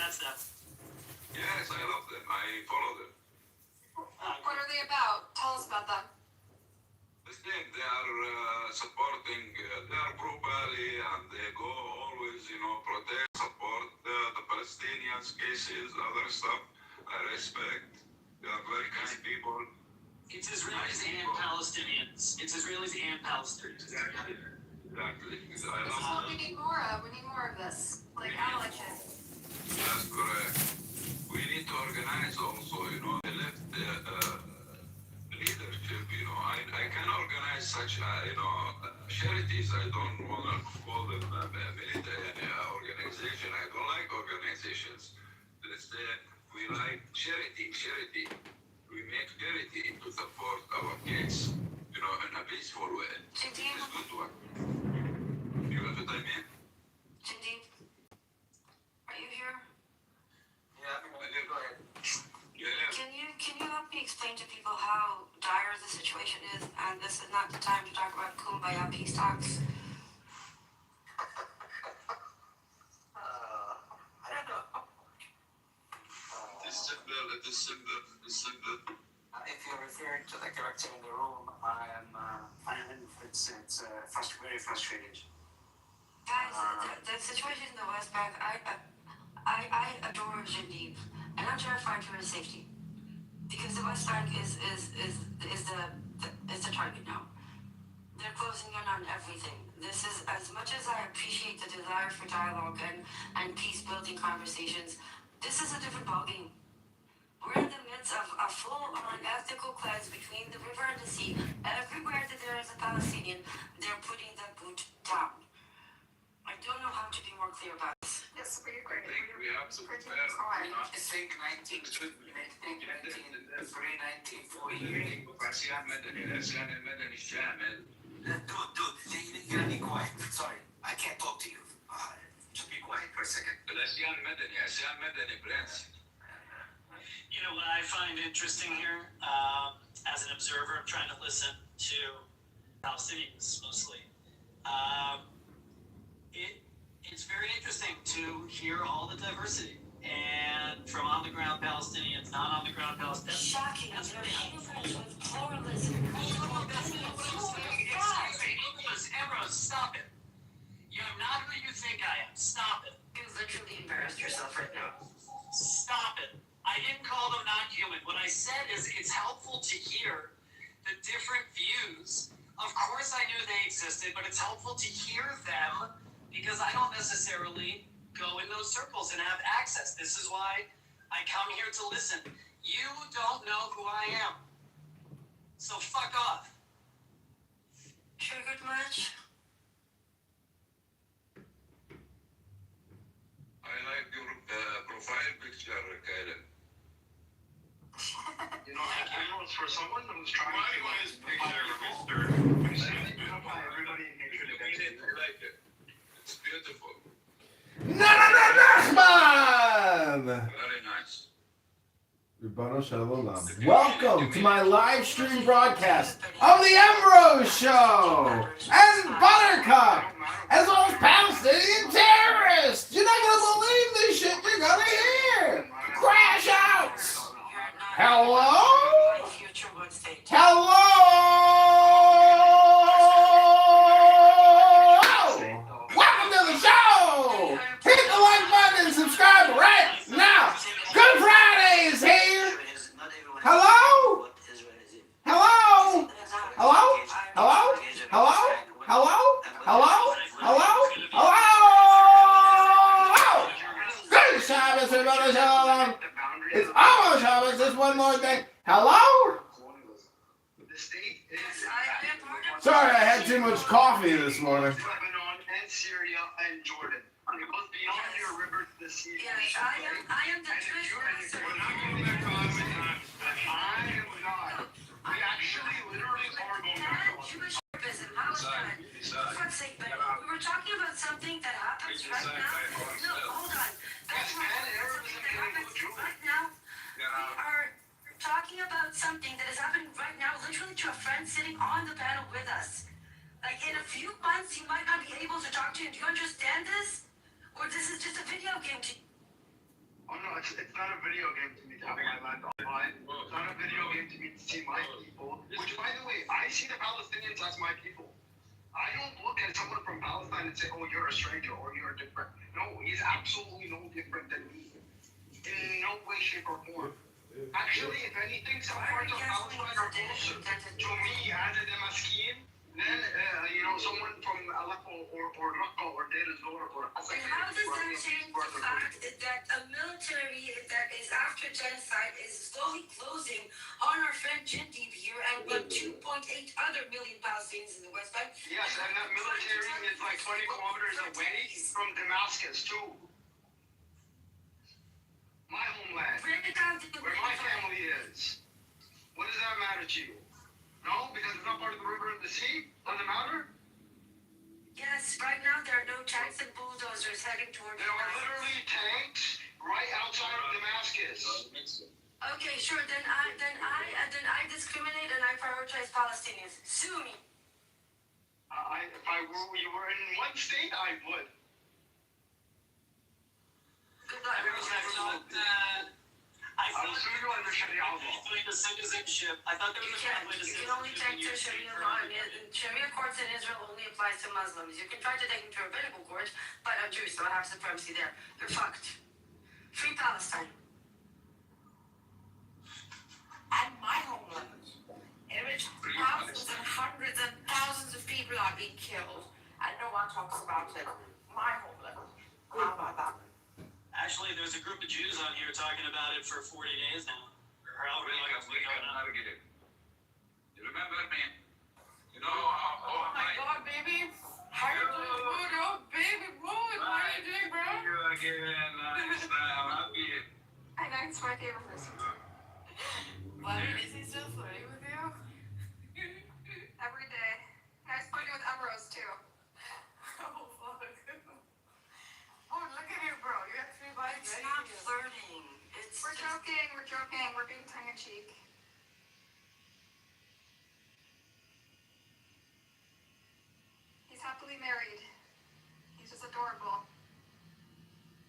That's them. Yes, I love them. I follow them. What are they about? Tell us about them. Listen, they are supporting, they are pro-Bali, and they go always, protect, support the Palestinians cases, other stuff. I respect. They are very kind people. It's Israelis and Palestinians. It's Israelis and Palestinians. Exactly. This is what we need more of. We need more of this. Like ally shit. That's correct. We need to organize also, the left leadership, I can organize such, charities. I don't want to call them military organization. I don't like organizations. Let's say we like charity. We make charity to support our kids, in a peaceful way. It's good work. You know what I mean? Cindy, are you here? Yeah, go ahead. Yeah. Can you help me explain to people how dire the situation is, and this is not the time to talk about kumbaya peace talks? I don't know. It is simple. If you're referring to the character in the room, it's very frustrating. Guys, the situation in the West Bank, I adore Genevieve, and I'm terrified for his safety, because the West Bank is the target now. They're closing in on everything. This is, as much as I appreciate the desire for dialogue and peace-building conversations, this is a different ballgame. We're in the midst of a full-on ethnical cleanse between the river and the sea. Everywhere that there is a Palestinian, they're putting the boot down. I don't know how to be more clear about this. Yes, we agree. I think we have to prepare. I think 1940 Dude, you gotta be quiet. Sorry, I can't talk to you. Just be quiet for a second. What I find interesting here, as an observer, I'm trying to listen to Palestinians mostly. It's very interesting to hear all the diversity, and from on-the-ground Palestinians, not on-the-ground Palestinians. Shocking. They're humans with pluralism. Emrose, stop it. You're not who you think I am. Stop it. You literally embarrassed yourself right now. Stop it. I didn't call them not human. What I said is it's helpful to hear the different views. Of course I knew they existed, but it's helpful to hear them because I don't necessarily go in those circles and have access. This is why I come here to listen. You don't know who I am. So fuck off. Triggered much? I like your profile picture, Karen. For someone who's trying to his picture, everybody in hatred against I like it. It's beautiful. Nachman! Very nice. Ribbon Shalom. Welcome to my live stream broadcast of the Emrose Show and Buttercup, as well as Palestinian terrorists. You're not going to believe this shit you're going to hear. Crash outs. Hello? Hello? Welcome to the show. Hit the like button and subscribe right now. Good Friday is here. Hello? Hello? Hello? Hello? Hello? Hello? Hello? Hello? Hello? Good Shabbos, everybody. Shalom. It's almost Shabbos. Just one more thing. Hello? Sorry, I had too much coffee this morning. Lebanon and Syria and Jordan. It goes beyond your river to the sea. Yes, I am the Jewish minister. We're not going back to Ottoman times. I am not. We actually literally are going back to Jewish business. How is that? For fuck's sake, but we were talking about something that happens right now. No, hold on. That's something that happens right now. We are talking about something that is happening right now, literally to a friend sitting on the panel with us. Like in a few months, you might not be able to talk to him. Do you understand this? Or this is just a video game to you? video game to me to have my land online. It's not a video game to me to see my people. Which, by the way, I see the Palestinians as my people. I don't look at someone from Palestine and say, oh, you're a stranger or you're different. No, he's absolutely no different than me. In no way, shape, or form. Actually, if anything, some parts of Palestine are closer to me as a Damascene than, someone from Aleppo or Raqqa or Deir ez-Zor or And how does that change the fact that a military that is after genocide is slowly closing on our friend Jindib here and but 2.8 other million Palestinians in the West Bank? Yes, and that military is like 20 kilometers away from Damascus, too. My homeland, where my family is. What does that matter to you? No? Because it's not part of the river and the sea? Doesn't matter? Yes, right now there are no tanks and bulldozers heading toward There are literally tanks right outside of Damascus. Okay, sure. Then I discriminate and I prioritize Palestinians. Sue me. If you were in one state, I would. Good luck. I I'll thought sue you under Sharia law. doing the citizenship. I thought there You was a can't. pathway to You can only take to Sharia law. Sharia courts in Israel only applies to Muslims. You can try to take them to rabbinical court, but I'm Jewish, so I have supremacy there. You're fucked. Free Palestine. And my homeland, in which thousands and hundreds and thousands of people are being killed, and no one talks about it. My homeland. How about that? Actually, there's a group of Jews on here talking about it for 40 days now. Or however long it's been going on. You remember me? You know, Oh my god, baby. How you doing, good? Oh, baby, good. How you doing, bro? you again. Nice. I'm happy. I know it's my favorite person. But is he still flirting with you? Every day. Nice flirting with Emeralds too. Oh, fuck. Oh, look at you, bro. You got 3 bites It's ready not for you. flirting. We're joking, we're being tongue in cheek. He's happily married. He's just adorable.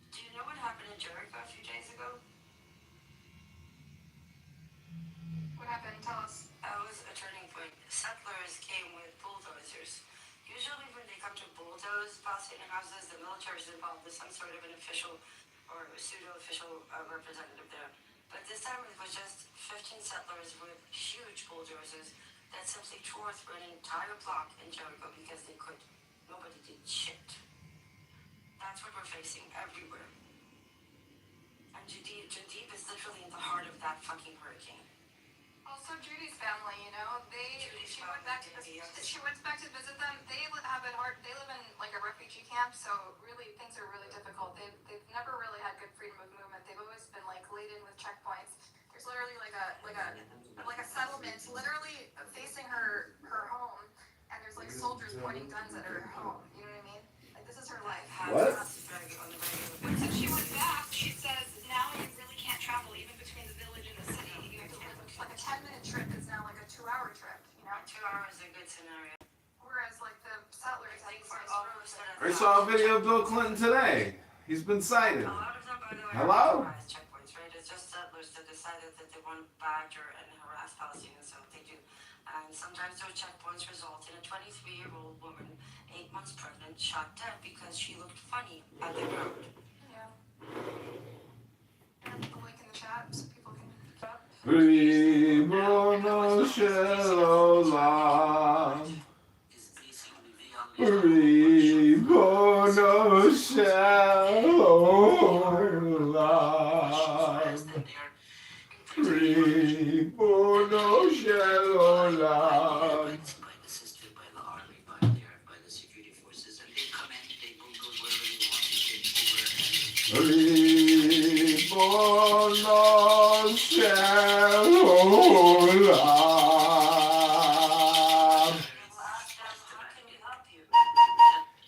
Do you know what happened in Jericho a few days ago? What happened? Tell us. That was a turning point. Settlers came with bulldozers. Usually when they come to bulldoze Palestinian houses, the military is involved with some sort of an official or pseudo-official representative there. But this time it was just 15 settlers with huge bulldozers that simply tore through an entire block in Jericho because they could. Nobody did shit. That's what we're facing everywhere. And Jadib is literally in the heart of that fucking hurricane. Also, Judy's family, Judy's she went back to family, yes. she went back to visit them. They have it hard. They live in like a refugee camp, so really things are really difficult. They've never really had good freedom of movement. They've always been like laden with checkpoints. There's literally like a settlement literally facing her home, and there's like soldiers pointing guns at her home. You know what I mean? Like this is her life. What? So she went back. She says now you really can't travel even between the village and the city. You have to like a 10-minute trip is now like a 2-hour trip. You know, 2 hours is a good scenario. whereas like the settlers I have think this we're nice all road. I saw a video of Bill Clinton today. He's been cited. A lot of them, by the way, Hello? are checkpoints, right? It's just settlers that decided that they want to badger and harass Palestinians, so they do. And sometimes those checkpoints result in a 23-year-old woman, 8 months pregnant, shot dead because she looked funny at the road. Yeah. And the link in the chat so people can. Ribono shel olam. Ribono shel olam. Ribono shel olam. Assisted by the army, by the security forces, and they come in, they bulldoze wherever they want to take over. Ribono shel olam. How can we help you?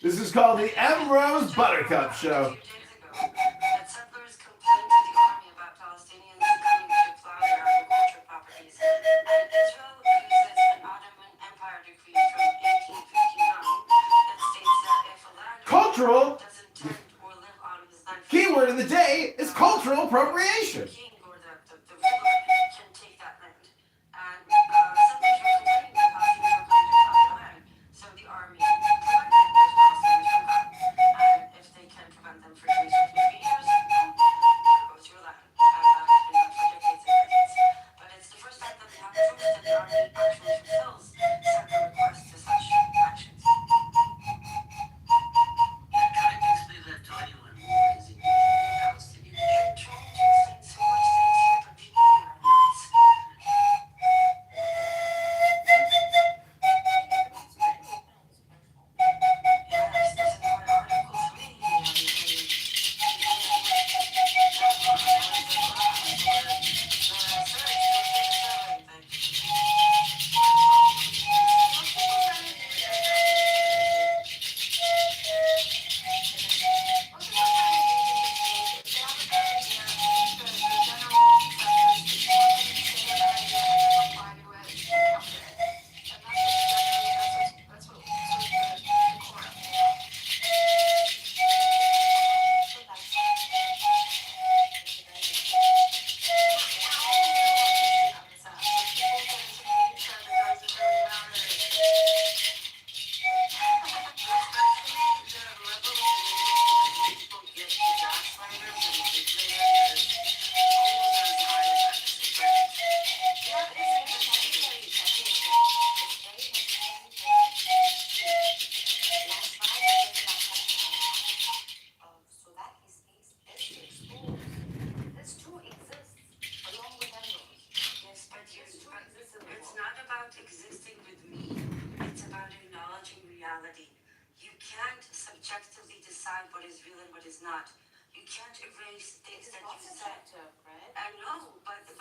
This is called the Ambrose Buttercup Show. A few days ago, that settlers complained to the army about Palestinians coming to plow their agricultural properties. And Israel uses an Ottoman Empire decree from 1859 that states that if a landowner Cultural. doesn't tend or live on his land, Keyword of the day is cultural appropriation. the king erase things that you Lots of said. factor, right? I know, but this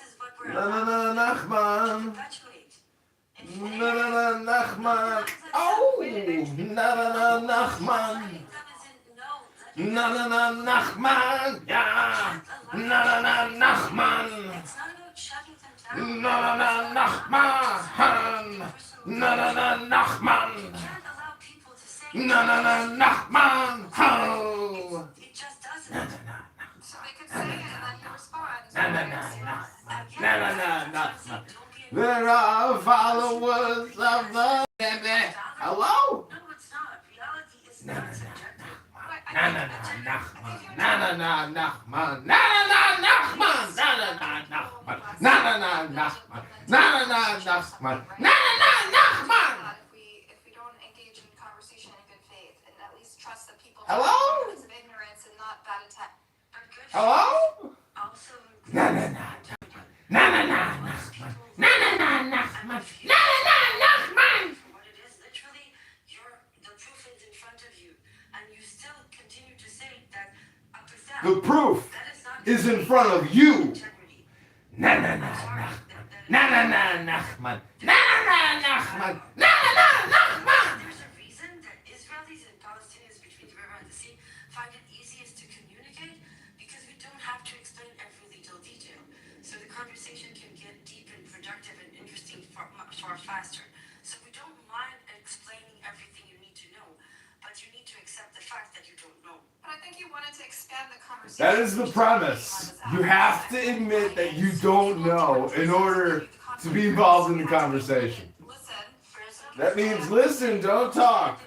is what we're Na na allowed na to Nachman. perpetuate. Na na na Nachman. Oh, na na na Nachman. Na na na Nachman. Yeah. Na na na Nachman. It's not about shutting them down. Na na na Nachman. Na na na Nachman. You can't allow people to say Na na na Nachman. Oh. it just doesn't. So they could say it and then you respond. Na na na na. Again, Na na na that's na. what I'm saying. Don't be There are followers of the. Hello? No, it's not. Reality is not subjective. Na na na Nachman. Na na na Nachman. Na na na Nachman. Na na na Nachman. Na na na Nachman. Na na na Nachman. Na na na Nachman. If we don't engage in conversation in good faith and at least trust that people Hello? because of ignorance and not bad intent. But good Hello? also Na na na. Na na na Nachman. Na na na Nachman. Na na na Nachman. for what it is. Literally, the proof is in front of you, and you still continue to say that up is down. The proof That is not is in front of you. integrity. Na na na Nachman. Na na na Nachman. Na na na Nachman. Na na na Nachman. There's a reason that Israelis and Palestinians between the river and the sea find it easiest to communicate because we don't have to explain every little detail. So the conversation can get deep and productive and interesting far faster. So we don't mind explaining everything you need to know, but you need to accept the fact that you don't know. But I think you wanted to expand the conversation. That is the premise. You have to admit that you don't know in order to be involved in the conversation. Listen. That means listen, don't talk.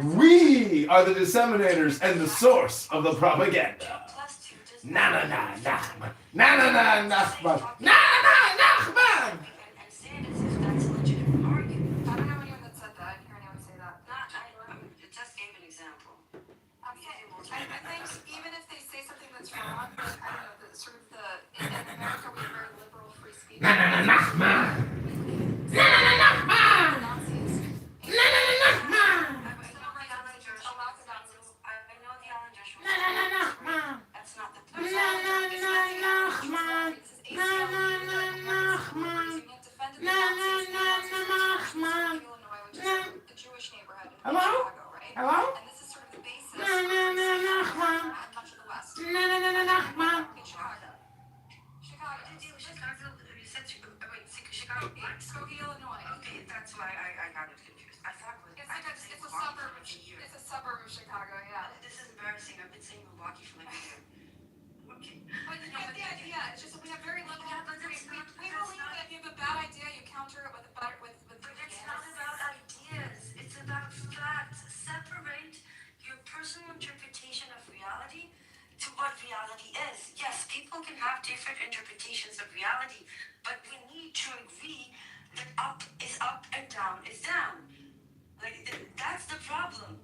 We are the disseminators and the source of the propaganda. Plus two does Na na na Nachman. Na na na Nachman. Na na na Nachman. and say it as if that's a legitimate argument. I don't know anyone that said that. I didn't hear anyone say that. I just gave an example. I think even if they say something that's wrong, like, I don't know, in America we have very liberal free speech. Na na na Nachman. Na na na Nachman. Nazis. Na na na Nachman. I know the Alan Joshua. Na na na Nachman. That's not the Na na na Nachman. Na na na Nachman. Na na na Nachman. The Jewish neighborhood in Hello? Chicago, right? Hello? And this is sort of the basis Na na na Nachman. and much of the West. Na na na Nachman. In Chicago. Chicago. Chicago, you said Chicago. Skokie, Illinois. Okay, that's why I got it confused. I thought It's a suburb of Chicago, yeah. This is embarrassing. I've been saying Milwaukee for like a year. Okay. But you get the idea. It's just that we have very little. Yeah, but we that's not- believe that's not- that if you have a bad idea, you counter it with a better with. But it's not about ideas. It's about facts. Separate your personal interpretation of reality to what reality is. Yes, people can have different interpretations of reality, but we need to agree that up is up and down is down. That's the problem.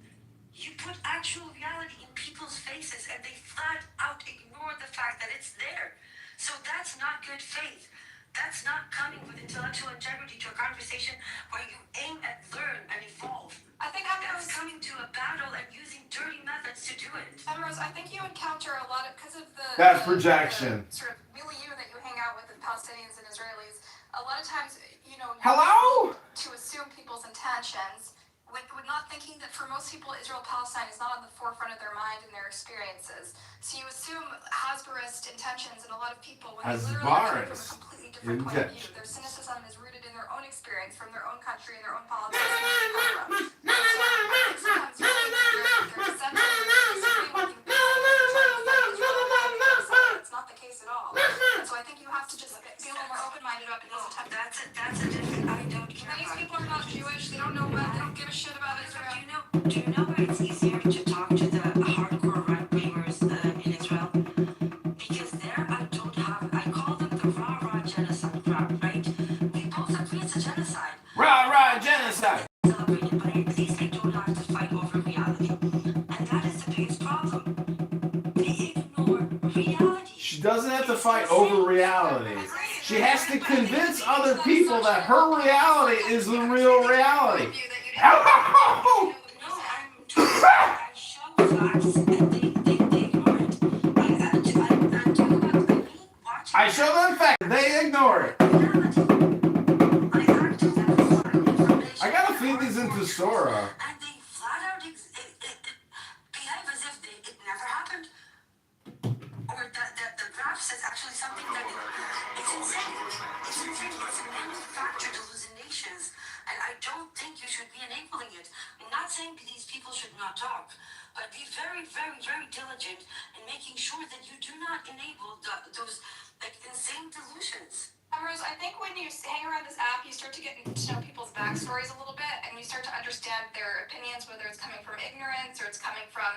You put actual reality in people's faces and they flat out ignore the fact that it's there. So that's not good faith. That's not coming with intellectual integrity to a conversation where you aim at learn and evolve. I think That's coming to a battle and using dirty methods to do it. Rose, I think you encounter a lot of because of the That's projection. the sort of milieu that you hang out with Palestinians and Israelis. A lot of times, you know, Hello? to assume people's intentions. With not thinking that for most people, Israel-Palestine is not on the forefront of their mind and their experiences. So you assume Hasbarist intentions, and a lot of people, when they literally come from a completely different point of view, their cynicism is rooted in their own experience from their own country and their own politics. It's not the case at all. And so I think you have to just be a little more open-minded about people's intentions. That's a different. I don't care. These people are not Jewish. They don't know what. They don't give a shit about Israel. Do you know where it's easier to talk to the hardcore right-wingers in Israel? Because there I call them the rah-rah genocide crowd, right? We both agree it's a genocide. Rah, genocide. Celebrated, but at least they don't have to fight over reality. And that is the biggest problem. They ignore reality. She doesn't have to fight over reality. She has to convince other people that her reality is the real reality. No, I show facts and they ignore it. I I show them facts. They ignore it. I gotta feed these into Sora. And they flat out behave as if it never happened. Or that the graph says actually something that it's insane. It's insane. It's manufactured hallucinations. And I don't think you should be enabling it. I'm not saying these people should not talk, but be very, very, very diligent in making sure that you do not enable those like insane delusions. Rose, I think when you hang around this app, you start to get to know people's backstories a little bit, and you start to understand their opinions, whether it's coming from ignorance or it's coming from,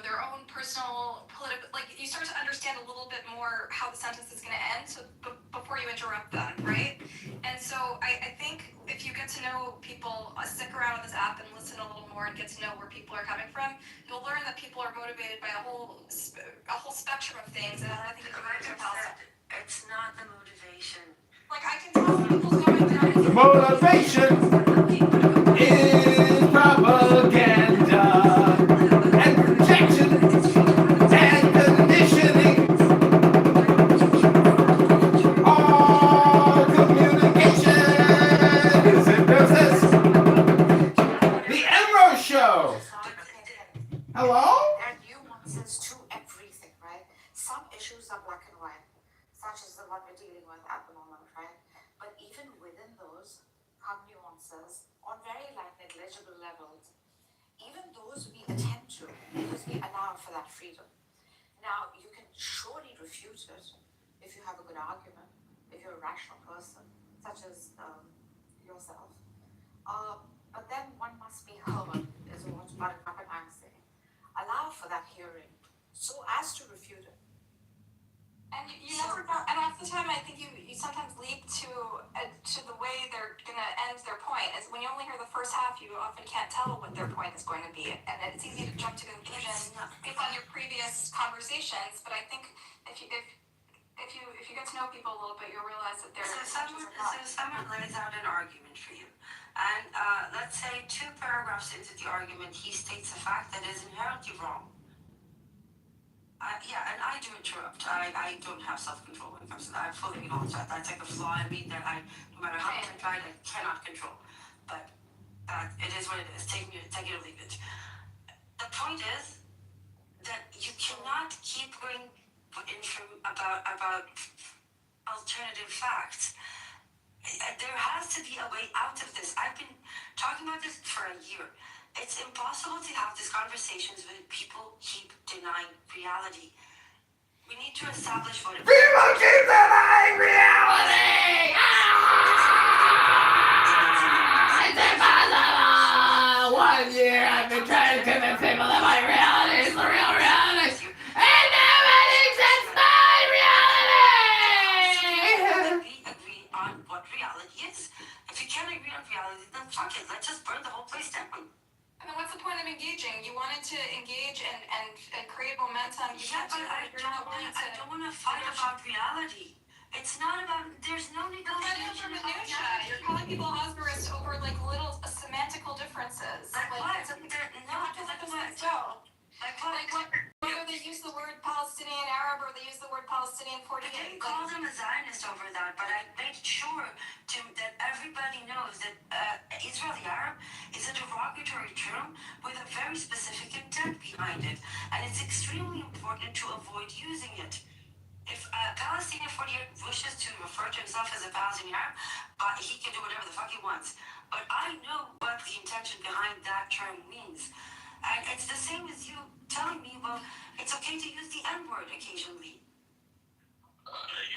their own personal political. Like you start to understand a little bit more how the sentence is going to end, so before you interrupt them, right? And so I think if you get to know people, stick around on this app and listen a little more and get to know where people are coming from, you'll learn that people are motivated by a whole spectrum of things, and I think it's very compelling. It's not the motivation. Like I can tell people's going down. The motivation is propaganda and projection and conditioning. All communication is hypnosis. The Emerald Show. Hello? There are nuances to everything, right? Some issues are black and white, such as the one we're dealing with at the moment, right? But even within those come nuances on very negligible levels. Even those we attend to because we allow for that freedom. Now, you can surely refute it if you have a good argument, if you're a rational person, such as yourself. But then one must be heard, is what Buttercup and I am saying. Allow for that hearing so as to refute it. And you never know, and half the time I think you sometimes leap to the way they're gonna end their point. Is when you only hear the first half, you often can't tell what their point is going to be, and it's easy to jump to conclusions based on your previous conversations. But I think if you get to know people a little bit, you'll realize that So someone lays out an argument for you, and let's say 2 paragraphs into the argument, he states a fact that is inherently wrong. And I do interrupt. I don't have self-control when it comes to that. I fully acknowledge that. That's like a flaw in me that no matter how much I try, I cannot control. But it is what it is. Take it or leave it. The point is that you cannot keep going about alternative facts. There has to be a way out of this. I've been talking about this for a year. It's impossible to have these conversations when people keep denying reality. We need to establish what it is. People keep denying reality! It's impossible! 1 year I've been trying to convince people that my reality is the real reality. And nobody accepts my reality! We agree on what reality is. If you can't agree on reality, then fuck it. Let's just burn the whole place down. And then what's the point of engaging? You wanted to engage and create momentum. Yeah, but I don't want to fight about reality. It's not about. There's no negotiation. You're calling people husbands over like little semantical differences. Like what? Whether they use the word Palestinian Arab or they use the word Palestinian 48. I didn't call them a Zionist over that, but I made sure that everybody knows that Israeli Arab is a derogatory term with a very specific intent behind it, and it's extremely important to avoid using it. If Palestinian 48 wishes to refer to himself as a Palestinian Arab, he can do whatever the fuck he wants. But I know what the intention behind that term means. And it's the same as you telling me, well, it's okay to use the N-word occasionally.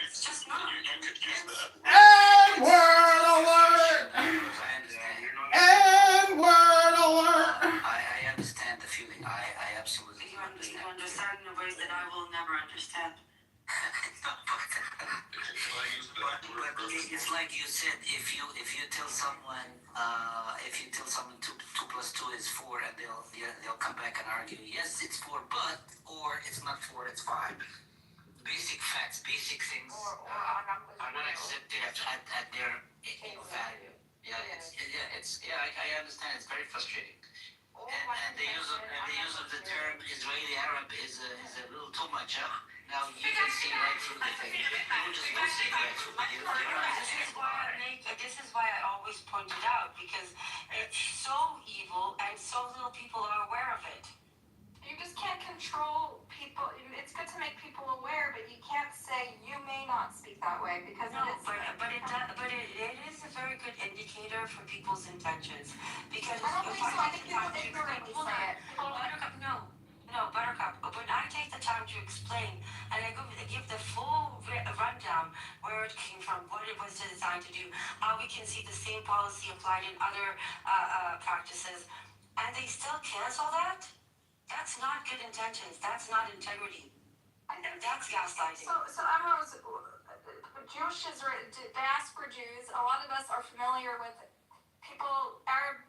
It's just not. You could use that. N-word alert! N-word alert! I understand the feeling. I absolutely You understand in a way that I will never understand. But it's like you said, if you tell someone 2 plus 2 is 4, and they'll come back and argue, yes, it's 4, but, or it's not 4, it's 5. Basic facts, basic things are not accepted at their value. I understand. It's very frustrating. And the use of the term Israeli Arab is a little too much, huh? Now you can see right through the thing. just no secret. This is why I always point it out, because it's so evil and so little people are aware of it. You just can't control people. It's good to make people aware, but you can't say you may not speak that way because No, it is. it is a very good indicator for people's intentions. Because I don't think so. I think people ignorantly say it. Buttercup, no, Buttercup. When I take the time to explain and I give the full rundown where it came from, what it was designed to do, how we can see the same policy applied in other practices, and they still cancel that. That's not good intentions. That's not integrity. That's gaslighting. So Emrose, Jewish Israel, diaspora Jews, a lot of us are familiar with people, Arab,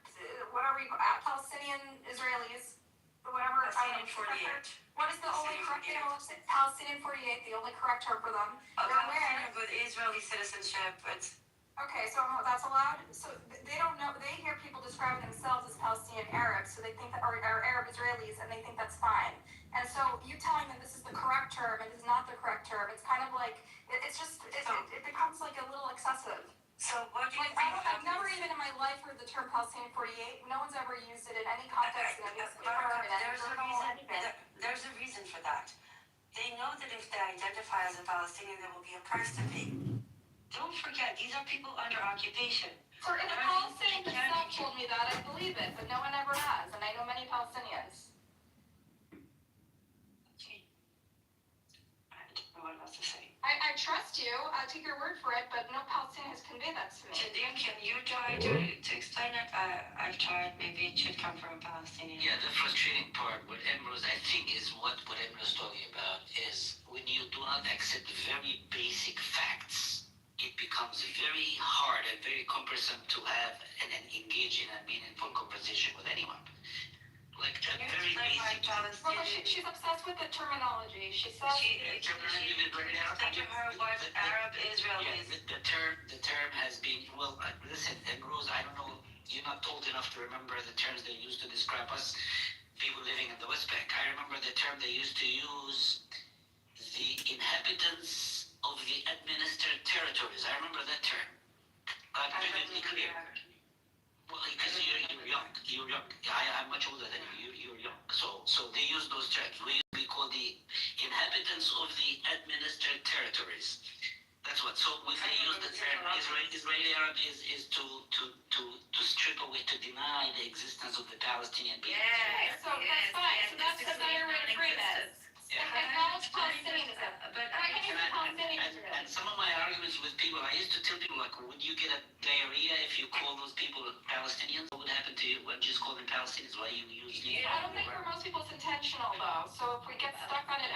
whatever you call Palestinian Israelis, whatever. Palestinian 48. What is the only correct name of Palestinian 48? The only correct term for them. Palestinian with Israeli citizenship. It's Okay, so that's allowed. So they don't know. They hear people describing themselves as Palestinian Arabs, so they think that are Arab Israelis, and they think that's fine. And so you telling them this is the correct term and is not the correct term, it's kind of like it's just it becomes like a little excessive. so. What do you Like think? I've never even in my life heard the term Palestinian 48. No one's ever used it in any context in any paper, in any journal, anything. There's a reason for that. They know that if they identify as a Palestinian, there will be a price to pay. Don't forget, these are people under occupation. So if a Palestinian himself told me that, I believe it, but no one ever has, and I know many Palestinians. I don't know what else to say. I trust you. I take your word for it, but no Palestinian has conveyed that to me. Shadim, can you try to explain it? I've tried. Maybe it should come from a Palestinian. Yeah, the frustrating part with Emrose, I think, is what Emrose is talking about is when you do not accept very basic facts, it becomes very hard and very cumbersome to have and engage in a meaningful conversation with anyone. Like a very basic. Well, she's obsessed with the terminology. She says Think of her what Arab Israelis. The term has been, well, listen, Rose, I don't know, you're not old enough to remember the terms they used to describe us, people living in the West Bank. I remember the term they used to use, the inhabitants of the administered territories. I remember that term. God vividly clear. Well, because you're young. You're young. I'm much older than you. You're young. So they use those terms. We call the inhabitants of the administered territories. That's what. So when they use the term Israeli Arab is to strip away, to deny the existence of the Palestinian people. so that's fine. So that's the better way to frame it. Acknowledge Palestinianism. But And some of my arguments with people, I used to tell people, like, would you get a diarrhea if you call those people Palestinians? What would happen to you when you just call them Palestinians? Why you use me? I don't think for most people it's intentional though. So if we get stuck on it,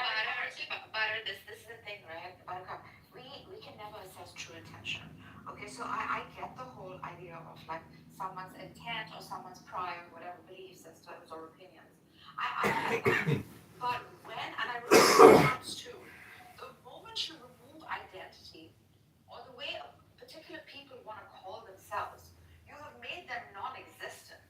Butter, this is the thing, right? Buttercup, we can never assess true intention. Okay, so I get the whole idea of like someone's intent or someone's prior, whatever belief systems or opinions. I get that. But when, and I remember comes to, the moment you remove identity or the way particular people want to call themselves, you have made them non-existent.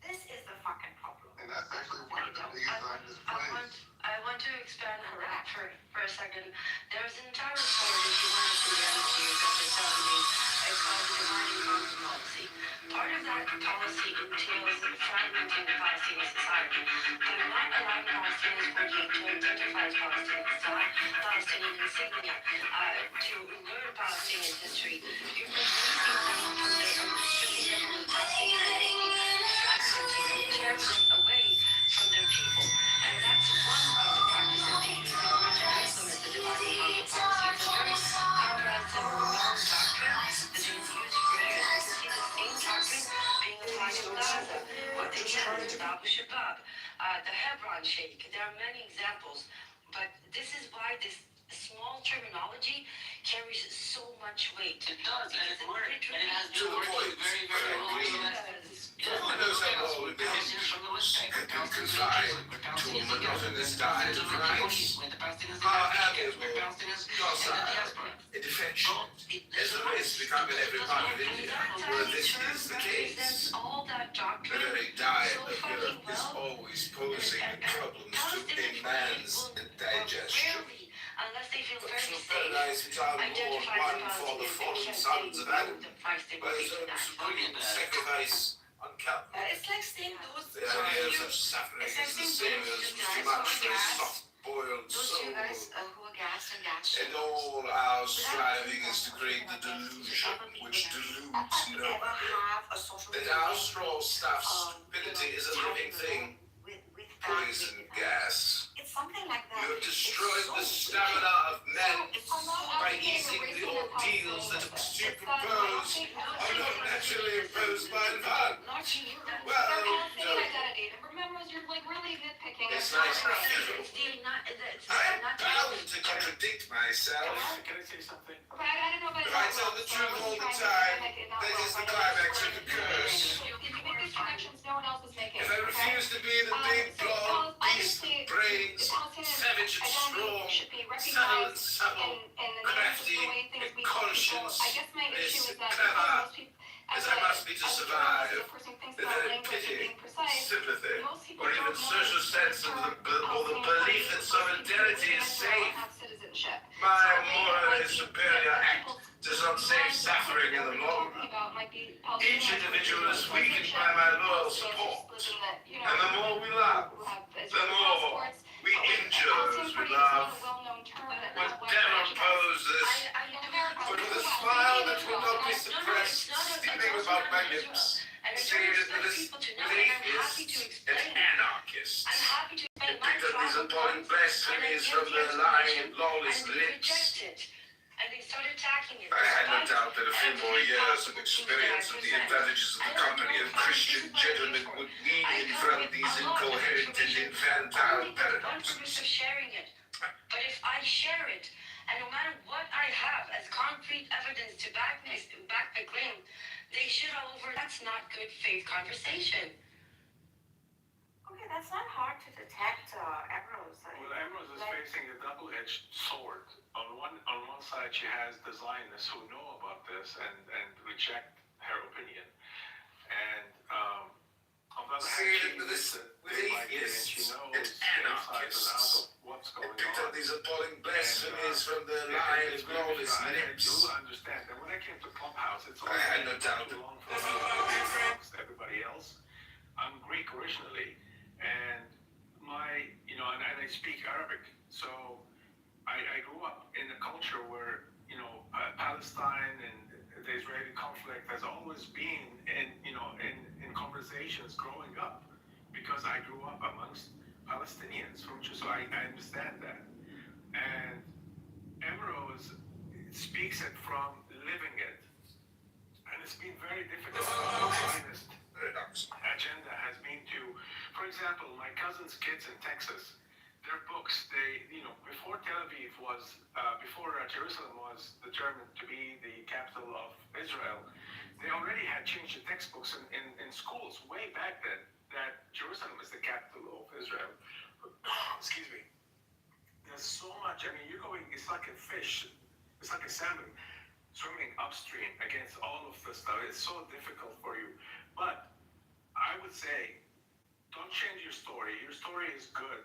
This is the fucking problem. And that's actually one of the reasons I displaced. I want to expand on that for a second. There's an entire report, if you want to see the attitude that they're telling me, it's called the Dividing Bounds Policy. Part of that policy entails fragmenting the Palestinian society. They're not allowing Palestinians 48 to identify as Palestinians, to have Palestinian insignia, to learn Palestinian history. You're releasing them from their stripping them from the Palestinian identity, fragmenting them, tearing them away from their people. And that's one of the practices they use in order to implement the dividing bounds policy. It's a very comprehensive, well doctrine that is used for years. You can see the same doctrine being applied to Gaza, what they did with Abu Shabab, the Hebron Sheikh. There are many examples, but this is why this small terminology carries so much weight. It does, and it works. And it has been working very, very well. I know some people would be confined to a monotonous diet of rights. How happy will docile a defection as there is becoming every part of India where this is the case. The very diet of Europe is always posing problems to a man's digestion. unless they feel very From safe, paradise which I will identify one the for the Palestinians, fallen sons of Adam, the price they by will his pay for own that. supreme sacrifice on Calvary. It's like saying those The idea of such suffering it's like is the saying same those as two was too guys much who for are his gassed, soft-boiled those soul. two guys who are gassed and gas And all our striving is to create the delusion which deludes no ever one. have a social That our straw stuffed stupidity is a living thing, with poison gas. It's something like that. You have destroyed It's the so stamina of men It's by easing the ordeals that superimpose are not naturally imposed by man. not you. Well, Palestinian no, identity. And remember, you're like really nitpicking. it's nice to feel. It's I am not bound to contradict myself. Can I say something? Right, I don't know about If I tell the truth all the time, that is the climax of the curse. You make these connections no one else is making. If I refuse to be the big, blonde, beast with brains, savage and strong, subtle and supple, crafty and conscience, I guess my issue is that clever, most people, as I must be to survive, with any pity, sympathy, or even social sense of or the belief that solidarity is safe, my moral superior act does not save suffering in the long run. Each individual is weakened by my loyal support, and the more we love, the more we injure those we love. But dare oppose this, but with a smile that will not be suppressed, stealing about my lips, saying it with atheists and anarchists, and picked up these appalling blasphemies from their lying and lawless lips. And they started attacking it. I had no doubt that a few more years of experience of the advantages of the company of Christian gentlemen would wean me from these incoherent and infantile paradoxes. For sharing it. But if I share it, and no matter what I have as concrete evidence to back the claim, they shit all over. That's not good faith conversation. Okay, that's not hard to detect, Emerald. Well, Ambrose is facing a double-edged sword. On one side, she has the Zionists who know about this and reject her opinion, and on the other hand, With atheists and anarchists, and picked up these appalling blasphemies from their lying and lawless I lips. do understand. And when I came to Clubhouse, it's I had no doubt. too long for me to be amongst everybody else. I'm Greek originally, and and I speak Arabic. So I grew up in a culture where, Palestine and the Israeli conflict has always been in conversations growing up, because I grew up amongst Palestinians, so I understand that. And Emrose speaks it from living it. And it's been very difficult. The Zionist agenda has been to, for example, my cousin's kids in Texas, their books, before Tel Aviv before Jerusalem was determined to be the capital of Israel, they already had changed the textbooks in schools way back then that Jerusalem is the capital of Israel. Excuse me. There's so much, it's like a fish, it's like a salmon swimming upstream against all of this stuff. It's so difficult for you. But I would say, don't change your story. Your story is good.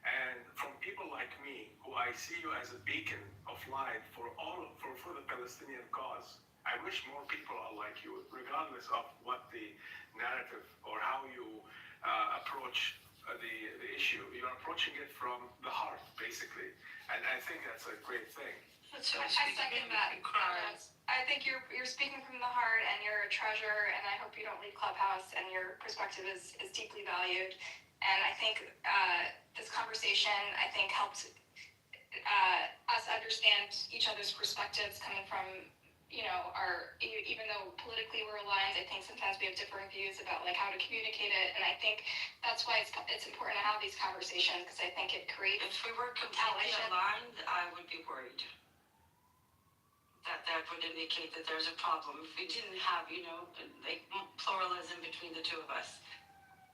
And from people like me, who I see you as a beacon of light for the Palestinian cause, I wish more people are like you, regardless of what the narrative or how you approach the issue. You're approaching it from the heart, basically. And I think that's a great thing. I second that. I think you're speaking from the heart, and you're a treasure, and I hope you don't leave Clubhouse, and your perspective is deeply valued. And I think this conversation, helped us understand each other's perspectives coming from, even though politically we're aligned, I think sometimes we have differing views about how to communicate it. And I think that's why it's important to have these conversations, because I think it creates. If we were completely aligned, I would be worried. That would indicate that there's a problem. If we didn't have, pluralism between the two of us.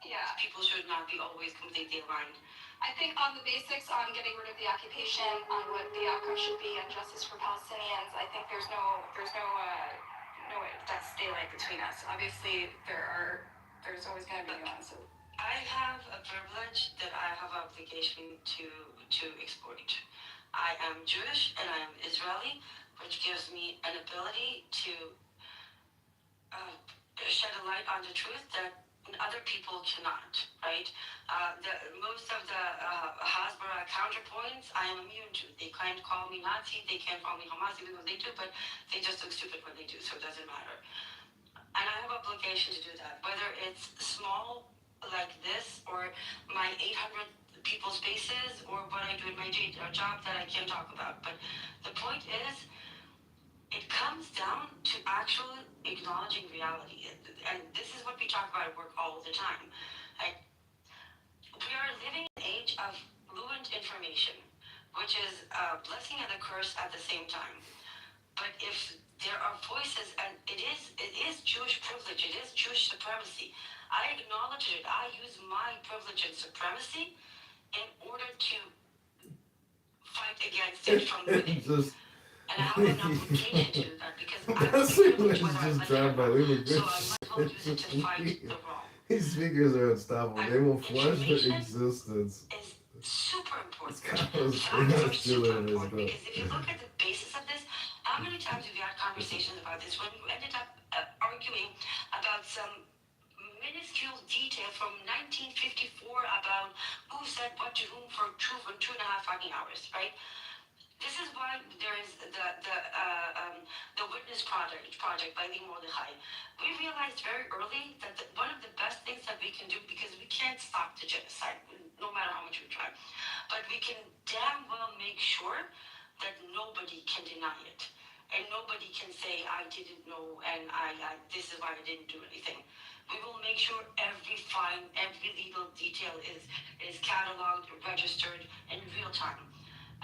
Yeah. People should not be always completely aligned. I think on the basics, on getting rid of the occupation, on what the outcome should be, on justice for Palestinians, I think there's no that's daylight between us. Obviously, there's always going to be nuances. I have a privilege that I have obligation to exploit. I am Jewish and I am Israeli, which gives me an ability to shed a light on the truth that other people cannot, right? Most of the Hasbara counterpoints I am immune to. They can't call me Nazi, they can't call me Hamas, even though they do, but they just look stupid when they do, so it doesn't matter. And I have obligation to do that, whether it's small like this or my 800 people spaces or what I do in my job that I can't talk about. But the point is, it comes down to actual acknowledging reality. And this is what we talk about at work all the time. Like, we are living in an age of fluent information, which is a blessing and a curse at the same time. But if there are voices, and it is Jewish privilege, it is Jewish supremacy. I acknowledge it. I use my privilege and supremacy in order to fight against it from within. And I have an obligation to do that because I'm just drive by. They look good. So I must well use it to fight the wrong. These speakers are unstoppable. They will flush their existence. Is super important. Facts are super important because if you look at the basis of this, how many times have you had conversations about this when you ended up arguing about some minuscule detail from 1954 about who said what to whom for 2.5 fucking hours, right? This is why there is the Witness Project by Lee Mordechai. We realized very early that one of the best things that we can do, because we can't stop the genocide, no matter how much we try, but we can damn well make sure that nobody can deny it. And nobody can say, I didn't know, and this is why I didn't do anything. We will make sure every fine, every legal detail is cataloged, registered in real time.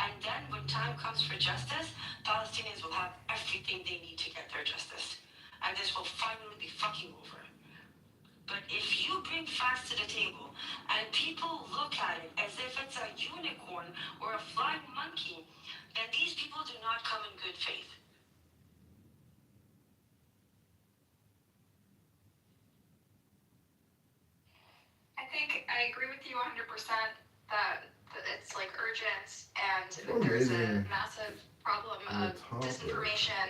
And then when time comes for justice, Palestinians will have everything they need to get their justice. And this will finally be fucking over. But if you bring facts to the table and people look at it as if it's a unicorn or a flying monkey, then these people do not come in good faith. I think I agree with you 100% that it's like urgent and there's a massive problem of disinformation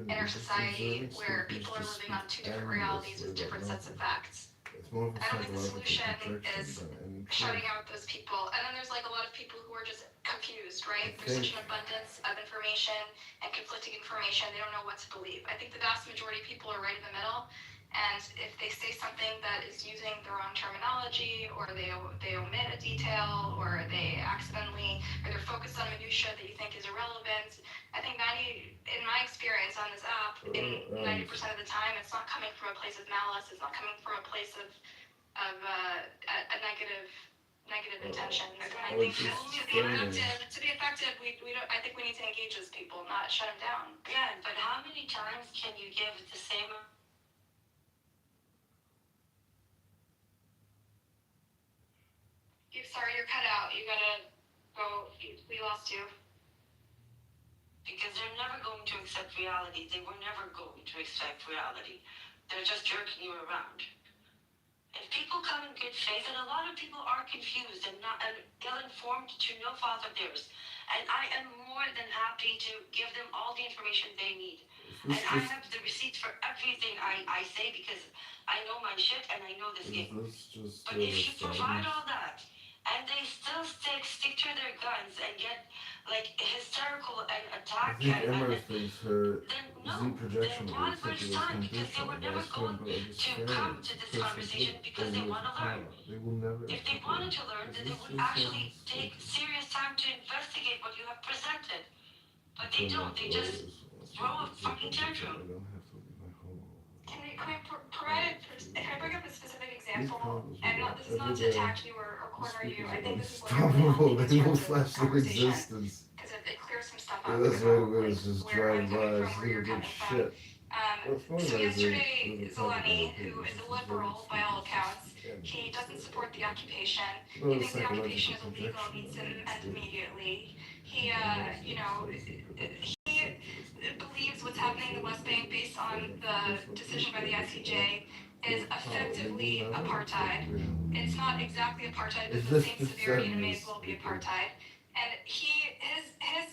in our society where people are living on two different realities with different sets of facts. I don't think the solution is shutting out those people. And then there's like a lot of people who are just confused, right? There's such an abundance of information and conflicting information, they don't know what to believe. I think the vast majority of people are right in the middle. And if they say something that is using the wrong terminology, or they omit a detail, or they accidentally, or they're focused on minutia that you think is irrelevant, I think in my experience on this app, in 90% of the time, it's not coming from a place of malice. It's not coming from a place of a negative intention. And I think to be effective, I think we need to engage those people, not shut them down. Yeah, but how many times can you give the same? Sorry, you're cut out. You gotta go. We lost you. Because they're never going to accept reality. They were never going to accept reality. They're just jerking you around. If people come in good faith, and a lot of people are confused and ill-informed to no fault of theirs, and I am more than happy to give them all the information they need. And I have the receipts for everything I say because I know my shit and I know this game. But if you provide all that, and they still stick to their guns and get like hysterical and attack, I think Emma thinks her then Z projection one looks like first it was time because they conditional. were never going to come to this conversation because they want to learn. They will never. If they wanted to learn, then they would actually take serious time to investigate what you have presented. But they don't. They just throw a fucking tantrum. Can we provide it? If I bring up a specific example, and this is not to attack you or corner you, I think this is what I they will flash their existence. Because it clears some stuff up. That's what it is, just driving by, where seeing you're good coming shit. So yesterday, Zeleny, who is a liberal by all accounts, he doesn't support the occupation. He thinks the occupation is illegal and needs to end immediately. He believes what's happening in the West Bank based on the decision by the ICJ is effectively apartheid. It's not exactly apartheid, but it's the same severity and it may as well be apartheid. And his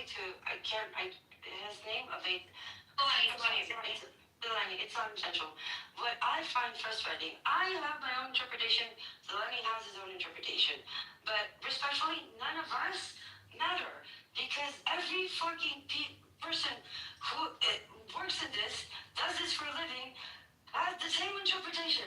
his name, Delaney, it's not intentional. What I find frustrating, I have my own interpretation, Delaney has his own interpretation. But respectfully, none of us matter. Because every fucking person who works in this, does this for a living, has the same interpretation.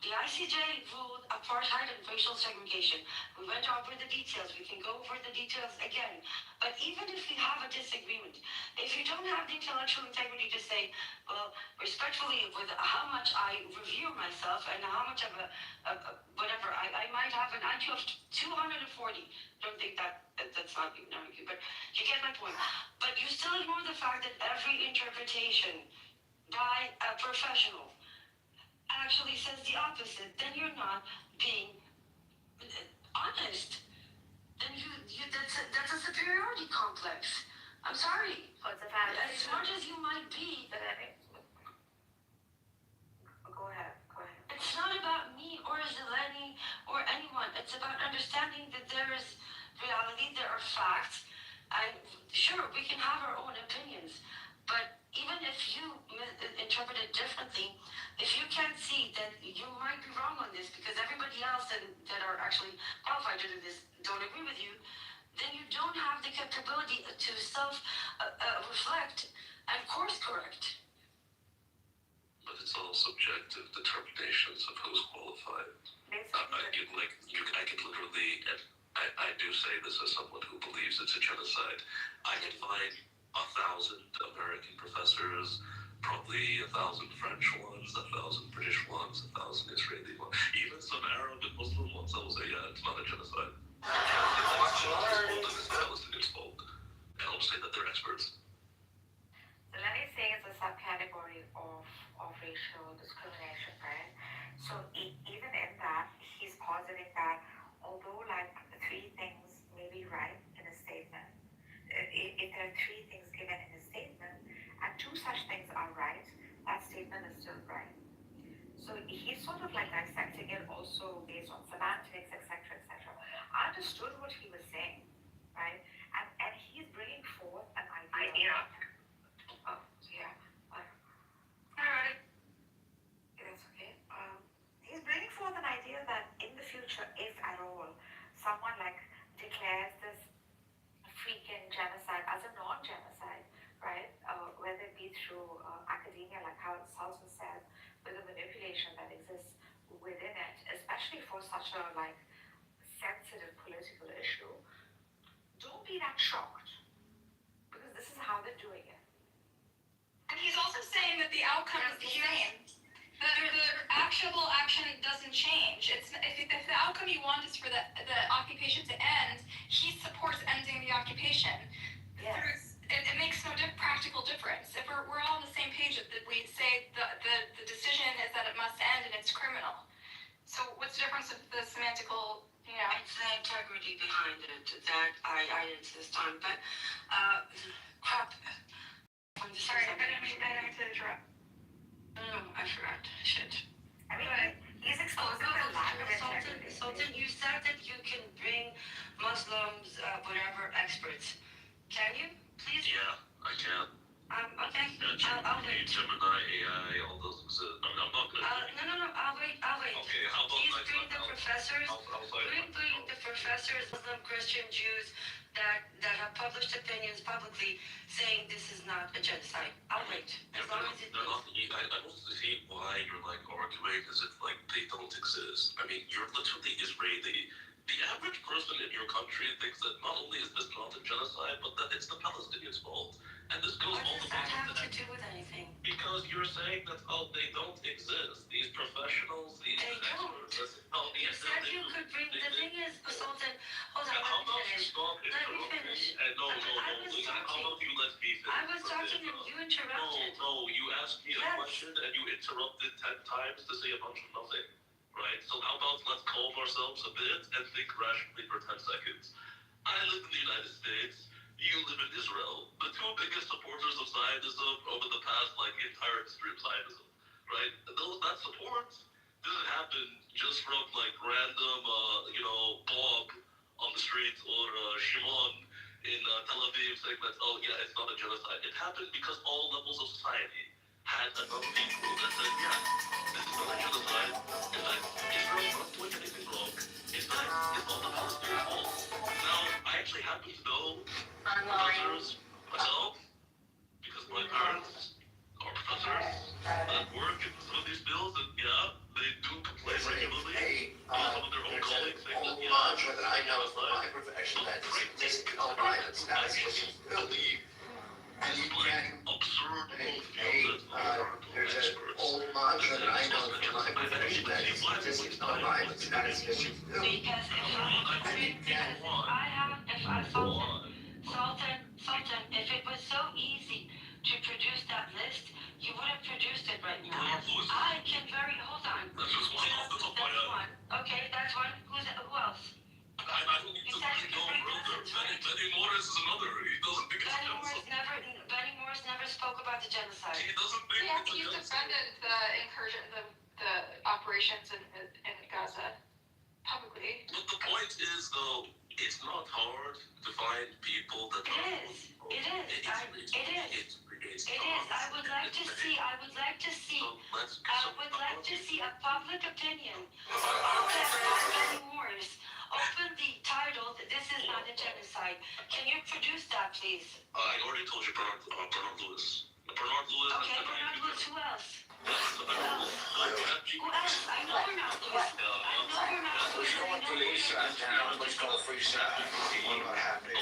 The ICJ ruled apartheid and racial segregation. We went over the details. We can go over the details again. But even if we have a disagreement, if you don't have the intellectual integrity to say, well, respectfully, with how much I review myself and how much of whatever, I might have an IQ of 240. Don't think that's not even an IQ, but you get my point. But you still ignore the fact that every interpretation by a professional actually says the opposite, then you're not being honest. Then that's a superiority complex. I'm sorry. Oh, it's a fact. As smart as you might be, Go ahead. it's not about me or Zeleny or anyone. It's about understanding that there is reality, there are facts, and sure, we can have our own opinions, but even if you interpret it differently, if you can't see that you might be wrong on this because everybody else that are actually qualified to do this don't agree with you, then you don't have the capability to self-reflect and course correct. But it's all subjective determinations of who's qualified. I could literally, and I do say this as someone who believes it's a genocide. I can find 1,000 American professors, probably 1,000 French ones, 1,000 British ones, 1,000 Israeli ones, even some Arab and Muslim ones that will say, yeah, it's not a genocide. It's Palestinians' fault. And I'll say that they're experts. So let me say it's a subcategory of racial discrimination, right? So even in that, he's positing that although like 3 things may be right in a statement, if there are 3 things given in a statement and 2 such things are right, that statement is still right. So he's sort of like dissecting it also based on semantics, etc., etc. I understood what he was saying, right? And he's bringing forth an idea. Oh, yeah. Alright. That's okay. He's bringing forth an idea that in the future, if at all, someone like declares this freaking genocide as a non-genocide, right? Whether it be through academia, like how Sultan said, with the manipulation that exists within it, especially for such a like sensitive political issue, don't be that shocked, because this is how they're doing it. And he's also saying that the outcome is the same. The actionable action doesn't change. It's if the outcome you want is for the occupation to end, he supports ending the occupation. Yes. It makes no practical difference. If we're all on the same page, that we say the decision is that it must end and it's criminal. So what's the difference with the semantical, It's the integrity behind it that I insist on. But crap. Sorry, I didn't mean to interrupt. No, I forgot. Shit. I mean, he's exposing the lack of integrity. Sultan, you said that you can bring Muslims, whatever, experts. Can you? Please? Yeah, I can. Okay. I'll wait. Gemini, AI, all those exist. I'm not gonna. No, I'll wait. Okay, how about Please bring the professors. Bring the professors, Muslim, Christian, Jews that have published opinions publicly saying this is not a genocide. I'll wait. As long as it I don't see why you're like arguing as if like they don't exist. I mean, you're literally Israeli. The average person in your country thinks that not only is this not a genocide, but that it's the Palestinians' fault. And this goes What all does the that way have to to do with anything? because you're saying that they don't exist. These professionals, these They don't. experts. No, You said you could bring. The thing is, Sultan, hold on, How let about me you finish. stop Let me interrupting finish. me? No. I was How talking. about you let me finish? I was for talking this? and you interrupted. No, you asked me a Yes. question and you interrupted 10 times to say a bunch of nothing. Right? So how about let's calm ourselves a bit and think rationally for 10 seconds. I live in the United States. You live in Israel. The 2 biggest supporters of Zionism over the past entire history of Zionism. Right? That support didn't happen just from random Bob on the street or Shimon in Tel Aviv saying that, oh yeah, it's not a genocide. It happened because all levels of society had enough people that said, yeah, this is not a genocide. In fact, Israel's not doing anything wrong. In fact, it's all the Palestinians' fault. Now, I actually happen to know professors myself because my parents are professors that work in some of these fields, and yeah, they do complain regularly. Some of their own colleagues think that, yeah, mantra that I know from my profession that this violence now is just believe. And you can absurd there's an old mantra that I know from my profession that this is not violence, that is just Because Sultan, if it was so easy to produce that list, you would have produced it right now. I can hold on. That's just one off the top of my head. Okay, that's one. Who else? I don't need to go further. Benny Morris is another. He doesn't think it's a genocide. Benny Morris never spoke about the genocide. He doesn't think Yeah, it's a you genocide. defended the incursion, the operations in Gaza publicly. But the point is, though, it's not hard to find people that It is. I would like to see a public opinion. Benny Morris, open the title that this is not a genocide. Can you produce that, please? I already told you Bernard Lewis. Bernard Lewis. Okay, Bernard Lewis, who else? Who else? Who else? I know Bernard Lewis. police down, everybody's got a free shot. What about happening?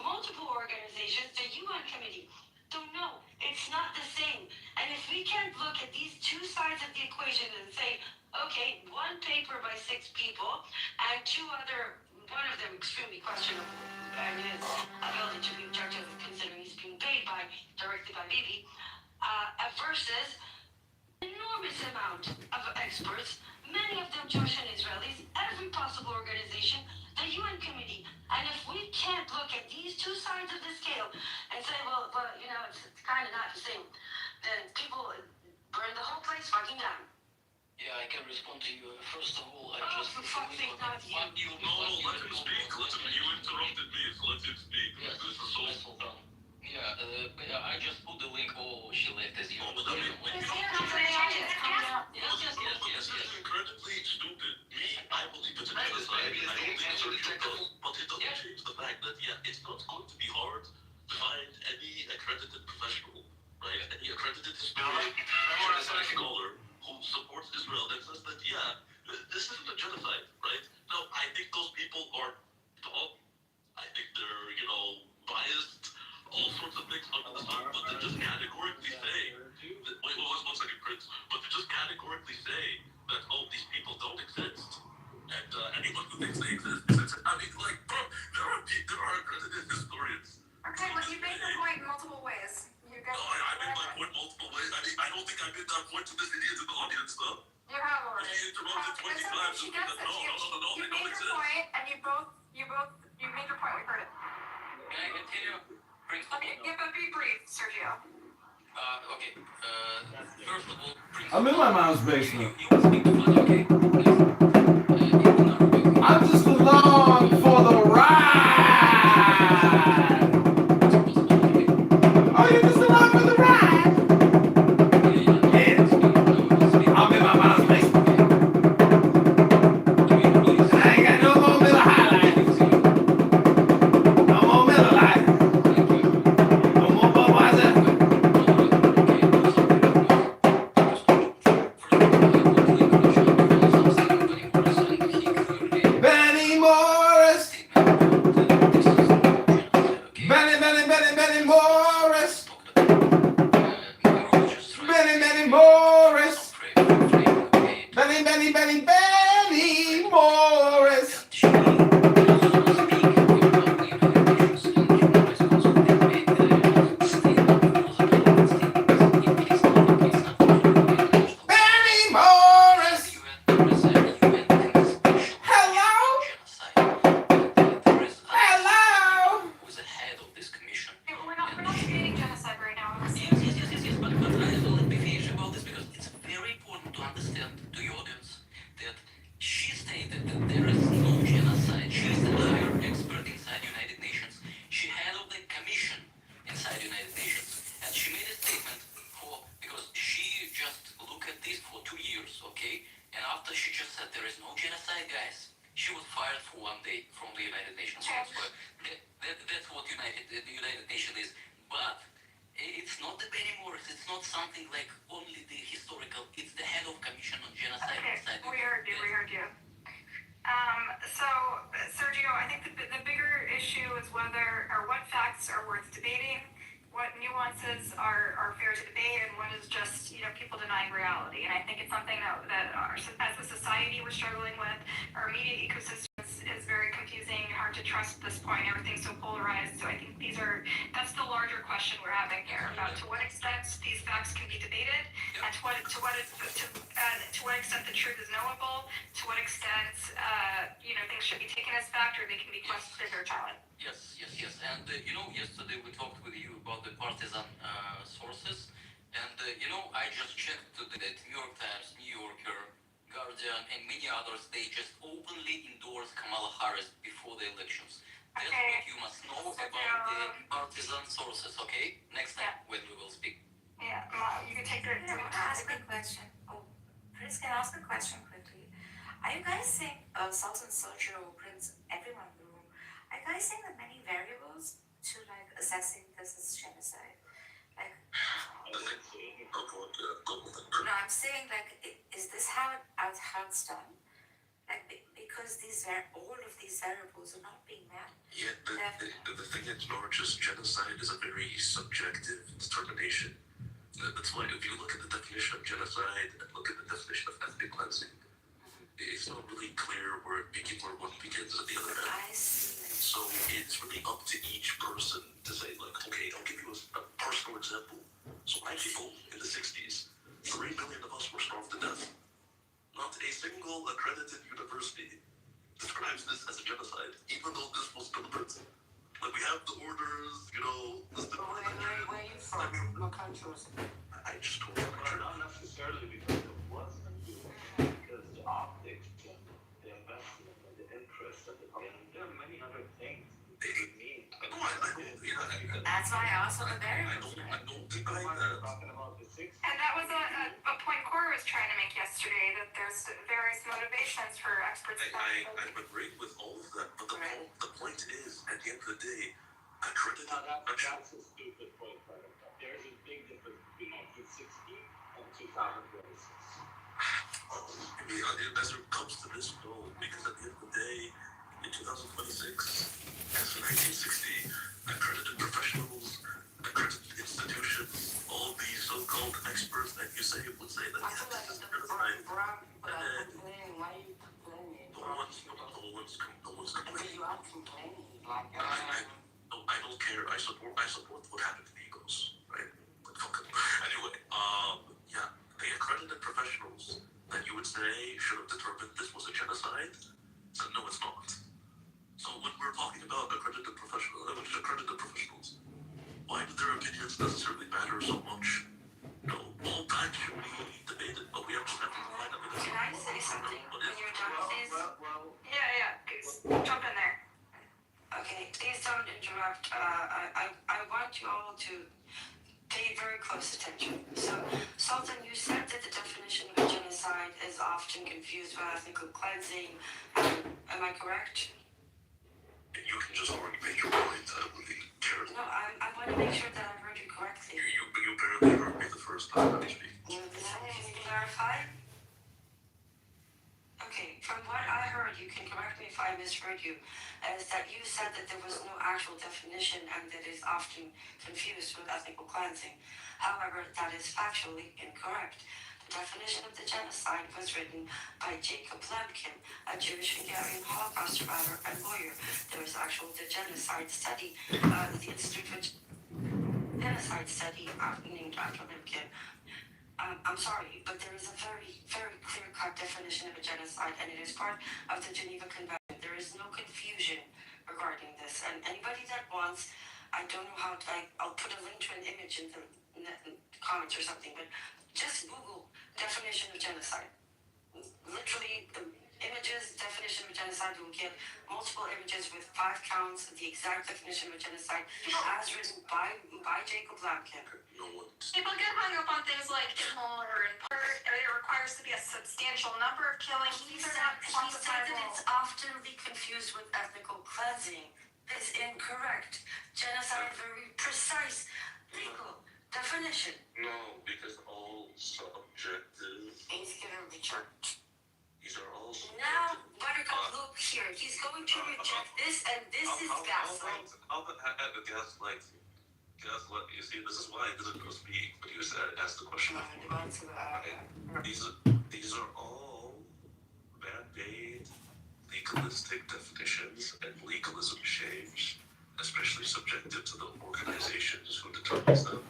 Multiple organizations, the UN committee. So no, it's not the same. And if we can't look at these two sides of the equation and say, okay, one paper by 6 people and one of them extremely questionable, and his ability to be objective considering he's being paid directly by Bibi, versus enormous amount of experts, many of them Jewish and Israelis, every possible organization, the UN committee. And if we can't look at these two sides of the scale and say, well, it's kind of not the same, then people burn the whole place fucking down. Yeah, I can respond to you. First of all, I Oh, just... for fuck's sake, not you. Let him speak. You interrupted me, so let him speak. Yes, This is so... hold on. Yeah, I just put the link. Oh, she left as usual. But I mean, Yes. it's incredibly stupid. I believe it's a genocide. I don't think it's a genocide. But it doesn't change the fact that, it's not going to be hard to find any accredited professional, right? Any accredited historian, scholar who supports Israel and says that, this isn't a genocide, right? No, I think those people are dumb. I think they're, biased, all sorts of things under the sun, but they just categorically say, one second, Prince, but they just categorically say that, these people don't exist. And anyone who thinks they exist, bro, there are accredited historians. Okay, well, you made the point in multiple ways. You guys, I made my point multiple ways. I don't think I made that point to this idiot in the audience, though. You have already. He interrupted 20 times. She gets it. No, You they don't made exist. your point, and you made your point. We heard it. Can I continue? Okay, but be brief, Sergio. Okay. First of all, I'm in my mom's basement. you will speak to us, okay? I'm just along for the ride. Oh, you're just along for the ride? Yes. I'm in my mom's basement. I ain't got no more Miller High Life. No more Miller Lite. No more Budweiser. or what facts are worth debating, what nuances are fair to debate, and what is just, people denying reality. And I think it's something that as a society we're struggling with. Our media ecosystem is very confusing, hard to trust at this point. Everything's so polarized. So I think that's the larger question we're having here about to what extent these facts can be debated, and to what extent the truth is knowable, to what extent things should be taken as fact, or they can be questioned or challenged. Yes. And yesterday we talked with you about the partisan sources, and I just checked today that New York Times, New Yorker, Guardian, and many others, they just openly endorsed Kamala Harris before the elections. That's what you must know about the partisan sources. Okay, next time when we will speak. Yeah, you can take your. I want to ask a question. Oh, Prince, can I ask a question quickly? Are you guys saying, Sultan Sergio, Prince, everyone in the room, are you guys saying that many variables to assessing this as genocide? No, I'm saying is this how it's done? Because all of these variables are not being met. Yeah, the thing is, just genocide is a very subjective determination. That's why if you look at the definition of genocide and look at the definition of ethnic cleansing, it's not really clear where one begins and the other ends. I see. So it's really up to each person to say, okay, I'll give you a personal example. So my people in the 60s, 3 million of us were starved to death. Not a single accredited university describes this as a genocide, even though this was deliberate. We have the orders, listed. Where are you from? What country was it? I just told you. Not necessarily because it wasn't, because the optics, the investment, and the interest, and there are many other things that would mean. That's why I also the variables. I don't deny that. Talking about the 60s. And that was a point Cora was trying to make yesterday, that there's various motivations for experts. I'm agreeing with all of that, but the point is, at the end of the day, accredited. That's a stupid point, brother. There's a big difference between 1960 and 2026. As it comes to this, no, because at the end of the day, in 2026, as in 1960, accredited professionals, accredited institutions, all these so-called experts that you say would say that I feel like this is it's genocide. but I'm complaining. Why are you complaining? No one's complaining. You are complaining. I don't care. I support what happened to the Eagles, right? Fuck them. Anyway, the accredited professionals that you would say should have determined this was a genocide, said no, it's not. So when we're talking about accredited professionals, why do their opinions necessarily matter so much? All time should be debated, but we have to define them. Can I say something when you're done, please? Yeah, jump in there. Okay, please don't interrupt. I want you all to pay very close attention. So, Sultan, you said that the definition of a genocide is often confused with ethnical cleansing. Am I correct? You can just already make your point. I don't really care. No, I want to make sure that I heard you correctly. You barely heard me the first time I speak. Can you clarify? Okay, from what I heard, you can correct me if I misheard you, is that you said that there was no actual definition and that is often confused with ethnical cleansing. However, that is factually incorrect. The definition of the genocide was written by Jacob Lemkin, a Jewish Hungarian Holocaust survivor and lawyer. There was actually the genocide study, the Institute for Genocide Study named after Lemkin. I'm sorry, but there is a very, very clear-cut definition of a genocide, and it is part of the Geneva Convention. There is no confusion regarding this, and anybody that wants, I don't know how to, I'll put a link to an image in the comments or something, but just Google definition of genocide. Literally, the images, definition of genocide, you will get multiple images with 5 counts of the exact definition of genocide as written by Jacob Lemkin. People get hung up on things like in whole or in part, or it requires to be a substantial number of killings. He These are said not that quantifiable. it's oftenly confused with ethnical cleansing. It's incorrect. Genocide, very precise legal definition. No, because all subjective. He's gonna reject. These are all subjective. Now, Buttercup, look here. He's going to reject this, and this is gaslight. How gaslight. Gaslight. You see, this is why I didn't go speak, but you said ask the question. These are all band-aid, legalistic definitions and legalism shapes, especially subjective to the organizations who determines them.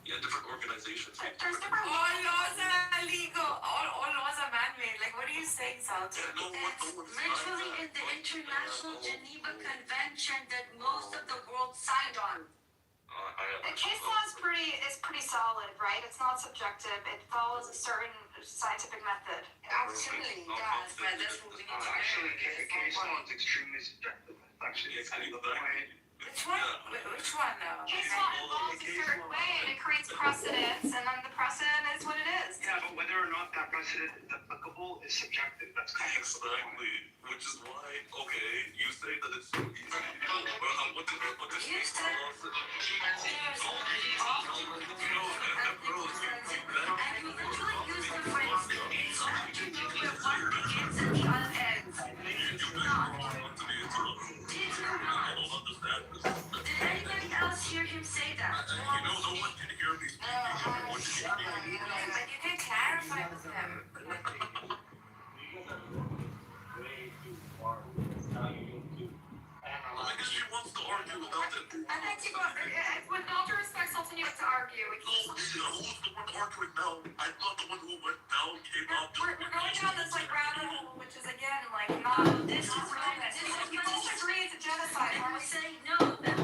Yeah, different organizations. All laws are illegal. All laws are man-made. Like, what are you saying, Salty? Literally in the International Geneva Convention that most of the world signed on. The case law is pretty solid, right? It's not subjective. It follows a certain scientific method. Actually, yeah, but that's what we need to Actually, case law is extremely subjective. Actually, it's kind of the point. Which one? Which one now? Case law involves a certain way and it creates precedents, and then the precedent is what it is. Yeah, but whether or not that precedent is applicable is subjective. That's kind of the point. Exactly, which is why, okay, you say that it's so easy. Well, what does You said and you literally use the phrase, it's hard to know where one begins and the other ends. It's not. Did you not? Did anybody else hear him say that? No one can hear me speaking. Like, you can clarify with him. I guess she wants to argue about it. I think you got, with all due respect, Sultan, you have to argue. We No, who's the one arguing now? I'm not the one who went down, came out. We're going down this like rabbit hole, which is again like not. This is what You disagree it's a genocide. I would say no.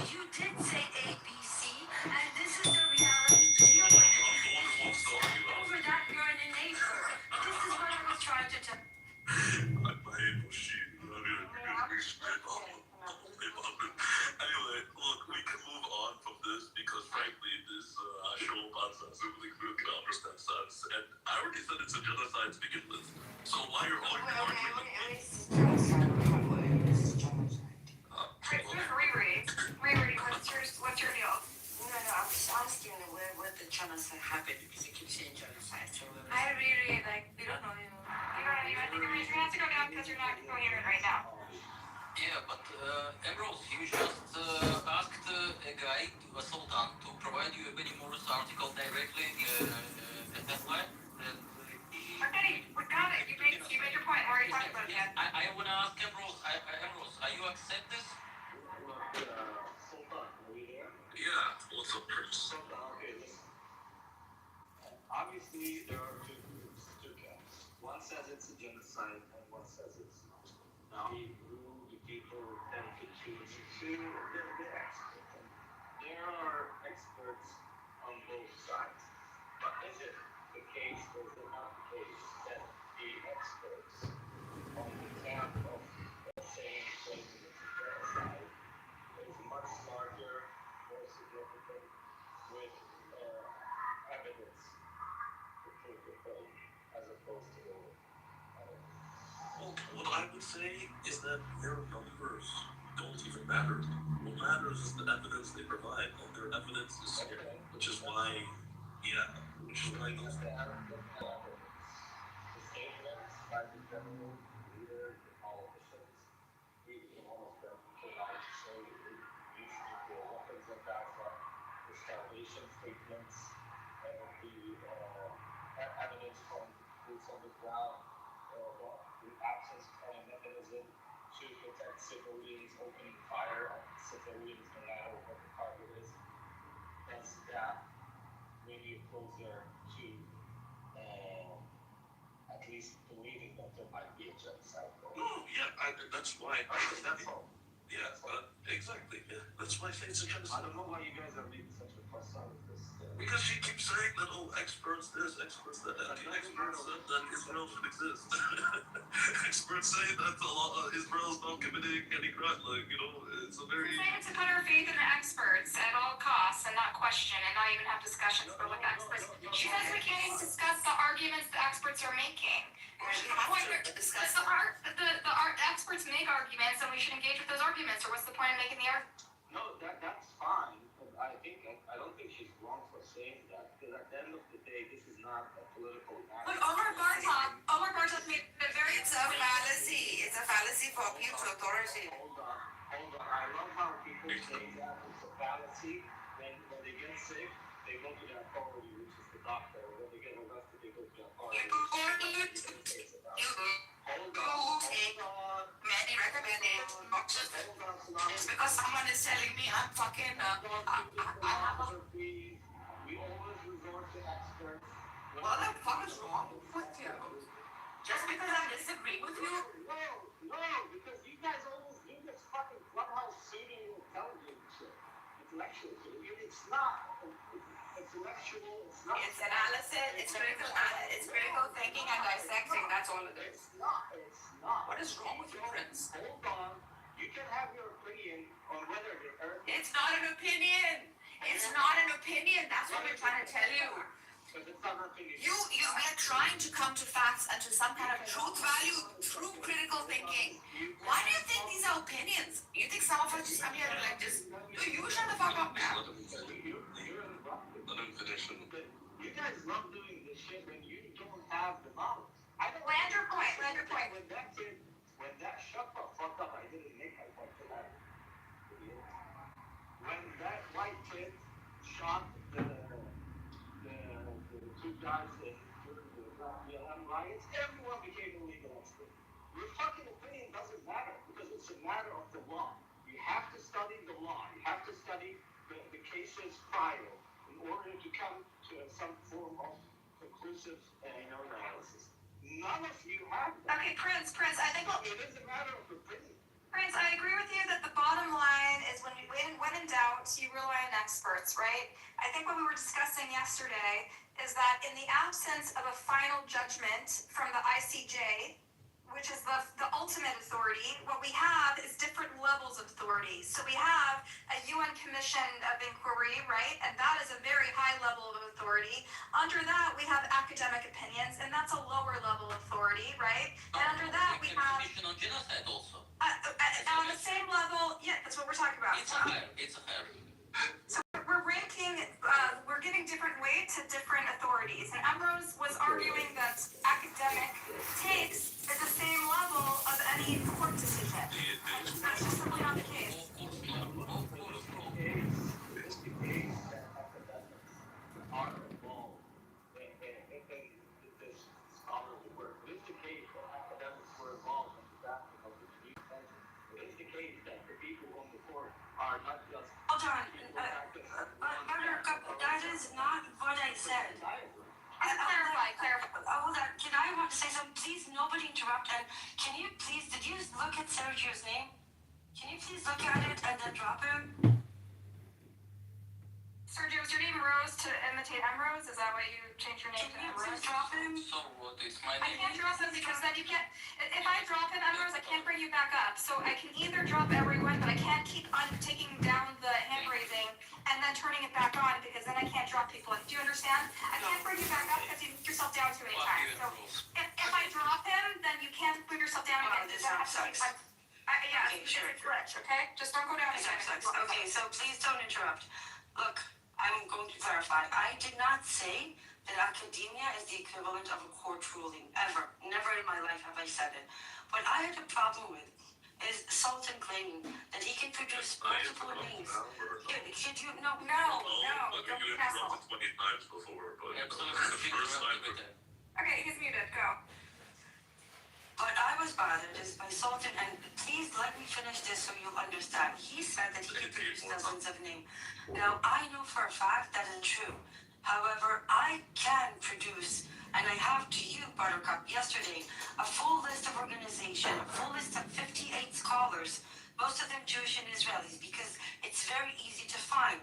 You did say A, B, C, and this is the reality. Deal with it. Over that, you're an enabler. This is what I was trying to tell. Anyway, look, we can move on from this because frankly, this show podcast really can understand sense. And I already said it's a genocide to begin with. So why are all you Riri, what's your deal? No, I was asking where the genocide happened because it keeps saying genocide. So I really like. We don't know you. You have to go down because you're not going to hear it right now. Yeah, but Ambrose, you just asked a guy, a sultan, to provide you a Benny Morris article directly at that line. Okay, we got it. You made your point. Why are you talking about it yet? I want to ask Ambrose, Ambrose, are you accept this? Yeah, what's up, Prince? Obviously, there are two groups, two camps. One says it's a genocide, and one says it's not. Now, the people tend to choose to the experts. And there are experts on both sides. But is it the case, or is it not the case, that the experts on the camp of saying it's a genocide is much larger, more significant, with evidence to prove the claim, as opposed to Well, what I would say is that their numbers don't even matter. What matters is the evidence they provide, and their evidence is scary, which is why those. the statements by the general leader, the politicians, even all of them came out to say these nuclear weapons in Gaza, the starvation statements, and the evidence from boots on the ground, the absence of a mechanism to protect civilians, opening fire on civilians no matter what the target is. Does that bring you closer to at least believing that there might be a genocide? No, yeah, that's why. That's all. Yeah, exactly. Yeah, that's why I say it's a I genocide. don't know why you guys are making such a fuss out of this. Because she keeps saying that, oh, experts this, experts that, and the experts said that Israel should exist. Experts say that Israel's not committing any crime. Like, it's a very. It's saying to put our faith in the experts at all costs and not question and not even have discussions but with the experts. She says we can't even discuss the arguments the experts are making. The experts make arguments and we should engage with those arguments, or what's the point of making the argument? No, that's fine. But I don't think she's wrong for saying that. Because at the end of the day, this is not a political matter. But Omar Bartok made it very. it's a fallacy. It's a fallacy for abuse authority. Hold on. I love how people say that. see, when they get sick, they go to their authority, which is the doctor. When they get arrested, they go to their authority, which is the States about. Hold on. Many recommended boxes. It's because someone is telling me I'm fucking We always resort to experts. what the fuck is wrong with you? Just because I disagree with you? No, because you guys always do this fucking clubhouse pseudo intelligence shit. Intellectual shit. It's not intellectual, it's not. It's analysis, it's critical thinking and dissecting, that's all it is. It's not. What is wrong with you, Prince? Hold on. You can have your opinion on whether the earth. It's not an opinion. It's not an opinion. That's what we're trying to tell you. But it's not an opinion. We are trying to come to facts and to some kind of truth value, true critical thinking. Why do you think these are opinions? You think some of us just come here and like just, you shut the fuck up, man. You're you guys love doing this shit when you don't have the knowledge. Land your point. When that shut the fuck up, I didn't make my point to that. When that white kid shot the two guys during the BLM riots, everyone became illegal expert. Your fucking opinion doesn't matter because it's a matter of the law. You have to study the law. You have to study the cases filed in order to come to some form of conclusive analysis. None of you have that. Okay, Prince, I think It is a matter of opinion. Prince, I agree with you that the bottom line is when in doubt, you rely on experts, right? I think what we were discussing yesterday is that in the absence of a final judgment from the ICJ, which is the ultimate authority, what we have is different levels of authority. So we have a UN Commission of Inquiry, right? And that is a very high level of authority. Under that, we have academic opinions, and that's a lower level of authority, right? And under that, we have... Commission on genocide also. On the same level, yeah, that's what we're talking about. It's fair. So we're ranking, we're giving different weight to different authorities. And Ambrose was arguing that academic takes is the same level of any court decision. That's just simply not the case. Hold on. Buttercup, that is not what I said. Clarify. Hold on. Can I want to say something? Please, nobody interrupt. And can you please, did you look at Sergio's name? Can you please look at it and then drop him? Sergio, is your name Rose to imitate Emrose? Is that why you changed your name Can to you please Emrose? drop him? So what is my I name? can't drop him because then you can't. If I drop him, Emrose, I can't bring you back up. So I can either drop everyone, but I can't keep on taking down the hand raising and then turning it back on because then I can't drop people. Do you understand? I can't bring you back up because you put yourself down too many times. So if I drop him, then you can't put yourself down again. This sucks. Yeah, Okay, sure. it's glitch, okay? Just don't go down This again. sucks. Okay, so please don't interrupt. Look, I'm going to clarify. I did not say that academia is the equivalent of a court ruling, ever. Never in my life have I said it. What I had a problem with is Sultan claiming that he can produce multiple names. Could you, no, don't be an asshole. 20 times before, but Absolutely. the first time for Okay, he's muted, go. What I was bothered is by Sultan, and please let me finish this so you'll understand. He said that he can produce dozens of names. Now, I know for a fact that isn't true. However, I can produce, and I have to you, Buttercup, yesterday, a full list of organizations, a full list of 58 scholars, most of them Jewish and Israelis, because it's very easy to find.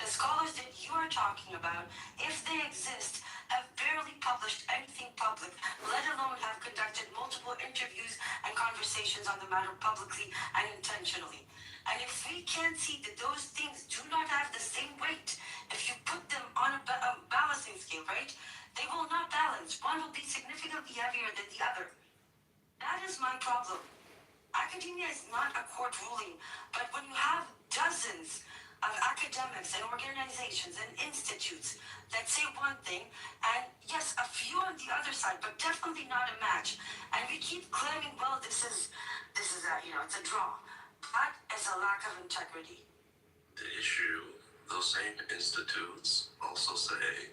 The scholars that you are talking about, if they exist, have barely published anything public, let alone have conducted multiple interviews and conversations on the matter publicly and intentionally. And if we can't see that those things do not have the same weight, if you put them on a balancing scale, right, they will not balance. One will be significantly heavier than the other. That is my problem. Academia is not a court ruling, but when you have dozens of academics and organizations and institutes that say one thing, and yes, a few on the other side, but definitely not a match, and we keep claiming, well, this is a, it's a draw. That is a lack of integrity. the issue those same institutes also say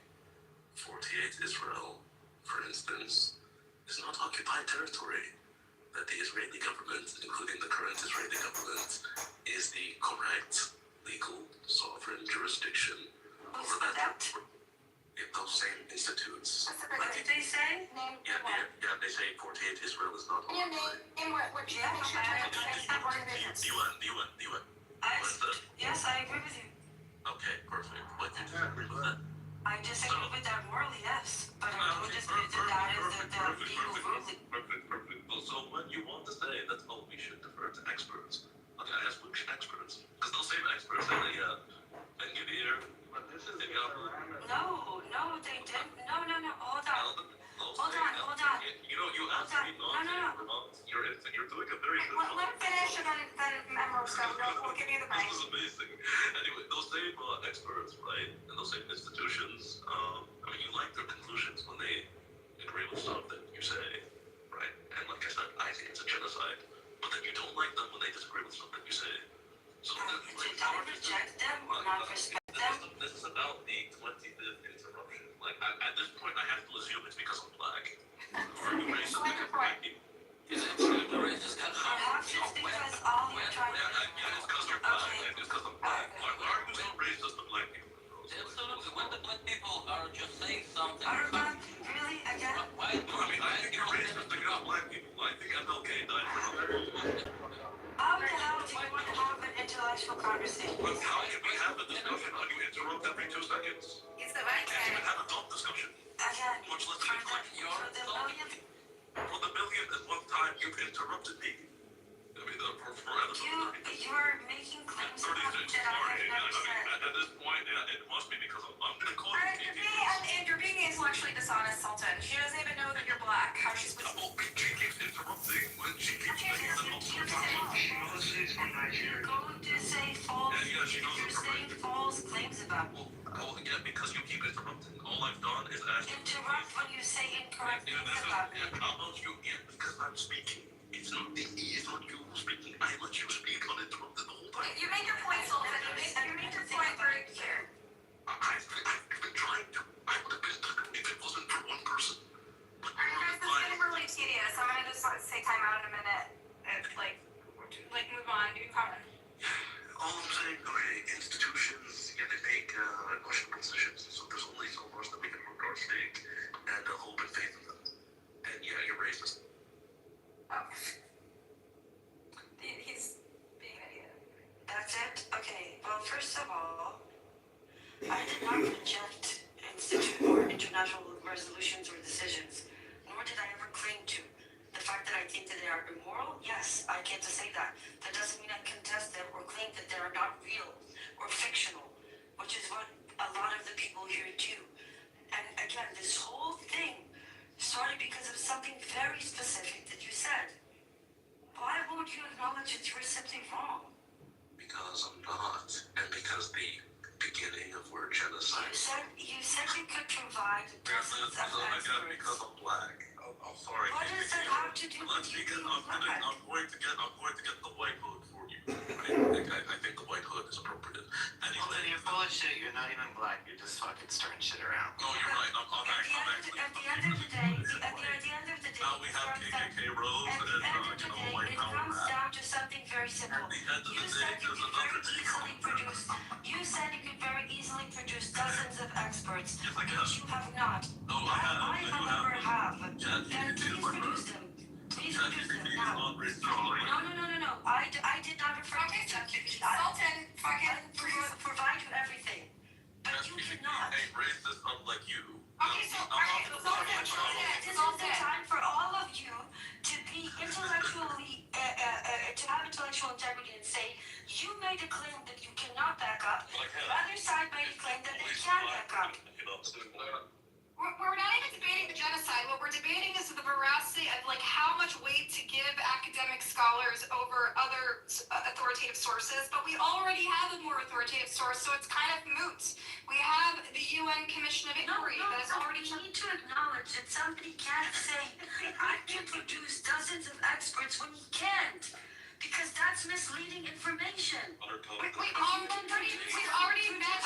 48 Israel, for instance, is not occupied territory. That the Israeli government, including the current Israeli government, is the correct legal sovereign jurisdiction over that. Those same institutes. What did they say? Yeah, they say 48 Israel is not occupied. Name what The UN. Yes, I agree with you. Okay, perfect. But you disagree with that? I disagree with that morally, yes, but I do disagree that that is the legal ruling. Perfect. Well, so when you want to say that, oh, we should defer to experts, okay, I ask which experts? Because those same experts say that, yeah, and give here. But this is the No, they didn't. No, hold on. Hold on. You asked me not to. You're doing a very good job. Let him finish and then Emerald stuff. We'll give you the mic. This is amazing. Anyway, those same experts, right, and those same institutions, I mean, you like their conclusions when they agree with something you say, right? And like I said, I think it's a genocide. But then you don't like them when they disagree with something you say. So Did I reject them or not respect them? This is about the 25th interruption. Like, at this point, I have to assume it's because I'm black. Or you racist because black people. Is it the racist? Perhaps it's because all you're trying to do. Yeah, it's because you're black. It's because I'm black. Why are you so racist to black people? Absolutely. When the black people are just saying something. Arman, really? Again? Why? I think you're racist against black people. I think MLK died for nothing. How the hell do you want to have an intellectual conversation? But how can we have a discussion when you interrupt every 2 seconds? He's the right Can't even guy. have a dumb discussion. Again, Much less a quick. for the millionth. For the millionth and one time, you've interrupted me. I mean, for You're making claims about me that I have never said. At this point, it must be because I'm going to call Alright, you. you're being intellectually dishonest, Sultan. She doesn't even know that you're black. How she's supposed to... She keeps interrupting when she keeps making the most You're going to say false. You're saying false claims about me. Well, yeah, because you keep interrupting. All I've done is ask you. Interrupt when you say incorrect things about me. How about you? Yeah, because I'm speaking. It's not you speaking. I let you speak uninterrupted the whole time. You make your point, Sultan. You make your point very clear. I've been trying to. I would have been done if it wasn't for one person. But Alright, guys, this is getting really tedious. I'm gonna just say time out in a minute. And, move on. You can comment. all I'm saying, okay, institutions, yeah, they make questionable decisions, so there's only so much that we can work our stake and hope and faith in them. And yeah, you're racist. Oh. He's being an idiot. That's it? Okay, well, first of all, I did not reject institute or international resolutions or decisions, nor did I ever claim to. The fact that I think that they are immoral, yes, I get to say that. That doesn't mean I contest them or claim that they are not real or fictional, which is what a lot of the people here do. And again, this whole thing started because of something very specific that you said. Why won't you acknowledge that you were simply wrong? Because I'm not, and because the beginning of word genocide. You said you could provide dozens of experts. Because I'm black. I'm sorry. What does that have to do with you being black? I'm going to get the white hood for you. I think the white hood is appropriate. Anyway. Well, then you're full of shit. You're not even black. You're just fucking stirring shit around. No, you're right. I'm actually. At the end of the day, now we have KKK Rose and white it power comes rap. down to something very simple. At the end of the day, there's another You said you could very easily produce dozens of experts, Yes, I which can. you have not. No, I have. I, however, have. Then ChatGPT is please my produce friend. them. Please produce them ChatGPT is now. not racist. No. I did not refer to ChatGPT. I Sultan, fucking provide you everything. But you cannot. Ain't racist unlike you. Okay, This is the time for all of you to be intellectually, to have intellectual integrity and say, you made a claim that you cannot back up. The other side made a claim that they can back up. We're not even debating the genocide. What we're debating is the veracity of how much weight to give academic scholars over other authoritative sources. But we already have a more authoritative source, so it's kind of moot. We have the UN Commission of Inquiry that is already. We need to acknowledge that somebody can't say, I can produce dozens of experts when he can't. Because that's misleading information. We've already met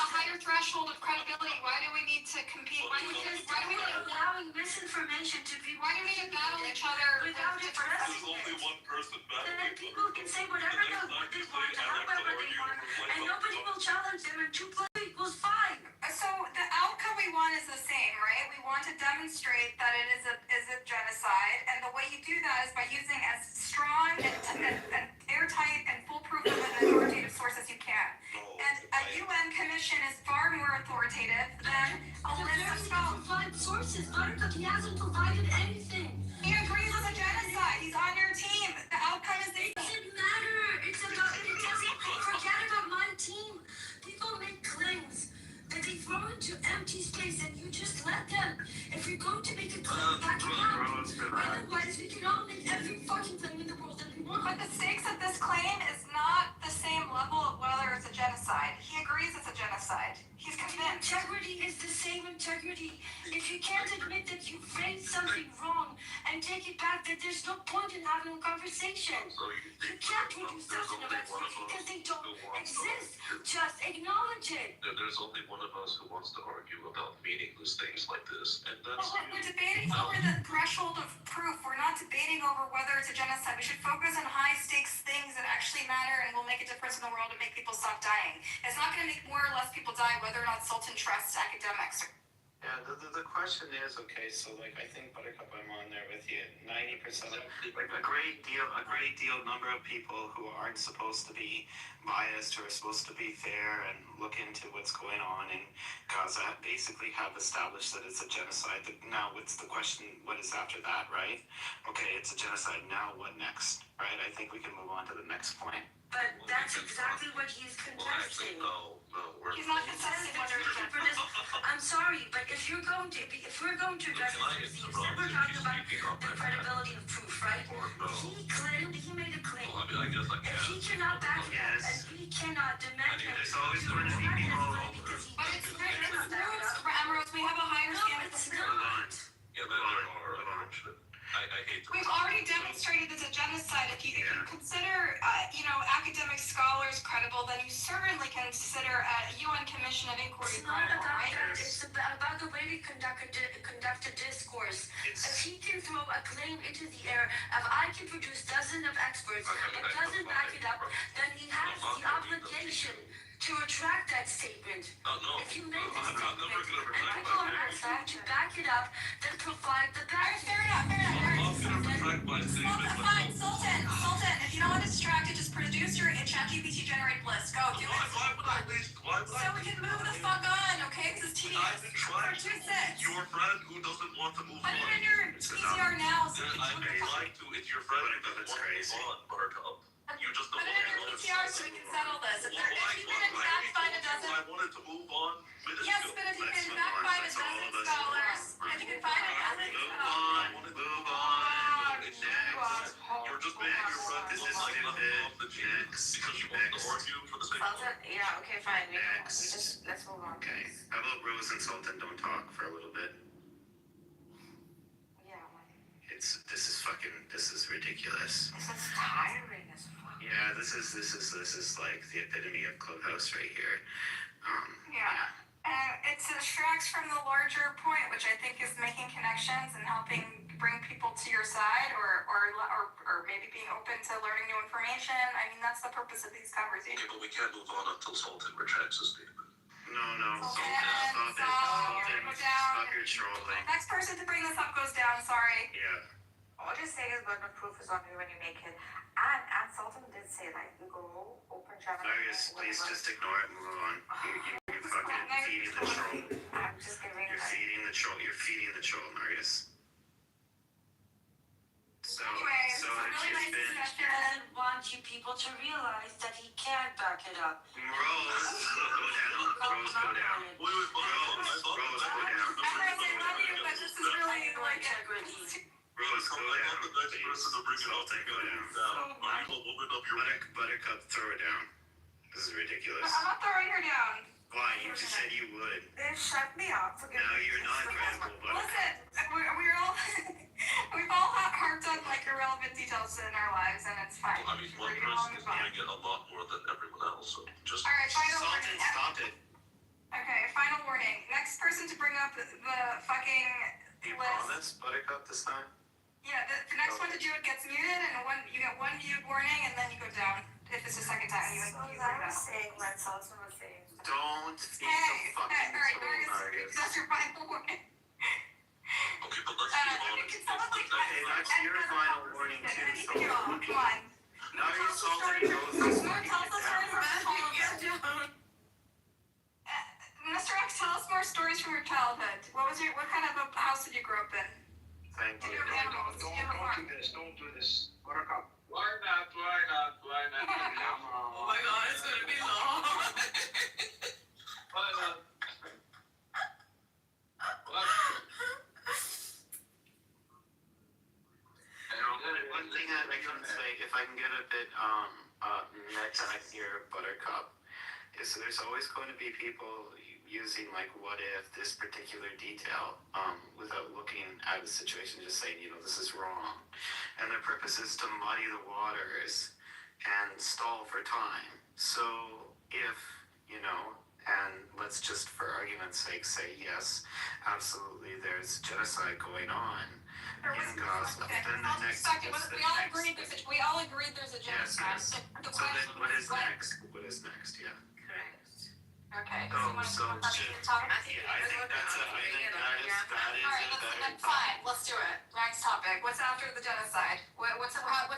threshold of credibility? Why do we need to compete? Why do we need allowing misinformation to be? Why do we need to battle each other without addressing There's only it? one person Then battling. people can say whatever they want, however they want, and nobody will challenge them, and 2 + 2 = 5. So the outcome we want is the same, right? We want to demonstrate that it is a genocide, and the way you do that is by using as strong and airtight and foolproof of an authoritative source as you can. And a UN commission is far more authoritative than a list of scholars. Provide sources. Buttercup, he hasn't provided anything. He agrees with a genocide. He's on your team. The outcome is the It doesn't matter. It's about, it doesn't, forget about my team. People make claims that they throw into empty space and you just let them. If you're going to make a claim, back it up. Otherwise, we can all make every fucking claim in the world that we want. But the stakes of this claim is not the same level of whether it's a genocide. He agrees it's a genocide. He's The convinced. integrity is the same integrity. If you can't admit that you've raised something wrong and take it back, then there's no point in having a conversation. You can't produce something of experts because they don't exist. Just acknowledge it. There's only one of us who wants to argue about meaningless things like this, and But that's we're debating over the threshold of proof. We're not debating over whether it's a genocide. We should focus on high stakes things that actually matter and will make a difference in the world and make people stop dying. It's not going to make more or less people die whether or not Sultan trusts academics. Yeah, the question is, okay, so like I think Buttercup, I'm on there with you. 90%, like a great deal number of people who aren't supposed to be biased, who are supposed to be fair and look into what's going on in Gaza, basically have established that it's a genocide. Now, what's the question? What is after that, right? Okay, it's a genocide. Now, what next, right? I think we can move on to the next point. But that's exactly what he's contesting. no, He's not contesting whether it's a I'm sorry, but if we're going to address this, then we're talking about the credibility of proof, right? He made a claim. Well, I mean, I guess I If can. he cannot back it up, and we cannot demand him There's always going to be people. because he But it's roots, Emeralds. We have a higher No, standard. it's of proof. not. Yeah, there are, unfortunately. I hate to. We've already demonstrated it's a genocide. If you consider, academic scholars credible, then you certainly can consider a UN Commission of Inquiry It's not credible, about right? that. It's about the way we conduct a discourse. If he can throw a claim into the air, if I can produce dozens of experts and doesn't back it up, then he has the obligation to retract that statement. No, If you make I'm this never statement gonna and retract people my are asking to back it up, then provide the backing. Fair enough. I'm gonna retract my statement. Fine, Sultan, if you don't want to distract it, just produce your ChatGPT generated list. Go, do it. Why would I So we can move the fuck on, okay? This is tedious. I've been trying to Produce move it. your friend who doesn't want to move Put it in on. your PCR now so we I've can been trying to, it's your friend who doesn't want to move on, Buttercup. You just don't Put it in your want to PCR so we can settle this. If you can in fact find a dozen... I wanted to move on minutes Yes, ago. but if you can in fact find a dozen scholars, if you can find a dozen scholars... Move on. You're just making your friend This is like next. because you want to argue for the sake of Sultan, yeah, okay, fine. Next. Let's move on. Okay, how about Rose and Sultan don't talk for a little bit? Yeah, This is ridiculous. this is tiring as fuck. Yeah, this is like the epitome of Clubhouse right here. Yeah. It distracts from the larger point, which I think is making connections and helping bring people to your side, or maybe being open to learning new information. I mean, that's the purpose of these Okay, conversations. but we can't move on until Sultan retracts his statement. No, Sultan, Stop go down. your trolling. Next person to bring this up goes down. Sorry. Yeah. All you're saying is burden of proof is on you when you make it. And Sultan did say, like, you go open channel. Marius, please just ignore it and move on. You're fucking feeding the troll. I'm just giving You're feeding the troll. You're feeding the troll, Marius. So, Anyway, so it's a really nice it's been discussion. I want you people to realize that he can't back it up. Rose, go down. Rose, go down. Wait, Buttercup, I thought Rose, go down. Emerald, I love you, but this is really like... Rose, go I'm down. not the next person to bring it up. Sultan, go down. Are you a woman of your Buttercup, throw it down. This is ridiculous. I'm not throwing her down. Why? You just said you would. They shut me up for Now you're not credible, Listen, Buttercup. we're all... We've all harped on, like, irrelevant details in our lives, and it's fine. I mean, one We're all person is fine. doing it a lot more than everyone else, so just... All right, final Sultan, warning. stop it. Okay, person to bring up the fucking You list. promise, Buttercup, this time? Yeah, the next one to do it gets muted, and you get one view warning, and then you go down. If it's the second time, you So bring that it was up. saying when Sultan was saying. Don't feed Hey, the fucking all right, soul, Nargis. that's your final warning. Okay, but let's be honest. Can someone like Okay, that's your final warning too, so. Come on. Nargis Sultan knows this. Tell us the story from your childhood. Mr. X, tell us more stories from your childhood. What kind of a house did you grow up in? Thank Did you. you have animals? Did you have a farm? Don't do this. Buttercup. Why not? Why not? Why not? Come on. Oh my god, it's gonna be long. Why not? What? One thing I can say, if I can get a bit meta here, Buttercup, is there's always going to be people using like what if this particular detail without looking at the situation, just saying, this is wrong. And their purpose is to muddy the waters and stall for time. So if, and let's just for argument's sake say yes, absolutely there's genocide going on in Gaza. Then the next We all agreed there's a Yes, genocide. yes. The So then question what is when. next? What is next? Yeah. Correct. Okay. So you wanna just- your topic? Yeah, I think that is All right, a better fine. Let's do it. Next topic. What's after the genocide? What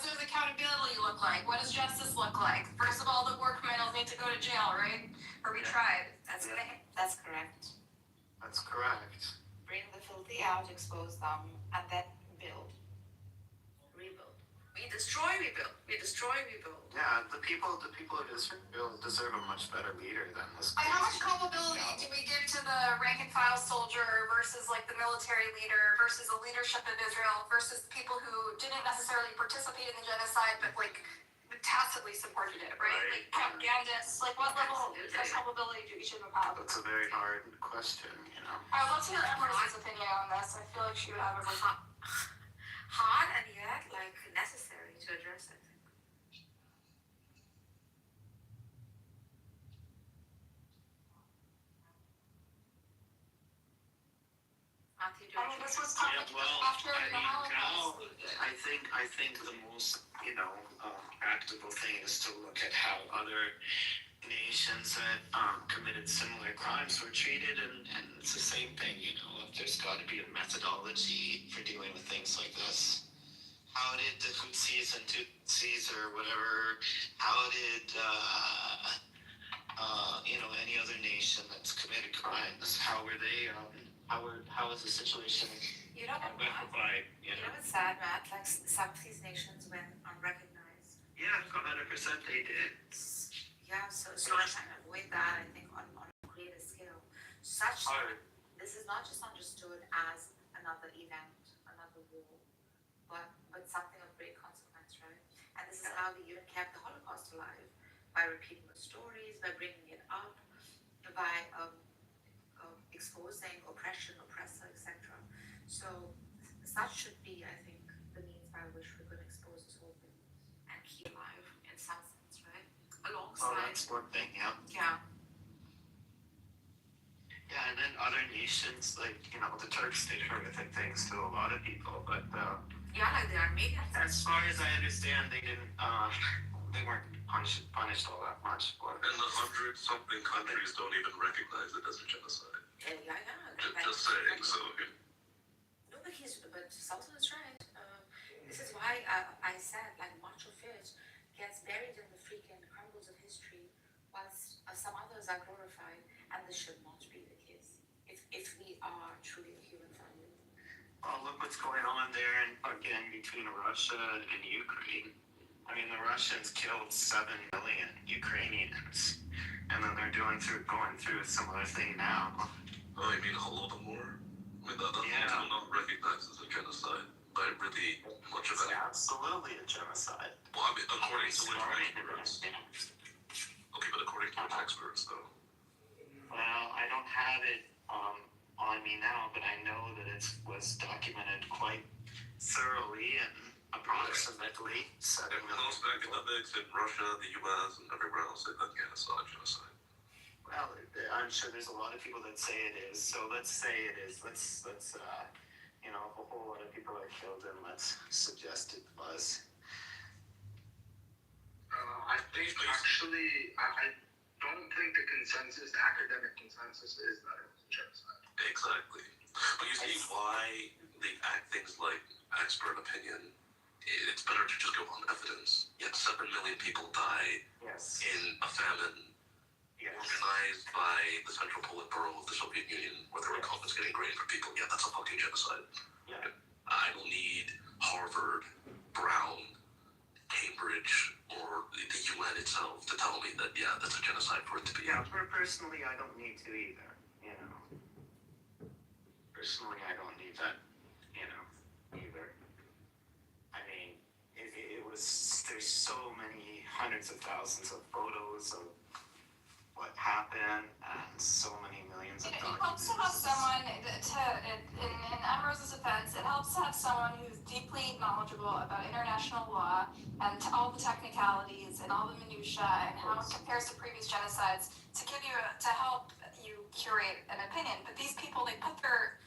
does accountability look like? What does justice look like? First of all, the war criminals need to go to jail, right? Or be tried. That's correct. That's correct. Bring the filthy out, expose them, and then build. Rebuild. We destroy, rebuild. We destroy, rebuild. Yeah, the people of Israel deserve a much better leader than this. How much culpability do we give to the rank and file soldier versus like the military leader versus the leadership of Israel versus people who didn't necessarily participate in the genocide but like tacitly supported it, right? Like propagandists. Like what level of culpability do each of them have? That's a very hard question, I would love to hear Empress's opinion on this. I feel like she would have a Hard and yet like necessary to address it. Matthew, do I mean, this was topic after the Holocaust. I think the most practical thing is to look at how other nations that committed similar crimes were treated, and it's the same thing. There's got to be a methodology for dealing with things like this. How did the Hutsis and Tutsis or whatever? How did any other nation that's committed crimes? How were they? How was the situation rectified? what's sad, Matt? Like some of these nations went unrecognized. Yeah, 100% they did. Yeah, so I'm trying to avoid that, I think, on a greater scale. This is not just understood as another event, another war, but something of great consequence, right? And this is how the UN kept the Holocaust alive, by repeating the stories, by bringing it up, by exposing oppression, oppressor, etc. So such should be, I think, the means by which we could expose this whole thing and keep alive in some sense, right? Alongside. That's one thing, yeah. Yeah. Yeah, and then other nations, like, the Turks did horrific things to a lot of people, but Yeah, like the Armenians. as far as I understand, they weren't punished all that much for it. And the 100-something countries don't even recognize it as a genocide. Yeah. Just saying, so. No, but Sultan is right. This is why I said, like, much of it gets buried in the freaking crumbles of history, whilst some others are glorified, and this should not be the case. If we are truly a human family. Well, look what's going on there, and again, between Russia and Ukraine. I mean, the Russians killed 7 million Ukrainians, and then they're going through a similar thing now. Oh, you mean Holodomor? I mean, that's also not recognized as a genocide by really much of It's it. absolutely a genocide. Well, I mean, according to which experts? Okay, but according to which experts, though? Well, I don't have it on me now, but I know that it was documented quite thoroughly and approximately 7 And million. most academics in Russia, the US, and everywhere else say that, yeah, it's not a genocide. Well, I'm sure there's a lot of people that say it is. So let's say it is. Let's you know, if a whole lot of people are killed, then let's suggest it was. I think actually, I don't think the consensus, the academic consensus, is that it was a genocide. Exactly. But you see why they act things like expert opinion. It's better to just go on evidence. Yet 7 million people died Yes. in a famine organized by the Central Politburo of the Soviet Union, where they were confiscating grain for people. Yeah, that's a fucking genocide. Yeah. I don't need Harvard, Brown, Cambridge, or the UN itself to tell me that, yeah, that's a genocide for it to be. Yeah, personally, I don't need to either, you know. Personally, I don't need that, you know, either. I mean, it was, there's so many hundreds of thousands of photos of what happened and so many millions of It documents. helps to have someone, in Amrose's offense, it helps to have someone who's deeply knowledgeable about international law and all the technicalities and all the minutiae and how it compares to previous genocides to give you, to help you curate an opinion. But these people, they put their,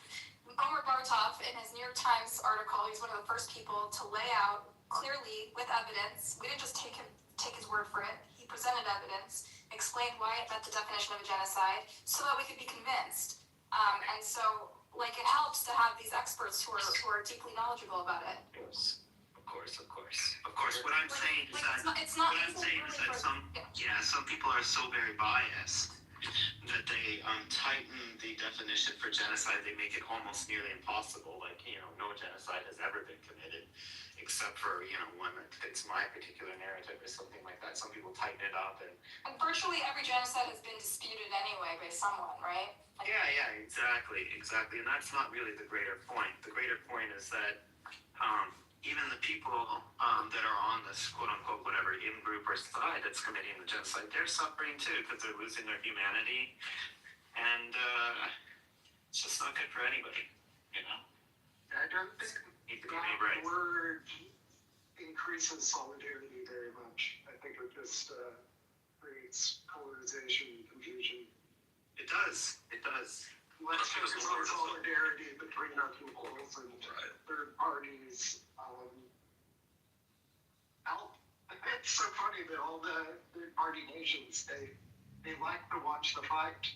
Omer Bartov, in his New York Times article, he's one of the first people to lay out clearly with evidence. We didn't just take his word for it. He presented evidence, explained why it met the definition of a genocide, so that we could be convinced. And so, like, it helps to have these experts who are deeply knowledgeable about it. Yes. Of course. What I'm saying is that some people are so very biased that they tighten the definition for genocide. They make it almost nearly impossible. Like, you know, no genocide has ever been committed, except for, you know, one that fits my particular narrative or something like that. Some people tighten it up and virtually every genocide has been disputed anyway by someone, right? Like, yeah, exactly. And that's not really the greater point. The greater point is that even the people that are on this quote-unquote whatever in-group or side that's committing the genocide, they're suffering too because they're losing their humanity, and it's just not good for anybody, you know? I don't think that word increases solidarity very much. I think it just creates polarization and confusion. It does. Let's focus on solidarity between our peoples and third parties. It's so funny that all the third party nations, they like to watch the fight.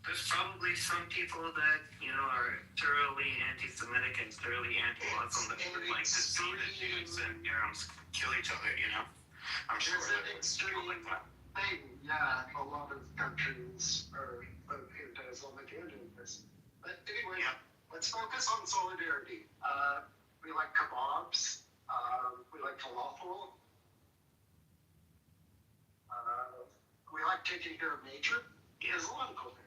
There's probably some people that, you know, are thoroughly anti-Semitic and thoroughly anti-Muslim that would like to see the Jews and Arabs kill each other, you know? I'm sure there's an extreme thing. Yeah, a lot of countries are anti-Islamic and anti-Muslim. But anyway, let's focus on solidarity. We like kebabs. We like falafel. We like taking care of nature. There's a lot of cool things.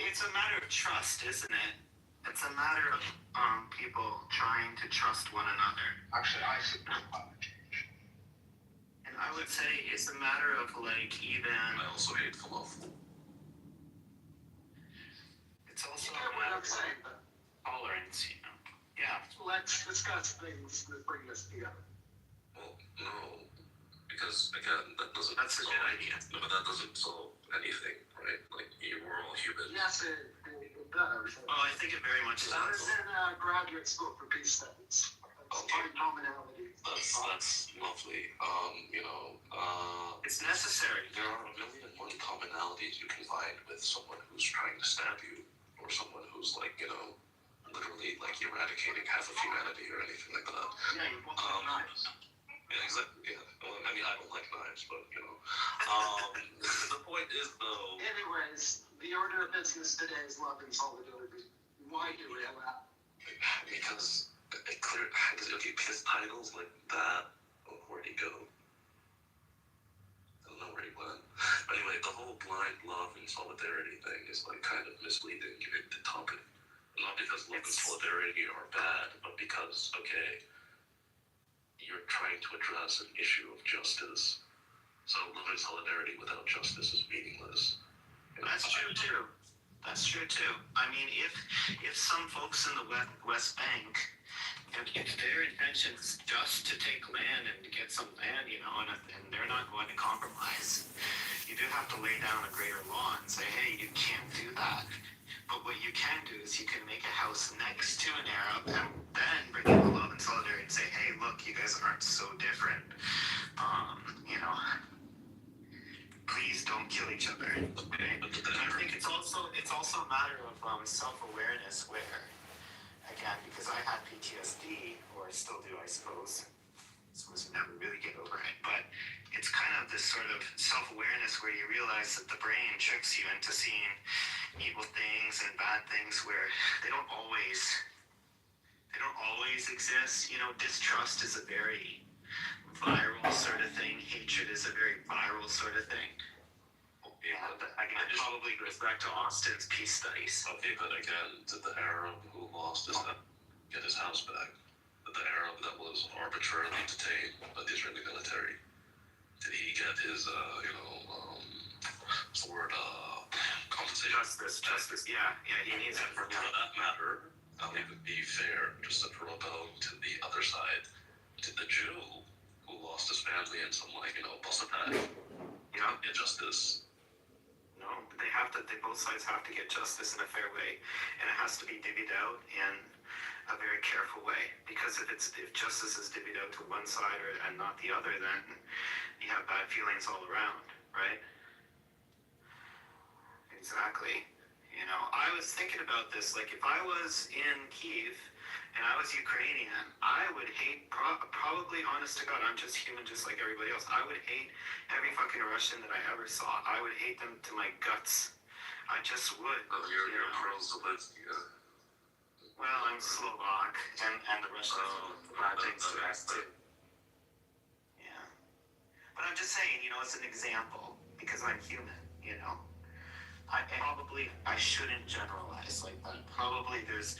It's a matter of trust, isn't it? It's a matter of people trying to trust one another. Actually, I support climate change. And I would say it's a matter of, like, even... I also hate falafel. It's also a matter of tolerance, you know? Yeah. Let's discuss things that bring us together. Well, no. Because, again, that doesn't... That's a good idea. No, but that doesn't solve anything, right? Like, we're all human. Yes, it does. Oh, I think it very much does. I was in graduate school for peace studies. Find commonality. That's lovely. You know, it's necessary. There are 1,000,001 commonalities you can find with someone who's trying to stab you, or someone who's, like, you know, literally, like, eradicating half of humanity or anything like that. Yeah, you want knives. Yeah, exactly. Yeah. Well, I mean, I don't like knives, but, you know. The point is, though... Anyways, the order of business today is love and solidarity. Why do we have that? Because it clear... Okay, because titles like that... Oh, where'd he go? I don't know where he went. But anyway, the whole blind love and solidarity thing is, like, kind of misleading in the topic. Not because love and solidarity are bad, but because, okay... you're trying to address an issue of justice. So love and solidarity without justice is meaningless. That's true too. I mean, if some folks in the West Bank if their intentions just to take land and to get some land, you know, and they're not going to compromise, you do have to lay down a greater law and say, hey, you can't do that. But what you can do is you can make a house next to an Arab and then bring in the love and solidarity and say, hey, look, you guys aren't so different. You know, please don't kill each other. Okay? And I think it's also a matter of self-awareness where, again, because I had PTSD, or still do, I suppose. Supposed to never really get over it, but it's kind of this sort of self-awareness where you realize that the brain tricks you into seeing evil things and bad things where they don't always exist. You know, distrust is a very viral sort of thing. Hatred is a very viral sort of thing. And again, it probably goes back to Austin's peace studies. Okay, but again, did the Arab who lost his get his house back? Did the Arab that was arbitrarily detained by the Israeli military, did he get his, compensation? Justice, yeah, he needs it. For that matter, it would be fair just to throw a bone to the other side, to the Jew who lost his family in some, bus attack. Get justice. No, both sides have to get justice in a fair way, and it has to be divvied out in a very careful way, because if justice is divvied out to one side and not the other, then you have bad feelings all around, right? Exactly. You know, I was thinking about this, like if I was in Kyiv and I was Ukrainian, I would hate, probably, honest to God, I'm just human just like everybody else, I would hate every fucking Russian that I ever saw. I would hate them to my guts. I just would. Oh, you're pro-Zelensky, Well, I'm Slovak, and the Russians do bad things to us too. Yeah. But I'm just saying, you know, it's an example, because I'm human, you know. I shouldn't generalize like that. Probably there's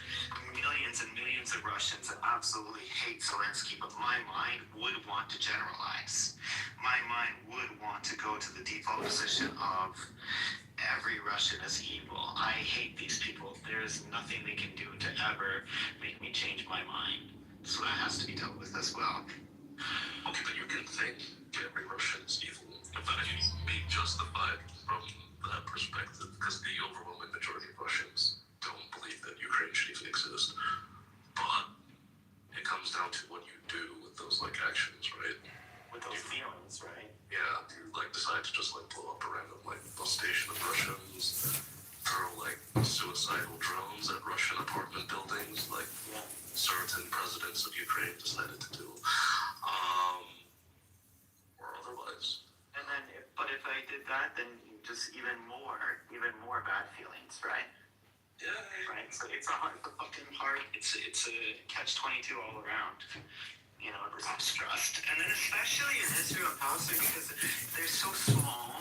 millions and millions of Russians that absolutely hate Zelensky, but my mind would want to generalize. My mind would want to go to the default position of every Russian is evil. I hate these people. There's nothing they can do to ever make me change my mind. So that has to be dealt with as well. Okay, but you can think every Russian is evil, but that can be justified from that perspective, because the overwhelming majority of Russians don't believe that Ukraine should even exist. But it comes down to what you do with those actions, right? With those feelings, right? Yeah, you decide to just blow up a random bus station of Russians, throw suicidal drones at Russian apartment buildings, certain presidents of Ukraine decided to do, or otherwise. And then, if I did that, then just even more bad feelings, right? Yeah. Right. So it's a fucking hard. It's a catch-22 all around. You know, there's distrust, and then especially in Israel and Palestine because they're so small.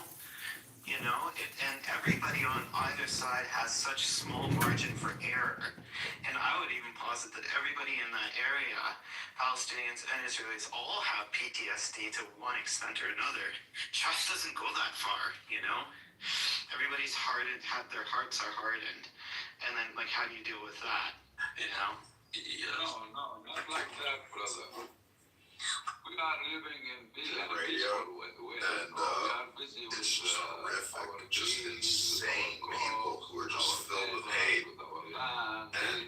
You know, and everybody on either side has such small margin for error. And I would even posit that everybody in that area, Palestinians and Israelis, all have PTSD to one extent or another. Trust doesn't go that far, you know? Everybody's hardened, their hearts are hardened. And then, how do you deal with that, you know? Yes. No, not like that, brother. We are living in peaceful way. We are busy with It's just horrific, just insane people who are just filled with hate. And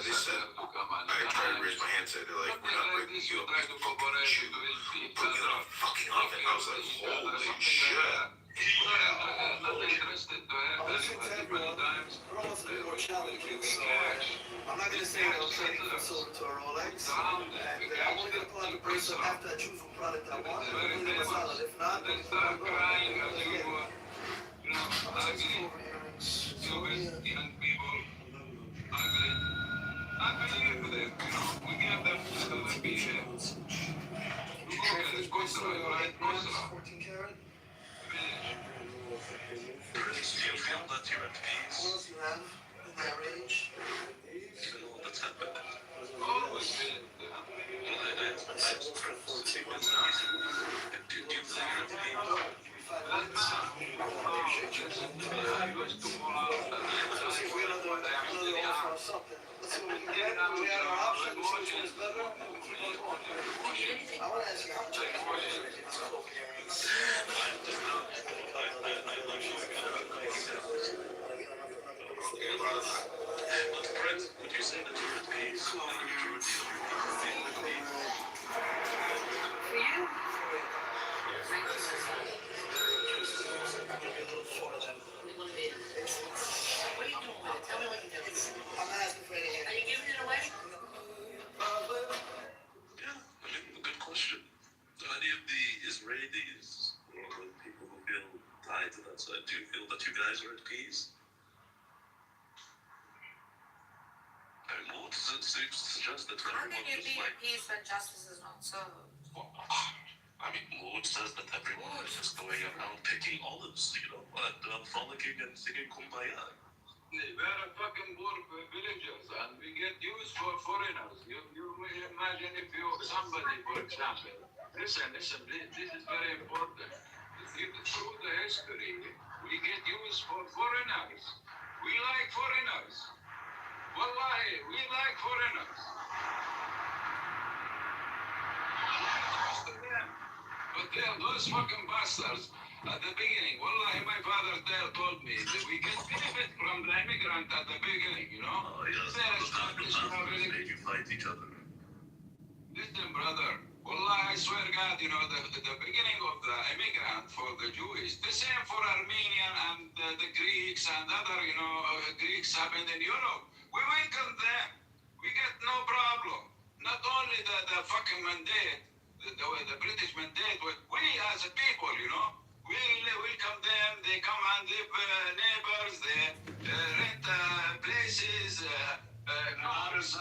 they said, I tried to raise my hand and say, they're like, we're not breaking you up, we're putting it on a fucking oven. I was like, holy shit. Not interested to have anybody many times. We're almost a bit more challenging, so I'm not going to say that I'm training for silver to a Rolex. And I'm only going to pull out the bracelet after I choose what product I want. I'm going to leave it solid. If not, then it's not crying as you were, ugly, stupid, young people, ugly. I believe them, we give them wisdom and be there. You go get it, right? 14 karat. Do you feel that you're at peace? What else you have in that range? Even all that's happened? Always been, Do you believe you're at peace? Let's see if we got another offer or something. Let's see what we can get. We had I want to ask you how much Brent, would you say that you're at peace with the majority of your people? For you? What are you doing with it? Tell me what you're doing. I'm asking for anything. Are you giving it away? Yeah, I mean, good question. So any of the Israelis or the people who feel tied to that side, do you feel that you guys are at peace? I mean, what does it seem to suggest that How everyone can you just be like... at peace when justice is not served? I mean, Mood says that everyone is just going around picking olives, you know, and frolicking and singing Kumbaya. We are fucking poor villagers and we get used for foreigners. You imagine if you, somebody, for example, listen, this is very important. Through the history, we get used for foreigners. We like foreigners. Wallahi, we like foreigners. But those fucking bastards at the beginning, wallahi, my father told me that we can benefit from the immigrant at the beginning, you know? Oh, yes, the made you fight each other. Listen, brother, wallahi, I swear God, you know, the beginning of the immigrant for the Jewish, the same for Armenian and the Greeks and other, you know, Greeks happened in Europe. We welcome them. We get no problem. Not only the fucking mandate, the British mandate, but we as a people, you know, we welcome them. They come and live neighbors. They rent places, cars.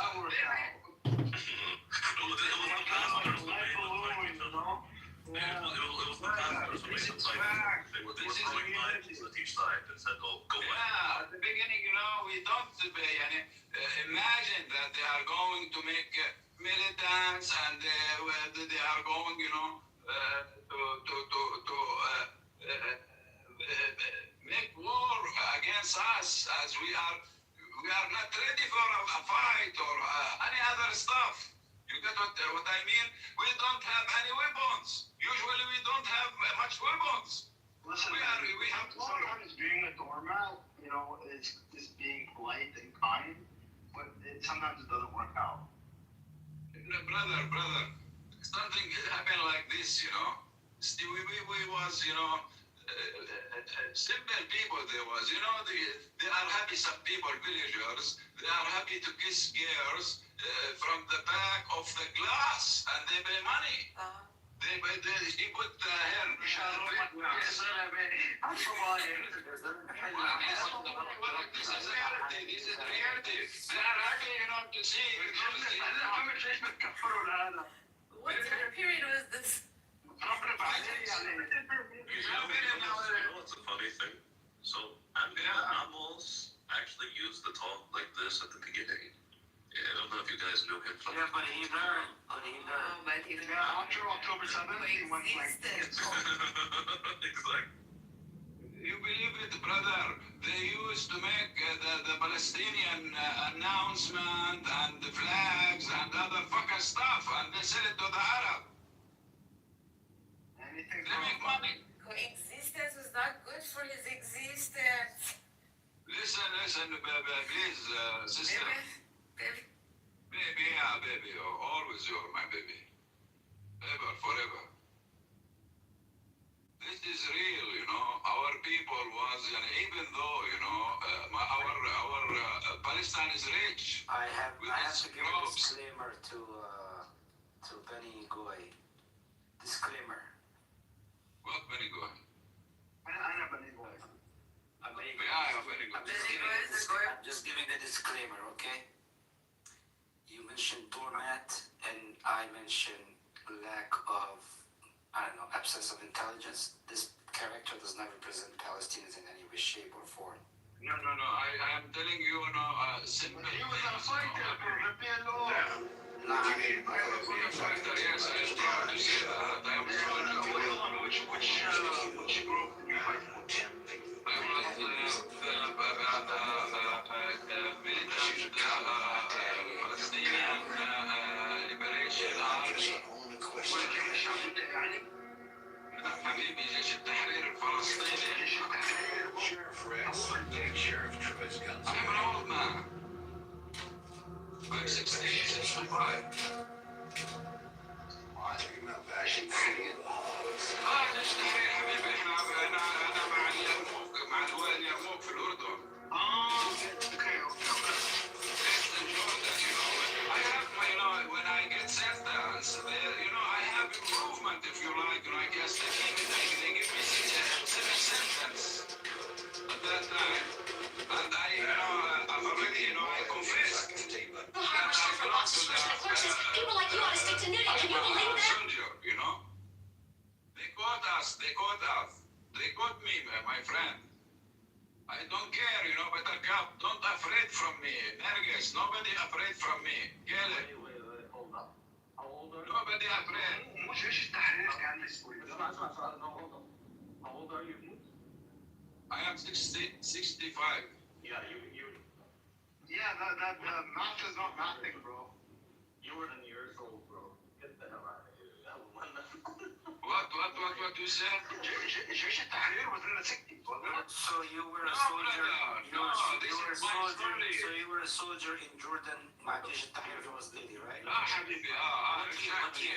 At the beginning, you know, we don't imagine that they are going to make militants and they are going, you know, to make war against us as we are not ready for a fight or any other stuff. You get what I mean? We don't have any weapons. Usually we don't have much weapons. Listen, we have sometimes being a doormat, you know, is being polite and kind, but sometimes it doesn't work out. No, brother, something happened like this, you know. Still, we was, you know, simple people there was, you know, they are happy, some people, villagers, they are happy to kiss girls from the back of the glass and they pay money. He put hair. This is reality. They are happy, you know, to see. What time period was this? You know what's a funny thing? So, animals actually used to talk like this at the beginning. Yeah, I don't know if you guys knew him from... Yeah, but he learned. After October 7th, he went like this. Exactly. You believe it, brother? They used to make the Palestinian announcement and the flags and other fucking stuff and they sell it to the Arab. They make money. Coexistence was not good for his existence. Listen, please, sister. Baby, yeah, baby, always you're my baby. Ever, forever. This is real, you know. Our people was, even though, you know, our Palestine is rich. I have to give a disclaimer to Benny Goy. Disclaimer. What Benny Goy? I know Benny Goy. I'm just giving the disclaimer, okay? You mentioned doormat, and I mentioned lack of, absence of intelligence. This character does not represent Palestinians in any way, shape, or form. No. I am telling you, simple. He was a fighter for the PLO. Yes, I am proud to say that. I am proud to say that. Which group did you fight for? I was militant Palestinian liberation army. تشتري حبيبي انا مع الوالي اليرموك في الاردن. Okay. Eastern Jordan, I have when I get sentenced, I have improvement if you like yesterday, they give me 7 sentences at that time. And I've already, I confessed. People like you ought to stick to knitting. Can you believe that? Soldier, They caught us. They caught me, my friend. I don't care, Buttercup. Don't afraid from me. Nergis, nobody afraid from me. Kelly. Wait, hold up. How old are you? Nobody afraid. مش جيش التحرير كان مسؤول. اسمع. No, hold on. How old are you? I am 65. Yeah, you Yeah, that math is not mathing, bro. you were 10 years old, bro. Get the hell out of here. That one. What you said? جيش التحرير was in the 60s. So you were a No, soldier. brother. You No, were this a is my soldier. story. So you were a soldier in Jordan. مع جيش التحرير في وزديدي, right? لا حبيبي. Exactly.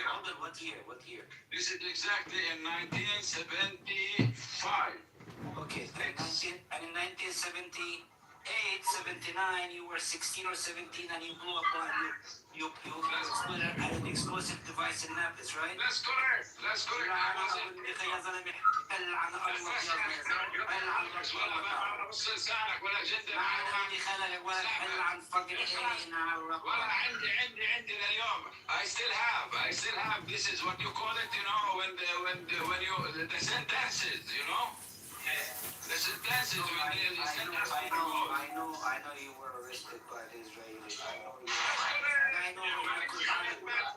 What year? This is exactly in 1975. Okay, and in 1978, 79, you were 16 or 17, and you blew up you exploded an explosive device in Naples, right? That's correct. عندي اليوم. I still have. This is what you call it, when you the sentences, The sentences when the sentence. I know you were arrested by the Israelis.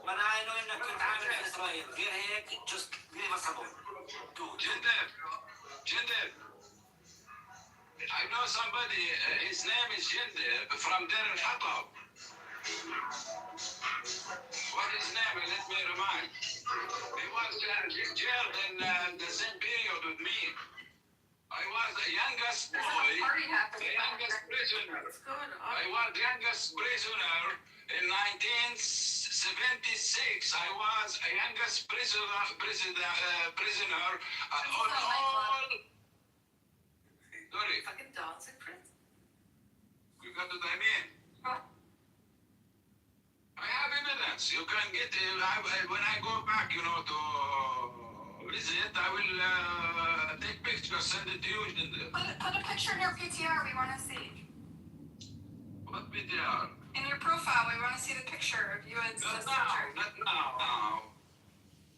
But I know انك كنت عامل في اسرائيل. غير هيك just leave us alone. Jinder. I know somebody, his name is Jinder from Deir al-Khatab. What is his name? Let me remind. He was jailed in the same period with me. I was the youngest boy, the youngest prisoner. I was the youngest prisoner in 1976. I was a youngest prisoner on all. Sorry. Fucking dogs and prints. You got what I mean? I have evidence. You can get when I go back, to visit. I will take pictures, send it to you. Put a picture in your PTR we want to see. What PTR? In your profile, we want to see the picture of you as the soldier. Not now.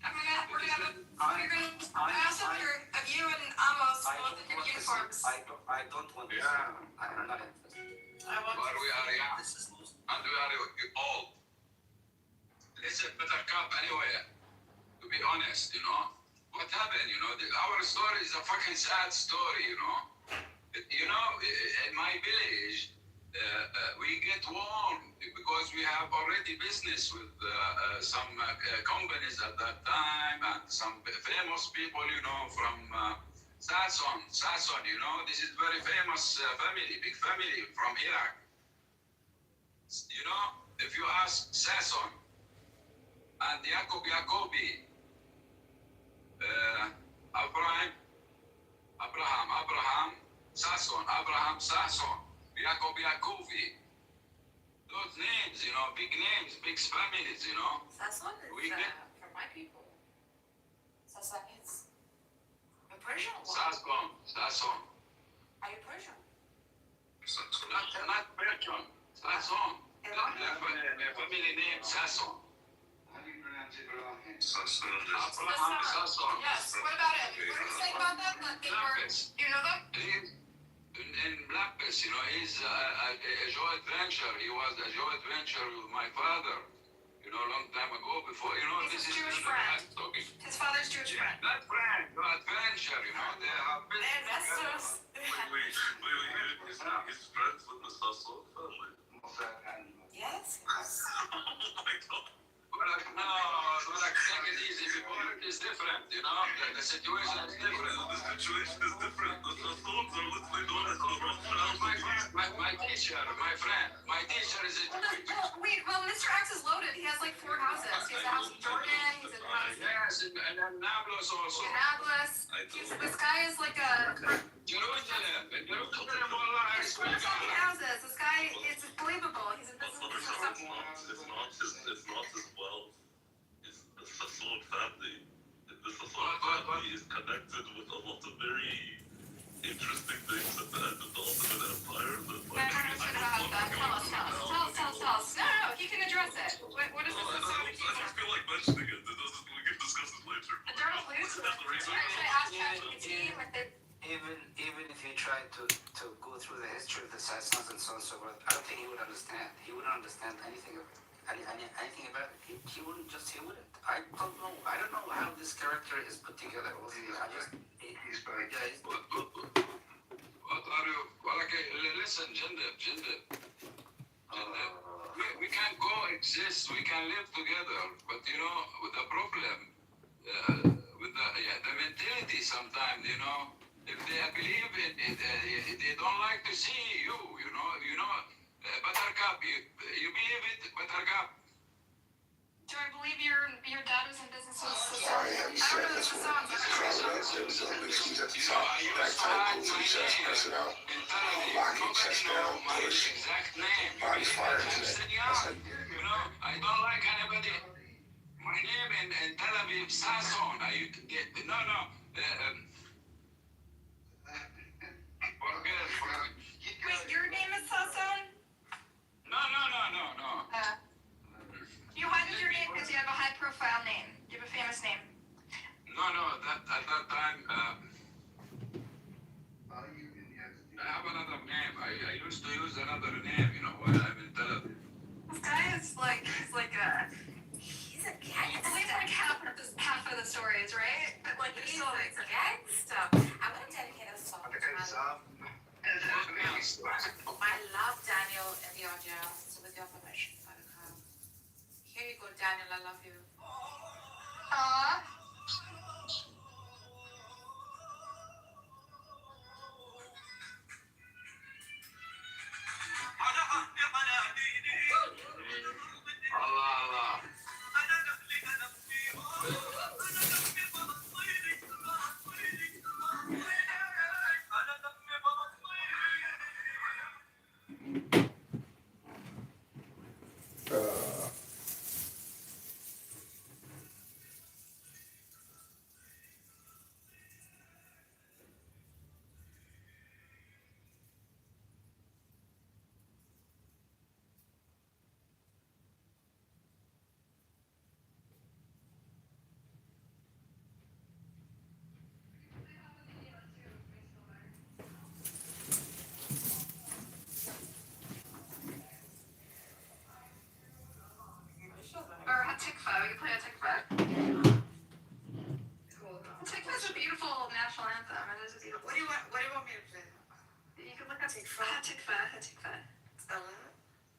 We're gonna ask a picture of you and Amos both in your uniforms. I don't want this. I'm not interested. But we are young. And we are old. Listen, Buttercup, anyway, to be honest, what happened, our story is a fucking sad story, in my village, we get warned because we have already business with some companies at that time and some famous people, from Sasson, this is very famous family, big family from Iraq. If you ask Sasson and Yacobi, Abraham Sasson, Yacobi, those names, big names, big families, Sasson is from my people. Sasson is a Persian one. Sasson. Are you Persian? Not Persian, Sasson. The family name Sasson. How do you pronounce it, Ibrahim? Abraham Sasson. Yes. What about it? What are you saying about that? Do you know them? In Blackpest, he's a joint venture. He was a joint venture with my father, long time ago. Before, He's this a is Jewish friend. His father's Jewish friend. Not friend, no adventure. They have been They're investors. Wait, his friends with the Sasson family. Yes. No, take it easy. Before it is different, the situation is different. The situation is different. The Sassons are literally known as the Rothschilds. My my teacher, my friend, my teacher is a Well, Mr. X is loaded. He has like 4 houses. He has a house in Jordan. He's in a house yes, and Nablus also. in Nablus. This guy is like a. Jerusalem, wallah, I He's swear to 4 God. houses. This guy, it's believable. He's in business. It's not his wealth. It's the Sassoon family. The Sassoon family is connected with a lot of very interesting things at the end of the Ottoman Empire. Tell us. No, he can address it. What is this? I don't feel like mentioning it. We can discuss it later. Should I ask ChatGPT? Even if you try to go through the history of the Sassanids and so on and so forth, I don't think he would understand. He wouldn't understand anything of it. Anything about it. He wouldn't. I don't know how this character is put together. He's very good. Listen, Jinder. We can coexist, we can live together, but you know, with the problem, with the mentality sometimes, you know, if they believe in it, they don't like to see you, Buttercup, you believe it, Buttercup? Do I believe your dad was in business with Sassanids? I don't know the Sassanids. I don't like anybody. My name in Tel Aviv, Sasson. Wait, your name is Sasson? No. Why did your name? Because you have a high-profile name. You have a famous name. No. At that time, I have another name. I used to use another name, while I'm in Tel Aviv. This guy is he's a gangster. At least like half of the stories, right? But like He's still a gangster. I want to dedicate a song to my love, Daniel, in the audience, so with your permission, Buttercup. Here you go, Daniel, I love you. Aww. Allah. Or Hatikva. We can play Hatikva. Hatikva is a beautiful national anthem. It is a beautiful. What do you want me to play? You can look up Hatikva. Spell it.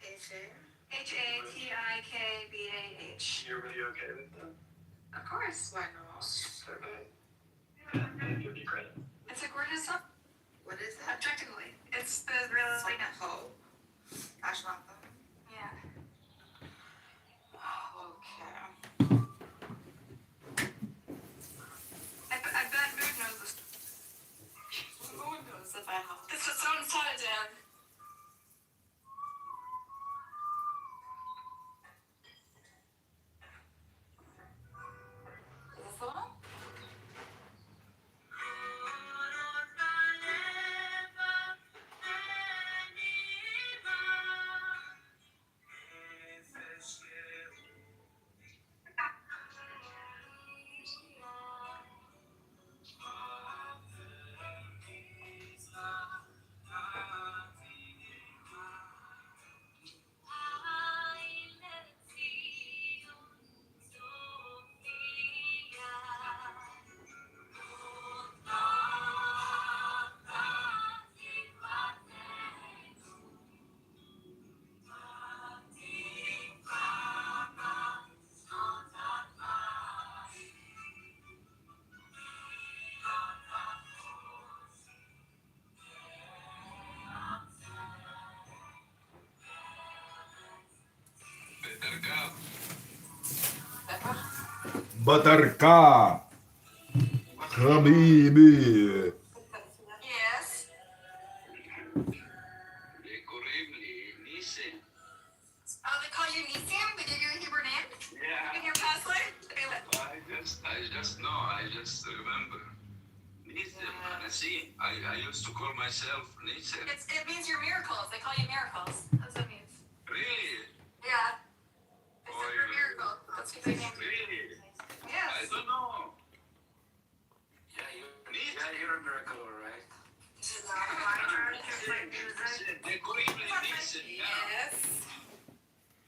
Hatikbah. You're really okay with that? Of course. Why not? Okay. Yeah, give you credit. It's a gorgeous song. What is it? Objectively, it's the really Song at home. National anthem. yeah. Okay. I bet Mood knows this. Who knows if I have? It's its own side, Dan. Is this the one? Buttercup. Habibi. Yes. They correct me, Nissan. Oh, they call you Nisim? They give you a Hebrew name? Yeah. In your past life? I just remember. Nissan, Nassim. I used to call myself Nissan. It means you're miracles. They call you miracles. That's what it means. Really? Yeah. They said you're a miracle. That's what they named you. Really? Yes. I don't know. You're a miracle, right? Is it not my turn to play music? They correct me, Nissan. Yes.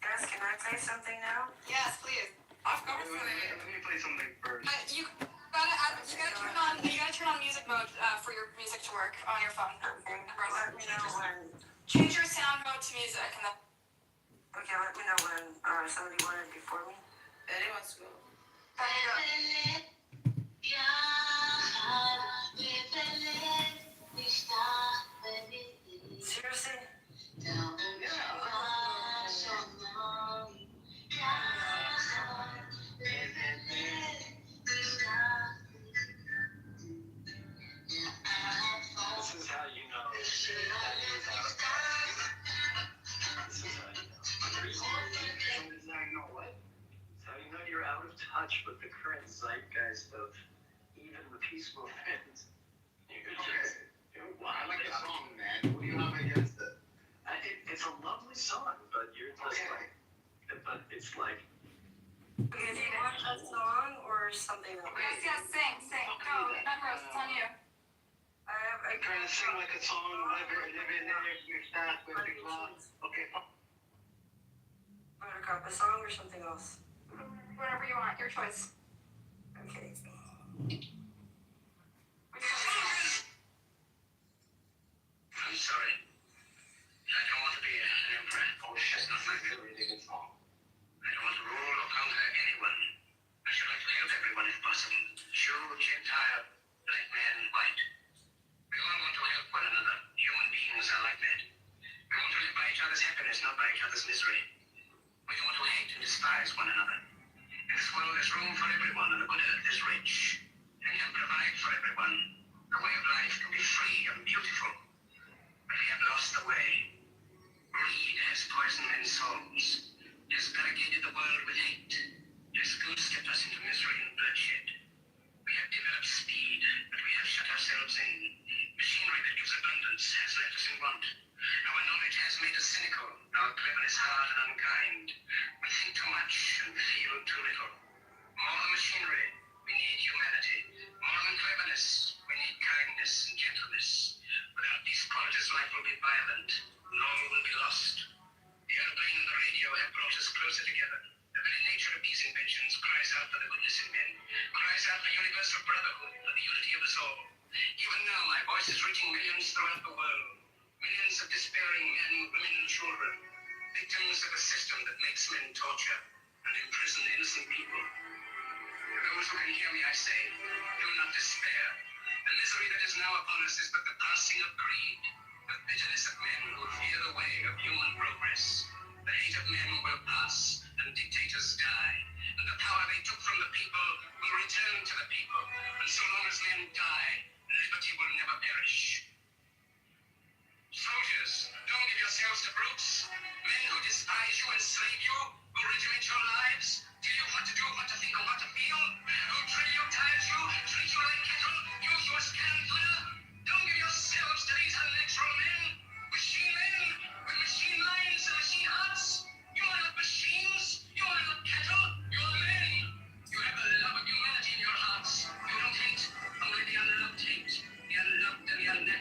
Guys, can I play something now? Yes, please. Of course. Let me play something first. You gotta turn on music mode for your music to work on your phone. Okay. Let me know when. Change your sound mode to music and then. Okay, let me know when somebody wanted before me. Betty wants to go. Seriously? This is how you know that he is out of touch. This is how you know. This is how you know what? It's how you know you're out of touch with the current zeitgeist of even the peace movement. I like the song, man. What do you have against it? It's a lovely song, but you're just like, but it's like. Okay, do you want a song or something else? Yes, sing. Go, Memrose, it's on you. I Trying to sing like a song, living in your staff, with the class. Okay. Buttercup, a song or something else? Whatever you want, your choice. Okay. I'm sorry. I don't want to be an emperor. Oh shit, that's not really a good song. I don't want to rule or conquer anyone. I should like to help everyone if possible. Jew, Gentile, black man, white. We all want to help one another. Human beings are like that. We want to live by each other's happiness, not by each other's misery. We don't want to hate and despise one another. In this world, there's room for everyone, and the good earth is rich and can provide for everyone. The way of life can be free and beautiful, but we have lost the way. Greed has poisoned men's souls, has barricaded the world with hate, has goose-stepped us into misery and bloodshed. We have developed speed, but we have shut ourselves in. Machinery that gives abundance has left us in want. Our knowledge has made us cynical, our cleverness hard and unkind. We think too much and feel too little. More than machinery, we need humanity. More than cleverness, we need kindness and gentleness. Without these qualities, life will be violent, and all will be lost. The airplane and the radio have brought us closer together. The very nature of these inventions cries out for the goodness in men, cries out for universal brotherhood, for the unity of us all. Even now, my voice is reaching millions throughout the world. Millions of despairing men, women, and children, victims of a system that makes men torture and imprison innocent people. For those who can hear me, I say, do not despair. The misery that is now upon us is but the passing of greed, the bitterness of men who fear the way of human progress. The hate of men will pass, and dictators die, and the power they took from the people will return to the people. And so long as men die, liberty will never perish. Soldiers, don't give yourselves to brutes. Men who despise you, enslave you, who regiment your lives, tell you what to do, what to think, or what to feel, who drill you, tire you, treat you like cattle, use you as cannon fodder. Don't give yourselves to these unnatural men, machine men, with machine minds and machine hearts. You are not machines, you are not cattle, you are men. You have the love of humanity in your hearts. You don't hate, only the unloved hate, the unloved and the unnatural.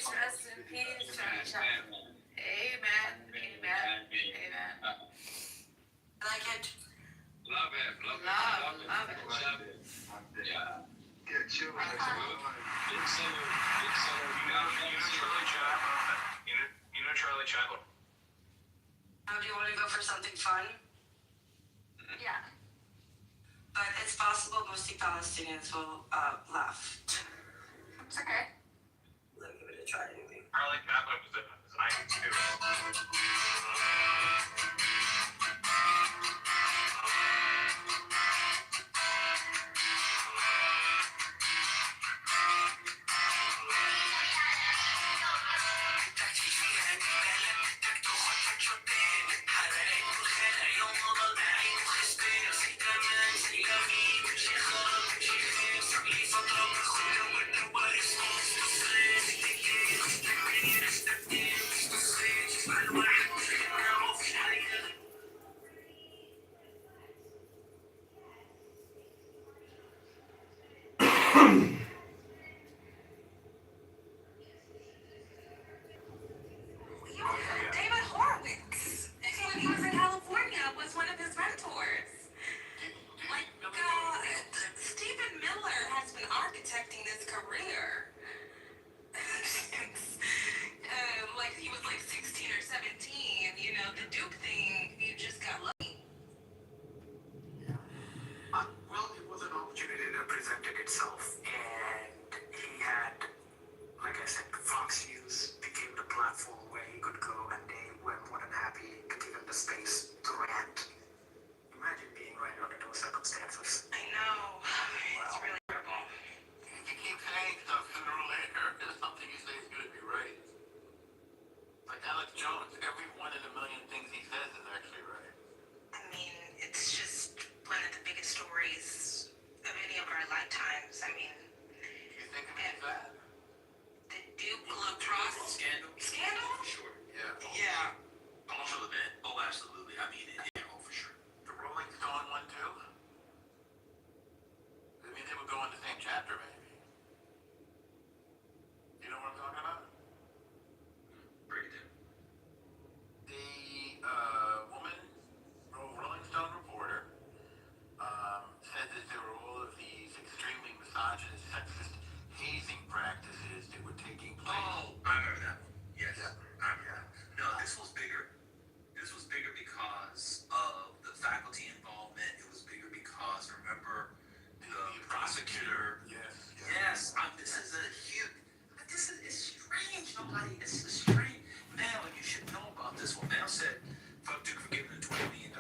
Rest in peace, Charlie Chaplin. Amen. Amen. Amen. Like it. Love it. Love it. Yeah. Get you. Big seller. Charlie Chaplin. You know Charlie Chaplin. Now, do you want to go for something fun? Yeah. But it's possible mostly Palestinians will laugh. It's okay. Let me give it a try anyway. Charlie Chaplin was in his 92. David Horowitz, when he was in California, was one of his mentors. Like, Stephen Miller has been architecting this career since, like, he was like 16 or 17. You know, the Duke thing, you just got lucky. Well, it was an opportunity that presented itself, and he had, like I said, Fox News became the platform where he could go, and they were more than happy to give him the space to rant. Imagine being right under those circumstances. I know. It's really terrible. You keep saying stuff sooner or later. There's something you say is going to be right. Like Alex Jones, every one in a million things he says is actually right. I mean, it's just one of the biggest stories of any of our lifetimes. I mean, You think of it as that? the Duke lacrosse Scandal? scandal? Sure. Yeah. Yeah. Cultural event. Oh, absolutely. I mean, for sure. The Rolling Stone one too? I mean, they would go in the same chapter, maybe. You know what I'm talking about? Break it down. The woman, Rolling Stone reporter, said that there were all of these extremely misogynist, sexist hazing practices that were taking place. Oh, I remember that one. Yes. Yeah. I remember that. No, this was bigger. This was bigger because of the faculty involvement. It was bigger because, remember, the prosecutor. Yes. Yes. This is a huge. This is it's strange. Nobody. It's strange. Now you should know about this one. Now said, fuck Duke for giving him $20 million.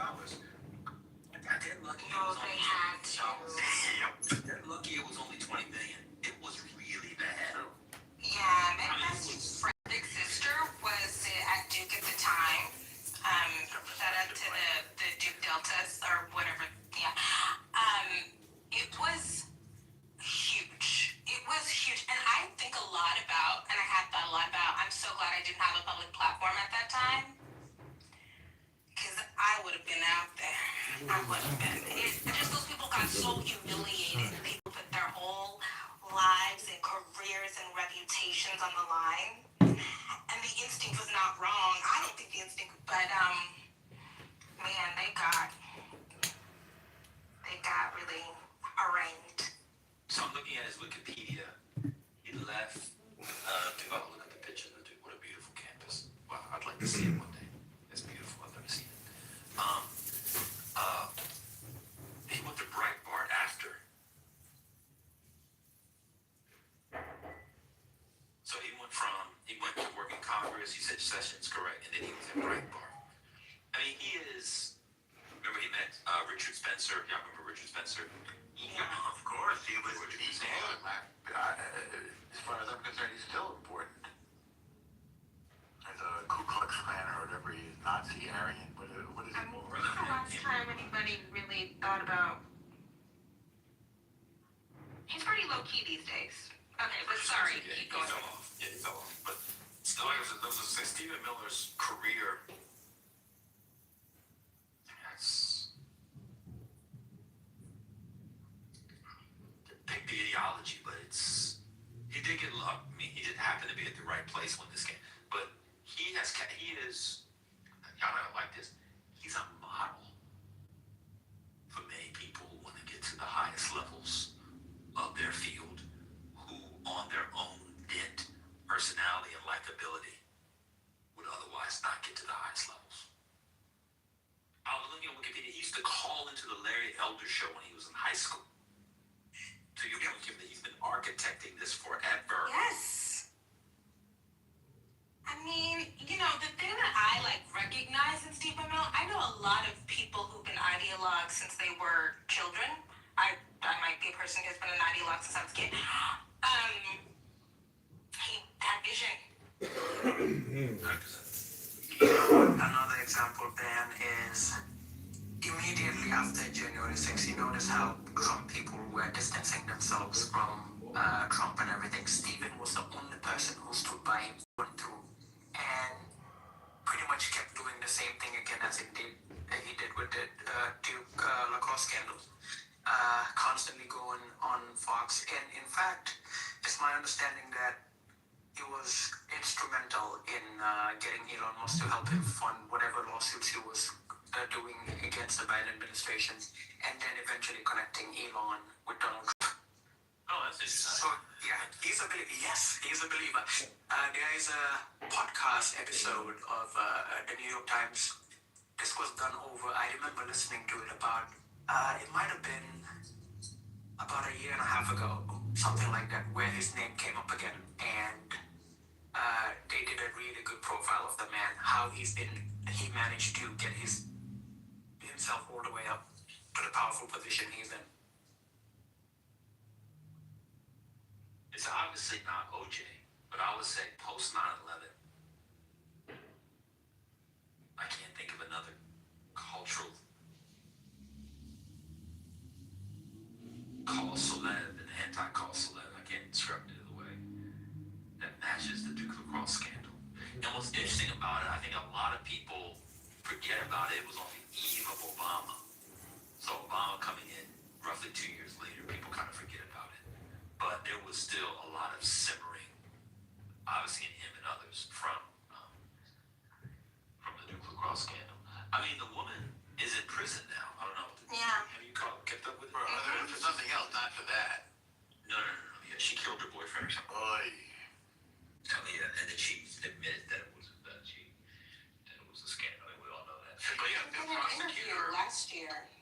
They're lucky it was They only had $20 to. million. They're lucky it was only $20 million. It was really bad. Yeah, my best friend's big sister was at Duke at the time. Shout out to the Duke Deltas or whatever. Yeah. It was huge. It was huge. And I think a lot about, and I had thought a lot about, I'm so glad I didn't have a public platform at that time. Because I would have been out there. I would have been. Just those people got so humiliated. People put their whole lives and careers and reputations on the line. And the instinct was not wrong. I don't think the instinct, but man, they got really arraigned. So I'm looking at his Wikipedia. He left. Look at the picture. What a beautiful campus. Wow, I'd like to see it one day. It's beautiful. I've never seen it. He went to Breitbart after. So he went to work in Congress. He said Sessions correct, and then he was in Breitbart. I mean, he is. Remember, he met Richard Spencer. Y'all remember Richard Spencer? Yeah, of course. He was. As far as I'm concerned, he's still important. As a Ku Klux Klan or whatever he is, Nazi, Aryan, what is he? When's the last time anybody really thought about? He's pretty low key these days. Okay, but sorry, keep going. He fell off. Yeah, he fell off. But still, like I said, those are Stephen Miller's career. That's pick the ideology, but he did get luck. I mean, he did happen to be at the right place place when this came. But he is, y'all don't like this, he's a model for many people who want to get to the highest levels of their field, who on their own dint, personality, and likability would otherwise not get to the highest levels. I was looking at Wikipedia, he used to call into the Larry Elder Show when he was in high school. So you're going to give that he's been architecting this forever. Yes. I mean, you know, the thing that I recognize in Steve Amell, I know a lot of people who've been ideologues since they were children. I might be a person who's been an ideologue since I was a kid. He had vision. Another example, Ben, is immediately after January 6th, you notice how some people were distancing themselves from Trump and everything. Stephen was the only person who stood by him through and pretty much kept doing the same thing again as he did with the Duke Lacoste scandal. Constantly going on Fox. And in fact, it's my understanding that he was instrumental in getting Elon Musk to help him fund whatever lawsuits he was doing against the Biden administration, and then eventually connecting Elon with Donald Trump. Oh, that's interesting. So, yeah, he's a believer. Yes, he's a believer. There is a podcast episode of the New York Times. This was done over, I remember listening to it about, it might have been about a year and a half ago, something like that, where his name came up again. And they did a really good profile of the man, how he managed to get himself all the way up to the powerful position he's in. It's obviously not OJ, but I would say post 9/11, I can't think of another cultural call celeb and anti-call celeb. I can't describe it either way. That matches the Duke Lacrosse scandal. And what's interesting about it, I think a lot of people forget about it. It was on the eve of Obama. So Obama coming in roughly 2 years later, people kind of forget about it. But there was still a lot of simmering, obviously in him and others, from the Duke Lacrosse scandal. I mean, the woman is in prison now. I don't know. Yeah. Have you kept up with it? For something else, not for that. No. Yeah, she killed her boyfriend or something. Oy. Oh, yeah, and then she admitted that it was a scandal. I mean, we all know that. But yeah, the prosecutor. Last year.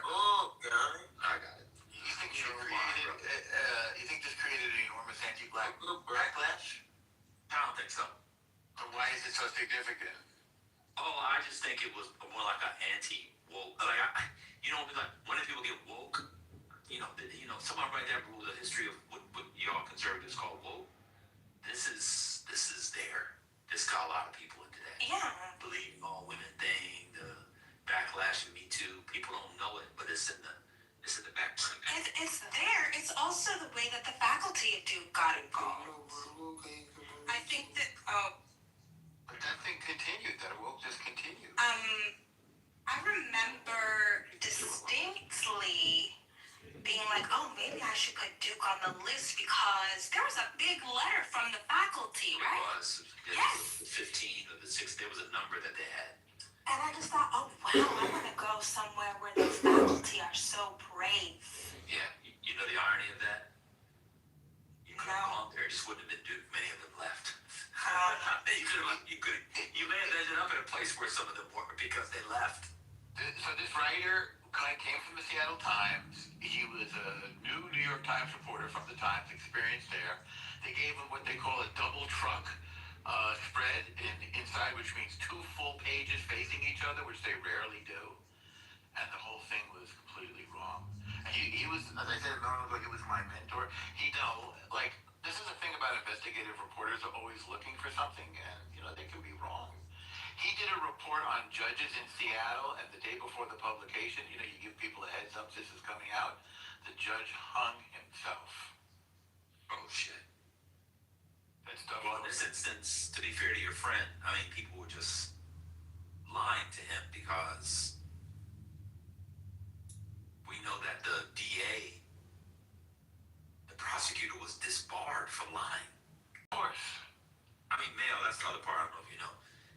Oh, God. I got it. You think this created an enormous anti-black backlash? I don't think so. So why is it so significant? Oh, I just think it was more like an anti-woke. When people get woke, someone write that rule, the history of what y'all conservatives call woke. This is there. This got a lot of people in today. Yeah. Believing all women thing, the backlash of Me Too. People don't know it, but it's in the back. It's there. It's also the way that the faculty of Duke got involved. I think that, But that thing continued. That woke just continued. I remember distinctly being like, oh, maybe I should put Duke on the list because there was a big letter from the faculty, right? It was. Yes. The 15 or the 6, there was a number that they had. And I just thought, oh, wow, I want to go somewhere where the faculty are so brave. Yeah, you know the irony of that? You could have gone there, it just wouldn't have been Duke. Many of them left. You may have ended up in a place where some of them weren't because they left. So this writer kind of came from the Seattle Times. He was a new New York Times reporter from the Times, experienced there. They gave him what they call a double truck spread inside, which means 2 full pages facing each other, which they rarely do. And the whole thing was completely wrong. And he was, as I said a moment ago, he was my mentor. This is the thing about investigative reporters are always looking for something, and, they can be wrong. He did a report on judges in Seattle, and the day before the publication, you give people a heads up, this is coming out. The judge hung himself. Oh, shit. That's double. Well, in this instance, to be fair to your friend, I mean, people were just lying to him because we know that the DA, the prosecutor, was disbarred for lying. Or that's the other part. I don't know if you know.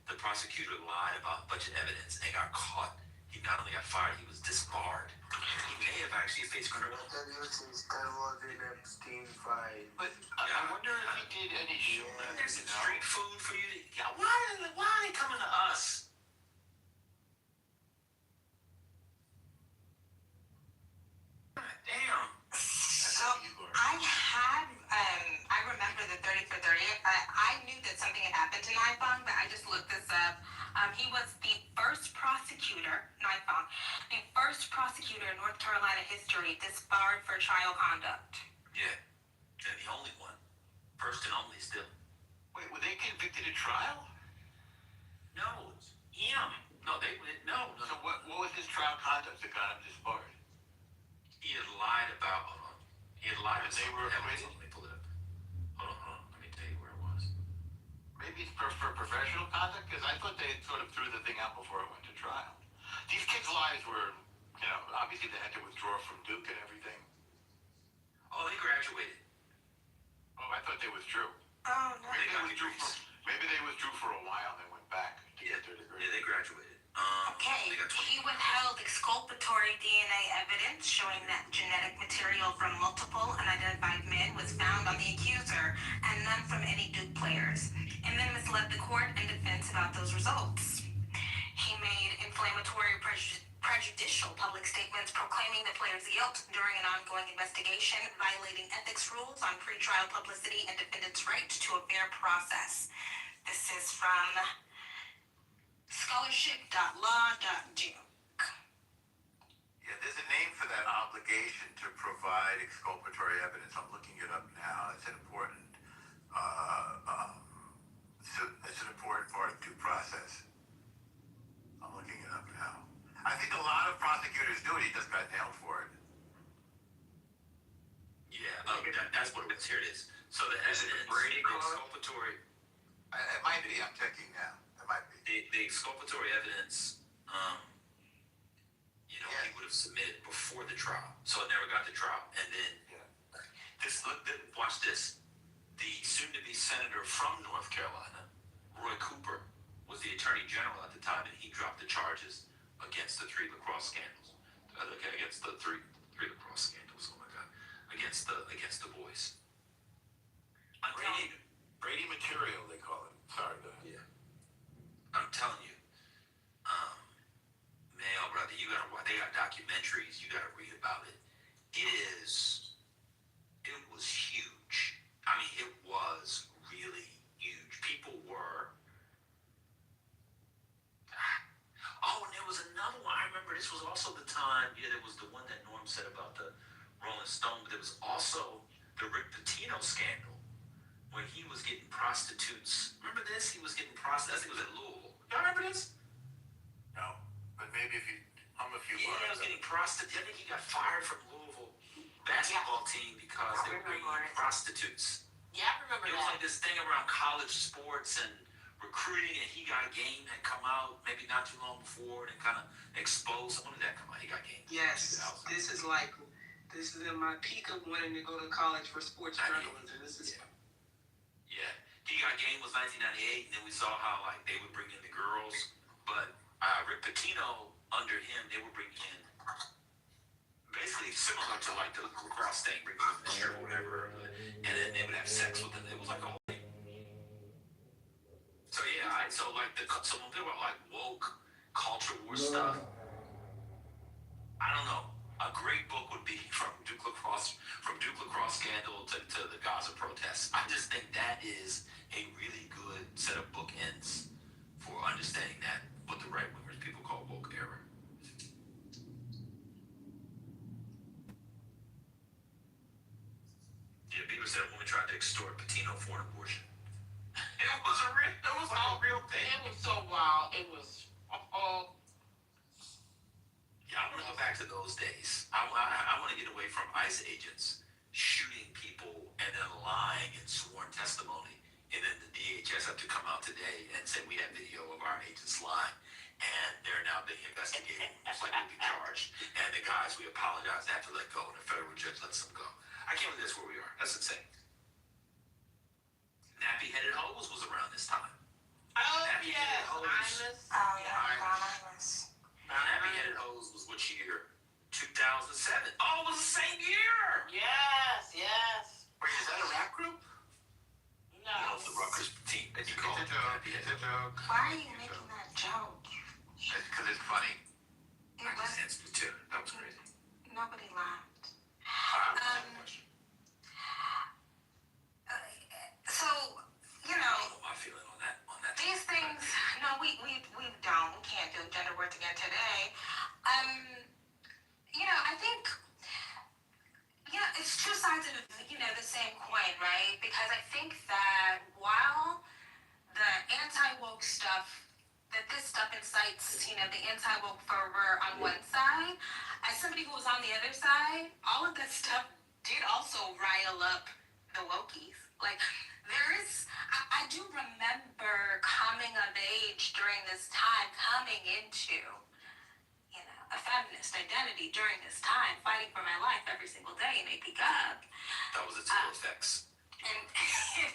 The prosecutor lied about a bunch of evidence and got caught. He not only got fired, he was disbarred. He may have actually faced criminal. That since there was an Epstein file. But I wonder if he did any shooting. There's some street food for you to. Yeah, why are they coming to us? God damn. So I remember the 30 for 30. I knew that something had happened to Nifong, but I just looked this up. He was the first prosecutor, Nifong, the first prosecutor in North Carolina history disbarred for trial conduct. Yeah, and the only one. First and only still. Wait, were they convicted at trial? No, him. No, no. So what was his trial conduct that got him disbarred? He had lied about. Hold on. He had lied. And they were acquitted? Let me pull it up. Hold on. Let me tell you where it was. Maybe it's for professional conduct, because I thought they sort of threw the thing out before it went to trial. These kids' lives were, obviously they had to withdraw from Duke and everything. Oh, they graduated. Oh, I thought they withdrew. Oh, no. Maybe they withdrew for a while and then went back to get their degree. Yeah, they graduated. Okay, he withheld exculpatory DNA evidence showing that genetic material from multiple unidentified men was found on the accuser and none from any Duke players, and then misled the court and defense about those results. He made inflammatory prejudicial public statements proclaiming the players' guilt during an ongoing investigation, violating ethics rules on pretrial publicity and defendants' right to a fair process. This is from scholarship.law.duke. Yeah, there's a name for that obligation to provide exculpatory evidence. I'm looking it up now. It's an important, it's an important part of due process. I'm looking it up now. I think a lot of prosecutors do it. He just got nailed for it. Yeah, that's what it is. Here it is. So the evidence, Brady the clause? exculpatory. It might be. I'm checking now. It might be. The exculpatory evidence, he would have submitted before the trial, so it never got to trial. And then, watch this. The soon-to-be senator from North Carolina, Roy Cooper, was the attorney general at the time, and he dropped the charges against the three lacrosse scandals. Against the three lacrosse scandals. Oh my God! Against the boys. Brady material, they call it. Sorry, go ahead. Yeah. I'm telling you, man, brother, you gotta watch. They got documentaries. You gotta read about it. It was huge. I mean, it was really huge. People were. Oh, and there was another one. I remember this was also the time. Yeah, there was the one that Norm said about the Rolling Stone, but there was also the Rick Pitino scandal. When he was getting prostitutes. Remember this? He was getting prostitutes. I think it was at Louisville. Y'all remember this? No, but maybe if you hum a few Yeah, he was getting prostitutes. I think he got fired from Louisville basketball team because they were bringing in prostitutes. Yeah, I remember It was like this thing around college sports and recruiting, and he got a game that come out maybe not too long before and kind of exposed. When did that come out? He got game. Yes, this is in my peak of wanting to go to college for sports journalism. This is. Yeah, he got game was 1998, and then we saw how they would bring in the girls, but Rick Pitino under him they would bring in basically similar to the lacrosse thing, bring them in there or whatever, and then they would have sex with them. It was like a whole thing. So yeah, so when they were woke culture war stuff, I don't know. A great book would be from Duke lacrosse scandal to the Gaza protests. I just think that is a really good set of bookends for understanding that what the right wingers people call woke era. Yeah, people said a woman tried to extort Pitino for an abortion. It was all real thing. It was so wild. It was. Yeah, I want to go back to those days. I want to get away from ICE agents shooting people and then lying in sworn testimony, and then the DHS have to come out today and say we have video of our agents lying, and they're now being investigated, most likely to be charged. And the guys, we apologize, they have to let go, and the federal judge lets them go. I can't believe that's where we are. That's insane. Nappy-headed hose was around this time. 7. Oh, it was the same year. Yes, yes. Wait, is that a rap group? No. The Rutgers team. It's a joke. It's a joke. Why are you making that joke? It's because it's funny. It was, That was crazy. nobody laughed. So, you know, My feeling on that. these things, no, we don't. We can't do gender work again today. You know, I think, it's two sides of, the same coin, right? Because I think that while the anti-woke stuff, that this stuff incites, the anti-woke fervor on one side, as somebody who was on the other side, all of that stuff did also rile up the wokies. Like, I do remember coming of age during this time, coming into, a feminist identity during this time, fighting for my life every single day in AP Gov. That was its full effects. And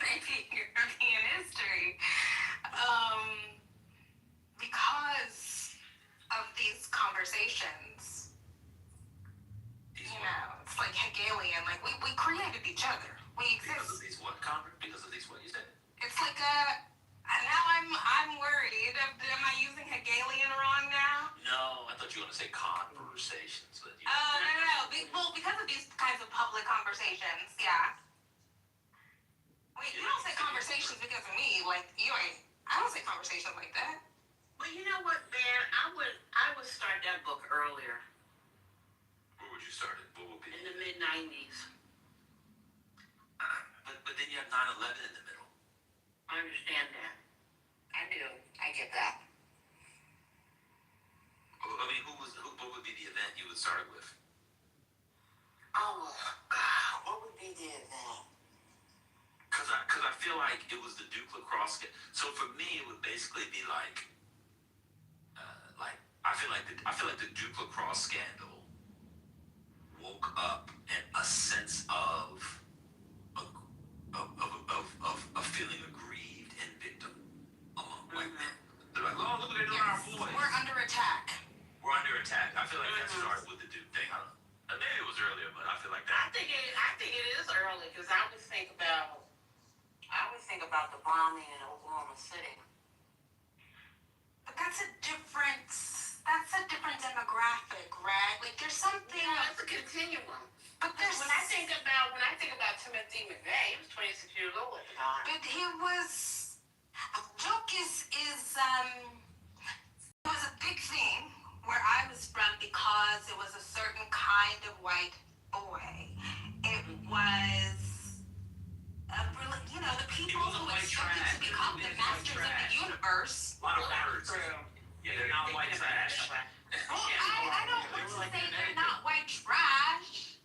AP European history. Because of these conversations, it's like Hegelian, like we created each other. We exist. Because of these what, Congress? Because of these what you said? It's like now I'm worried. Am I using Hegelian wrong now? No, I thought you were going to say conversations. But No. Well, because of these kinds of public conversations, yeah. Wait, you don't say conversations because of me. Like, I don't say conversations like that. But you know what, man? I would start that book earlier, where would you start it? What would be? in the mid-90s. But then you have 9/11 in the middle. I understand that. I do. I get that. I mean, what would be the event you would start it with? Oh, God, what would be the event? Because I feel like it was the Duke lacrosse game. So for me, it would basically be like I feel like the Duke lacrosse scandal woke up and a sense of feeling aggrieved and victim among white men. They're like, oh, look what they're doing to our boys. We're under attack. We're under attack. I feel like that started with the Duke thing. I don't know. Maybe it was earlier, but I feel like that. I think it is early because I always think about the bombing in Oklahoma City. But that's a different demographic, right? Like there's something. Yeah, it's a continuum. But there's when I think about Timothy McVeigh, he was 26 years old at the time. But he was. Joke is it was a big thing where I was from because it was a certain kind of white boy. It was. The people who expected to become the masters of the universe. A lot of words. Yeah, they're not white trash. Well, I don't want to say they're not white trash.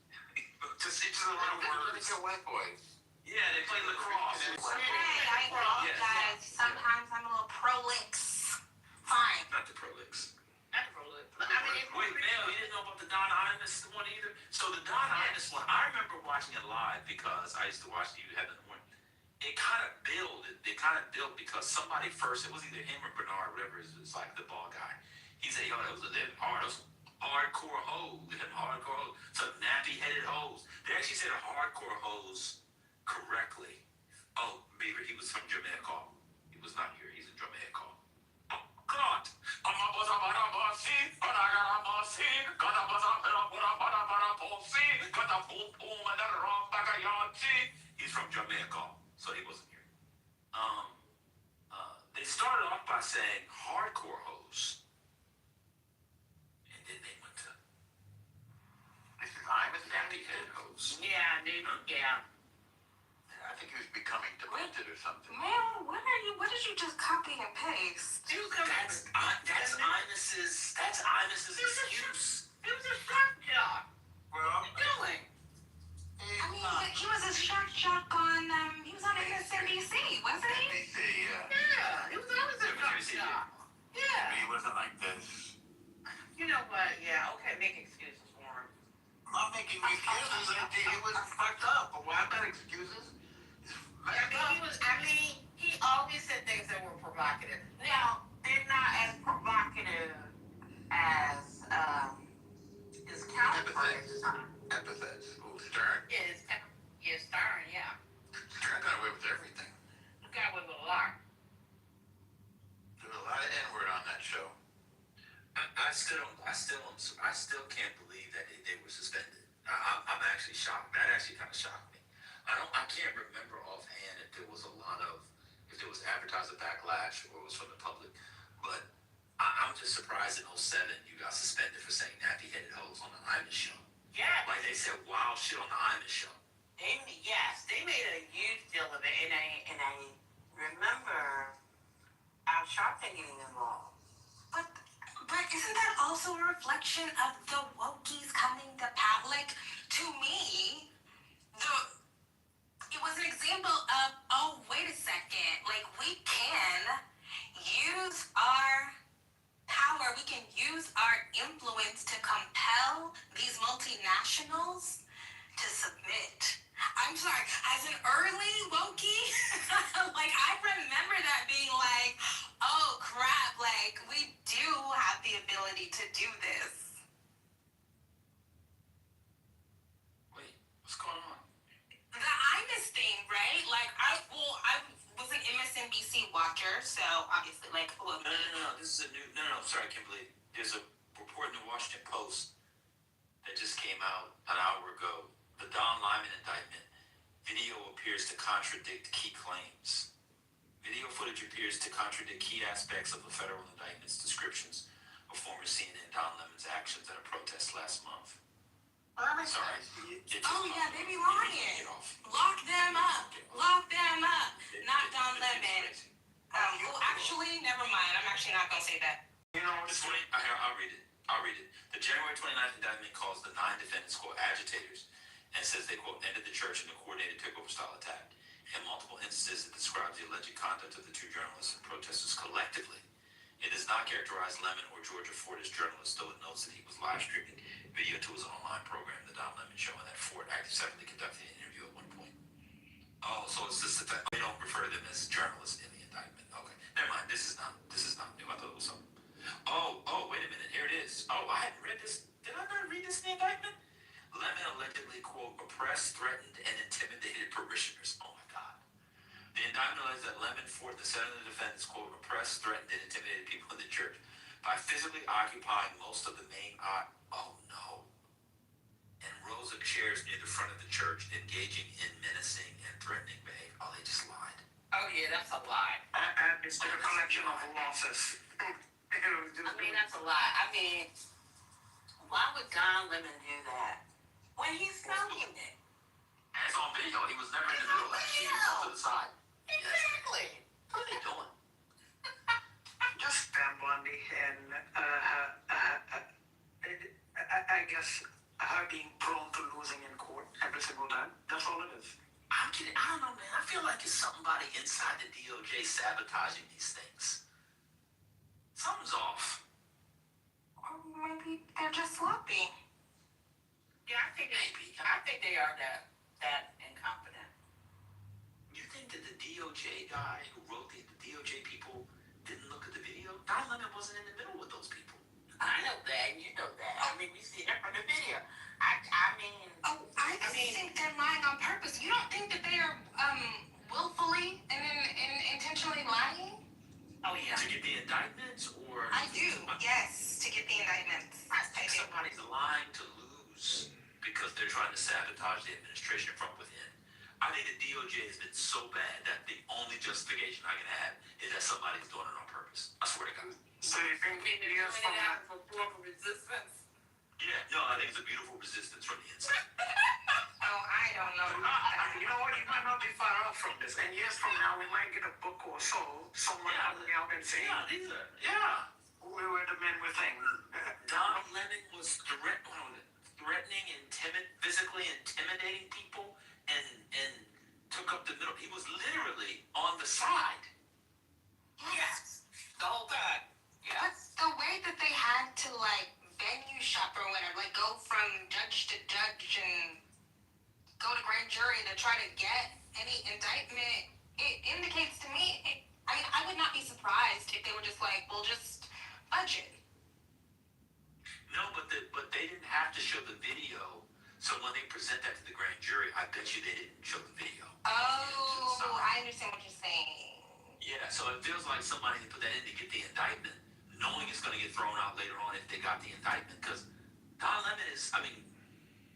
Just a lot of words. They're white boys. Yeah, they play lacrosse. Hey, I apologize. Sometimes I'm a little prolix. Fine. Not the prolix. I mean, Wait, Mel, you didn't know about the Don Imus one either? So the Don Imus one, I remember watching it live because I used to watch You Have the One. It kind of built because somebody first, it was either him or Bernard Rivers, it's like the ball guy. He said, yo, those hardcore hoes, them hardcore hoes, some nappy-headed hoes. They actually said hardcore hoes correctly. Oh, Beaver, he was from Jamaica. He was not here, he's in Jamaica. God, he's from Jamaica, so he wasn't here. They started off by saying hardcore hoes, and then they went to This is Imus. nappy-headed hoes. yeah. I think he was becoming demented or something. Man, what did you just copy and paste? That's Imus's excuse. It was a shock job. Well, What are you doing? I mean, but he was a shock on, he was on MSNBC, wasn't he? NBC, yeah. Yeah, it was always a shock job. Yeah. He wasn't like this. You know what? Yeah, okay, make excuses for him. I'm not making excuses. He was fucked up. But why not excuses? He always said things that were provocative. Now, they're not as provocative as his counterparts. still can't believe that they were suspended. I'm actually shocked. That actually kind of shocked me. I can't remember offhand if there was advertiser backlash or it was from the public, but I'm just surprised in 07 you got suspended for saying nappy-headed hoes on the Imus show. Yeah. Like they said wild shit on the Imus show. They made a huge deal of it, and I remember Al Sharpton getting involved. But isn't that also a reflection of the wokies coming to power? Like, to me, it was an example of, oh, wait a second, like, we can use our power, we can use our influence to compel these multinationals to submit. I'm sorry, as an early Wokey, like, I remember that being like, oh crap, like, we do have the ability to do this. Wait, what's going on? The Imus thing, right? Like, I was an MSNBC watcher, so obviously, like, well, No. This is a new. No. Sorry, Kimberly. There's a report in the Washington Post that just came out an hour ago. The Don Lyman indictment. Video appears to contradict key claims. Video footage appears to contradict key aspects of the federal indictment's descriptions of former CNN Don Lemon's actions at a protest last month. Sorry. Oh yeah, they be lying. Lock them up. Not Don Lemon. Well, actually, never mind. I'm actually not gonna say that. You know, I'll read it. The January 29th indictment calls the 9 defendants, quote, agitators, and says they, quote, ended the church in a coordinated takeover-style attack. In multiple instances, it describes the alleged conduct of the 2 journalists and protesters collectively. It does not characterize Lemon or Georgia Ford as journalists, though it notes that he was live streaming video to his online program, The Don Lemon Show, and that Ford actively conducted an interview at one point. Oh, so it's just the fact they don't refer to them as journalists in the indictment. Okay, never mind. This is not new. I thought it was something. Oh, wait a minute. Here it is. Oh, I hadn't read this. Did I not read this in the indictment? Lemon allegedly, quote, oppressed, threatened, and intimidated parishioners. Oh my God. The indictment alleges that Lemon, Ford, the 7 of the defendants, quote, oppressed, threatened, and intimidated people in the church by physically occupying most of the main aisle. Oh no. And rows of chairs near the front of the church, engaging in menacing and threatening behavior. Oh, they just lied. Oh yeah, that's a lie. And it's a collection of losses. I mean, that's a lie. I mean, why would Don Lemon do that when he's filming it? And it's on video. He was never in the middle. He was off to the side. Exactly. What are they doing? Just Pam Bondi and I guess her being prone to losing in court every single time. That's all it is. I'm kidding. I don't know, man. I feel like it's somebody inside the DOJ sabotaging these things. Something's off. Or maybe they're just sloppy. Yeah, I think they are that incompetent. You think that the DOJ guy who wrote the DOJ people didn't look at the video? Don Lemon wasn't in the middle with those people. I know that, and you know that. I mean, we see that from the video. I think they're lying on purpose. You don't think that they are willfully and intentionally lying? Oh yeah. To get the indictments, or I do. Yes, to get the indictments. I think somebody's lying to lose because they're trying to sabotage the administration from within. I think the DOJ has been so bad that the only justification I can have is that somebody's doing it on purpose. I swear to God. So you think years from now? Resistance. Yeah, no, I think it's a beautiful resistance from the inside. Oh, I don't know. You know what? You might not be far off from this. And years from now, we might get a book or so, someone coming out and saying, we were the men we think. Don Lemon was threatening, physically intimidating people, and took up the middle. He was literally on the side. Yes. The whole time. Yes. But the way that they had to, like, venue shop or whatever, like, go from judge to judge and go to grand jury to try to get any indictment, it indicates to me, I would not be surprised if they were just like, we'll just budget. No, but they didn't have to show the video. So when they present that to the grand jury, I bet you they didn't show the video. Oh, I understand what you're saying. Yeah, so it feels like somebody put that in to get the indictment, knowing it's going to get thrown out later on if they got the indictment. Because Don Lemon is, I mean,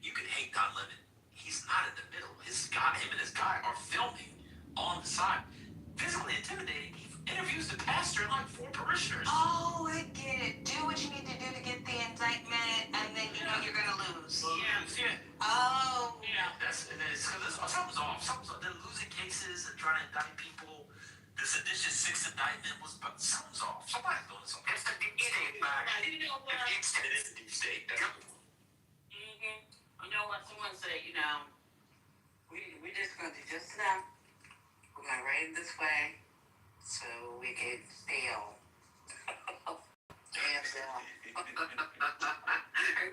you can hate Don Lemon. He's not in the middle. Him and his guy are filming on the side, physically intimidating. He interviews the pastor and like 4 parishioners. Oh, I get it. Do what you need to do to get the indictment, and then you know you're gonna lose. Yeah. Oh. Yeah. Something's off. They're losing cases and trying to indict people. The seditious 6th indictment was, but something's off. Somebody's doing something. It's the deep state, man. You know what? It is the deep state. That's the one. You know what? Someone said, you know, we're just going to do just enough. We're going to write it this way so we can fail. And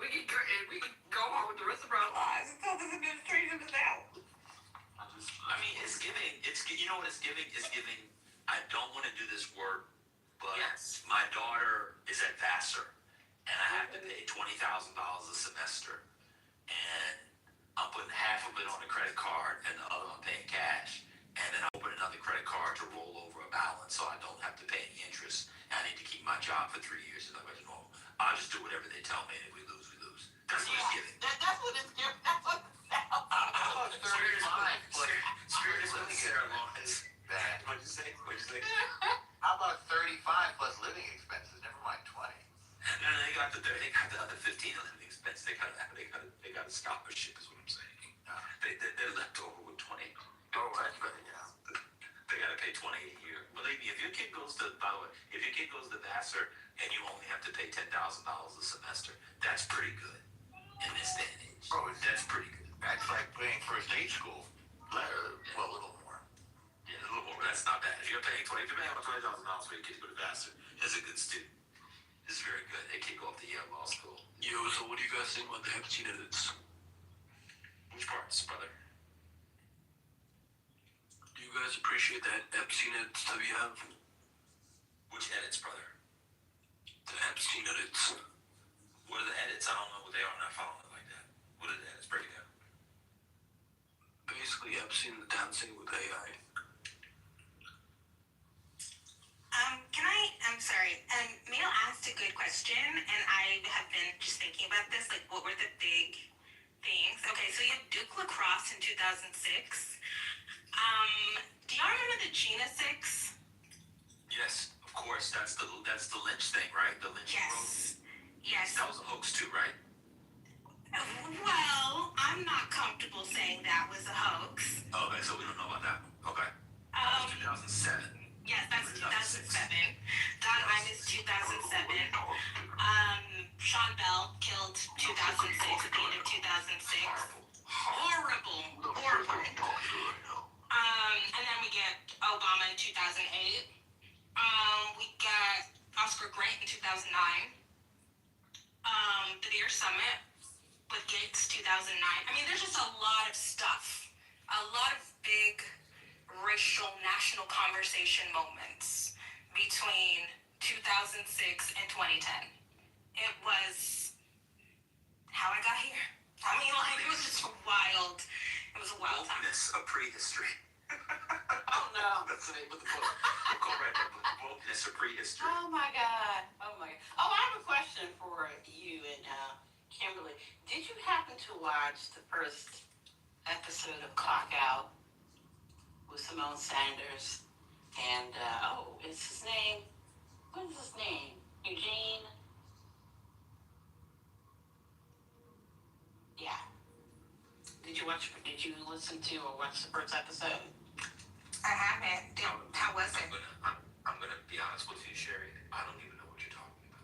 we can go on with the rest of our lives until this administration is out. I mean, you know what it's giving? It's giving, I don't want to do this work, but Yes. my daughter is at Vassar, and I have to pay $20,000 a semester. And I'm putting half of it on a credit card and the other I'm paying cash. And then I open another credit card to roll over a balance so I don't have to pay any interest. And I need to keep my job for 3 years as normal. I'll just do whatever they tell me, and if we lose, we lose. That's what it's giving. That's what it's giving. That's what it sounds like. How about 35? Spirit is living Sarah here. Long is bad. What'd you say? How about 35 plus living expenses? Never mind 20. And then they got the other 15 of living expenses. They got a scholarship, is what I'm saying. They're left over with 20. Oh, that's better, yeah. They got to pay $20 a year. Believe me, if your kid goes to Vassar and you only have to pay $10,000 a semester, that's pretty good in this day and age. Oh, That's pretty good. That's like paying for a state school. Well, a little more. Yeah, a little more, but that's not bad. If you're paying $20,000 for your kid to go to Vassar as a good student, it's very good. They can go up to Yale Law School. Yo, so what do you guys think about the Epstein edits? Which parts, brother? Do you guys appreciate the Epstein edits that we have? Which edits, brother? The Epstein edits. What are the edits? I don't know what they are. I'm not following it like that. What are the edits? Break it down. Basically, Epstein dancing with AI. I'm sorry. Mail asked a good question, and I have been just thinking about this. Like, what were the big things? Okay, so you have Duke Lacrosse in 2006. Do y'all remember the Gina 6? Yes, of course. That's the Lynch thing, right? The Lynch Yes. Yes. That was a hoax too, right? Well, I'm not comfortable saying that was a hoax. Okay, so we don't know about that one. Okay. That was 2007. Yes, that's 2007. Don Imus, 2007. Sean Bell killed 2006 at the end of 2006. Horrible. And then we get Obama in 2008. We got Oscar Grant in 2009. The Beer Summit with Gates, 2009. I mean, there's just a lot of stuff. A lot of big racial national conversation moments between 2006 and 2010. It was how I got here. I mean, like, it was just wild. It was a wild time. Wokeness, a prehistory. Oh, no. That's the name of the book. Go right there. Wokeness, a prehistory. Oh, my God. Oh, I have a question for you and Kimberly. Did you happen to watch the first episode of Clock Out with Simone Sanders and, it's his name? What is his name? Eugene? Yeah. Did you listen to or watch the first episode? I haven't. How was it? I'm gonna be honest with you, Sherry. I don't even know what you're talking about.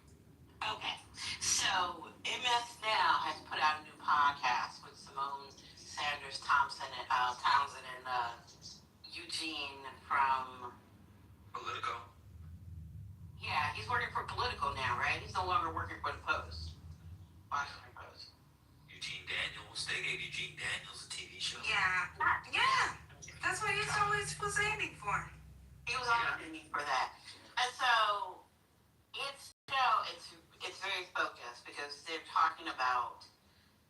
Okay. So, MS Now has put out a new podcast with Simone Sanders Townsend and Eugene from Politico? Yeah, he's working for Politico now, right? He's no longer working for the Post. Washington Post. Eugene Daniels. They gave Eugene Daniels a TV show. Yeah. That's what he's always was aiming for. He was on me for that. And so it's very focused because they're talking about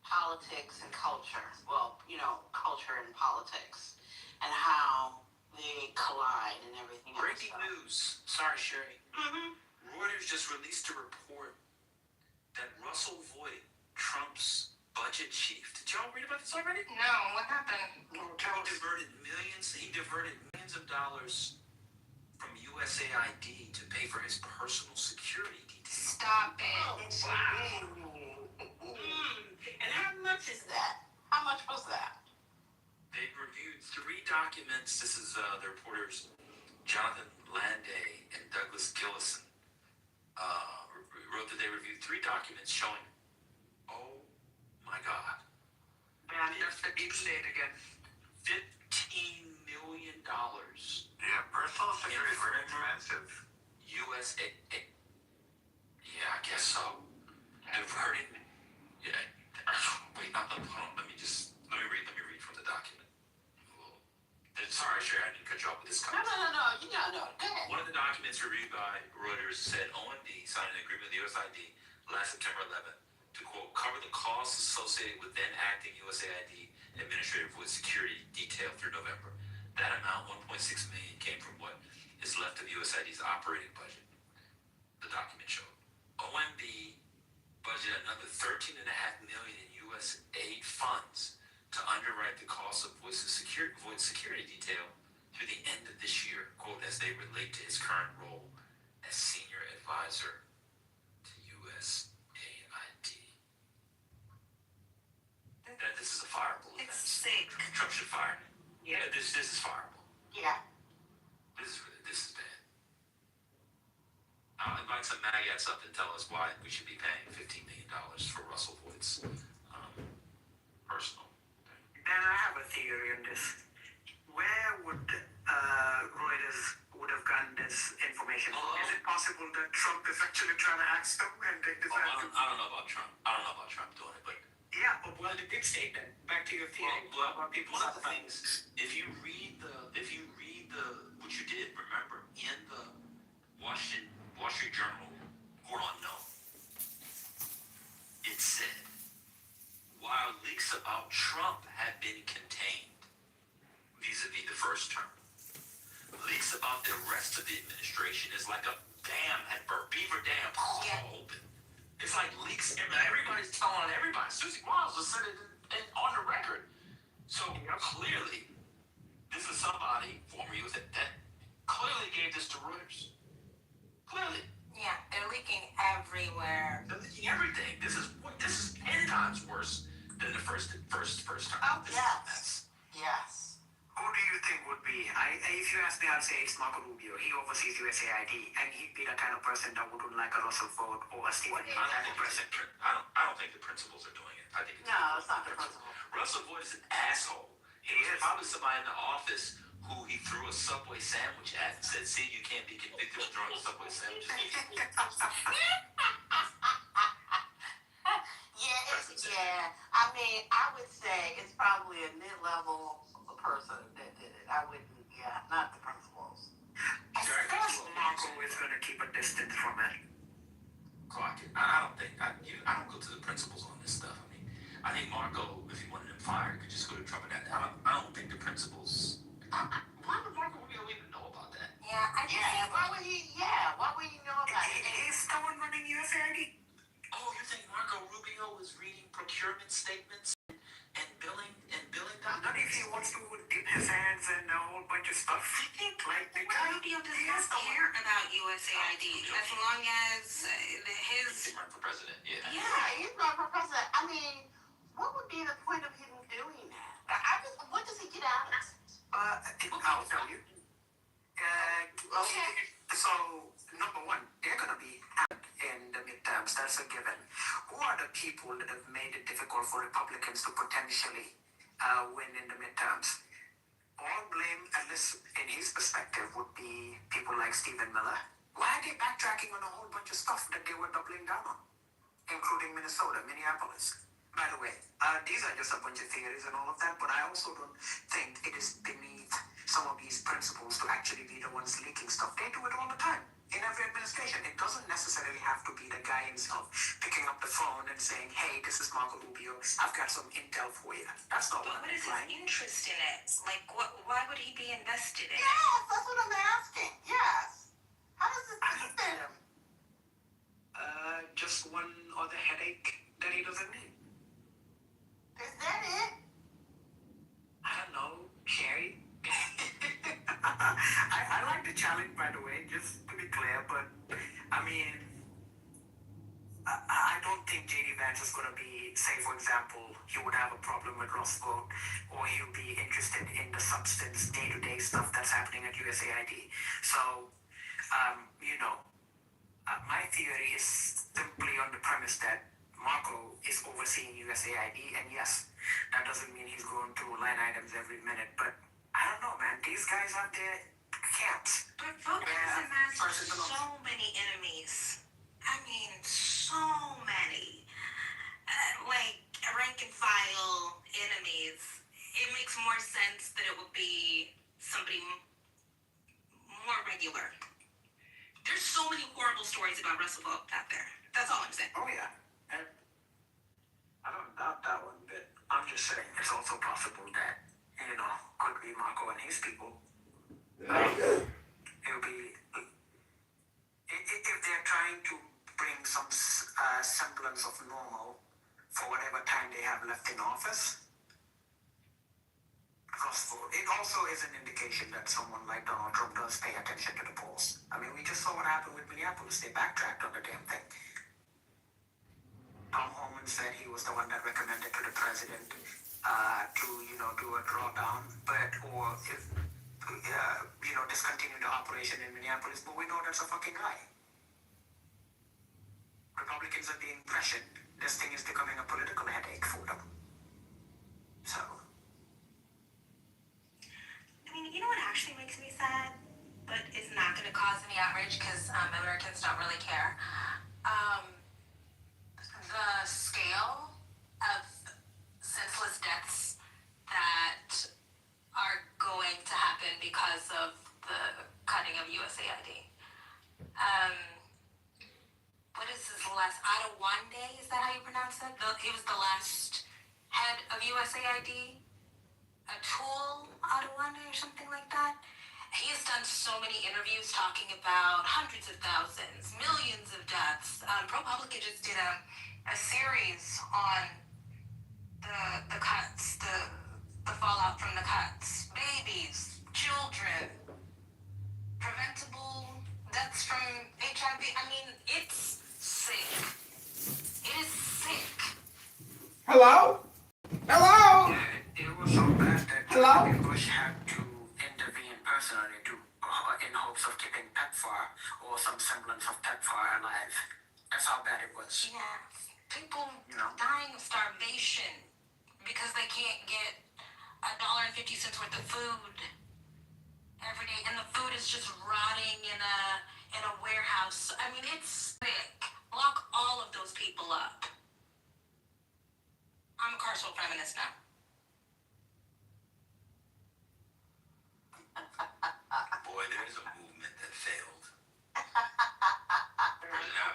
politics and culture. Well, culture and politics and how they collide and everything. Breaking news. Sorry, Sherry. Reuters just released a report that Russell Voigt, Trump's budget chief, did y'all read about this already? No, what happened? He diverted millions of dollars from USAID to pay for his personal security detail. Stop it. Oh, wow. And how much is that? How much was that? They reviewed 3 documents. This is the reporters Jonathan Landay and Douglas Gillison wrote that they reviewed 3 documents showing, oh my God. Man, that's the deep state again. $15 million. Yeah, personal security is very expensive. USA. Yeah, I guess so. Diverting. Yeah. Wait, hold on. Let me read from the document. Sorry, Sherry, I didn't cut you off with this comment. No. You gotta know. Go ahead. One of the documents reviewed by Reuters said OMB signed an agreement with USAID last September 11th to, quote, cover the costs associated with then acting USAID administrative with security detail through November. That amount, $1.6 million, came from what is left of USAID's operating budget. The document showed. OMB budgeted another $13.5 million in US aid funds to underwrite the cost of Voight's security detail through the end of this year, quote, as they relate to his current role as senior advisor to USAID. This is a fireable offense. It's sick. Trump should fire him. Yeah. This is fireable. Yeah. This is bad. I'll invite some maggots up and tell us why we should be paying $15 million for Russell Voight's personal. Dan, I have a theory on this. Where would Reuters would have gotten this information from? Is it possible that Trump is actually trying to ask them and take this I don't know about Trump. I don't know about Trump doing it, but yeah, but well, the deep state then. Back to your theory. well, one of the things, if you read the what you did, remember, in the Wall Street Journal, or unknown, it said, while leaks about Trump had been contained vis-a-vis the first term, leaks about the rest of the administration is like a dam at Beaver Dam open. It's like leaks. Everybody's telling everybody. Susie Wiles was said it on the record. So clearly, this is somebody, former U.S. that clearly gave this to Reuters. Clearly. Yeah, they're leaking everywhere. They're leaking everything. This is 10 times worse than the first term. Oh, yes. Yes. Who do you think would be? If you ask me, I'd say it's Marco Rubio. He oversees USAID, and he'd be the kind of person that wouldn't like a Russell Voigt or a Stephen Miller. I don't think the principals are doing it. I think it's It's not the principal. Russell Voigt is an asshole. He was probably somebody in the office who he threw a Subway sandwich at and said, see, you can't be convicted of throwing a Subway sandwich. I mean, I would say it's probably a mid-level person that did it. I wouldn't, not the principals. Marco is going to keep a distance from it. I don't go to the principals on this stuff. I think Marco, if he wanted him fired, could just go to Trump and that. I don't think the principals. Why would Marco Rubio even know about that? Yeah, why would he know about it? He's the one running USAID. Oh, you think Marco Rubio is reading procurement statements and billing documents? Not if he wants to dip his hands in a whole bunch of stuff. I think Rubio does not care about USAID as long as his. He run for president, yeah. Yeah, he's running for president. I mean, what would be the point of him doing that? What does he get out of it? I'll tell you. Okay. So, number one, they're going to be in the midterms. That's a given. Who are the people that have made it difficult for Republicans to potentially win in the midterms? All blame, at least in his perspective, would be people like Stephen Miller. Why are they backtracking on a whole bunch of stuff that they were doubling down on, including Minnesota, Minneapolis? By the way, these are just a bunch of theories and all of that, but I also don't think it is beneath some of these principals to actually be the ones leaking stuff. They do it all the time in every administration. It doesn't necessarily have to be the guy himself picking up the phone and saying, hey, this is Marco Rubio. I've got some intel for you. That's not But what is his interest in it? Like, why would he be invested in it? Yes, that's what I'm asking. Yes. How does this benefit him? the way, just to be clear. But I mean, I don't think JD Vance is going to be, say, for example, he would have a problem with Rockford, or he'll be interested in the substance, day-to-day stuff that's happening at USAID. So, my theory is simply on the premise that Marco is overseeing USAID, and yes, that doesn't mean he's going through line items every minute, but I don't know, man. These guys out there, camps. But vote has amassed so many enemies. I mean, so many. Like, rank and file enemies. It makes more sense that it would be somebody more regular. There's so many horrible stories about Russell out there. That's all I'm saying. Oh, yeah. And I don't doubt that one bit. I'm just saying it's also possible that, could be Marco and his people. It'll be, if they're trying to bring some semblance of normal for whatever time they have left in office, it also is an indication that someone like Donald Trump does pay attention to the polls. I mean, we just saw what happened with Minneapolis. They backtracked on the damn thing. Tom Homan said he was the one that recommended to the president to, do a drawdown, or if, discontinue the operation in Minneapolis, but we know that's a fucking lie. Republicans are the impression this thing is becoming a political headache for them. So. I mean, you know what actually makes me sad, but is not going to cause any outrage because Americans don't really care. The scale of senseless deaths that are going to happen because of the cutting of USAID. What is his last? Adewale, is that how you pronounce it? He was the last head of USAID. Atul Adewale or something like that. He has done so many interviews talking about hundreds of thousands, millions of deaths. ProPublica just did a series on the cuts, the fallout from the cuts, babies, children, preventable deaths from HIV. I mean, it's sick. It is sick. Hello? Hello? It was so bad that Bush had to intervene personally in hopes of keeping PEPFAR or some semblance of PEPFAR alive. That's how bad it was. Yeah. People dying of starvation because they can't get $1.50 worth of food every day, and the food is just rotting in a warehouse. I mean, it's sick. Lock all of those people up. I'm a carceral feminist now. Boy, there's a movement that failed.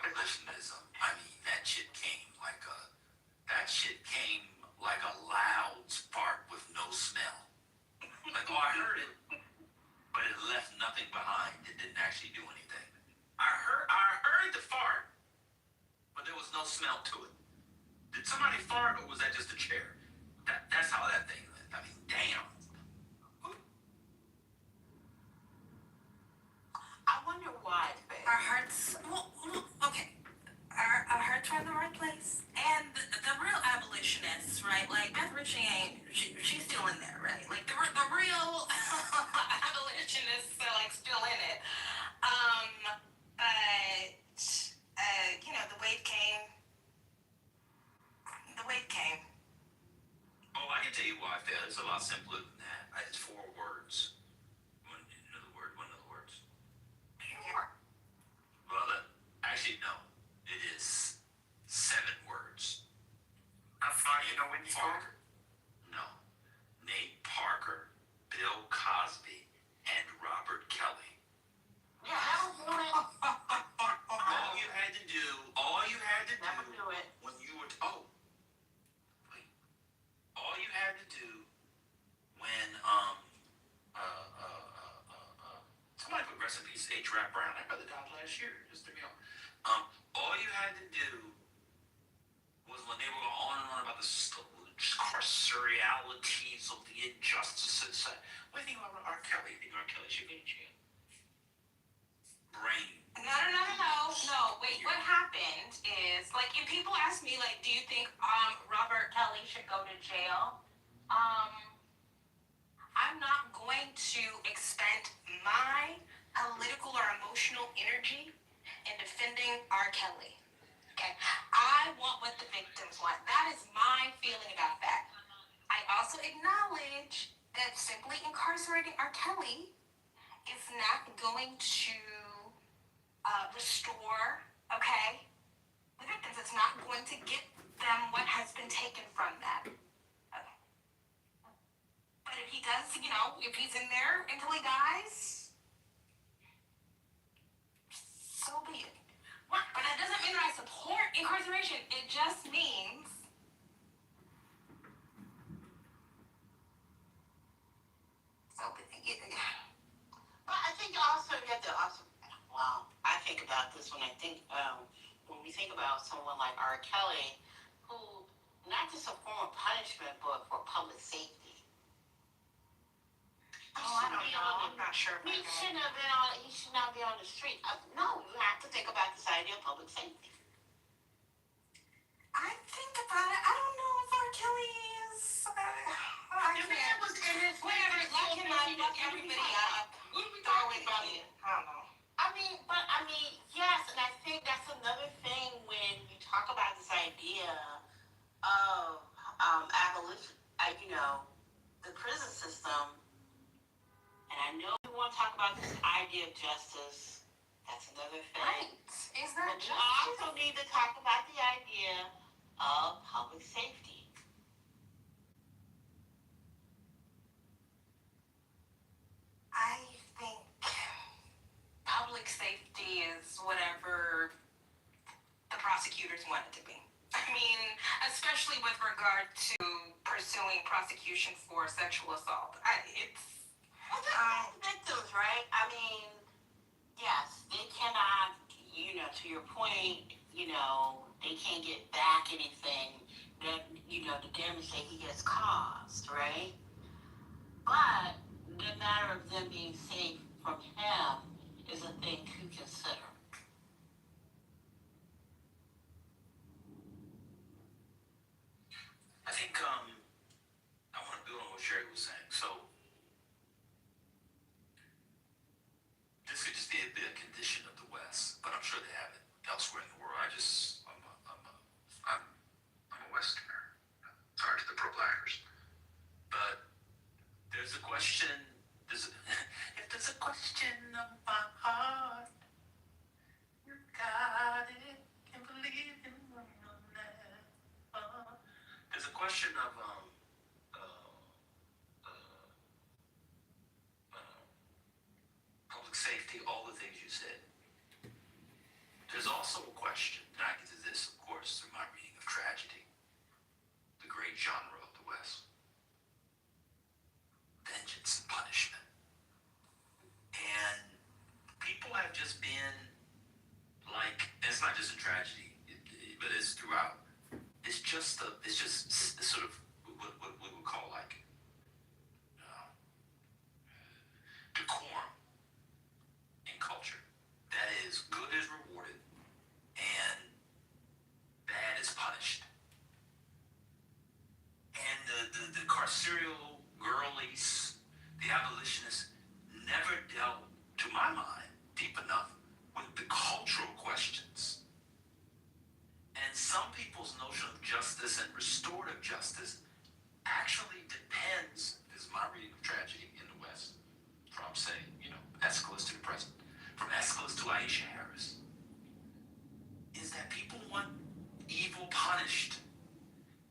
Abolitionism. I mean, that shit came like a loud spark with no smell. Like, oh, I heard it, but it left nothing behind. It didn't actually do anything. I heard the fart, but there was no smell to it. Did somebody fart, or was that just a chair? That's how that thing went. I mean, damn. I wonder why. Our hearts, okay. Our hearts are in the right place. And the real abolitionists, right? Like, Beth Ritchie she's still in there, right? Like, the real abolitionists are, like, still in it. But, the wave came. The wave came. Oh, I can tell you why I failed. It's a lot simpler than that. It's 4 words. One of the words. Well, actually, no. It is 7 words. Whitney Parker? No. Nate Parker, Bill Cosby, and Robert Kelly. Yeah, All you had to do when you were all you had to do when somebody put rest in peace H-Rap Brown. My brother died last year. Just threw me off. All you had to do was when they were on and on about the carceralities of the injustices. What do you think about R. Kelly? You think R. Kelly should be in jail? Like, if people ask me, like, do you think Robert Kelly should go to jail? I'm not going to expend my political or emotional energy in defending R. Kelly. Okay, I want what the victims want. That is my feeling about that. I also acknowledge that simply incarcerating R. Kelly is not going to restore, okay, the victims. It's not going to get them what has been taken from them. Okay. But if he does, you know, if he's in there until he dies, so be it. But that doesn't mean that I support incarceration. It just means But I think also you have to also, wow, I think about this when I think, when we think about someone like R. Kelly, who, not just a form of punishment, but for public safety. I don't know. I'm not sure. He should not be on the street. No, you have to think about this idea of public safety. I think about it. I don't know if R. Kelly is. The man was in his whatever. Lock him up. Lock everybody up. What are we Throw talking it about in. here? I don't know. I mean, yes, and I think that's another thing when you talk about this idea of abolition, the prison system, and I know we want to talk about this idea of justice. That's another thing. Right. Is that But you also need to talk about the idea of public safety. I think public safety is whatever the prosecutors want it to be. I mean, especially with regard to pursuing prosecution for sexual assault. Victims, right? I mean, yes, they cannot, to your point, they can't get back anything that, the damage that he has caused, right? But the matter of them being safe from him is a thing to consider. I think I want to build on what Sherry was saying. So this could just be a condition of the West, but I'm sure they have it elsewhere in the world. I'm a Westerner. Sorry to the pro-blackers, but there's a question. If there's a question of my heart, you got it. Can't believe in one never. There's a question of public safety, all the things you said. There's also a question, and I get to this, of course, through my reading of tragedy, the great genre of the West. Vengeance and punishment. And people have just been like, and it's not just in tragedy, but it's throughout. It's just sort of what we would call like decorum in culture. That is, good is rewarded and bad is punished. And the carceral girlies, the abolitionists, never dealt, to my mind, deep enough with the cultural questions. And some people's notion of justice and restorative justice actually depends, this is my reading of tragedy in the West, from, say, Aeschylus to the present, from Aeschylus to Aisha Harris, is that people want evil punished.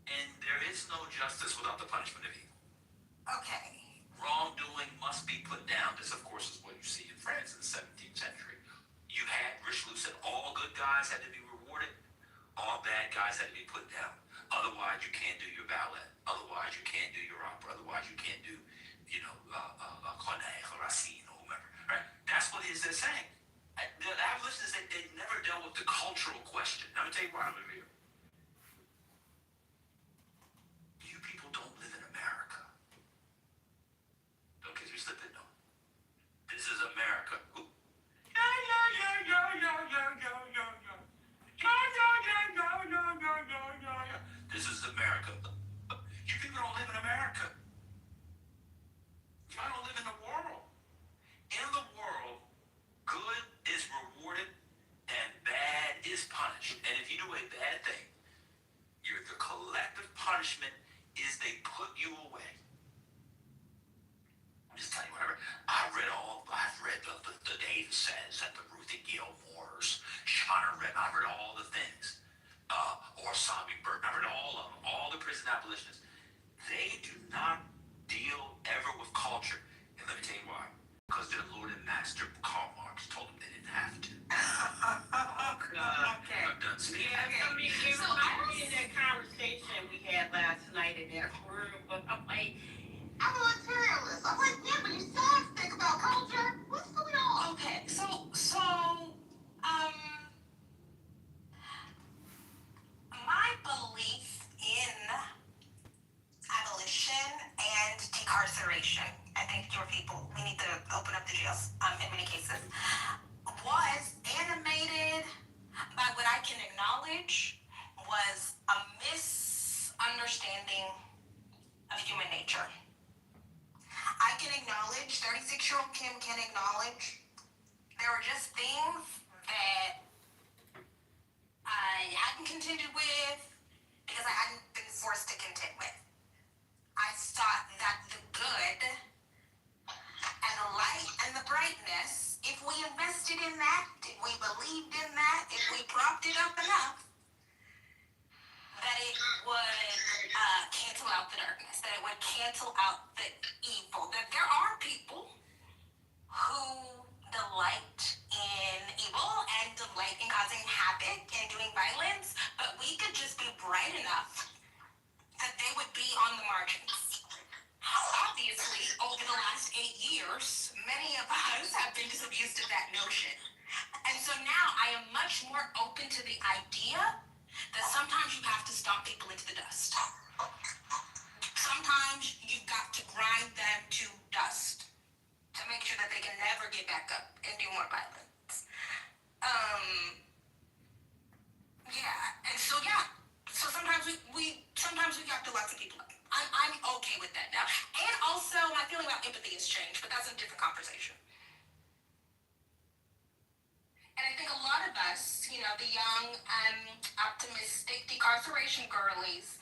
And there is no justice without the punishment of evil. Okay. Wrongdoing must be put down. This, of course, is what you see in France in the 17th century. You had, Richelieu said, all good guys had to be rewarded, all bad guys had to be put down. Otherwise, you can't do your ballet. Otherwise, you can't do your opera. Otherwise, you can't do, Corneille or Racine or whomever. Right? That's what it is they're saying. The abolitionists, they never dealt with the cultural question. Now, let me tell you why I'm here. You people don't live in America. Don't get me slipping, no. This is America. Yeah. says and the Ruthie Gilmores, Shauna Red, I read all the things. Or Sami Burton, I read all of them, all the prison abolitionists. They do not deal ever with culture. And let me tell you why. Because their Lord and Master Karl Marx told them they didn't have to. Okay. I'm done speaking. Yeah, I mean, so I was in that conversation we had last night in that room, but I'm like, I'm a materialist. I'm like, yeah, but you still think about culture. What's going on? Okay, so my belief in abolition and decarceration, I think your people, we need to open up the jails in many cases, was animated by what I can acknowledge was a misunderstanding of human nature. I can acknowledge, 36-year-old Kim can acknowledge, there were just things that I hadn't contended with because I hadn't been forced to contend with. I thought that the good and the light and the brightness, if we invested in that, if we believed in that, if we propped it up enough, that it would cancel out the darkness, that it would cancel out the evil, that there are people who delight in evil and delight in causing havoc and doing violence, but we could just be bright enough that they would be on the margins. Obviously, over the last 8 years, many of us have been disabused of that notion. And so now I am much more open to the idea that sometimes you have to stomp people into the dust. Sometimes you've got to grind them to dust to make sure that they can never get back up and do more violence. So sometimes we got to let some people up. I'm okay with that now. And also my feeling about empathy has changed, but that's a different conversation. And I think a lot of us, you know, the young, optimistic decarceration girlies,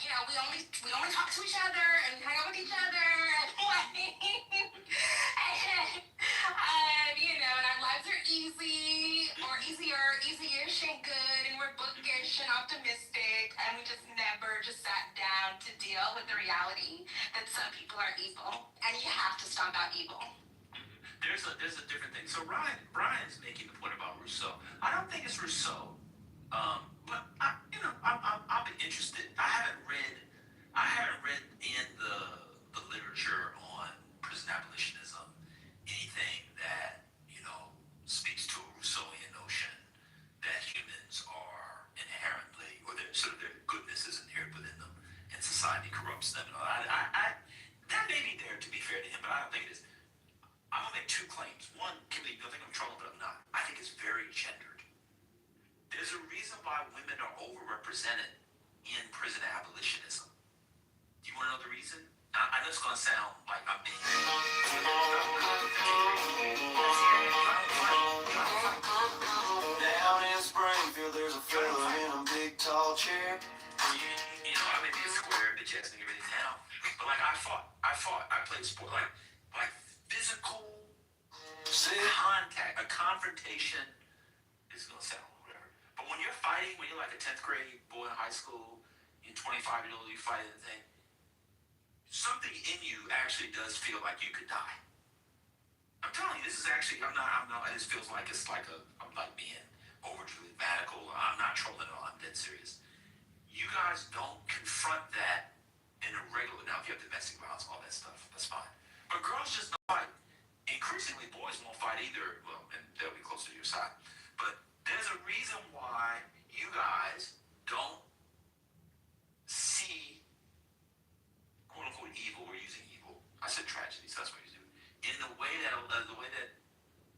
you know, we only talk to each other and hang out with each other and you know, and our lives are easy or easy-ish and good, and we're bookish and optimistic, and we just never just sat down to deal with the reality that some people are evil, and you have to stomp out evil. There's a different thing. So Brian's making the point about Rousseau. I don't think it's Rousseau, but I'll be interested. I haven't read in the literature on prison abolitionism anything that speaks to a Rousseauian notion that humans are inherently, or their goodness is inherent within them, and society corrupts them. That may be there, to be fair to him, but I don't think it is. I'm gonna make two claims. One, Kimberly, you'll think I'm trolling, but I'm not. I think it's very gendered. There's a reason why women are overrepresented in prison abolitionism. Do you want to know the reason? I know it's gonna sound like I'm being. Down in Springfield, there's a fella in a big tall chair. I may be a square bitch ass nigga right now, but like I played sport, like physical contact, a confrontation. This is gonna sound whatever, but when you're fighting, when you're like a 10th grade boy in high school, you're 25 years old, you fight the thing. Something in you actually does feel like you could die. I'm telling you, this is actually, I'm not, this feels like I'm like being overly radical. I'm not trolling at all, I'm dead serious. You guys don't confront that in a regular, now if you have domestic violence, all that stuff, that's fine. But girls just don't fight. Increasingly, boys won't fight either, well, and they'll be closer to your side. But there's a reason why you guys don't see quote unquote evil, we're using evil. I said tragedy, so that's what you do. In the way that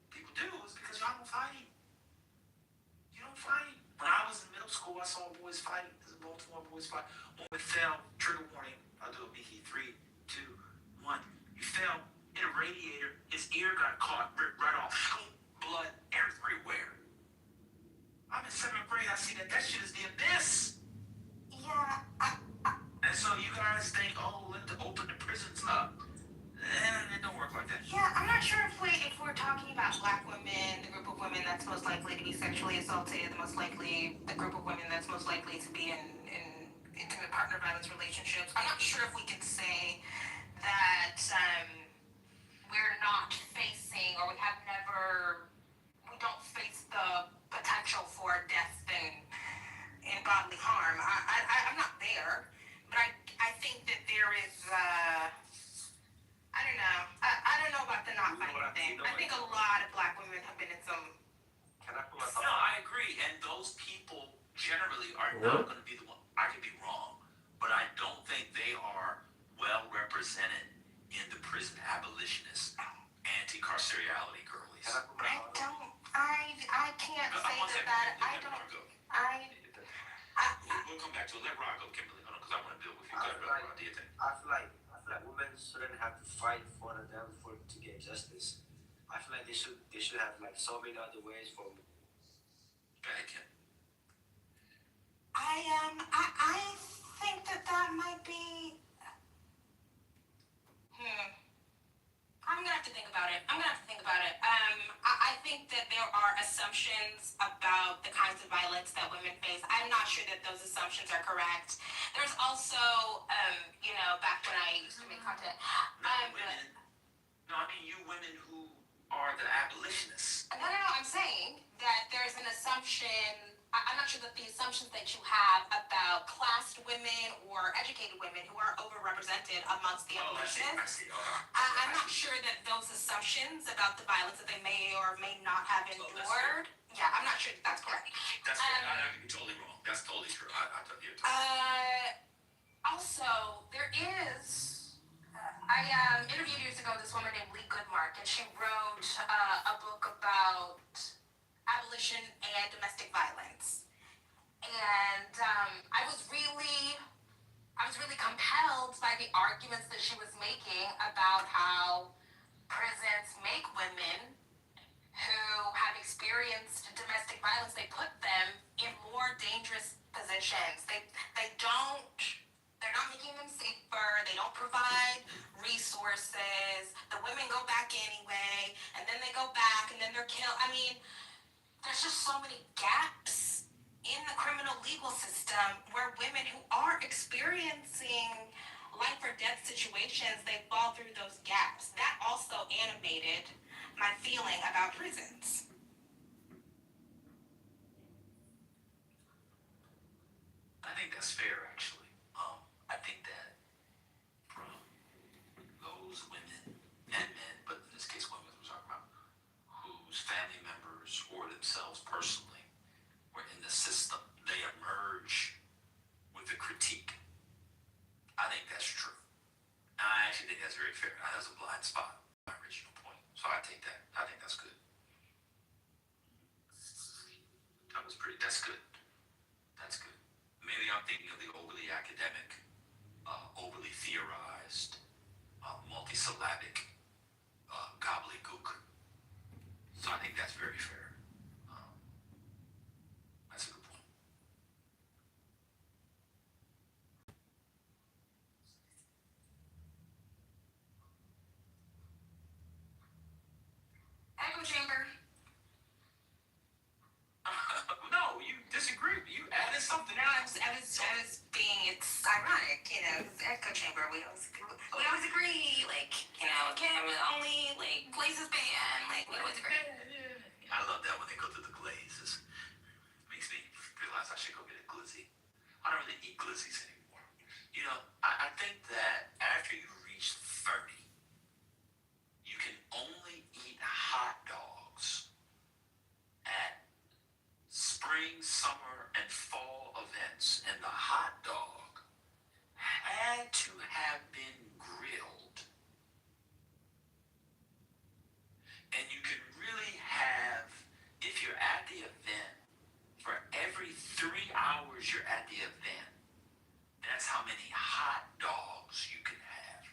people do is because y'all don't fight. You don't fight. When I was in middle school, I saw boys fighting. There's a Baltimore boys fight. Woman fell, trigger warning. I'll do a Mickey. 3, 2, 1. He fell in a radiator. His ear got caught, ripped right off. Blood everywhere. I'm in 7th grade. I see that shit is the abyss. Yeah. And so you guys think, oh, let's open the prisons up. It don't work like that. Yeah, I'm not sure if we're talking about black women, the group of women that's most likely to be sexually assaulted, the group of women that's most likely to be in intimate partner violence relationships. I'm not sure if we can say that we're not facing, or we don't face the potential for death and bodily harm. I'm not there, but I think that there is, I don't know. I don't know about the not fighting thing. I think a lot of black women have been in some. No, I agree. And those people generally are not going to be the one. I could be wrong, but I don't think they are well represented in the prison abolitionist, anti-carcerality girlies. I can't say that. We'll come back to it. Let Rod go, Kimberly, because I want to build with you. Go ahead, Rod. Do you think? I feel like women shouldn't have to fight for them to get justice. I feel like they should have like so many other ways for. Go ahead, Kim. I think that might be. I'm gonna have to think about it. I think that there are assumptions about the kinds of violence that women face. I'm not sure that those assumptions are correct. There's also, back when I used to make content. You women who are the abolitionists. No, I'm saying that there's an assumption. I'm not sure that the assumptions that you have about classed women or educated women who are overrepresented amongst the abolitionists. I'm not sure that those assumptions about the violence that they may or may not have endured. Yeah, I'm not sure that that's correct. That's I'm totally wrong. That's totally true. I thought you were Also, there is. I interviewed years ago this woman named Lee Goodmark, and she wrote a book about abolition and domestic violence. And I was really compelled by the arguments that she was making about how prisons make women who have experienced domestic violence, they put them in more dangerous positions. They're not making them safer. They don't provide resources. The women go back anyway, and then they go back, and then they're killed. I mean, there's just so many gaps in the criminal legal system where women who are experiencing life or death situations, they fall through those gaps. That also animated my feeling about prisons. I think that's fair, actually. I think that from those women and men, but in this case women we're talking about, whose family members or themselves personally were in the system, they emerge with a critique. I think that's true. I actually think that's very fair. That's a blind spot, my original point. So I take that. I think that's good. That's good. That's good. Maybe I'm thinking of the overly academic, overly theorized, multisyllabic gobbledygook. So I think that's very fair. That's a good point. Echo chamber. No, you disagree. You added something. No, I was being, it's ironic, it's echo chamber. We always agree, Kim, only, Glazes ban, we always agree. I love that when they go to the glazes. Makes me realize I should go get a glizzy. I don't really eat glizzies anymore. I think that after you reach 30, you can only eat hot dogs at spring, summer, and fall events, and the hot dog had to have been grilled. And you can really have, if you're at the event, for every 3 hours you're at the event, that's how many hot dogs you can have.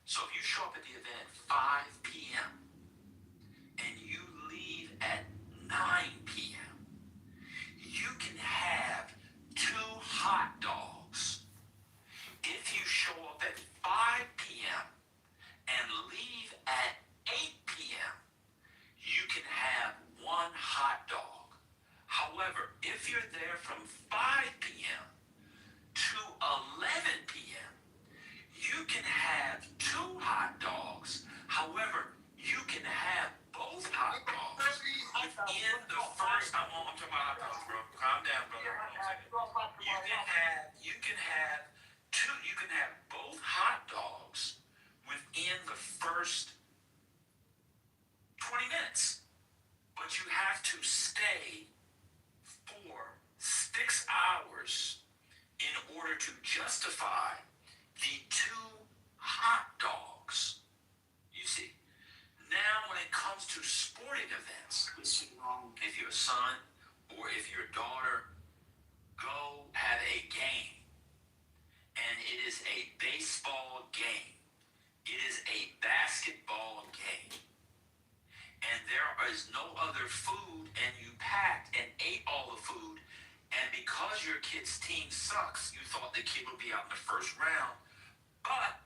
So if you show up at the event at 5 p.m. and you leave at 9 p.m., you can have 2 hot dogs. If you show up at 5 in the first, I'm talking about hot dogs, bro. Calm down, brother. You can have two. You can have both hot dogs within the first 20 minutes, but you have to stay for 6 hours in order to justify the two hot dogs. You see, now when it comes to sporting events, if your son or if your daughter go have a game, and it is a baseball game, it is a basketball game, and there is no other food, and you packed and ate all the food, and because your kid's team sucks, you thought the kid would be out in the first round, but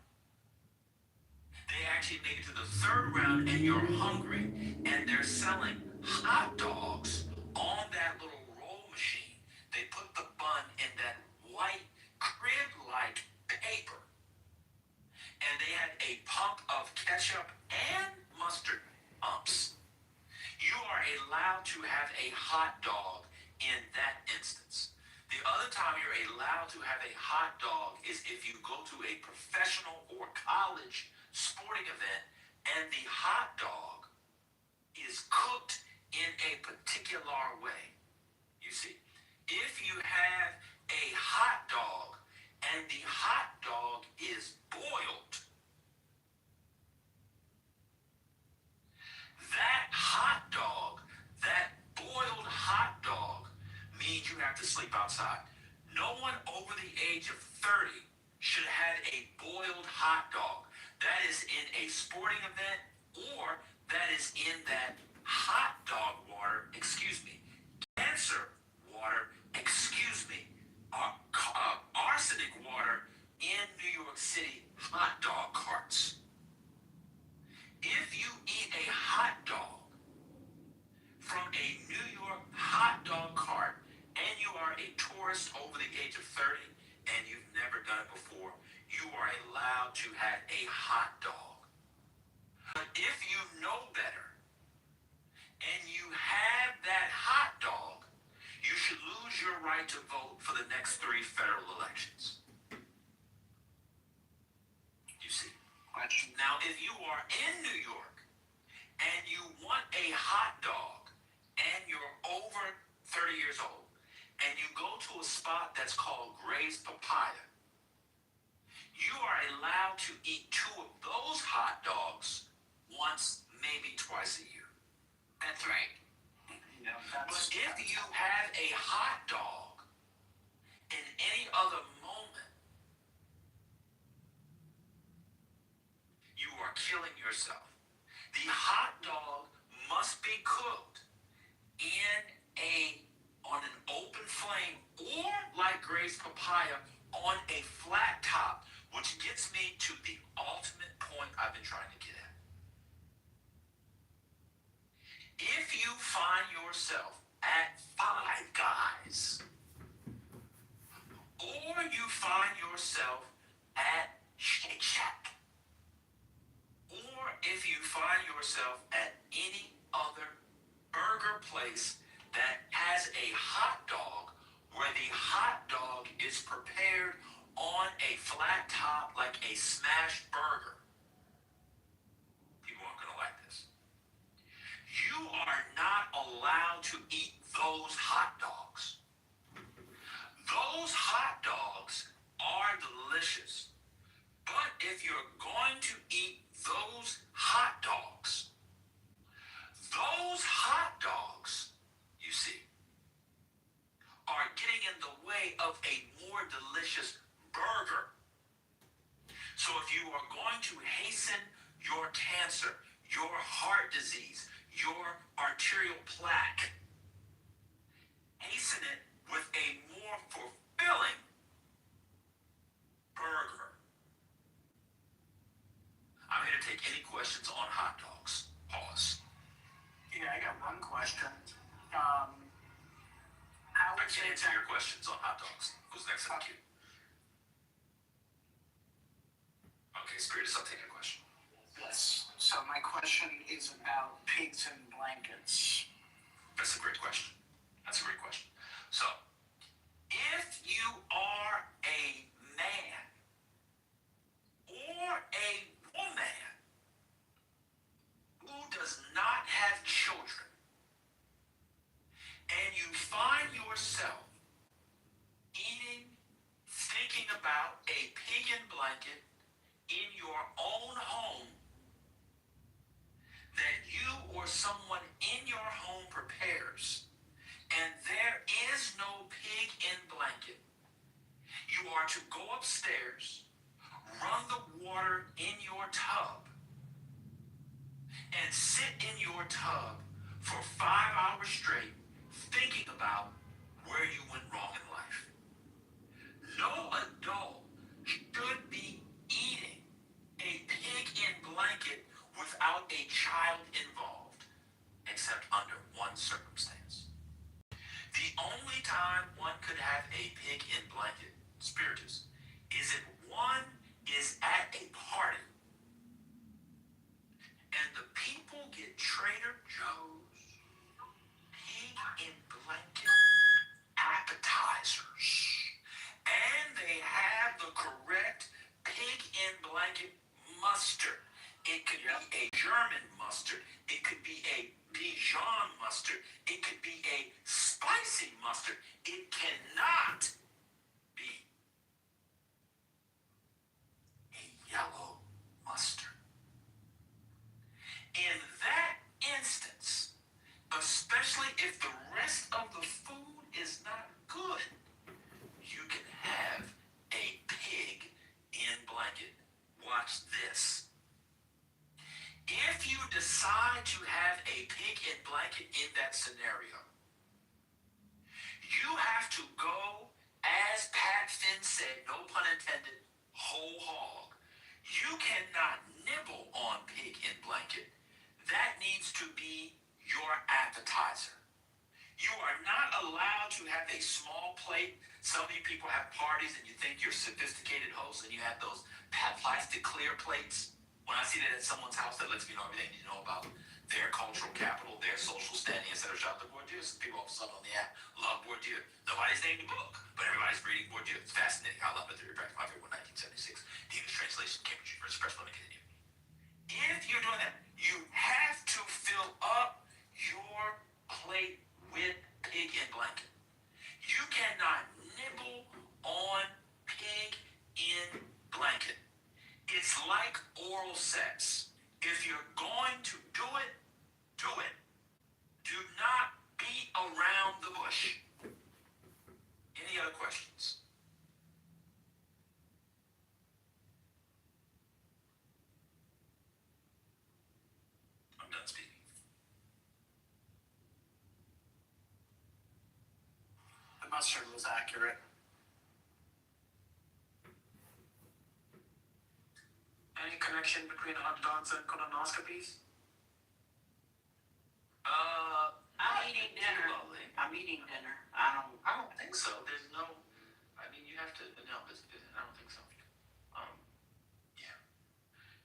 they actually make it to the third round and you're hungry, and they're selling hot dogs on that little roll machine. They put the bun in that white crib-like paper, and they had a pump of ketchup and mustard pumps. You are allowed to have a hot dog in that instance. The other time you're allowed to have a hot dog is if you go to a professional or college sporting event and the hot dog is cooked in a particular way. You see, if you have a hot dog and the hot dog is boiled, that hot dog, that boiled hot dog, means you have to sleep outside. No one over the age of 30 should have a boiled hot dog. That is in a sporting event, or that is in that hot dog water, cancer water, arsenic water in New York City hot dog carts. If you eat a hot dog from a New York hot dog cart and you are a tourist over the age of 30 and you've never done it before, you are allowed to have a hot dog. But if you know better and you have that hot dog, you should lose your right to vote for the next 3 federal elections. You see? Now, if you are in New York and you want a hot dog and you're over 30 years old and you go to a spot that's called Gray's Papaya, you are allowed to eat 2 of those hot dogs once, maybe twice a year. That's right. But if you have a hot dog in any other moment, you are killing yourself. The hot dog must be cooked on an open flame, or like Gray's Papaya, on a flat top, which gets me to the ultimate point I've been trying to get at. If you find yourself at Five Guys, or you find yourself at Shake Shack, or if you find yourself at any other burger place that has a hot dog where the hot dog is prepared on a flat top like a smashed burger, people aren't going to like this. You are not allowed to eat those hot dogs. Those hot dogs are delicious. But if you're going to eat those hot dogs, you see, are getting in the way of a more delicious burger. So if you are going to hasten your cancer, your heart disease, your arterial plaque, hasten it with a more fulfilling burger. I'm here to take any questions on hot dogs. Pause. Yeah, I got one question. I can't answer your questions on hot dogs. Who's next in the queue? Okay, Spirit, I'll take your question. Yes. So my question is about pigs in blankets. upstairs and there is no pig in blanket, you are to go upstairs, run the water in your tub, and sit in your tub for 5 hours straight thinking about where you went wrong in life. No adult should be eating a pig in blanket without a child involved, except under one circumstance. The only time one could have a pig in blanket, spiritus, is if one is at a party and the people get Trader Joe's pig in blanket appetizers, and they have the correct pig in blanket mustard. It could be a German mustard. It could be a Dijon mustard. It could be a spicy mustard. It cannot be a yellow mustard. In that instance, especially if the rest of the food is not good, you can have a pig in blanket. Watch this. If you decide to have a pig in blanket in that scenario, you have to go, as Pat Finn said, no pun intended, whole hog. You cannot nibble on pig in blanket. That needs to be your appetizer. You are not allowed to have a small plate. Some of you people have parties and you think you're sophisticated hosts and you have those plastic clear plates. When I see that at someone's house, that lets me know everything you know about their cultural capital, their social standing, etc. Shout out to Bourdieu. Some people all of a sudden on the app love Bourdieu. Nobody's named the book, but everybody's reading Bourdieu. It's fascinating. I love it. Theory of Practice, my favorite one, 1976. The English translation, Cambridge University Press. Let me continue. If you're doing that, you have to fill up your plate with pig in blanket. You cannot nibble on pig in blanket. It's like oral sex. If you're going to do it, do it. Do not beat around the bush. Any other questions? I'm done speaking. The mustard was accurate. Any connection between hot dogs and colonoscopies? I'm eating dinner. Lovely. I'm eating dinner. I don't think so. There's no. I mean, you have to. No, I don't think so. Yeah.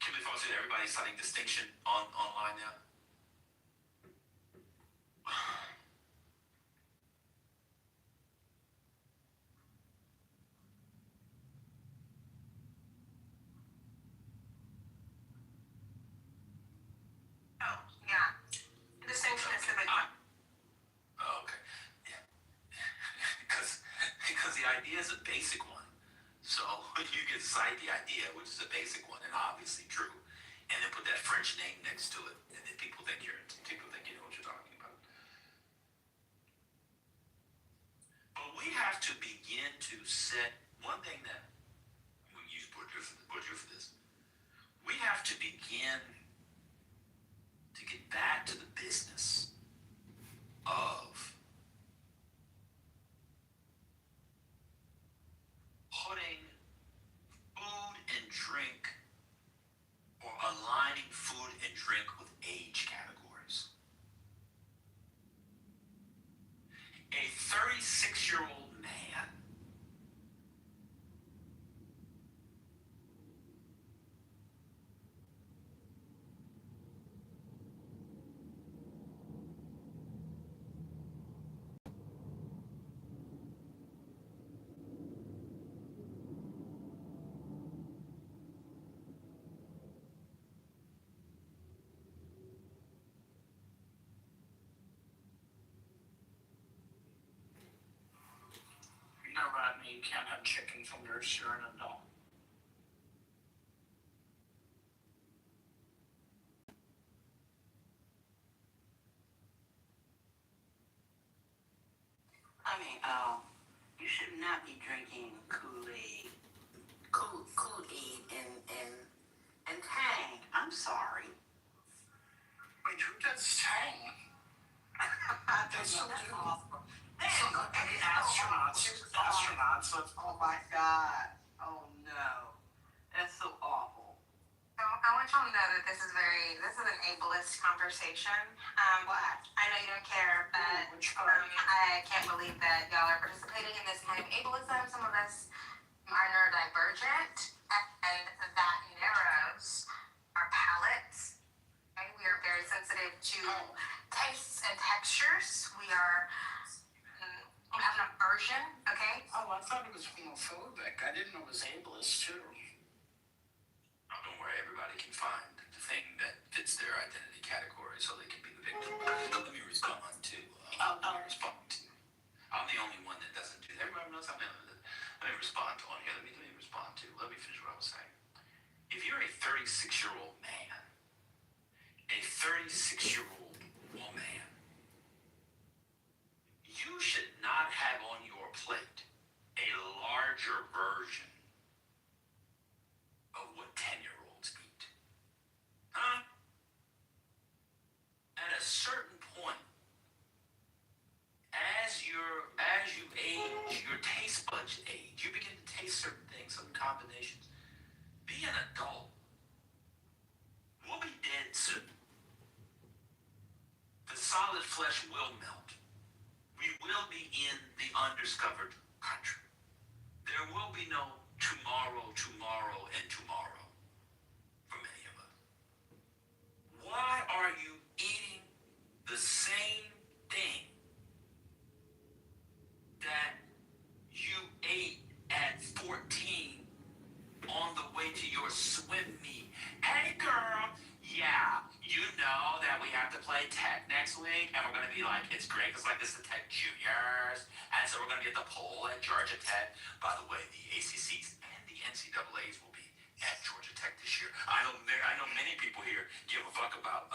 Kimberly Foster, everybody's citing distinction online now. Oh, yeah. The distinction is the big one. Oh, okay. Yeah. because the idea is a basic one. So you can cite the idea, which is a basic one and obviously true, and then put that French name next to it, and then people think you know what you're talking about. But we have to begin to set one thing that we use Bourdieu for this. We have to begin to get back to the business of putting food and drink, or aligning food and drink with age categories. A 36-year-old man You know, Rodney, you can't have chicken fingers. You're an adult. saying, oh, you should not be drinking Kool-Aid. Kool-Aid and Tang. I'm sorry. Wait, who does Tang? That's so awful. Astronauts. Oh my God. Oh no. That's so awful. So I want y'all to know that this is an ableist conversation. What? I know you don't care, but I can't believe that y'all are participating in this kind of ableism. Some of us are neurodivergent, and that narrows our palates. Okay? We are very sensitive to tastes and textures. We have an aversion, okay? Oh, I thought it was homophobic. I didn't know it was ableist, too. Oh, don't worry, everybody can find the thing that fits their identity category so they can be the victim. Let me respond to. I'll respond to. I'm the only one that doesn't do that. Everybody knows I'm the only one. Let me respond to on here. Let me respond to. Let me finish what I was saying. If you're a 36-year-old man, a 36-year-old woman, you should not have on your plate a larger version of what 10-year-olds eat. Huh? At a certain point, as you age, your taste buds age. You begin to taste certain things, certain combinations. Be an adult. We'll be dead soon. The solid flesh will melt. We will be in the undiscovered country. There will be no tomorrow, and tomorrow for many of us. Why are you eating the same thing that you ate at 14 on the way to your swim meet? Hey girl, yeah, you know that we have to play Tech next week, and we're going to be like, it's great because like this is the Tech Juniors, and so we're going to be at the poll at Georgia Tech. By the way, the ACCs and the NCAAs will be at Georgia Tech this year. I know many people here give a fuck about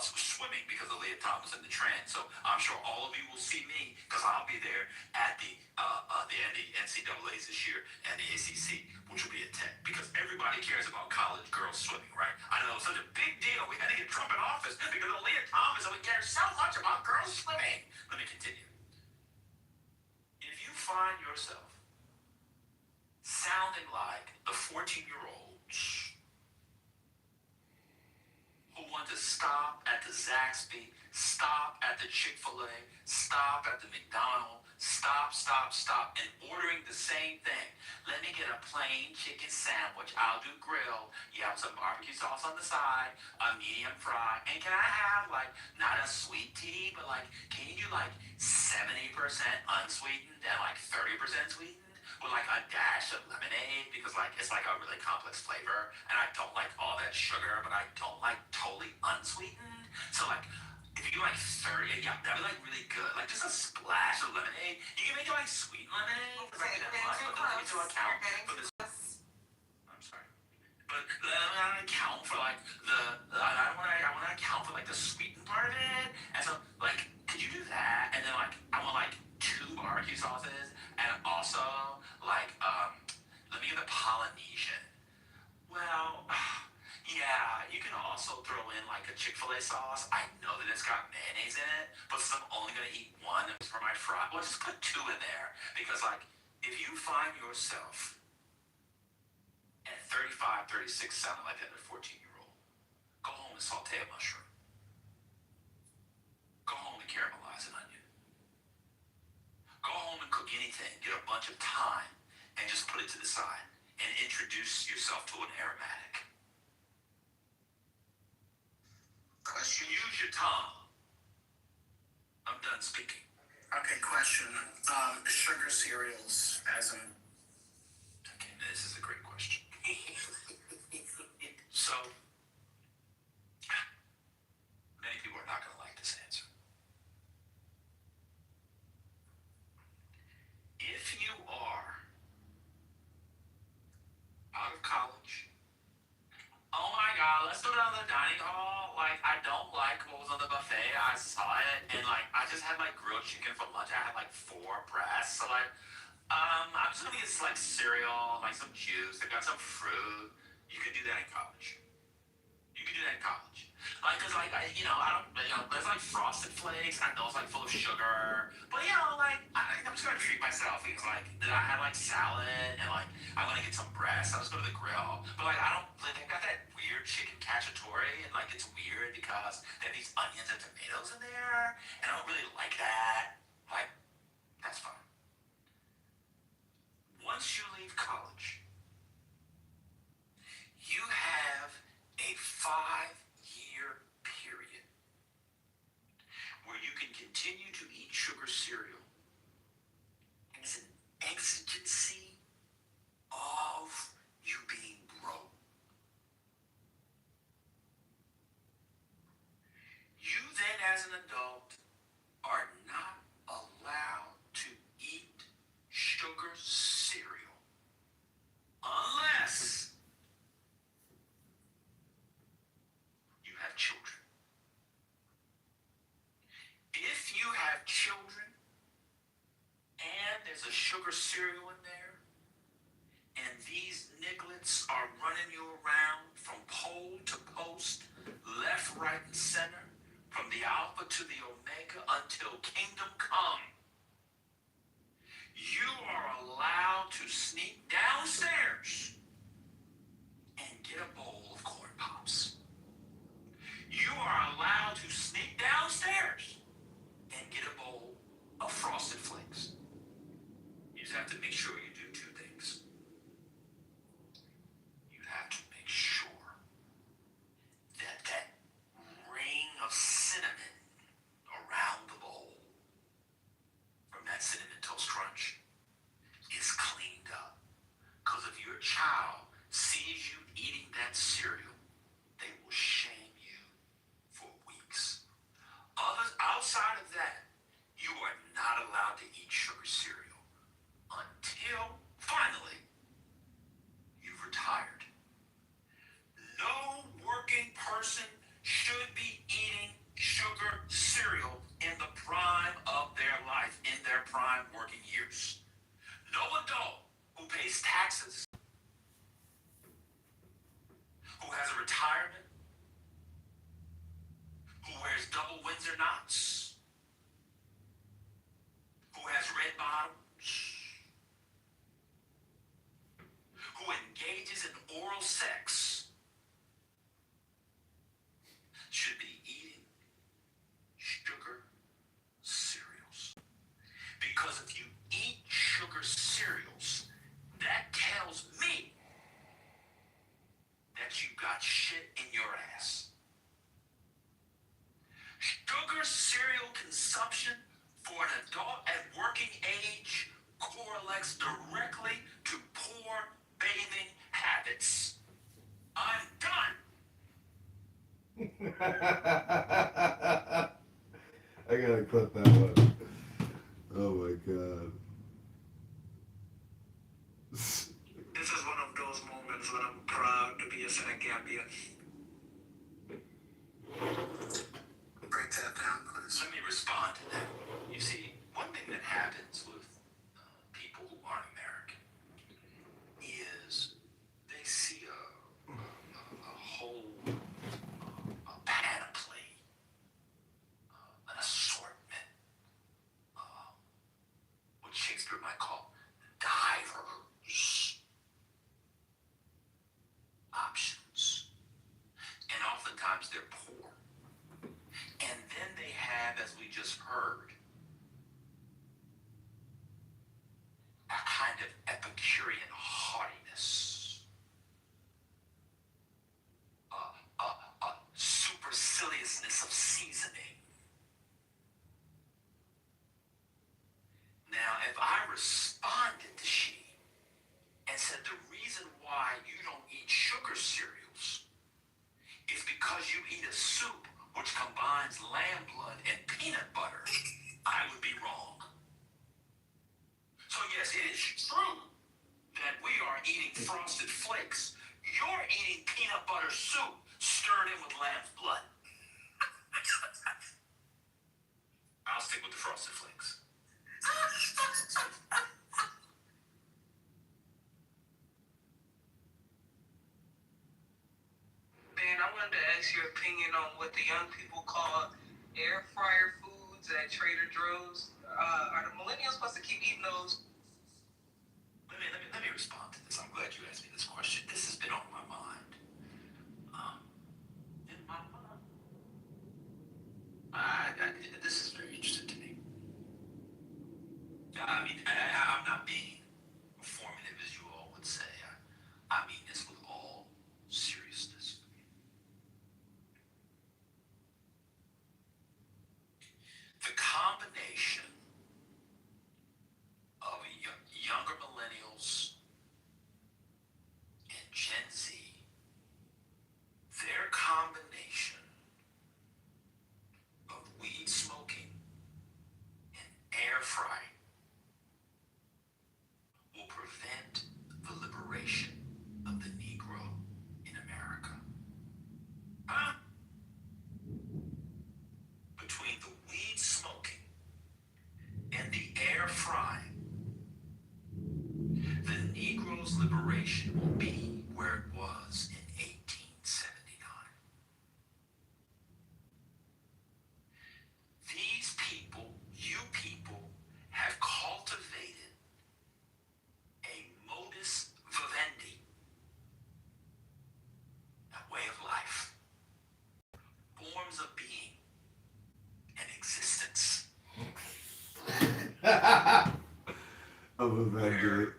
swimming because of Leah Thomas and the trend. So I'm sure all of you will see me because I'll be there at the NCAAs this year and the ACC, which will be at Tech, because everybody cares about college girls swimming, right? I know it's such a big deal. We had to get Trump in office because of Leah Thomas, and we care so much about girls swimming. Let me continue. If you find yourself sounding like the 14-year-olds who want to stop at the Zaxby, stop at the Chick-fil-A, stop at the McDonald's, stop, and ordering the same thing. Let me get a plain chicken sandwich. I'll do grill. You have some barbecue sauce on the side, a medium fry, and can I have like not a sweet tea, but like can you do like 70% unsweetened and like 30% sweetened? With like a dash of lemonade because like it's like a really complex flavor, and I don't like all that sugar, but I don't like totally unsweetened. So like if you do like 30, yeah, that'd be like really good. Like just a splash of lemonade. You can make it like sweet lemonade. Okay, you're getting too close. Into account for this. I'm sorry, but I don't account for like I want to account for like the sweetened part of it. And so like, could you do that? And then like I want like 2 barbecue sauces, and also like let me get the Polynesian. Well, yeah, you can also throw in like a Chick-fil-A sauce. I know that it's got mayonnaise in it, but since I'm only gonna eat one for my fry, well, just put 2 in there, because like if you find yourself at 35, 36 sounding like that at a 14-year-old, go home and saute a mushroom. Go home and caramelize an onion. Go home and cook anything. Get a bunch of thyme and just put it to the side and introduce yourself to an aromatic. Question. Use your tongue. I'm done speaking. Okay, question. Sugar cereals as in... Okay, this is a great question. So, many people are not going to like this answer. If you are out of college, oh my God, let's go down to the dining hall. Like, I don't like what was on the buffet. I saw it, and like, I I just had like grilled chicken for lunch. I had like 4 breasts. So like, I'm just gonna get like cereal, like some juice. They got some fruit. You could do that in college. You could do that in college. Like, cause like, there's like Frosted Flakes. I know it's like full of sugar, but I'm just gonna treat myself because like, I had like salad and like, I'm gonna get some breast. I'll just go to the grill. But like, they got that weird chicken cacciatore and like, it's weird because they have these onions and tomatoes in there, and I don't really like that. Like, that's fine. Once you leave college, you have a 5-year period where you can continue to eat sugar cereal as an exigency of you being broke. You then, as an adult, are not allowed to eat sugar cereal unless you have children. If you have children and there's a sugar cereal in there, and these nigglets are running you around from pole to post, left, right, and center, from the alpha to the omega until kingdom come, you are allowed to sneak downstairs and get a bowl of corn pops. You are allowed to sneak downstairs and get a bowl of Frosted Flakes. You just have to make sure you do 2 things. You have to make sure that ring of cinnamon around the bowl from that Cinnamon Toast Crunch is cleaned up. Because if your child sees you eating that cereal, they will shame you for weeks. Outside of that, you are not allowed to eat sugar cereal until, finally, you've retired. No working person should be eating sugar cereal in the prime of their life, in their prime working years. No adult who pays taxes, who has a retirement, who wears double Windsor knots, who has red bottoms, who engages in oral sex, should be eating sugar cereals. Because if you eat sugar cereals, that tells me that you got shit in your ass. Sugar cereal consumption for an adult at working age correlates directly to poor bathing habits. I'm done. I gotta clip that one. Oh my god. This is one of those moments when I'm proud to be a Senegambian. Break that down, please. Let me respond to that. You see, one thing that happens with people who aren't American is they see a whole panoply, an assortment, what Shakespeare might call diverse options. And oftentimes they're poor. And then they have, as we just heard, a kind of Epicurean haughtiness, a superciliousness of seasoning. Now, if I responded to she and said the reason why you don't eat sugar cereals is because you eat a soup which combines lamb blood and peanut butter, I would be wrong. So yes, it is true that we are eating Frosted Flakes. You're eating peanut butter soup stirred in with lamb's blood. I'll stick Frosted Flakes. Dan, I wanted to ask your opinion on what the young people call air fryer foods at Trader Joe's. Are the millennials supposed to keep eating those? Let me respond to this. I'm glad you asked me this question. This has been on my mind. In my mind. This is very interesting to me. I mean, I'm not being informative as you all would say. I mean this with all seriousness. The combination of younger millennials and Gen Z, their combination of weed smoking and air frying will prevent the liberation of the Negro in America. Huh? Between the weed smoking and the air frying, the Negro's liberation will be where it was in 1879. These people, you people, have cultivated a modus vivendi, a way of life, forms of being, and existence. Where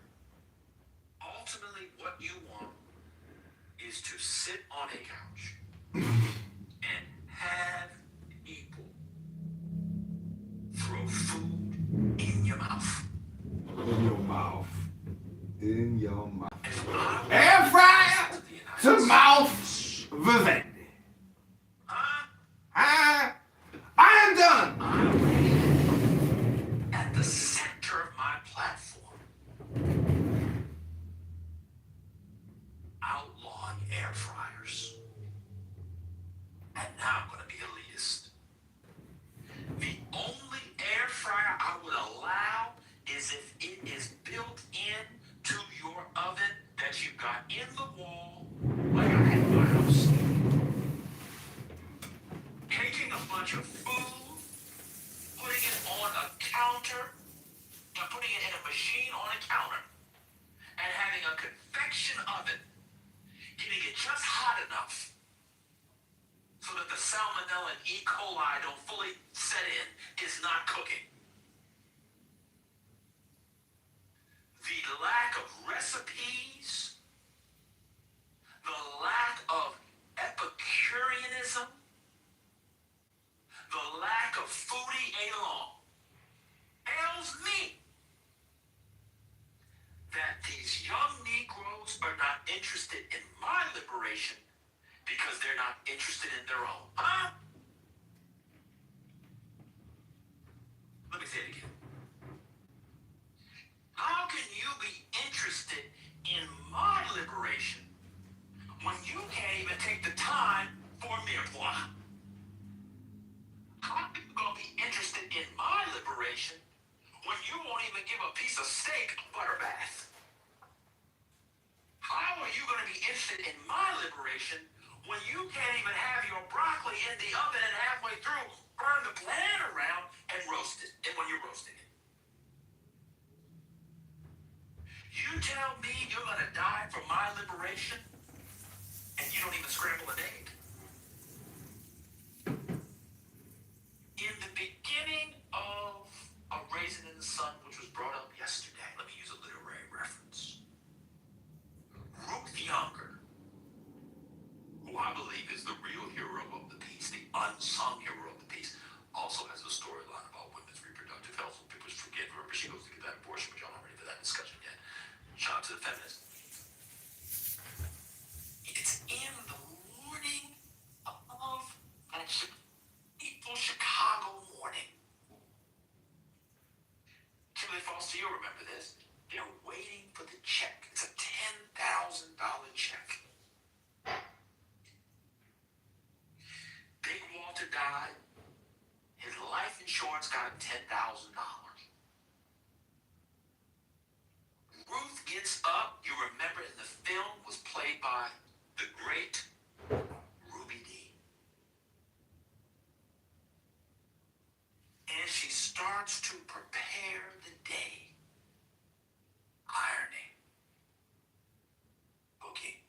ultimately what you want is to sit on a couch and have people throw food in your mouth. in your mouth. In your mouth. Air fryer to mouth vivendi. I'm done. At the center of my platform, outlawing air fryers. And now I'm going to be elitist. The only air fryer I would allow is if it is built into your oven that you got in the wall, like I had in my house. Taking a bunch of food, putting it on a counter, and putting it in a machine on a counter, and having a convection oven, getting it just hot enough so that the salmonella and E. coli don't fully set in, is not cooking. The lack of recipes, the lack of Epicureanism, the lack of foodie along tells me that these young Negroes are not interested in my liberation because they're not interested in their own. Huh? Let me say it again. How can you be interested in my liberation when you can't even take the time for mirepoix? How are you going to be interested in my liberation when you won't even give a piece of steak a butter bath? How are you going to be interested in my liberation when you can't even have your broccoli in the oven and halfway through burn the pan around and roast it, and when you're roasting it? You tell me you're going to die for my liberation and you don't even scramble an egg? In the beginning of A Raisin in the Sun, which was brought up yesterday, let me use a literary reference. Ruth Younger, who I believe is the real hero of the piece, the unsung hero of the piece, also has a storyline about women's reproductive health. People forget, remember, she goes to get that abortion, but y'all aren't ready for that discussion yet. Shout out to the feminists. It's in the morning of that fateful Chicago morning. Kimberly Foster, you'll remember this. They're waiting for the check. It's a $10,000 check. Big Walter died. His life insurance God's got him $10,000. Ruth gets up. You remember in the film was played by the great Ruby Dee. And she starts to prepare the day. Ironing, cooking,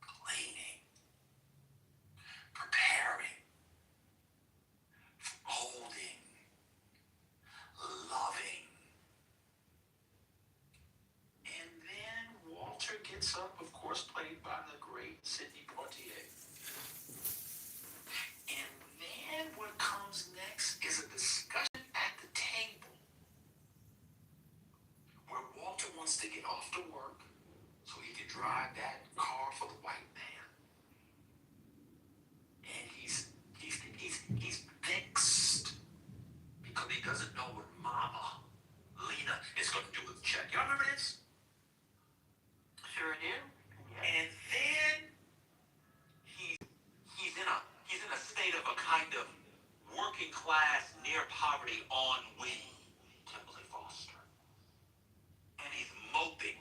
cleaning, preparing, holding, loving. And then Walter gets up, of course, played by the great Sidney Poitier. And then what comes next is a discussion at the table where Walter wants to get off to work so he can drive that car for the white man. And he's vexed because he doesn't know what Mama Lena is going to do with the check. Y'all remember this? Sure do. And then he's in a state of a kind of working class, near poverty ennui, Kimberly Foster. And he's moping.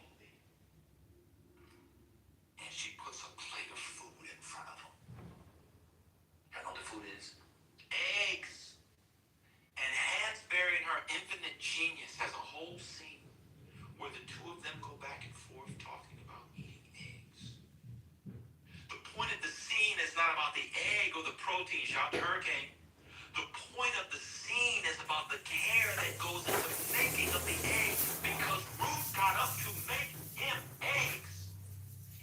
And she puts a plate of food in front of him. You know what the food is? Eggs. And Hansberry in her infinite genius has a whole scene where the two of them go back and forth talking about eating eggs. The point of the scene is not about the egg or the protein, shout to Hurricane. The point of the scene is about the care that goes into making of the egg, because Ruth got up to make him eggs.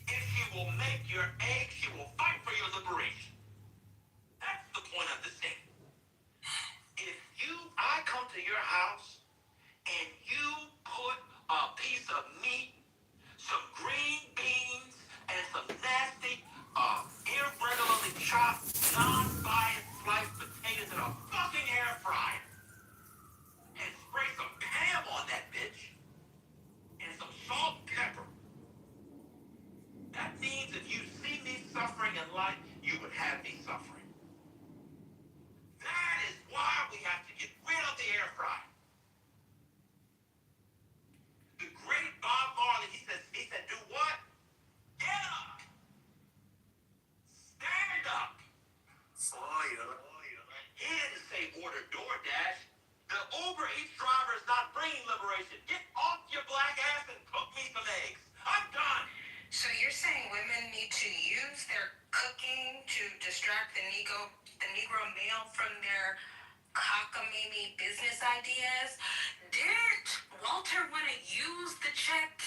If she will make your eggs, she will fight for your liberation. That's the point of the scene. If I come to your house and you put a piece of meat, some green beans, and some nasty, irregularly chopped, non-biased sliced potatoes in a fucking air fryer, and spray some Pam on that bitch, and some salt and pepper, that means if you see me suffering in life, you would have me suffering. That is why we have to get rid of the air fryer. The great Bob Marley, he said, do what? Get up. Stand up. He didn't say order DoorDash. The Uber Eats driver is not bringing liberation. Get off your black ass and cook me some eggs. I'm done. So you're saying women need to use their cooking to distract the Negro male from their cockamamie business ideas? Didn't Walter want to use the check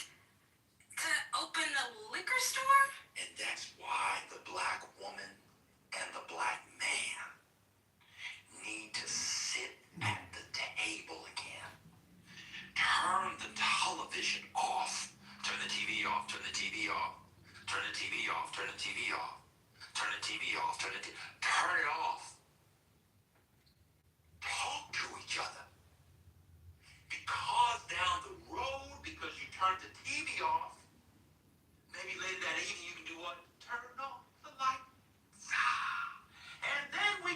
to open a liquor store? And that's why the black woman and the black man need to sit at the table again. Turn the television off. Turn the TV off. Turn the TV off. Turn the TV off. Turn the TV off. Turn the TV off. Turn it off. Talk to each other. Because down the road, because you turned the TV off, maybe later that evening you can do what? Turn off the lights. And then we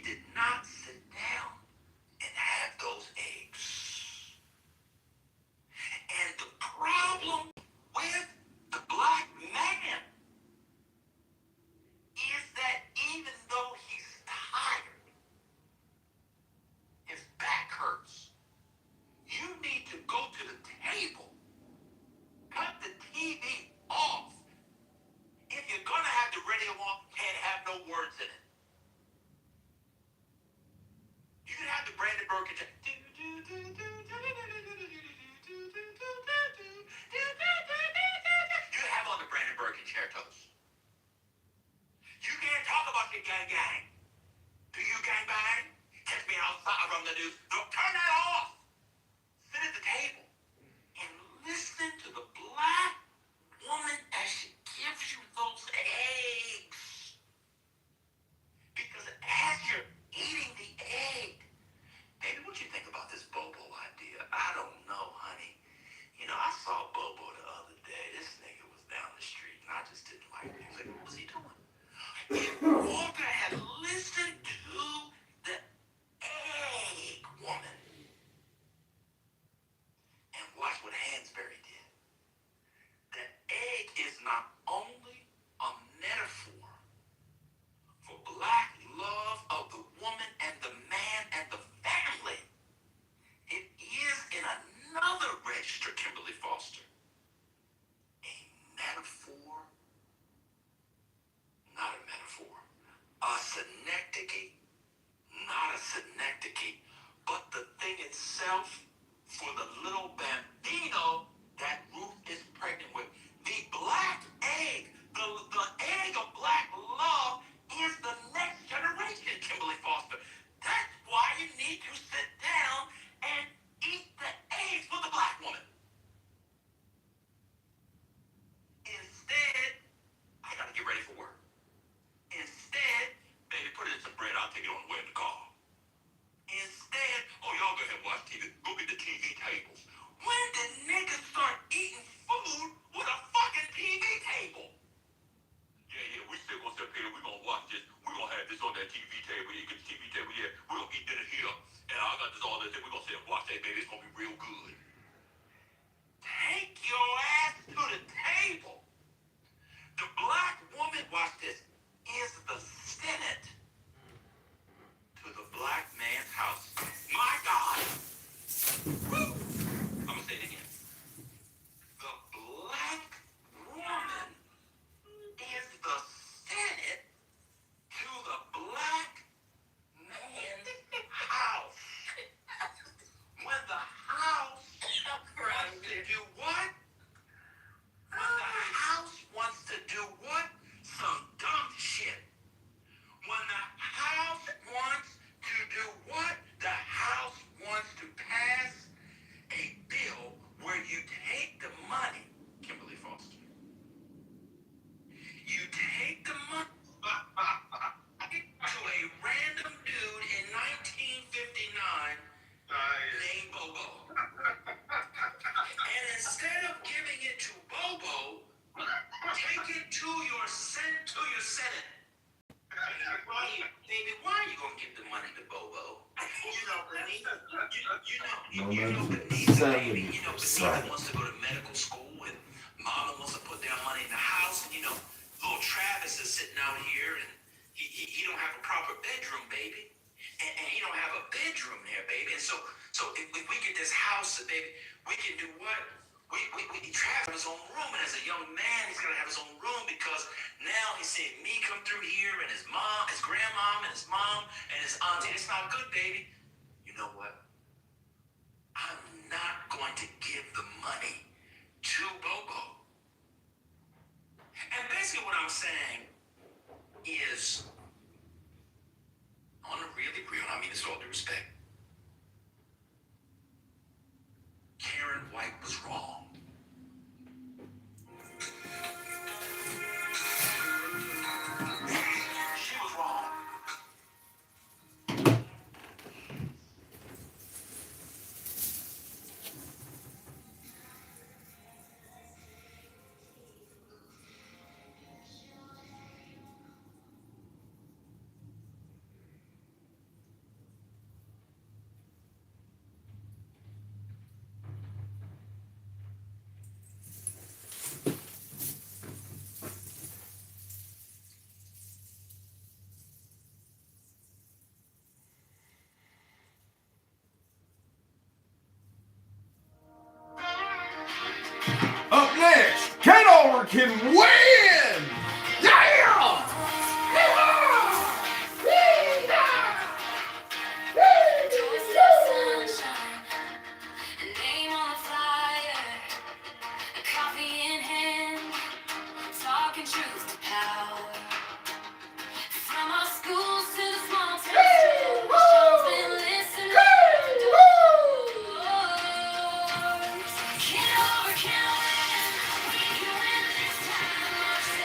did not sit down and have those eggs. And the problem with the black man is that even though he's tired, his back hurts, you need to go to the table, cut the TV off. If you're gonna have the radio on, can't have no words in it. You can have the Brandon Burke. You have on the Brandon Burke concertos. You can't talk about your gang gang. Do you gang bang? Catch me outside from the news. No, turn that off. Sit at the table and listen to the black woman as she gives you those eggs. Because as you're eating the egg, baby, what you think about this Bobo idea? I don't know, honey. You know, I saw Bobo the other day. This nigga was down the street, and I just didn't like it. He was like, what was he doing? If Walker had listened to the egg woman and watched what Hansberry did, the egg is not only a metaphor for black love of the woman and the man and the family. It is, in another register, Kimberly Foster, a metaphor, not a metaphor, a synecdoche, not a synecdoche, but the thing itself for the little bambino that Ruth is pregnant with. The black egg, the egg of black love is the next generation, Kimberly Foster. That's why you need to sit down and eat the eggs with the black woman. Instead, I gotta get ready for work. Instead, baby, put it in some bread. I'll take it on the way in the car. Instead, oh, y'all go ahead and watch TV. Go get the TV tables. When did niggas start eating food with a fucking TV table? Yeah, we still gonna sit here. We gonna watch this. We gonna have this on that TV table. You get the TV table. Yeah, we gonna eat dinner here. And I got this all this. We gonna sit and watch that, baby. It's gonna be real good. Take your ass to the table. The black woman, watch this, is the Senate to the black man's house. My God. Woo. I'm gonna say it again. The black woman is the Senate to the black man's house. When the house wants to do what? When the house wants to do what? Some dumb shit. When the house wants to do what? The house wants to pass a bill where you take the money, Kimberly Foster. You take the money to a random dude in 1959 named Bobo. And instead of giving it to Bobo, take it to your Senate. Baby, why are you gonna give the money to Bobo? You know, Benita. Benita, baby. You know, Benita wants to go to medical school, and Mama wants to put their money in the house, and you know, little Travis is sitting out here, and he don't have a proper bedroom, baby, and he don't have a bedroom there, baby, and so if we get this house, baby, we can do what? Travis has his own room, and as a young man, he's gonna have his own room because now he's seeing me come through here, and his mom, his grandmom, and his mom, and his auntie. It's not good, baby. You know what? I'm not going to give the money to Bobo. And basically what I'm saying is, on a really real, I mean this with all due respect, Karen White was wrong. She was wrong. can win! Yeah! Name on the flyer, coffee in hand, talking truth to power. From our schools to the small towns, Sean's been listening. Kitover can win, we can win this time.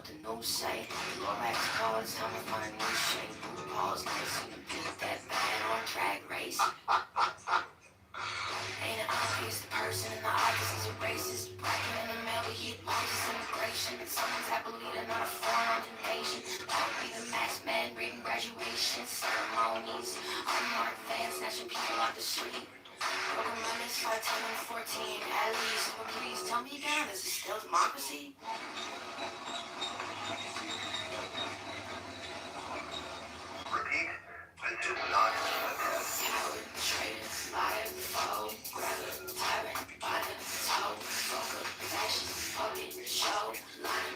what the news say. Lorax calls, tell me find new shape. Blue balls, never seen a beat that bad on drag race. Ain't it obvious the person in the office is a racist? Black man in the mail, we get largest immigration. And someone's happily not a foreign Asian. That would be the masked man reading graduation ceremonies. Unmarked vans snatching people off the street. Broken runners, 5, 10, and 14. At least, but please tell me again, is it still democracy? Repeat. I do not. Coward, traitor, liar, foe, grabber, tyrant, biter, toe, broker, fascist, puppet, show, line,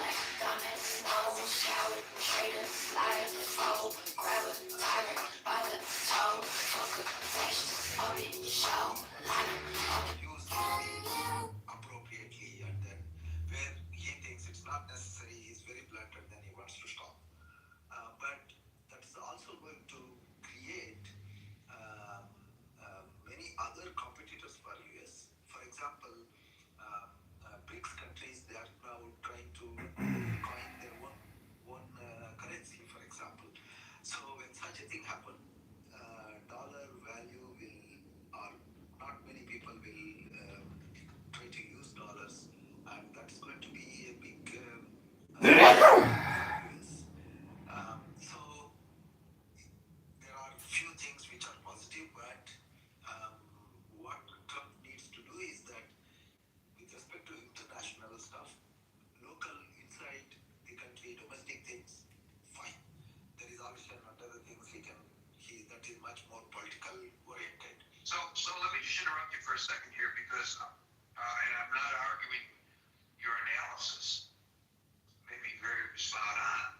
black, dumbass, no, coward, traitor, liar, foe, grabber, tyrant, biter, toe, broker, fascist, puppet, show, line, use appropriately, and then where he thinks it's not necessary, he's very blunt and then he wants to stop. But that's also going to create many other competitors for US. For example, BRICS countries, they are now trying to coin their own currency, for example. So when such a thing happens, dollar value will, or not many people will try to use dollars, and that's going to be a big so there are few things which are positive, but what Trump needs to do is that with respect to international stuff, local inside the country, domestic things, fine. There is option and other things that is much more political oriented. So let me just interrupt you for a second here because, and I'm not arguing your analysis. Maybe very spot on.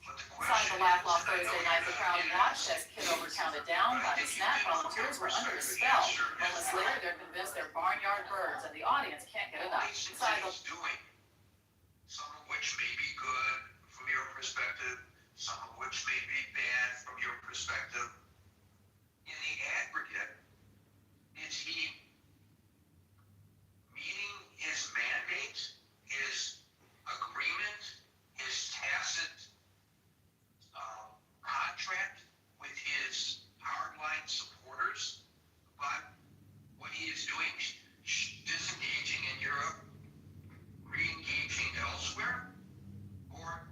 But the question Inside the Laugh Thursday night, the crowd watched as Kitover counted down by the SNAP volunteers were under a spell. Moments later, they're convinced they're barnyard birds, and the audience can't get enough. Inside the doing, some of which may be good from your perspective, some of which may be bad from your perspective. In the aggregate, is he meeting his mandate, his agreement, his tacit contract with his hardline supporters? But what he is doing, disengaging in Europe, re-engaging elsewhere, or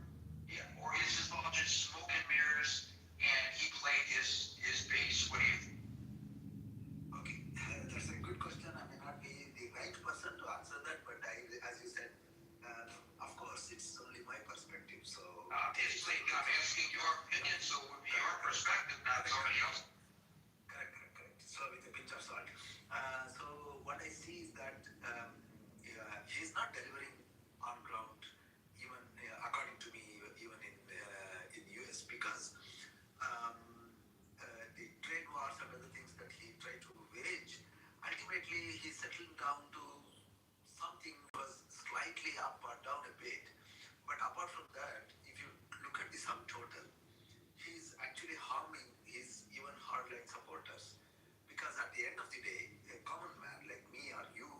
is this all just smoke and mirrors and he played his base? What do you think? Okay, that's a good question. I may not be the right person to answer that, but as you said, of course, it's only my perspective. So Obviously, I'm asking your opinion, so it would be your perspective, not somebody else. Correct. So with a pinch of salt. So what I see is that he's not delivering on ground, even according to me, even in US, because the trade wars and other things that he tried to wage, ultimately he settled down to something was slightly up or down a bit. But apart from that, if you look at the sum total, he's actually harming his even hardline supporters. Because at the end of the day, a common man like me or you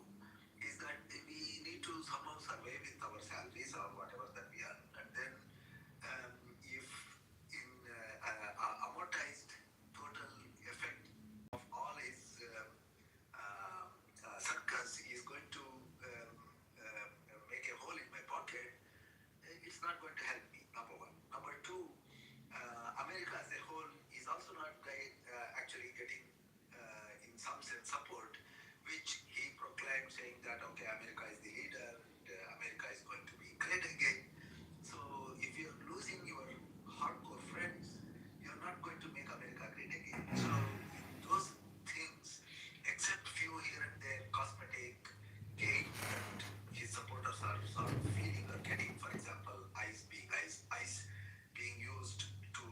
is that we need to somehow survive with our salaries or whatever that we earn. And then if in amortized total effect of all his circus is going to make a hole in my pocket, it's not going to help me, number one. Number two, America as a whole is also not actually getting, in some sense, support, which he proclaimed saying that, okay, America is the leader, and America is going to be great again. So if you're losing your hardcore friends, you're not going to make America great again. So those things, except few here and there cosmetic gain that his supporters are sort of feeling or getting, for example, ICE being used to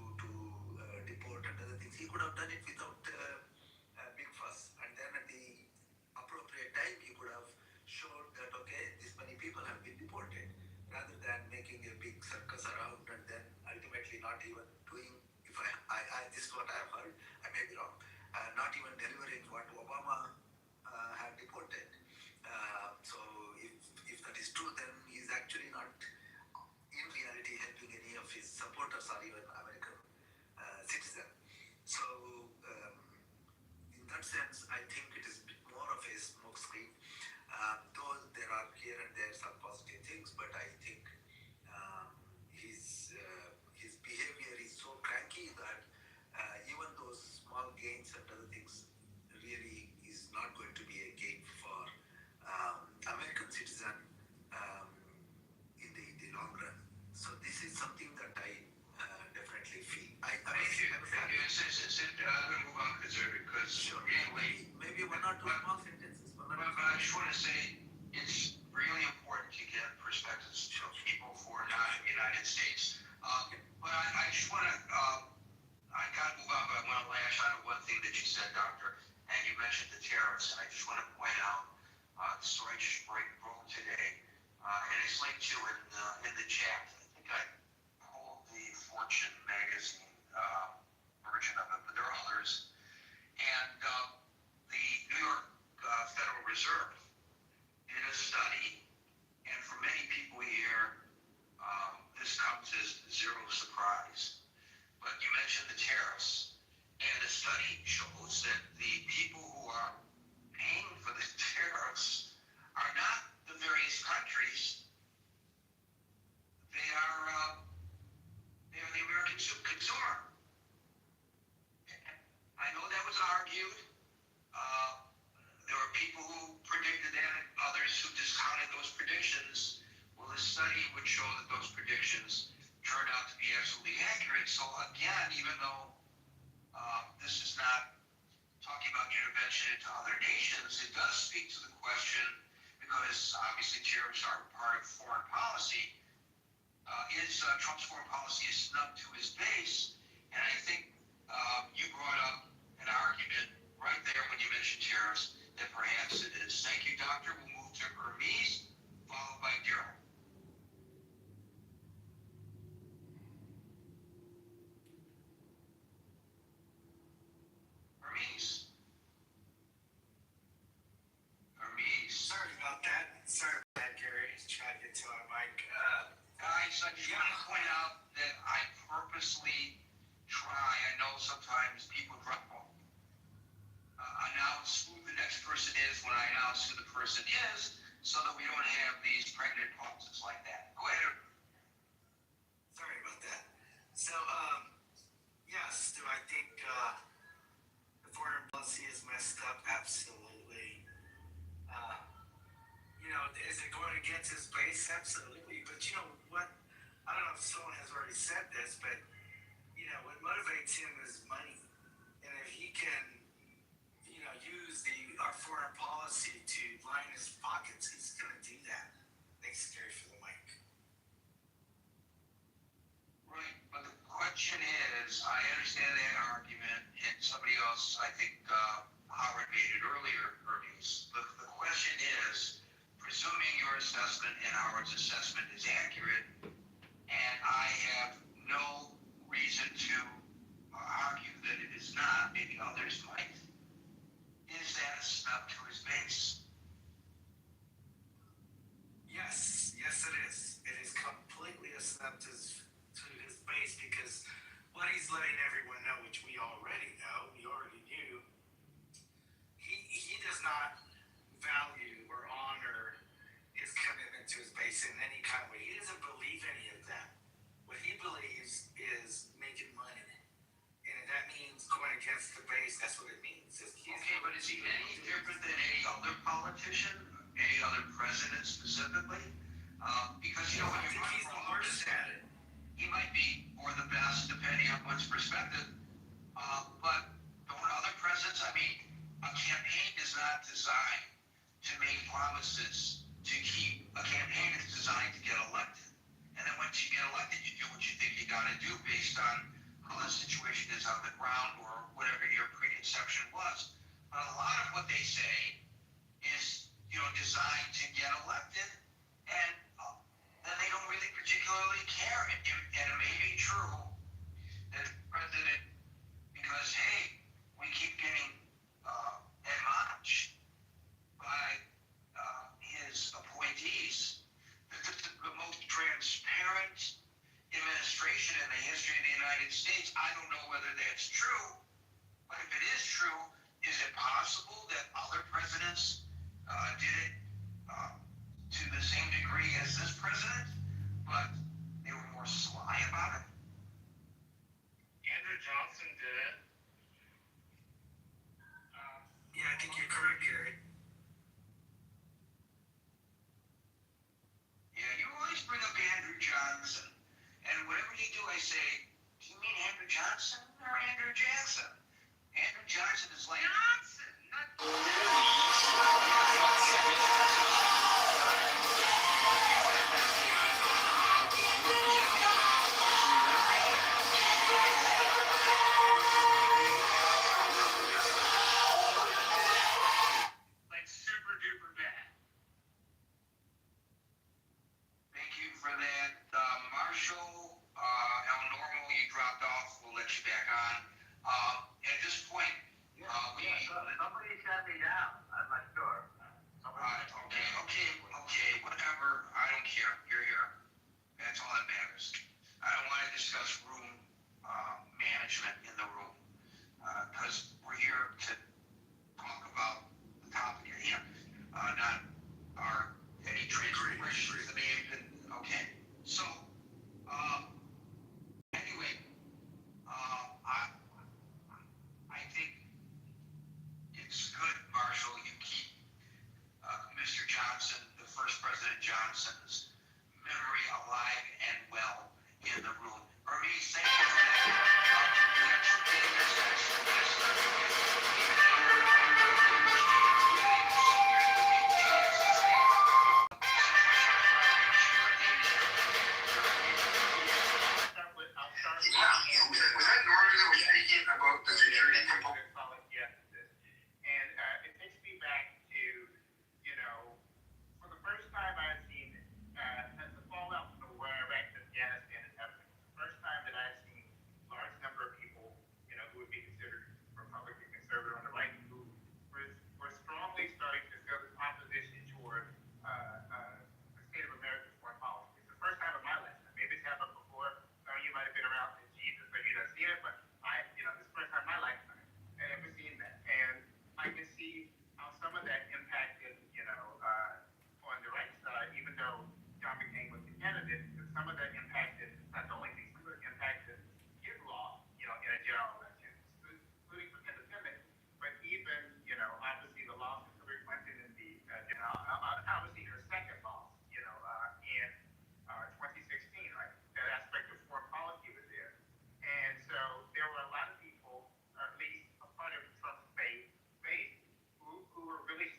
deport and other things, he could have done it without a big fuss. And then at the appropriate time, he could have showed that, okay, this many people have been deported, rather than making a big circus around and then ultimately not even doing, if this is what I have heard, I may be wrong, not even delivering what Obama had deported. So if that is true, then he's actually not are even American citizen. So in that sense, I think it is a bit more of a smokescreen. Though there are here and there some positive things, but I think his behavior is so cranky that even those small gains and other things really is not going to be a gain for American citizen in the long run. So this is something that I definitely feel. Thank you. I'm going to move on because sure, maybe one or two small sentences. But I just want to say it's really important to get perspectives from people who are not in the United States. But I just want to, I got to move on, but I want to lash on to one thing that you said, Doctor, and you mentioned the tariffs, and I just want to point out the story just broke today, and it's linked to in the chat. I think I pulled the Fortune magazine version of it, but there are others. And the New York Federal Reserve did a study, and for many people here, this comes as zero surprise. But you mentioned the tariffs, and the study shows that the people who are paying for the tariffs are not the various countries. They are the American consumer. I know that was argued. There were people who predicted that and others who discounted those predictions. Well, the study would show that those predictions turned out to be absolutely accurate. So again, even though this is not talking about intervention into other nations, it does speak to the question, because obviously tariffs are part of foreign policy. Is Trump's foreign policy a snub to his base? And I think you brought up an argument right there when you mentioned tariffs that perhaps it is. Thank you, Doctor. We'll move to Hermes, followed by Daryl. Hermes. Sorry about that, Gary. Trying to get to our mic. Guys, I just want to point out that I purposely try. I know sometimes people drop off. Announce who the next person is when I announce who the person is, so that we don't have these pregnant pauses like that. Go ahead. Sorry about that. So, yes, do I think the foreign policy is messed up? Absolutely. Is it going against his base? Absolutely. But you know what? I don't know if someone has already said this, but what motivates him is money. And if he can, use our foreign policy to line his pockets, he's going to do that. Thanks, Gary, for the mic. Right, but the question is, I understand that argument, and somebody else, I think Howard made it earlier, Bernice. The question is, presuming your assessment and Howard's assessment is accurate, and I have no reason to argue that it is not, maybe others might, is that a snub to his base? Yes, it is. It is completely a snub to his base, because what he's letting everyone know, which we already know, we already knew, he does not value or honor his commitment to his base in any kind of way. He doesn't believe any of that. What he believes is making money. And if that means going against the base, that's what it means. Okay, but is he any different than any other politician, any other president specifically? Because, when you run for office, he might be or the best, depending on one's perspective. But don't other presidents, a campaign is not designed to make promises to keep. A campaign is designed to get elected. And then once you get elected, you do what you think you got to do based on how the situation is on the ground or whatever your preconception was. But a lot of what they say is, designed to get elected, and then they don't really particularly care. And it may be true that the president, because, hey, we keep getting admonished by his appointees, that this is the most transparent administration in the history of the rights. I don't know whether that's true, but if it is true, is it possible that other presidents did it to the same degree as this president, but they were more sly about it? Andrew Johnson did it. Yeah, I think you're correct, Gary. Yeah, you always bring up Andrew Johnson, and whatever you do, I say, do you mean Andrew Johnson or Andrew Jackson? Andrew Johnson is like Johnson, not. Like super duper bad. Thank you for that. Marshall, El Normal, you dropped off. We'll let you back on. At this point, Somebody shut me down. I'm not sure. okay, whatever. I don't care. You're here. That's all that matters. I don't want to discuss room management in the room because we're here to talk about the topic at hand, not our any transgressions that may have been. Okay, so anyway, I think it's good, Marshall, you keep Mr. Johnson, the first President Johnson's memory alive and well in the room. Bernice, thank you for that. Was that Norman that was speaking about the security component? And it takes me back to, for the first time I've seen, as the fallout from the war in Iraq and Afghanistan is happening, the first time that I've seen a large number of people, who would be considered Republican conservative on the right, who were strongly starting to feel this opposition toward the state of America's foreign policy. It's the first time in my lifetime. Maybe it's happened before. Some of you might have been around since Jesus, but you don't see it. But it's the first time in my lifetime I ever seen that, and I can see how some of that impacted, on the right side, even though John McCain was the candidate, some of that impacted, not the only thing, some of it impacted his law, in a general election, including for independent, but even, obviously the loss of Hillary Clinton in the, obviously her second loss, in 2016, right? That aspect of foreign policy was there. And so there were a lot of people, or at least a part of Trump's base, who were really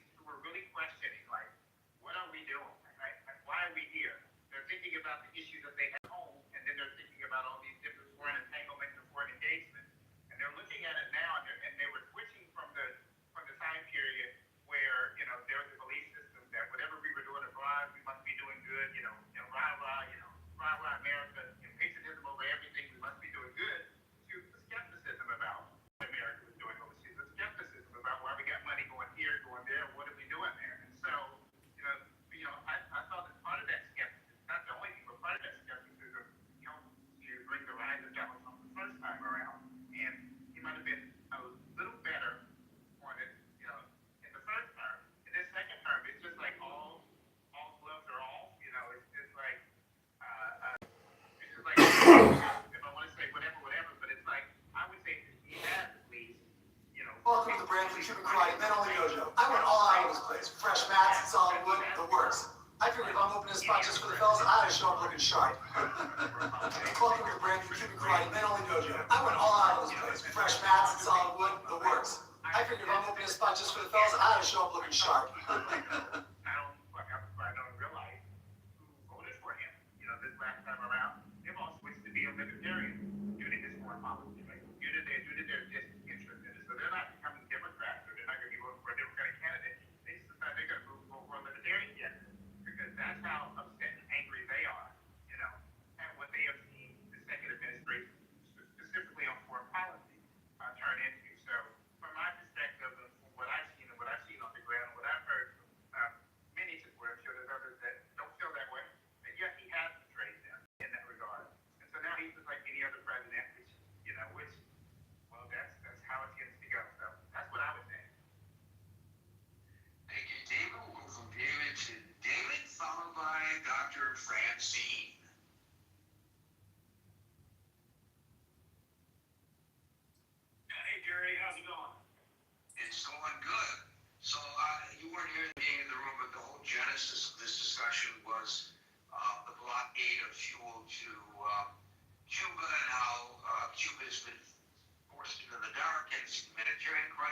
questioning, like, what are we doing? Right? Like, why are we here? They're thinking about the issues that they have at home, and then they're thinking about all these different foreign entanglements and foreign engagements. And they're looking at it now, and they were switching from the time period where, there was a belief system that whatever we were doing abroad, we must be doing good, rah, America, patriotism over everything, we must be doing good, to the skepticism about what America was doing overseas, the skepticism about why we got money going here, going there, what are we doing there? And so, I thought that part of that skepticism, not the only thing, but part of that skepticism helped to bring the rise of Donald Trump the first time around. And he might have been a little better on it, in the first term. In this second term, it's just like all gloves are off, it's just like, if I want to say whatever, but it's like, I would say that he has at least, Welcome to the brand new Cuban Karate Men Only Dojo. I went all out of this place. Fresh mats, solid wood, the works. I figured if I'm opening this spot just for the fellas, I ought to show up looking sharp. Welcome to the brand new Cuban Karate Men Only Dojo. I went all out of this place. Fresh mats, solid wood, the works. I figured if I'm opening this spot just for the fellas, I ought to show up looking sharp. I don't realize who voted for him, this last time around. They've all switched to be a libertarian due to his foreign policy, right? Due to their disinterest in it. So they're not becoming Democrats, or they're not going to be voting for a Democratic candidate. They just decide they're going to move for a libertarian candidate, because that's how upset and angry they are, at what they have seen the second administration, specifically on foreign policy, turn into. So from my perspective, and from what I've seen and what I've seen on the ground, and what I've heard from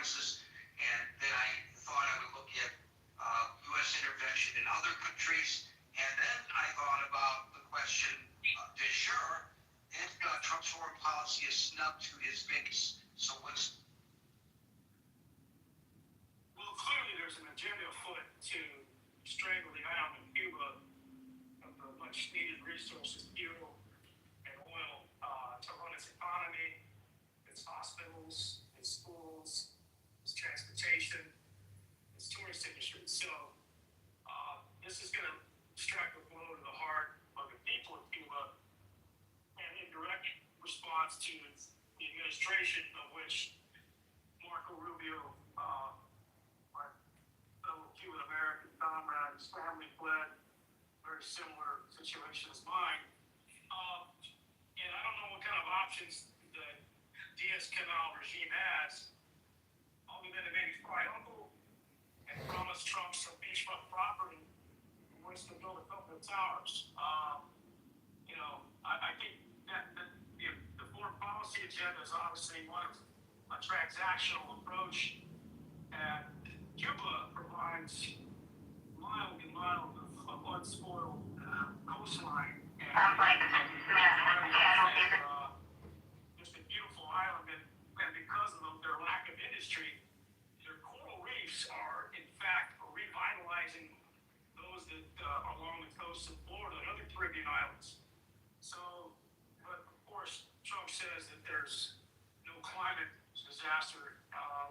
crisis, and then I thought I would look at U.S. intervention in other countries, and then I thought about the question, de jure, if Trump's foreign policy is snubbed to his base. So what's... Well, clearly there's an agenda afoot to strangle the island of Cuba of the much-needed resources, fuel and oil, to run its economy, its hospitals, its schools, its transportation, its tourist industry. So this is going to strike a blow to the heart of the people of Cuba, and in direct response to the administration of which Marco Rubio, my fellow Cuban American comrade, his family fled, very similar situation as mine. And I don't know what kind of options the Diaz-Canel regime has, other than to maybe fly uncle and promise Trump some beachfront property in which to build a couple of towers. I think that the foreign policy agenda is obviously one of a transactional approach, and Cuba provides miles and miles of unspoiled coastline. Just a beautiful island, and because of their lack of industry, their coral reefs are in fact revitalizing those that are along the coast of Florida and other Caribbean islands. So, but of course, Trump says that there's no climate disaster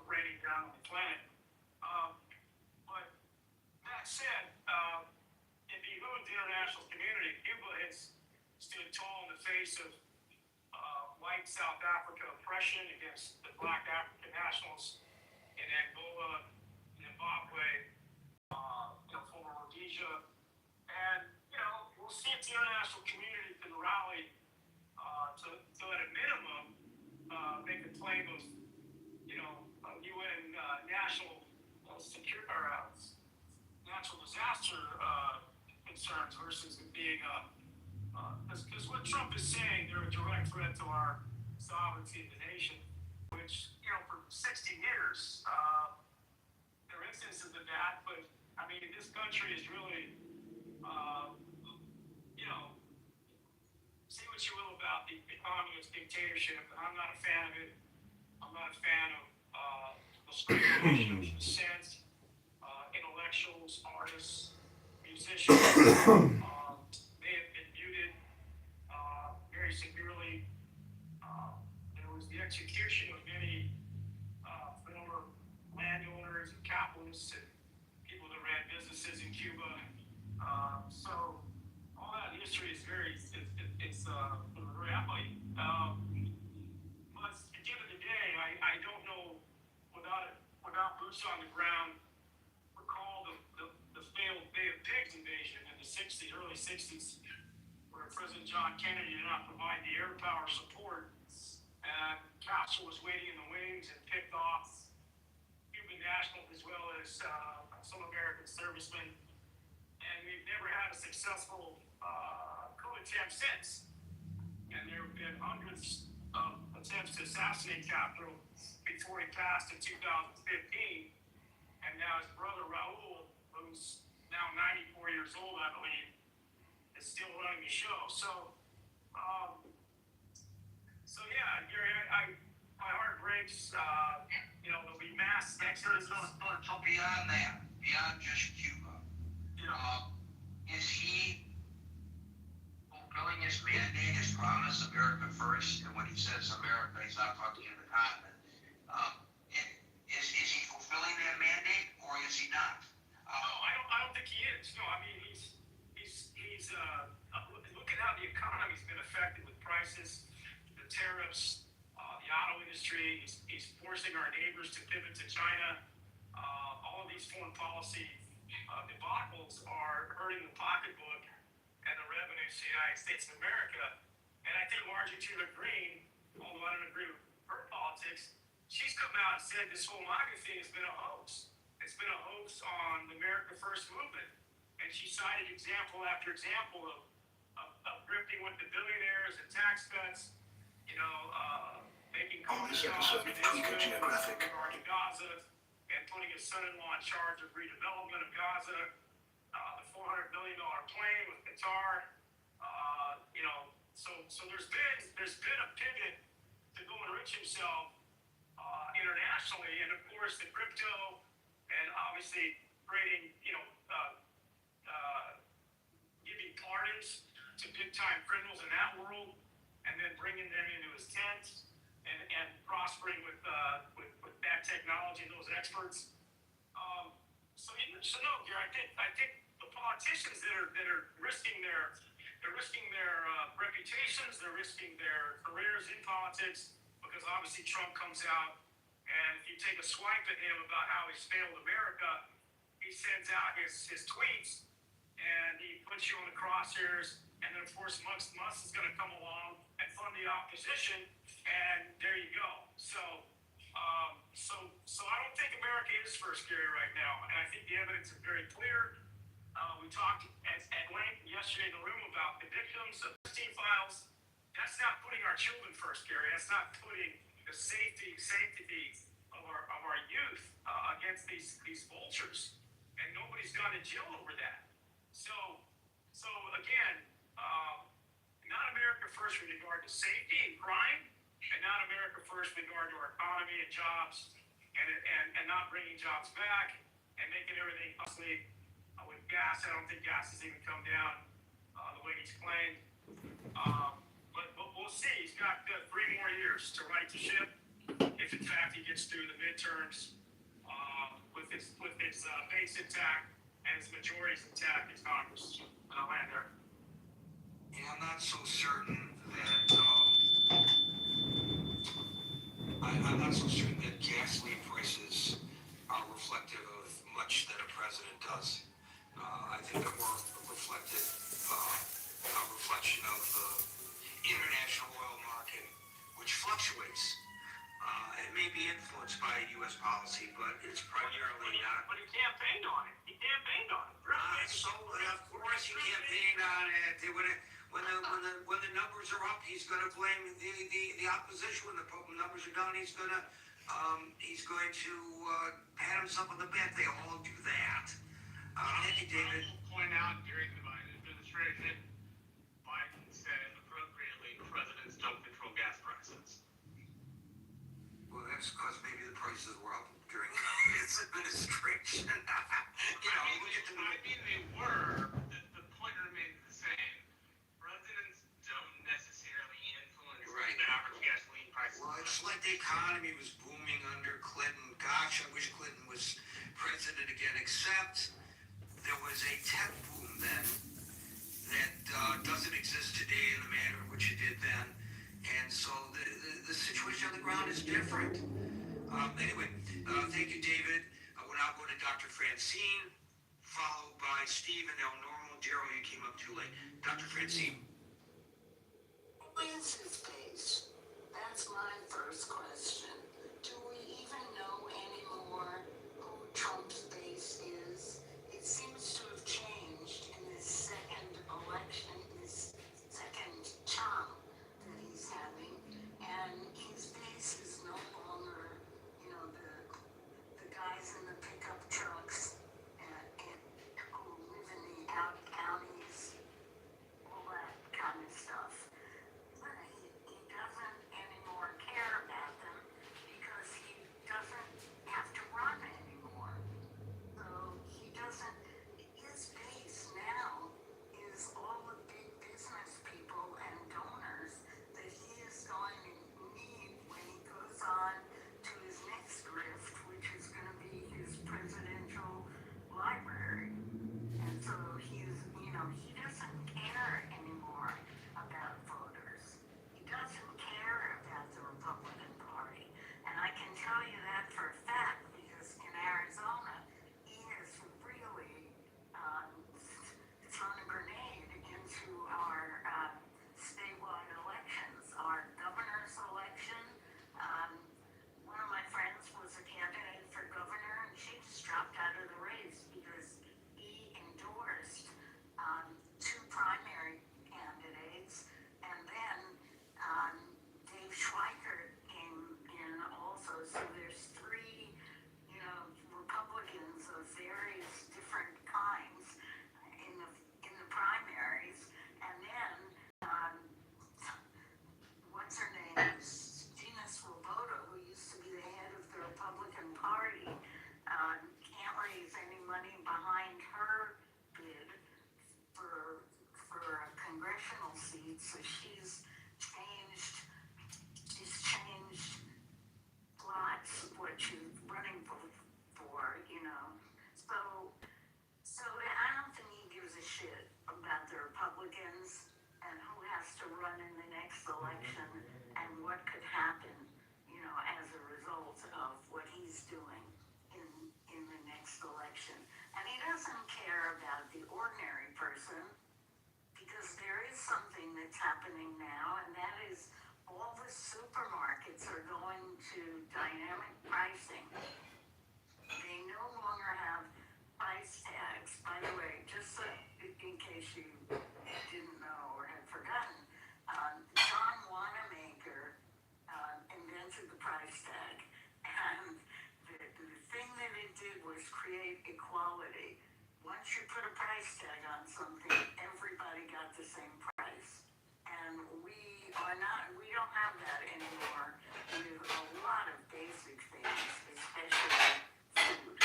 raining down on the planet. But that said, if you go to the international community, Cuba has stood tall in the face of white South Africa oppression against the black African nationals in Angola, Zimbabwe, former Rhodesia. And, we'll see if the international community can rally to at a minimum, make a claim of, UN national natural disaster concerns versus it being because what Trump is saying, they're a direct threat to our sovereignty of the nation, which, for 60 years, there are instances of that, but, this country is really, say what you will about the communist dictatorship, I'm not a fan of it. I'm not a fan of the speculation of dissent, intellectuals, artists, musicians. They have been muted very severely. There was the execution of many former landowners and capitalists and people that ran businesses in Cuba. So all that history is very ugly. But at the end of the day, I don't know without boots on the ground. Recall the failed Bay of Pigs invasion in the early 60s, where President John Kennedy did not provide the air power support, and Castro was waiting in the wings and picked off Cuban nationals as well as some American servicemen. And we've never had a successful coup attempt since. And there have been hundreds of attempts to assassinate Castro before he passed in 2015. And now his brother Raul, who's now 94 years old, I believe, is still running the show. So yeah, Gary, my heart breaks. There'll be mass exodus. So beyond that, beyond just Cuba, is he fulfilling his mandate, his promise, America first? And when he says America, he's not talking in the continent. Is he fulfilling that mandate, or is he not? No, I don't think he is. No, he's look at how the economy's been affected with prices, the tariffs, the auto industry. He's forcing our neighbors to pivot to China. All of these foreign policy debacles are hurting the pocketbook and the revenues to the United States of America. And I think Marjorie Taylor Greene, although I don't agree with her politics, she's come out and said this whole MAGA thing has been a hoax. It's been a hoax on the America First movement. And she cited example after example of grifting with the billionaires and tax cuts, making college this episode of Eco Geographic. In regard to Gaza and putting his son-in-law in charge of redevelopment of Gaza, the $400 million plan with Qatar. So there's been a pivot to go enrich himself internationally, and of course the crypto, and obviously creating, giving pardons to big-time criminals in that world, and then bringing them into his tent and prospering with that technology and those experts. So no, Gary, I think the politicians that are risking their reputations, they're risking their careers in politics, because obviously Trump comes out, and if you take a swipe at him about how he's failed America, he sends out his tweets, and he puts you on the crosshairs, and then of course Musk is going to come along and fund the opposition, and there you go. So I don't think America is first, Gary, right now, and I think the evidence is very clear. We talked at length yesterday in the room about the victims of Epstein files. That's not putting our children first, Gary. That's not putting the safety of our youth against these vultures, and nobody's gone to jail over that. So again, not America first with regard to safety and crime, and not America first with regard to our economy and jobs, and not bringing jobs back, and making everything costly. With gas, I don't think gas has even come down the way he's claimed. But we'll see. He's got 3 more years to right the ship, if in fact he gets through the midterms with his base intact and his majorities intact in Congress. And I'll land there. Yeah, I'm not so certain that I'm not so certain that gasoline prices are reflective of much that a president does. I think they're more a reflection of the international oil market, which fluctuates. It may be influenced by U.S. policy, but it's primarily not. But he campaigned on it. So of course he campaigned on it. When the numbers are up, he's going to blame the opposition. When the numbers are down, he's going to pat himself on the back. They all do that. Thank you, David. I will point out during the Biden administration, Biden said appropriately, presidents don't control gas prices. Well, that's because maybe the prices were up during his administration. They were. The point remains the same. Presidents don't necessarily influence the average gasoline prices. Well, it's like the economy was booming under Clinton. Gosh, I wish Clinton was president again, except there was a tech boom then that doesn't exist today in the manner in which it did then. And so the situation on the ground is different. Anyway, thank you, David. We'll now go to Dr. Francine, followed by Steve and El Normo. Daryl, you came up too late. Dr. Francine. Who is his base? That's my first question. Do we even know anymore who Trump's base is? It seems to have changed in this second election, this second term that he's having, and his base is no longer, the guys in the pickup trucks who live in the out counties, all that kind of stuff. He doesn't anymore care about So she's changed lots what she's running for, you know. So I don't think he gives a shit about the Republicans and who has to run in the next election and what could happen, you know, as a result of what he's doing in the next election. And he doesn't care about the ordinary person because there is something that's happening now, and that is all the supermarkets are going to dynamic pricing. They no longer have price tags. By the way, just so, in case you didn't know or had forgotten, John Wanamaker invented the price tag, and the thing that it did was create equality. Once you put a price tag on something, everybody got the same price. And we don't have that anymore with a lot of basic things, especially food.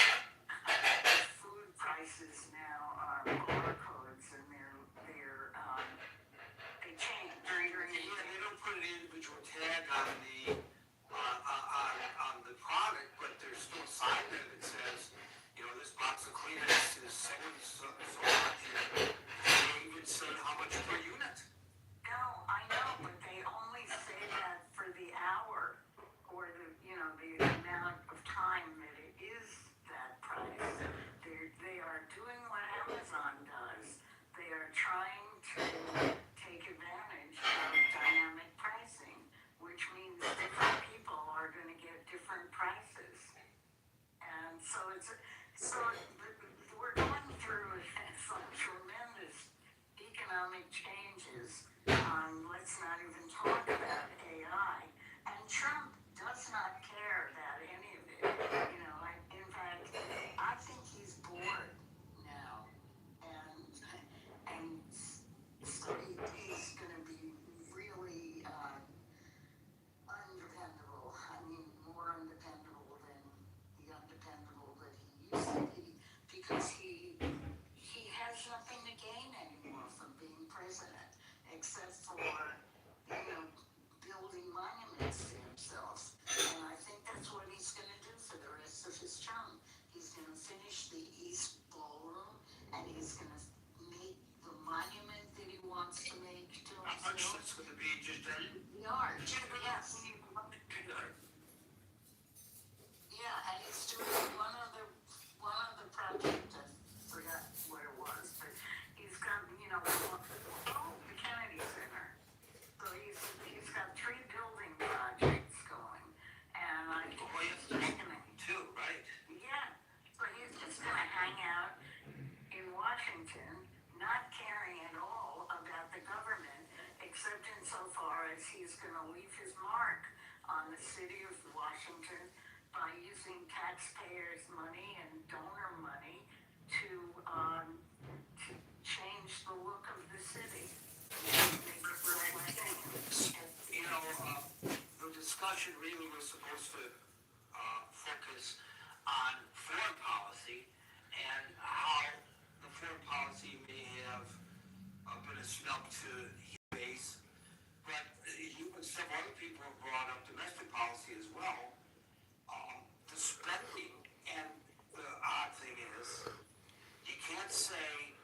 Food prices now are barcodes, and they change. They don't put an individual tag on the product, but there's still a sign there that says, you know, this box of Kleenex is so much. They even say how much per unit. No, I know, but they only say that for the hour or the amount of time that it is that price. They are doing what Amazon does. They are trying to take advantage of dynamic pricing, which means different people are going to get different prices. And so we're going through some tremendous economic changes. Let's not even talk about AI. And Trump does not care about any of it. You know, in fact, I think he's bored now. And so he's going to be really undependable. I mean, more undependable than the undependable that he used to be, because he has nothing to gain anymore from being president, except for, building monuments to himself. And I think that's what he's going to do for the rest of his term. He's going to finish the East Ballroom, and he's going to make the monument that he wants to make to himself. That's going to be just a The arch, yes. Yeah, and he's doing one of the projects, I forgot what it was, but he's got, the Kennedy Center. So he's got 3 building projects going, and he's just gonna, two, right? yeah, so he's just gonna hang out in Washington, not caring at all about the government, except insofar as he's gonna leave his mark on the city of Washington by using taxpayers' money and donor money to change the look of the city. Make it look like The discussion really was supposed to focus on foreign policy and how the foreign policy may have been a snub to his base, but you and several other people have brought up domestic policy as well. The spending, and the odd thing is, you can't say,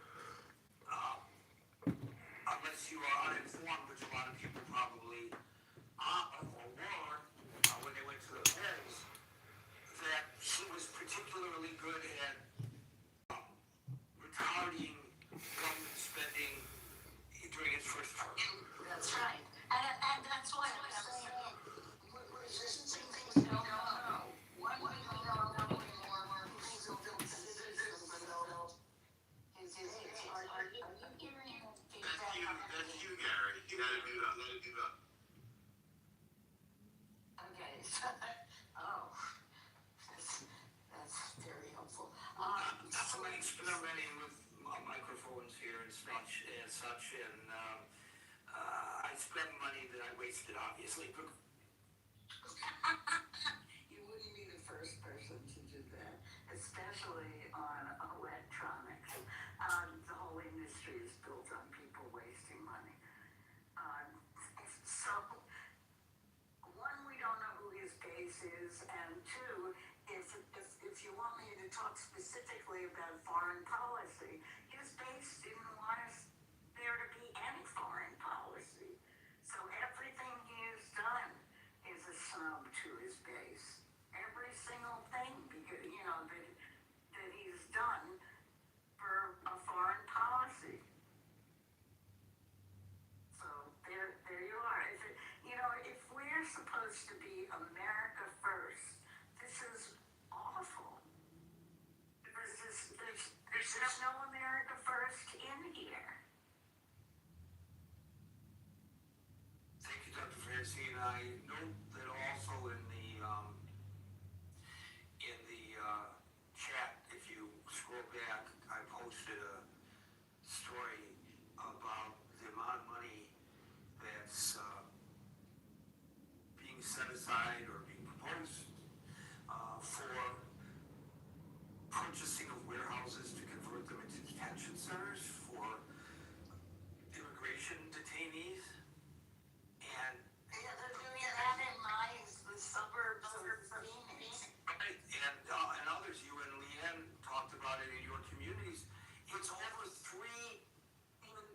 unless you are uninformed, which a lot of people probably were when they went to the polls, that he was particularly good at retarding government spending during his first term. That's right. And that's why I'm saying, we're just saying things we don't know. One we don't know anymore, things will build citizens will build his age. Are you hearing feedback? That's you, Gary. You gotta do that. Okay. That's very helpful. I'm experimenting with microphones here and such, and I spend money that I wasted, obviously. You wouldn't be the first person to do that, especially on electronics. The whole industry is built on people wasting money. base is, and two, if you want me to talk specifically about foreign policy, his base didn't want there to be any foreign policy. So everything he has done is a snub to his base. Every single thing, because that he's done for a foreign policy. So there you are. If we're supposed to be America first, this is awful. There's no America first in here. Thank you, Dr. Francine. I note that also in the chat, if you scroll back, I posted a story about the amount of money that's being set aside or being proposed for purchasing of warehouses to convert them into detention centers for immigration detainees. And they're doing that in the suburbs of Phoenix. Right, and others, you and Leanne talked about it in your communities. It's over $3 million.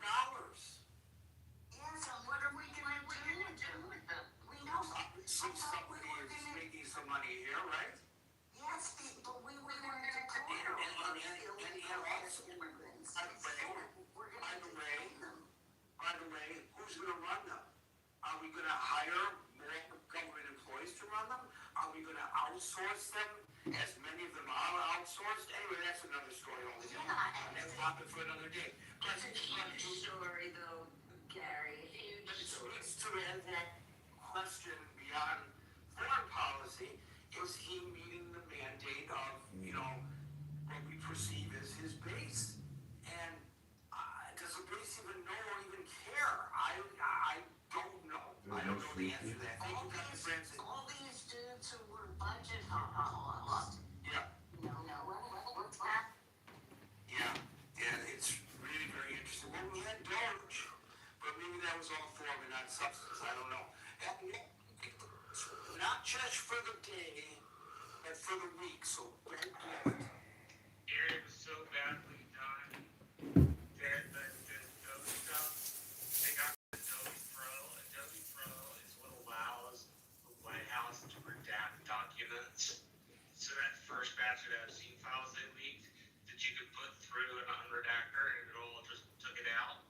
Yes, and what are we going to do with them? We know Somebody is making some money here, right? Yes, but we were going to deport all those illegal immigrants. By the way, who's going to run them? Are we going to hire more government employees to run them? Are we going to outsource them? As many of them are outsourced. Anyway, that's another story altogether. Yeah, that's a topic for another day. But it's a huge story, though, Gary. But it speaks to that question beyond foreign policy. Is he meeting the mandate of, what we perceive as his base? And does the base even know or even care? I don't know. I don't know the answer to that. Thank you, Dr. Francis. All these dudes who were budget hogs. Yeah. No, what's that? Yeah, it's really very interesting. Well, we had Doge, but maybe that was all form and not substance. I don't know. Not just for the day, but for the week. So don't blow it. It was so badly done that the Doge stuff, they got Adobe Pro. Adobe Pro is what allows the White House to redact documents. So that first batch of Epstein files they leaked that you could put through an unredactor and it all just took it out.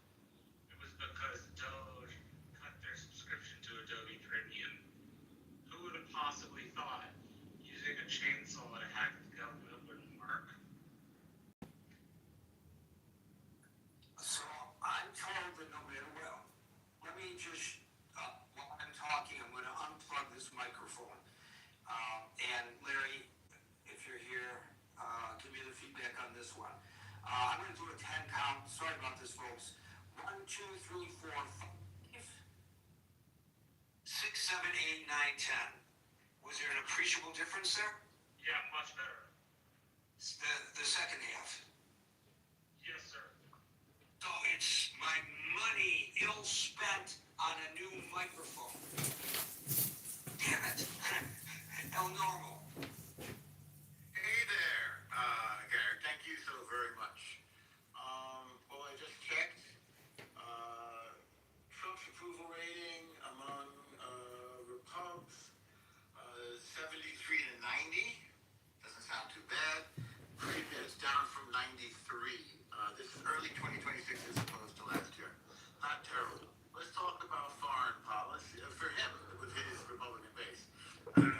It was because Doge cut their subscription to Adobe Premium. Who would have possibly thought using a chainsaw to hack the government wouldn't work? So I'm told that no matter what, let me just, while I'm talking, I'm going to unplug this microphone. And Larry, if you're here, give me the feedback on this one. I'm going to do a 10 count. Sorry about this, folks. 1, 2, 3, 4, 5, 6, 7, 8, 9, 10. Was there an appreciable difference there? Yeah, much better. The second half. Yes, sir. So it's my money ill spent on a new microphone. Damn it. El Normal. Hey there, Gary. Thank you so very much. Well, I just checked. Trump's approval rating among Repubs, 73 to 90. Doesn't sound too bad. Previous down from 93. This is early 2026 as opposed to last year. Not terrible. Let's talk about foreign policy for him with his Republican base. I don't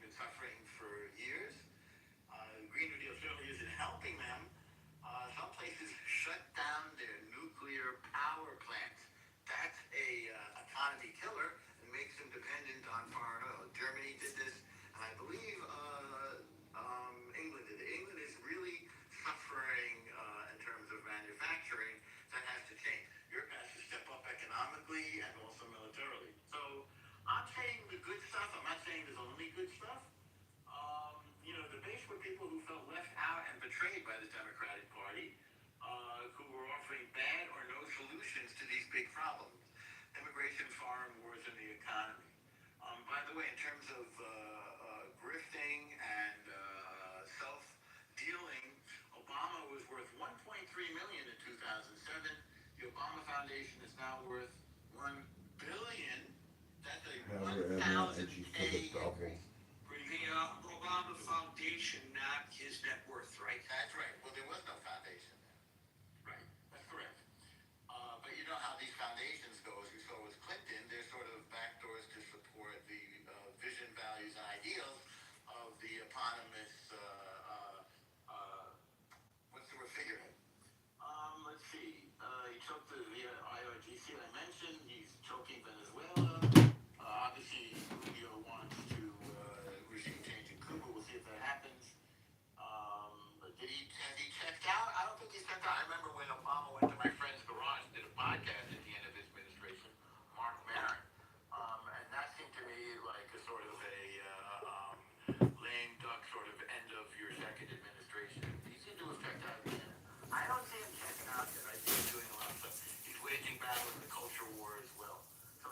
been suffering for years. The Green New Deal certainly isn't helping them. Some places shut down their nuclear power plants. That's a economy killer and makes them dependent on foreign oil. Germany did this, and I believe England did it. England is really suffering in terms of manufacturing. That has to change. Europe has to step up economically and also militarily. So I'm saying the good stuff. I'm not saying there's only good stuff. The base were people who felt left out and betrayed by the Democratic Party, who were offering bad or no solutions to these big problems: immigration, foreign wars, and the economy. By the way, in terms of grifting and self-dealing, Obama was worth $1.3 million in 2007. The Obama Foundation is now worth $1 billion. That's a 1,000K increase. The Obama Foundation, not his net worth, right? That's right. Well, there was no foundation then. Right. That's correct. But you know how these foundations go, as we saw with Clinton, they're sort of backdoors to support the vision, values, and ideals of the eponymous, what's the word, figurehead. Let's see. He choked the IRGC I mentioned. He's choking Venezuela. Obviously, Rubio wants to regime change in Cuba. We'll see if that happens. Has he checked out? I don't think he's checked out. I remember when Obama went to my friend's garage and did a podcast at the end of his administration, Mark Maron. And that seemed to me like a sort of a lame duck sort of end of your second administration. He seemed to have checked out again. I don't see him checking out yet. I think he's doing a lot of stuff. He's waging battle in the culture war as well.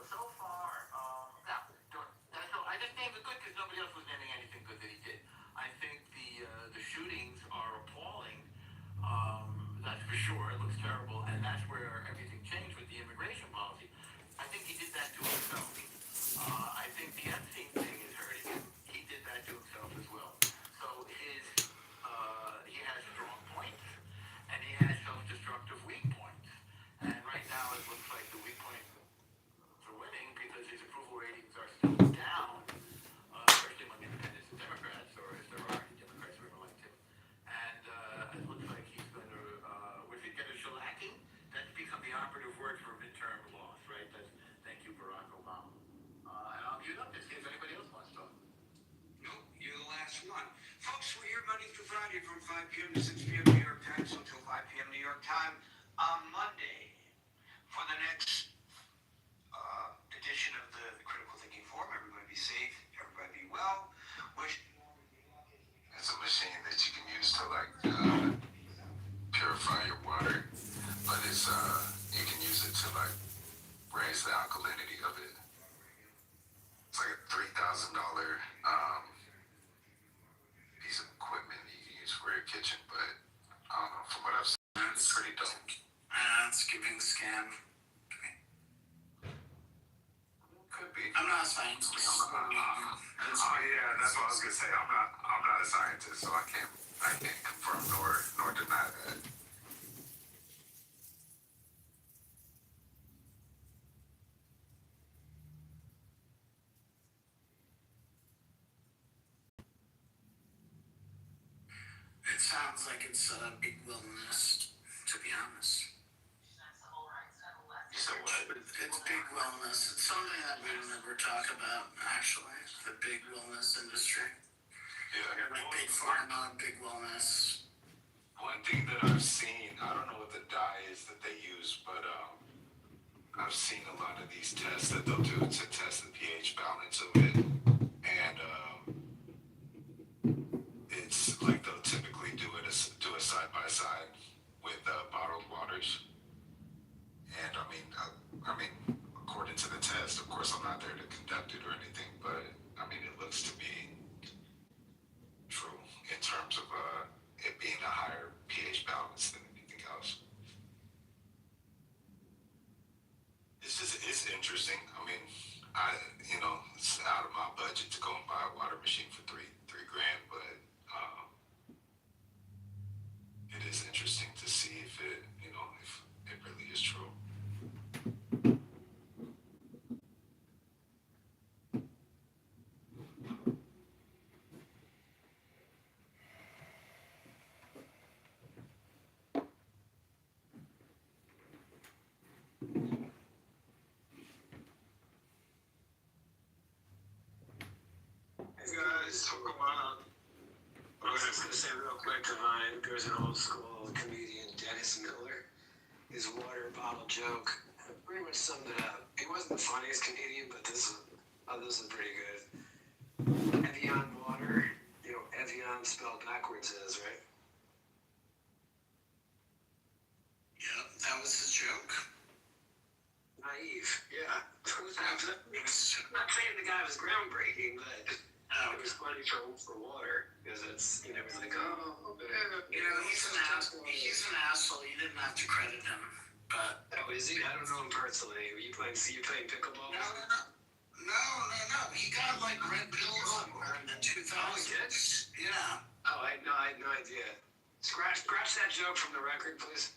So far, I just named the good because nobody else was naming anything good that he did. I think the shootings are appalling. That's for sure. It looks terrible, and that's where everything changed with the immigration policy. I think he did that to himself. I think the Epstein thing is hurting him. He did that to himself as well. So he has strong points, and he has self-destructive weak points. And right now, it looks like the weak points are winning because his approval ratings are still down, especially among independents and Democrats, or if there are any Democrats who ever liked him. And it looks like he's going to, if he get a shellacking, that's become the operative word for midterm loss, right? Thank you, Barack Obama. And I'll mute up and see if anybody else wants to talk. Nope, you're the last one. Folks, we're here Monday through Friday from 5 p.m. to 6 p.m. New York time, so until 5 p.m. New York time on Monday for the next edition of the Critical Thinking Forum. Everybody be safe, everybody be well. It's a machine that you can use to purify your water, but it's you can use it to raise the alkalinity of it. It's like a $3,000 piece of equipment you can use for your kitchen, but I don't know, from what I've seen, it's pretty dope. It's giving scam. Could be. I'm not a scientist. Yeah, that's what I was gonna say. I'm not a scientist, so I can't confirm nor deny that. It sounds like it's big wellness, to be honest. You said what? It's big wellness. It's something that we don't ever talk about, actually. The big wellness industry. Yeah. Like big pharma, big wellness. One thing that I've seen, I don't know what the dye is that they use, but I've seen a lot of these tests that they'll do to test the pH balance of it, and it's like they'll typically do a side by side with bottled waters. And I mean, according to the test, of course, I'm not there to conduct it or anything, but I mean, it looks to be true in terms of it being a higher pH balance than anything else. It's interesting. I mean, it's out of my budget to go and buy water just talk about. I was just gonna say real quick, Divine. There's an old school comedian, Dennis Miller. His water bottle joke pretty much summed it up. He wasn't the funniest comedian, but this is pretty good. Evian water. You know, Evian spelled backwards is, right? Yep, that was his joke. Naive, yeah. I'm not saying the guy was groundbreaking, but it was funny for water because it's, you know, it's like, oh, You know, he's an asshole. He's an asshole. You didn't have to credit him, but oh, is he? I don't know him personally. You playing pickleball? No. He got like red pills somewhere in the 2000s. Yeah. Oh, I had no idea. Scratch that joke from the record, please.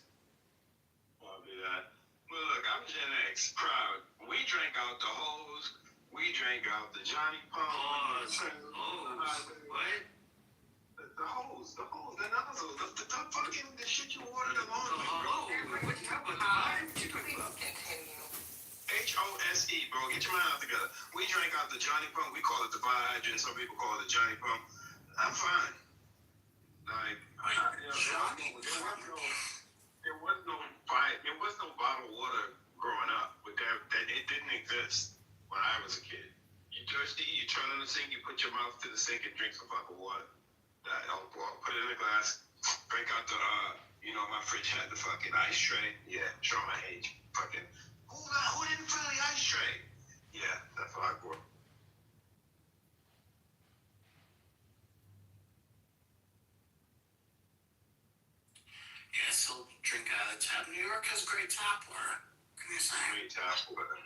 I'll do that. Well, look, I'm Gen X, proud. We drank out the hose. We drank out the Johnny Pump. What? The hose, the nozzle, the shit you water the lawn with, bro. What you talking about? Please continue. HOSE, bro. Get your mind out together. We drank out the Johnny Pump. We call it the fire hydrant. Some people call it the Johnny Pump. I'm fine. Like, there was no bottled water growing up. But that it didn't exist when I was a kid. You thirsty? You turn on the sink. You put your mouth to the sink and drink some fucking water. I'll put it in a glass. Break out the my fridge had the fucking ice tray. Yeah, show my age. Fucking who didn't fill the ice tray? Yeah, that's what I bought. Yeah, still drink out of the tap. New York has great tap water. Can you say? Great tap water.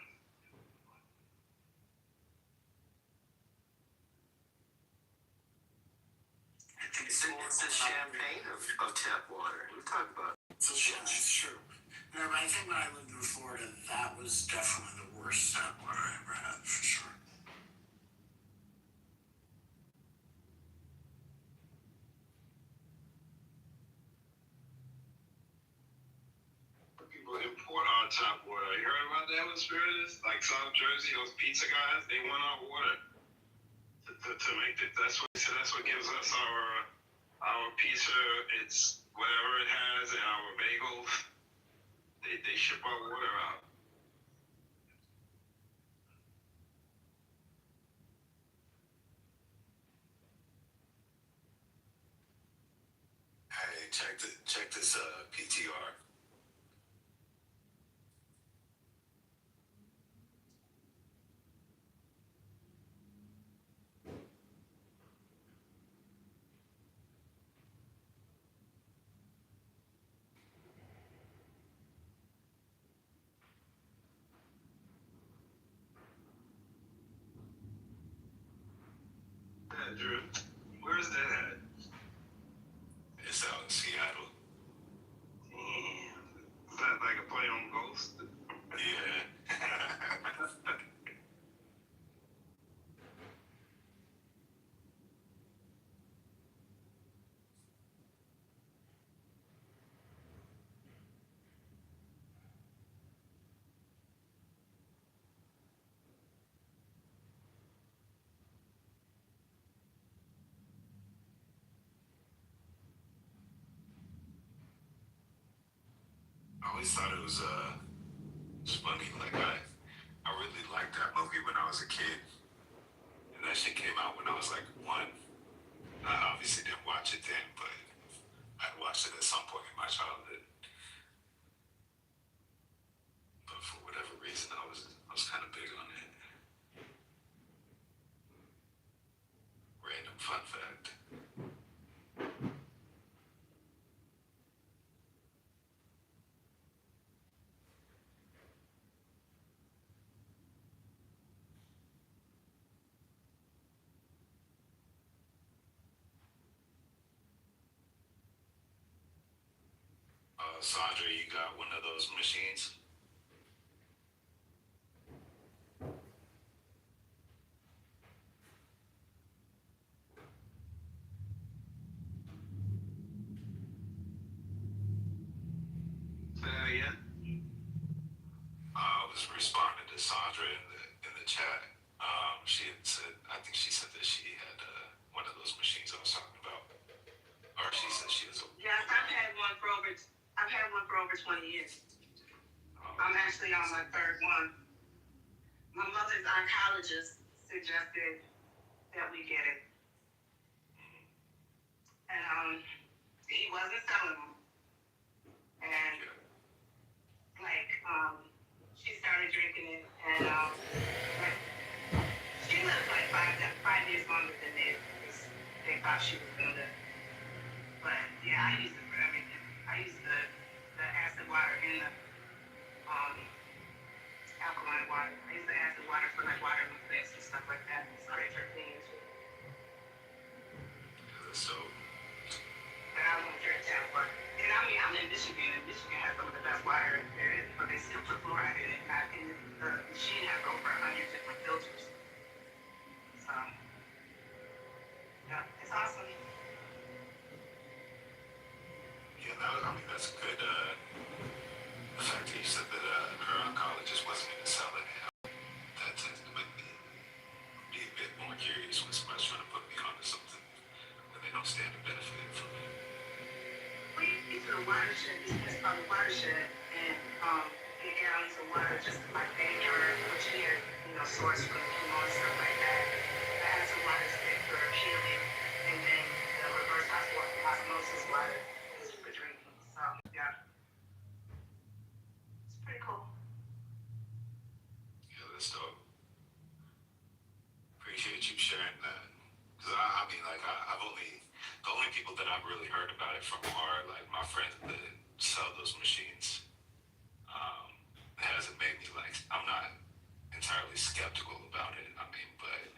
I think it's the champagne of tap water. We talk about. Yeah, that's true. No, but I think when I lived in Florida, that was definitely the worst tap water I ever had, for sure. People import our tap water. You heard about that with Spiritus? Like South Jersey, those pizza guys, they want our water to make it. That's what gives us our pizza. It's whatever it has, and our bagels. They ship our water out. Hey, check this PTR. Yeah, Drew. Where's that at? It's out in Seattle. Damn. Is that like a play on Ghost? Yeah. I always thought it was funny. Like I really liked that movie when I was a kid, and that shit came out when I was like 1. I obviously didn't watch it then, but I watched it at some point in my childhood. But for whatever reason, I was kind of big on it. Random fun fact. Sandra, you got one of those machines? Yeah. I was responding to Sandra in the chat. She had said, I think she said that she had one of those machines I was talking about. Or she said she was. Yes, I've had one for over 20 years. I'm actually on my third one. My mother's oncologist suggested that we get it. And he wasn't selling them. And she started drinking it, and she lived like 5 years longer than they thought she was gonna. But yeah, I use it for everything. I use the acid water and the alkaline water. I use the acid water for like watering my plants and stuff like that. It's great for cleaning too. So. But I won't drink that water. And I mean, I'm in Michigan, and Michigan has some of the best water there is, but they still put fluoride in it. And the machine has over 100 different filters. So, yeah, it's awesome. Yeah, I mean, that's a good the fact that you said that her oncologist wasn't going to sell it. That tends to make me be a bit more curious when somebody's trying to put me onto something when they don't stand to benefit from it. We use the watershed, it's called the watershed, and get gallons of water just like backyard, which here, source from chemo and stuff like that. The acid water is good for healing, and then the reverse osmosis water is for drinking. So, yeah. It's pretty cool. Yeah, that's dope. Appreciate you sharing that. Because I mean, like, the only people that I've really heard about it from are, like, my friends that sell those machines. It hasn't made me, like, I'm not entirely skeptical about it. I mean, but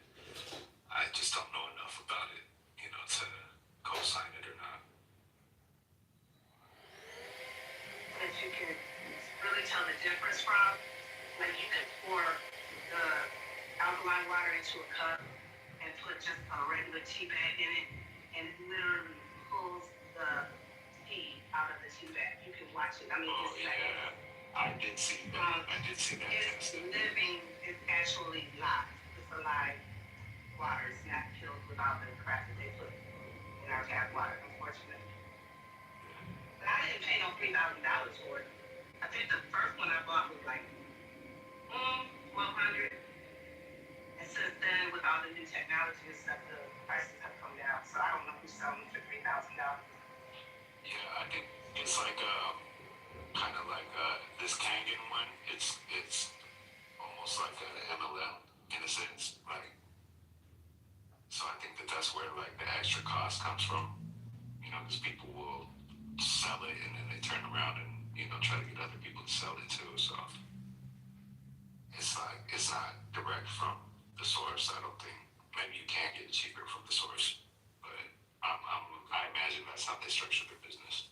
I just don't know enough about it, to co-sign it or not. That you can really tell the difference from, like, you can pour the alkaline water into a cup and put just a regular tea bag in it, and it literally pulls the tea out of the tea bag. You can watch it. I mean, it's like, I did see that. It's living. It's actually live. It's a live water. It's not killed with all the crap that they put in our tap water, unfortunately. But I didn't pay no $3,000 for it. I think the first one I bought was like $1,200. And since then, with all the new technology and stuff, the prices have come down. So I don't know who's selling for $3,000. Yeah, I think it's like kind of like this Kangen one. It's almost like an MLM in a sense, like. So I think that's where like the extra cost comes from, because people will sell it and then they turn around and try to get other people to sell it too. So it's like it's not direct from the source. I don't think. Maybe you can get it cheaper from the source, but I imagine that's how they structure their business.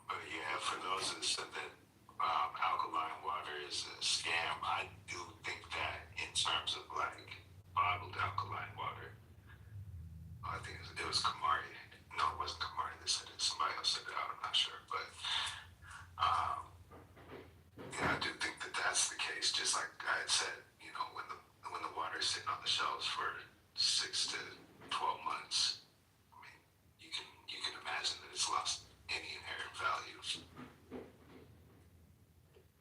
But yeah, for those that said that alkaline water is a scam, I do think that in terms of like bottled alkaline water, I think it was Kamari. No, it wasn't Kamari that said it. Somebody else said it out. I'm not sure, but yeah, I do think that that's the case. Just like I had said, when the water is sitting on the shelves for 6 to 12 months, I mean, you can imagine that it's lost any inherent value.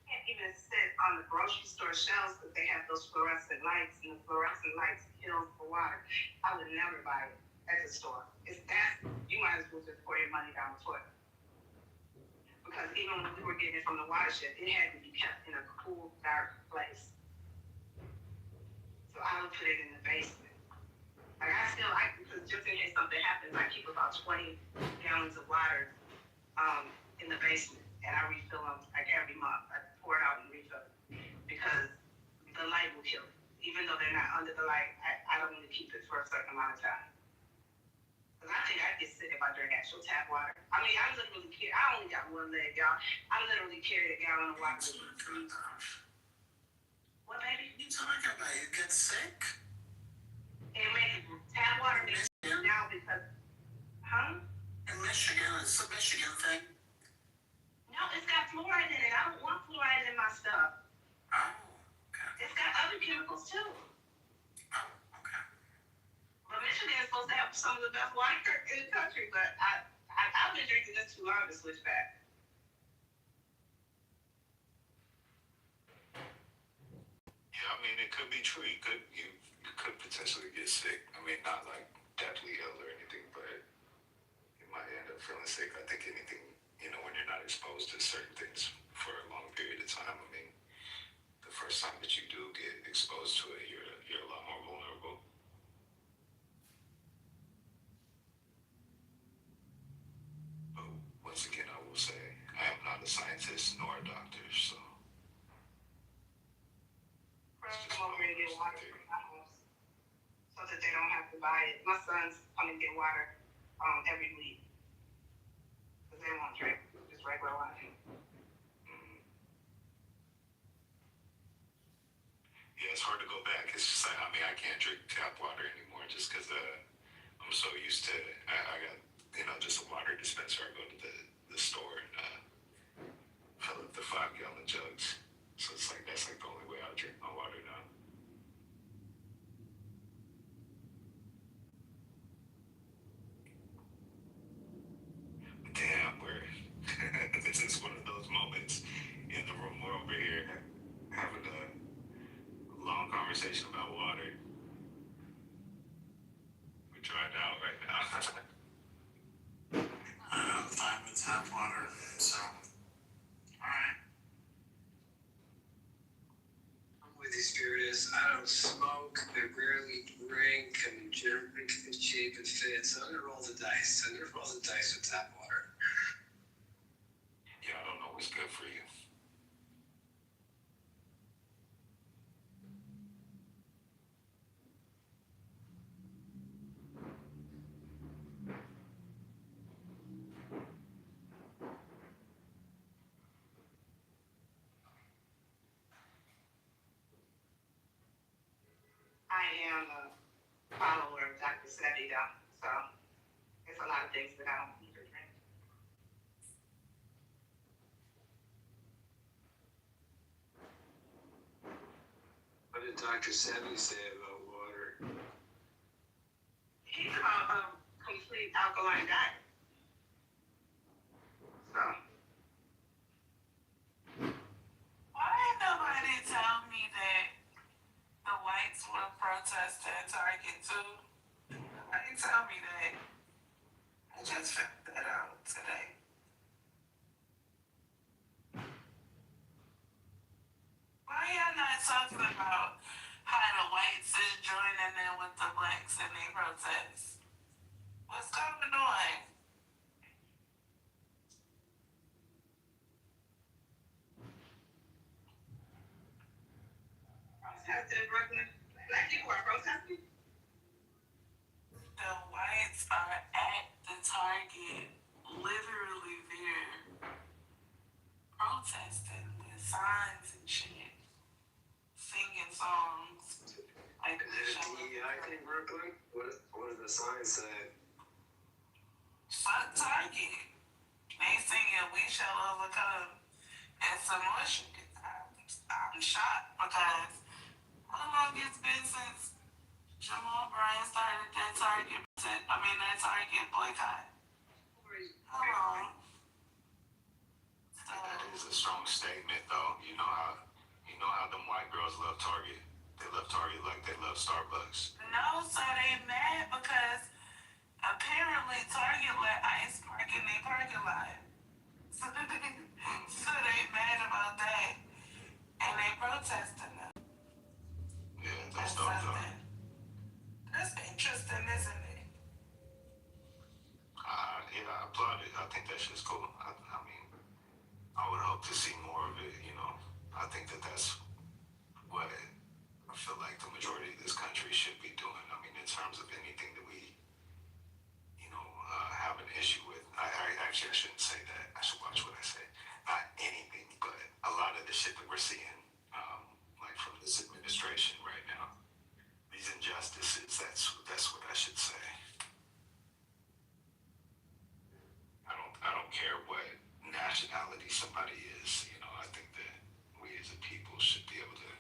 Can't even sit on the grocery store shelves because they have those fluorescent lights, and the fluorescent lights kill the water. I would never buy it at the store. It's that you might as well just pour your money down the toilet. Because even when we were getting it from the watershed, it had to be kept in a cool, dark place. So I would put it in the basement. Like because just in case something happens, I keep about 20 gallons of water in the basement, and I refill them like every month. I pour it out and refill it because the light will kill it. Even though they're not under the light, I don't want to keep it for a certain amount of time. Because I think I'd get sick if I drink actual tap water. I mean, I literally carry. I only got one leg, y'all. I literally carry a gallon of water. What, baby? You talking about? You get sick? It makes tap water makes now because, huh? In Michigan, it's a Michigan thing. No, it's got fluoride in it. I don't want fluoride in my stuff. Oh, okay. It's got other chemicals too. Oh, okay. But Michigan is supposed to have some of the best water in the country, but I've been drinking this too long to switch back. Yeah, I mean, it could be true. You could potentially get sick. I mean, not like deathly ill or anything, but you might end up feeling sick. I think anything, when you're not exposed to certain things for a long period of time, I mean, the first time that you do get exposed to it, you're a lot more vulnerable. But once again, I will say, I am not a scientist nor a doctor, so. I'm over to get water from my house so that they don't have to buy it. My sons come and get water every week because they won't drink just regular water. Yeah, it's hard to go back. It's just like, I mean, I can't drink tap water anymore just because I'm so used to I got, just a water dispenser. I go to the store and fill up the 5-gallon jugs. So it's like, that's like the only way I drink my water now. Damn, this is one of those moments in the room. We're over here having a long conversation about water. We're trying out right now. I don't have time to tap water, so alright. I'm with you, Spiritus. I don't smoke, I rarely drink, I'm generally in shape and fit, so I'm gonna roll the dice. I'm gonna roll the dice with tap water. Yeah, I don't know what's good for you. I am a follower of Dr. Sebi, though, so there's a lot of things that I don't need to drink. What did Dr. Sebi say about water? He's about a complete alkaline diet. So. Why didn't nobody tell me that the whites were protesting Target too? Nobody tell me that. I just found that out today. Why y'all not talking about how the whites is joining in with the blacks in their protests? What's going on? Protesting Brooklyn? Black people are protesting? The whites are at the Target, literally there, protesting with signs and shit, singing songs. Like, Is it a DEI in Brooklyn? What do the signs say? fuck Target. They singing "We Shall Overcome" and some more shit. I'm shocked because how long it's been since Jamal Bryant started that Target boycott? How long? That is a strong statement, though. You know how them white girls love Target. They love Target like they love Starbucks. No, so they mad because apparently Target let ICE park in their parking lot. So they mad about that. And they protesting them. Yeah, that's dope, though. That's interesting, isn't it? Yeah, I applaud it. I think that shit's cool. I mean, I would hope to see more of it, I think that's what I feel like the majority of this country should be doing. I mean, in terms of anything that we, actually, I shouldn't say that. I should watch what I say. Not anything, but a lot of the shit that we're seeing, like from this administration right now, these injustices. That's what I should say. I don't care what nationality somebody is. You know, I think that we as a people should be able to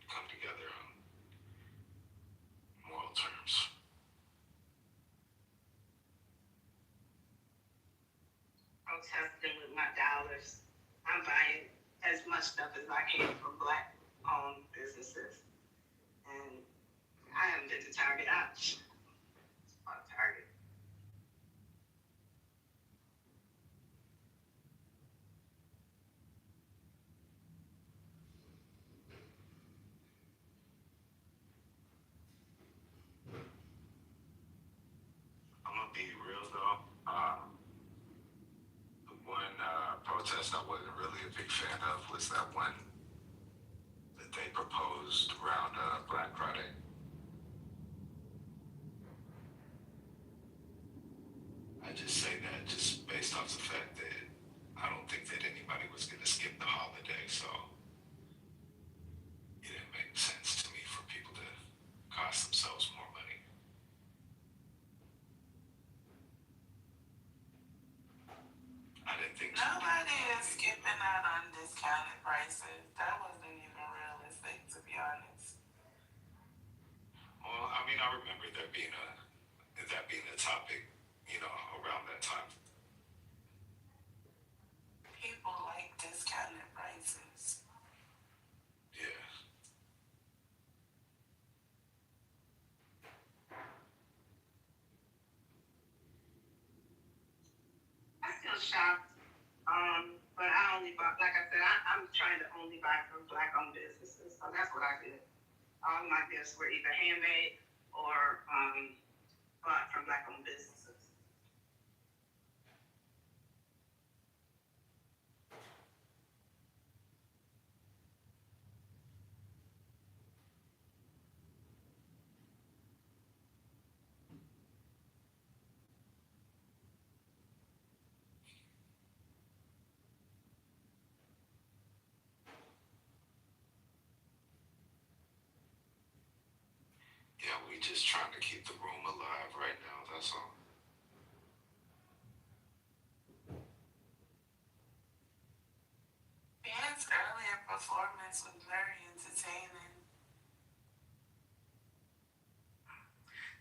come together on moral terms. Protesting with my dollars. I'm buying as much stuff as I can from black-owned businesses. And I haven't been to Target. It's about Target. I'm gonna be real though. The one protest I wasn't really a big fan of was that one that they proposed around Black Friday. I just say that just based off the fact that I don't think that anybody was gonna skip the holiday, so it didn't make sense to me for people to cost themselves more money. I didn't think so. Nobody is skipping out on discounted prices. That wasn't even realistic, to be honest. Well, I mean, I remember that being a topic, you know, around that time. People like discounted prices. Yeah. I still shop, but I only buy, like I said, I'm trying to only buy from black-owned businesses, so that's what I did. All my gifts were either handmade or bought from black-owned businesses. Yeah, we just trying to keep the room alive right now, that's all. Ben's earlier performance was very entertaining.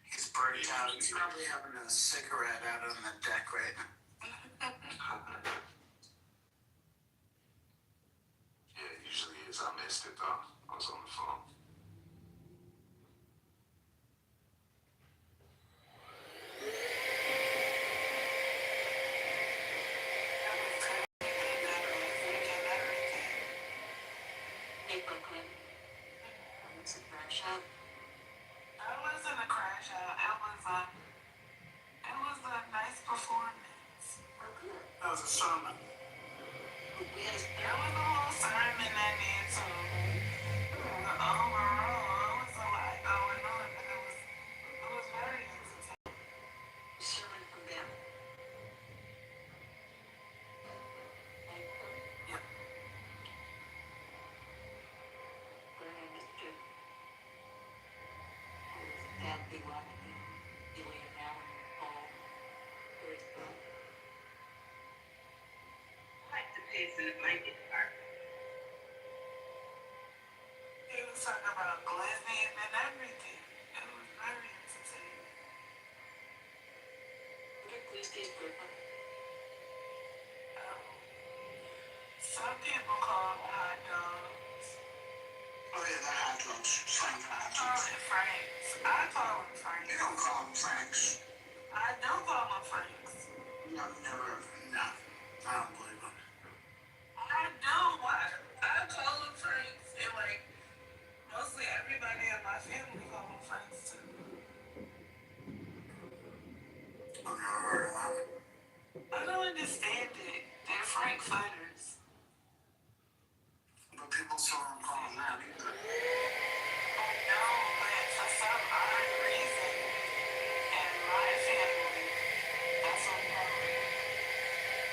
He's burnt out. He's probably having a cigarette out on the deck right now. Yeah, it usually is. I missed it though. I was on the phone. Hey, Brooklyn. It's a crash out. It wasn't a crash out. It was a nice performance. That was a sermon. There was a whole sermon I did too. But overall, it was a lot going on, but it was very entertaining. Sermon from them. Yep. But I missed it. I was badly watching Julian Allen, Paul, very well. I like the pace and it might get dark. He was talking about glazing and everything. It was very entertaining. What are Tuesdays, Brooklyn? Some people call them hot dogs. Oh yeah, the hot dogs. Frank hot I call dogs. it Franks. I call them Franks. You don't call them Franks. I don't call them Franks. No, never. No. I don't believe them. I don't. I call them Franks. And like, mostly everybody in my family call them Franks too. I've never heard of them. I don't understand it. They're Frankfurters. But people still don't call them that either. I know, but for some odd reason, in my family, that's what we call it.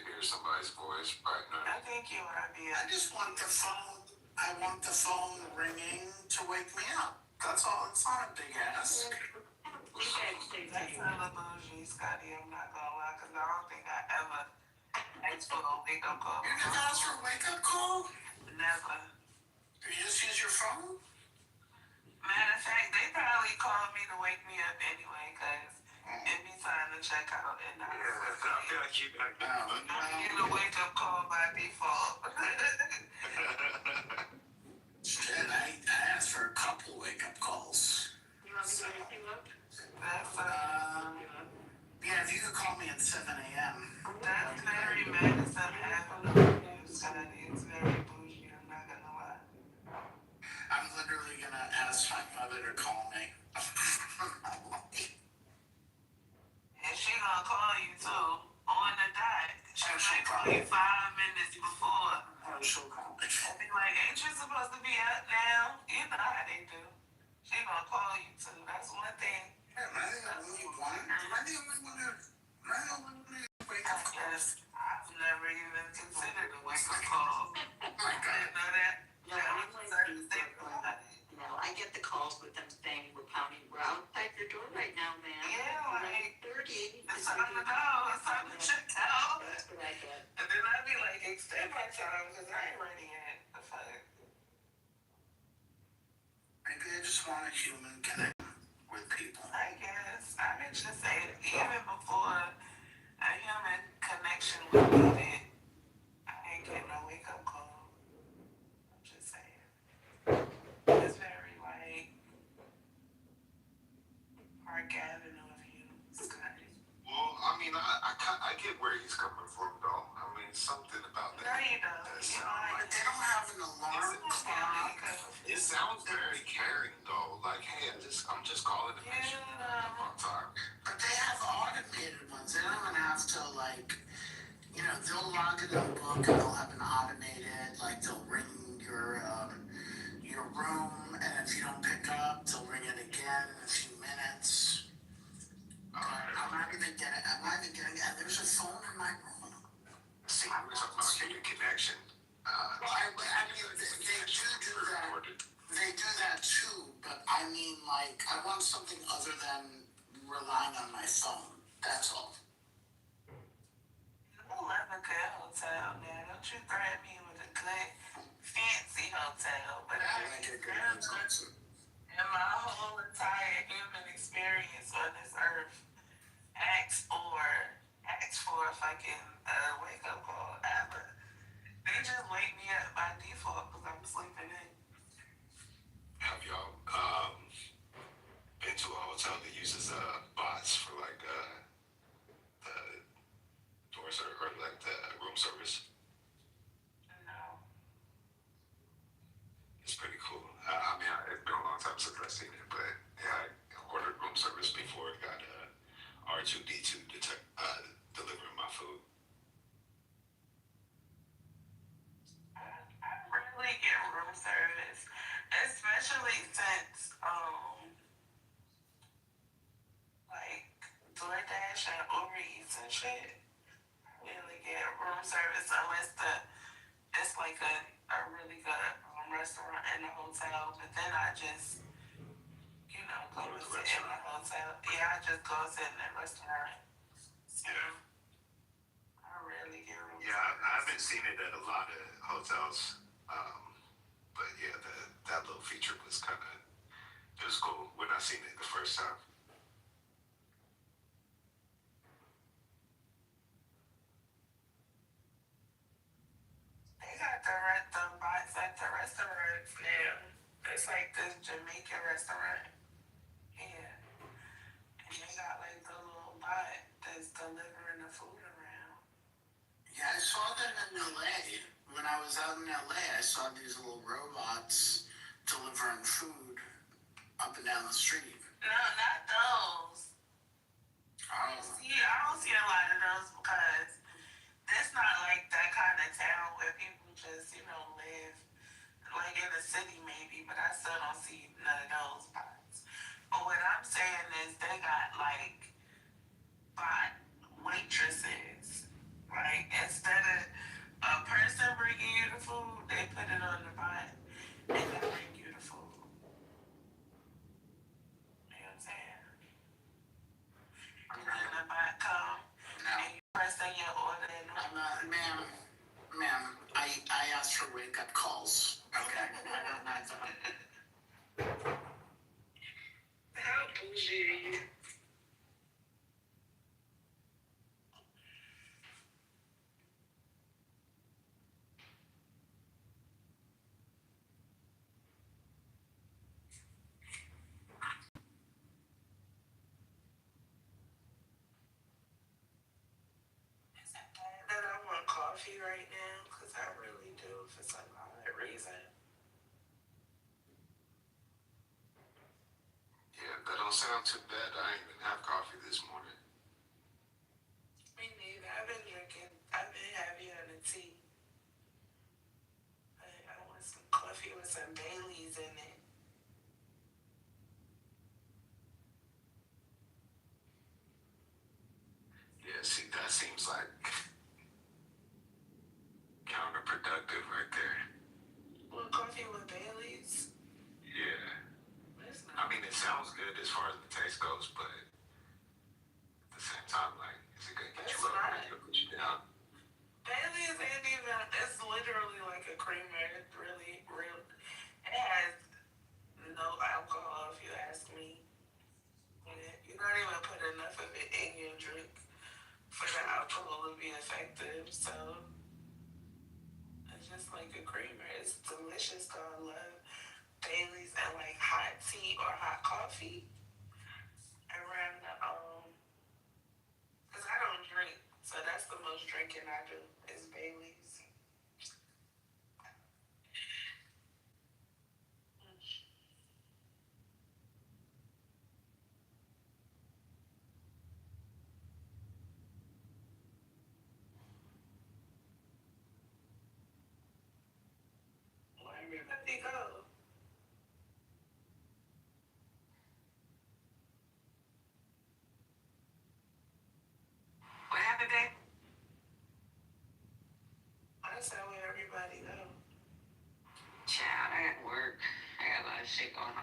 hear somebody's voice right now. I think you want to be. I just want the phone. I want the phone ringing to wake me up. That's all. It's not a big ask. That's hella bougie, Scotty. I'm not gonna lie, because I don't think I ever asked for a wake up call. You never asked for a wake up call? Never. Do you just use your phone? Matter of fact, they probably called me to wake me up anyway, because it be time to check out and I feel like you got get a wake up call by default. Shit, I asked for a couple wake up calls. You want me to wake you up? That's yeah, if you could call me at 7 a.m. That's very Madison Avenue. Scotty. It's very bougie, I'm not gonna lie. I'm literally gonna ask my mother to call me. And she gonna call you too, on the dot. She might call you 5 minutes before. She'll call me. And be like, ain't you supposed to be up now? You know how they do. She gonna call you too. That's one thing. Am I the only one? Am I the only one who wake up calls? I've never even considered a wake up call. Oh my God. You know that? No, I get the calls with them saying we're pounding. We're outside your door right now, man. Yeah, like 30. it's time to go. It's time to check out. That's what I get. And then I'd be like, extend my time because I ain't ready yet. The fuck. Maybe I just want a human connection with people. I guess. I mean, just say even before a human connection was needed, I ain't getting no wake up call. I'm just saying. It's very like Park Avenue of you, Scotty. Well, I mean, I get where he's coming from, though. I mean, something about No, that. you don't. You know, But they don't have an alarm clock. It sounds very caring, though. Like, hey, I'm just calling to make sure you're on time. But they have automated ones. They don't even have to, like, you know, they'll log it in the book and they'll have an automated, like, they'll ring your room, and if you don't pick up, they'll ring it again in a few minutes. I'm not even getting, and there's a phone in my room. See, we're talking about human connection. I mean, they do that. They do that too, but I mean, like, I want something other than relying on my phone. That's all. I love a good hotel, man. Don't you threaten me with a good, fancy hotel. But I like a good hotel. in my whole entire human experience on this earth, ask for a fucking wake up call ever. They just wake me up by default because I'm sleeping in. Have y'all been to a hotel that uses bots for like the doors or like the room service? No. It's pretty cool. I mean, it's been a long time since I've seen it, but yeah, I ordered room service before it got R2D2 delivering my food. I rarely get room service, especially since like DoorDash and Uber Eats and shit. I rarely get room service unless it's like a really good restaurant in the hotel. But then I just go to sit in the hotel. Yeah, I just go sit in the restaurant. So, Yeah. I rarely get room Yeah, I haven't seen it at a lot of hotels. But yeah, that little feature was it was cool when I seen it the first time. They got the bots at the restaurants now. It's like this Jamaican restaurant. Yeah. And they got like the little bot that's delivering the food around. Yeah, I saw that in LA. When I was out in LA, I saw these little robots delivering food up and down the street. No, not those. I don't see a lot of those because that's not like that kind of town where people just, live like in the city maybe, but I still don't see none of those bots. But what I'm saying is they got like bot waitresses, right? Instead ask for wake-up calls. Okay. How bougie are you? Is it bad that I want coffee right now? Because I really do for some odd reason. Yeah, that don't sound too bad. I ain't even have coffee this morning. Me neither. I've been heavy on the tea. I want some coffee with some Baileys in it. Yeah, see, that seems like counterproductive right there. Well, coffee with Baileys? Yeah. It's I not. mean, it sounds good as far as the taste goes, but at the same time, like, is it gonna get It's you up? not. Is it gonna put you down? Baileys ain't even, it's literally like a creamer. It's really real. It has no alcohol, if you ask me. You don't even put enough of it in your drink for the alcohol to be effective. So it's just like a creamer. It's delicious. I love Baileys and like hot tea or hot coffee around the because I don't drink, so that's the most drinking I do is Baileys. Where everybody go? What happened, babe? I said where everybody go. Child, I got work. I got a lot of shit going on.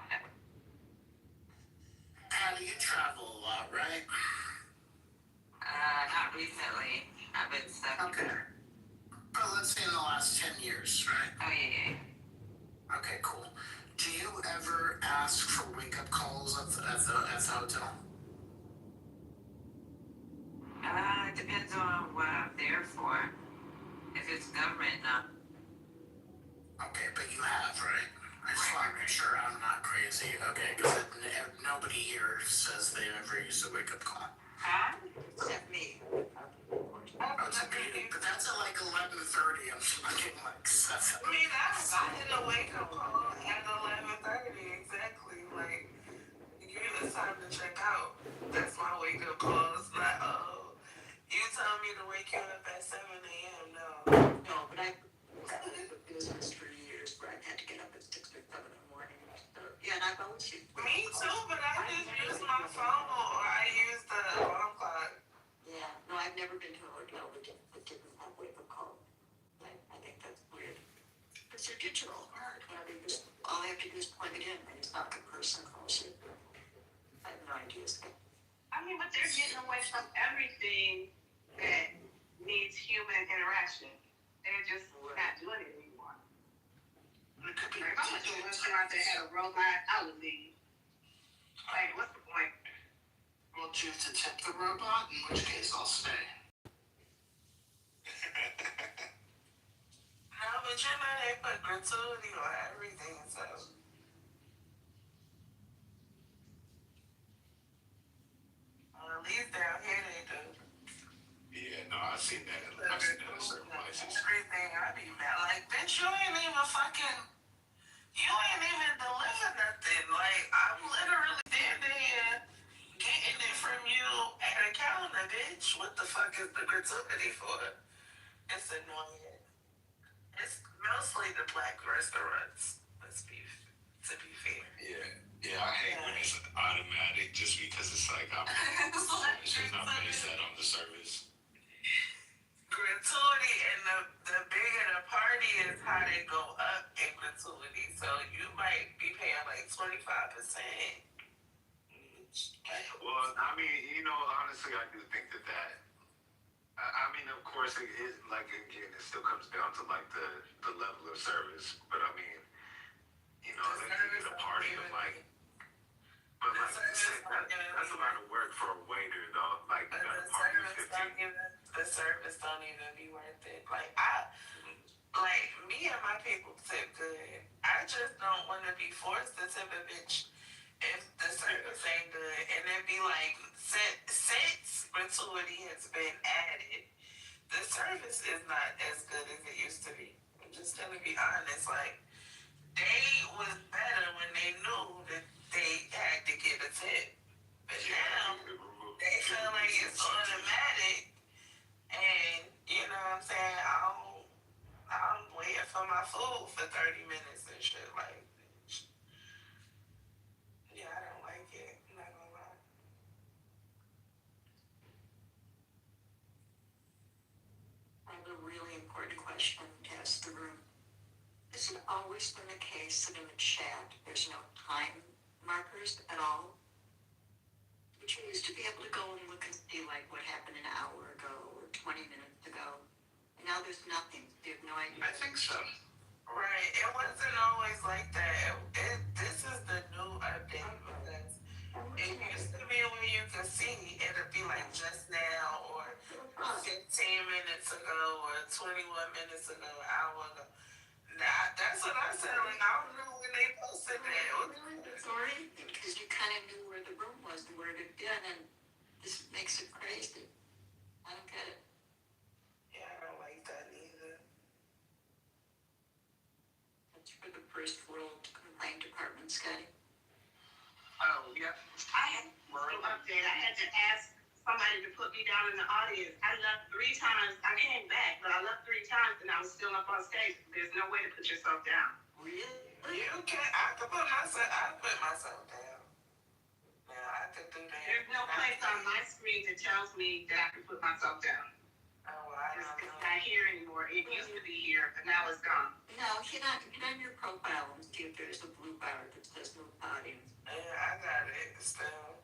Patty, you travel a lot, right? Not recently. I've been stuck. Okay. But let's say in the last 10 years, right? Oh, yeah. Okay, cool. Do you ever ask for wake-up calls at the hotel? It depends on what I'm there for. If it's government, no. Okay, but you have, right? I just want to make sure I'm not crazy. Okay, because nobody here says they ever use a wake-up call. Huh? Except me. Oh, it's a meeting, but that's at like 11:30. I'm fucking like 7. I mean, I've gotten a wake-up call at 11:30, exactly. Like, it's time to check out. That's my wake-up call. It's like, oh, you tell me to wake you up at 7 a.m. No. No, but I've been in business for years where I've had to get up at 6 or 7 in the morning. So, yeah, and I've always used Me too, but I just use my phone or I use the alarm clock. Yeah, no, I've never been to a hotel that didn't have wake-up call. I think that's weird. Because they're digital, hard. All they have to do is plug it in, and it's not the person calls you. I have no idea. I mean, but they're getting away from everything that needs human interaction. They're just not doing it anymore. It could be Like, if I went to a restaurant that had a robot, I would leave. Like, what's the point? Well, choose to tip the robot, in which case I'll stay. No, but you know they put gratuity on everything, so. At least down here they do. Yeah, no, I seen that. I seen that in certain places. Everything, I be mad. Like, bitch, you ain't even fucking. You ain't even deliver nothing. Like, I'm literally standing here getting it from you at a counter, bitch. What the fuck is the gratuity for? It's annoying. It's mostly the black restaurants. To be fair. Yeah, I hate when it's automatic just because it's like I'm just not based that on the service. Gratuity and the bigger the party is, how they go up in gratuity. So you might be paying like 25%. Well, I mean, you know, honestly, I do think that I mean, of course, it like again, it still comes down to like the level of service. But I mean, you know, they can get a party of like, but like that's a lot of work for a waiter though. Like you got a party of 15. The service don't even be worth it. Like me and my people tip good. I just don't want to be forced to tip a bitch if the service ain't good, and it be like since gratuity has been added, the service is not as good as it used to be. I'm just gonna be honest. Like they was better when they knew that they had to get a tip, but now they feel like it's automatic, and you know what I'm saying. I'm waiting for my food for 30 minutes and shit. Like, yeah, I don't like it. I'm not gonna lie. I have a really important question to ask the room. Has it always been the case that in the chat there's no time markers at all? But you used to be able to go and look and see like what happened an hour ago or 20 minutes ago. And now there's nothing. You have no idea. I think so. Right. It wasn't always like that. This is the new update because it used to be where you could see it'll be like just now or 15 minutes ago or 21 minutes ago, an hour ago. Nah, that's what I said. Like, I don't know when they posted that. Sorry, because you kind of knew where the room was and where it had been, and this makes it crazy. I don't get it. Yeah, I don't like that either. That's for the first world complaint department, Scotty. Oh, yeah. I had an update. I had to ask somebody to put me down in the audience. I left 3 times. I came back, but I left 3 times and I was still up on stage. There's no way to put yourself down. Really? You can't. I put myself down. Yeah, I could do that. There's no place on my screen that tells me that I can put myself down. Oh, well, I don't know. It's not here anymore. It used to be here, but now it's gone. No, hit on your profile and see if there's a blue bar that says move audience. Yeah, I got it still.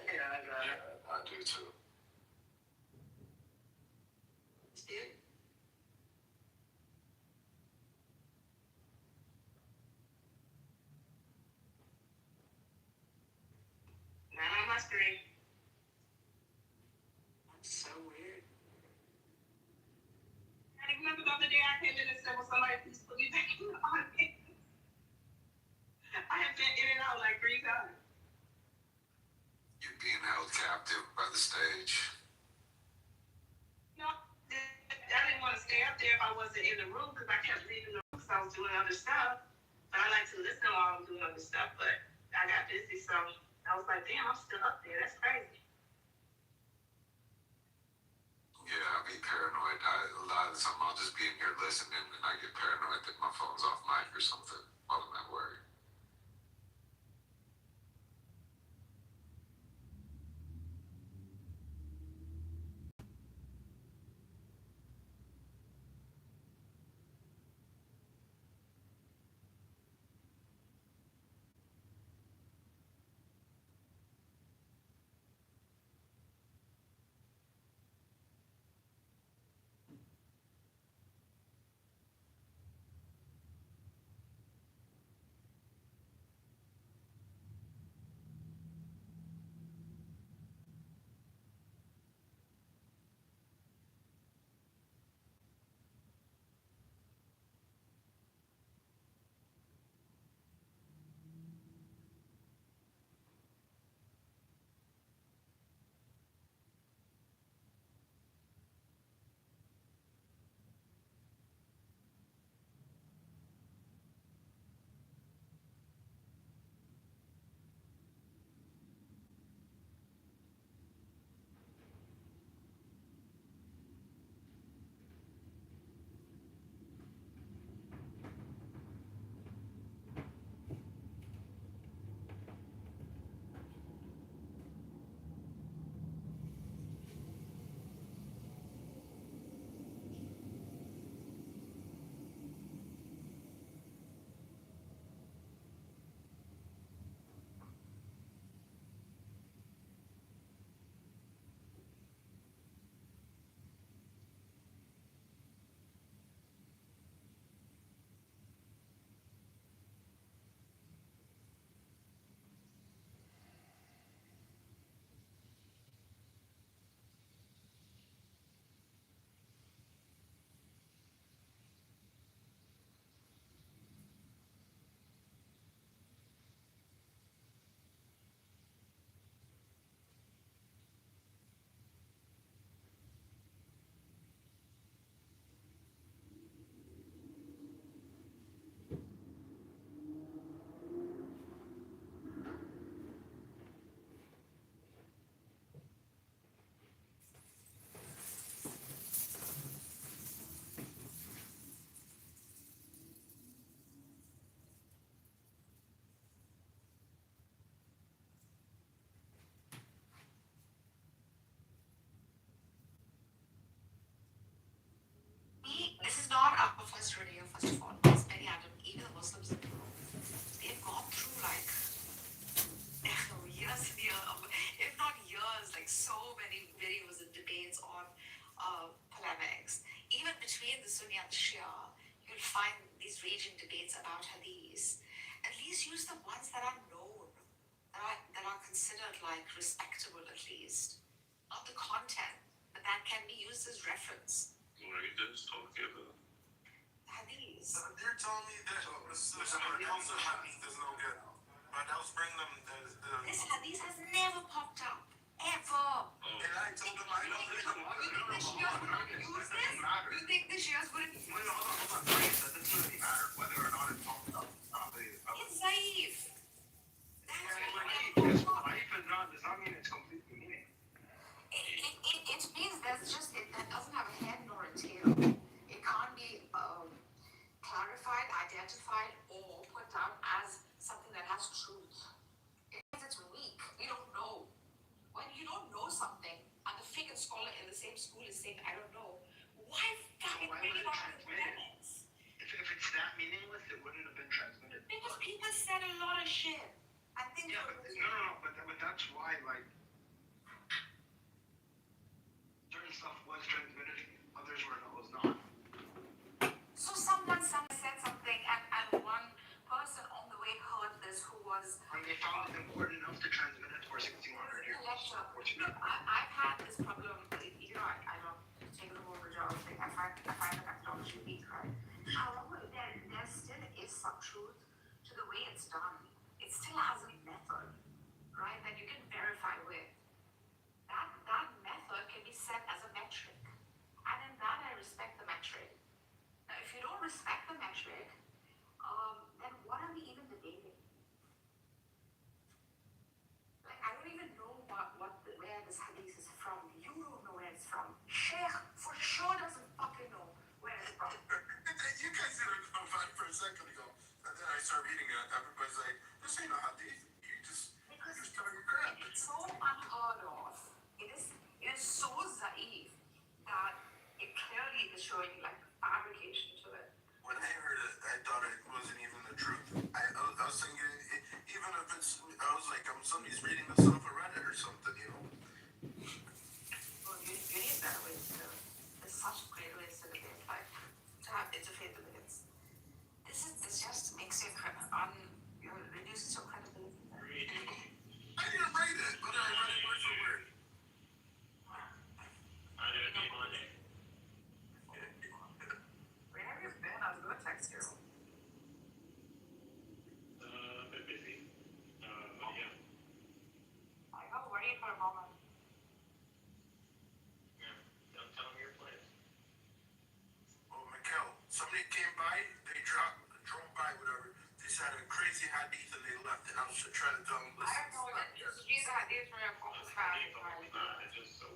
Yeah, I got it. I do too. See it? Not on my screen. That's so weird. I remember the other day I came in and said, well, somebody please put me back in the audience. I have been in and out like 3 times. You're being held captive by the stage. No, I didn't want to stay up there if I wasn't in the room because I kept leaving the room because I was doing other stuff. But I like to listen while I'm doing other stuff, but I got busy, so I was like, damn, I'm still up there. That's crazy. Yeah, I'll be paranoid. A lot of the time I'll just be in here listening and I get paranoid that my phone's off mic or something while I'm at work. Sunni and Shia, you'll find these raging debates about hadith. At least use the ones that are known, that are considered like respectable at least. Not the content, but that can be used as reference. What are you guys talking about? Hadith. They're telling me that when it comes to hadith, there's no good. But I was bringing them This hadith has never popped up. Ever. And I told them I don't You think the Shias wouldn't use this? You think the Shias wouldn't use this? Hold on. It doesn't really matter whether or not it popped up. It's Zaif. Life is not, does not mean it's completely meaning. It means that doesn't have a head nor a tail. It can't be clarified, identified, or put down as something that has truth. It means it's weak. We don't know. When you don't know something, and the fiqh scholar in the same school is saying, I don't know, why fucking bring it on the minutes? If it's that meaningless, it wouldn't have been transmitted. Because people said a lot of shit. I think but that's why, like, certain stuff was transmitted, others was not. So someone said something, and one person on the way heard this who was. And they found it important enough to transmit it for 1,600 years. Look, I've had this problem. I don't take the whole job thing. I find the methodology weak, right? However, there still is some truth to the way it's done. It still has a method, right, that you can verify with. That method can be set as a metric. And in that, I respect the metric. Now, if you don't respect the metric, then what are we even debating? Like, I don't even know where this hadith is from. You don't know where it's from. Sheikh for sure doesn't fucking know where it's from. You guys didn't go back for a second ago. And then I start reading it. Everybody's like, this ain't a hadith. You're just telling your crap. It's so unheard of. It is so zaif that it clearly is showing like fabrication to it. When I heard it, I thought it wasn't even the truth. I was thinking, even if it's, I was like, somebody's reading this off of Reddit or something, you know? Well, you need better ways to do it. There's such great ways to debate, like to have interfaith debates. This just makes you reduces your credibility. I didn't write it, but I read it word for word. Where have you been? I was going to text you. A bit busy. But yeah. I got worried for a moment. Yeah. Don't tell me your plans. Oh, Mikkel, somebody came by, they drove by, whatever. They said a crazy hadith and they left, and I was just trying to tell them, listen. I don't know that these ideas from your phone is bad. It's just so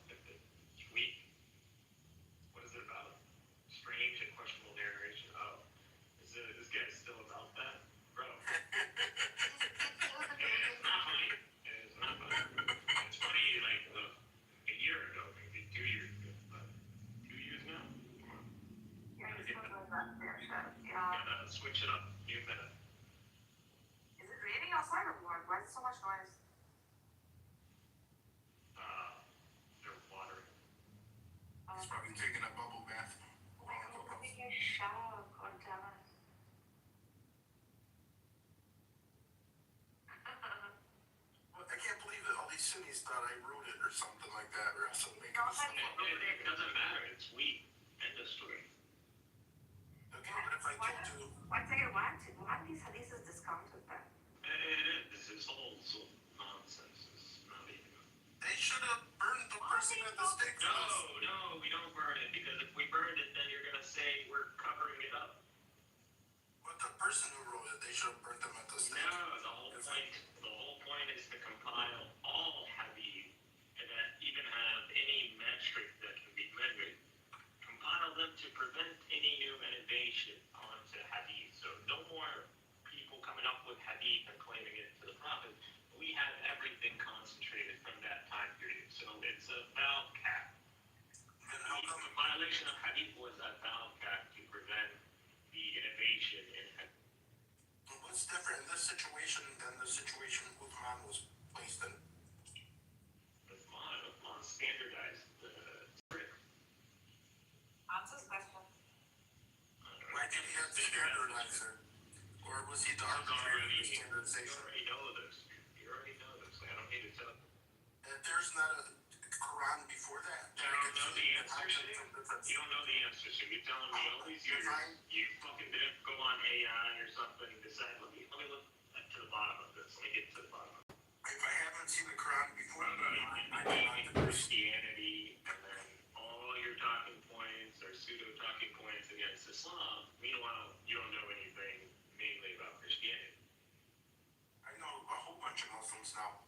weak. What is it about? Strange and questionable narration. Oh, is this guy still about that? Bro. It's not funny. It's not funny. It's funny like a year ago, maybe 2 years ago. But 2 years now? Come on. Gotta switch it up. New minute. Is it raining outside or what? Why is there so much noise? They're watering. He's probably taking a bubble bath. Shut up, God damn it. I can't believe it. All these Sunnis thought I wrote it or something like that, or something. It doesn't matter. It's weak. End of story. Okay, but if I told you... One second, why are these hadiths discounted then? This is all sort of nonsense. It's not even... They should have burned the person at the stake. No, we don't burn it, because if we burned it, then you're gonna say we're covering it up. But the person who wrote it, they should have burned them at the stake. No, the whole point is to compile all hadith, and then even have any metric that can be measured. Compile them to prevent any new innovation onto hadith. So no more people coming up with hadith and claiming it to the prophet. We have everything concentrated from that time period. So it's a valve cap. The violation of hadith was a valve cap to prevent the innovation in hadith. What's different in this situation than the situation Uthman was placed in? Uthman standardized the script. Answer this question. Was he the arbitrator of standardization? You already know this. You already know this. I don't need to tell you. There's not a Quran before that. You don't know the answer, Shane? You don't know the answer, so you're telling me all these years you fucking didn't go on AI or something and decide, let me look to the bottom of this. Let me get to the bottom of it. If I haven't seen the Quran before, I think Christianity and then all your talking points are pseudo talking points against Islam. Meanwhile, you don't know anything mainly about Christianity. I know a whole bunch of Muslims now.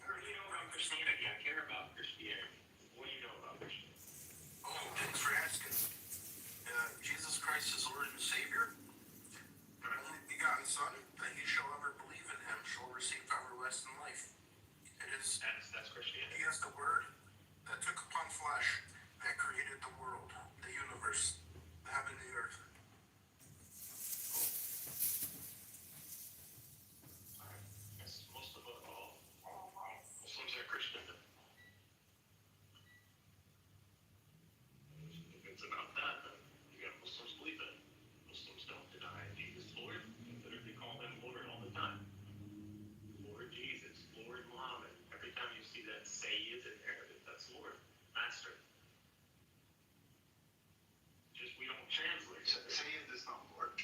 What do you know about Christianity? I care about Christianity. What do you know about Christianity? Oh, thanks for asking. Jesus Christ is Lord and Savior. The only begotten Son, that he shall ever believe in him shall receive everlasting life. It is. That's Christianity. He is the Word that took upon flesh, that created the world, the universe, the heaven and the earth. Alright. Yes, most of all, Muslims are Christian. If it's about that, then you got Muslims believe it. Muslims don't deny Jesus Lord. They literally call him Lord all the time. Lord Jesus, Lord Muhammad. Every time you see that Sayyid in Arabic, that's Lord, Master. Just we don't translate. Sayyid is not Lord.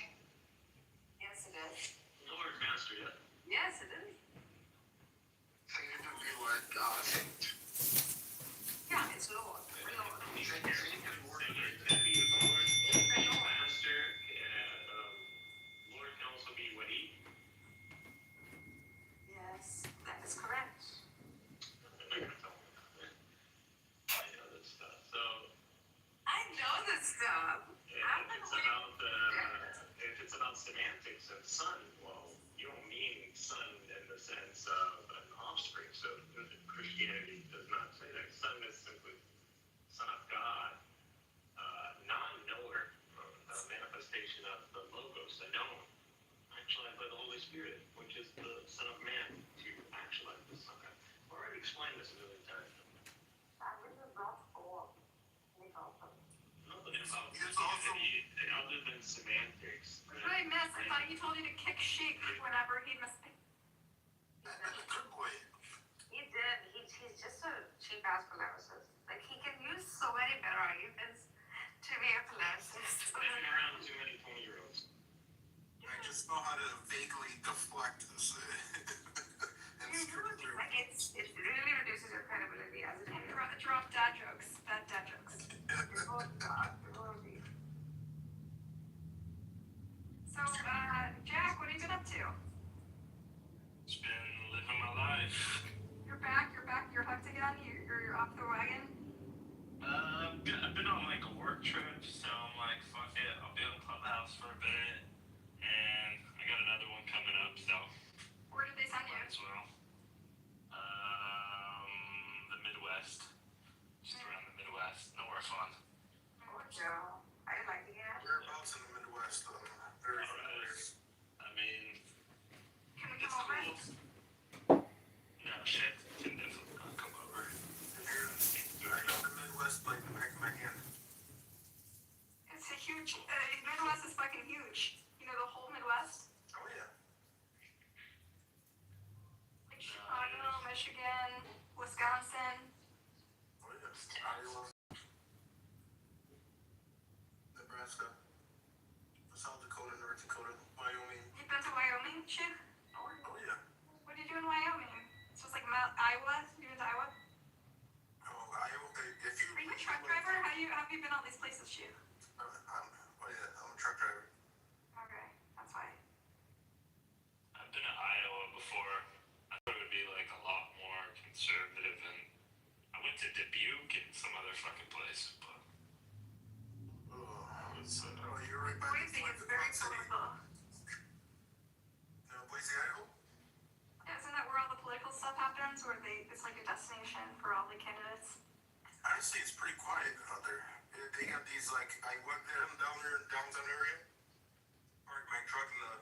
Yes, it is. Lord, Master, yeah. Yes, it is. Sayyid would be like God. Yeah, it's Lord. Lord. Sayyid can be Lord, Master. Lord can also be Wali. Yes, that is correct. I know this stuff. So I know this stuff. if it's about semantics and son, well, you don't mean son in the sense of an offspring. So Christianity does not say that. Son is simply son of God, non-knower, a manifestation of the Logos, the known, actualized by the Holy Spirit, which is the Son of Man to actualize the Son. I've already explained this a million times. Nothing about Christianity other than semantics. Which really miss. I thought he told you to kick Sheik whenever he missed. Good boy. He did. He's just a cheap ass lyricist. Like he can use so many better arguments to be a lyricist. Been around too many 20-year-olds. I just know how to vaguely deflect this. It really reduces your credibility as a drop dad jokes. Bad dad jokes. Oh God, really. So, Jack, what have you been up to? Just been living my life. You're back. You're hooked again. You're off the wagon. I've been on like a work trip, so I'm like, fuck it, I'll be on Clubhouse for a bit, and I got another one coming up, so. Where did they send you? Might as well. The Midwest. Just around the Midwest. Nowhere fun. Oh, Joe. I'd like to get. Whereabouts in the Midwest? Very familiar. I mean, Can we it's come over? cool. No, shit. Can definitely not come over. I know the Midwest like the back of my hand. It's a huge. Midwest is fucking huge. You know the whole Midwest. Oh yeah. Like Chicago, Michigan, Wisconsin. Oh yeah. Iowa. Nebraska. South Dakota, North Dakota, Wyoming. You've been to Wyoming, Chick? Oh yeah. What did you do in Wyoming? So it's like Iowa? You been to Iowa? Oh, Iowa. If you. Are you a truck driver? How have you been all these places, Chick? I'm a truck driver. Okay, that's why. I've been to Iowa before. I thought it would be like a lot more conservative, and I went to Dubuque and some other fucking place, but You're right by Boise is very political. Boise, Idaho? Yeah, isn't that where all the political stuff happens? Where it's like a destination for all the candidates? Honestly, it's pretty quiet out there. They got these like I went down there in downtown area, parked my truck in the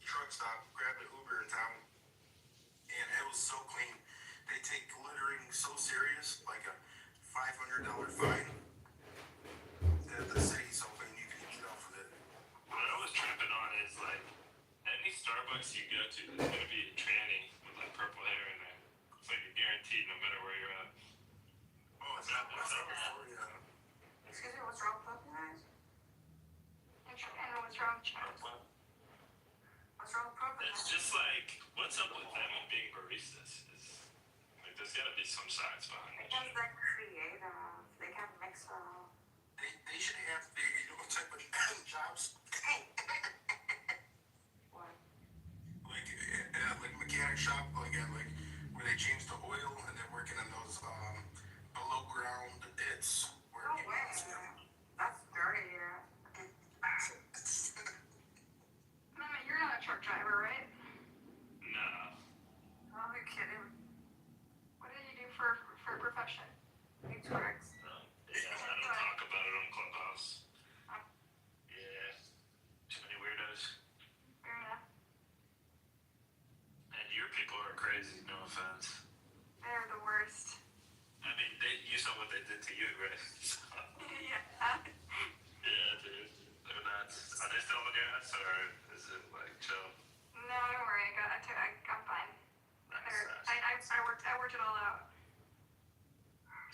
truck stop, grabbed an Uber in town, and it was so clean. They take littering so serious, like a $500 fine. The city's so clean, you can eat off of it. what I was tripping on is like any Starbucks you go to, there's gonna be a tranny with like purple hair in there. It's like a guaranteed no matter where you're at. Oh, is that what's up before you? Excuse me, what's wrong with you guys? And what's wrong with you? What's wrong with proper? It's just like, what's up with them and being baristas? Is like, there's gotta be some science behind it. Because they're creative. They can mix up. They should have the, you know, what type of jobs? What? Like mechanic shop, like where they change the oil and they're working on those below ground bits. No way. That's dirty. Mama, you're not a truck driver, right? No. Oh, you're kidding. What did you do for a profession? You trucks. Yeah, I don't talk about it on Clubhouse. Yeah. Too many weirdos. Fair enough. And your people are crazy, no offense. They're the worst. I mean, you saw what they did to you, right? Yeah. Yeah, dude. They're nuts. Are they still on your ass, or is it like chill? No, don't worry. I'm fine. Nice. I worked it all out.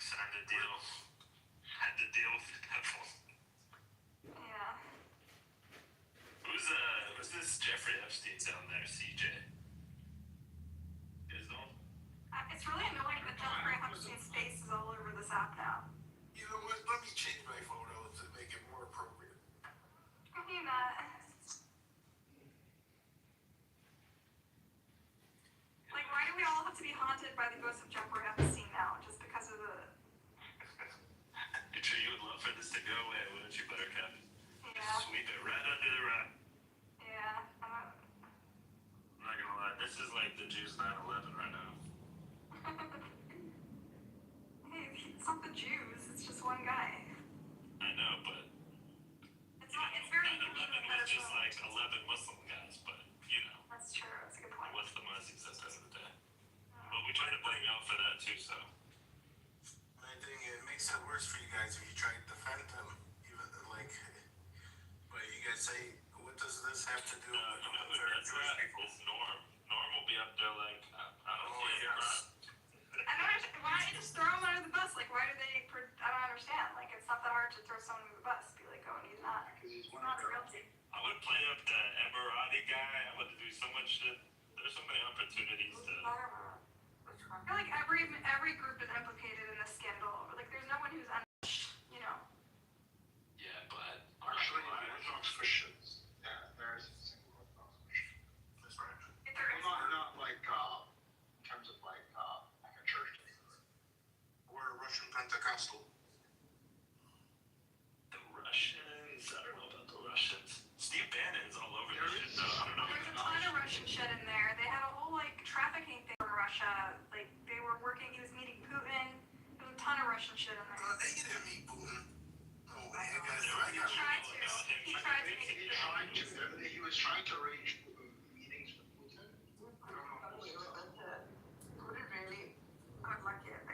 Signed the deal. Had to deal with the devil. Yeah. Who's this Jeffrey Epstein down there, CJ? You guys know? It's really annoying that Jeffrey Epstein's face is all over this app now. You know what? Let me change my photos to make it more appropriate. I mean, like, why do we all have to be haunted by the ghost of Jeffrey Epstein now, just because of the... You're sure you would love for this to go away, wouldn't you, Buttercup? Yeah. Sweep it right under the rug. Yeah. I'm not gonna lie, this is like the Jews 9/11 right now. Hey, it's not the Jews, it's just one guy. I know, but It's not, it's very... 9/11 was just like 11 Muslim guys, but you know. That's true, that's a good point. What's the Muslims at the end of the day? But we try to blame y'all for that too, so. I think it makes it worse for you guys if you try to defend them. Even like, but you guys say, what does this have to do with You know who does that? It's Norm. Norm will be up there like, I don't see it, bro. I don't understand. Why don't you just throw him under the bus? Like, why do they... I don't understand. Like, it's not that hard to throw someone under the bus. Be like, oh, and he's not. He's not a real team. I would play up the Emirati guy. I would do so much shit. There's so many opportunities to. I feel like every group is implicated in this scandal. Like, there's no one who's you know. Yeah, but Actually, Orthodox Christians. Yeah, there is a single Orthodox Christian. That's right. Well, not like in terms of like a church. Or a Russian Pentecostal. The Russians. I don't know about the Russians. Steve Bannon's all over this shit, though. I don't know. There's a ton of Russian shit in there. They had a whole, like, trafficking thing in Russia. Like, they were working, he was meeting Putin. There's a ton of Russian shit in there. They didn't meet Putin. Oh, man, He tried to. He tried to meet Putin. He was trying to arrange meetings with Putin. Putin really got lucky in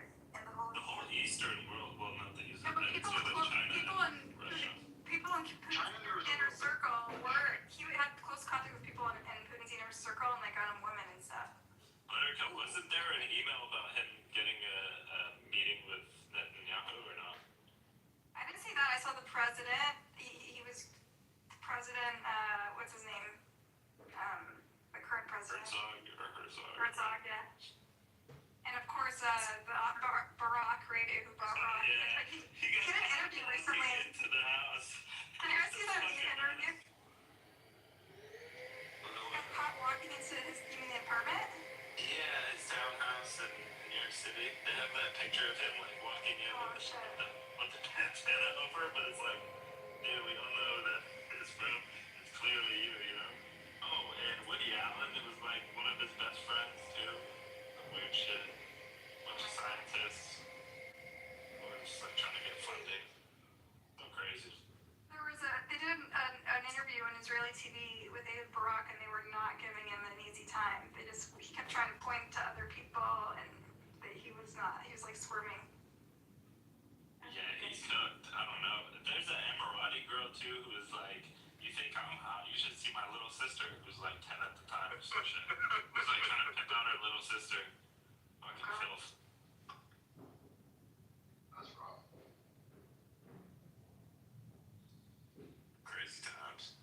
the whole... The whole Eastern world, well, not the Eastern, Yeah, but it's China and Russia. People in Putin's inner circle he had close contact with people in Putin's inner circle and like on women and stuff. Buttercup, wasn't there an email about him getting a meeting with Netanyahu or not? I didn't see that. I saw the president. He was president. What's his name? The current president. Herzog, yeah. And of course, Barack, right? Who brought Barack? Yeah. He did an interview recently. Into the house. Did you ever see that interview? Of Pat walking into you mean the apartment? Yeah, his townhouse in New York City. They have that picture of him like walking in with the bandana over, but it's like, dude, we don't know that it's from. It's clearly you, you know. Oh, and Woody Allen, it was like one of his best friends too. Weird shit. Bunch of scientists. We're just like trying to get funding. So crazy. They did an interview on Israeli TV with David Barak, and they were not giving him an easy time. He kept trying to point to other people, and he was like squirming. Yeah, he's cooked. I don't know. There's an Emirati girl too who is like, you think I'm hot? You should see my little sister, who was like 10 at the time or some shit, was like trying to pimp out her little sister. Fucking filth. That's rough. Crazy times.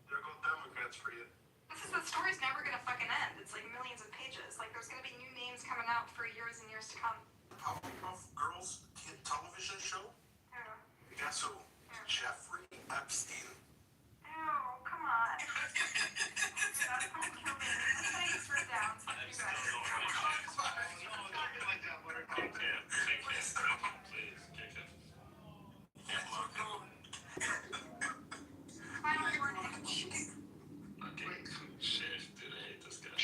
There go Democrats for you. The story's never gonna fucking end. It's like millions of pages. Like there's gonna be new names coming out for years and years to come. Powerpuff Girls television show? Yeah. Guess who? Jeffrey Epstein. Ew, come on. That's gonna kill me. I'm gonna get stripped down. Fuck you guys. Finally, we're in cheese. Okay, shit, dude, I hate this guy.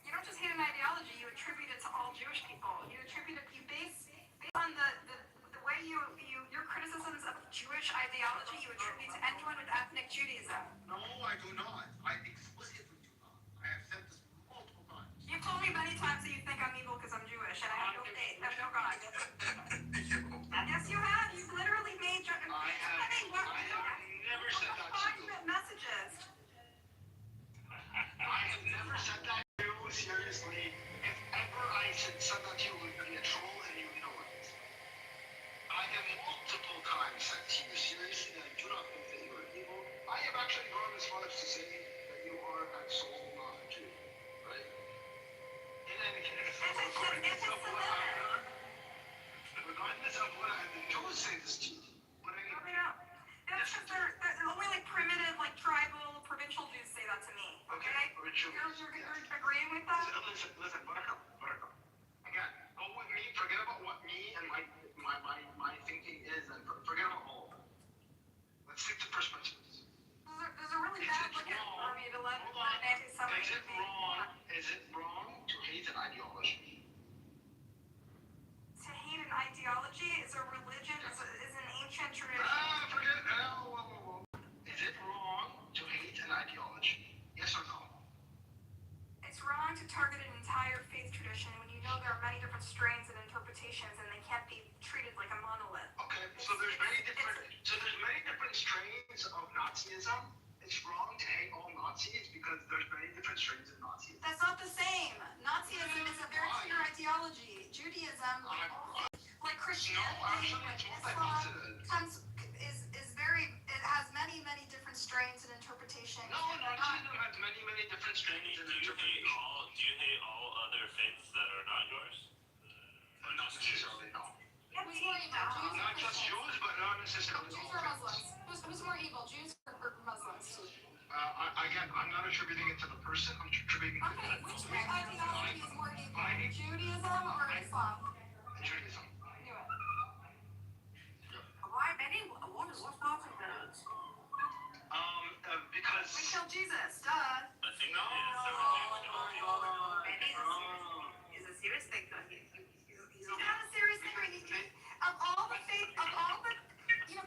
You don't just hate an ideology, you attribute it to all Jewish people. You attribute it, you based on the way your criticisms of Jewish ideology, you attribute to anyone with ethnic Judaism. No, I do not. I explicitly do not. I have said this multiple times. You've told me many times that you think I'm evil because I'm Jewish, and I have no faith, I have no God. Yes, you have. You've literally made I have never said that to you. Messages. I have never said that to you, seriously. If ever I said that to you, it would be a troll and you know it. I have multiple times said to you, seriously, that I do not think that you are evil. I have actually gone as far as to say that you are at soul not a Jew, right? In any case, regardless of what I have done, regardless of what I have done, Jews say this to you. But I That's because they're only like primitive, like tribal, provincial Jews say that to me. Okay? You're agreeing with that? Listen, Buttercup. Again, go with me, forget about what me and my thinking is, and forget about all of that. Let's stick to first principles. There's a really bad look at for me to let an anti-Semite be. Is it wrong to hate an ideology? To hate an ideology is a religion, is an ancient tradition. Whoa. Is it wrong to hate an ideology? Yes or no? It's wrong to target an entire faith tradition when you know there are many different strains and interpretations and they can't be treated like a monolith. Okay, so there's many different strains of Nazism. It's wrong to hate all Nazis because there's many different strains of Nazism. That's not the same. Nazism is a very clear ideology. Judaism, like Christianity, Islam, it has many different strains and interpretations. No, Nazism has many different strains and interpretations. Do you hate all other faiths that are not yours? Not necessarily, no. Yeah, who's more evil? Not just Jews, but not necessarily. Jews or Muslims? Who's more evil, Jews or Muslims? Again, I'm not attributing it to the person. I'm attributing it to the Which ideology is more evil? Judaism or Islam? Judaism. Knew it. Why many? What's part of that? Because we killed Jesus. Duh. I think no. It's a serious thing. He's not a serious thing. Of all the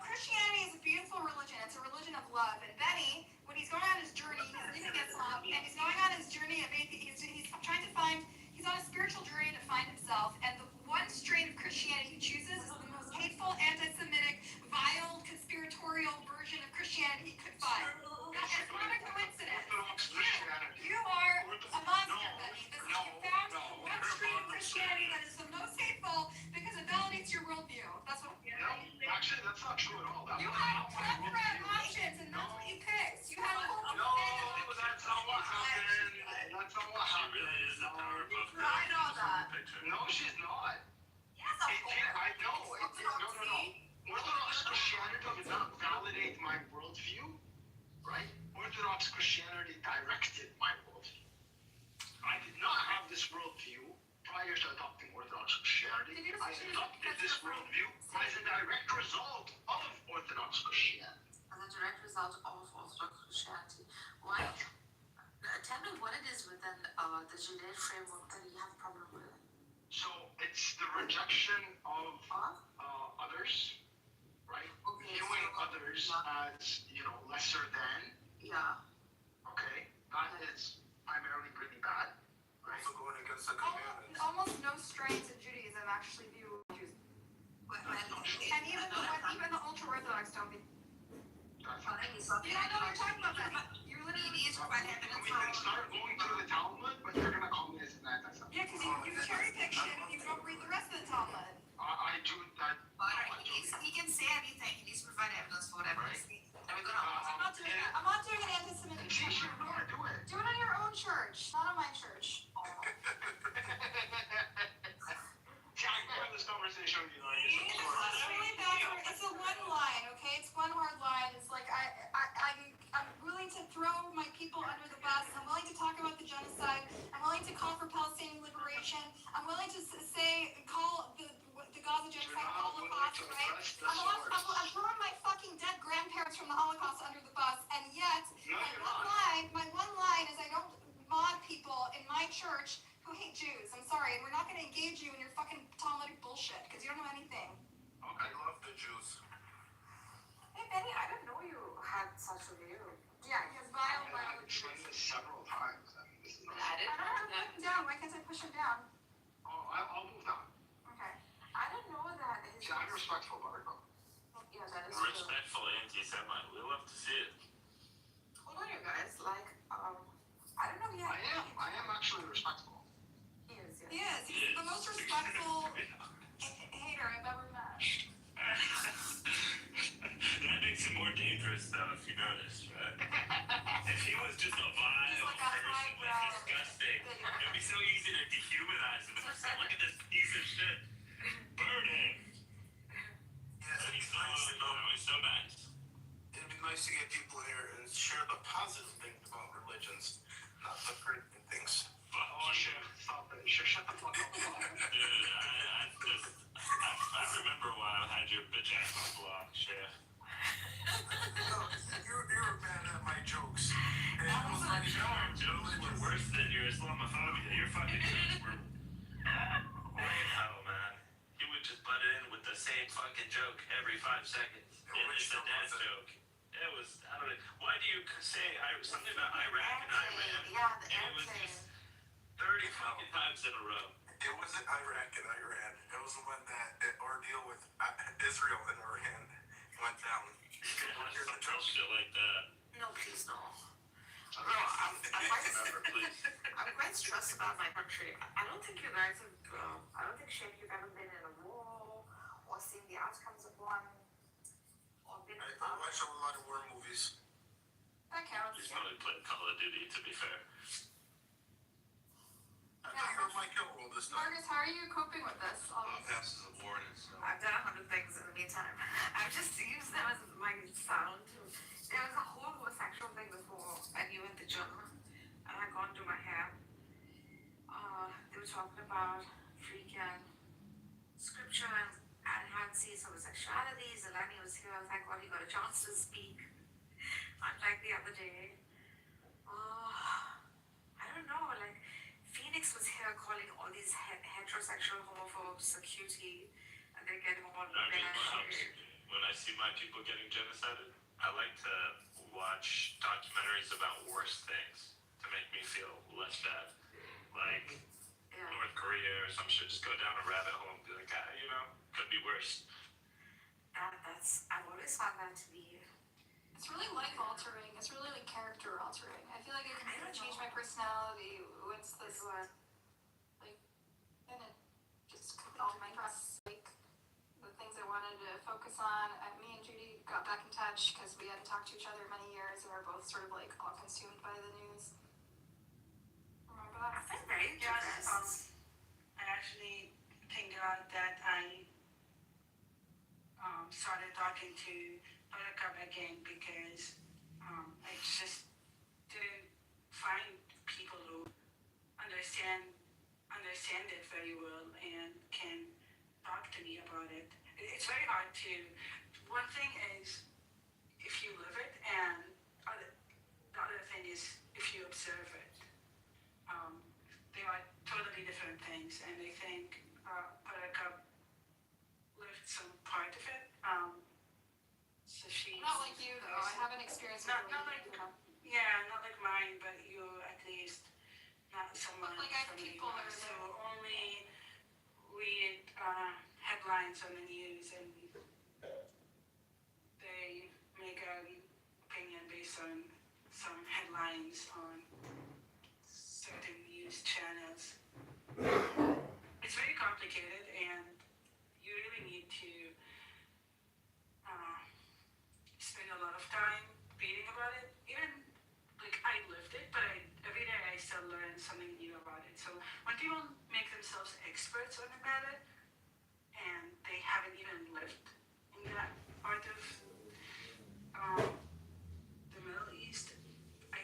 Christianity is a beautiful religion. It's a religion of love. And Benny, when he's going on his journey, he's leaving Islam, and he's going on his journey of atheism. He's trying to find. He's on a spiritual journey to find himself. And the one strain of Christianity he chooses is the most hateful, anti-Semitic, vile, conspiratorial version of Christianity he could find. It's not a coincidence. You are a monster, Benny. You found one strain of Christianity that is the most hateful because it validates your worldview. That's what. No, actually, that's not true at all. You had plethora of options, and that's what you picked. You had a whole. No, that's not what happened. That's not what happened. She really is a Powerpuff Girl. I know that. No, she's not. Yes, of course. I know. No. Orthodox Christianity did not validate my worldview, right? Orthodox Christianity directed my worldview. I did not have this worldview prior to adopting Orthodox Christianity. I adopted this worldview as a direct result of Orthodox Christianity. As a direct result of Orthodox Christianity. Why? Tell me what it is within the Judaic framework that you have a problem with. So it's the rejection of others, right? Okay, viewing others as, lesser than. Yeah. Okay, that is primarily really bad, right? Almost no strains of Judaism Even the ultra-Orthodox don't be. You don't know what you're talking about, Betty. You're literally. We can start going through the Talmud, but you're gonna call me this and that. Yeah, because you cherry-pick shit and you don't read the rest of the Talmud. I do that. He can say anything. He needs to provide evidence for whatever he's saying. And we're gonna. I'm not doing that. I'm not doing an anti-Semitic church. Do it. Do it on your own church, not on my church. See, I can have this conversation with you, though. It's a one line, okay? It's one hard line. It's like I'm willing to throw my people under the bus. I'm willing to talk about the genocide. I'm willing to call for Palestinian liberation. I'm willing to call the Gaza genocide Holocaust, right? I'm throwing my fucking dead grandparents from the Holocaust under the bus, and yet my one line is I don't mod people in my church who hate Jews. I'm sorry, and we're not going to engage you in your fucking Talmudic bullshit because you don't know anything. I love the Jews. Hey, Benny, I didn't know you had such a view. Yeah, he has vile I've explained this several times. This is not. I didn't know put that. him down. Why can't I push him down? Oh, I'll move on. Okay. I didn't know that. See, I'm respectful, Buttercup. Yeah, that is true. Respectful anti-Semite. We love to see it. Hold on, you guys. Like, I don't know yet. I am actually respectful. He is, yeah. He is. He's the most respectful hater I've ever met. That makes him more dangerous, though, if you notice, right? If he was just a vile person, disgusting, it'd be so easy to dehumanize him. Just say, look at this piece of shit. Burn him. Yeah, He's so nice. It'd be nice to get people here and share the positive things about religions, not the critical things. Oh shit! Stop it! Shut the fuck up! Dude, I remember a while I had your bitch ass on block, Chef. You're mad at my jokes. And That was not your jokes were worse than your Islamophobia. Your fucking jokes were like hell, man. You would just butt in with the same fucking joke every 5 seconds. It's a dad joke. It was, I don't know. Why do you say something about Iraq and Iran? Yeah, the It was just 30 fucking times in a row. It wasn't Iraq and Iran. It was when that ordeal with Israel and Iran went down. Some shit like that. No, please no. No, I'm quite stressed about my country. I don't think you guys have, I don't think, Sheikh, you've ever been in a war or seen the outcomes of one or been I watch a lot of war movies. That counts. He's probably playing Call of Duty, to be fair. I thought you were my kill roll this time. Marcus, how are you coping with this? Passes of warning, so. I've done 100 things in the meantime. I've just used them as my sound. There was a whole homosexual thing before I knew in the gym, and I'd gone to my hair. They were talking about freaking scripture and enhances homosexuality. Zelani was here. I was like, well, he got a chance to speak. Unlike the other day. I don't know, like, Phoenix was here calling all these heterosexual homophobes a cutie, and they're getting all When I see my people getting genocided, I like to watch documentaries about worse things to make me feel less bad. Like North Korea or some shit, just go down a rabbit hole and be like, could be worse. I've always found that to be. It's really life altering. It's really like character altering. I feel like it can change my personality once this and it just all my press, like the things I wanted to focus on. Me and Judy got back in touch because we hadn't talked to each other in many years, and we're both sort of like all consumed by the news. Remember that? I think very depressed. I actually thank God that I started talking to Buttercup again because I just didn't find people who understand it very well and can talk to me about it. It's very hard to. One thing is if you live it, and the other thing is if you observe it. They are totally different things, and I think Buttercup lived some part of it. So she. Not like you though. I haven't experienced it. Not like not like mine, but you at least not someone like I have from the people that US. are So there. only read headlines on the news and on some headlines on certain news channels. It's very complicated, and you really need to spend a lot of time reading about it. Even like I lived it, but every day I still learn something new about it. So when people make themselves experts on a matter and they haven't even lived in that part of the Middle East, I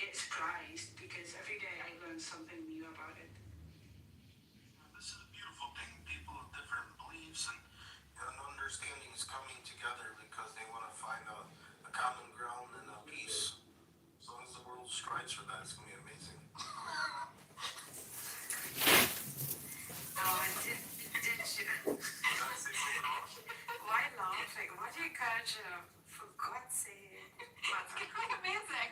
get surprised because every day I learn something new about it. This is a beautiful thing. People of different beliefs and understandings coming together because they want to find a common ground and a peace. As long as the world strives for that, it's going to be amazing. Why laughing? Why do you encourage for God's sake? It's gonna be amazing.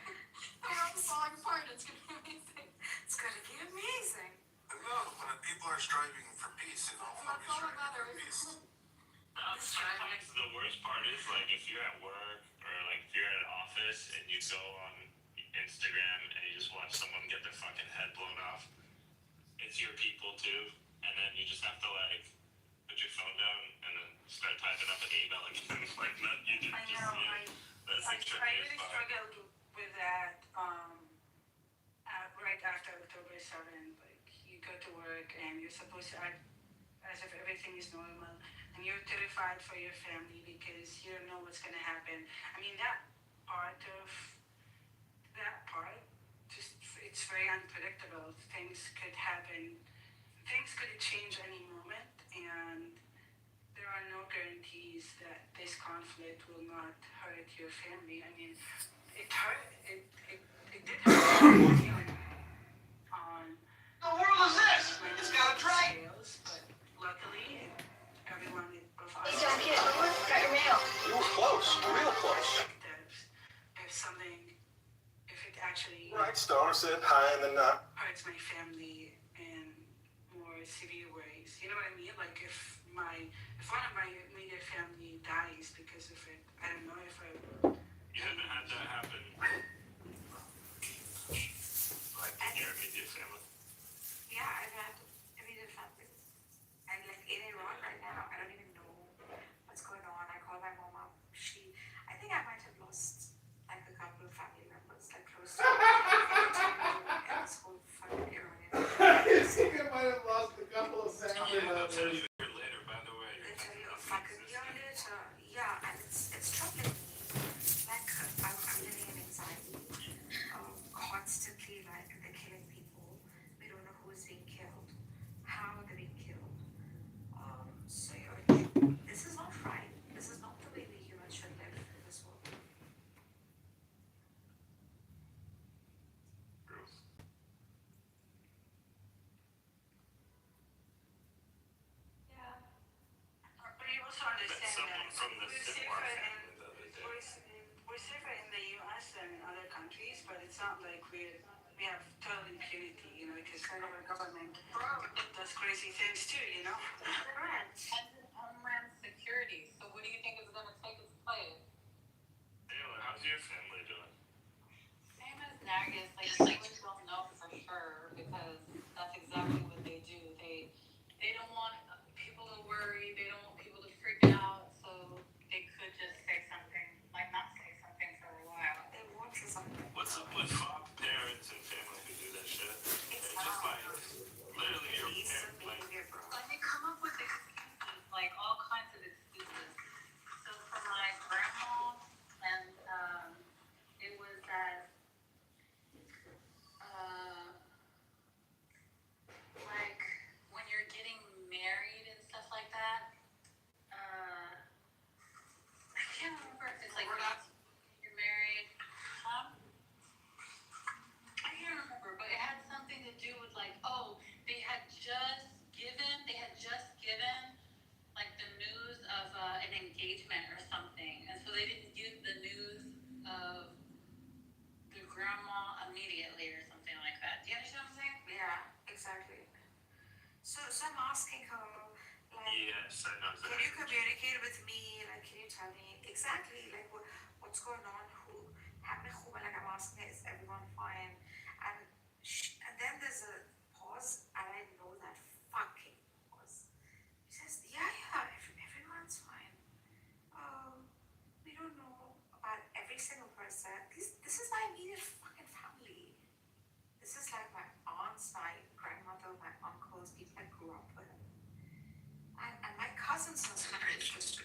I know it's falling apart. It's gonna be amazing. It's gonna be amazing. No, when people are striving for peace, That's all that matters. Sometimes the worst part is like if you're at work or like if you're at an office and you go on Instagram and you just watch someone get their fucking head blown off. It's your people too, and then you just have to like put your phone down and then start typing up an email again. Like that, you just I know. that's I like tricky as really fuck. struggled with that right after October 7th. Like you go to work and you're supposed to act as if everything is normal, and you're terrified for your family because you don't know what's gonna happen. I mean that part, just it's very unpredictable. Things could happen. Things could change any moment, and there are no guarantees that this conflict will not hurt your family. I mean, it hurt. It did hurt on. The world is this. It's got a dragon. But luckily, everyone of us. Hey, John, kid, got your mail. You were close, real close. If it actually Right, Star said hi and then hurts my family in more severe ways. You know what I mean? Like if one of my immediate family dies because of it, I don't know if I. You haven't had that happen. Like in your immediate family. Yeah, I've had immediate family. And like in Iran right now, I don't even know what's going on. I call my mom up. I think I might have lost like a couple of family members, like close to and this whole fucking Iranian. I think I might have lost a couple of family I'll tell members. you later, by the way. They tell you a fucking year later. Yeah, and it's troubling me. Like I'm living in anxiety. Constantly like they're killing people. We don't know who's being killed, how they're being killed. So you're like, this is not right. This is not the way we humans should live in this world. Yeah. But you also understand that we're safer in the U.S. than in other countries, but it's not like we have total impunity, you know, because our government does crazy things too, you know. Homeland security. So what do you think is going to take its place? Taylor, how's your family doing? Same as Nargis. Like we don't know for sure because that's exactly what they do. They don't want people to worry. They don't want people to freak out. So they could just say something, like not say something for a while. They won't say something. What's up with parents and family who do that shit? It's just like literally your parents. Like they come up with excuses, like all kinds of excuses. So for my grandma, and it was that like when you're getting married and stuff like that. I can't remember if it's like you're married. I can't remember, but it had something to do with like, oh, they had just given like the news of an engagement or something, and so they didn't give the news of the grandma immediately or something like that. Do you understand what I'm saying? Yeah, exactly. So I'm asking her, like, yes, I know can you communicate with me? Like, can you tell me exactly like what's going on? Who همه خوبه like I'm asking is everyone fine and then there's a pause and I know that fucking pause. He says everyone's fine. We don't know about every single person. This is my immediate fucking family. This is like my aunts, my grandmother, my uncles, people I grew up with. And my cousins know it's just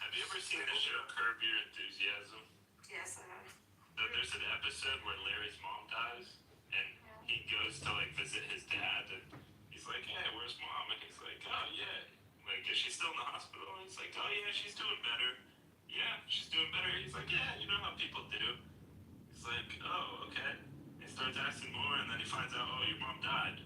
Have you ever seen the show Curb Your Enthusiasm? yes, I have. There's an episode where Larry's mom dies, and he goes to like visit his dad, and he's like, "Hey, where's mom?" And he's like, "Oh yeah, like is she still in the hospital?" And he's like, "Oh yeah, she's doing better. Yeah, she's doing better." He's like, "Yeah, you know how people do." He's like, "Oh okay." He starts asking more, and then he finds out, "Oh, your mom died."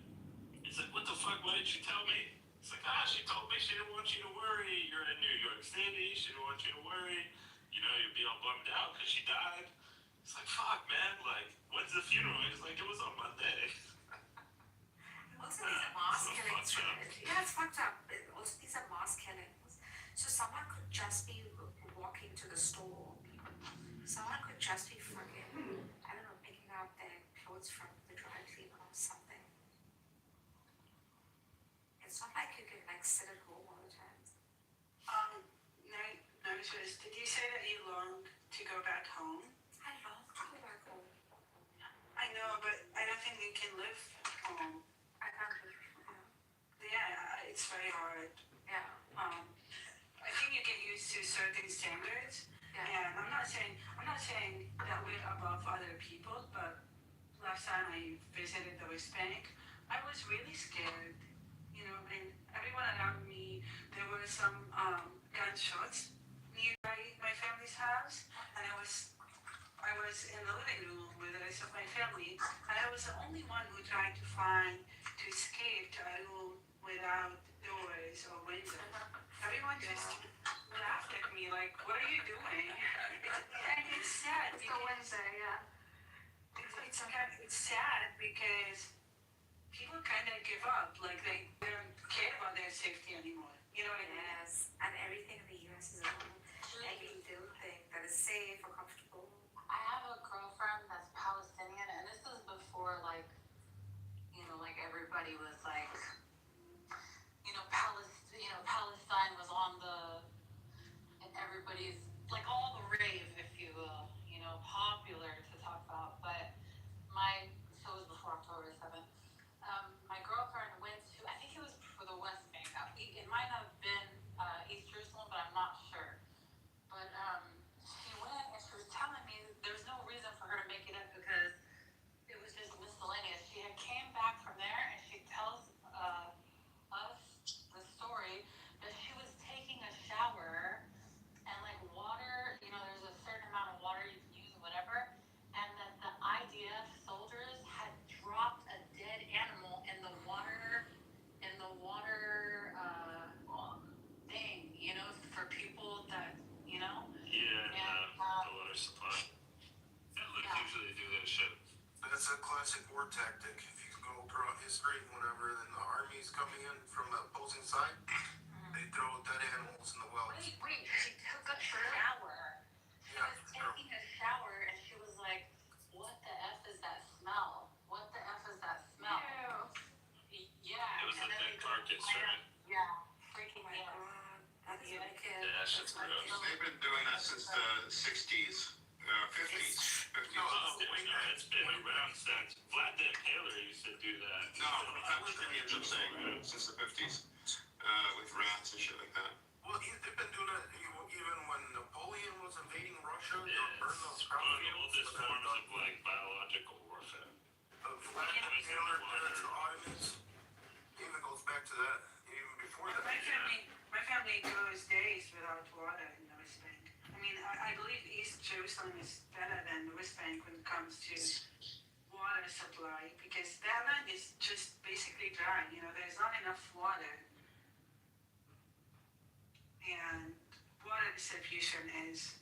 He's like, "What the fuck? Why didn't she tell me?" He's like, "She told me she didn't want you to worry. You're in New York City. She didn't want you to worry. You know, you'd be all bummed out because she died." It's like, fuck, man. Like, when's the funeral? He's like, it was on Monday. Also, these are mass killings. Yeah, it's fucked up. Also, these are mass killings. So someone could just be walking to the store. Someone could just be fucking, I don't know, picking up their clothes from the dry cleaner or something. It's not like you can like sit at home all the time. Notice, did you say that you longed to go back home? I long to go back home. I know, but I don't think you can live home. I can't live home. Yeah, it's very hard. Yeah. I think you get used to certain standards. Yeah. And I'm not saying that we're above other people, but last time I visited the West Bank, I was really scared. You know, and everyone around me, there were some gunshots near my family's house, and I was in the living room with the rest of my family, and I was the only one who tried to escape to a room without doors or windows. Everyone just laughed at me like, "What are you doing?" And it's sad because it's sad because people kind of give up, like they don't care about their safety anymore. You know what I mean? Yes, and everything in the US is a little every little thing that is safe or comfortable. I have a girlfriend that's Palestinian, and this is before, like, you know, like everybody was like, Palestine was on and everybody's like all the rave, if you will, popular to talk about. But so it was before October 7th. My girlfriend went to, I think it was for the West Bank. It might have been East Jerusalem, but I'm not sure. But she went and she was telling me there's no reason for her to make it up because it was just miscellaneous. She had came back from there and she tells us the story that she was taking a shower and like water, there's a certain amount of water you can use, whatever, and that the IDF soldiers had dropped a dead animal in the water thing, for people that, Yeah, the water supply. Usually do that shit. That's a classic war tactic. If you go throughout history, whenever then the army's coming in from the opposing side, they throw dead animals in the wells. Wait, she took a shower. She was taking a shower and she was like, "What the F is that smell? What the F is that smell?" Yeah. It was a dead carcass, right? Yeah. Freaking my God. That's wicked. Yeah, shit's gross. They've been doing that since the 60s, 50s. It's been around since Vlad the Impaler used to do that. No, Palestinians, I'm saying, since the 50s, with rats and shit like that. Well, they've been doing it even when Napoleon was invading Russia. They were burning those One of the oldest forms of like biological warfare. Vlad the Impaler did it to Ottomans. It even goes back to that, even before that. My family goes days without water in the West Bank. I mean, I believe East Jerusalem is better than the West Bank when it comes to water supply because that land is just basically dry. There's not enough water. And water distribution is,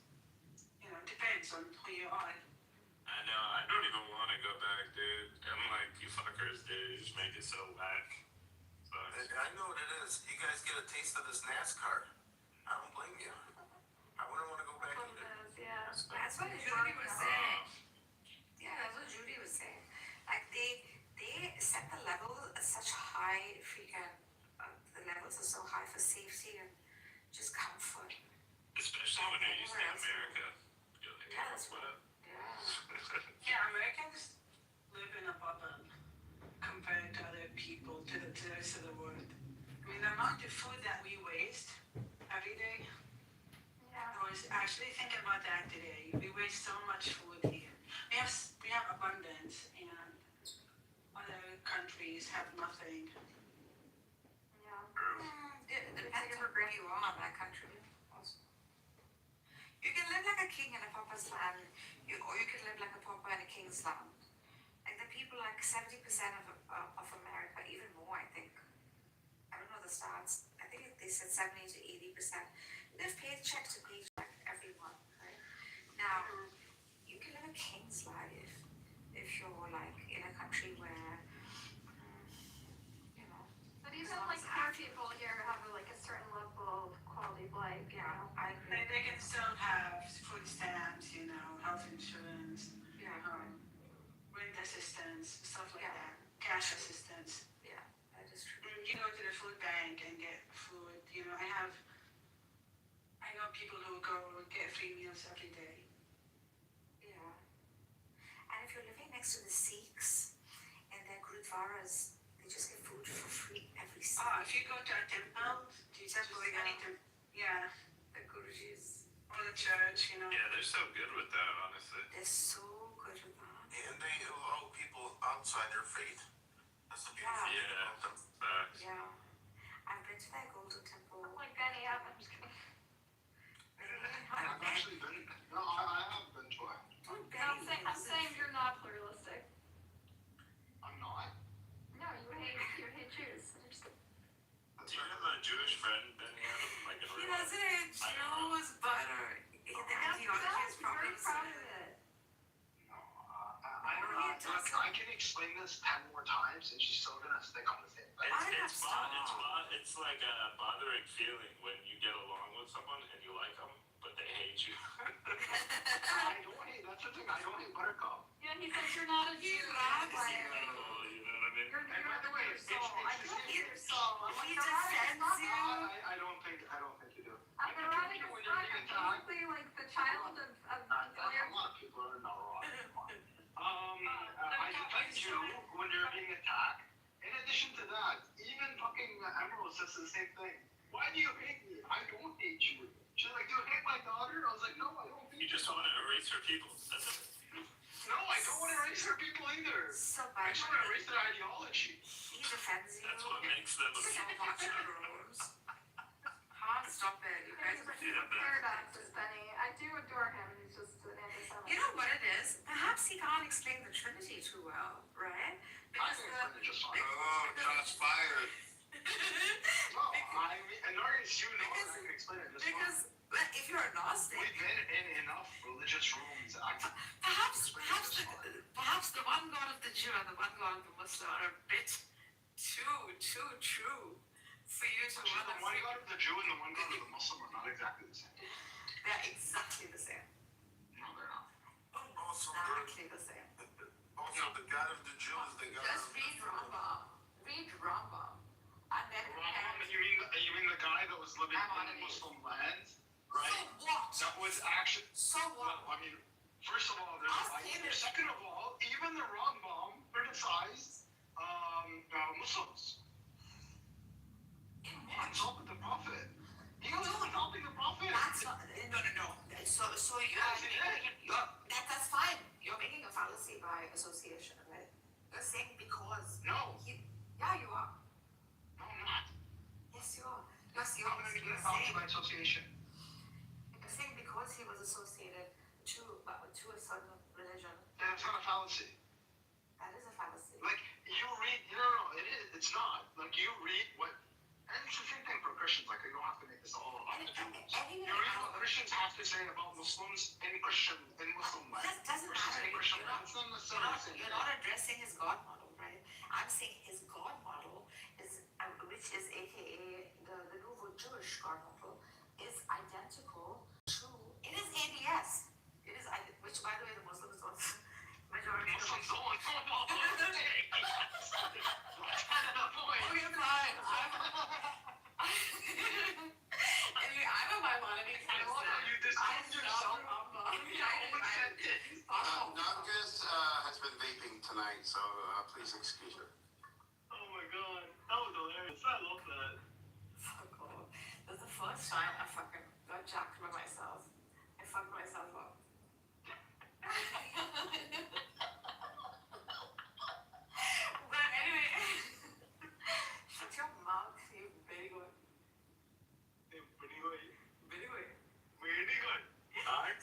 depends on who you are. I know, I don't even want to go back, dude. I'm like, you fuckers, dude. You just make it so whack. I know what it is. You guys get a taste of this NASCAR. I don't blame you. I wouldn't want to go back either. Yeah. That's what Judy was saying. Yeah, that's what Judy was saying. Like they set the levels at such high freaking. The levels are so high for safety and just comfort. Especially when you're used to America. You're like, Yeah, that's what up? Yeah, Americans live in a bubble compared to other people, to the rest of the world. I mean, the amount of food that we waste every day. Yeah. I was actually thinking about that today. We waste so much food here. We have abundance, and other countries have nothing. Yeah. It depends on where you are in that country. Also. You can live like a king in a pauper's land, or you can live like a pauper in a king's land. Like the people, like 70% of America, even more, I think. I don't know the stats. I think they said 70 to 80% live paycheck to paycheck every month, right? Now, you can live a king's life if you're like in a country where, you know. But even like poor people here have like a certain level of quality of life. You know? I agree. They can still have food stamps, health insurance, rent assistance, stuff like that, cash assistance. Yeah, that is true. You go to the food bank and get food. I know people who go get free meals every day. Yeah. And if you're living next to the Sikhs and their gurudwaras, they just get food for free every single. If you go to a temple, the Gurujis. Or the church, Yeah, they're so good with that, honestly. They're so good with that. And they allow people outside their faith. That's the beautiful thing about them. Facts. Yeah. I've been to that golden temple. Like Benny, I'm just kidding. I've actually been. No, I have been to it. I'm saying you're not pluralistic. I'm not. No, you hate Jews. Do you have a Jewish friend, Benny? Like in He real life? doesn't hate Jews, but the ideology is probably very proud of it. No, I don't know. Look, I can explain this 10 more times, and she's still gonna stick on the same thing. It's like a bothering feeling when you get along with someone and you like them, but they hate you. I don't hate. That's the thing. I don't hate Buttercup. Yeah, he says you're not a Jew. You know what I mean? You're And by the way, your soul. I do hate your soul. I'm He like, defends you. I don't think you do. I'm neurotic as fuck. I'm basically like the child of A lot of people are neurotic. I defend you when you're being attacked. In addition to that, even fucking Emerald says the same thing. Why do you hate me? I don't hate you. She's like, do you hate my daughter? I was like, no, I don't hate you. You just want to erase her people. That's it. No, I don't want to erase her people either. So I much. just want to erase their ideology. He defends you. That's what makes them a So people. much gross. Stop it. You guys are He's a paradox, Benny. I do adore him. He's just an anti-Semite. You know what it is? Perhaps he can't explain the Trinity too well, right? I think it's just fine. Shots fired. No, I mean, and not as you know, I can explain it just Because if you're a Gnostic, we've been in enough religious rooms. perhaps the one God of the Jew and the one God of the Muslim are a bit too true for you to Actually, the one God of the Jew and the one God of the Muslim are not exactly the same. They're exactly the same. No, they're not. Also, Exactly the same. the God of the Jew is the God Just of read Rambam. Read Rambam. And then You mean the guy that was living in Muslim lands, right? So what? That was actually. So what? I mean, first of all, there's a Bible. Second of all, even the Rambam criticized Muslims. In what? Insulted the Prophet. He was insulting the Prophet. That's not, no. So that's fine. You're making a fallacy by association, right? You're saying because. No. Yeah, you are. No, I'm not. Yes, you are. You're I'm making a fallacy by association. You're saying because he was associated to a certain religion. That's not a fallacy. That is a fallacy. Like, you read, no, it is, it's not. Like, you read what, and it's the same thing for Christians, like, you don't have to make this all about the Jews. You read what Christians have to say about Muslims in Muslim land. That doesn't matter. Christian land. It's not necessarily the same You're thing. not addressing his God model, right? I'm saying his God model is, which is AKA the Nouveau Jewish God model, is identical to, it is ADS. which by the way the Muslims don't. Majority of Muslims don't want football. Okay, fine. Anyway, I'm a Maimonides person. I love how you disowned yourself. Nungus has been vaping tonight, so please excuse her. Oh my god, that was hilarious. I love that. Fuck off. That's the first time I fucking got jacked by myself. I fucked myself up. But anyway, shut your mouth, you very good. Pretty good. Very good. Very good. Alright.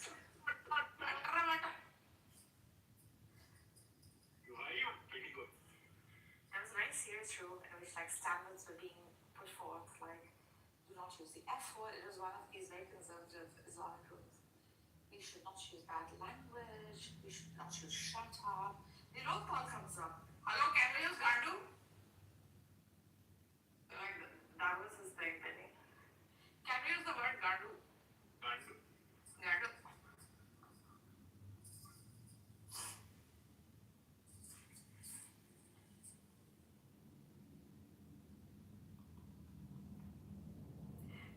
You are you pretty good. It was a very serious rule in which like standards were being put forth, like do not use the F word. It was one of these very conservative Islamic rules. We should not use bad language. We should not use shut up. The roll call comes up. Hello, can we use Gandu? Like that was his thing, Penny. Can we use the word Gandu? Gandu. Gandu.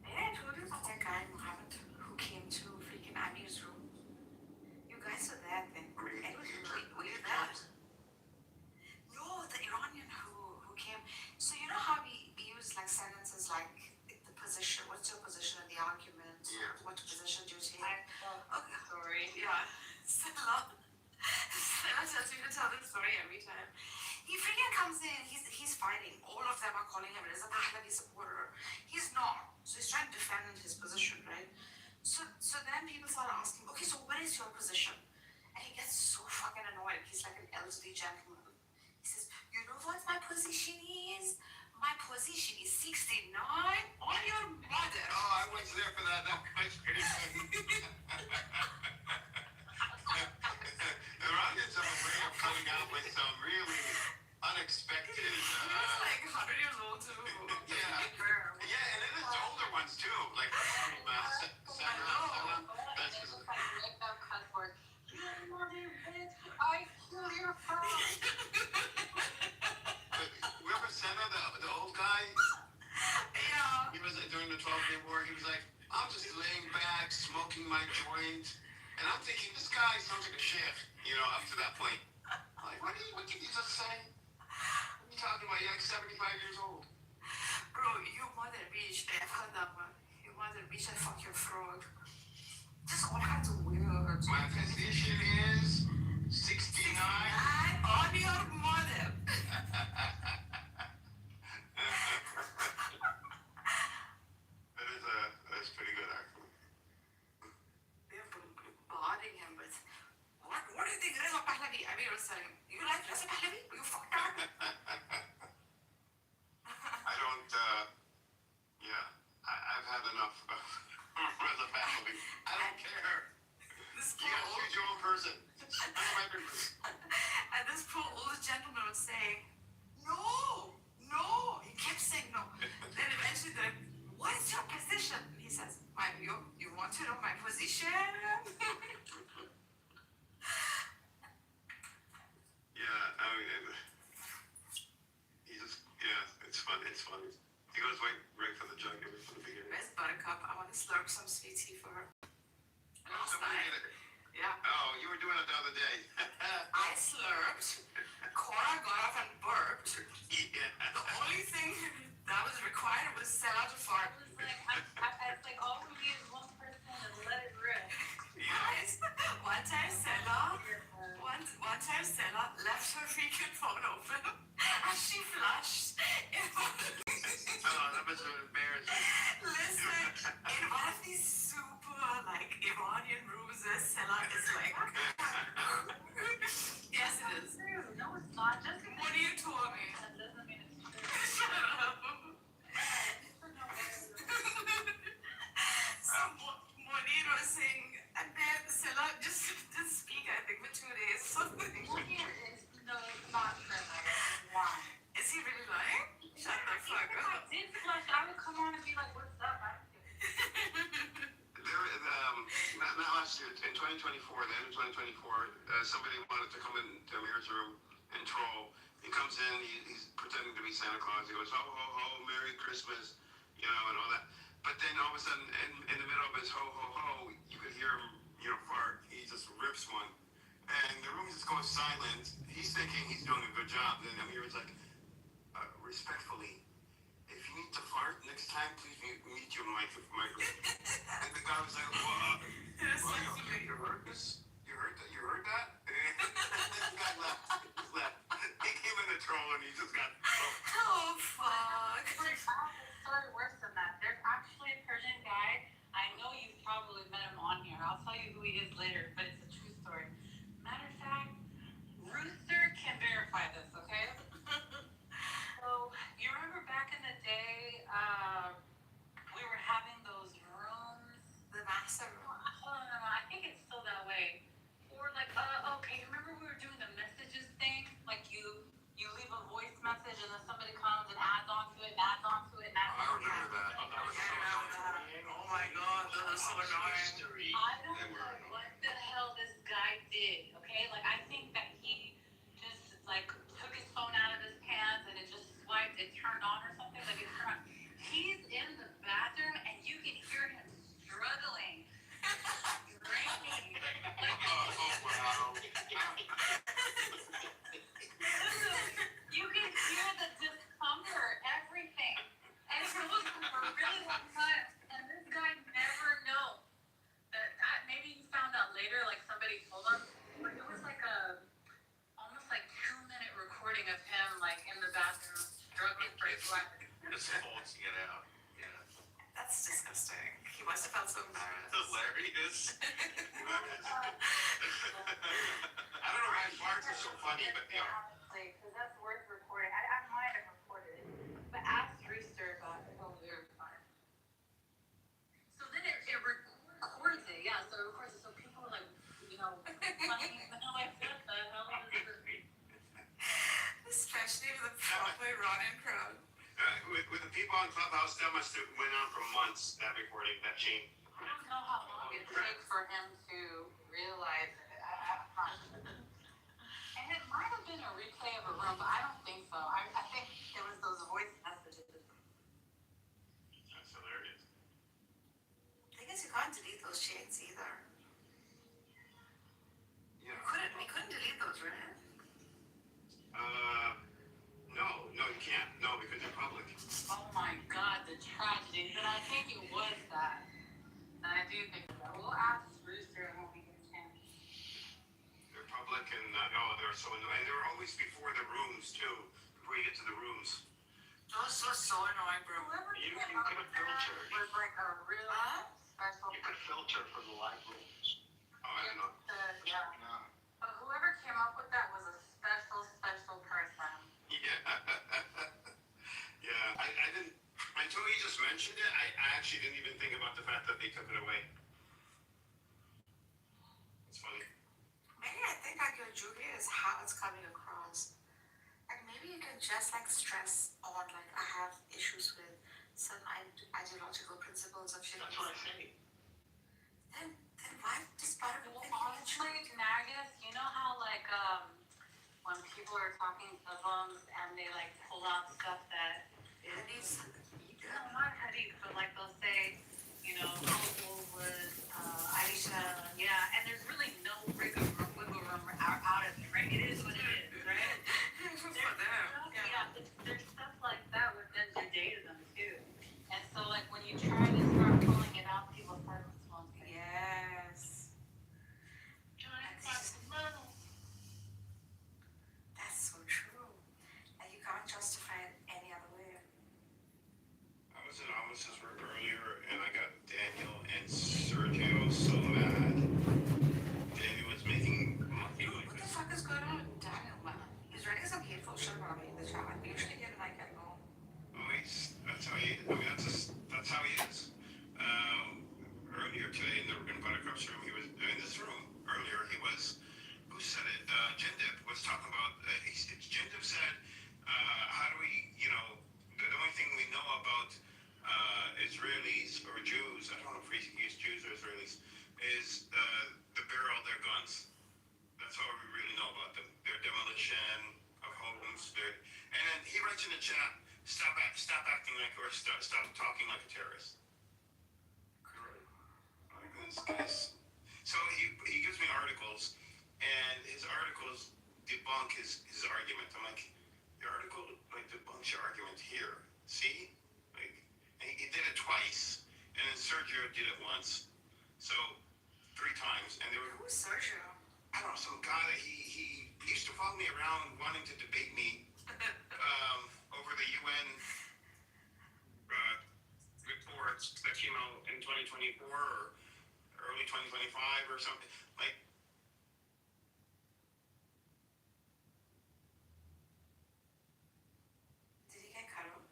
Maybe I told you about that guy Muhammad who came to freaking Amir's room. You guys were there then. And were you there? No, the Iranian who came. So you know how we use like sentences like the position. What's your position in the argument? Yeah. What position do you take? Okay, sorry. Yeah. Stella tells me to tell this story every time. He freaking comes in. He's fighting. All of them are calling him as a Pahlavi supporter. He's not. So he's trying to defend his position, right? So then people start asking, okay, so what is your position? And he gets so fucking annoyed. He's like an elderly gentleman. He says, you know what my position is? My position is 69 on your mother. Oh, I was there for that. That was pretty good. The Iranians have a way of coming out with some really unexpected. He was like 100 years old too. Yeah, and then it's older ones too, like Sarah. I kill your phone. Remember Senna, the old guy? Yeah. He was during the 12-day war. He was like, I'm just laying back, smoking my joint, and I'm thinking this guy sounds like a chef. You know, up to that point. Like, what did you just say? What are you talking about? You're like 75 years old. Bro, your mother bitch. I've heard that one. Your mother bitch, I fuck your frog. Just all kinds of weird. My position is 69 on your mother. That's pretty good, actually. They're bombarding him with, what do you think Reza Pahlavi? I mean, I was telling him, you like Reza Pahlavi? You fucked up. I don't, I've had enough of Reza Pahlavi. I don't care. Choose your own person. And this poor old gentleman would say, no. He kept saying no. Then eventually they're like, what is your position? And he says, you want to know my position? Yeah, I mean, it's funny. He goes right for the jug every from the beginning. Where's Buttercup? I want to slurp some sweet tea for her. Last Somebody night. did it. Yeah. Oh, you were doing it the other day. I slurped. Cora got up and burped. Yeah. The only thing that was required was Stella to fart. It was like all we need is one person and let it rip. Guys, one time Stella left her freaking phone open and she flushed. That was embarrassing. Listen, in one of these super like Iranian rooms, Stella is like, yes it is. No, it's not. Just what you told me. That doesn't mean it's true. Shut up. So Monir was saying, and then Stella just didn't speak, I think, for 2 days. Monir is not lying. Is he really lying? Shut the fuck up. Did flush, I would come on and be like, what's up? I don't give a Not last year, in 2019, 2024, the end of 2024, somebody wanted to come into Amir's room and troll. He comes in, he's pretending to be Santa Claus. He goes, ho, ho, ho, Merry Christmas, you know, and all that. But then all of a sudden, in the middle of his ho, ho, ho, you could hear him, you know, fart. He just rips one. And the room just goes silent. He's thinking he's doing a good job. Then Amir was like, respectfully, if you need to fart next time, please mute your microphone. And the guy was like, you heard this? You heard that? You heard that? And the guy left. He left. He came in the troll and he just got. Oh, fuck. There's a story worse than that. There's actually a Persian guy. I know you've probably met him on here. I'll tell you who he is later, but it's a true story. Matter of fact, Rooster can verify this, okay? So, you remember back in the day, we were having those rooms? The master room. No, I think it's still that way. Or like, okay, remember we were doing the messages thing? Like you leave a voice message and then somebody comes and adds on to it, and adds on to it, and adds on to it. I remember that. Oh, that was so annoying. Oh my god, that was so annoying. I don't know what the hell this guy did, okay? Like, I think that he just, like, took his phone out of his pants and it just swiped, it turned on or something, like it turned on. He's in the bathroom and you can hear him struggling. Screaming. Like, wow. you can hear the discomfort, everything. And it goes for a really long time. And this guy never knew that maybe you found out later, like somebody told him. But it was like almost like 2-minute recording of him like in the bathroom struggling for his life. Just forcing it out. Yeah. That's disgusting. He must have felt so embarrassed. Hilarious. I don't know why farts are so funny, but they are. Because that's worth recording. I might have recorded it. But ask Rooster about it. Oh, they're fine. So then it records it. Yeah, so it records it. So people are like, you know, funny. And they're like, what the hell is this? Especially with the proper Ronin crowd. With the people on Clubhouse, that must have went on for months, that recording, that chain. I don't know how long it took for him to realize it. And it might have been a replay of a room, but I don't think so. I think it was those voice messages. That's hilarious. I guess you can't delete those chains either. Yeah. We couldn't delete those, right? No, you can't. No, because they're public. Oh my god, the tragedy. But I think it was that. And I do think that. We'll ask Rooster when we get a chance. They're public and, they're so annoying. And they're always before the rooms, too. Before you get to the rooms. Those were so annoying, bro. You could filter. Was like a really special. You could filter from the live rooms. Oh, I don't know. Yeah. No. But whoever came up with that was a special person. Yeah. Yeah, I didn't, until you just mentioned it, I actually didn't even think about the fact that they took it away. It's funny. Maybe I think like your jury is how it's coming across. Like maybe you can just like stress on like I have issues with some ideological principles of shit. That's what I say. Then why just part of it? Honestly, Nagus, you know how like when people are talking Muslims and they like pull out stuff that is not hadith, but like they'll say, you know, was Aisha, yeah, and there's really no wiggle room out of it, right? It is what it is, right? For them, yeah. There's stuff like that within Judaism too, and so like when you try to start pulling it out, people start responding. yes. That's so true. And you can't justify it any other way. I was in Amis's work earlier, and I got Daniel and Sergio so mad. Daniel was making What the fuck is going on with that? much in the chat. Stop acting like, or stop talking like a terrorist. Like this guy's. So he gives me articles, and his articles debunk his argument. I'm like, your article like debunks your argument here. See, like, and he did it twice, and then Sergio did it once. So 3 times, and they were. Who's Sergio? I don't know, some guy that he used to follow me around, wanting to debate me over the UN reports that came out in 2024 or early 2025 or something. Like, Did he get cut off?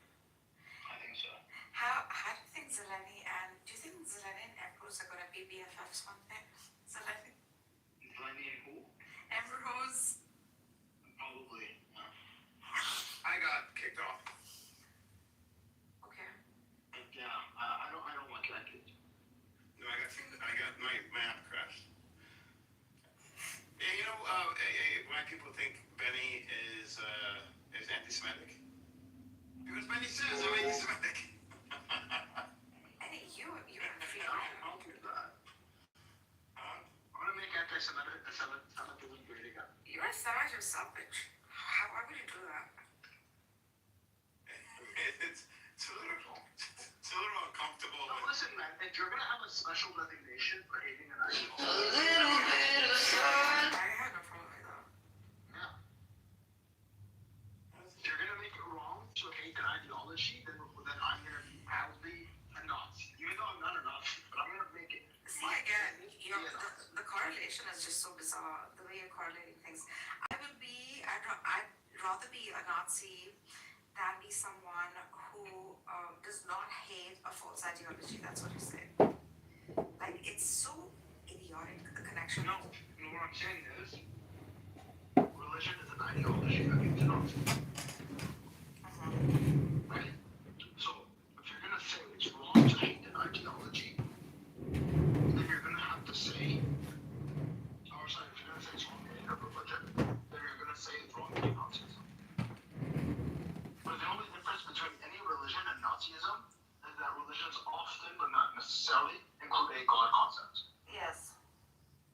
I think so. How do you think Zeleny and Ambrose are gonna be BFFs one day? Zeleny and who? Ambrose. Probably. I got kicked off. Okay. Yeah, I don't want that kid. No, I got my app crashed. Yeah, you know, why people think Benny is anti-Semitic? Because Benny says I'm anti-Semitic. And you're I'll do that. I want to make anti-Semitism great again. You're a savage yourself, bitch. Why would you do that? It's a little uncomfortable. No, listen, man, if you're gonna have a special designation for hating an ideology, I had no problem with that. yeah. If you're gonna make it wrong to hate an ideology, then I'm gonna be proudly a Nazi. Even though I'm not a Nazi, but I'm gonna make it. See, again, the correlation is just so bizarre, the way you're correlating things. I'd rather be a Nazi than be someone who does not hate a false ideology. That's what you say. Like, it's so idiotic, the connection. No, what I'm saying is, religion is an ideology against Nazi. Right? So, if you're gonna say it's wrong to hate an ideology, then you're gonna have to say, or sorry, if you're gonna say it's wrong to hate a religion, then you're gonna say it's wrong to hate Nazism. But the only difference between any religion and Nazism is that religions often, but not necessarily, include a God concept. Yes.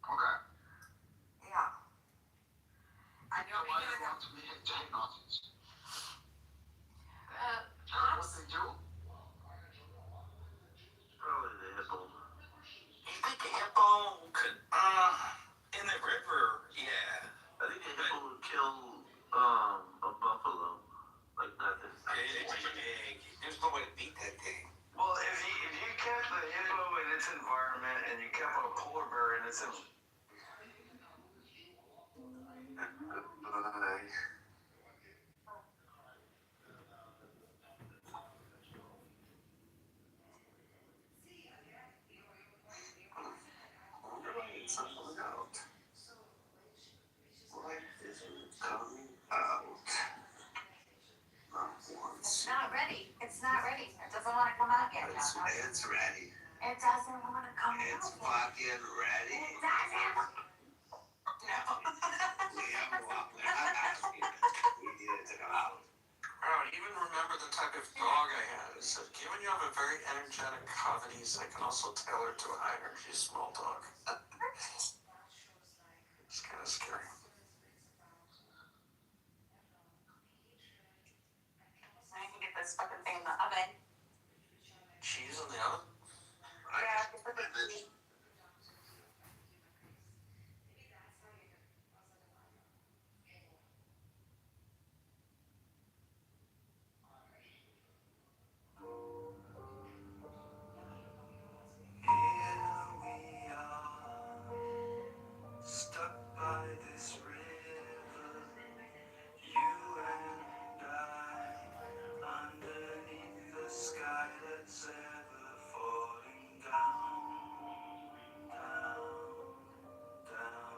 Okay. Yeah. I So why do you want to hate Nazis? What they do? Probably the hippo. You think the hippo could, in the river, yeah. I think the hippo would kill, a buffalo. Like nothing. Big. There's no way to beat that thing. Well, if you kept the hippo in its environment and you kept a polar bear in its Something out. Life isn't coming out. Not once. It's not ready. It's not ready. It doesn't want to come out yet. It's ready. It doesn't want to come out. It's fucking ready. It doesn't. No. We have a lot. We needed to come out. I don't even remember the type of dog I had. It said, given you have a very energetic cavities, I can also tailor to a high energy small dog. It's kind of scary. I can get this fucking thing in the oven. Cheese in the oven? Yeah, just put the cheese. stuck by this river, you and I, underneath the sky that's ever falling down, down, down.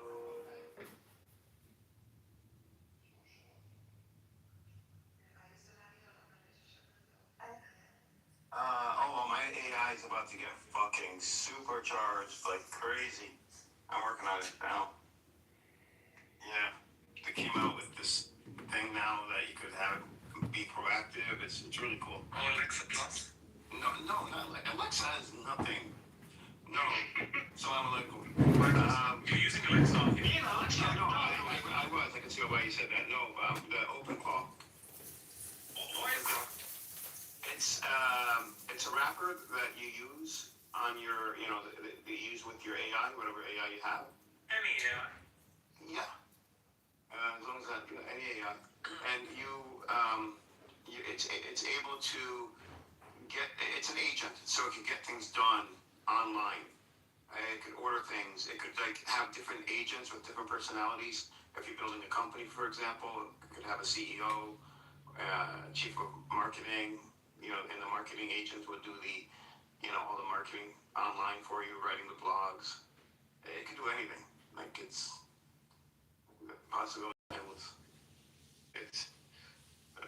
My AI is about to get fucking supercharged like crazy. I'm working on it now. Yeah, they came out with this thing now that you could have it be proactive. It's really cool. Oh, Alexa Plus? No, not like Alexa has nothing. No. Salam alaikum. You're using Alexa. Yeah, Alexa. No, I was. I can see why you said that. No, the open call. It's a wrapper that you use on your, that you use with your AI, whatever AI you have. Any AI. Yeah. As long as that, any AI, and it's able to get. It's an agent, so it can get things done online. It could order things. It could have different agents with different personalities. If you're building a company, for example, it could have a CEO, chief of marketing. And the marketing agent would do all the marketing online for you, writing the blogs. It could do anything. It's possibility endless. It's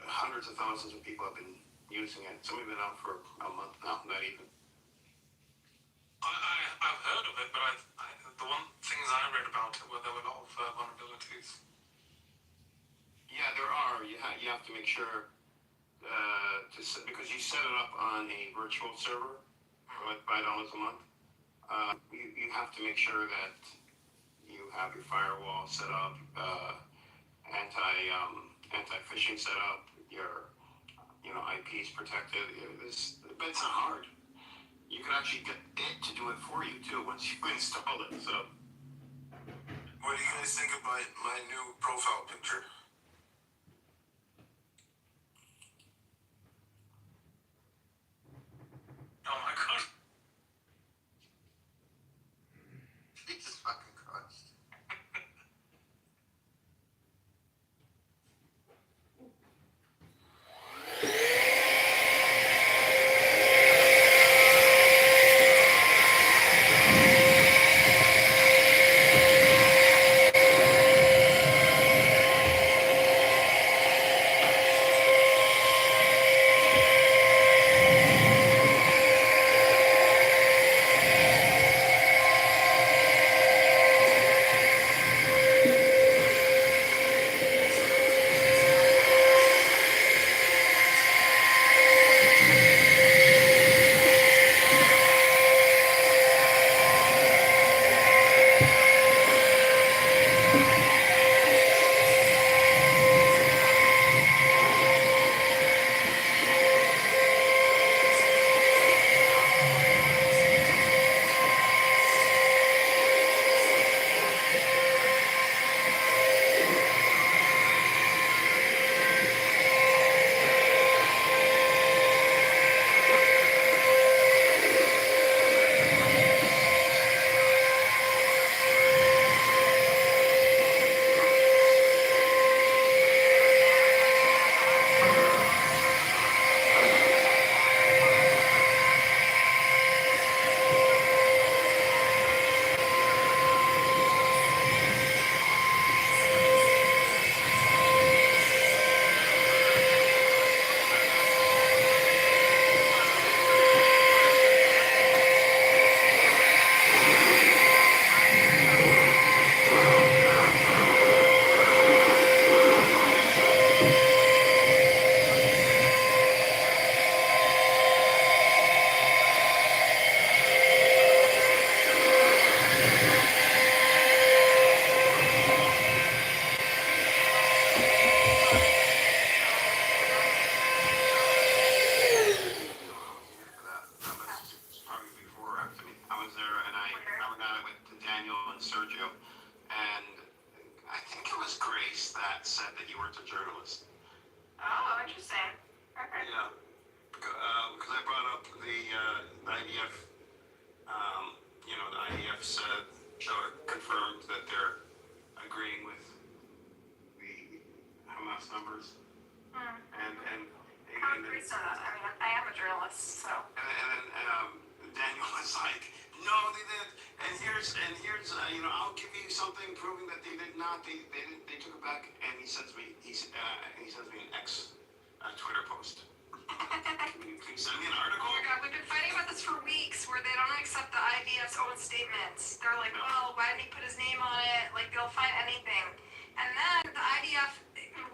hundreds of thousands of people have been using it. Some have been out for a month now, not even. I've heard of it, but the one things I read about it were there were a lot of vulnerabilities. Yeah, there are. You have to make sure because you set it up on a virtual server for like $5 a month. You have to make sure that you have your firewall set up, anti-phishing set up, your IPs protected. But it's not hard. You can actually get it to do it for you too once you install it. So, what do you guys think of my new profile picture? Oh my god. Jesus fucking Christ.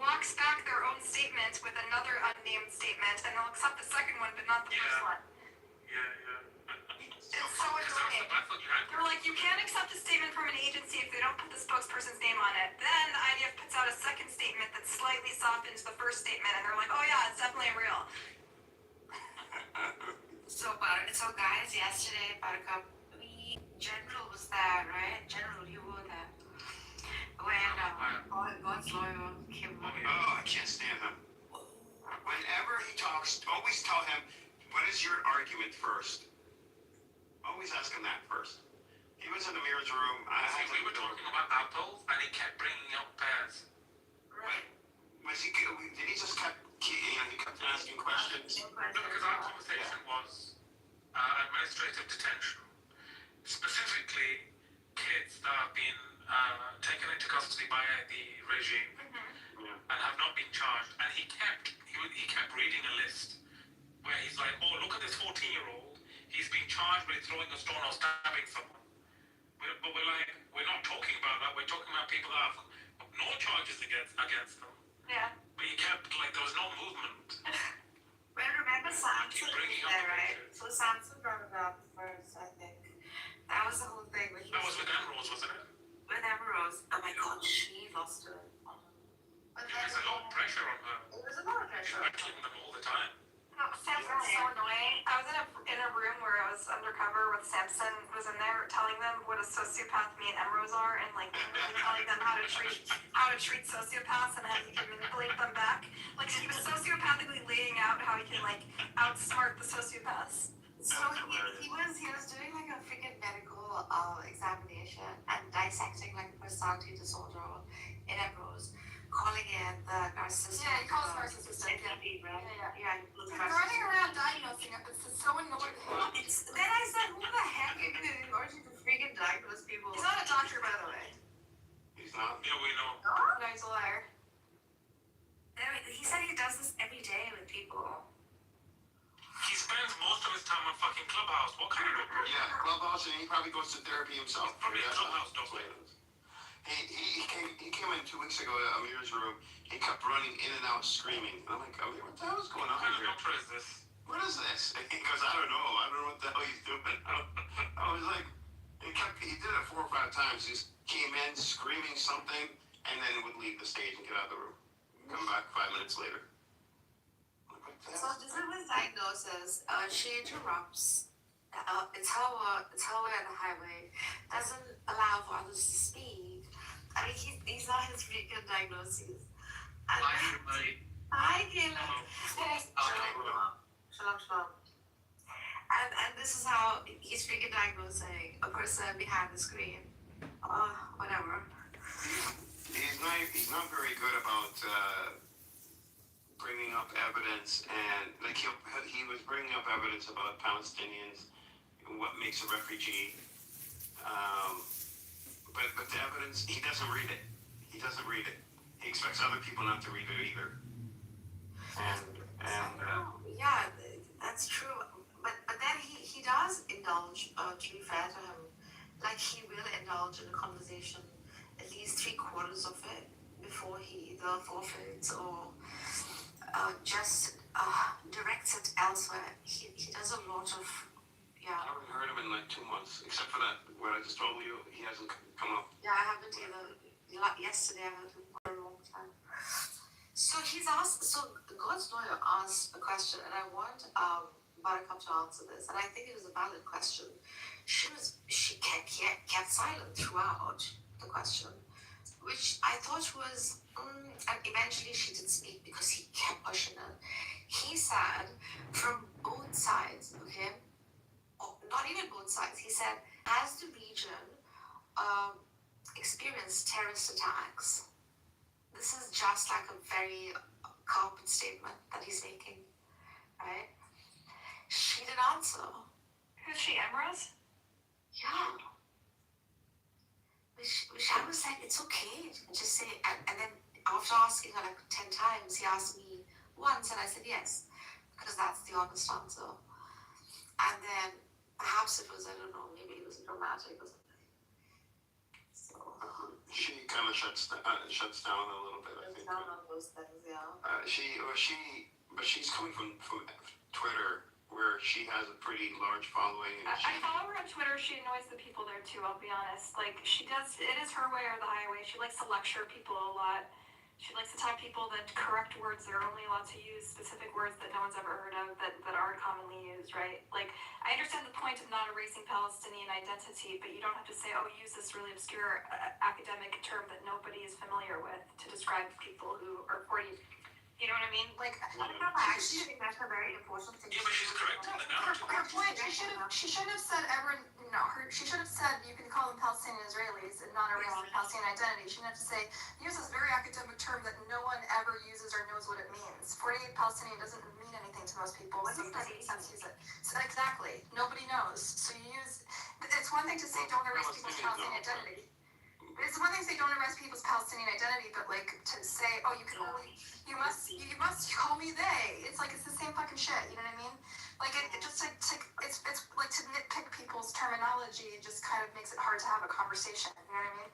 walks back their own statement with another unnamed statement, and they'll accept the second one, but not the first one. It's so annoying. They're like, you can't accept a statement from an agency if they don't put the spokesperson's name on it. Then the IDF puts out a second statement that slightly softens the first statement, and they're like, oh yeah, it's definitely real. So guys, yesterday, Buttercup, General was there, right? General, you were there. When God's lawyer came on. Oh, I can't stand him. Whenever he talks, always tell him, what is your argument first? Always ask him that first. He was in the mirror's room. We were talking about apples, and he kept bringing up pears. Right. Did he just kept asking questions? No, because our conversation was administrative detention. Specifically, kids that have been taken into custody by the regime and have not been charged. And he kept reading a list where he's like, oh, look at this 14-year-old. He's being charged with throwing a stone or stabbing someone. But we're like, we're not talking about that. We're talking about people that have no charges against them. Yeah. But he kept, like, there was no movement. Well, remember Samson was there, right? So Samson brought it up first, I think. That was the whole thing. That was with Emerald, wasn't it? With Emerald. Oh my God, she lost it. There was a lot of pressure on her. It was a lot of pressure. Lecturing them all the time. No, Samson's so annoying. I was in a room where I was undercover with Samson, who was in there telling them what a sociopath me and Emeralds are, and like telling them how to treat sociopaths and how you can manipulate them back. Like he was sociopathically laying out how he can like outsmart the sociopaths. So he was doing like a freaking medical examination and dissecting like personality disorder in Emeralds, calling in the narcissistic. Yeah, he calls narcissistic. Yeah. He's running around diagnosing it. It's so annoying. Then I said, who the heck are you in order to freaking diagnose people? He's not a doctor, by the way. He's not? Yeah, we know. No, he's a liar. He said he does this every day with people. He spends most of his time on fucking Clubhouse. What kind of doctor? Yeah, Clubhouse, and he probably goes to therapy himself. He's probably a Clubhouse doctor. He came in 2 weeks ago to Amir's room. He kept running in and out screaming. I'm like, Amir, what the hell is going on What kind here? of doctor is this? What is this? He goes, I don't know what the hell he's doing. I was like, he did it 4 or 5 times. He just came in screaming something and then would leave the stage and get out of the room. Come back 5 minutes later. So this is his diagnosis. She interrupts. It's how we're on the highway. Doesn't allow for others to speak. I mean, he's not his freaking diagnoses. Hi, Caleb. Shalom. And this is how he's freaking diagnosing a person behind the screen. Whatever. He's not very good about bringing up evidence, and like he was bringing up evidence about Palestinians, what makes a refugee. But the evidence, he doesn't read it. He expects other people not to read it either. Yeah, that's true. But then he does indulge, to be fair to him. Like he will indulge in a conversation at least 3/4 of it before he either forfeits or just directs it elsewhere. He does a lot of, I haven't heard him in like 2 months, except for that, what I just told you, he hasn't come up. Yeah, I haven't either. Yesterday I heard him for a long time. So God's lawyer asked a question, and I want Buttercup to answer this, and I think it was a valid question. She kept silent throughout the question, which I thought was, and eventually she did speak because he kept pushing it. He said from both sides, okay, not even both sides, he said, has the region experienced terrorist attacks? This is just like a very carpet statement that he's making, right? She didn't answer. Who's she, Emerald? Yeah. Which I was like, it's okay, just say, and then after asking her like 10 times, he asked me once, and I said yes, because that's the honest answer. And then perhaps it was, I don't know, maybe it was dramatic or something. So She kind of shuts down a little bit, I think. Down on those things, yeah. But she's coming from Twitter, where she has a pretty large following. And I follow her on Twitter. She annoys the people there too, I'll be honest. Like, she does, it is her way or the highway. She likes to lecture people a lot. She likes to tell people that correct words that are only allowed to use specific words that no one's ever heard of, that aren't commonly used, right? Like, I understand the point of not erasing Palestinian identity, but you don't have to say, oh, use this really obscure academic term that nobody is familiar with to describe people who are 40. You know what I mean? Like, I don't know, I actually think that's a very important thing. Yeah, but she's correct on the narrative. her point, she shouldn't have said she should have said you can call them Palestinian Israelis and not erase the Palestinian identity. She didn't have to say, use this very academic term that no one ever uses or knows what it means. 48 Palestinian doesn't mean anything to most people, so it doesn't make sense to use it. So exactly. Nobody knows. So you use, it's one thing to say don't erase people's Palestinian identity. It's one thing to say don't erase people's Palestinian identity, but like to say, oh, you can only, you must call me they. It's like, it's the same fucking shit, you know what I mean? Like, it just like, it's like to nitpick people's terminology, it just kind of makes it hard to have a conversation, you know what I mean?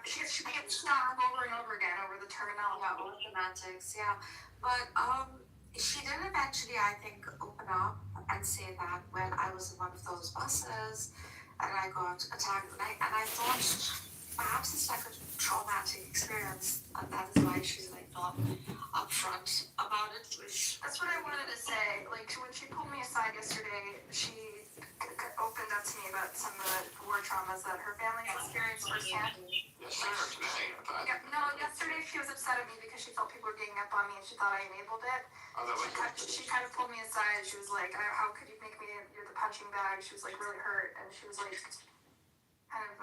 She gets stung over and over again over the terminology. Yeah, all semantics, yeah. But she did eventually, I think, open up and say that when I was in one of those buses and I got attacked, and I thought perhaps it's like a traumatic experience, and that is why she's like not upfront about it. Which that's what I wanted to say. Like, when she pulled me aside yesterday, she opened up to me about some of the war traumas that her family experienced firsthand. Yesterday or today? Yesterday she was upset at me because she felt people were ganging up on me and she thought I enabled it. She kind of pulled me aside. She was like, how could you make me, you're the punching bag? She was like really hurt, and she was like kind of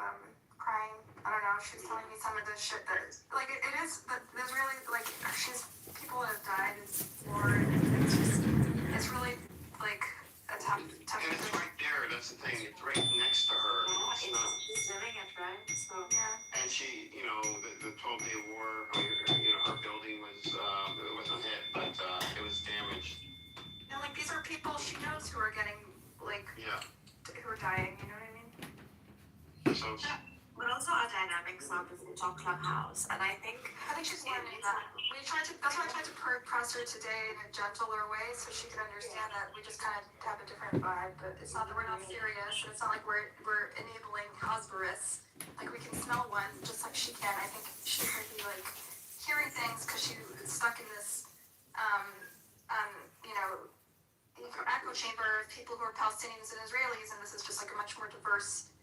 crying. I don't know, she was telling me some of the shit that, like, it is, that there's really, like, people that have died in war, and it's really, like, a tough. And it's right there, that's the thing, it's right next to her. She's living it, right? So, yeah. And she, the 12-day war, her building was, it wasn't hit, but it was damaged. And, like, these are people she knows who are getting, like, who are dying, you know what I mean? So, but also our dynamics of the talk clubhouse, and I think she's learning that. That's why I tried to press her today in a gentler way, so she could understand that we just kind of have a different vibe. But it's not that we're not serious, and it's not like we're enabling Osborus. Like, we can smell one, just like she can. I think she could be like hearing things because she is stuck in this, echo chamber of people who are Palestinians and Israelis, and this is just like a much more diverse.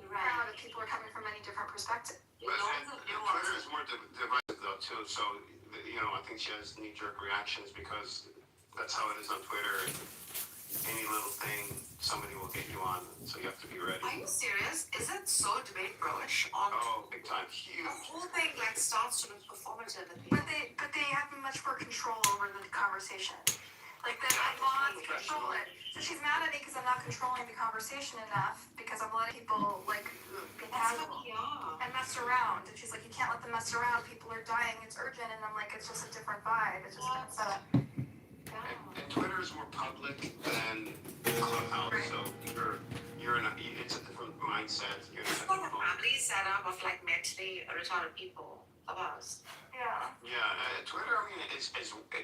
Crowd of people are coming from many different perspectives. But Twitter is more divisive though too, so I think she has knee-jerk reactions because that's how it is on Twitter. Any little thing, somebody will get you on, so you have to be ready. Are you serious? Is it so debate bro-ish big time, huge. The whole thing like starts to look performative. But they have much more control over the conversation. Like, the laws control it. So she's mad at me because I'm not controlling the conversation enough, because I'm letting people, like, be casual and mess around. And she's like, you can't let them mess around. People are dying. It's urgent. And I'm like, it's just a different vibe. It's just set up. And Twitter is more public than Clubhouse, so it's a different mindset. It's like a family setup of, like, mentally retarded people of us. Yeah. Yeah, Twitter, I mean,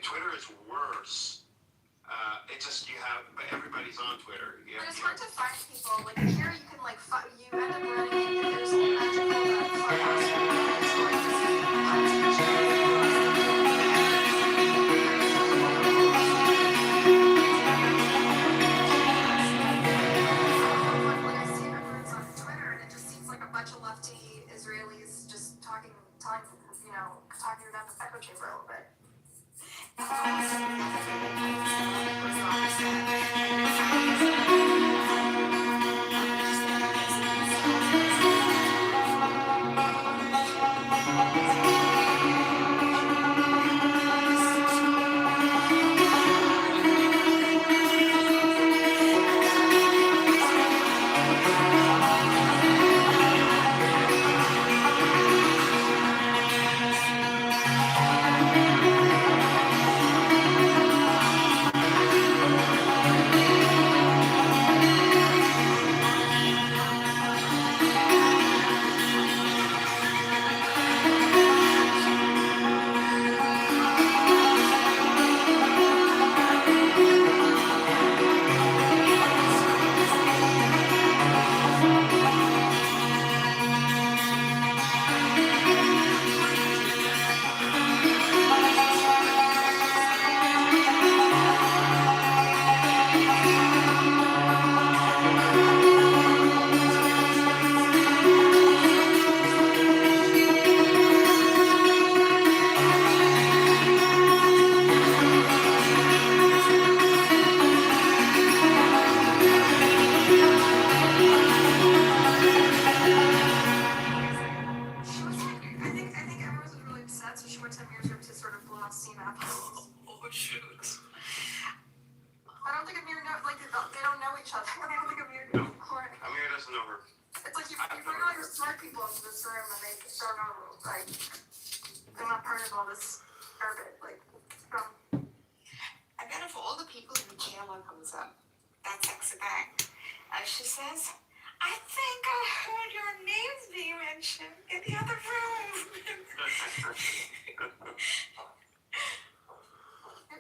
Twitter is worse. It's just but everybody's on Twitter. But it's hard to find people. Like, here you can, like, you end up running into, there's a magical Clubhouse. I see her groups on Twitter, and it just seems like a bunch of lefty Israelis just talking about the echo chamber a little bit. smart people into this room and they don't know, like, they're not part of all this garbage. Like, I bet if all the people in Michaela comes up, that sexy guy, she says, I think I heard your names being mentioned in the other room.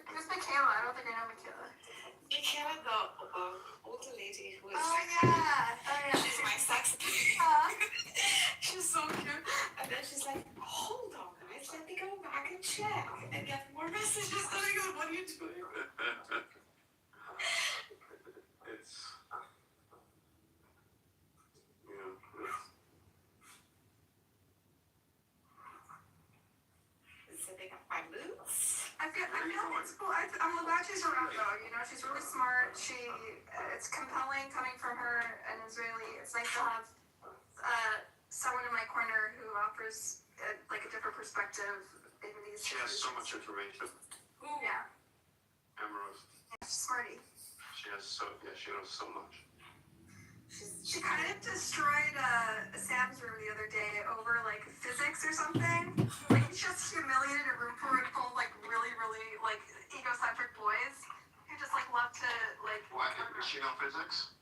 Who's Michaela? I don't think I know Michaela. Michaela, the older lady who is she's my saxophone. She's so cute. And then she's like, hold on, guys, let me go back and check and get more messages. And I go, what are you doing? It's, Sitting up my boots. I'm it's cool. I'm glad she's around though. You know, she's really smart. It's compelling coming from her, an Israeli. It's nice to have someone in my corner who offers like a different perspective in these. She has so much information. Ooh. Yeah. Emerald. Smarty. She knows so much. She kind of destroyed Sam's room the other day over like physics or something. Like he just humiliated a room full of like really, really like egocentric boys who just like love to like. What? Does she know physics?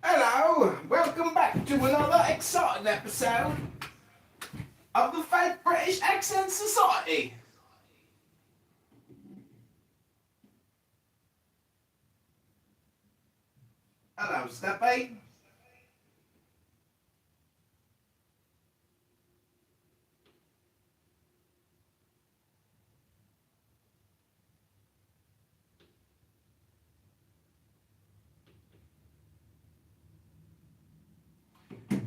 Hello, welcome back to another exciting episode of the Fake British Accent Society. Hello, Steppy.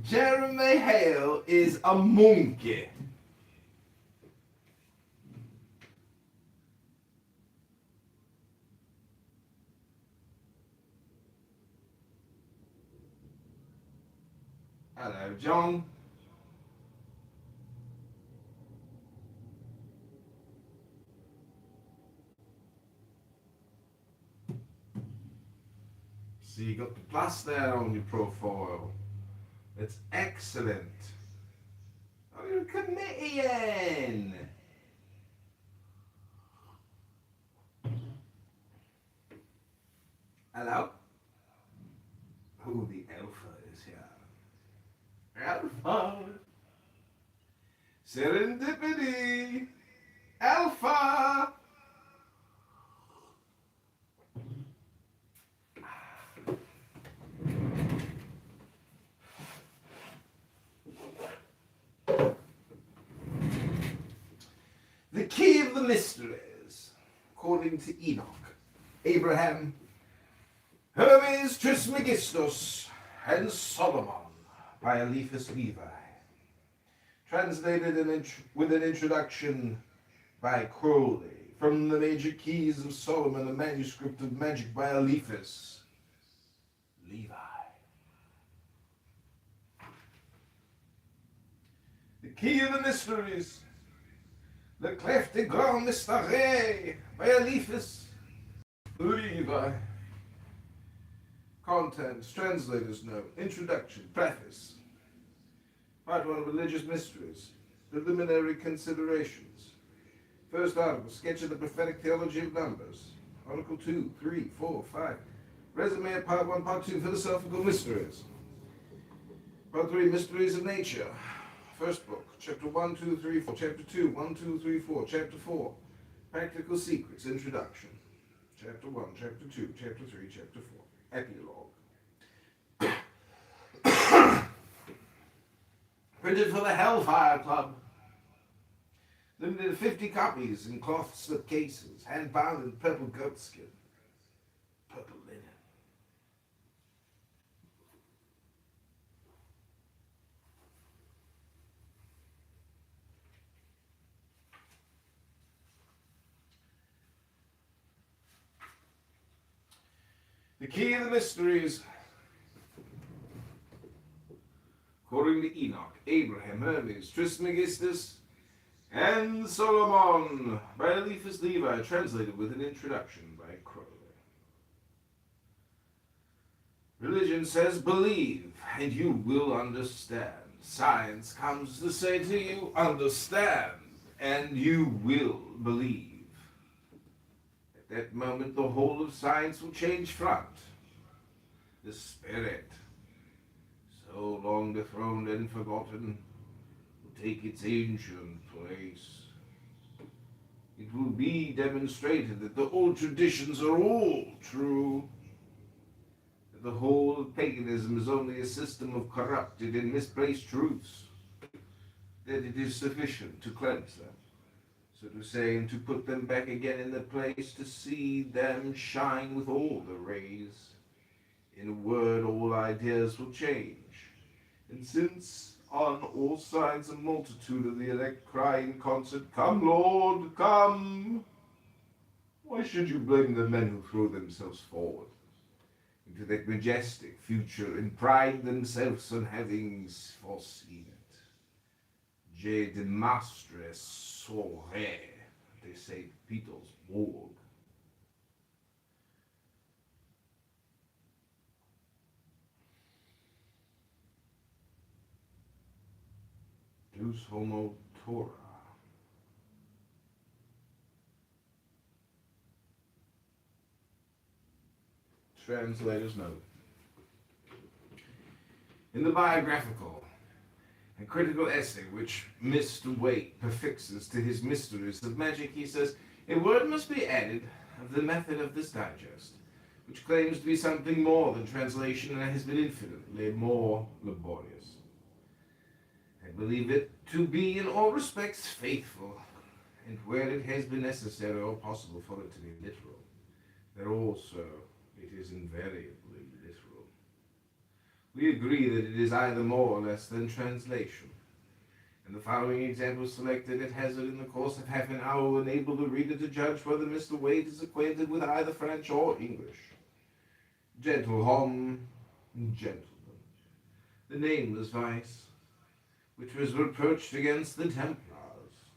Jeremy Hale is a monkey. Hello, John. So you got the plus there on your profile. It's excellent. Oh, you're a comedian. Hello? Who the alpha is here? Alpha. Serendipity. Alpha. The key of the mysteries, according to Enoch, Abraham, Hermes Trismegistus, and Solomon by Eliphas Levi. Translated with an introduction by Crowley from the Major Keys of Solomon, a manuscript of magic by Eliphas Levi. Key of the Mysteries, Le Clef des Grands Mystères, by Eliphas Levi. Contents, translator's note, introduction, preface. Part 1, religious mysteries, preliminary considerations. First article, sketch of the prophetic theology of numbers. Article 2, 3, 4, 5. Resume of Part 1, Part 2, philosophical mysteries. Part 3, mysteries of nature. First book, chapter 1, 2, 3, 4. Chapter 2, 1, 2, 3, 4. Chapter 4, practical secrets, introduction. Chapter 1, chapter 2, chapter 3, chapter 4. Epilogue. Printed for the Hellfire Club. Limited to 50 copies in cloth slip cases, hand bound in purple goatskin. Purple linen. The Key of the Mysteries. According to Enoch, Abraham, Hermes, Trismegistus, and Solomon, by Eliphas Levi, translated with an introduction by Crowley. Religion says believe, and you will understand. Science comes to say to you, understand, and you will believe. At that moment, the whole of science will change front. The spirit, so long dethroned and forgotten, will take its ancient place. It will be demonstrated that the old traditions are all true, that the whole of paganism is only a system of corrupted and misplaced truths, that it is sufficient to cleanse them, so to say, and to put them back again in their place, to see them shine with all the rays. In a word, all ideas will change. And since on all sides a multitude of the elect cry in concert, "Come, Lord, come!" why should you blame the men who throw themselves forward into that majestic future and pride themselves on having foreseen it? Je demastre saurais, they say Petersburg. Deus homo Torah. Translator's note. In the biographical and critical essay which Mr. Waite prefixes to his Mysteries of Magic, he says, a word must be added of the method of this digest, which claims to be something more than translation and has been infinitely more laborious. I believe it to be in all respects faithful, and where it has been necessary or possible for it to be literal, there also it is invariably literal. We agree that it is either more or less than translation, and the following examples selected at hazard in the course of half an hour will enable the reader to judge whether Mr. Waite is acquainted with either French or English. Gentlehomme, gentleman, the nameless vice, which was reproached against the Templars.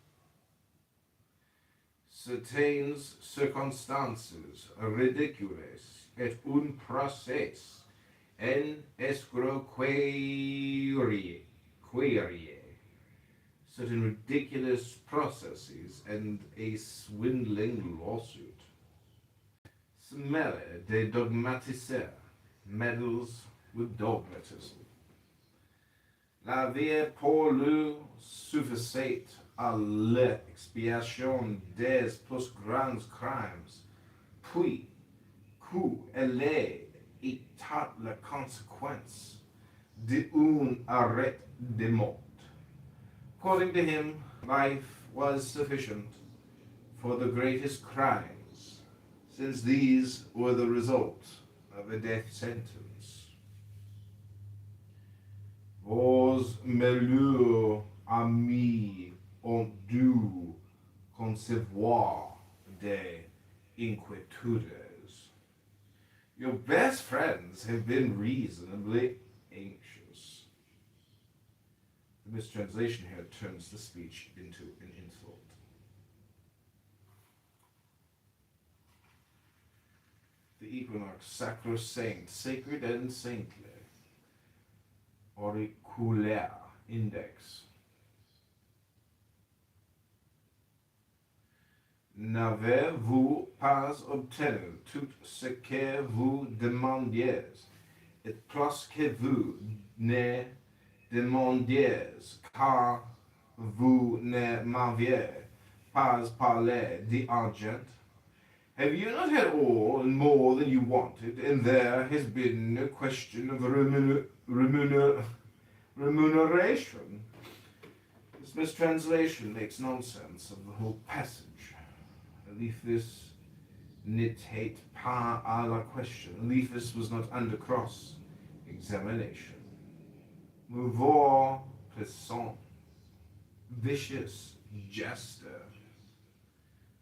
Certaines circonstances ridicules et un procès en escroquerie, certain ridiculous processes and a swindling lawsuit. Smelle de dogmatiseurs, meddles with dogmatism. La vie pour le suffisait à l'expiation des plus grands crimes, puis elle est la conséquence d'un arrêt de mort. According to him, life was sufficient for the greatest crimes, since these were the result of a death sentence. Vos meilleurs amis ont dû concevoir des inquietudes. Your best friends have been reasonably anxious. The The mistranslation here turns the speech into an insult. The equinox, sacrosanct, sacred and saintly. Auriculaire, index. N'avez-vous pas obtenu tout ce que vous demandiez, et plus que vous ne demandiez, car vous ne m'aviez pas parlé d'argent? Have you not had all and more than you wanted, and there has been no question of remuneration? This mistranslation makes nonsense of the whole passage. Eliphas n'était pas à la question. Eliphas was not under cross-examination. Mouveur, pressant, vicious, jester.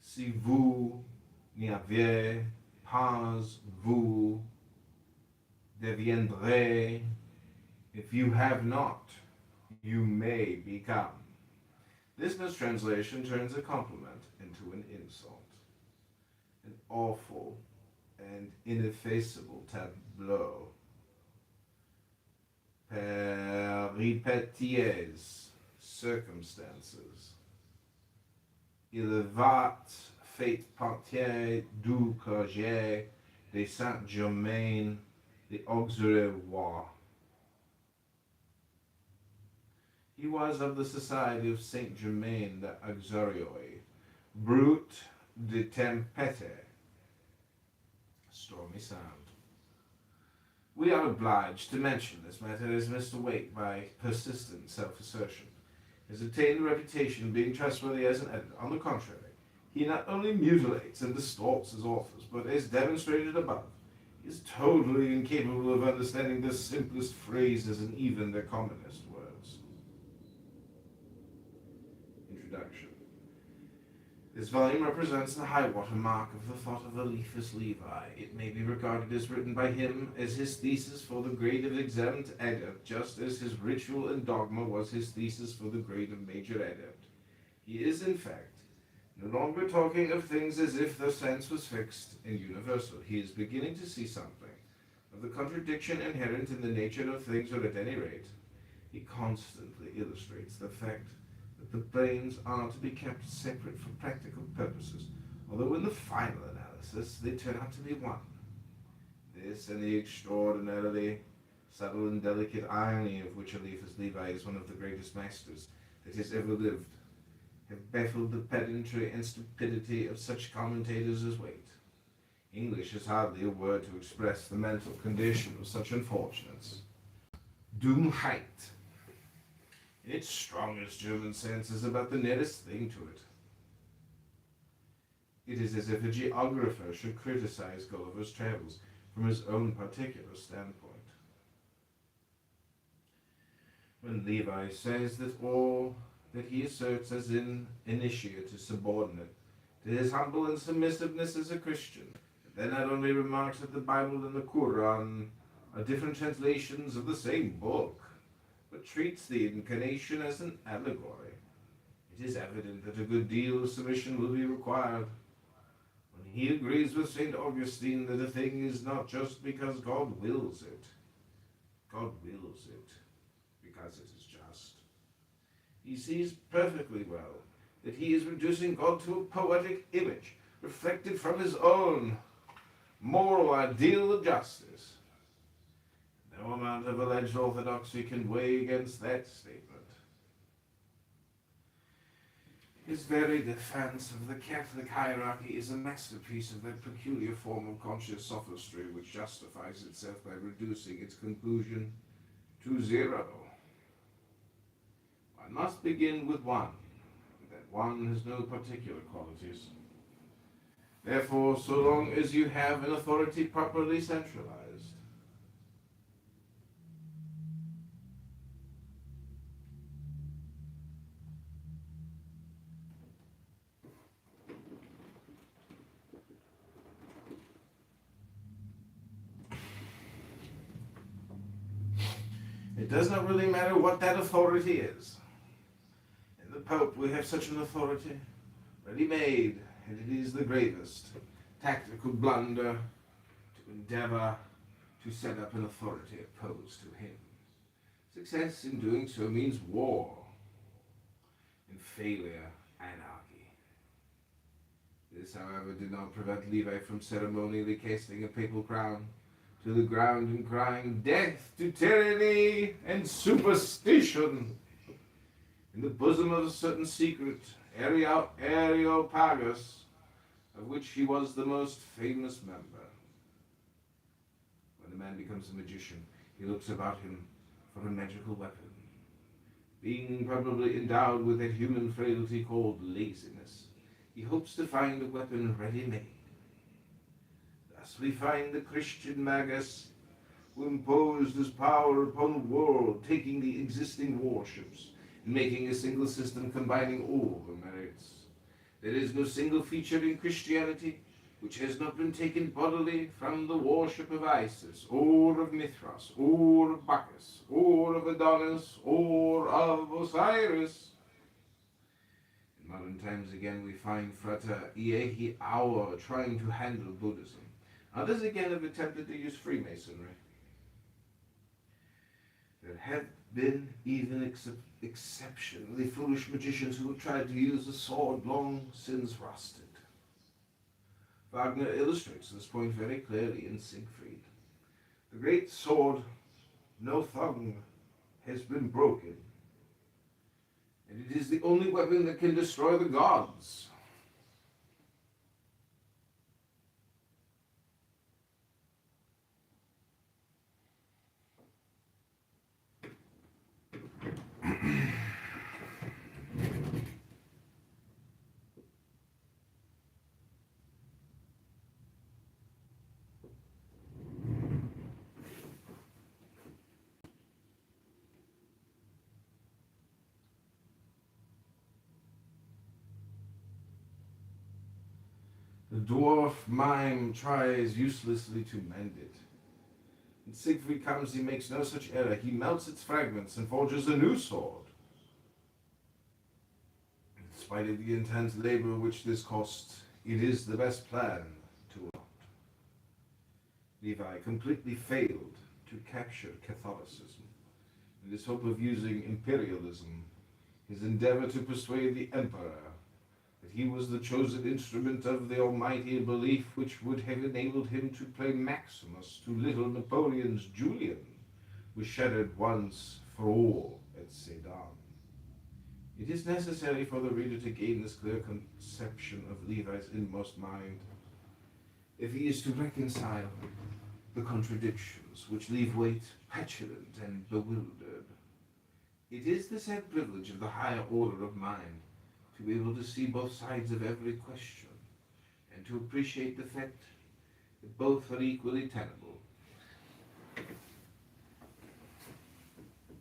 Si vous n'avez pas, vous deviendrez. If you have not, you may become. This mistranslation turns a compliment into an insult. An awful and ineffaceable tableau. Péripéties, circumstances. Il va fait partie du clergé de Saint-Germain, the Auxerrois. He was of the Society of Saint Germain the Auxerrois, brute de tempete, stormy sound. We are obliged to mention this matter as Mr. Wake, by persistent self-assertion, has attained a reputation of being trustworthy as an editor. On the contrary, he not only mutilates and distorts his authors, but, as demonstrated above, he is totally incapable of understanding the simplest phrases and even the commonest words. Introduction. This volume represents the high-water mark of the thought of Eliphas Levi. It may be regarded as written by him as his thesis for the grade of exempt adept, just as his ritual and dogma was his thesis for the grade of major adept. He is, in fact, no longer talking of things as if their sense was fixed and universal. He is beginning to see something of the contradiction inherent in the nature of things, or at any rate, he constantly illustrates the fact that the planes are to be kept separate for practical purposes, although in the final analysis they turn out to be one. This and the extraordinarily subtle and delicate irony of which Eliphas Levi is one of the greatest masters that has ever lived have baffled the pedantry and stupidity of such commentators as Waite. English is hardly a word to express the mental condition of such unfortunates. Dummheit, in its strongest German sense, is about the nearest thing to it. It is as if a geographer should criticize Gulliver's Travels from his own particular standpoint. When Levi says that all that he asserts as an initiate is subordinate to his humble and submissiveness as a Christian, then not only remarks that the Bible and the Quran are different translations of the same book, but treats the incarnation as an allegory. It is evident that a good deal of submission will be required. When he agrees with St. Augustine that a thing is not just because God wills it. God wills it because it is just. He sees perfectly well that he is reducing God to a poetic image, reflected from his own moral ideal of justice. No amount of alleged orthodoxy can weigh against that statement. His very defense of the Catholic hierarchy is a masterpiece of that peculiar form of conscious sophistry which justifies itself by reducing its conclusion to zero. One must begin with one, and that one has no particular qualities. Therefore, so long as you have an authority properly centralized, It does not really matter what that authority is. In the Pope, we have such an authority, ready-made, and it is the gravest tactical blunder to endeavor to set up an authority opposed to him. Success in doing so means war, and failure, anarchy. This, however, did not prevent Levi from ceremonially casting a papal crown to the ground and crying, "Death to tyranny and superstition!" In the bosom of a certain secret, Areopagus, of which he was the most famous member. When a man becomes a magician, he looks about him for a magical weapon. Being probably endowed with that human frailty called laziness, he hopes to find a weapon ready-made. Thus we find the Christian magus, who imposed his power upon the world, taking the existing warships and making a single system combining all the merits. There is no single feature in Christianity which has not been taken bodily from the worship of Isis, or of Mithras, or of Bacchus, or of Adonis, or of Osiris. In modern times again we find Frater Iehi Auer trying to handle Buddhism. Others again have attempted to use Freemasonry. There have been even exceptionally foolish magicians who have tried to use a sword long since rusted. Wagner illustrates this point very clearly in Siegfried. The great sword, no thumb, has been broken, and it is the only weapon that can destroy the gods. The dwarf mime tries uselessly to mend it. When Siegfried comes, he makes no such error. He melts its fragments and forges a new sword. In spite of the intense labor which this costs, it is the best plan to adopt. Levi completely failed to capture Catholicism. In his hope of using imperialism, his endeavor to persuade the emperor that he was the chosen instrument of the Almighty, a belief which would have enabled him to play Maximus to little Napoleon's Julian, was shattered once for all at Sedan. It is necessary for the reader to gain this clear conception of Levi's inmost mind, if he is to reconcile the contradictions which leave Waite petulant and bewildered. It is the sad privilege of the higher order of mind to be able to see both sides of every question, and to appreciate the fact that both are equally tenable.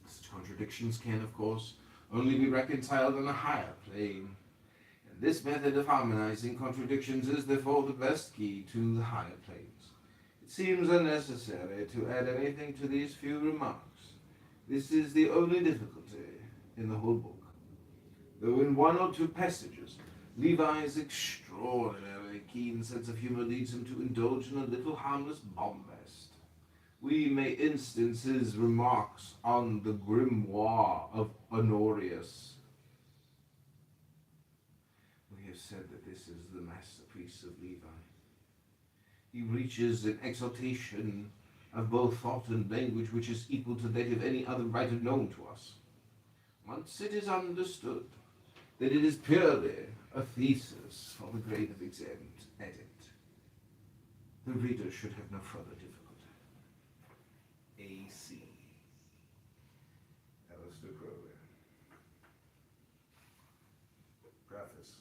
Such contradictions can, of course, only be reconciled on a higher plane, and this method of harmonizing contradictions is therefore the best key to the higher planes. It seems unnecessary to add anything to these few remarks. This is the only difficulty in the whole book. Though in one or two passages, Levi's extraordinarily keen sense of humor leads him to indulge in a little harmless bombast. We may instance his remarks on the grimoire of Honorius. We have said that this is the masterpiece of Levi. He reaches an exaltation of both thought and language which is equal to that of any other writer known to us. Once it is understood that it is purely a thesis for the grade of exempt edit, the reader should have no further difficulty. A.C. Alistair Crowley. Preface.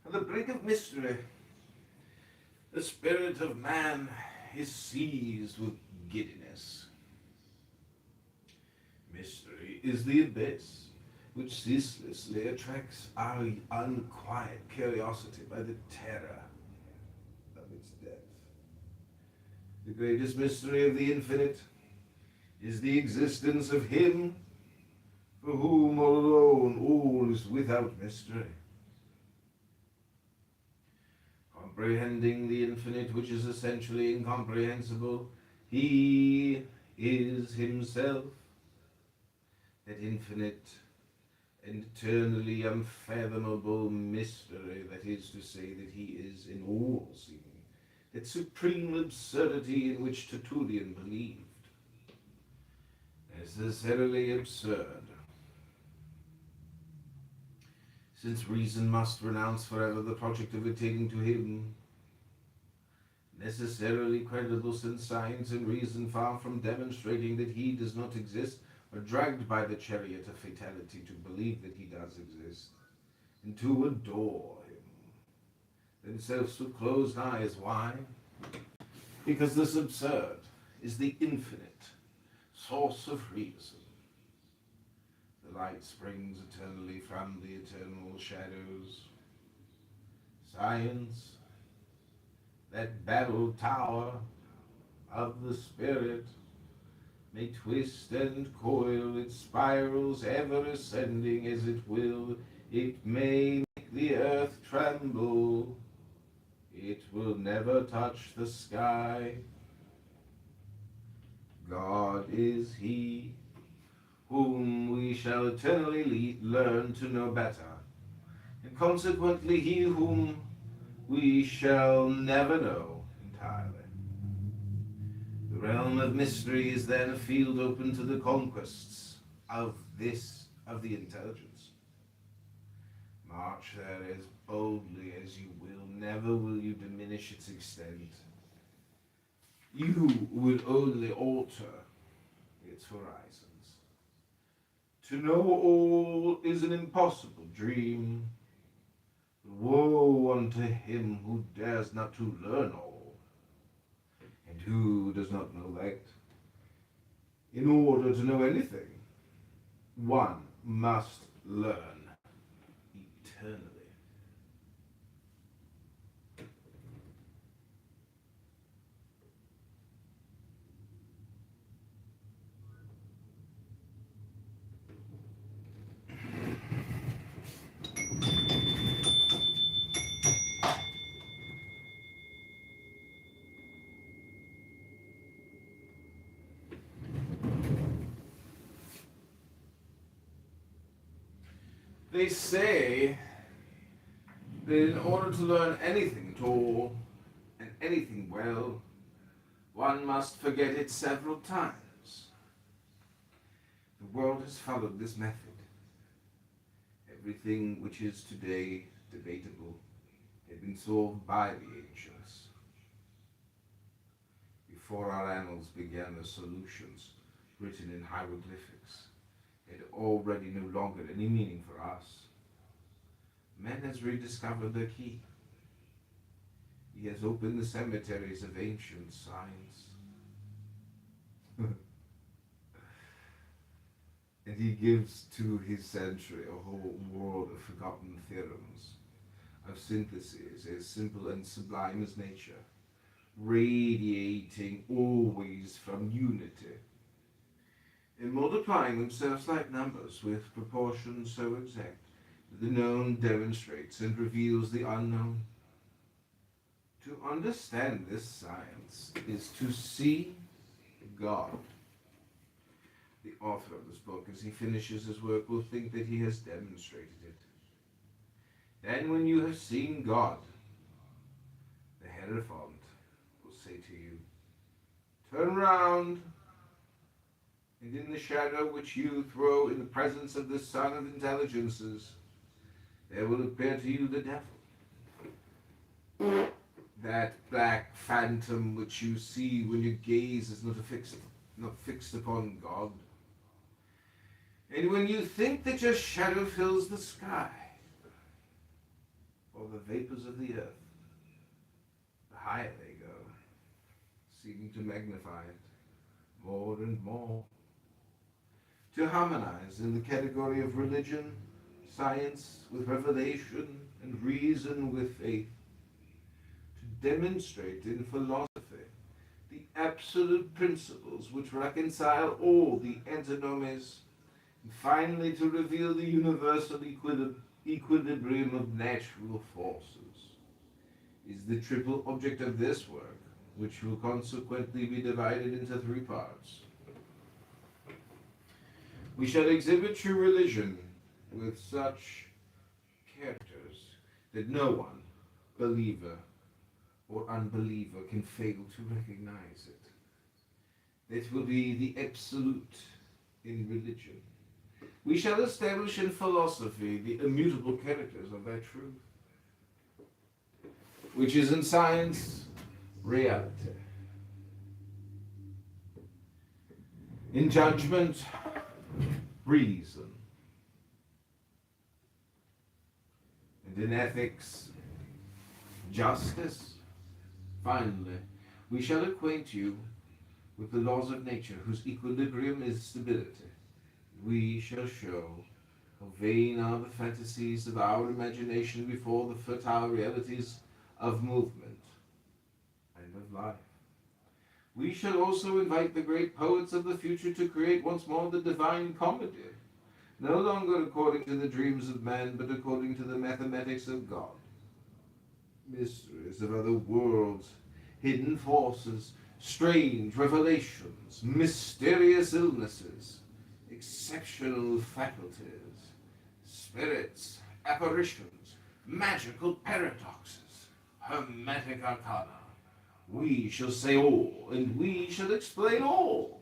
At the brink of mystery, the spirit of man is seized with giddiness. Mystery is the abyss, which ceaselessly attracts our unquiet curiosity by the terror of its depth. The greatest mystery of the infinite is the existence of Him for whom alone all is without mystery. Comprehending the infinite, which is essentially incomprehensible, He is Himself, that infinite and eternally unfathomable mystery, that is to say, that He is in all seeing, that supreme absurdity in which Tertullian believed. Necessarily absurd, since reason must renounce forever the project of attaining to Him. Necessarily credible, since science and reason, far from demonstrating that He does not exist, are dragged by the chariot of fatality to believe that He does exist, and to adore Him, themselves with closed eyes. Why? Because this absurd is the infinite source of reason. The light springs eternally from the eternal shadows. Science, that battled tower of the spirit, may twist and coil its spirals, ever ascending as it will. It may make the earth tremble. It will never touch the sky. God is He whom we shall eternally learn to know better, and consequently He whom we shall never know entirely. The realm of mystery is then a field open to the conquests of the intelligence. March there as boldly as you will, never will you diminish its extent. You will only alter its horizons. To know all is an impossible dream. Woe unto him who dares not to learn all, and who does not know that in order to know anything, one must learn eternally. They say that in order to learn anything at all, and anything well, one must forget it several times. The world has followed this method. Everything which is today debatable had been solved by the ancients. Before our annals began, the solutions written in hieroglyphics had already no longer any meaning for us. Man has rediscovered the key. He has opened the cemeteries of ancient science. And he gives to his century a whole world of forgotten theorems, of syntheses as simple and sublime as nature, radiating always from unity, and multiplying themselves like numbers with proportions so exact that the known demonstrates and reveals the unknown. To understand this science is to see God. The author of this book, as he finishes his work, will think that he has demonstrated it. Then when you have seen God, the Hierophant will say to you, turn round, and in the shadow which you throw in the presence of the Son of Intelligences, there will appear to you the devil. That black phantom which you see when your gaze is not fixed upon God. And when you think that your shadow fills the sky, or the vapors of the earth, the higher they go, seeming to magnify it more and more, to harmonize in the category of religion, science with revelation, and reason with faith, to demonstrate in philosophy the absolute principles which reconcile all the antinomies, and finally to reveal the universal equilibrium of natural forces, is the triple object of this work, which will consequently be divided into 3 parts. We shall exhibit true religion with such characters that no one, believer or unbeliever, can fail to recognize it. That will be the absolute in religion. We shall establish in philosophy the immutable characters of that truth, which is in science reality. In judgment, reason. And in ethics, justice. Finally, we shall acquaint you with the laws of nature, whose equilibrium is stability. We shall show how vain are the fantasies of our imagination before the fertile realities of movement and of life. We shall also invite the great poets of the future to create once more the divine comedy, no longer according to the dreams of man, but according to the mathematics of God. Mysteries of other worlds, hidden forces, strange revelations, mysterious illnesses, exceptional faculties, spirits, apparitions, magical paradoxes, hermetic arcana. We shall say all, and we shall explain all.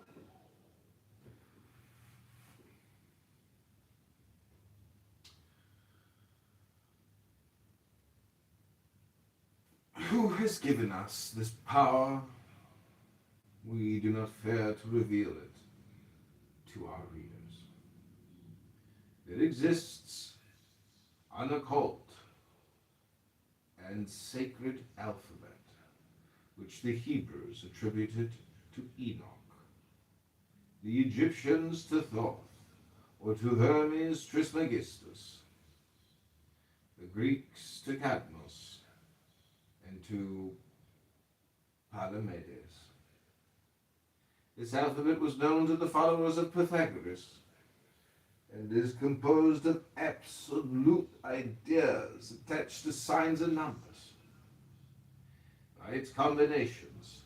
Who has given us this power? We do not fear to reveal it to our readers. There exists an occult and sacred alphabet, which the Hebrews attributed to Enoch, the Egyptians to Thoth, or to Hermes Trismegistus, the Greeks to Cadmus, and to Palamedes. This alphabet was known to the followers of Pythagoras, and is composed of absolute ideas attached to signs and numbers. By its combinations,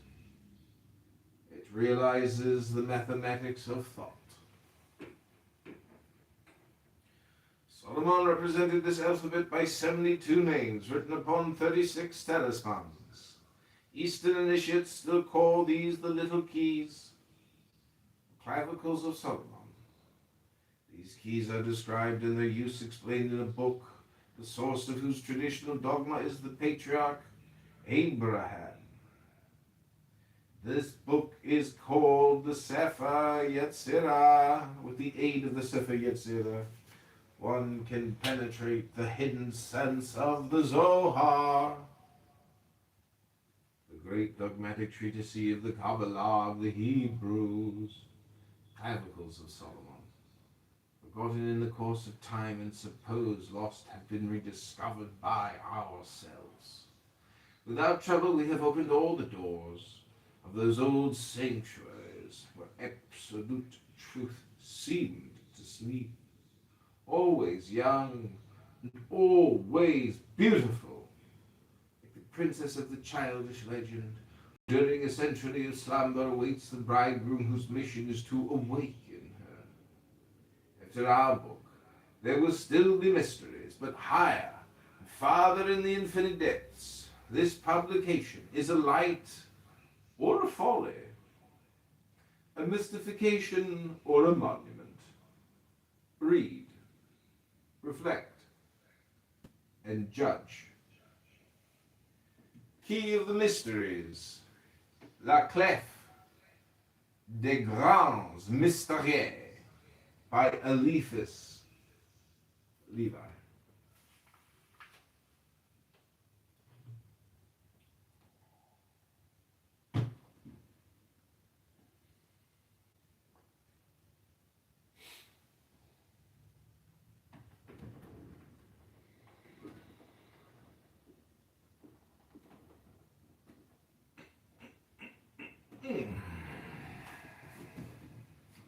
it realizes the mathematics of thought. Solomon represented this alphabet by 72 names written upon 36 talismans. Eastern initiates still call these the little keys, clavicles of Solomon. These keys are described and their use explained in a book, the source of whose traditional dogma is the patriarch Abraham. This book is called the Sefer Yetzirah. With the aid of the Sefer Yetzirah, one can penetrate the hidden sense of the Zohar, the great dogmatic treatise of the Kabbalah of the Hebrews, clavicles of Solomon, forgotten in the course of time and supposed lost, have been rediscovered by ourselves. Without trouble, we have opened all the doors of those old sanctuaries where absolute truth seemed to sleep, always young and always beautiful, like the princess of the childish legend, who during a century of slumber awaits the bridegroom whose mission is to awaken her. After our book, there will still be mysteries, but higher and farther in the infinite depths. This publication is a light or a folly, a mystification or a monument. Read, reflect, and judge. Key of the Mysteries, La Clef des Grands Mystères by Eliphas Levi.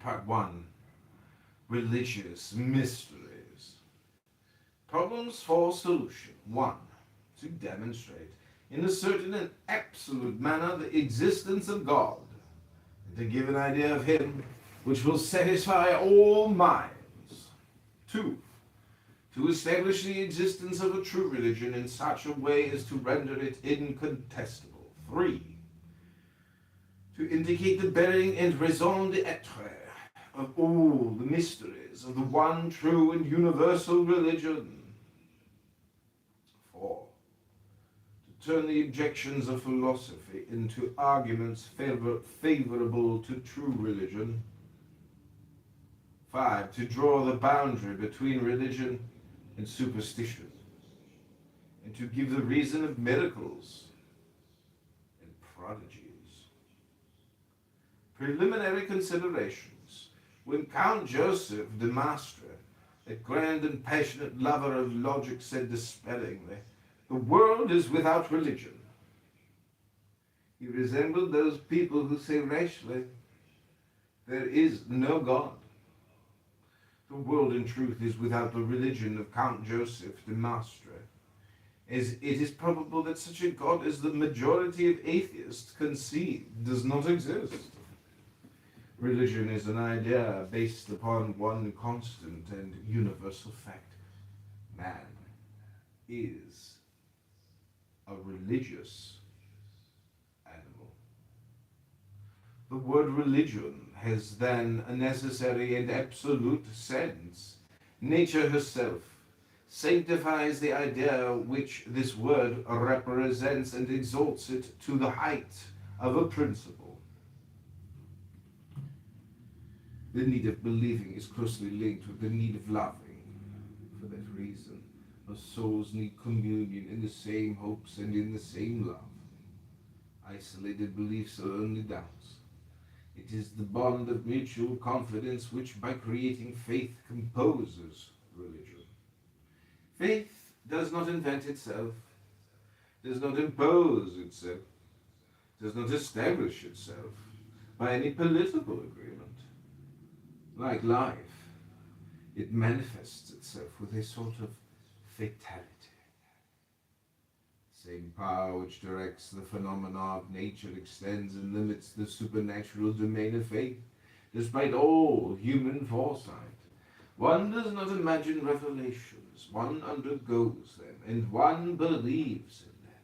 Part 1. Religious Mysteries. Problems for solution. 1. To demonstrate in a certain and absolute manner the existence of God, and to give an idea of Him which will satisfy all minds. 2. To establish the existence of a true religion in such a way as to render it incontestable. 3. To indicate the bearing and raison d'etre of all the mysteries of the one true and universal religion. 4. To turn the objections of philosophy into arguments favorable to true religion. 5. To draw the boundary between religion and superstition, and to give the reason of miracles and prodigies. Preliminary considerations. When Count Joseph de Maistre, that grand and passionate lover of logic, said despairingly, "The world is without religion," he resembled those people who say rashly, "There is no God." The world, in truth, is without the religion of Count Joseph de Maistre, as it is probable that such a God as the majority of atheists conceive does not exist. Religion is an idea based upon one constant and universal fact. Man is a religious animal. The word religion has then a necessary and absolute sense. Nature herself sanctifies the idea which this word represents and exalts it to the height of a principle. The need of believing is closely linked with the need of loving. For that reason, our souls need communion in the same hopes and in the same love. Isolated beliefs are only doubts. It is the bond of mutual confidence which, by creating faith, composes religion. Faith does not invent itself, does not impose itself, does not establish itself by any political agreement. Like life, it manifests itself with a sort of fatality. The same power which directs the phenomena of nature extends and limits the supernatural domain of faith, despite all human foresight. One does not imagine revelations, one undergoes them, and one believes in them.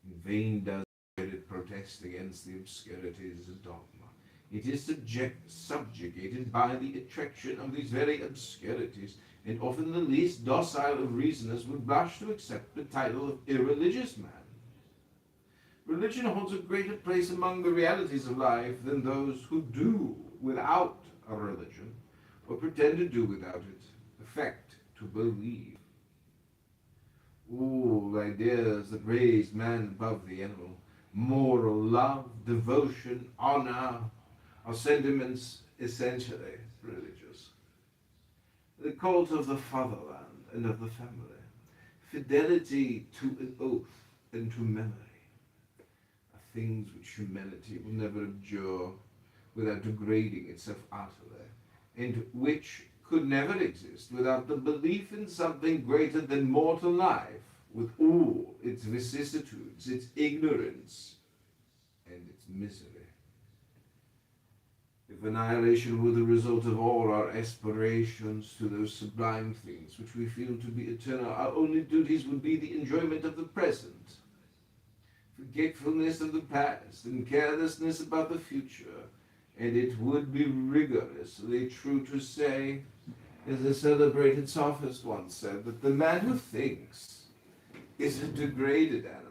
In vain does the Spirit protest against the obscurities of dogma. It is subjugated by the attraction of these very obscurities, and often the least docile of reasoners would blush to accept the title of irreligious man. Religion holds a greater place among the realities of life than those who do without a religion, or pretend to do without it, affect to believe. All ideas that raise man above the animal, moral love, devotion, honor, are sentiments essentially religious. The cult of the fatherland and of the family, fidelity to an oath and to memory, are things which humanity will never abjure without degrading itself utterly, and which could never exist without the belief in something greater than mortal life, with all its vicissitudes, its ignorance, and its misery. If annihilation were the result of all our aspirations to those sublime things which we feel to be eternal, our only duties would be the enjoyment of the present, forgetfulness of the past, and carelessness about the future. And it would be rigorously true to say, as a celebrated sophist once said, that the man who thinks is a degraded animal.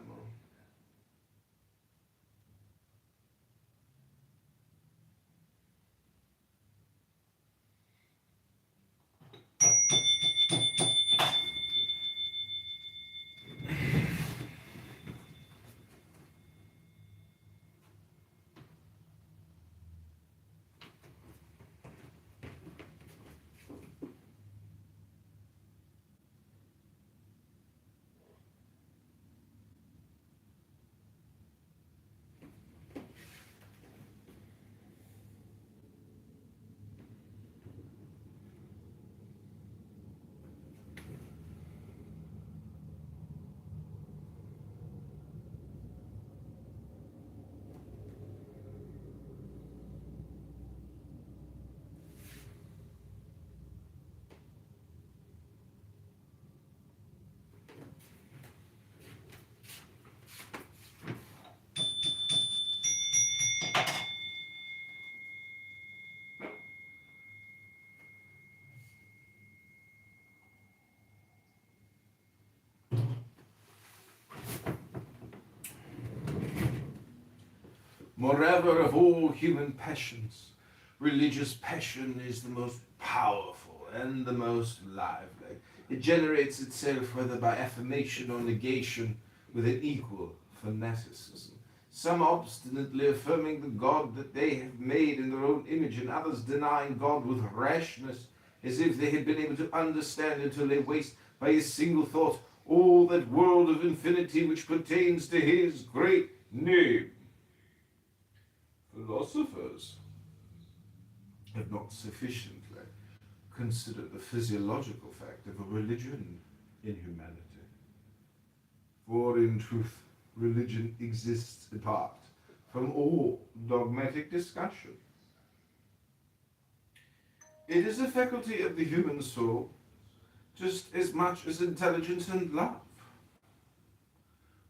Moreover, of all human passions, religious passion is the most powerful and the most lively. It generates itself whether by affirmation or negation with an equal fanaticism. Some obstinately affirming the God that they have made in their own image, and others denying God with rashness, as if they had been able to understand until they waste by a single thought all that world of infinity which pertains to his great name. Philosophers have not sufficiently considered the physiological fact of a religion in humanity. For in truth, religion exists apart from all dogmatic discussion. It is a faculty of the human soul, just as much as intelligence and love.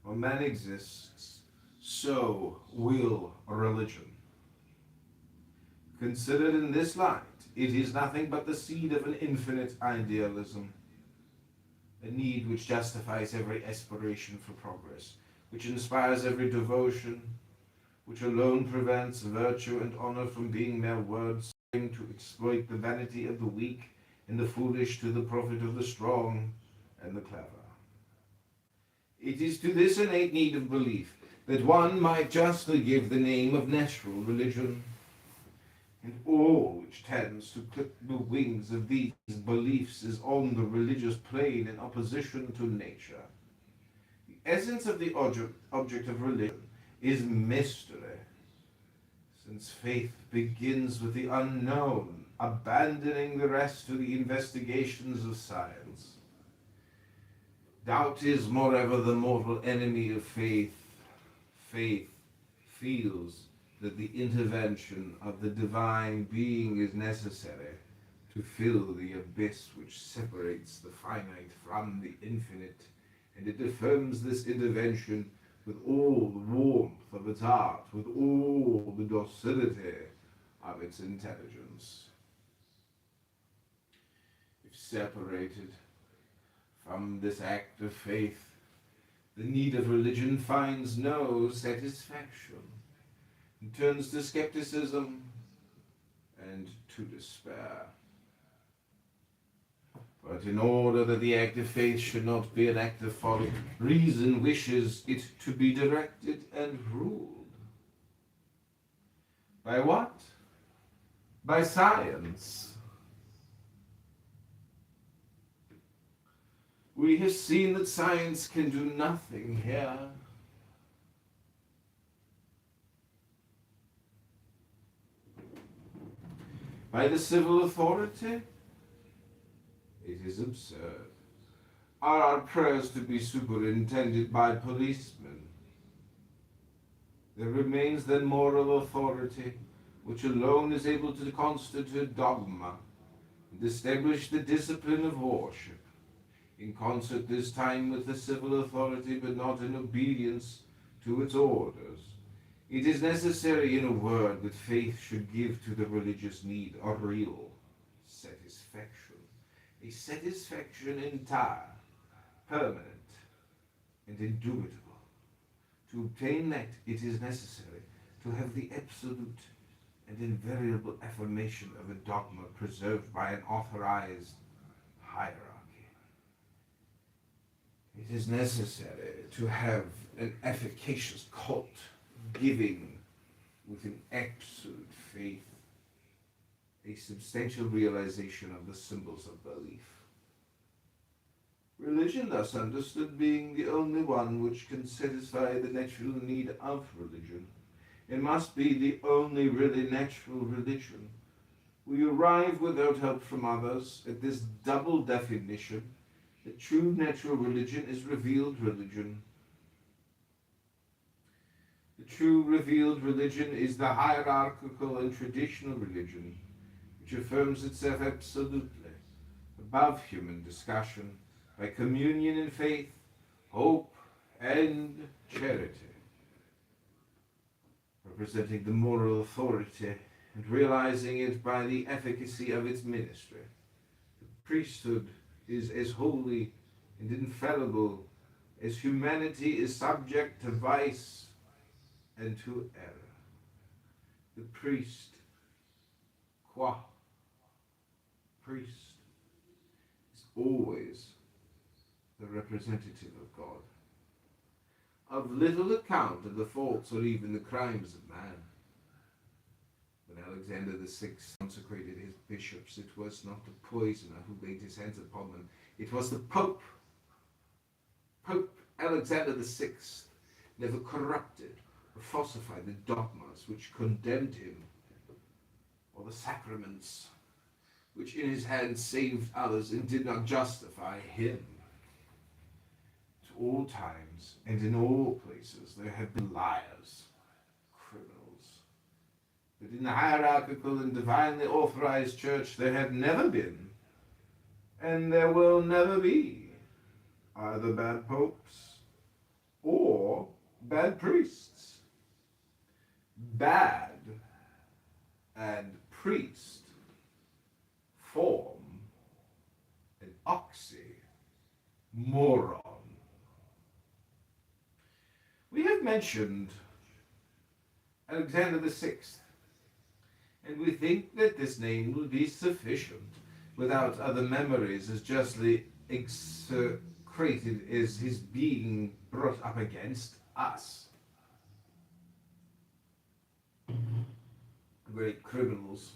When man exists, so will religion. Considered in this light, it is nothing but the seed of an infinite idealism, a need which justifies every aspiration for progress, which inspires every devotion, which alone prevents virtue and honor from being mere words to exploit the vanity of the weak and the foolish to the profit of the strong and the clever. It is to this innate need of belief that one might justly give the name of natural religion, and all which tends to clip the wings of these beliefs is on the religious plane in opposition to nature. The essence of the object of religion is mystery, since faith begins with the unknown, abandoning the rest to the investigations of science. Doubt is, moreover, the mortal enemy of faith. Faith feels that the intervention of the divine being is necessary to fill the abyss which separates the finite from the infinite, and it affirms this intervention with all the warmth of its heart, with all the docility of its intelligence. If separated from this act of faith, the need of religion finds no satisfaction, and turns to skepticism and to despair. But in order that the act of faith should not be an act of folly, reason wishes it to be directed and ruled. By what? By science. We have seen that science can do nothing here. By the civil authority? It is absurd. Are our prayers to be superintended by policemen? There remains then moral authority, which alone is able to constitute dogma and establish the discipline of worship, in concert this time with the civil authority, but not in obedience to its orders. It is necessary, in a word, that faith should give to the religious need a real satisfaction, a satisfaction entire, permanent, and indubitable. To obtain that, it is necessary to have the absolute and invariable affirmation of a dogma preserved by an authorized hierarchy. It is necessary to have an efficacious cult giving with an absolute faith a substantial realization of the symbols of belief. Religion, thus understood, being the only one which can satisfy the natural need of religion, it must be the only really natural religion. We arrive without help from others at this double definition that true natural religion is revealed religion. The true revealed religion is the hierarchical and traditional religion, which affirms itself absolutely above human discussion by communion in faith, hope, and charity, representing the moral authority and realizing it by the efficacy of its ministry. The priesthood is as holy and infallible as humanity is subject to vice and to error. The priest, qua priest, is always the representative of God. Of little account are the faults or even the crimes of man. When Alexander VI consecrated his bishops, it was not the poisoner who laid his hands upon them, it was the Pope. Pope Alexander VI never corrupted or falsified the dogmas which condemned him, or the sacraments which in his hands saved others and did not justify him. To all times and in all places there have been liars, criminals. But in the hierarchical and divinely authorized church there have never been, and there will never be, either bad popes or bad priests. Bad and priest form an oxymoron. We have mentioned Alexander VI, and we think that this name will be sufficient without other memories as justly execrated as his being brought up against us. Great criminals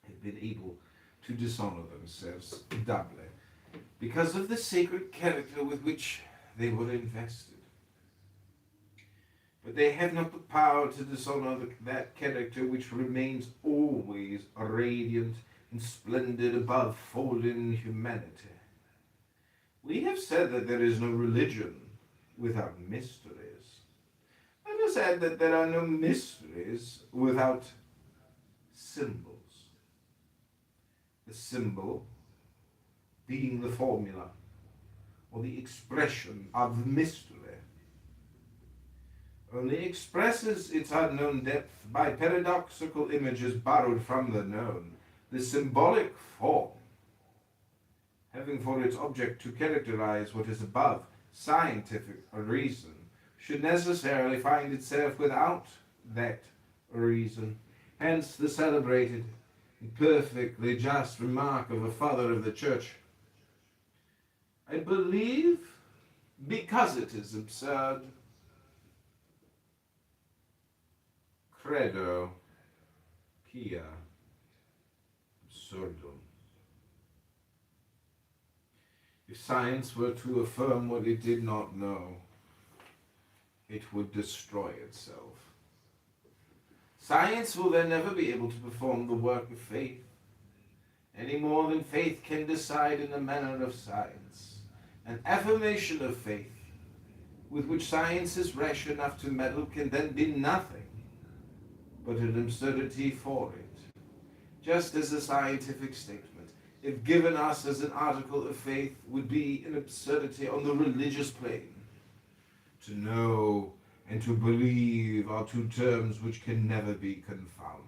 have been able to dishonor themselves doubly because of the sacred character with which they were invested. But they have not the power to dishonor that character which remains always radiant and splendid above fallen humanity. We have said that there is no religion without mysteries. Let us add that there are no mysteries without symbols. The symbol being the formula or the expression of the mystery only expresses its unknown depth by paradoxical images borrowed from the known. The symbolic form, having for its object to characterize what is above scientific reason, should necessarily find itself without that reason. Hence the celebrated and perfectly just remark of a father of the church: I believe because it is absurd. Credo quia absurdum. If science were to affirm what it did not know, it would destroy itself. Science will then never be able to perform the work of faith, any more than faith can decide in the manner of science. An affirmation of faith with which science is rash enough to meddle can then be nothing but an absurdity for it, just as a scientific statement, if given us as an article of faith, would be an absurdity on the religious plane. To know and to believe are two terms which can never be confounded.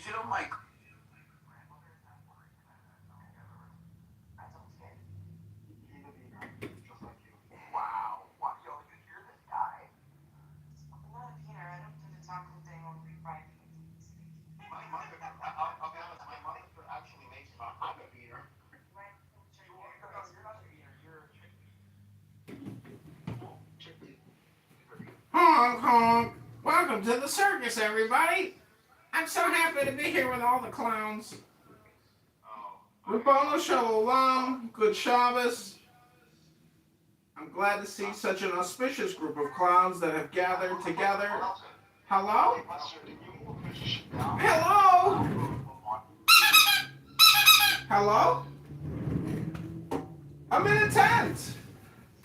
hit on my wow. Wow, yo, you hear this guy? I'm not a painter. I don't do the chocolate thing or refried beans. My mother, I'll be honest, my mother actually makes my I'm a beater. Right? You're not a beater, you're a chicken. Honk, honk. Welcome to the circus, everybody. I'm so happy to be here with all the clowns. Rabboni Shalom, good Shabbos. I'm glad to see such an auspicious group of clowns that have gathered together. Hello? Hello? Hello? I'm in a tent.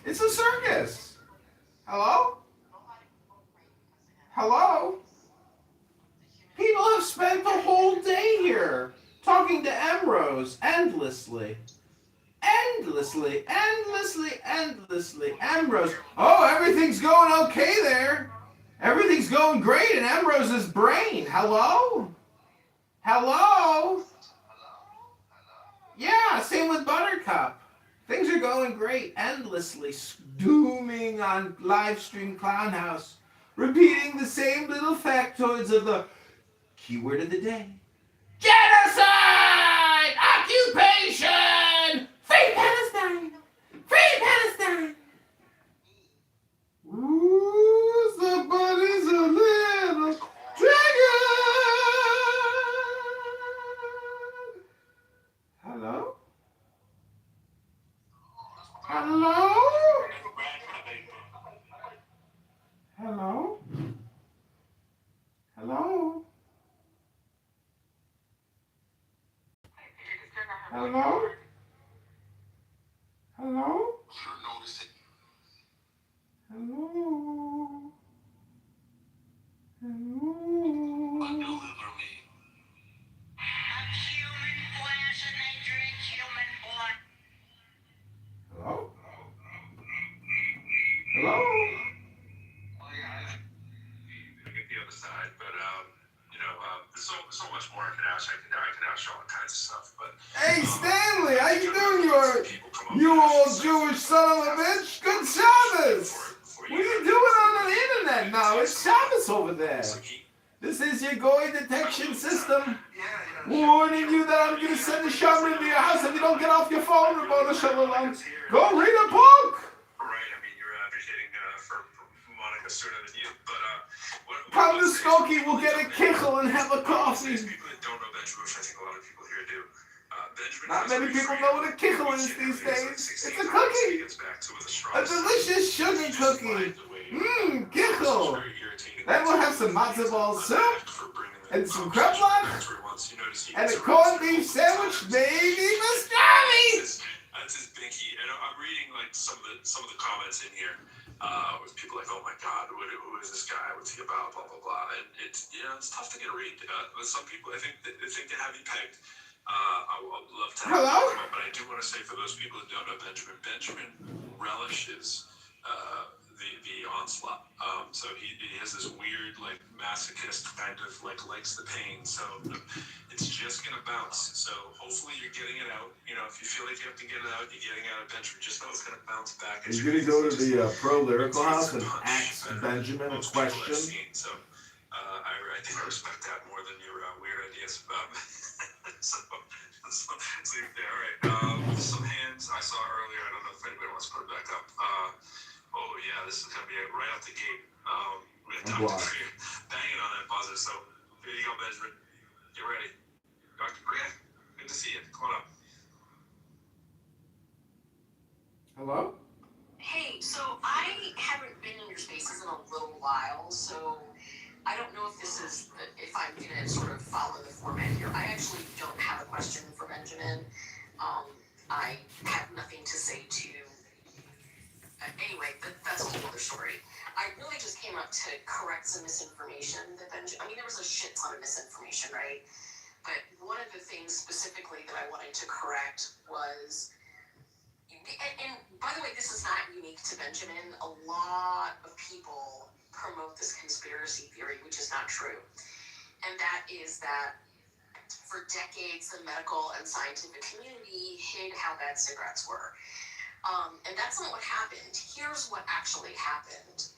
It's a circus. Hello? Hello? People have spent the whole day here talking to Ambrose endlessly. Endlessly. Ambrose. Oh, everything's going okay there. Everything's going great in Ambrose's brain. Hello? Hello? Yeah, same with Buttercup. Things are going great, endlessly dooming on Livestream Clownhouse, repeating the same little factoids of the keyword of the day. Genocide! Occupation! Free Palestine! Free Palestine! Ooh, somebody's a little dragon! Hello? Hello? Hello? Hello? Hello? Hello? Hello? Hello? Hello? Hello? I get the other side, but there's so much more I can ask. I can ask you all kinds of stuff, but. Hey Stanley, how you doing, you old Jewish son of a bitch? Good Shabbos! What are you doing on the internet now? It's Shabbos over there. This is your Goy detection system warning you that I'm going to send a shaman to your house if you don't get off your phone, Rabboni Shalom. Go read a book! Right, I mean, you're advocating for Monica sooner than you, but Come to Skokie, we'll get a kichel and have a coffee. People that don't know Benjamin, which I think a lot of people here do. Not many people know what a kichel is these days. It's a cookie. A delicious sugar cookie. Mmm, kichel. Then we'll have some matzo ball soup, and some kreplach, and a corned beef sandwich, maybe pastrami. That's his binky, and I'm reading like some of the comments in here with people like, oh my God, who is this guy? What's he about? Blah blah blah. And it's it's tough to get a read. But some people, I think they have you pegged. I would love to have you come up, but I do want to say for those people who don't know Benjamin relishes the onslaught. So he has this weird like masochist kind of like likes the pain. So it's just gonna bounce. So hopefully you're getting it out. If you feel like you have to get it out, you're getting out of Benjamin. Just know it's gonna bounce back. You're gonna go to the Pro Lyrical House and ask Benjamin a question. So I think I respect that more than your weird ideas about me. so leave it there. All right. Some hands I saw earlier. I don't know if anybody wants to put it back up. Oh yeah, this is gonna be right out the gate. We're gonna talk to you, banging on that buzzer. So here you go, Benjamin. Get ready. Dr. Bria, good to see you. Come on up. Hello? Hey, so I haven't been in your spaces in a little while, so I don't know if I'm gonna sort of follow the format here. I actually don't have a question for Benjamin. I have nothing to say to anyway, that's a whole other story. I really just came up to correct some misinformation that there was a shit ton of misinformation, right? But one of the things specifically that I wanted to correct was, and by the way, this is not unique to Benjamin. A lot of people promote this conspiracy theory, which is not true. And that is that For decades, the medical and scientific community hid how bad cigarettes were. And that's not what happened. Here's what actually happened.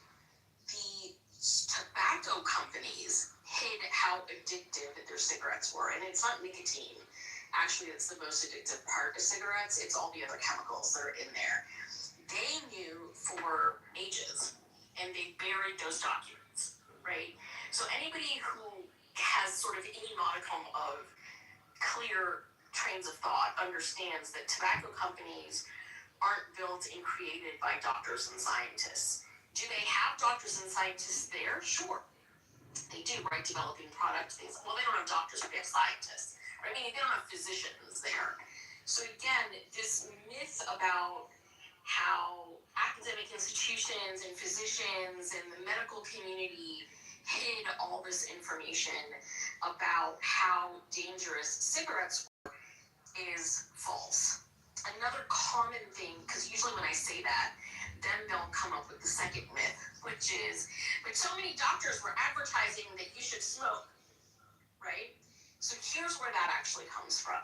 The tobacco companies hid how addictive their cigarettes were. And it's not nicotine. Actually, it's the most addictive part of cigarettes. It's all the other chemicals that are in there. They knew for ages, and they buried those documents, right? So anybody who has sort of any modicum of clear trains of thought understands that tobacco companies aren't built and created by doctors and scientists. Do they have doctors and scientists there? Sure. They do, right? Developing product things. Well, they don't have doctors, but they have scientists. Right? I mean, they don't have physicians there. So again, this myth about how academic institutions and physicians and the medical community hid all this information about how dangerous cigarettes were is false. Another common thing, because usually when I say that, then they'll come up with the second myth, which is, but so many doctors were advertising that you should smoke, right? So here's where that actually comes from.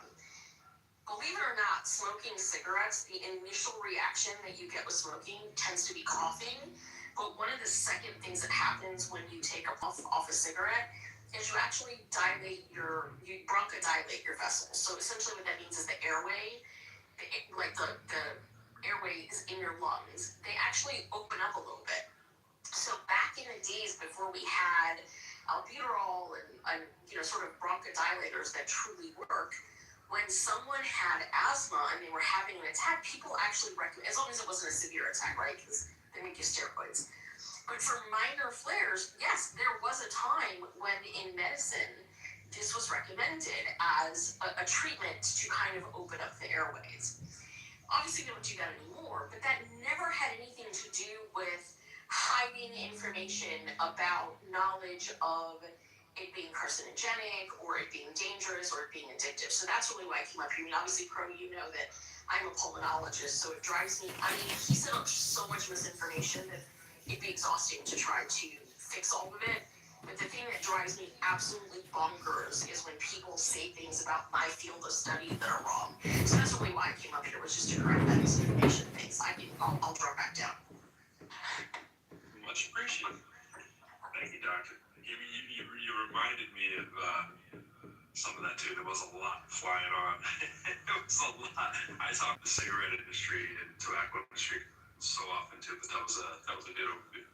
Believe it or not, smoking cigarettes, the initial reaction that you get with smoking tends to be coughing, but one of the second things that happens when you take a puff off a cigarette is you actually you bronchodilate your vessels. So essentially what that means is the airway, the airway is in your lungs, they actually open up a little bit. So back in the days before we had albuterol and sort of bronchodilators that truly work, when someone had asthma and they were having an attack, people actually recommend, as long as it wasn't a severe attack, right? Because they make you steroids. But for minor flares, yes, there was a time when in medicine, this was recommended as a treatment to kind of open up the airways. Obviously, they don't do that anymore, but that never had anything to do with hiding information about knowledge of it being carcinogenic or it being dangerous or it being addictive. So that's really why I came up here. I mean, obviously, Crow, you know that I'm a pulmonologist, so it drives me. I mean, he sent out so much misinformation that it'd be exhausting to try to fix all of it. But the thing that drives me absolutely bonkers is when people say things about my field of study that are wrong. So that's really why I came up here, was just to correct that misinformation. Thanks. I'll drop back down. Much appreciated. Thank you, Doctor. You reminded me of some of that too. There was a lot flying on. It was a lot. I talk the cigarette industry and tobacco industry so often too, but that was a good overview.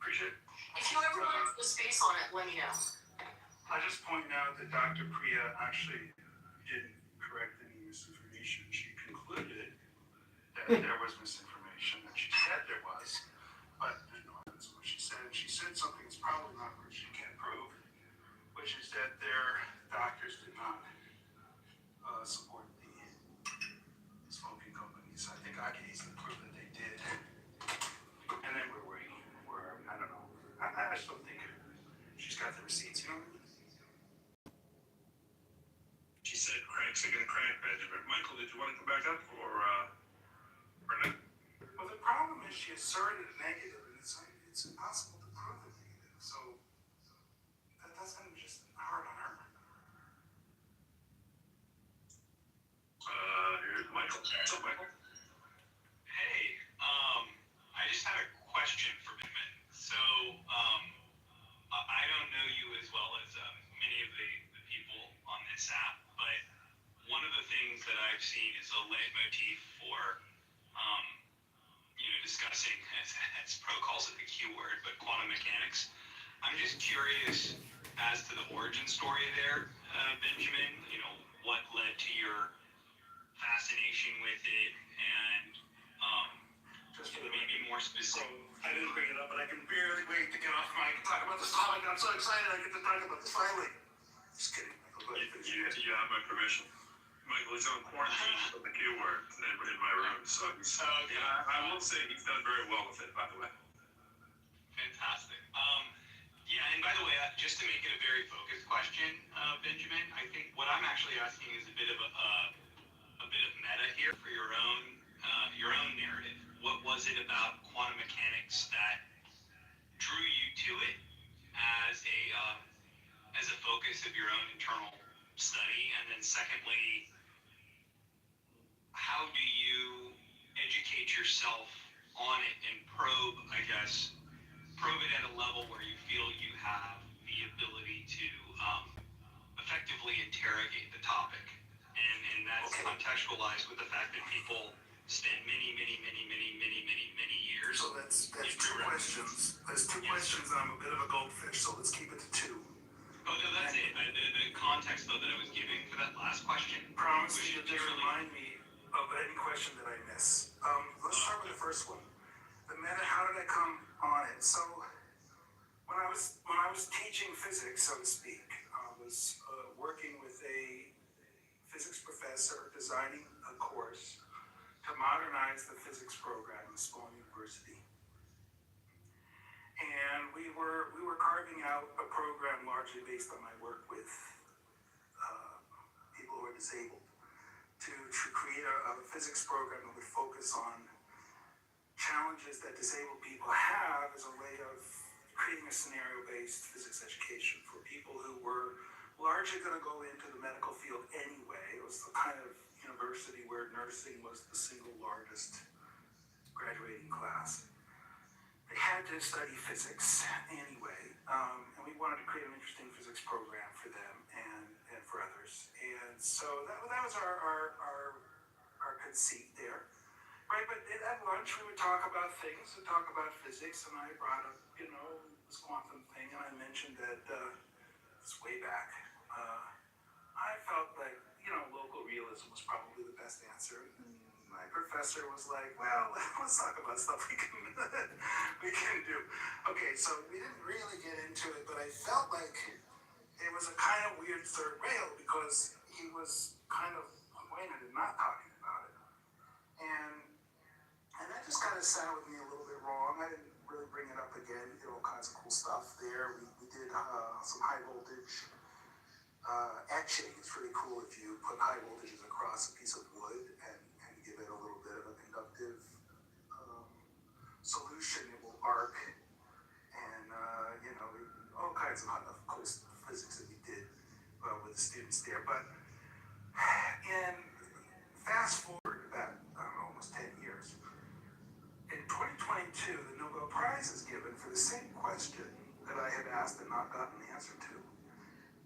Appreciate it. If you ever want to put space on it, let me know. I just point out that Dr. Priya actually didn't correct any misinformation. She concluded that there was misinformation, that she said there was, but that's what she said. And she said something that's probably not what she can't prove, which is that their doctors did not support the smoking companies. I think I can easily prove that they did. And then we're waiting for, I don't know. I still think she's got the receipts, you know what I mean? She said cranks are gonna crank, Benjamin. Michael, did you want to come back up or not? Well, the problem is she asserted a negative, and it's impossible to prove a negative. So that's going to be just hard on her. Here's Michael. What's up, Michael? Hey, I just had a question for Benjamin. So, I don't know you as well as many of the people on this app, but one of the things that I've seen is a leitmotif for, discussing, as Pro calls it the Q word, but quantum mechanics. I'm just curious as to the origin story there, Benjamin. What led to your fascination with it, and just maybe more specific. I didn't bring it up, but I can barely wait to get off mic and talk about this topic. I'm so excited I get to talk about this finally. Just kidding, Michael. Go ahead. You have my permission. Michael is on quarantine with the Q word in my room, so I will say he's done very well with it, by the way. Fantastic. And by the way, just to make it a very focused question, Benjamin, I think what I'm actually asking is a bit of meta here for your own narrative. What was it about quantum mechanics that drew you to it as a focus of your own internal study? And then secondly, how do you educate yourself on it and probe it at a level where you feel you have the ability to effectively interrogate the topic? And that's contextualized with the fact that people spend many years. So that's two questions. There's two questions, and I'm a bit of a goldfish, so let's keep it to two. Oh, no, that's it. The context, though, that I was giving for that last question. Promise you to remind me of any question that I miss. Let's start with the first one. The meta, how did I come on it? So when I was teaching physics, so to speak, I was working with a physics professor designing a course to modernize the physics program at Sloan University. And we were carving out a program largely based on my work with people who are disabled to create a physics program that would focus on challenges that disabled people have as a way of creating a scenario-based physics education for people who were largely going to go into the medical field anyway. It was the kind of university where nursing was the single largest graduating class. They had to study physics anyway, and we wanted to create an interesting physics program for them and for others. And so that was our conceit there, right? But at lunch we would talk about things, we'd talk about physics, and I brought up, this quantum thing, and I mentioned that it's way back. I felt like, local realism was probably the best answer. My professor was like, well, let's talk about stuff we can do. Okay, so we didn't really get into it, but I felt like it was a kind of weird third rail because he was kind of pointed and not talking about it. And that just kind of sat with me a little bit wrong. I didn't really bring it up again. We did all kinds of cool stuff there. We did some high voltage etching. It's really cool if you put high voltages across a piece of wood and give it a little bit of a conductive solution. It will arc, and all kinds of cool physics that we did with the students there. But fast forward about almost 10 years. In 2022, the Nobel Prize is given for the same question that I had asked and not gotten the answer to.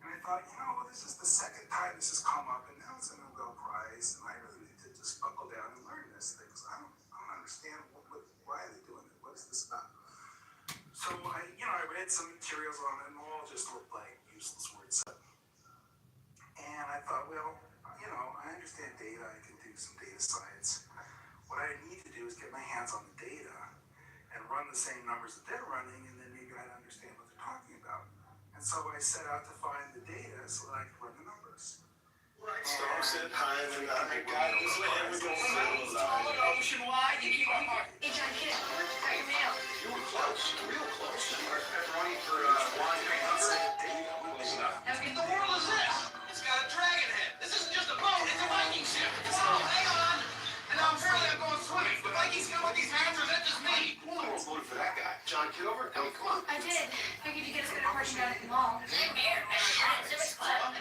And I thought, this is the second time this has come up, and now it's a Nobel Prize, and I really need to just buckle down and learn this thing, because I don't understand why are they doing it? What is this about? So I read some materials on it, and all just looked like useless words. And I thought, well, I understand data, I can do some data science. What I need to do is get my hands on the data and run the same numbers that they're running, and then maybe I'd understand what they're talking about. And so I set out to find the data so that I could run the numbers. Right, Storm said hi, and I got this land with your cell. Ocean-wide, you keep on talking. Hey, John, get it. Got your mail. You were close, real close. Pepperoni for wine. What in the world is this? It's got a dragon head. This isn't just a boat, it's a Viking ship. Whoa, hang on. And now apparently I'm going swimming. The Vikings come with these hands, or is that just me? Who in the world voted for that guy? John Kitover? I mean, come on. I did. Figured you'd get us better parking down at the mall. Same here. Civics Club.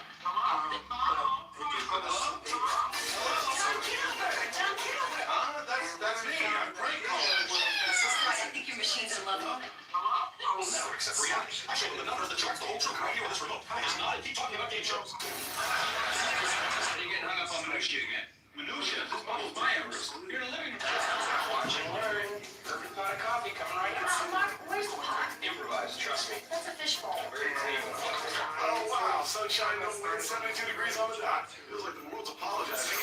John Kitover. That's me. I'm great. I think your machine's in love with me. Never except reality. I showed him the numbers, the charts, the whole truth right here with this remote. I just nodded. Keep talking about game shows. You're getting hung up on minutia again. Minutia? This bubble's my Everest. You're in a living room. Watching, learning. Perfect pot of coffee coming right now. Mark, where's the pot? Improvise, trust me. That's a fishbowl. Very clean. Oh, wow. Sunshine, no wind, 72 degrees on the dot. Feels like the world's apologizing.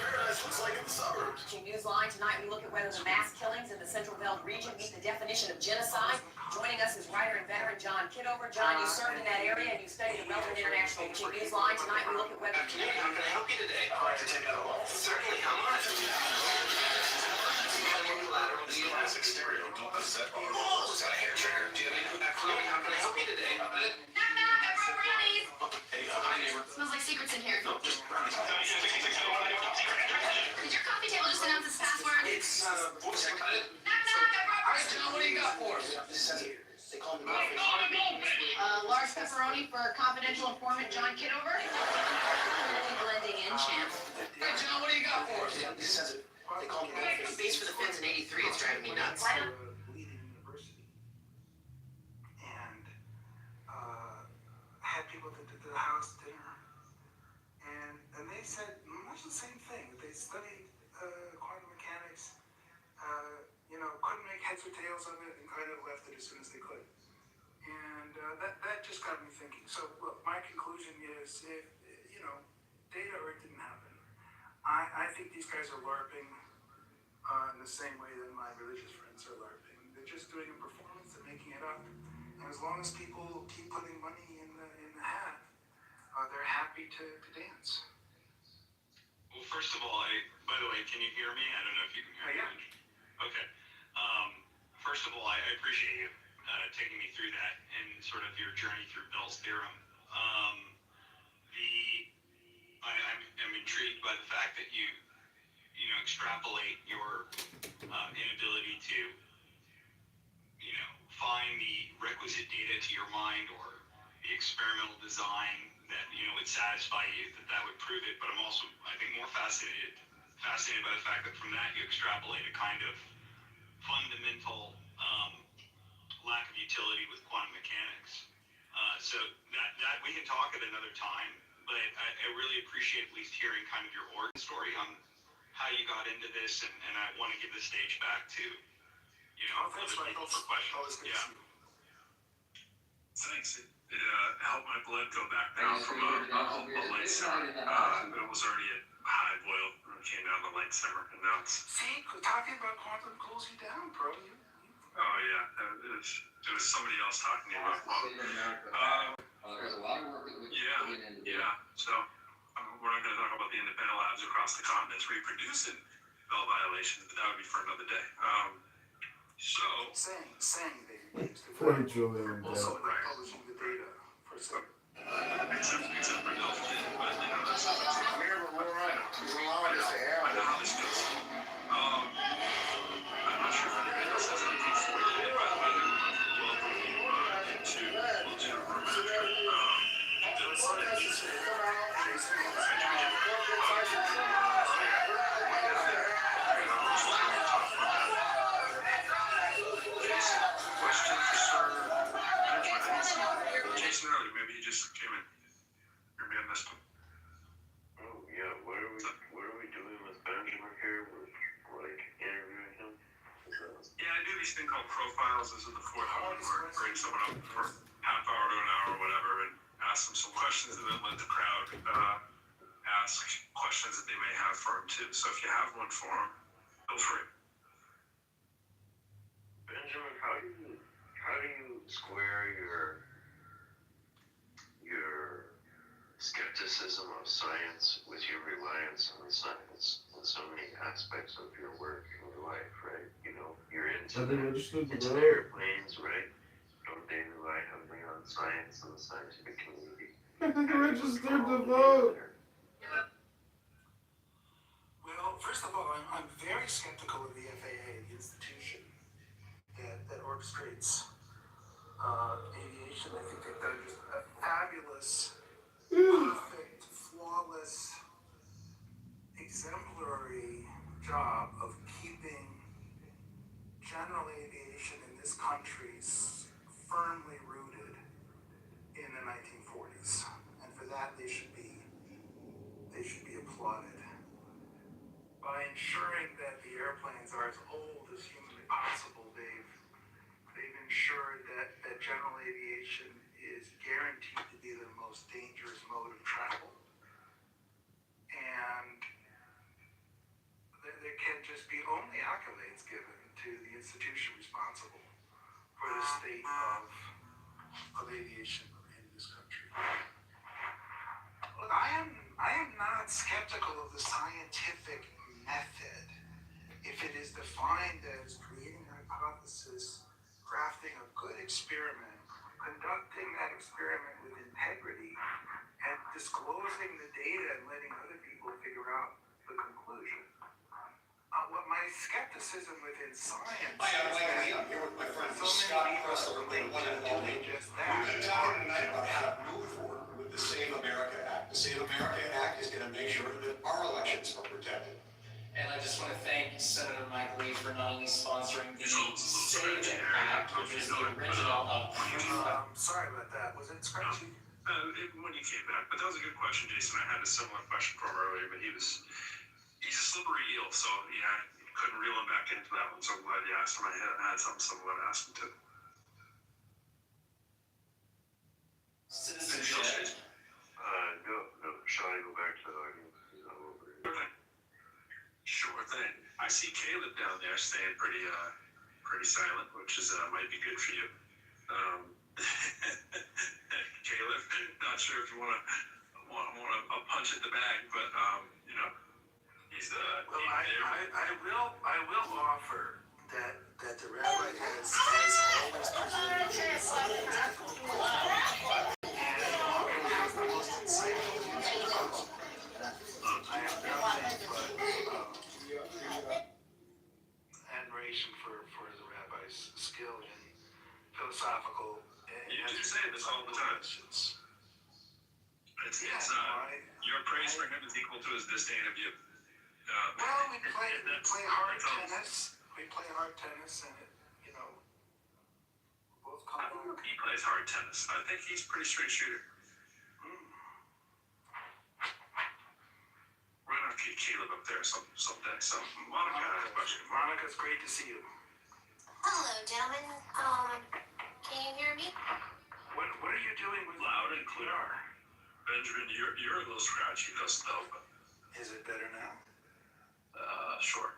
Paradise looks like in the suburbs. Newsline tonight, we look at whether the mass killings in the Central Belt region meet the definition of genocide. Joining us is writer and veteran John Kitover. John, you served in that area and you studied at Melbourne International Newsline. Tonight, we look at whether... Afternoon, how can I help you today? I'd like to take out a loan. Certainly, how much? Classic stereo, don't upset. Oh, it's got a hair trigger. Do you have any clue? How can I help you today? Knock, knock, I brought brownies. Hey, hi, neighbor. Smells like secrets in here. No, just brownies. Did your coffee table just announce its password? It's, voice. I cut it. Knock, knock, I brought All right, John, what do you got for us? This is They call me Goldfish. Large pepperoni for confidential informant John Kitover. Blending in, champ. Hey, John, what do you got for us? He says it. They call me Goldfish. Base for the Fins in '83. It's driving me nuts. Leading university, and had people that did the house dinner, and they said much the same thing. They studied quantum mechanics, couldn't make heads or tails of it, and kind of left it as soon as they could. And that just got me thinking. So, look, my conclusion is, if data or it didn't happen. I think these guys are LARPing in the same way that my religious friends are LARPing. They're just doing a performance and making it up. And as long as people keep putting money in the hat, they're happy to dance. Well, first of all, by the way, can you hear me? I don't know if you can hear me. Yeah. Okay. First of all, I appreciate you taking me through that and sort of your journey through Bell's theorem. I'm intrigued by the fact that you extrapolate your inability to find the requisite data to your mind or the experimental design that would satisfy you, that would prove it. But I'm also, I think, more fascinated by the fact that from that you extrapolate a kind of fundamental lack of utility with quantum mechanics. So that we can talk at another time, but I really appreciate at least hearing kind of your origin story on how you got into this, and I want to give the stage back to Thanks, other Michael. people for questions. Always good to see you. Thanks. It helped my blood go back down from a lightsaber. It was already at high boil when it came down the lightsaber, and now it's... See, talking about quantum cools you down, bro. Oh, yeah. It was somebody else talking to you about quantum. There's a lot of work that we put into this. Yeah. So we're not going to talk about the independent labs across the continents reproducing Bell violations, but that would be for another day. Saying they Virtually also publishing the data for a second. Except for Bell's did, but that's I know how this goes. I'm not sure if anybody else has anything for you, by the way. Welcome into Question for Sir Benjamin. Jason earlier, maybe he just came in. Maybe I missed him. Oh yeah, what are we doing with Benjamin here? We're like interviewing him. Yeah, I do these thing called profiles. This is the fourth one where I bring someone up for half hour to an hour or whatever and ask them some questions and then let the crowd ask questions that they may have for them too. So if you have one for them, feel free. Benjamin, how do you square your skepticism of science with your reliance on science in so many aspects of your work and your life, right? You're into the airplanes, right? Don't they rely heavily on science and the scientific community? They registered to vote. Well, first of all, I'm very skeptical of the FAA, the institution that orchestrates aviation. I think they've done just a fabulous, perfect, flawless, exemplary job of keeping general aviation in this country firmly rooted in the 1940s, and for that they should be applauded. By ensuring that the airplanes are as old as humanly possible, they've ensured that general aviation is guaranteed to be the most dangerous mode of travel. And there can just be only accolades given to the institution responsible for the state of aviation in this country. Look, I am not skeptical of the scientific method if it is defined as creating a hypothesis, crafting a good experiment, conducting that experiment with integrity, and disclosing the data and letting other people figure out the conclusion. What my skepticism within science. Hi, I'm Mike Lee. I'm here with my friend Scott Pressler, the one and only. Just We've that. been talking tonight about how to move forward with the Save America Act. The Save America Act is going to make sure that our elections are protected. And I just want to thank Senator Mike Lee for not only sponsoring the Save Act, which is the original of Sorry about that. Was it scratchy? When you came back, but that was a good question, Jason. I had a similar question from earlier, but he's a slippery eel, so yeah, couldn't reel him back into that one. So I'm glad you asked him. I had something similar to ask him too. citizenship. No. Shall I go back to the audience? Sure thing. I see Caleb down there staying pretty silent, which is might be good for you. Caleb, not sure if you want a punch at the bag, but he's Well, I will offer that the rabbi has always presented Jesus and has the most insightful views possible. I have nothing but admiration for the rabbi's skill in philosophical. You do say this all the time. Your praise for him is equal to his disdain of you. Well, we play hard tennis. We play hard tennis, and both come I don't know if he plays hard tennis. I think he's a pretty straight shooter. We're gonna keep Caleb up there someday. So, Monica has a question. Monica, it's great to see you. Hello, gentlemen. Can you hear me? What are you doing with Loud and clear. Benjamin, you're a little scratchy though, but Is it better now? Sure.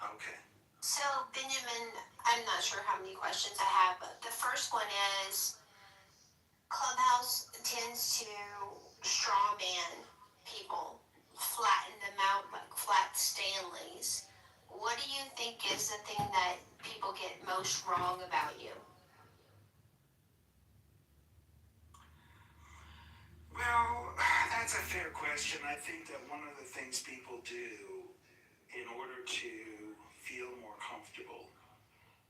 Okay. So, Benjamin, I'm not sure how many questions I have, but the first one is Clubhouse tends to straw man people, flatten them out like flat Stanleys. What do you think is the thing that people get most wrong about you? Well, that's a fair question. I think that one of the things people do in order to feel more comfortable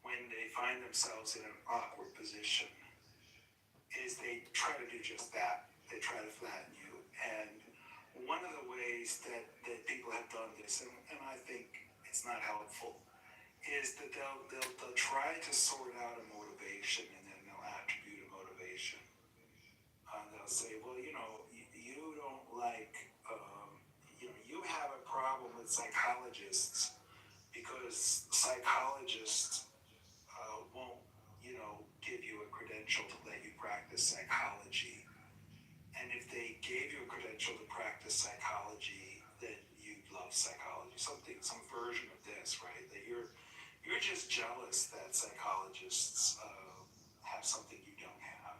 when they find themselves in an awkward position is they try to do just that. They try to flatten you. And one of the ways that people have done this, and I think it's not helpful, is that they'll try to sort out a motivation and then they'll attribute a motivation. They'll say, well, you don't like, you have a problem with psychologists because psychologists won't, give you a credential to let you practice psychology. And if they gave you a credential to practice psychology, then you'd love psychology. Some version of this, right? That you're just jealous that psychologists have something you don't have.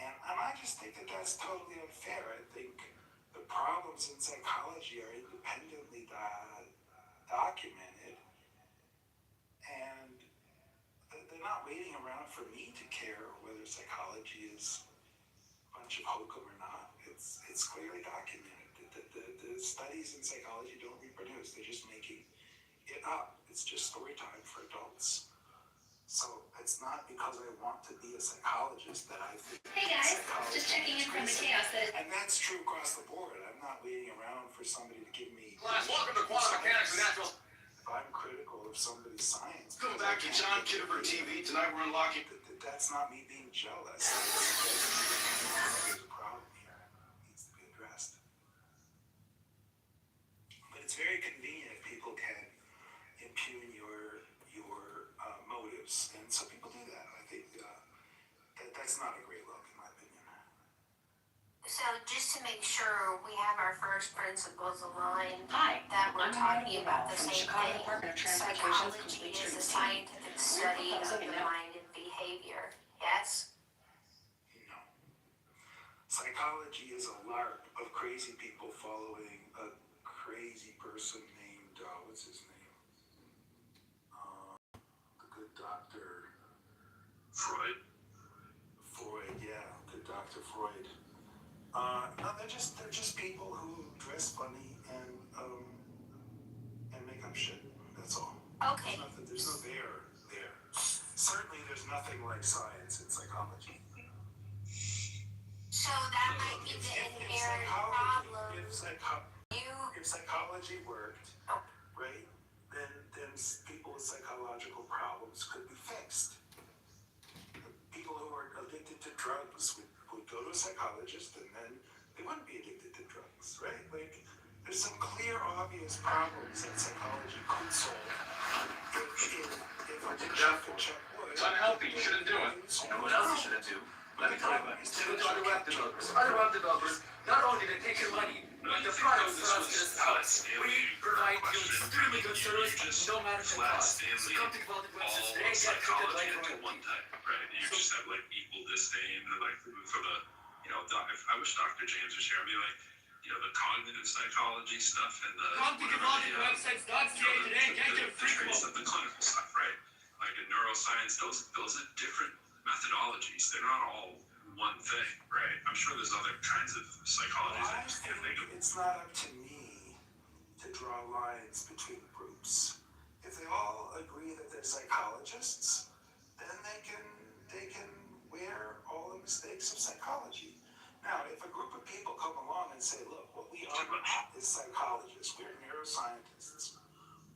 And I just think that that's totally unfair. I think the problems in psychology are independently documented, and they're not waiting around for me to care whether psychology is a bunch of hokum or not. It's clearly documented. The studies in psychology don't reproduce. They're just making it up. It's just story time for adults. So it's not because I want to be a psychologist that I think. Hey guys, just checking in from the chaos that is. And that's true across the board. I'm not waiting around for somebody to give me. Class, welcome to Quantum Mechanics and Natural. If I'm critical of somebody's science. Come back to John Kitover TV. Tonight we're unlocking. That's not me being jealous. There's a problem here. It needs to be addressed. But it's very convenient if people can impugn your motives, and some people do that. I think that's not a great look, in my opinion. So just to make sure we have our first principles aligned, Hi, that we're I'm talking Monica about the from the same Chicago thing. Department of Transportation's Psychology Complete is a Street scientific study I was of looking the at that. mind and behavior. Yes? No. Psychology is a lark of crazy people following a crazy person named, what's his name? The good doctor. Freud, yeah, good Dr. Freud. No, they're just people who dress funny and make up shit. That's all. Okay. There's no there. Certainly there's nothing like science in psychology. So that might be the inherent problem. If psychology worked, right, then people with psychological problems could be fixed. People who are addicted to drugs would go to a psychologist, and then they wouldn't be addicted to drugs, right? Like, there's some clear, obvious problems that psychology could solve if a Chuck would. It's unhealthy. You shouldn't do it. You know what else you shouldn't do? Let me tell you about it. Sell it to other web developers. Other web developers, not only they take your money, but the products for us is ours. We provide you extremely good service, no matter the cost. So come to Quality Websites today and get treated like into one type, right? You just have like equal disdain, like for the, I wish Dr. James was here. I mean, like, the cognitive psychology stuff and the Come to qualitywebsites.ca today and get your free quote. The clinical stuff, right? Like in neuroscience, those are different methodologies. They're not all one thing, right? I'm sure there's other kinds of psychologies that you can think of. It's not up to me to draw lines between groups. If they all agree that they're psychologists, then they can wear all the mistakes of psychology. Now, if a group of people come along and say, look, what we are not is psychologists, we're neuroscientists.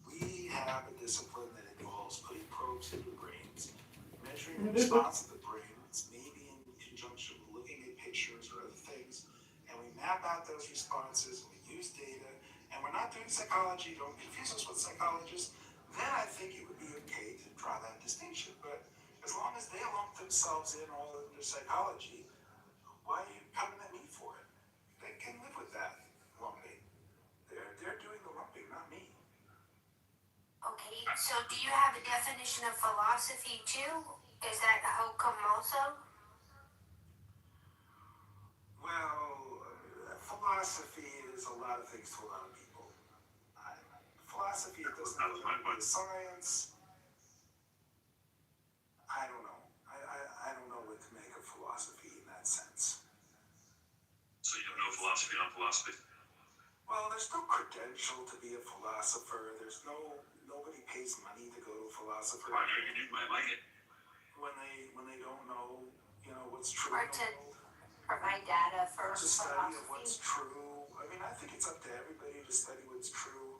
We have a discipline that involves putting probes into brains, measuring the response of the brains, maybe in conjunction with looking at pictures or other things, and we map out those responses, and we use data, and we're not doing psychology, don't confuse us with psychologists, then I think it would be okay to draw that distinction. But as long as they lump themselves in all under psychology, why are you coming at me for it? They can live with that lumping. They're doing the lumping, not me. Okay, so do you have a definition of philosophy too? Is that outcome also? Well, philosophy is a lot of things to a lot of people. Philosophy doesn't really be science. I don't know. I don't know what to make of philosophy in that sense. So you don't know philosophy on philosophy? Well, there's no credential to be a philosopher. Nobody pays money to go to a philosopher. Well, you might like it. When they don't know, what's true. Or to provide data for to study of what's true. I mean, I think it's up to everybody to study what's true.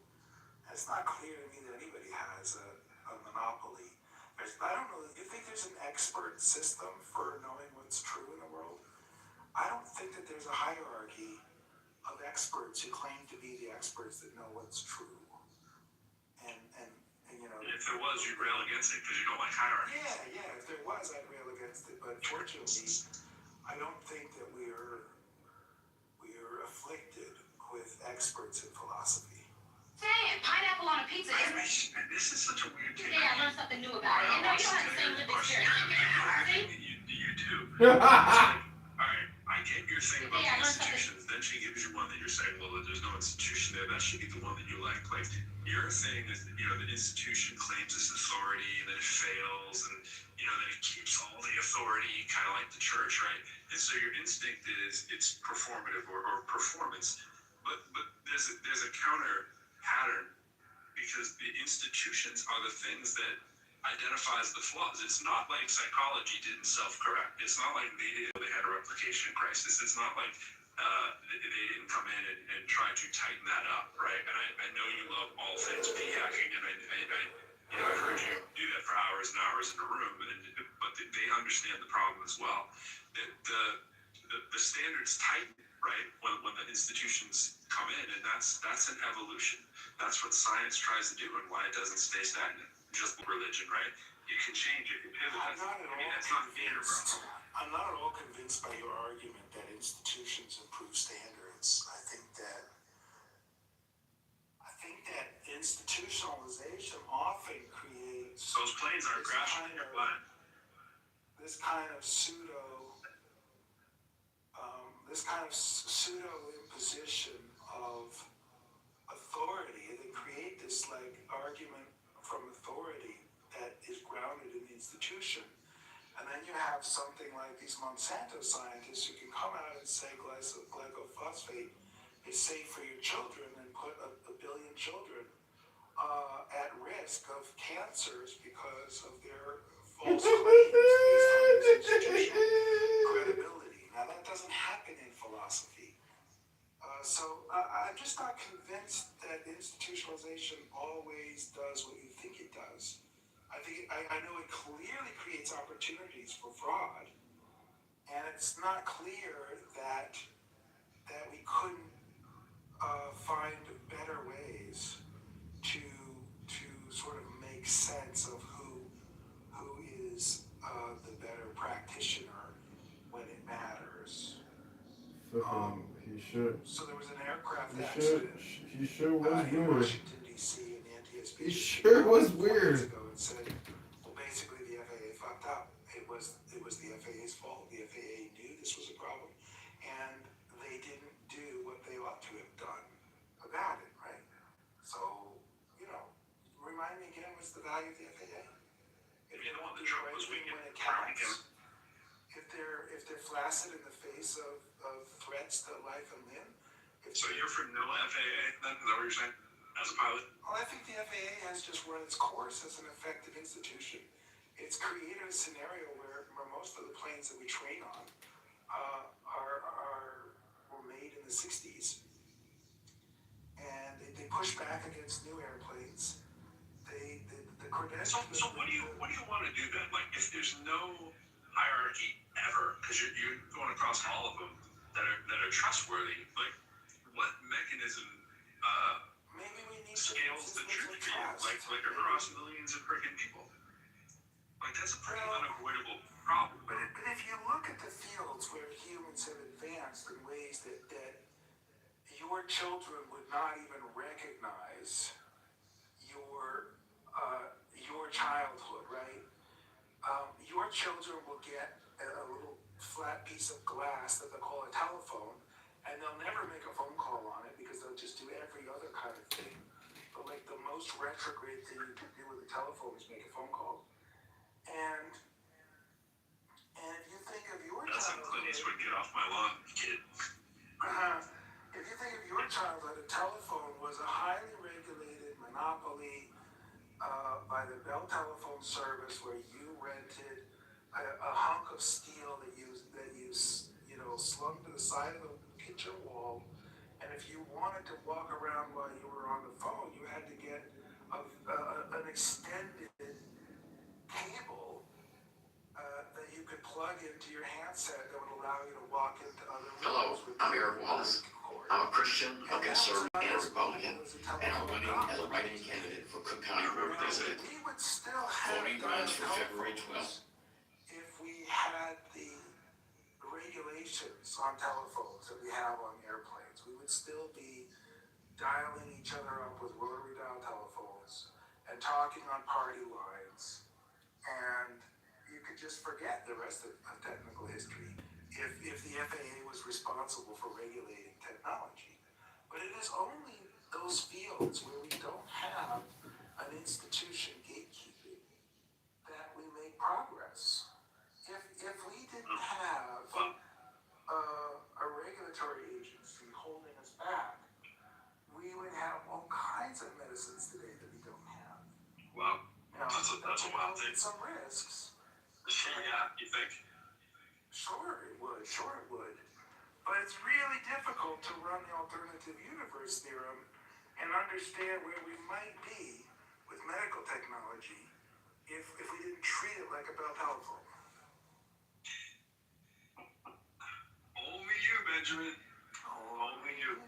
It's not clear to me that anybody has a monopoly. I don't know. You think there's an expert system for knowing what's true in the world? I don't think that there's a hierarchy of experts who claim to be the experts that know what's true. And if there was, you'd rail against it because you don't like hierarchy. Yeah. If there was, I'd rail against it. But fortunately, I don't think that we're afflicted with experts in philosophy. Saying pineapple on a pizza is. This is such a weird take. Today I learned something new about it. And no, you don't have the same lived experience. You do. Alright, I get your thing about the institutions. Then she gives you one that you're saying, well, there's no institution there. That should be the one that you like. Like, your thing is that, the institution claims its authority, and then it fails, and, then it keeps all the authority, kind of like the church, right? And so your instinct is it's performative or performance. But there's a counter pattern, because the institutions are the things that identifies the flaws. It's not like psychology didn't self-correct. It's not like they had a replication crisis. It's not like they didn't come in and try to tighten that up, right? And I know you love all things p-hacking, and I've heard you do that for hours and hours in a room, but they understand the problem as well. The standards tighten, right, when the institutions come in, and that's an evolution. That's what science tries to do, and why it doesn't stay stagnant. Just religion, right? You can change it, you can pivot. That's not theater, bro. I'm not at all convinced by your argument that institutions improve standards. I think that institutionalization often creates those planes aren't crashing in your planet. This kind of pseudo imposition of authority. They create this argument from authority that is grounded in the institution. And then you have something like these Monsanto scientists who can come out and say glyphosate is safe for your children, and put a billion children at risk of cancers because of their false claims based on this institutional credibility. Now, that doesn't happen in philosophy. So I'm just not convinced that institutionalization always does what you think it does. I know it clearly creates opportunities for fraud, and it's not clear that we couldn't find better ways to sort of make sense of who is the better practitioner when it matters. He sure. So there was an aircraft accident. He sure was in weird. Washington, D.C. and the NTSB. He sure was 4 weird. years ago and said, well, basically the FAA fucked up. It was the FAA's fault. The FAA knew this was a problem, and they didn't do what they ought to have done about it, right? So, remind me again, what's the value of the FAA? If You they know, don't the do the Trump right was thing weak when it around again. counts, if they're flaccid in the face of threats to life and limb. So you're for no FAA then? Is that what you're saying? As a pilot? Well, I think the FAA has just run its course as an effective institution. It's created a scenario where most of the planes that we train on were made in the 60s. And they push back against new airplanes. The credentials. So what do you want to do then? Like, if there's no hierarchy ever, because you're going across all of them that are trustworthy, like what mechanism maybe we need scales the truth for you? Like across millions of freaking people. Like that's a pretty unavoidable problem. But if you look at the fields where humans have advanced in ways that your children would not even recognize your childhood, right? Your children will get a little flat piece of glass that they call a telephone, and they'll never make a phone call on it because they'll just do every other kind of thing. But like the most retrograde thing you can do with a telephone is make a phone call. And if you think of your That's how Clint Eastwood, get off my lawn, kid. If you think of your childhood, a telephone was a highly regulated monopoly by the Bell Telephone Service, where you rented a hunk of steel that you slung to the side of the kitchen wall, and if you wanted to walk around while you were on the phone, you had to get an extended cable that you could plug into your handset that would allow you to walk into other rooms. Hello, I'm Eric Wallace. I'm a Christian, a conservative, and a Republican, and I'm running as a write-in candidate for Cook County Road President. We would still have Voting runs for February 12th. if we had the regulations on telephones that we have on airplanes. We would still be dialing each other up with rotary dial telephones and talking on party lines, and you could just forget the rest of technical history if the FAA was responsible for regulating technology. But it is only those fields where we don't have an institution gatekeeping that we make progress. If we didn't have a regulatory agency holding us back, we would have all kinds of medicines today that we don't have. Wow. That's a wild thing. Some risks. Yeah, you think? Sure it would. But it's really difficult to run the alternative universe theorem and understand where we might be with medical technology if we didn't treat it like a Bell telephone. Only you, Benjamin. Only you.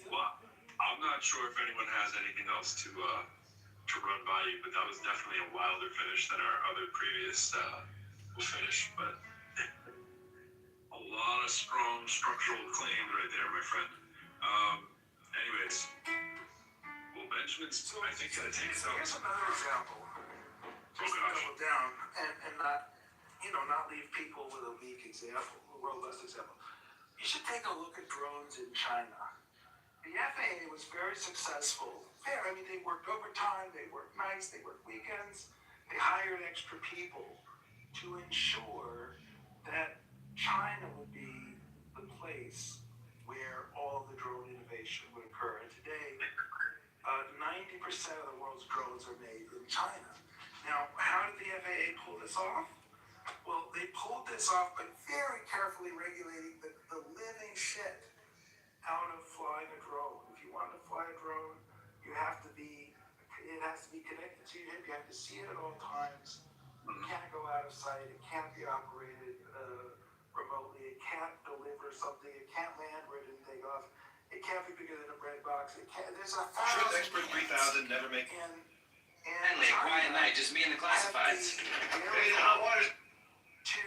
Well, I'm not sure if anyone has anything else to run by you, but that was definitely a wilder finish than our other previous finish. But a lot of strong structural claims right there, my friend. Anyways, well, Benjamin's, I think, going to take us out. Here's another example. Just to double down and not leave people with a weak example, a robust example. You should take a look at drones in China. The FAA was very successful. I mean, they worked overtime, they worked nights, they worked weekends, they hired extra people to ensure that China would be the place where all the drone innovation would occur. And today, 50% of the world's drones are made in China. Now, how did the FAA pull this off? Well, they pulled this off by very carefully regulating the living shit out of flying a drone. If you want to fly a drone, it has to be connected to your hip. You have to see it at all times. It can't go out of sight. It can't be operated remotely. It can't deliver something. It can't land where it didn't take off. It can't be bigger than a bread box. It can't. There's a thousand. Truth Expert 3000 never make. Finally, a quiet night, just me and the classifieds. To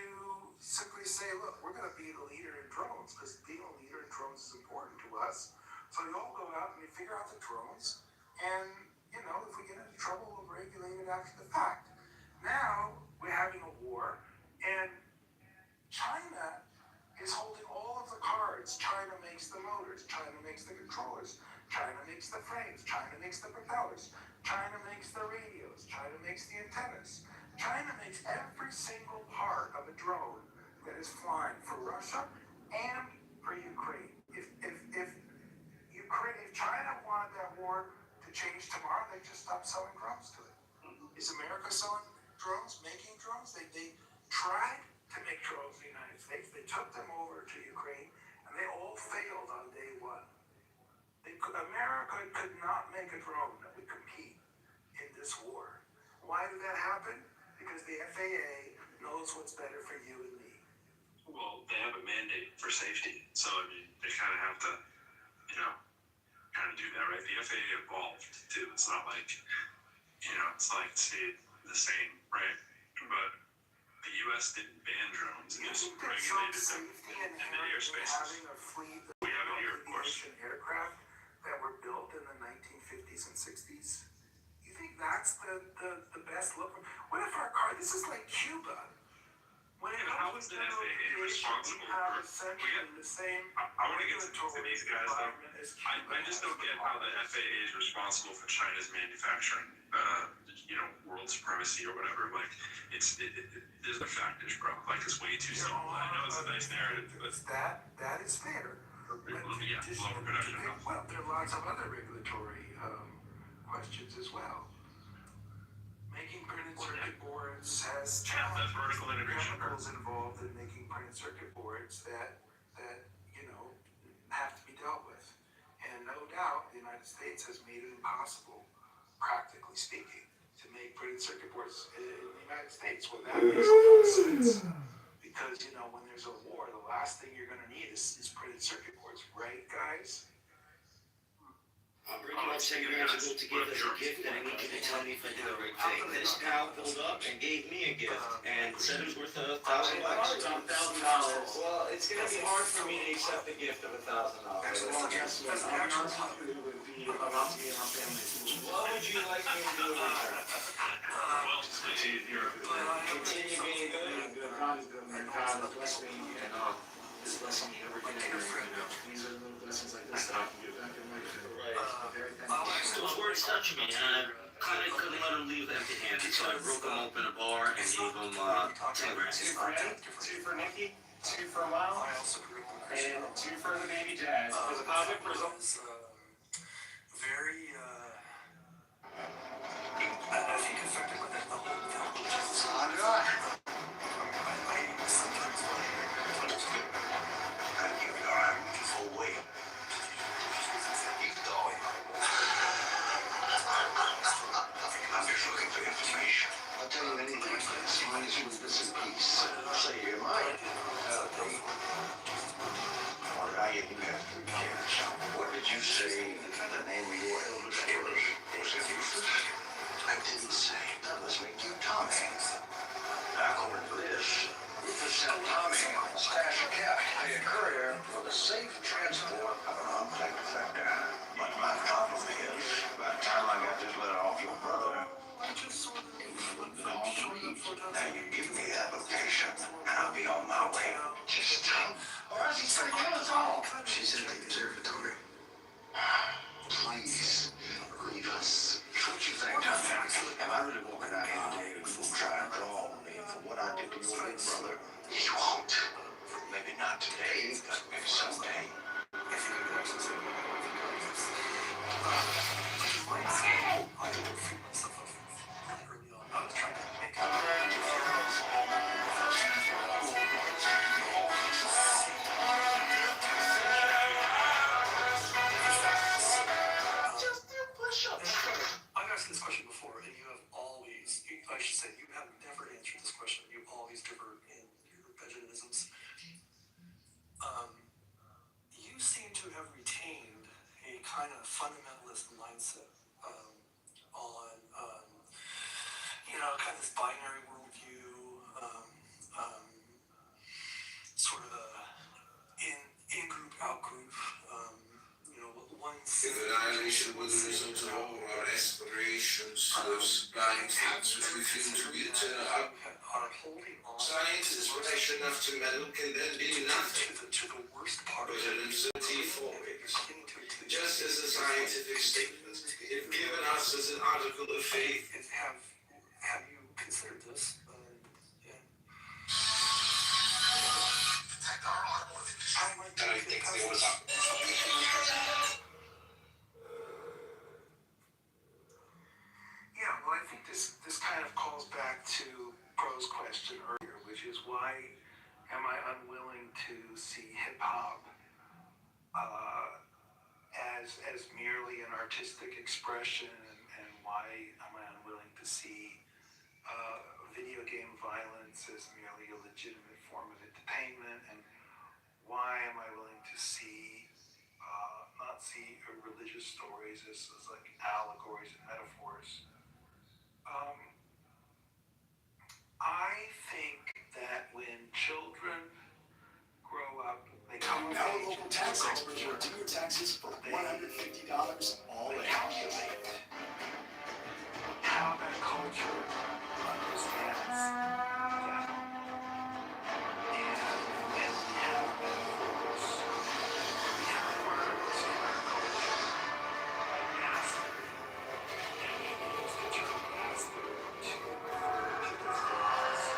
simply say, look, we're going to be the leader in drones because being a leader in drones is important to us. So you all go out and you figure out the drones, and you know, if we get into trouble, we'll regulate it after the fact. Now we're having a war, and China is holding all of the cards. China makes the motors, China makes the controllers, China makes the frames, China makes the propellers, China makes the radios, China makes the antennas. China makes every single part of a drone that is flying for Russia and for Ukraine. If China wanted that war to change tomorrow, they just stop selling drones to it. Is America selling drones, making drones? They tried to make drones in the United States. They took them over to Ukraine, and they all failed on day one. America could not make a drone that would compete in this war. Why did that happen? Because the FAA knows what's better for you and me. Well, they have a mandate for safety, so I mean, they kind of have to, kind of do that, right? The FAA evolved too. It's not like, it's like stayed the same, right? But the U.S. didn't ban drones; it just regulated them in the airspaces. We have it here, of course. Aircraft that were built in the 1950s and 60s. You think that's the best look? What if our car? This is like Cuba. How is the FAA responsible for? The same. I want to get to these guys though. I just don't get how the FAA is responsible for China's manufacturing, world supremacy or whatever. Like, there's no factors, bro. Like, it's way too simple. I know it's a nice narrative, but that is fair. Yeah, lower production. Well, there are lots of other regulatory questions as well. Making printed circuit boards has chemicals involved in making printed circuit boards that have to be dealt with. And no doubt, the United States has made it impossible, practically speaking, to make printed circuit boards in the United States. Well, that makes a lot of sense. Because, when there's a war, the last thing you're going to need is printed circuit boards, right, guys? I'll bring you up $10 grand to go to give as a gift, and I need you to tell me if I did the right thing. This pal pulled up and gave me a gift, and said it was worth $1,000. Around $1,000. Well, it's gonna be hard for me to accept the gift of $1,000. Well, guess what? Actual it would be about to be in our family. What would you like me to do in return? Continue being good. God is good, man. God has blessed me, and this blessing me every day. These are little blessings like this that I can give back in life. Those words touched me, and I kind of couldn't let him leave empty-handed, so I broke him open a bar and gave him $10 grand. 2 for Nick, 2 for Nikki, 2 for Lyle, and 2 for the baby Jazz. Was it positive results? Very, I think affected with that whole I'm just looking for information. I'll tell you anything, as long as you leave this in peace. Say your mind. Or I get you have to be careful. What did you say the name of your eldest was? Was it Eustace? I didn't say. That must make you Tommy. Now, according to this, Rufus sent Tommy a stash of cash to a courier for the safe transport of an armed effector. But my problem is, by the time I got this letter off your brother, it would have been all three. Now you give me the application, and I'll be on my way. Just tell me. Or else he's gonna kill us all. She's in the observatory. Please. fundamentalist mindset on, kind of this binary worldview, sort of a in-group, out-group, If annihilation were the result of all our aspirations to those blind things which we feel to be eternal, science is fresh enough to meddle can then be nothing but an uncertainty for it. Just as the scientific statement, if given us as an article of faith, have you considered this? I think there was a Yeah, well, I think this kind of calls back to Pro's question earlier, which is why am I unwilling to see hip hop as merely an artistic expression, and why am I unwilling to see video game violence as merely a legitimate form of entertainment, and why am I willing to not see religious stories as like allegories and metaphors? I think that when children grow up, they come of Our age, local tax experts will do your taxes for $150 all in. calculate how that culture understands that. And we have metaphors, we have words in our culture, like master, and we use the term master to refer to the things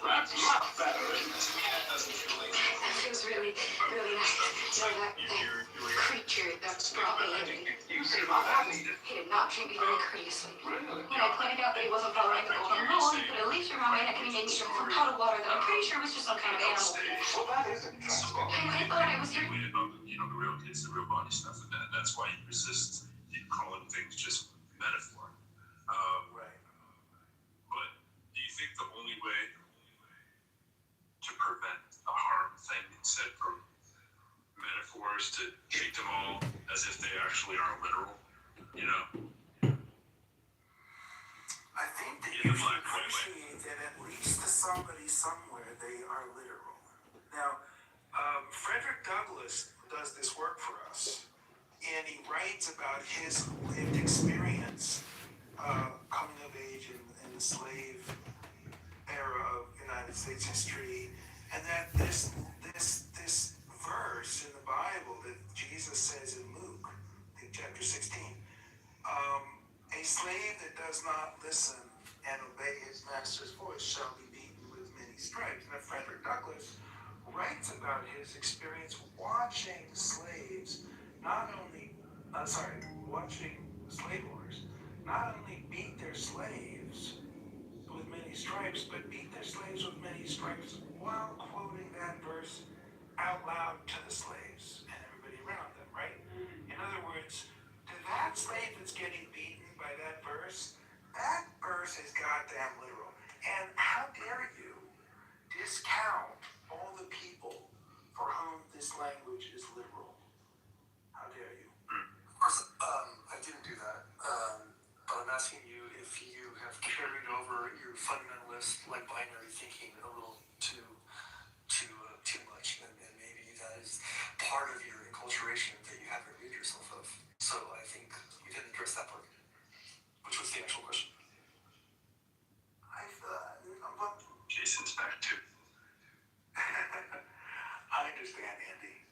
That's not flattering. That feels really, really nice. You know, that creature that brought me in. You seem unhappy. He did not treat me very courteously. Really? When I pointed out that he wasn't following the golden rule, he put a leash around my neck and he made me drink some puddle water that I'm pretty sure was just some kind of animal. Well, that is interesting. I thought I was here. The real kids, the real body stuff, and that's why you resist calling things just metaphor. Right. But do you think the only way to prevent the harm thing instead from metaphors to treat them all as if they actually are literal? I think that you should appreciate that at least to somebody somewhere they are literal. Now, Frederick Douglass does this work for us, and he writes about his lived experience coming of age in the slave era of United States history, and that this verse in the Bible that Jesus says in Luke, chapter 16, a slave that does not listen and obey his master's voice shall be beaten with many stripes. Now, Frederick Douglass writes about his experience watching slaves watching slave owners not only beat their slaves with many stripes, but beat their slaves with many stripes while quoting that verse out loud to the slaves and everybody around them, right? In other words, to that slave that's getting beaten by that verse is goddamn literal. And how dare you discount all the people for whom this language is literal? How dare you? Of course, I didn't do that. But I'm asking you if you have carried over your fundamentalist, like binary thinking a little too much, and maybe that is part of your enculturation that you haven't rid yourself of. So I think you didn't address that part, which was the actual question. Jason's back too. I understand, Andy.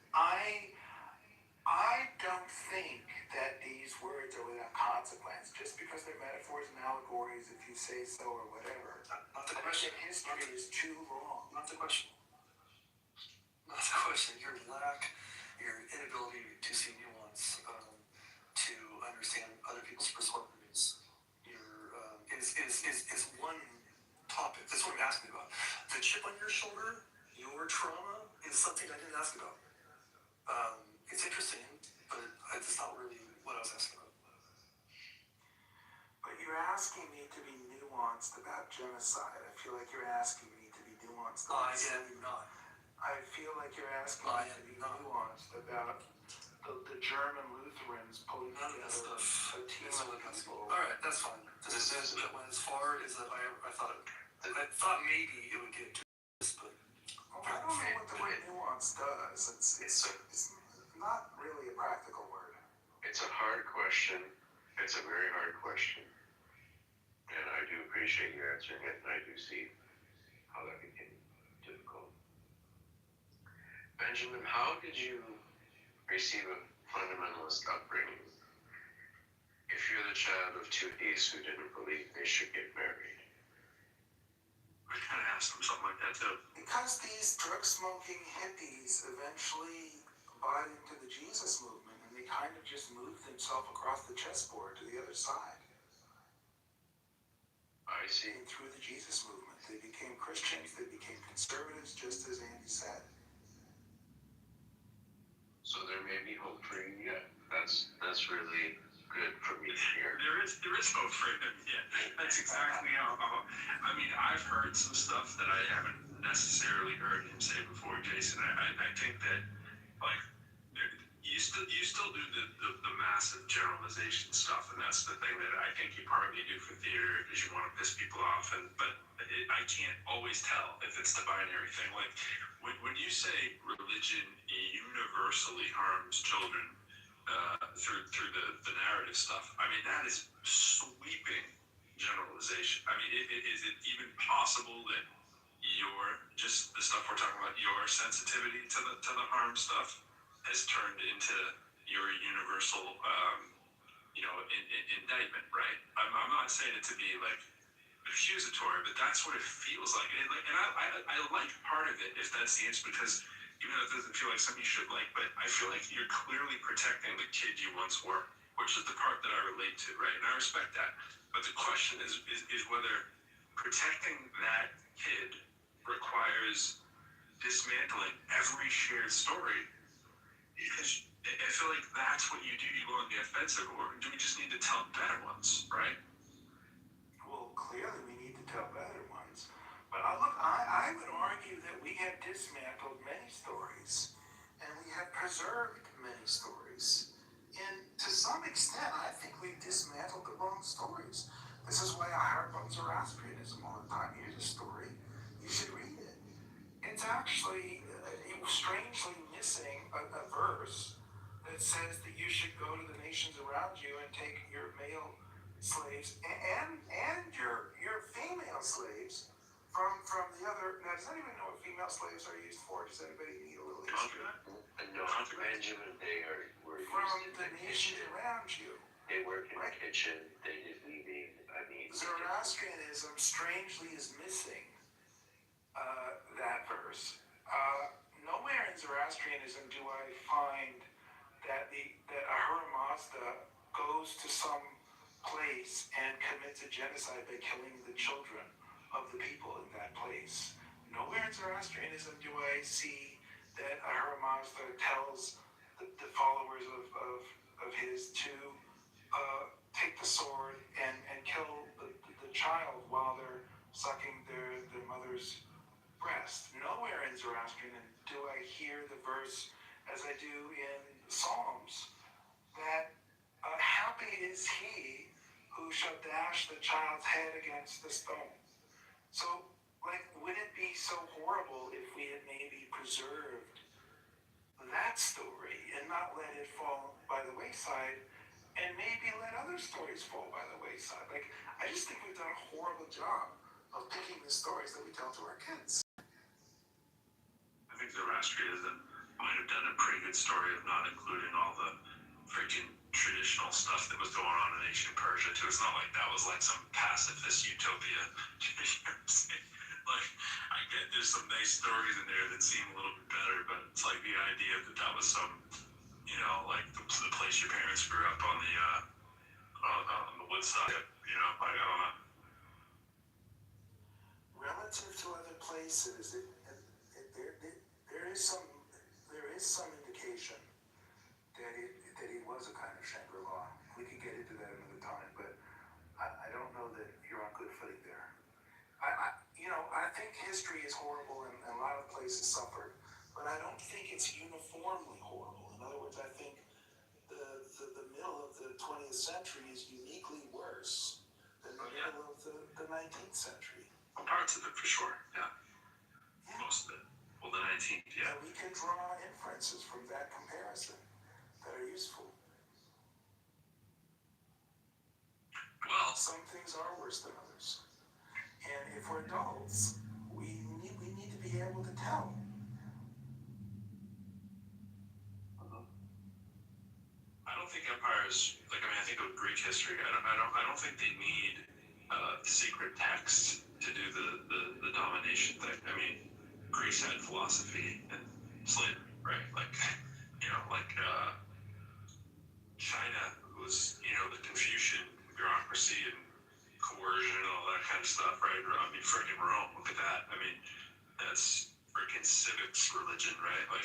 I don't think that these words are without consequence just because they're metaphors and allegories, if you say so or whatever. Not the question. History is too long. Not the question. Not the question. Your inability to see nuance, to understand other people's perspectives, is one topic. That's what I'm asking about. The chip on your shoulder, your trauma, is something I didn't ask about. It's interesting, but it's not really what I was asking about. But you're asking me to be nuanced about genocide. I feel like you're asking me to be nuanced about am not. I feel like you're asking me to be nuanced about the German Lutherans pulling together a team of people. All right, that's fine. This is that went as far as that I thought maybe it would get to this, but I don't know what the word nuance does. It's not really a practical word. It's a hard question. It's a very hard question. And I do appreciate you answering it, and I do see how that became difficult. Benjamin, how did you receive a fundamentalist upbringing if you're the child of two atheists who didn't believe they should get married? I kind of asked them something like that too. Because these drug-smoking hippies eventually bought into the Jesus movement, and they kind of just moved themselves across the chessboard to the other side. I see. And through the Jesus movement, they became Christians, they became conservatives, just as Andy said. So there may be hope for you yet. That's really good for me to hear. There is hope for him. Yeah, that's exactly how. I mean, I've heard some stuff that I haven't necessarily heard him say before, Jason. I think that like you still do the massive generalization stuff, and that's the thing that I think you partly do for theater because you want to piss people off. But I can't always tell if it's the binary thing. Like when you say religion universally harms children through the narrative stuff, I mean that is sweeping generalization. I mean, is it even possible that just the stuff we're talking about, your sensitivity to the harm stuff has turned into your universal, indictment, right? I'm not saying it to be like accusatory, but that's what it feels like. And I like part of it if that's the answer, because even though it doesn't feel like something you should like, but I feel like you're clearly protecting the kid you once were, which is the part that I relate to, right? And I respect that. But the question is whether protecting that kid requires dismantling every shared story, because I feel like that's what you do. You go on the offensive, or do we just need to tell better ones, right? Well, clearly we need to tell better ones. But look, I would argue that we have dismantled many stories, and we have preserved many stories. And to some extent, I think we've dismantled the wrong stories. This is why I harp on Zoroastrianism all the time. Here's a story. You should read it. It's actually strangely missing a verse that says that you should go to the nations around you and take your male slaves and your female slaves from the other. Now, does anybody know what female slaves are used for? Does anybody need a little history? No, Benjamin, were from the nations around you. They work in the kitchen. They did weaving. I mean, Zoroastrianism strangely is missing that verse. Nowhere in Zoroastrianism do I find that Ahura Mazda goes to some place and commits a genocide by killing the children of the people in that place. Nowhere in Zoroastrianism do I see that Ahura Mazda tells the followers of his to take the sword and kill the child while they're sucking their mother's breast. Nowhere in Zoroastrianism do I hear the verse, as I do in Psalms, that happy is he who shall dash the child's head against the stone. So, would it be so horrible if we had maybe preserved that story and not let it fall by the wayside, and maybe let other stories fall by the wayside? I just think we've done a horrible job of picking the stories that we tell to our kids. I think Zoroastrianism might have done a pretty good story of not including all the freaking traditional stuff that was going on in ancient Persia too. It's not like that was like some pacifist utopia. You know what I'm saying? Like, I get there's some nice stories in there that seem a little bit better, but it's like the idea that was some, you know, like the place your parents grew up on the Woodstock. You know, I don't know. Relative to other places, there is some indication that it was a kind of Shangri-La. We could get into that another time, but I don't know that you're on good footing there. I think history is horrible and a lot of places suffered, but I don't think it's uniformly horrible. In other words, I think the middle of the 20th century is uniquely worse than the middle of the 19th century. Parts of it for sure, yeah. Most of it. Well, the 19th, yeah. And we can draw inferences from that comparison that are useful. Well, some things are worse than others. And if we're adults, we need to be able to tell. I don't think empires, I think of Greek history. I don't think they need secret texts to do the domination thing. I mean, Greece had philosophy and slavery, right? China was, the Confucian bureaucracy and coercion and all that kind of stuff, right? I mean, freaking Rome, look at that. I mean, that's freaking civics religion, right? And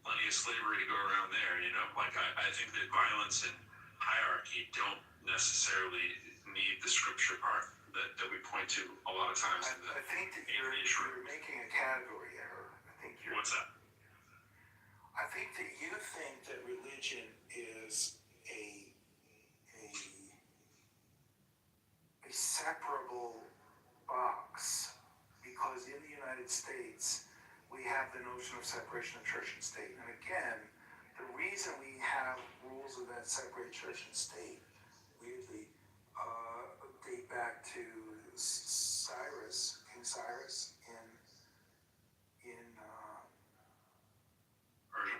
plenty of slavery to go around there, I think that violence and hierarchy don't necessarily need the scripture part that we point to a lot of times. I think that you're making a category error. What's that? I think that you think that religion is a separable box, because in the United States we have the notion of separation of church and state. And again, the reason we have rules of that separate church and state weirdly date back to King Cyrus in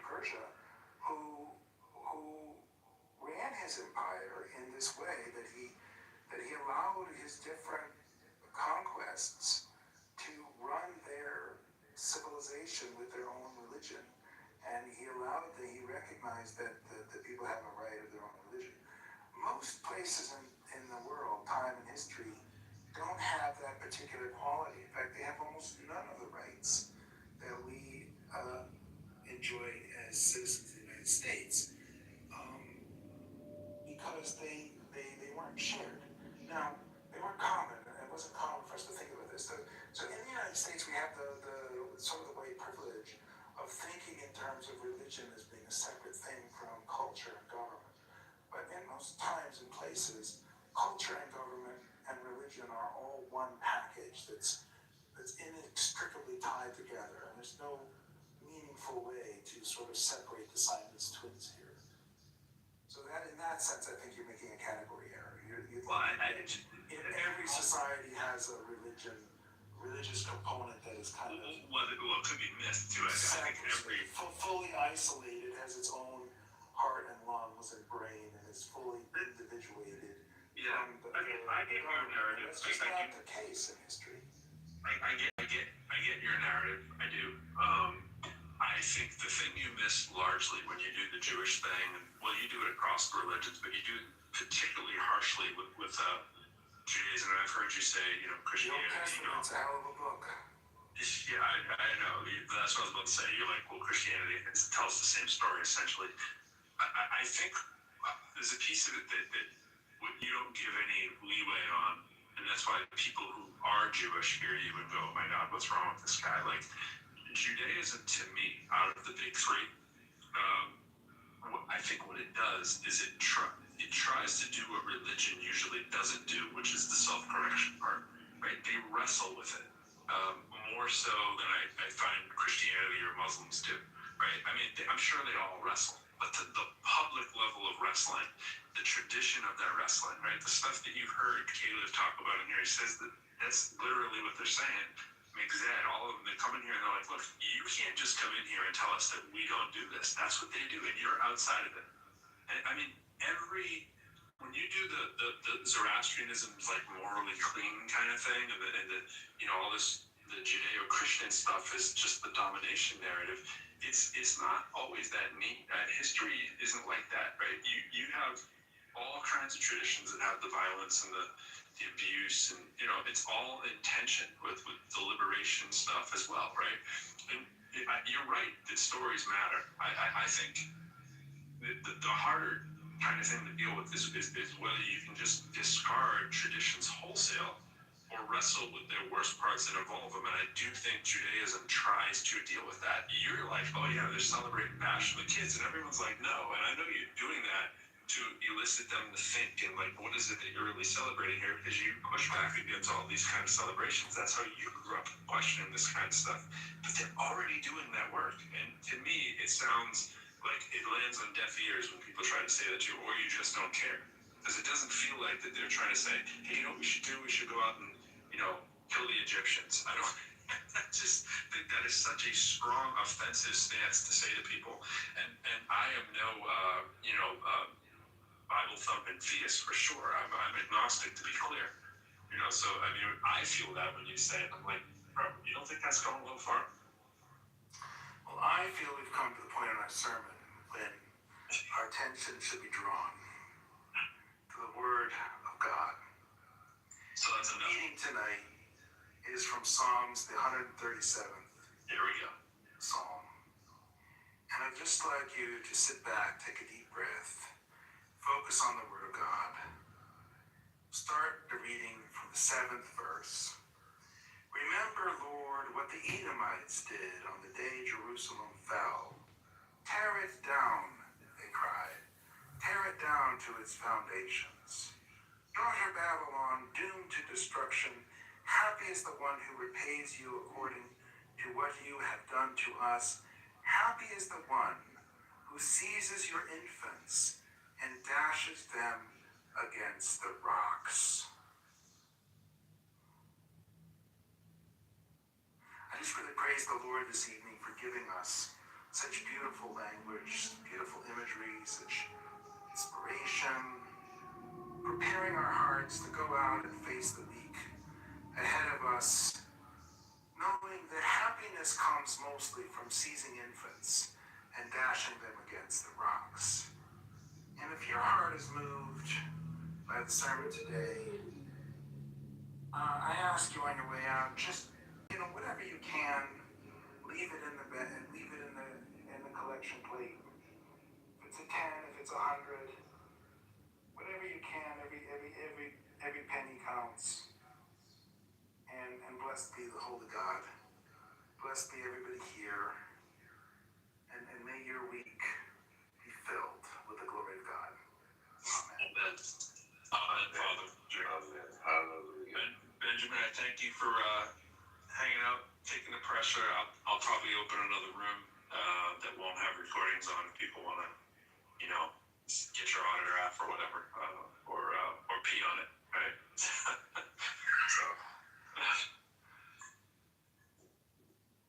Persia, who ran his empire in this way, that he allowed his different particular quality. In fact, they have almost none of the rights that we enjoy as citizens of the United States, because they weren't shared. Now, they weren't common. It wasn't common for us to think about this. So in the United States, we have the sort of the white privilege of thinking in terms of religion as being a separate thing from culture and government. But in most times and places, culture and government and religion are all one package that's inextricably tied together, and there's no meaningful way to sort of separate the Siamese twins here. So that, in that sense, I think you're making a category error. Every society has a religious component that is kind of could be missed too. I think every fully isolated, has its own heart and lungs and brain, and is fully individuated. Yeah, I get your narrative. That's just not the case in history. I get your narrative. I do. I think the thing you miss largely when you do the Jewish thing, well, you do it across the religions, but you do it particularly harshly with Judaism. And I've heard you say, Christianity. The Old Testament's a hell of a book. Yeah, I know. That's what I was about to say. You're like, well, Christianity tells the same story essentially. I think there's a piece of it that you don't give any leeway on, and that's why people who are Jewish hear you and go, oh my God, what's wrong with this guy? Like, Judaism to me, out of the big three, I think what it does is it tries to do what religion usually doesn't do, which is the self-correction part, right? They wrestle with it more so than I find Christianity or Muslims do, right? I mean, I'm sure they all wrestle, but the public level of wrestling, the tradition of that wrestling, right? The stuff that you've heard Caleb talk about in here, he says that that's literally what they're saying. Mixed, all of them, they come in here and they're like, look, you can't just come in here and tell us that we don't do this. That's what they do, and you're outside of it. And I mean, when you do the Zoroastrianism's like morally clean kind of thing, and the all this, the Judeo-Christian stuff is just the domination narrative. It's not always that neat. History isn't like that, right? You have all kinds of traditions that have the violence and the abuse, and it's all in tension with the liberation stuff as well, right? And you're right that stories matter. I think the harder kind of thing to deal with is whether you can just discard traditions wholesale or wrestle with their worst parts and evolve them. And I do think Judaism tries to deal with that. You're like, oh yeah, they're celebrating Passion of the kids, and everyone's like, no. And I know you're doing that to elicit them to think and like, what is it that you're really celebrating here? Because you push back against all these kind of celebrations. That's how you grew up questioning this kind of stuff. But they're already doing that work. And to me, it sounds like it lands on deaf ears when people try to say that to you, or you just don't care. Because it doesn't feel like that they're trying to say, hey, what we should do? We should go out and, kill the Egyptians. I just think that is such a strong, offensive stance to say to people. And I am no, Bible-thumping theist for sure. I'm agnostic, to be clear. So, I mean, I feel that when you say it. I'm like, bro, you don't think that's going a little far? Well, I feel we've come to the point in our sermon when our attention should be drawn to the Word of God. So that's enough. The reading tonight is from Psalms, the 137th. Here we go. Psalm. And I'd just like you to sit back, take a deep breath, focus on the Word of God. Start the reading from the 7th verse. Remember, Lord, what the Edomites did on the day Jerusalem fell. Tear it down, they cried. Tear it down to its foundations. Daughter Babylon, doomed to destruction, happy is the one who repays you according to what you have done to us. Happy is the one who seizes your infants and dashes them against the rocks. I just really praise the Lord this evening for giving us such beautiful language, beautiful imagery, such inspiration, preparing our hearts to go out and face the week ahead of us, knowing that happiness comes mostly from seizing infants and dashing them against the rocks. And if your heart is moved by the sermon today, I ask you on your way out, just, whatever you can, leave it in the bed, leave it in the collection plate. If it's a 10, if it's 100, whatever you can, every penny counts. And blessed be the holy God. Blessed be everybody here. And may your week be filled with the glory of God. Amen. Amen, Father. Amen. Hallelujah. Benjamin, I thank you for hanging out, taking the pressure. I'll probably open another room that won't have recordings on if people want to, get your autograph or whatever, or pee on it, right?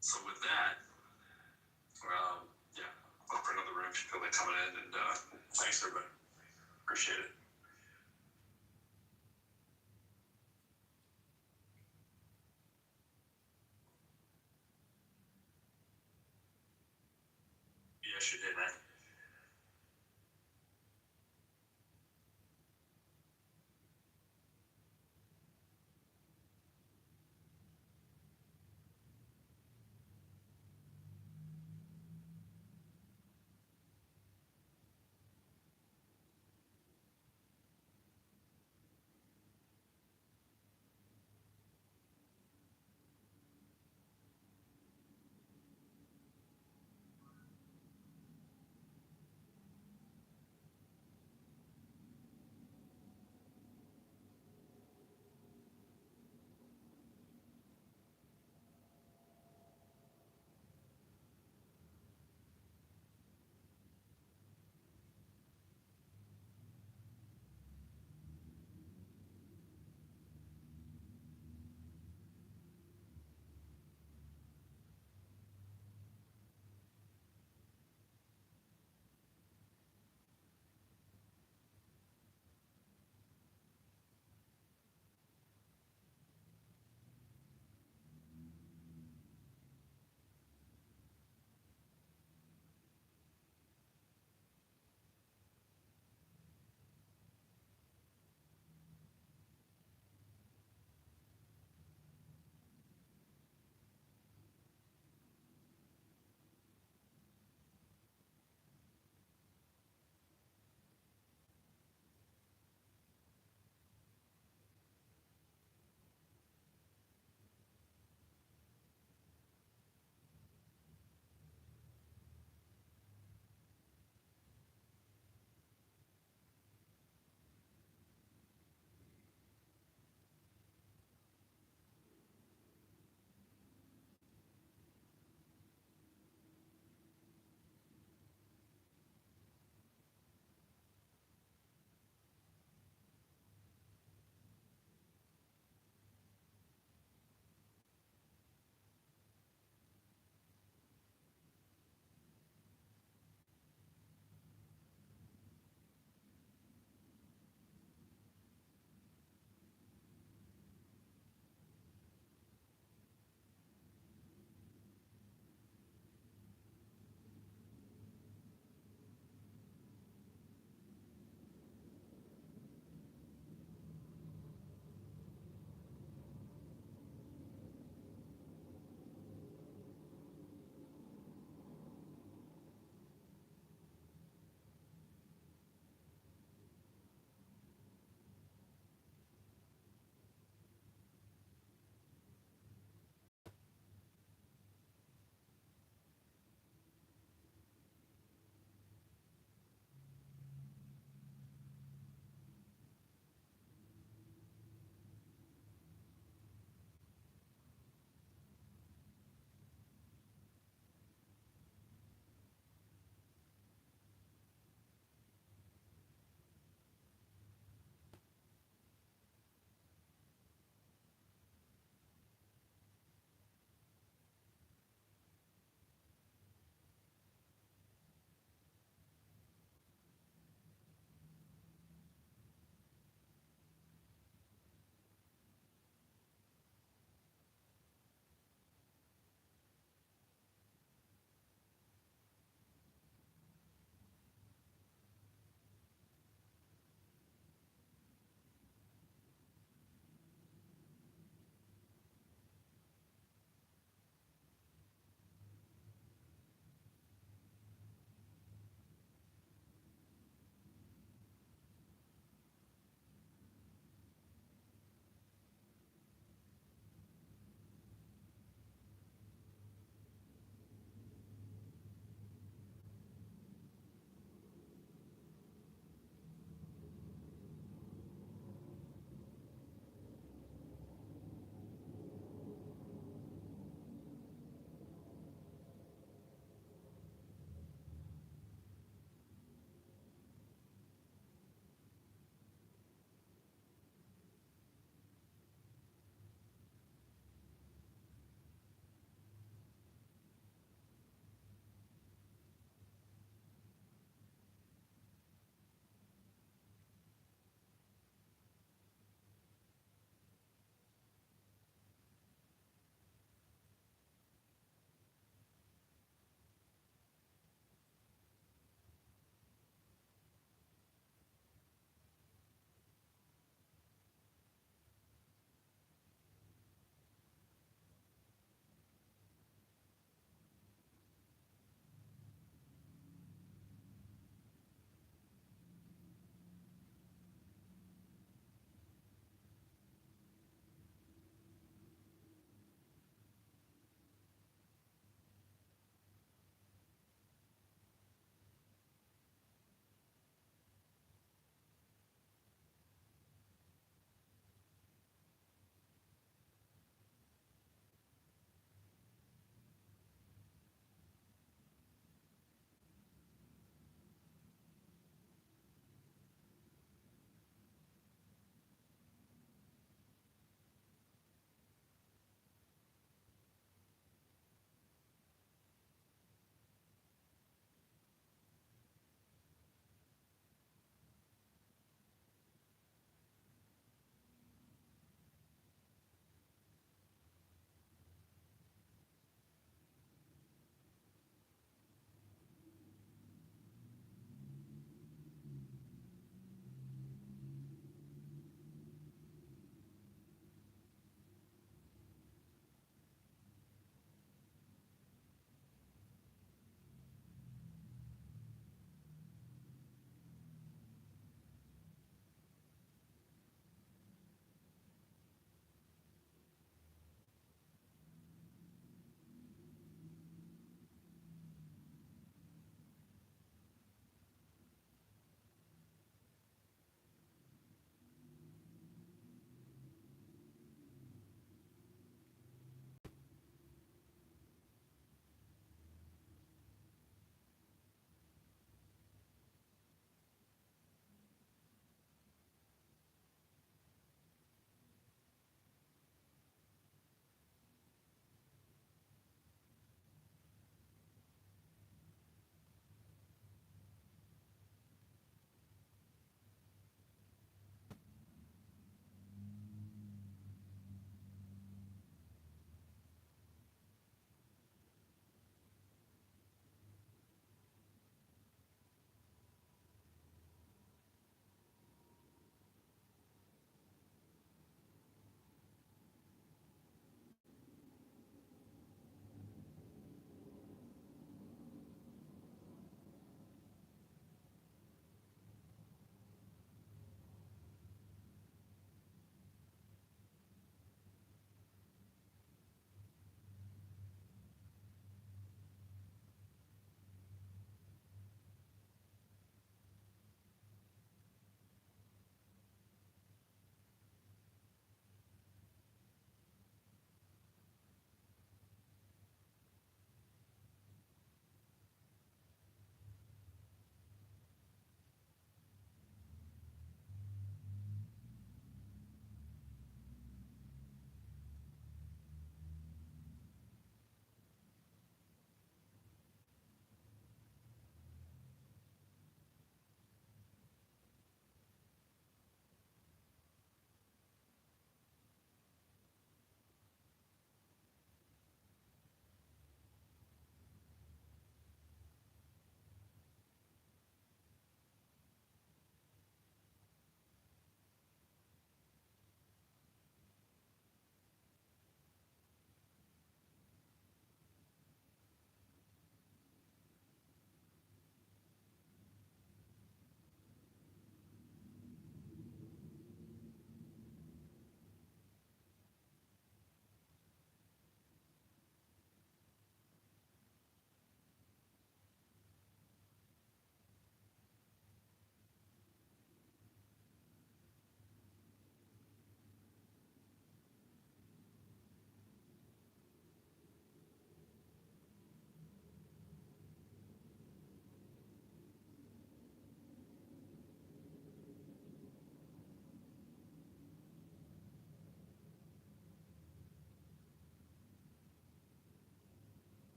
So with that, yeah, I'll open another room if you feel like coming in, and thanks everybody. Appreciate it. Yes, you did, man.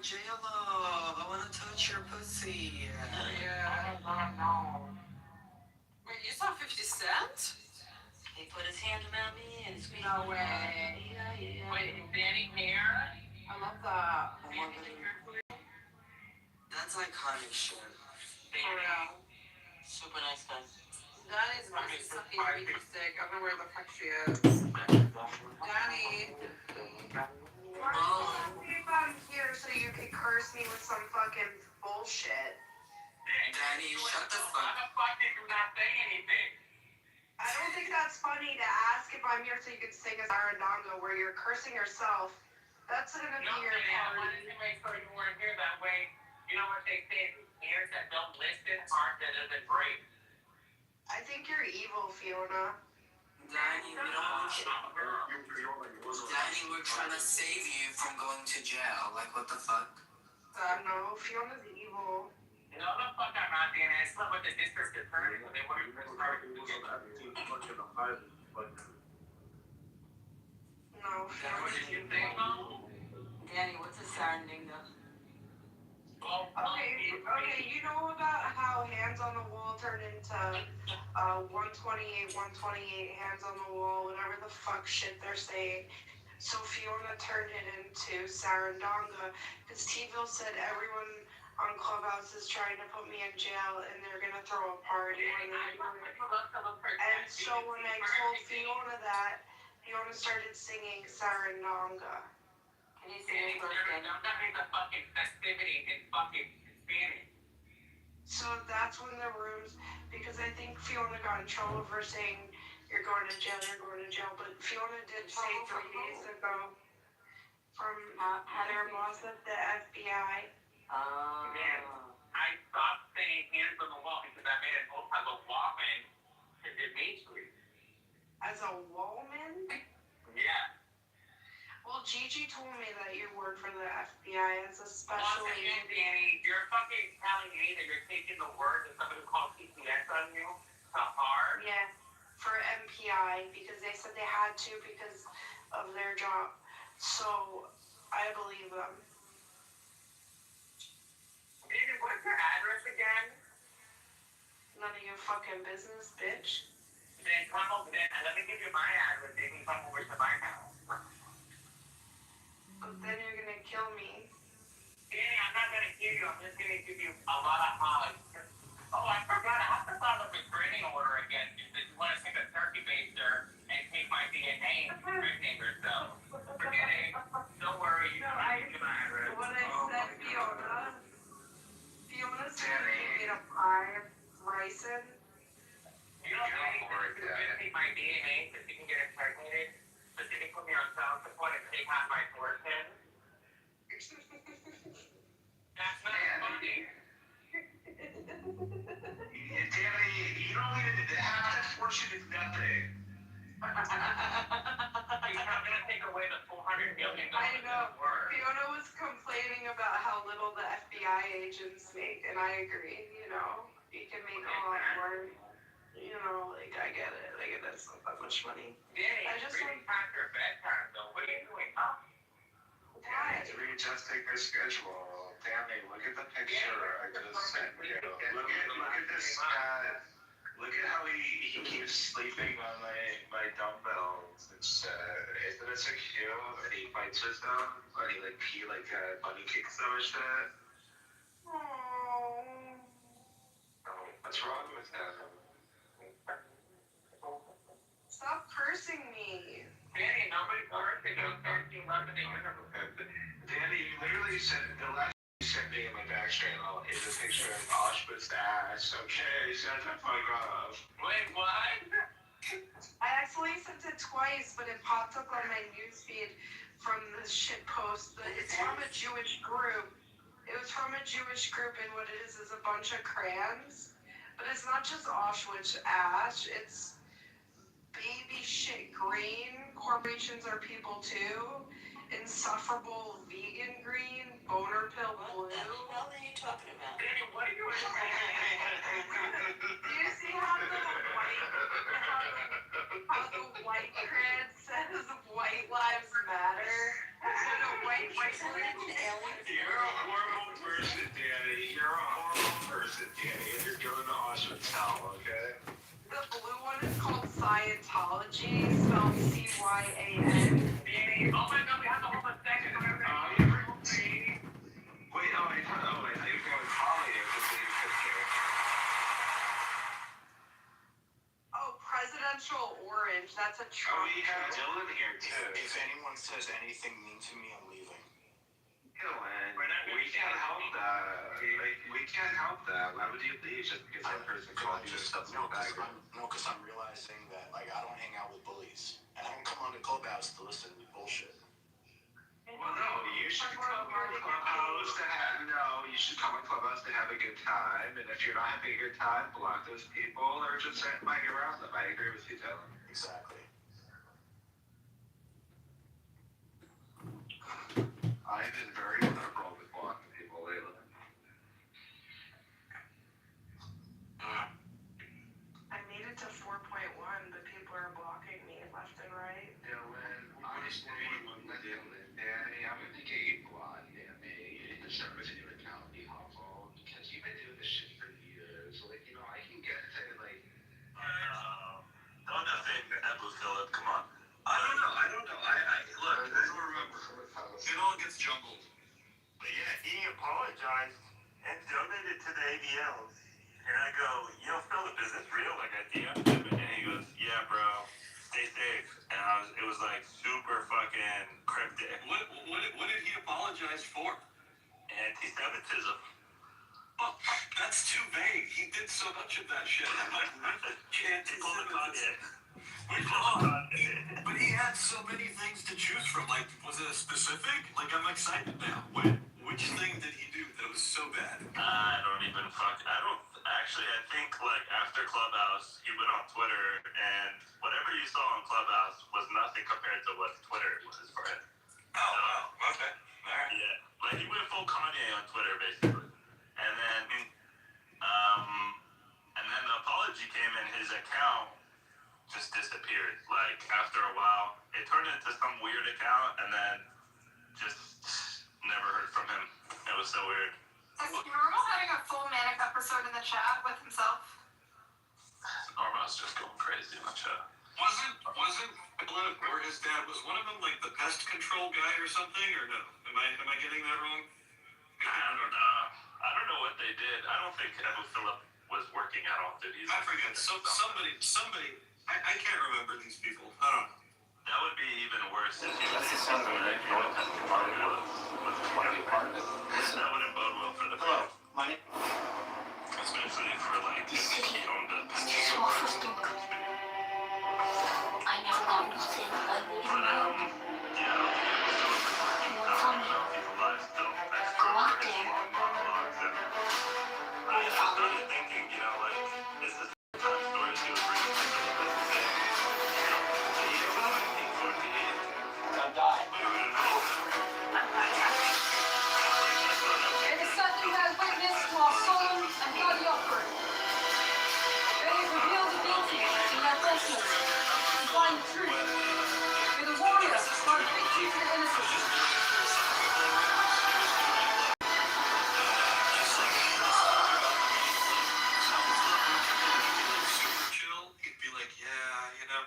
J-Lo, I wanna touch your pussy. Yeah. Wait, you saw 50 Cent? He put his hand around me and squeezed No me. way. Yeah. Wait, is Danny here? I love that. That's iconic shit. For real. Super nice guy. Danny's pussy sucking freaky stick. I don't know where the fuck she is. Danny. Why don't you if I'm here so you can curse me with some fucking bullshit? Danny, shut the Why fuck. the fuck did you not say anything? I don't think that's funny to ask if I'm here so you can sing a Sarandonga where you're cursing yourself. That's gonna be No, your Danny, I wanted party. to make sure you weren't here that way. You know what they say? Ears that don't listen, heart that doesn't break. I think you're evil, Fiona. Danny, we don't want you. Danny, we're trying to save you from going to jail. Like, what the fuck? No, Fiona's evil. No, the fuck I'm not, Danny. I slept with the district attorney when they wanted to start doing it. No, What did you say, Mom? Danny, what's a Sarandinga? Okay, you know about how Hands on the Wall turned into 128, Hands on the Wall, whatever the fuck shit they're saying. So Fiona turned it into Sarandonga because T-Ville said everyone on Clubhouse is trying to put me in jail and they're gonna throw a party when they do it. And so when I told Fiona that, Fiona started singing Sarandonga. Can you sing his birthday? That means a fucking festivity in fucking Spanish. So that's when the rooms, because I think Fiona got in trouble for saying you're going to jail, but Fiona did say 3 days ago from their boss at the FBI. Man, I stopped saying hands on the wall because I made an oath as a woman to Dimitri. As a woman? Yeah. Well, Gigi told me that you work for the FBI as a special Once again, agent. Danny, you're fucking telling me that you're taking the word that somebody called PCS on you to heart? Yeah, for MPI, because they said they had to because of their job. So, I believe them. Danny, what's your address again? None of your fucking business, bitch. Then come over there and let me give you my address. They can come over to my house. But then you're gonna kill me. Danny, I'm not gonna kill you. I'm just gonna give you a lot of hugs. Oh, I forgot. I have to file a restraining order against you. If you want to take a turkey baster and take my DNA and impregnate yourself. Forget it. Don't worry. You don't have to give my address. What I said, Fiona said you made a pie of ricin. You don't think that you can take my DNA so you can get impregnated? So you can put me on child support and take out my fortune? That's not funny. Danny, you don't need to have that fortune is nothing. You're not going to take away the $400 million I know. worth. Fiona was complaining about how little the FBI agents make, and I agree, you know. You can make a lot more. You know, like, I get it. Like, that's not that much money. Danny, I just really past your bedtime, though. What are you doing up? Why? It's readjusting my schedule. Danny, look at the picture I just sent you. Look at this guy. Look at how he keeps sleeping on my dumbbells. Isn't it so cute? And he fights with them, and he bunny kicks them and shit. Aww. Oh, what's wrong with him? Stop cursing me. Danny, nobody's cursing. You're cursing love in the universe. Danny, you literally said the last you sent me in my back channel is a picture of Auschwitz ass. Okay, shut the fuck up. Wait, what? I actually sent it twice, but it popped up on my newsfeed from this shit post. It's from a Jewish group. It was from a Jewish group, and what it is a bunch of crayons. But it's not just Auschwitz ash, it's baby shit green. Corporations are people too. Insufferable vegan green. Boner pill blue. What the hell are you talking about? Danny, what are you Do you see how the white cred says white lives matter? And the white You're a hormone person, Danny. You're a hormone person, Danny, and you're doing the awesome towel, okay? The blue one is called Scientology, spelled C-Y-A-N. Danny, oh my God, we have to hold a second. Wait, I thought you were going Holly or something. Oh, presidential orange. That's a Trump. We have Dylan here, too. If anyone says anything mean to me, I'm leaving. Dylan, we can't help that. We can't help that. Why would you leave just because that person called you stuff in the bag? Because I'm realizing that, like, I don't hang out with bullies. And I don't come on the clubhouse to listen to bullshit. Well, no, you should come on Clubhouse to have, you should come on Clubhouse to have a good time. And if you're not having a good time, block those people or just might be around them. I agree with you, Dylan. Exactly. I've been very liberal with blocking people lately. I made it to 4.1, but people are blocking me left and right. Dylan, honestly, Danny, I'm gonna get you blocked, Danny. You need to start with your account, be helpful, because you've been doing this shit for years. Like, I can get to, like, Don't defend Abu Philip. Come on. I don't know. Look, I don't remember. It all gets jumbled. But yeah, he apologized and donated to the ABLs. And I go, yo, Philip, is this real? Like, I DM'd him, and he goes, yeah, bro, stay safe. And it was like super fucking cryptic. What did he apologize for? Anti-Semitism. Oh, that's too vague. He did so much of that shit. I'm like, but he had so many things to choose from. Like, was it a specific? Like, I'm excited now. Which thing did he do that was so bad? I think, like, after Clubhouse, he went on Twitter, and whatever you saw on Clubhouse was nothing compared to what Twitter was for him. Oh, wow. Okay. All right. Yeah. Like, he went full Kanye on Twitter, basically. And then the apology came in, his account just disappeared. Like, after a while, it turned into some weird account, and then just never heard from him. It was so weird. Is Normal having a full manic episode in the chat with himself? Normal's just going crazy in the chat. Wasn't Philip or his dad, was one of them like the pest control guy or something, or no? Am I getting that wrong? I don't know what they did. I don't think Abu Philip was working at all. I forget. Somebody. I can't remember these people. I don't know. That would be even worse if he was That's the sound of an That wouldn't bode well for the Hello, my name. especially for like he owned a I never got to say I But yeah, I don't know if he's alive still. I still remember his long monologues, and I just started thinking, like, is this the time stories he was bringing to the president? The year was 1948. Don't die. It is said you have witnessed to our solemn and bloody offering. May it reveal the guilty in their falseness and find the truth. May the warriors find victory to the innocent. Super chill. He'd be like, yeah, and then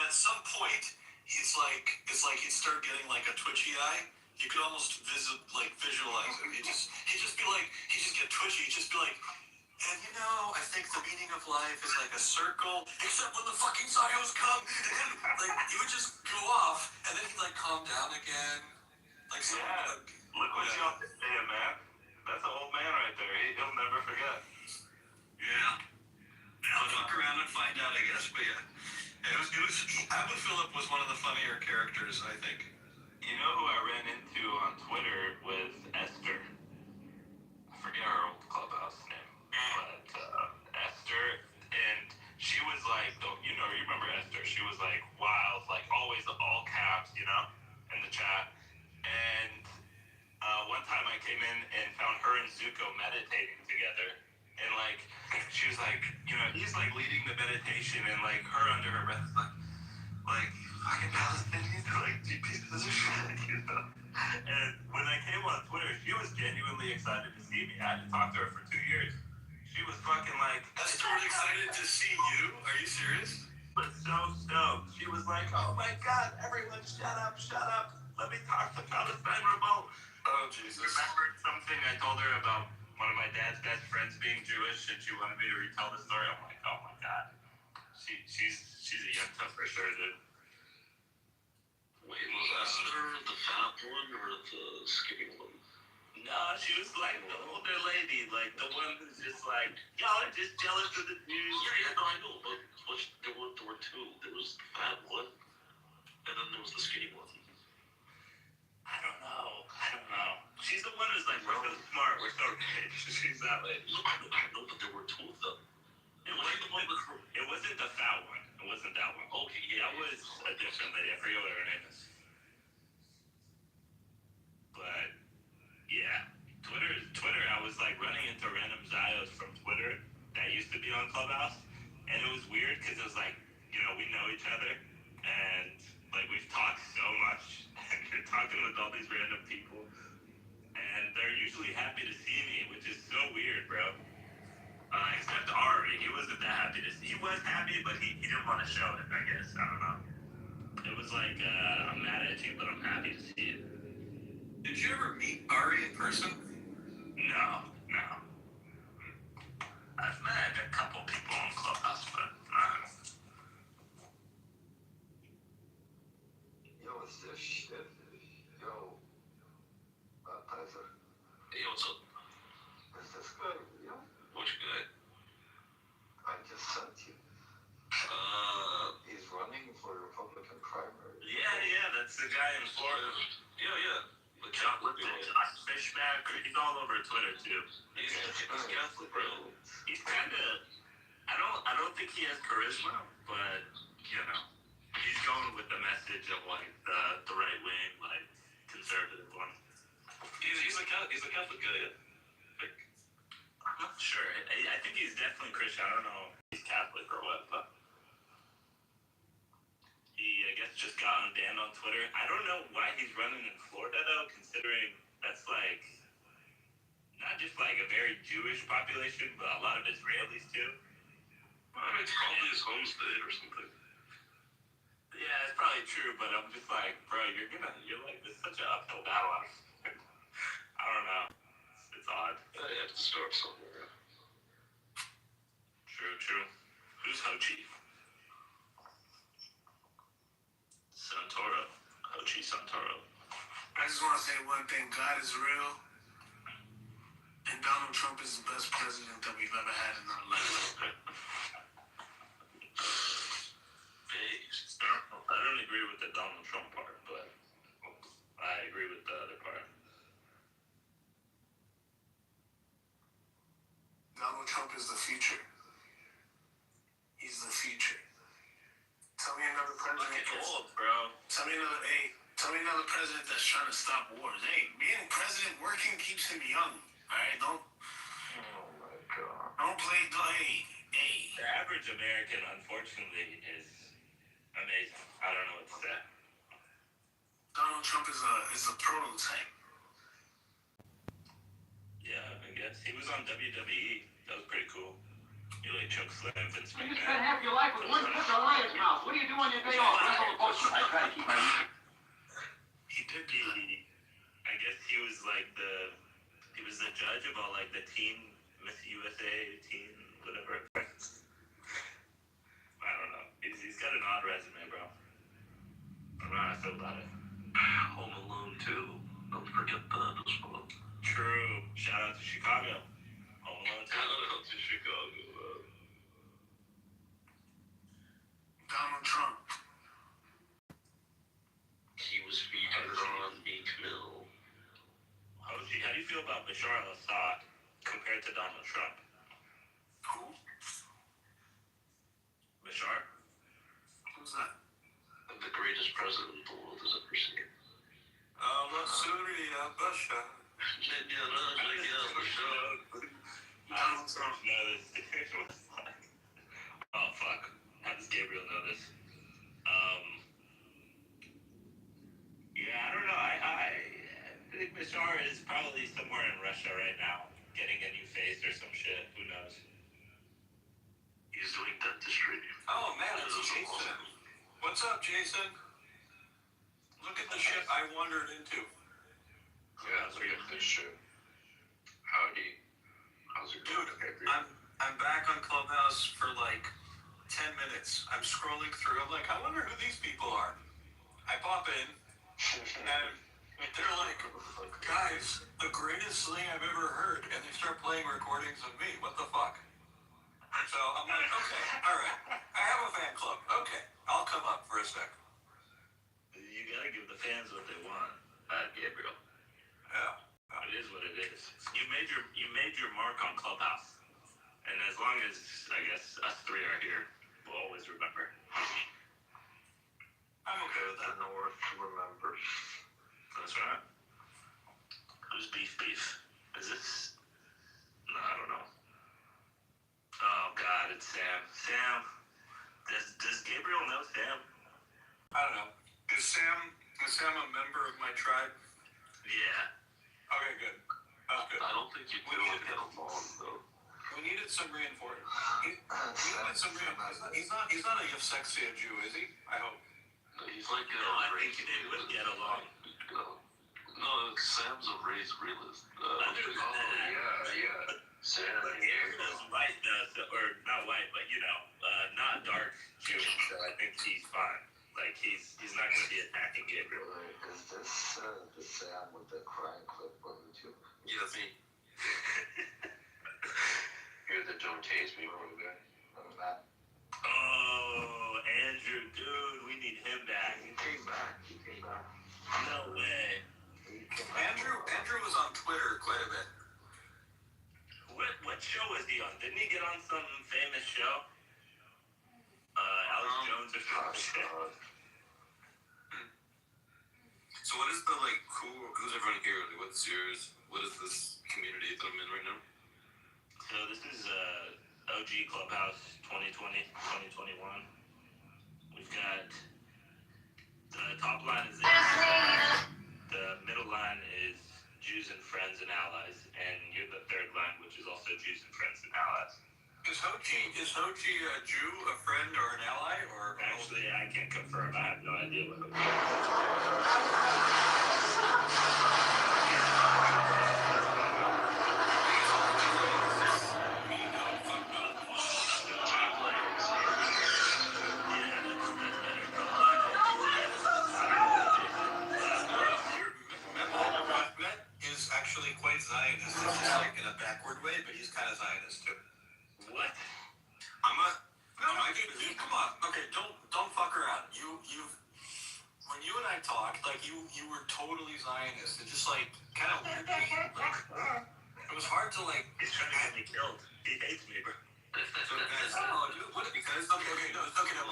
at some point, it's like he'd start getting like a twitchy eye. You could almost visualize him. He'd just get twitchy. He'd just be like, and I think the meaning of life is like a circle, except when the fucking Zios come, and then he would just go off, and then he'd calm down again. Look what you have to say, man. That's an old man right there. He'll never forget. Yeah. I'll fuck around and find out, I guess, but yeah. Abu Philip was one of the funnier characters, I think. You know who I ran into on Twitter was Esther. I forget her old clubhouse name, but Esther, and she was like, you remember Esther? She was like wild, like always all caps, in the chat. And one time I came in and found her and Zuko meditating together, and she was like, he's like leading the meditation, and like her under her breath is like fucking Palestinians, like you pieces of shit, And I came on Twitter, she was genuinely excited to see me. I hadn't talked to her for 2 years. She was fucking like, Esther was excited to see you? Are you serious? but so stoked. She was like, oh my god, everyone shut up, shut up. Let me talk to Palestine remote. Oh, Jesus. Remembered something I told her about one of my dad's best friends being Jewish, and she wanted me to retell the story. I'm like, oh my god. She's a young tough for sure, dude. Wait, was Esther the fat one or the skinny one? No, she was like the older lady, like the one who's just like, y'all are just jealous of the Jews. Yeah, no, I know, but there were two. There was the fat one, and then there was the skinny one. I don't know. She's the one who's like, we're so smart, we're so rich. She's that lady. No, I know, but there were two of them. It wasn't the fat one. It wasn't that one. Okay, yeah. That was a different lady. I forget what her name is. But yeah, Twitter. I was like running into random Zios from Twitter that used to be on Clubhouse, and it was weird because it was like, we know each other, and like we've talked so much, and you're talking with all these random people, and they're usually happy to see me, which is so weird, bro. Except Ari, he wasn't that happy to see. He was happy, but he didn't want to show it, I guess. I don't know. It was like, I'm mad at you, but I'm happy to see it. Did you ever meet Ari in person? No. I've met a couple people on Clubhouse, but Yo, what's this shit? Yo, Tyler. Hey, what's up? Is this guy real? Which guy? I just sent you. He's running for Republican primary. Yeah, that's the guy in Florida. Yeah. The Catholic Catholic. Fishback. He's all over Twitter too. He's Catholic, bro. He's kind of. I don't think he has charisma, but he's going with the message of like the right wing, like conservative one. He's a Catholic guy, yeah. Like, I'm not sure. I think he's definitely Christian. I don't know if he's Catholic or what, but he, I guess, just got banned on Twitter. I don't know why he's running in Florida though, considering that's like not just like a very Jewish population, but a lot of Israelis too. It's probably his home state or something. Yeah, it's probably true, but I'm just like, bro, you're like, this is such an uphill battle. I don't know. It's odd. You have to start somewhere. True. Who's Ho-Chi? Ho-Chi Santoro. I just want to say one thing. God is real. And Donald Trump is the best president that we've ever had in our life. I don't agree with the Donald Trump part, but I agree with the other part. Donald Trump is the future. He's the future. Tell me another president. Old, bro. Tell me another president that's trying to stop wars. Hey, being president working keeps him young. All right, don't. Oh my God. Don't play. Hey. The average American, unfortunately, is amazing. I don't know what to say. Donald Trump is a prototype. Yeah, I guess he was on WWE. That was pretty cool. He like choke slam Vince McMahon. You just spent half your life with one finger on his mouth. What do you do on your day off? Wrestle the poster. I try to keep my. He did do that. I guess he was the judge of all like the team Miss USA team whatever. I don't know. He's got an odd resume, bro. I don't know how I feel about it. Home Alone 2. Don't forget that as well. True. Shout out to Chicago. Home Alone 2. Shout out to Chicago. Donald Trump. He was featured on Meek Mill. Ho-Chi, how do you feel about Bashar al-Assad compared to Donald Trump? Who? Bashar? Who's that? The greatest president the world has ever seen. Syria, Bashar. Donald Trump. Oh, fuck. How does Gabriel know this? Yeah, I don't know. think Bashar is probably somewhere in Russia right now, getting a new face or some shit. Who knows? He's doing dentistry. Oh man, it's Jason. What's up, Jason? Look at the shit I wandered into. Yeah, look at this shit. Howdy. How's it going? Dude, I'm back on Clubhouse for like 10 minutes. I'm scrolling through. I'm like, I wonder who these people are. I pop in, and they're like, guys, the greatest thing I've ever heard. And they start playing recordings of me. What the fuck? So I'm like, okay, all right. I have a fan club. Okay, I'll come up for a sec. You gotta give the fans what they want, Gabriel. Yeah. It is what it is. You made your mark on Clubhouse, and as long as I guess us three are here, we'll always remember. I'm okay with that. The North remembers. That's right. Who's beef? Is this? No, I don't know. Oh God, it's Sam. Sam. Does Gabriel know Sam? I don't know. Is Sam a member of my tribe? Yeah. Okay, good. That's good. I don't think you two would get along though. We needed some reinforcement. We needed some reinforcement. He's not a Yevsexia Jew, is he? I hope. He's like No, I think they would get along. No, Sam's a race realist. Other than that, yeah. Sam. But Gabriel's white, or not white, but not dark Jewish. So I think he's fine. Like he's not going to be attacking Gabriel. Is this the Sam with the crying clip on YouTube? Yeah, that's me. You're the don't tase me bro guy. That. Oh, Andrew, dude, we need him back. He came back. No way. Andrew was on Twitter quite a bit. What show was he on? Didn't he get on some famous show? Alex Jones or some shit. So what is the who's everyone here? What's yours? What is this community that I'm in right now? So this is OG Clubhouse 2020, 2021. We've got the top line is the middle line is Jews and friends and allies, and you're the third line, which is also Jews and friends and allies. Is Hochi a Jew, a friend, or an ally, or? Actually, I can't confirm. I have no idea what Hochi is actually quite Zionist. It's just like in a backward way, but he's kind of Zionist too. What? Dude, come on. Okay, don't fuck around. When you and I talked, like you were totally Zionist. It just like kind of weird. It was hard to like. He's trying to get me killed. He hates me, bro. So guys, because but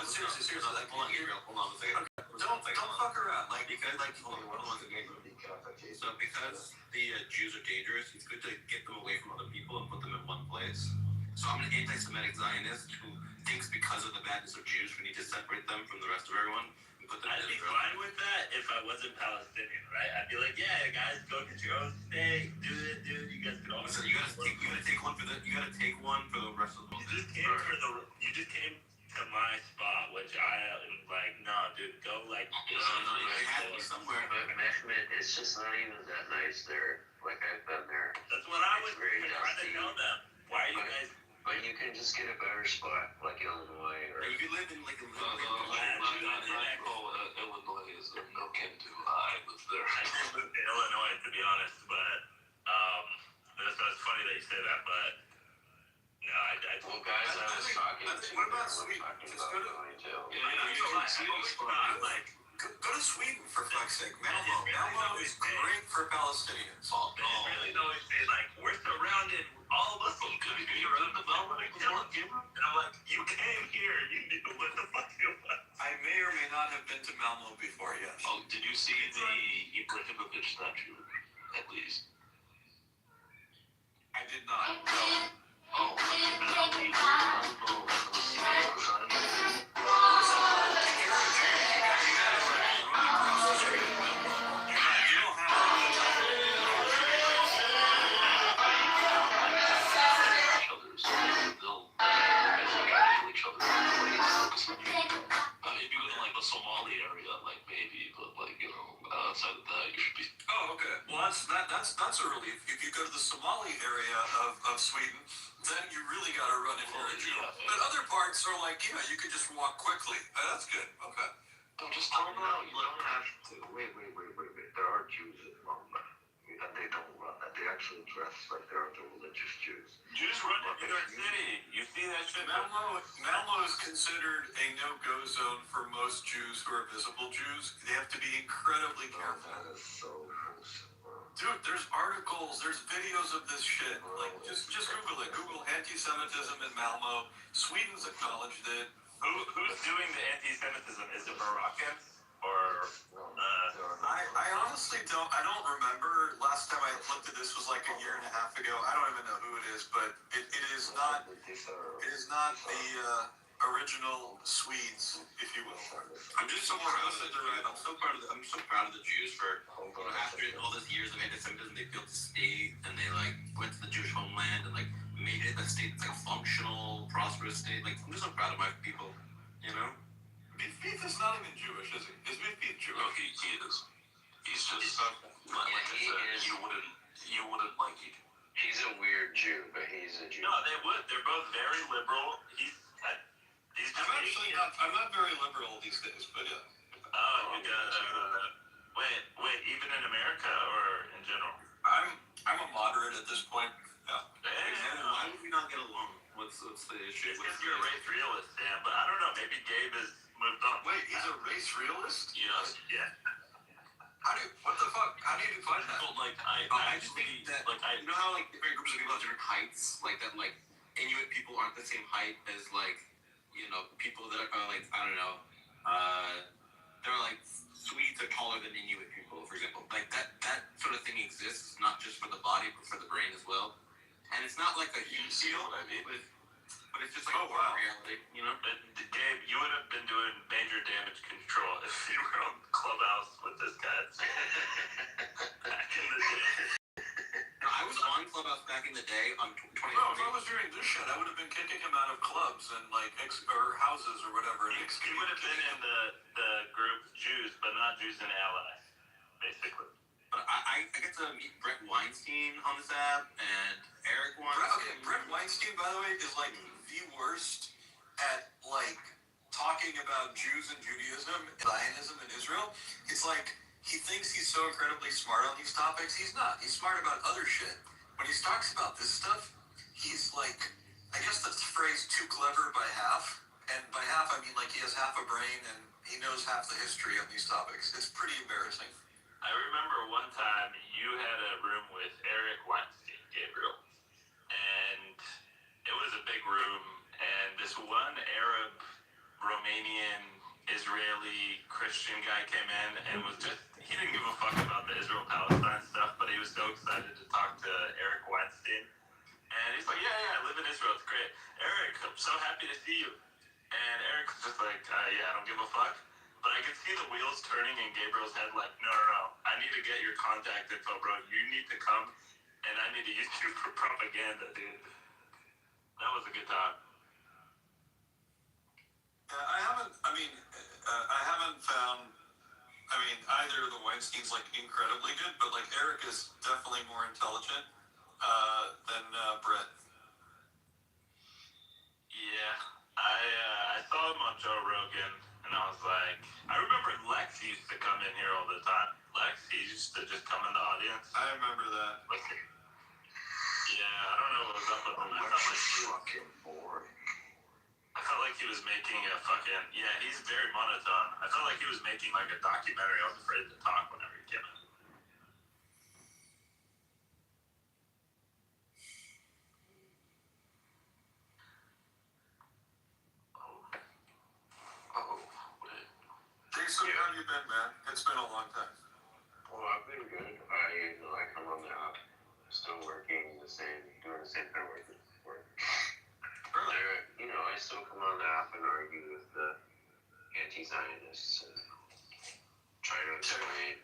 seriously, like, hold on, Gabriel, hold on a second. Don't fuck around, like because hold on a second. So because the Jews are dangerous, it's good to get them away from other people and put them in one place. So I'm an anti-Semitic Zionist who thinks because of the badness of Jews, we need to separate them from the rest of everyone. I'd be fine with that if I wasn't Palestinian, right? I'd be like, yeah, guys, go get your own state, do it, dude. You guys can all. So you gotta take one for the rest of the world. You just came to my spot, which I am like, no, dude, go like. You had me somewhere. But Mehmet, it's just not even that nice there. Like I've been there. That's what I was trying to tell them. Why are you guys? But you can just get a better spot, like Illinois or. You could live in like Illinois is no can do. I was there. I did move to Illinois, to be honest, but that's funny that you say that, but no, Well, guys, I was talking to. What about Sweden? Just go to. Go to Sweden for fuck's sake. Malmo is great for Palestinians. Really always say like we're surrounded, all of us will be around the Malmo and kill him. And I'm like, you came here, you knew what the fuck it was. I may or may not have been to Malmo before, yes. Oh, did you see the Ibrahimovic statue? At least. I did not. that's a relief. If you go to the Somali area of Sweden, then you really got to run into a Jew. But other parts are like, you could just walk quickly. That's good. Okay. I'm just talking about, you don't have to. Wait. There are Jews in Malmo. And they don't run. They actually dress like they're the religious Jews. Jews run in New York City. You see that shit? Malmo is considered a no-go zone for most Jews who are visible Jews. They have to be incredibly careful. That is so bullshit, bro. Dude, there's articles, there's videos of this shit. Like, just Google it. Google anti-Semitism in Malmo. Sweden's acknowledged it. Who's doing the anti-Semitism? Is it Moroccans or? I honestly don't remember. Last time I looked at this was like a year and a half ago. I don't even know who it is, but it is not the original Swedes, if you will. I'm just so proud of I'm so proud of the Jews for after all these years of anti-Semitism, they built a state and they like went to the Jewish homeland and like made it a state that's like a functional, prosperous state. Like I'm just so proud of my people, you know. Beef is not even Jewish, is he? Is Beef Jewish? No, he is. He's just like I said, you wouldn't like it. He's a weird Jew, but he's a Jew. No, they would. They're both very liberal. I'm not very liberal these days, but yeah. Oh, you got wait, even in America or in general? I'm a moderate at this point. Yeah. Why would we not get along? What's the issue? It's because you're a race realist, Sam. But I don't know. Maybe Gabe has moved on. Wait, he's a race realist? Yes. Yeah. What the fuck? How do you define that? Well, like I just think that you know how like different groups of people have different heights, like that like Inuit people aren't the same height as like people that are like I don't know, they're like Swedes are taller than Inuit people, for example. Like that sort of thing exists, not just for the body but for the brain as well. And it's not like a huge deal, but it's just like reality, you know. But Gabe, you would have been doing major damage control if you were on Clubhouse with this guy back in the day. No, I was on Clubhouse back in the day on 2020. Bro, if I was doing this shit, I would have been kicking him out of clubs and like or houses or whatever. He would have been in the group Jews, but not Jews and allies, basically. But I get to meet Brett Weinstein on this app and Eric Weinstein. Brett Weinstein, by the way, is like the worst at like talking about Jews and Judaism, Zionism, and Israel. It's like he thinks he's so incredibly smart on these topics. He's not. He's smart about other shit. When he talks about this stuff, he's like, I guess that's the phrase too clever by half. And by half, I mean like he has half a brain and he knows half the history of these topics. It's pretty embarrassing. I remember one time you had a room with Eric Weinstein, Gabriel, and it was a big room, and this one Arab, Romanian, Israeli, Christian guy came in and was just, he didn't give a fuck about the Israel-Palestine stuff, but he was so excited to talk to Eric Weinstein, and he's like, yeah, I live in Israel, it's great. Eric, I'm so happy to see you. And Eric's just like, yeah, I don't give a fuck. But I could see the wheels turning in Gabriel's head like, no, I need to get your contact info, bro. You need to come, and I need to use you for propaganda, dude. That was a good time. I haven't found, either of the Weinsteins like incredibly good, but like Eric is definitely more intelligent than Brett. Yeah, I saw him on Joe Rogan. And I was like, I remember Lex used to come in here all the time. Lex, he used to just come in the audience. I remember that. Like, yeah, I don't know what was up with him. I felt like he was making a fucking, yeah, he's very monotone. I felt like he was making like a documentary. I was afraid to talk whenever he came in. Jason, how have you been, man? It's been a long time. Well, I've been good. I come on the app, still working doing the same kind of work. Really? I still come on the app and argue with the anti-Zionists and try to explain,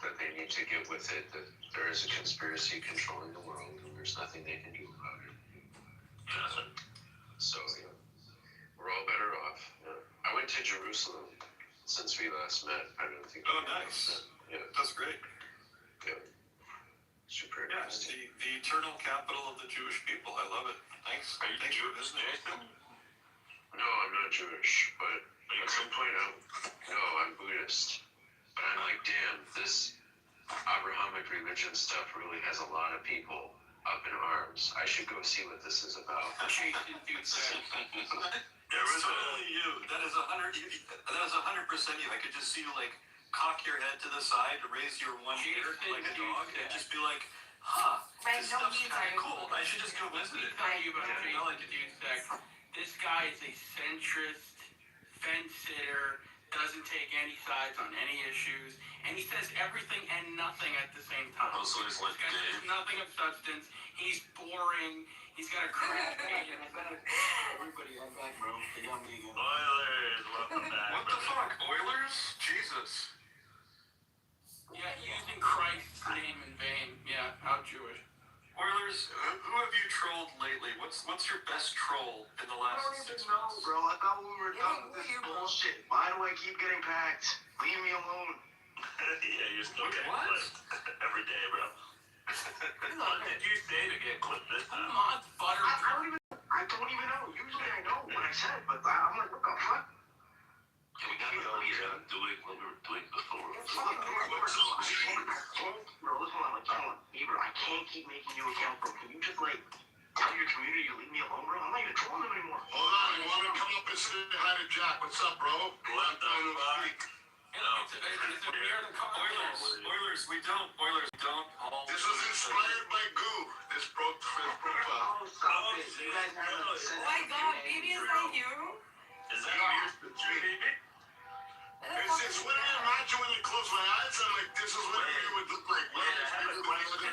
that they need to get with it, that there is a conspiracy controlling the world and there's nothing they can do about it. So, we're all better off. I went to Jerusalem since we last met. I don't think. Oh, nice. Yeah, that's great. Good. Super Yeah, interesting. the eternal capital of the Jewish people. I love it. Thanks. Are you Thanks for Jewish, visiting. Jason? No, I'm not Jewish, but at some point I'm Buddhist. But I'm like, damn, this Abrahamic religion stuff really has a lot of people up in arms. I should go see what this is about. Jason, dude, That's totally you. That is 100%. You. I could just see you like cock your head to the side, raise your one ear like a dog, and just be like, huh, this stuff's kind of cool. I should just go visit it. tell you about it. I like the dude sec. This guy is a centrist, fence sitter, doesn't take any sides on any issues, and he says everything and nothing at the same time. Oh, so he's like This guy says nothing of substance. He's boring. He's got a crash page. Everybody, I'm back, bro. The young vegan. Oilers, welcome back. What the fuck? Oilers? Jesus. Yeah, using Christ's name in vain. Yeah, how Jewish. Oilers, who have you trolled lately? What's your best troll in the last 6 months? Bro, I thought we were done with this bullshit. Why do I keep getting packed? Leave me alone. Yeah, you're still getting What? clipped every day, bro. What did you say to get clipped this time? Mods butter. I don't even know. Usually I know what I said, but I'm like, what the fuck? Can we get doing what we were doing before? Bro, listen, I'm like, Bro, I can't keep making you account, bro. Can you just, like, tell your community you leave me alone, bro? I'm not even trolling them anymore. Hold on, you want to come up and say hi to Jack? What's up, bro? What the fuck? Oilers, we don't all. This was inspired by Goo. This profile. Oh, stop it. You guys have a sense Oh my god, baby, is that you? Is that you, baby? It's what I imagine when I close my eyes. I'm like, this is what it would look like. Wait, I have a question.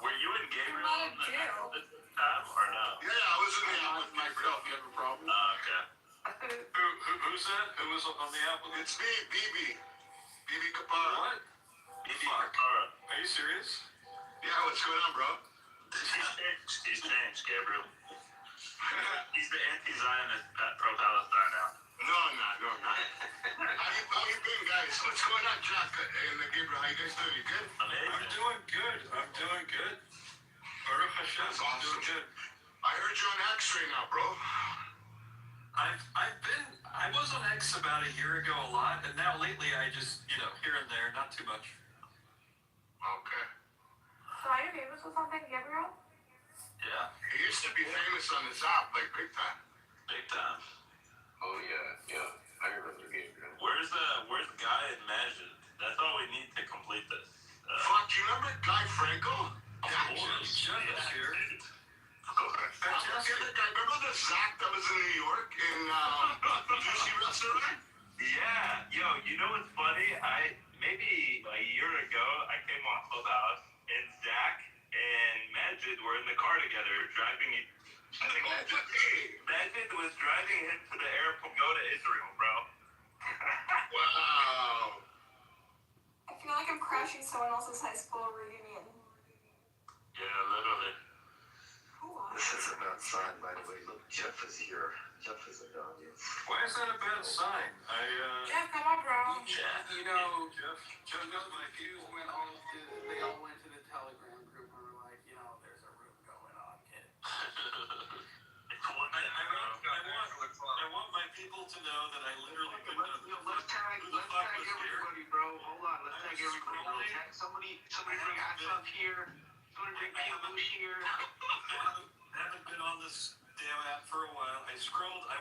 Were you and Gabriel on the time or no? Yeah, I was in the app with Myself, you have a problem? Okay. Who's that? Who was on the apple? It's me, BB. BB Kapara. What? Fuck. Are you serious? Yeah, what's going on, bro? He's changed, Gabriel. He's the anti-Zionist pro-Palestine now. No, I'm not. How you been, guys? What's going on, Jack and Gabriel? How you guys doing? You good? Amazing. I'm doing good. Baruch Hashem, That's I'm awesome. doing good. I heard you're on X-ray now, bro. I was on X about a year ago a lot, and now lately I just, here and there, not too much. Okay. So are you famous or something, Gabriel? Yeah. He used to be famous on this app, like big time. Big time. Oh yeah. I remember Gabriel. Where's the guy in Magic? That's all we need to complete this. Fuck, do you remember Guy Franco? Of course. Jeff is here. Remember the Zach that was in New York in Juicy Restaurant? Yeah. Yo, you know what's funny? Maybe a year ago, I came on Clubhouse, and Zach and Majid were in the car together, driving. I think Majid was driving him to the airport, go to Israel, bro. Wow. I feel like I'm crashing someone else's high school reunion. Yeah, literally. This is a bad sign, by the way. Look, Jeff is here. Jeff is in the audience. Why is that a bad sign? Jeff, come on, bro. Jeff, Jeff knows my Jews went they all went to the Telegram group and were like, there's a room going on, kid. I want my people to know that I literally couldn't have. Let's tag everybody, bro. Hold on. Let's tag everybody. Somebody bring Asaf here. Somebody bring Peoria here. Haven't been on this damn app for a while. I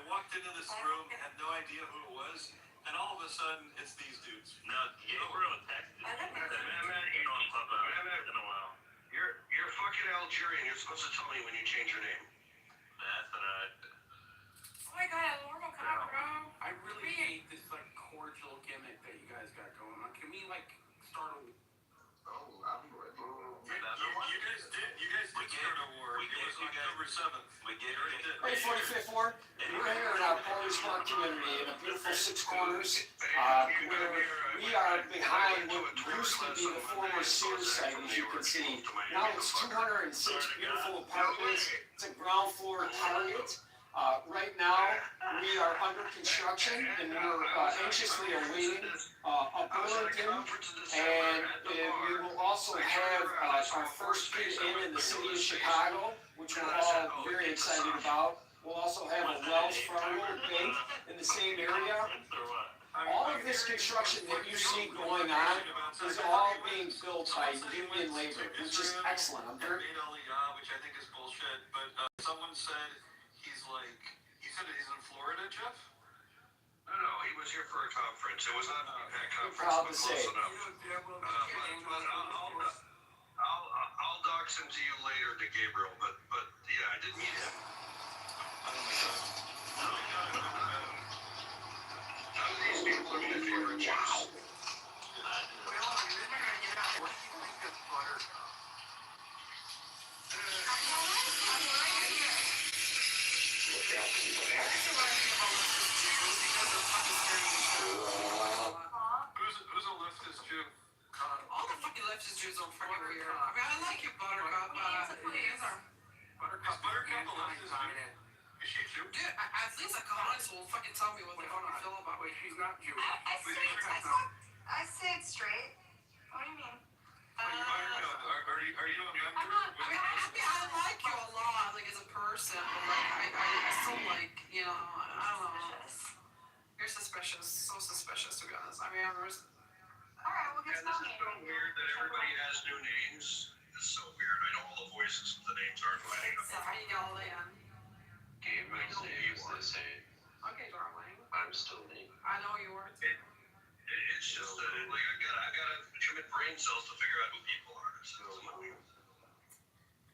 walked into this room, had no idea who it was, and all of a sudden, it's these dudes. No, Gabriel texted me. I haven't been on Clubhouse in a while. You're fucking Algerian. You're supposed to tell me when you change your name. That's alright. Oh my god, Laura, come on, bro. I really hate this cordial gimmick that you guys got going on. Can we start a Oh, I'm ready. You guys did start a war. It was October 7th. We gave it. Hey, 45th Ward. We're here in our Peoria Smart community in a beautiful Six Corners, where we are behind what used to be the former Sears site, as you can see. Now it's 206 beautiful apartments. It's a ground floor Target. Right now, we are under construction and we're anxiously awaiting a Bloomington, and we will also have our first bid in the city of Chicago, which we're all very excited about. We'll also have a Wells Fargo bank in the same area. All of this construction that you see going on is all being built by union labor, which is excellent. I'm very... Which I think is bullshit, but someone said he's like, he said he's in Florida, Jeff? No, he was here for a conference. It was not a conference, Proud but to close say. enough. I'll dox him to you later, to Gabriel, but yeah, I did meet him. None of these people are my favorite Jews. Who's a leftist Jew? All the fucking leftist Jews are fucking weird. I mean, I like your Buttercup. Buttercup a leftist Jew? Is she Jew? Dude, at least a colonist will fucking tell me what they fucking feel about me. She's not Jewish. I said straight. What do you mean? Are you a member? I'm not, I mean, I like you a lot, like, as a person, but, like, I still, like, you know, I don't know. You're suspicious, so suspicious, to be honest. I mean, Alright, we'll get Yeah, this is so weird that everybody has new names. It's so weird. I know all the voices, but the names aren't lining up. Sorry, Yolian. Gabriel's name is the same. Okay, darling. I'm still me. I know you are, too. It's just that, like, I gotta commit brain cells to figure out who people are. So,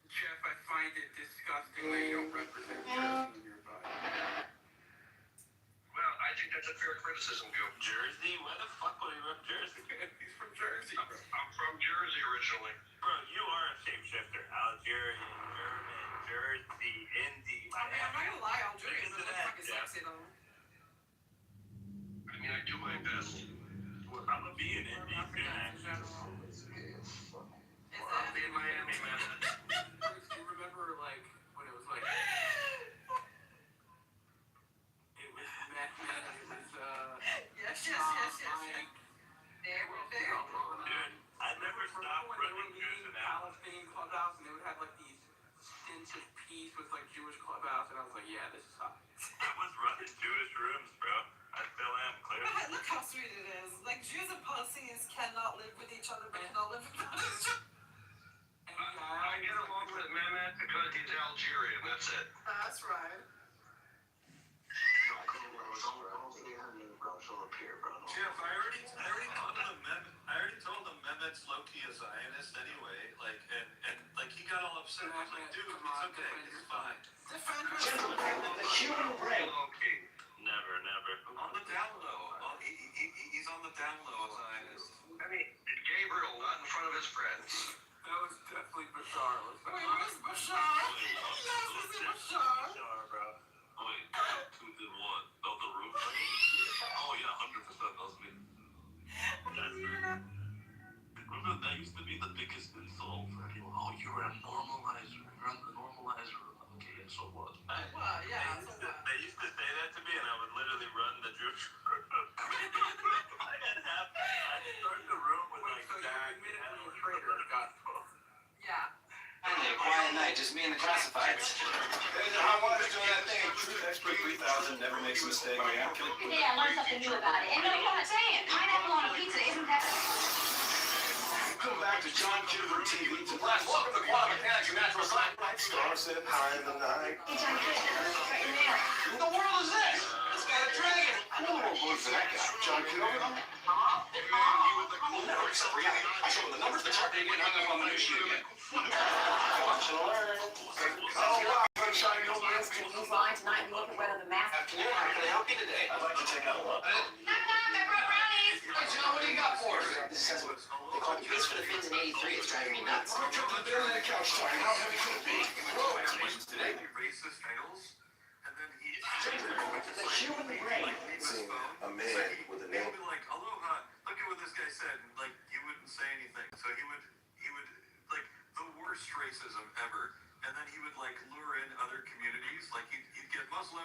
Jeff, I find it disgusting that you don't represent Jersey in your body. well, I think that's a fair criticism, Gil. Jersey? Why the fuck would he rep Jersey? He's from Jersey. I'm from Jersey originally. Bro, you are a shapeshifter. Algerian, German, Jersey, Indy. I mean, I'm not gonna lie, Algerians are fucking Yeah. sexy, though. I mean, I do my best. I'm gonna be an Indy fan. I'll be in Miami, man. Do you remember, like, when it was like... It was Batman, it was, Yes. There we go. Dude, I never stopped when they were running leaving Jews out. Palestinian clubhouse and they would have, like, these stints of peace with, like, Jewish clubhouse, and I was like, yeah, this is hot. I was running Jewish rooms, bro. I still am, clearly. Look how sweet it is. Like, Jews and Palestinians cannot live with each other, but cannot live with each other. I get along with Mehmet because he's Algerian, that's it. That's right. Jeff, I already told him Mehmet's low-key a Zionist anyway, like, and like, he got all upset. I was like, dude, it's okay, it's fine. The human brain. Okay. Never. On the down low. He's on the down low, a Zionist. I mean, Gabriel, not in front of his friends. That was definitely bizarre. Wait, where's Bashar? Yes, this is Bashar. Sure, bro. Wait, Who did what? Oh, the roof? Oh, yeah, 100% that was me. Remember, that used to be the biggest insult for anyone. Oh, you're a normalizer. You're the normalizer. Okay, and so what? Well, yeah, so what? They used to say that to me, and I would literally run the Jewish room. I'd start the room with like Jack. Yeah. Finally, a quiet night, just me and the classifieds. Hey, the hot water's doing that thing. Truth Expert 3000 never makes a mistake. Today I learned something new about it. And no, you know what I'm saying? Pineapple on a pizza, isn't that... Welcome back to John Kitover TV. To blast. Welcome to Quantum Mechanics and Natural Science. Star said hi in the night. Hey, John, right in there. Who in the world is this? This guy a dragon. No one will vote for that guy. John Kitover? Never except for reality. I show him the numbers, the chart, they get hung up on the news sheet again. Watch and learn. Oh, wow. Sunshine, no man's Move on tonight and look at whether the math. Afternoon, how can I help you today? I'd like to take out a look. I brought brownies. Hey, John, what do you got for us? This is what they call Kiss for the Fins in '83. It's driving me nuts. I'm going to the couch time. How heavy could it be? Whoa, excuse today. Racist titles, and then he... The human brain. Seeing a man with a name. He'll be like, aloha, look at what this guy said, and like, he wouldn't say anything. So he would, like, the worst racism ever. And then he would, like, lure in other communities. Like, he'd get Muslim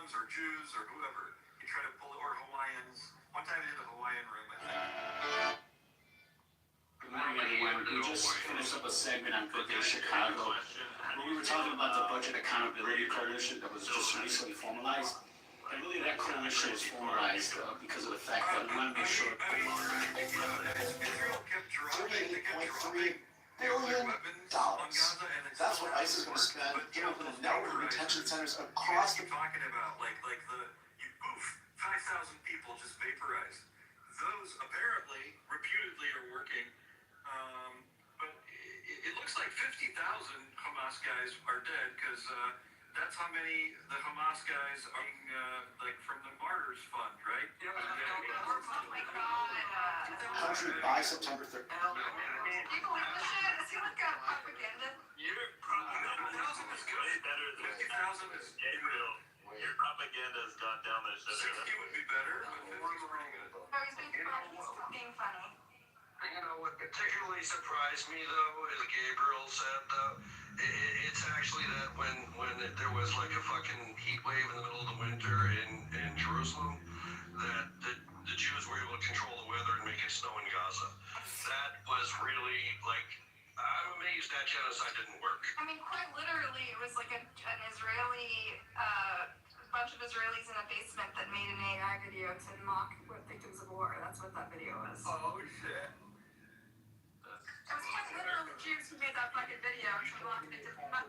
We just finished up a segment on Good Day Chicago where we were talking about the Budget Accountability Coalition that was just recently formalized. And really that coalition was formalized because of the fact that we want to make sure $38.3 billion. That's what ICE is going to spend to open a network of detention centers across the... Talking about like you poof, 5,000 people just vaporized. Those apparently, reputedly, are working. But it looks like 50,000 Hamas guys are dead because that's how many the Hamas guys are like from the Martyrs Fund, right? Oh my God. country by September 3rd. You believe this shit? Is he like a propaganda? Your propaganda is good. 50,000 is Gabriel. Your propaganda has gone down there. 60 would be better, but 50 is pretty good. No, he's being funny. He's being funny. You know, what particularly surprised me, though, as Gabriel said, it's actually that when there was like a fucking heat wave in the middle of the winter in Jerusalem, that the Jews were able to control the weather and make it snow in Gaza. That was really, like, I'm amazed that genocide didn't work. I mean, quite literally, it was like an Israeli, bunch of Israelis in a basement that made an AI video to mock victims of war. That's what that video was. Oh, shit. It was quite literally Jews who made that fucking video to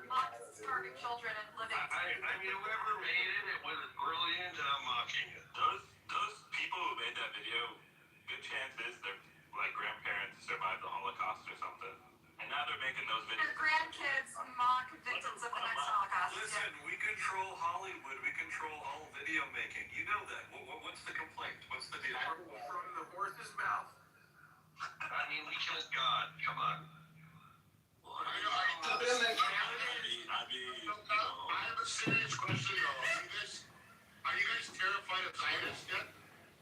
mock starving children and living. I mean, whoever made it was brilliant, and I'm mocking it. Those people who made that video, good chance is their like grandparents survived the Holocaust or something, and now they're making those videos. Their grandkids mock victims of the next Holocaust. Listen, we control Hollywood. We control all video making. You know that. What's the complaint? What's the deal? From the horse's mouth. I mean, we killed God. Come on. I have a serious question though. Are you guys terrified of Zionists yet?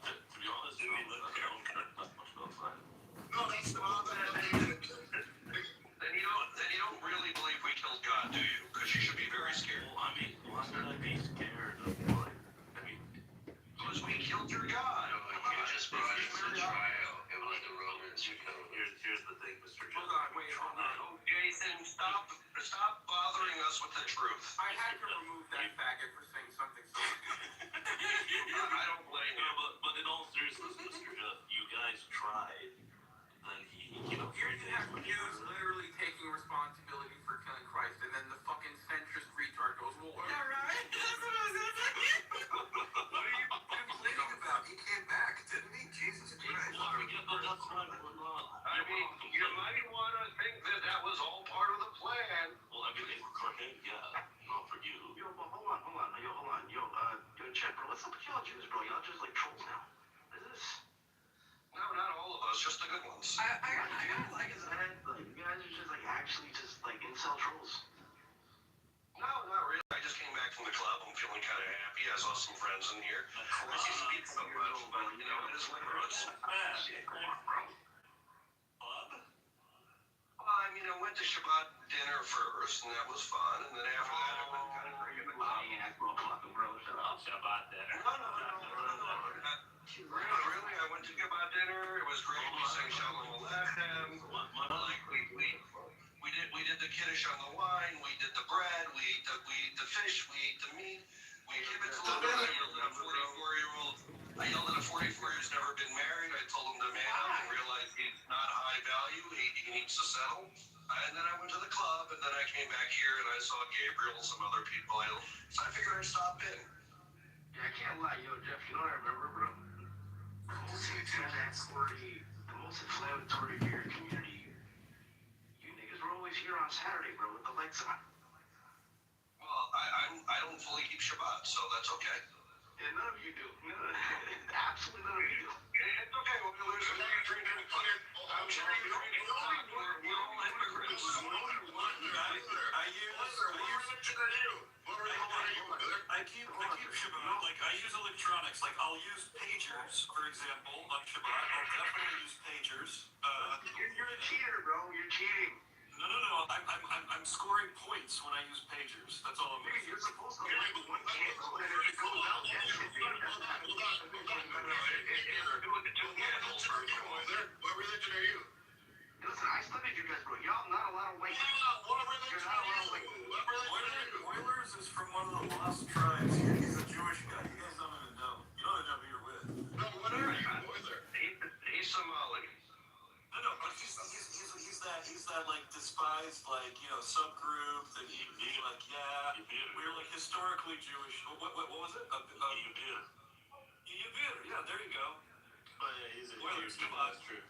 To be honest, we live here. I don't care that much about science. No, that's the one that Then you don't really believe we killed God, do you? Because you should be very scared. Well, I mean, why should I be scared of what? I mean, because we killed your God. You just brought it to trial. It was the Romans who killed him. here's the thing, Mr. Hold on, wait, hold on. Oh, Jason, stop bothering us with the truth. I had to remove that faggot for saying something so I don't blame you. But in all seriousness, Mr. Jeff, you guys tried. And he Here's the next news literally taking responsibility for killing Christ, and then the fucking centrist retard goes, well, yeah, right? That's what I was gonna say. What are you complaining about? He came back, didn't he? Jesus Christ. I mean, you might want to think that was all part of the plan. Well, I mean, for him, yeah. Not for you. Yo, but hold on. Yo, check, bro. What's up with y'all Jews, bro? Y'all just like trolls now. What is this? No, not all of us, just the good ones. I gotta like it, man. Like, you guys are just like actually just like incel trolls. No, not really. I just came back from the club. I'm feeling kind of happy. I saw some friends in here. I see some people so much, but you know, it is what it is. Well, I mean, I went to Shabbat dinner first, and that was fun. And then after that, I went kind of drinking the club. Shabbat dinner. No. Really, I went to Shabbat dinner. It was great. We sang Shalom Aleichem. Like we did the kiddush on the wine. We did the bread. We ate the fish. We ate the meat. We kibbutz a little bit. I yelled at a 44-year-old. I yelled at a 44-year-old who's never been married. I told him to man up and realize he's not high value. He needs to settle. And then I went to the club, and then I came back here, and I saw Gabriel and some other people. So I figured I'd stop in. Yeah, I can't lie, yo, Jeff. You know what I remember, bro? The most inflammatory for your community. You niggas were always here on Saturday, bro, with the lights on. Well, I don't fully keep Shabbat, so that's okay. Yeah, none of you do. Absolutely none of you do. It's okay. Well, there's a few drinking. I'm sure you're drinking. We're all hypocrites. I keep Shabbat. Like, I use electronics. Like, I'll use pagers, for example, on Shabbat. I'll definitely use pagers. You're a cheater, bro. You're cheating. No. I'm scoring points when I use pagers. That's all I'm doing. You're supposed to like one can't go there. It goes out there. What religion are you? Listen, listen, I studied you guys, bro. Y'all not a lot of weight. You're not a lot of weight. Oilers is from one of the lost tribes. He's a Jewish guy. You guys don't even know. You don't even know who you're with. No, what are you, Oiler? He's Somali. No, but he's that like despised subgroup that he like we're like historically Jewish. What was it? Yibir. Yeah, there you go. Oh yeah, he's a Oilers. Come on. That's true.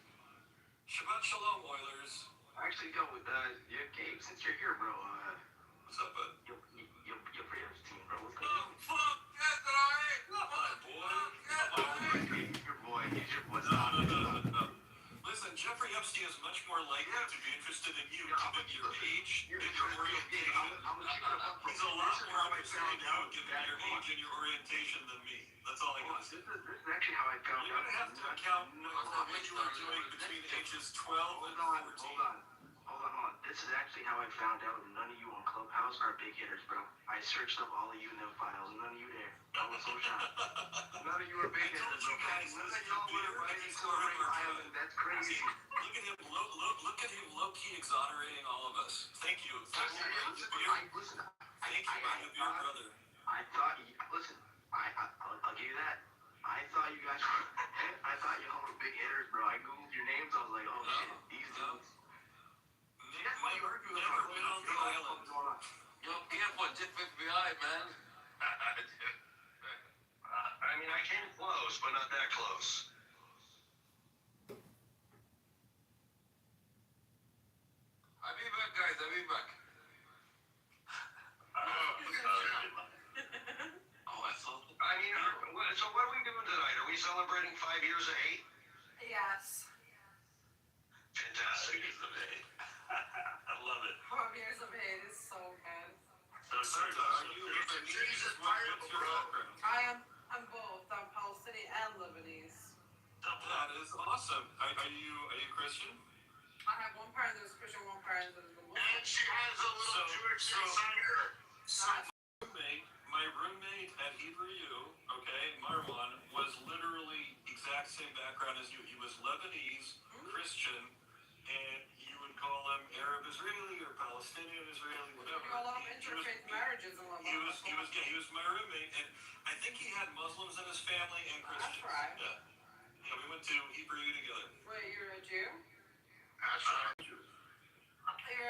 Shabbat Shalom, Oilers. Actually, yo, Gabe, since you're here, bro, What's up, bud? your Bears team, bro. What's going on? Fuck, that's all right. Come on, boy. Your boy. He's your boy. No. Listen, Jeffrey Epstein is much more likely to be interested in you given your age and your orientation. He's a lot more interested in you given your age and your orientation than me. That's all I gotta say. This is actually how I found You're out. gonna have to account for what you were doing between ages 12 and 14. Hold on. This is actually how I found out none of you on Clubhouse are big hitters, bro. I searched up all of you in them files, none of you there. I was so shocked. None of you are big hitters, bro. None of y'all were rising scoring Island. That's crazy. Look at him low-key exonerating all of us. Thank you. Thank you, my beer brother. I thought, listen, I'll give you that. I thought y'all were big hitters, bro. I googled your names. I was like, oh shit, these dudes. Never been on the island. Yo, careful, Jeff FBI, man. I mean, I came close, but not that close. I'll be back, guys. I'll be back. I mean, so what are we doing tonight? Are we celebrating 5 years of hate? Yes. Fantastic. I love it. 5 years of hate is so good. So, are you Lebanese? What's your background? I'm both. I'm Palestinian and Lebanese. That is awesome. Are you Christian? I have one parent that's Christian, one parent that's Muslim. And she has a little Jewish inside her. So my roommate at Hebrew U, Marwan, was literally exact same background as you. He was Lebanese, Christian, and you would call him Arab Israeli or Palestinian Israeli, whatever. A lot of interfaith marriages and He was my roommate, and I think he had Muslims in his family and Christians. That's right. Yeah, we went to Hebrew U together. Wait, you're a Jew? That's right. You're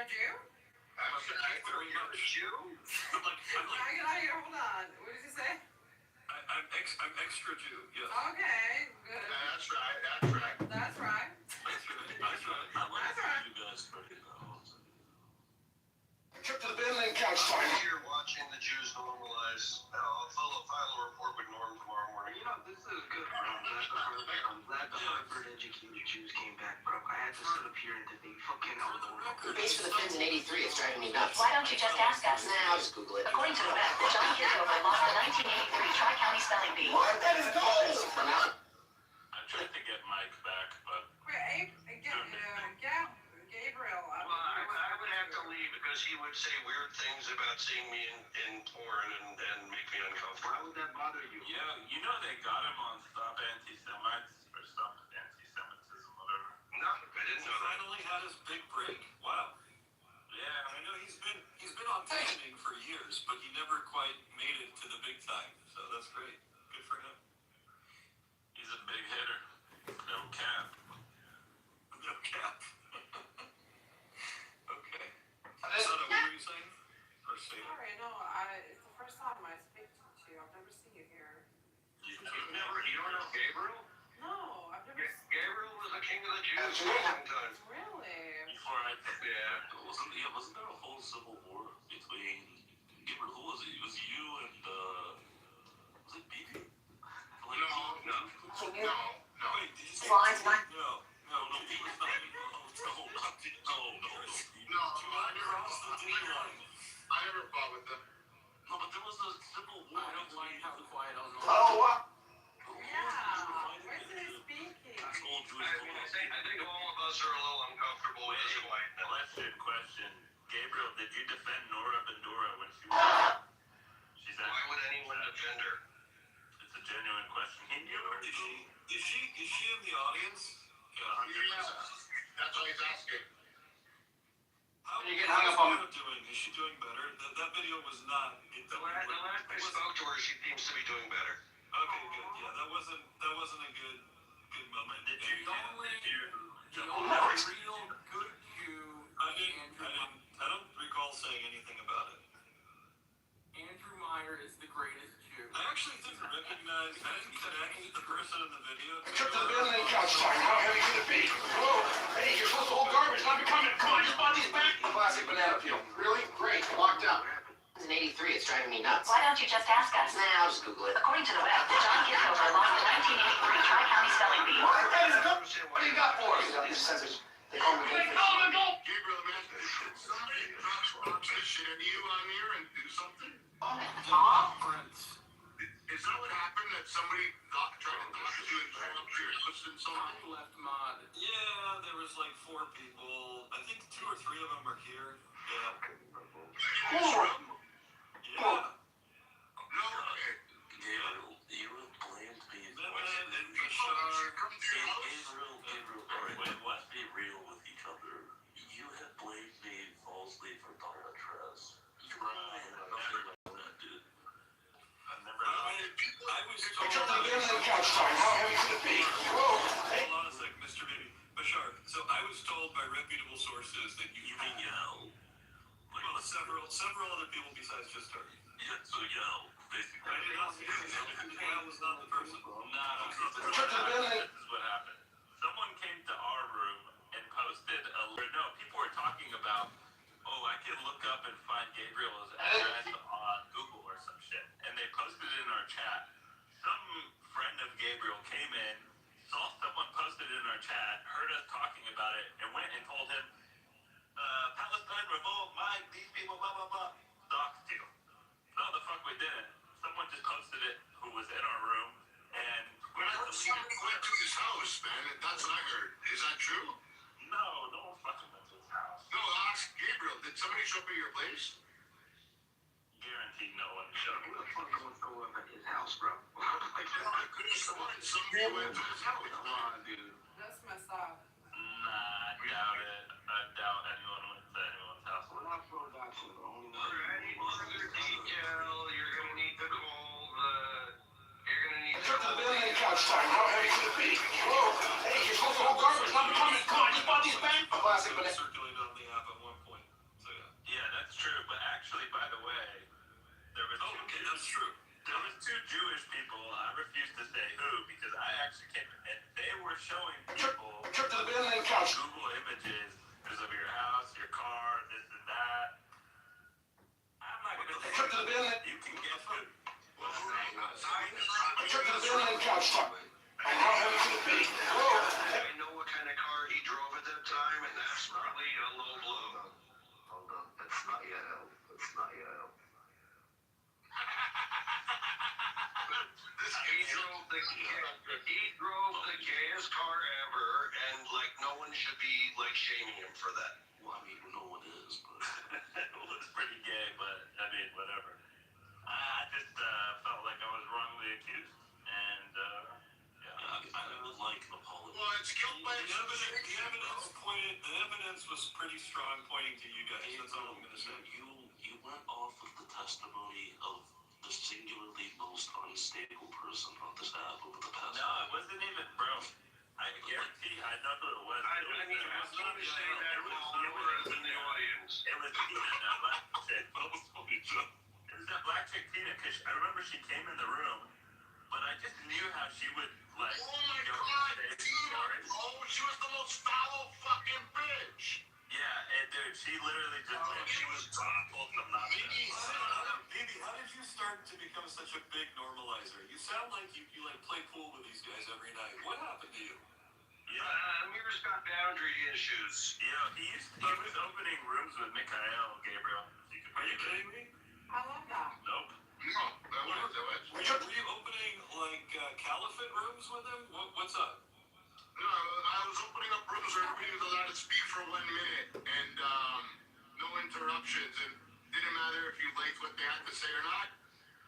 a Jew? You're a Jew? I'm like, Hold on. What did you say? I'm extra Jew, yes. Okay, good. That's right. That's right. I like you guys pretty well. Trip to the Bentley couch I'm here watching the Jews normalize. I'll file a report with Norm tomorrow morning. You know, this is good, bro. I'm glad the Harvard-educated Jews came back, bro. I had to sit up here and debate fucking He pays for the fins in 83. It's driving me nuts. Why don't you just ask us? Nah, I'll just Google it. According to the web, John Kitover lost the 1983 Tri-County Spelling Bee. What? That is gold! I tried to get Mike back, but... Wait, Gabriel. I would have to leave because he would say weird things about seeing me in porn and make me uncomfortable. Why would that bother you? Yeah, you know they got him on Stop Anti-Semites or Stop Anti-Semitism, whatever. No, I didn't know that. Finally had his big break. Wow. Yeah, I know he's been auditioning for years, but he never quite made it to the big time. So that's great. Good for him. He's a big hitter. No cap. No cap. Okay. So what were you saying? Or say it? Sorry, no, it's the first time I speak to you. I've never seen you here. You don't know Gabriel? No, I've never seen Gabriel was the king of the Jews for a long time. Really? Before wasn't there a whole civil war between Gabriel? Who was it? It was you and was it Bibi? No. Wait, did you say Slides, Mike? No, he was not. No. You crossed the D line. I never fought with them. No, but there was a civil war. I don't like how quiet I was. Where's he speaking? I think all of us are a little uncomfortable with this white. Question. Gabriel, did you defend Nora Bandura when she was... She's Why would anyone defend her? It's a genuine question. Is she in the audience? Yeah, 100%. That's all he's asking. How You get hung up on- Sarah doing? Is she doing better? That video was not. The last I spoke to her, she seems to be doing better. Okay, good. Yeah, that wasn't a good moment. The only real good Jew. I don't recall saying anything about it. Andrew Meyer is the greatest Jew. I actually didn't recognize. I didn't connect the person in the video. Trip to the building couch time. How heavy could it be? Whoa! Hey, you're supposed to hold garbage, not be coming. Come on, just buy these back. Classic banana peel. Really? Great. Locked out. In 83, it's driving me nuts. Why don't you just ask us? Nah, I'll just Google it. According to the web, John Kitover lost the 1983 Tri-County Spelling Bee. What do you got for us? These sensors. They call me Gabriel, man, did somebody drop some shit into you on here and do something? Conference. Is that what happened? That somebody tried to talk to you and came up to your house and something? I left mod. Yeah, there was like 4 people. I think 2 or 3 of them are here. Yeah. Yeah. No way. Gabriel, you have blamed me Gabriel, alright, wait, let's be real with each other. You have blamed me falsely for Donatras. You had nothing like that, dude. I've never I was told. Trip to the building couch time. How heavy could it be? Whoa! Hey. Hold on a second, Mr. Bibi. Bashar, so I was told by reputable sources that you can yell. Well, several other people besides just her. Yeah, so yell, basically. I did not say that was not the person. Trip to the building. This is what happened. Someone came to our room and posted people were talking about, I can look up and find Gabriel's address on Google or some shit. And they posted it in our chat. Some friend of Gabriel came in, saw someone posted it in our chat, heard us talking about it, and went and told him, Palestine revolt, these people, blah, blah, blah. Doxed you. No, the fuck we didn't. Someone just posted it who was in our room, and I heard somebody went to his house, man. That's what I heard. Is that true? no one fucking went to his house. No, ask Gabriel. Did somebody show up at your place? Guaranteed no one showed Who up. the fuck would go up at his house, bro? I could have sworn somebody went to his house. Nah, dude. That's messed up. Nah, I doubt it. I doubt anyone went to anyone's house. We're not production, bro. Alright, further detail, you're gonna need to call you're gonna need Trip to the building couch time. How heavy could it be? Whoa! Hey, you're supposed to hold garbage, not be coming. Come on, just buy these back. Classic It was banana. circulated on the app at one point. So yeah. Yeah, that's true. But actually, by the way, there was That's true. There was 2 Jewish people. I refuse to say who because I actually came and they were showing people Trip to the building couch. Google images of your house, your car, this and that. I'm not gonna say Trip to the building. you can get food. Trip to the building couch time. And how heavy could it be? Whoa! I know what kind of car he drove at that time, and that's probably a low blow. Hold on, that's not yell. That's not yell. He drove the gayest car ever, and like no one should be like shaming him for that. Well, I mean, no one is, but It looks pretty gay, but I mean, whatever. I just felt like I was wrongly accused, and I would like an apology. Well, it's killed by The evidence was pretty strong pointing to you guys. That's all I'm gonna say. You went off of the testimony of the singularly most unstable person on this app over the past. no, it wasn't even, bro. I guarantee I know who it was. I need to ask you to say that while you were in the audience. It was Tina, that black chick. It was that black chick Tina, because I remember she came in the room, but I just knew how she would, like, Oh my go God, and say Tina! stories. Oh, she was the most foul fucking bitch! Yeah, and dude, she literally just, she was told some nonsense. Baby, how did you start to become such a big normalizer? You sound like you like play pool with these guys every night. What happened to you? Amir's got boundary issues. Yeah, he was opening rooms with Mikhail Gabriel. Are you kidding me? I love that. Nope. No, that was. Were you opening like caliphate rooms with him? What's up? No, I was opening up rooms where everybody was allowed to speak for 1 minute and no interruptions. And didn't matter if you liked what they had to say or not.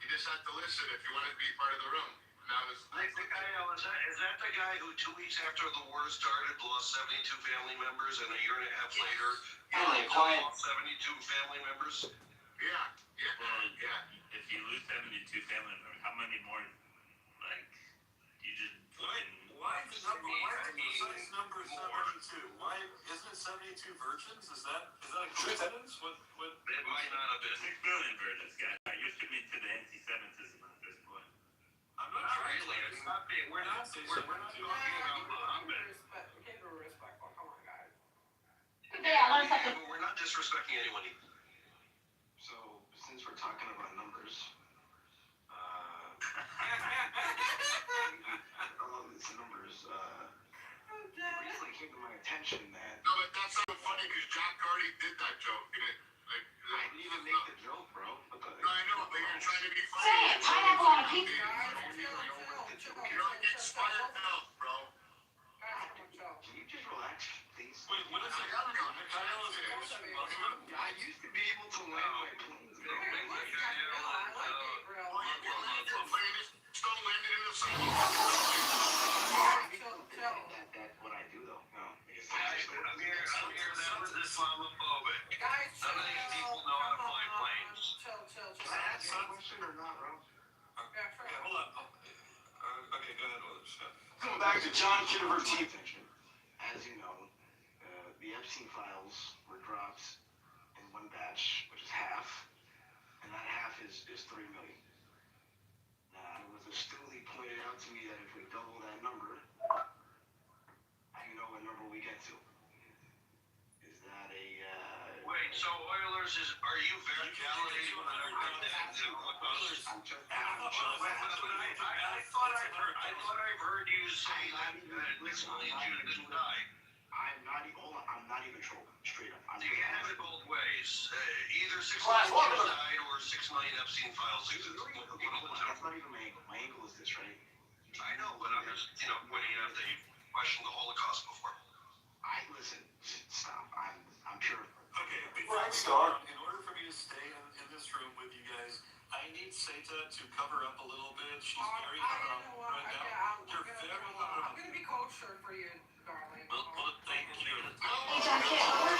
You just had to listen if you wanted to be part of the room. Now, is that the guy who 2 weeks after the war started lost 72 family members, and a year and a half later, lost 72 family members? Yeah. If you lose 72 family members, how many more, like, you just... Why is the precise number 72? Why isn't it 72 virgins? Is that a coincidence? What? It might not have been. 6 million virgins, guys. You're shooting to the anti-Semitism at this point. I'm not trying to. It's not being. We're not talking about Muhammad. We can't be respectful. Come on, guys. Yeah, I learned something. We're not disrespecting anyone. So, since we're talking about numbers, it's numbers, it recently came to my attention that... No, but that's not funny because John Cardi did that joke. I didn't even make the joke, bro. No, I know, but you're trying to be funny. Say it, pineapple on a pizza. You don't get inspired now, bro. Can you just relax, please? Wait, what is it? Kyle is a Christian Muslim? I used to be able to land my planes. Stone landed in the sun. That's what I do, though. No. I'm here. That was Islamophobic. None of these people know how to fly planes. Chill. Can I ask a question or not, bro? Yeah, sure. Okay, hold on. Okay, go ahead. Coming back to John Kitover TV. As you know, the Epstein files were dropped in one batch, which is half, and that half is 3 million. Now, it was astutely pointed out to me that if we double that number, you know what number we get to. Is that a... Wait, so Oilers are you validating what I read that? I thought I've heard you say that this million Jews died. I'm not even trolling. Straight up. You can have it both ways. Either 6 million Jews died or 6 million Epstein files exist. That's not even my angle. My angle is this, right? I know, but I'm just, pointing out that you questioned the Holocaust before. Listen, stop. I'm pure. Okay, before we go on, in order for me to stay in this room with you guys, I need Seta to cover up a little bit. She's very right now. You're very I'm gonna be kosher for you, darling. Well, thank you. Hey, John Kitover.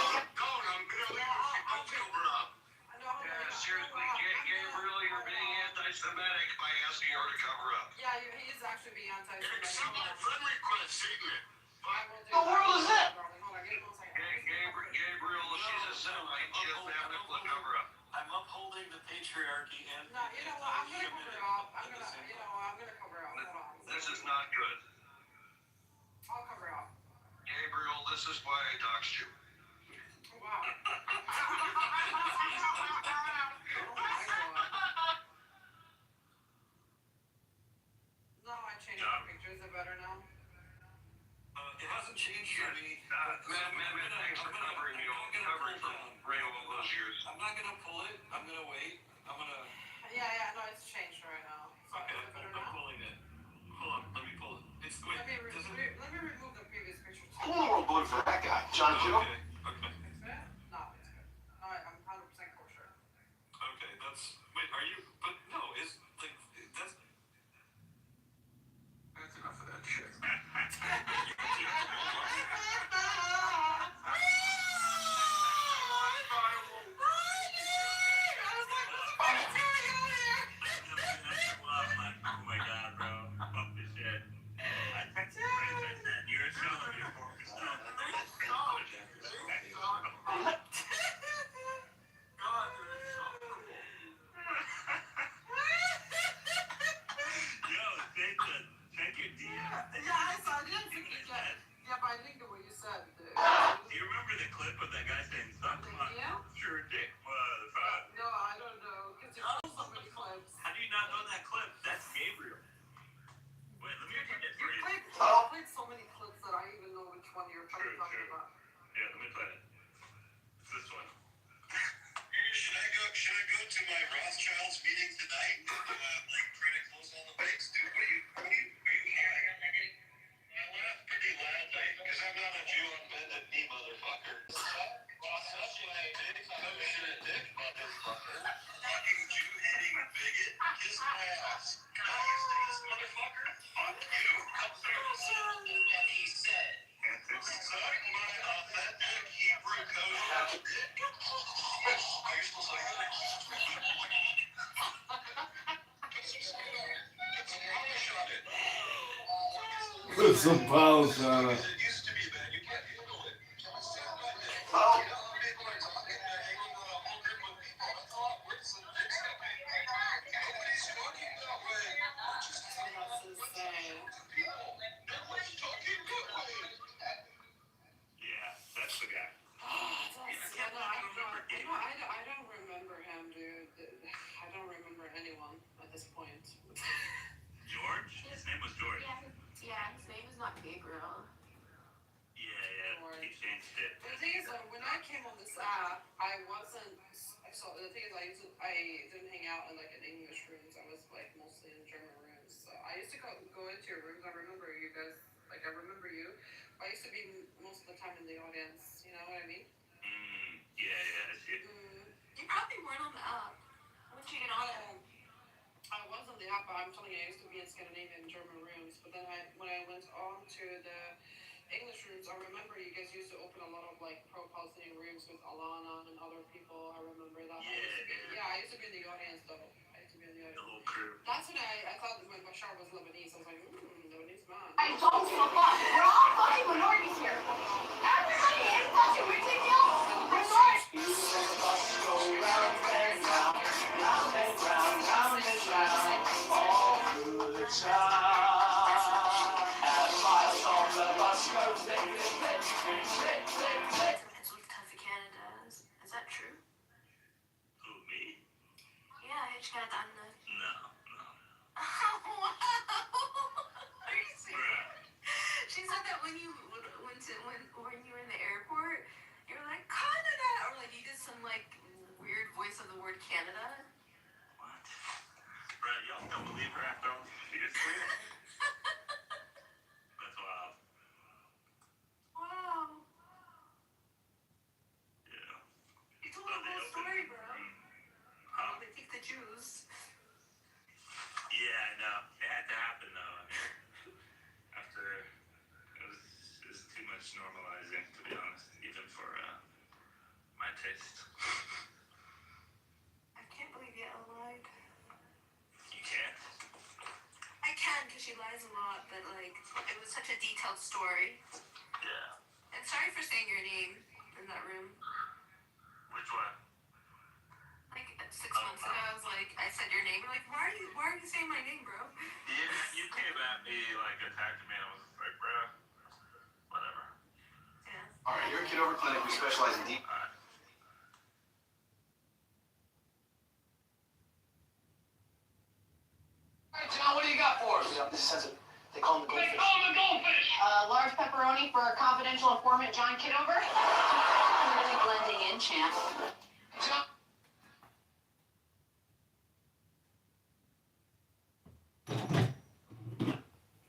Seriously, Gabriel, you're being anti-Semitic by asking her to cover up. Yeah, he's actually being anti-Semitic. It's not a friend request, isn't it? The world is it? Gabriel, if she's a Semite, she doesn't have to cover up. I'm upholding the patriarchy and... No, you know what? I'm gonna cover up. I'm gonna cover up. Hold on. This is not good. I'll cover up. Gabriel, this is why I doxed you. Wow. No, I changed the picture. Is it better now? It hasn't changed for me. Man, thanks for covering me all those years. I'm not gonna pull it. I'm gonna wait. Yeah, no, it's changed right now. So Okay, is it better I'm now? pulling it. Hold on, let me pull it. Wait, Let me remove the previous picture. Who in the world voted for that guy? John Kitover? Okay. It's good? No, it's good. No, I'm 100% kosher. Okay, wait, are you, but no, that's enough of that shit. you're still so good. Put some pulse on it. Yeah, that's the guy. I don't remember him, dude. I don't remember anyone at this point. George? His name was George. Yeah, his name is not Gabriel. Yeah. He changed it. The thing is, when I came on this app, I wasn't. So the thing is, I didn't hang out in like in English rooms. I was like mostly in German rooms. So I used to go into your rooms. I remember you guys. Like I remember you. I used to be most of the time in the audience. You know what I mean? Yeah, I see. You probably weren't on the app. Once you get on it. I was on the app, but I'm telling you, I used to be in Scandinavian German rooms. But then when I went on to the English rooms, I remember you guys used to open a lot of like pro-Palestinian rooms with Alana and other people. I remember that. I used to be in the audience though. The whole crew. That's when I thought when Bashar was Lebanese, I was like, Lebanese man. I don't give a fuck. We're all fucking minorities here. Everybody is fucking ridiculous. Minorities. Is that true? Who, me? Yeah, Hitchcock on the. No. Oh, wow. Are you serious? She said that when you went to when you were in the airport, you were like Canada, or like you did some like weird voice of the word Canada. What? Brad, y'all don't believe her after all she just said? That's wild. Wow. Yeah. You told the whole story, bro. Huh? They take the Jews. Yeah, I know. It had to happen though. After it was too much normalizing, to be honest, even for my taste. I can't believe Yael lied. You can't? I can, because she lies a lot, but like it was such a detailed story. Yeah. And sorry for saying your name in that room. Which one? Like 6 months ago, I said your name. You're like, why are you saying my name, bro? Yeah, you came at me, like, attacked me, and I was like, bro, whatever. Yeah. All right, here at Kitover Clinic, we specialize in deep. All right. All right, John, what do you got for us? They call him the goldfish. Large pepperoni for our confidential informant, John Kitover. Really blending in, champ. John.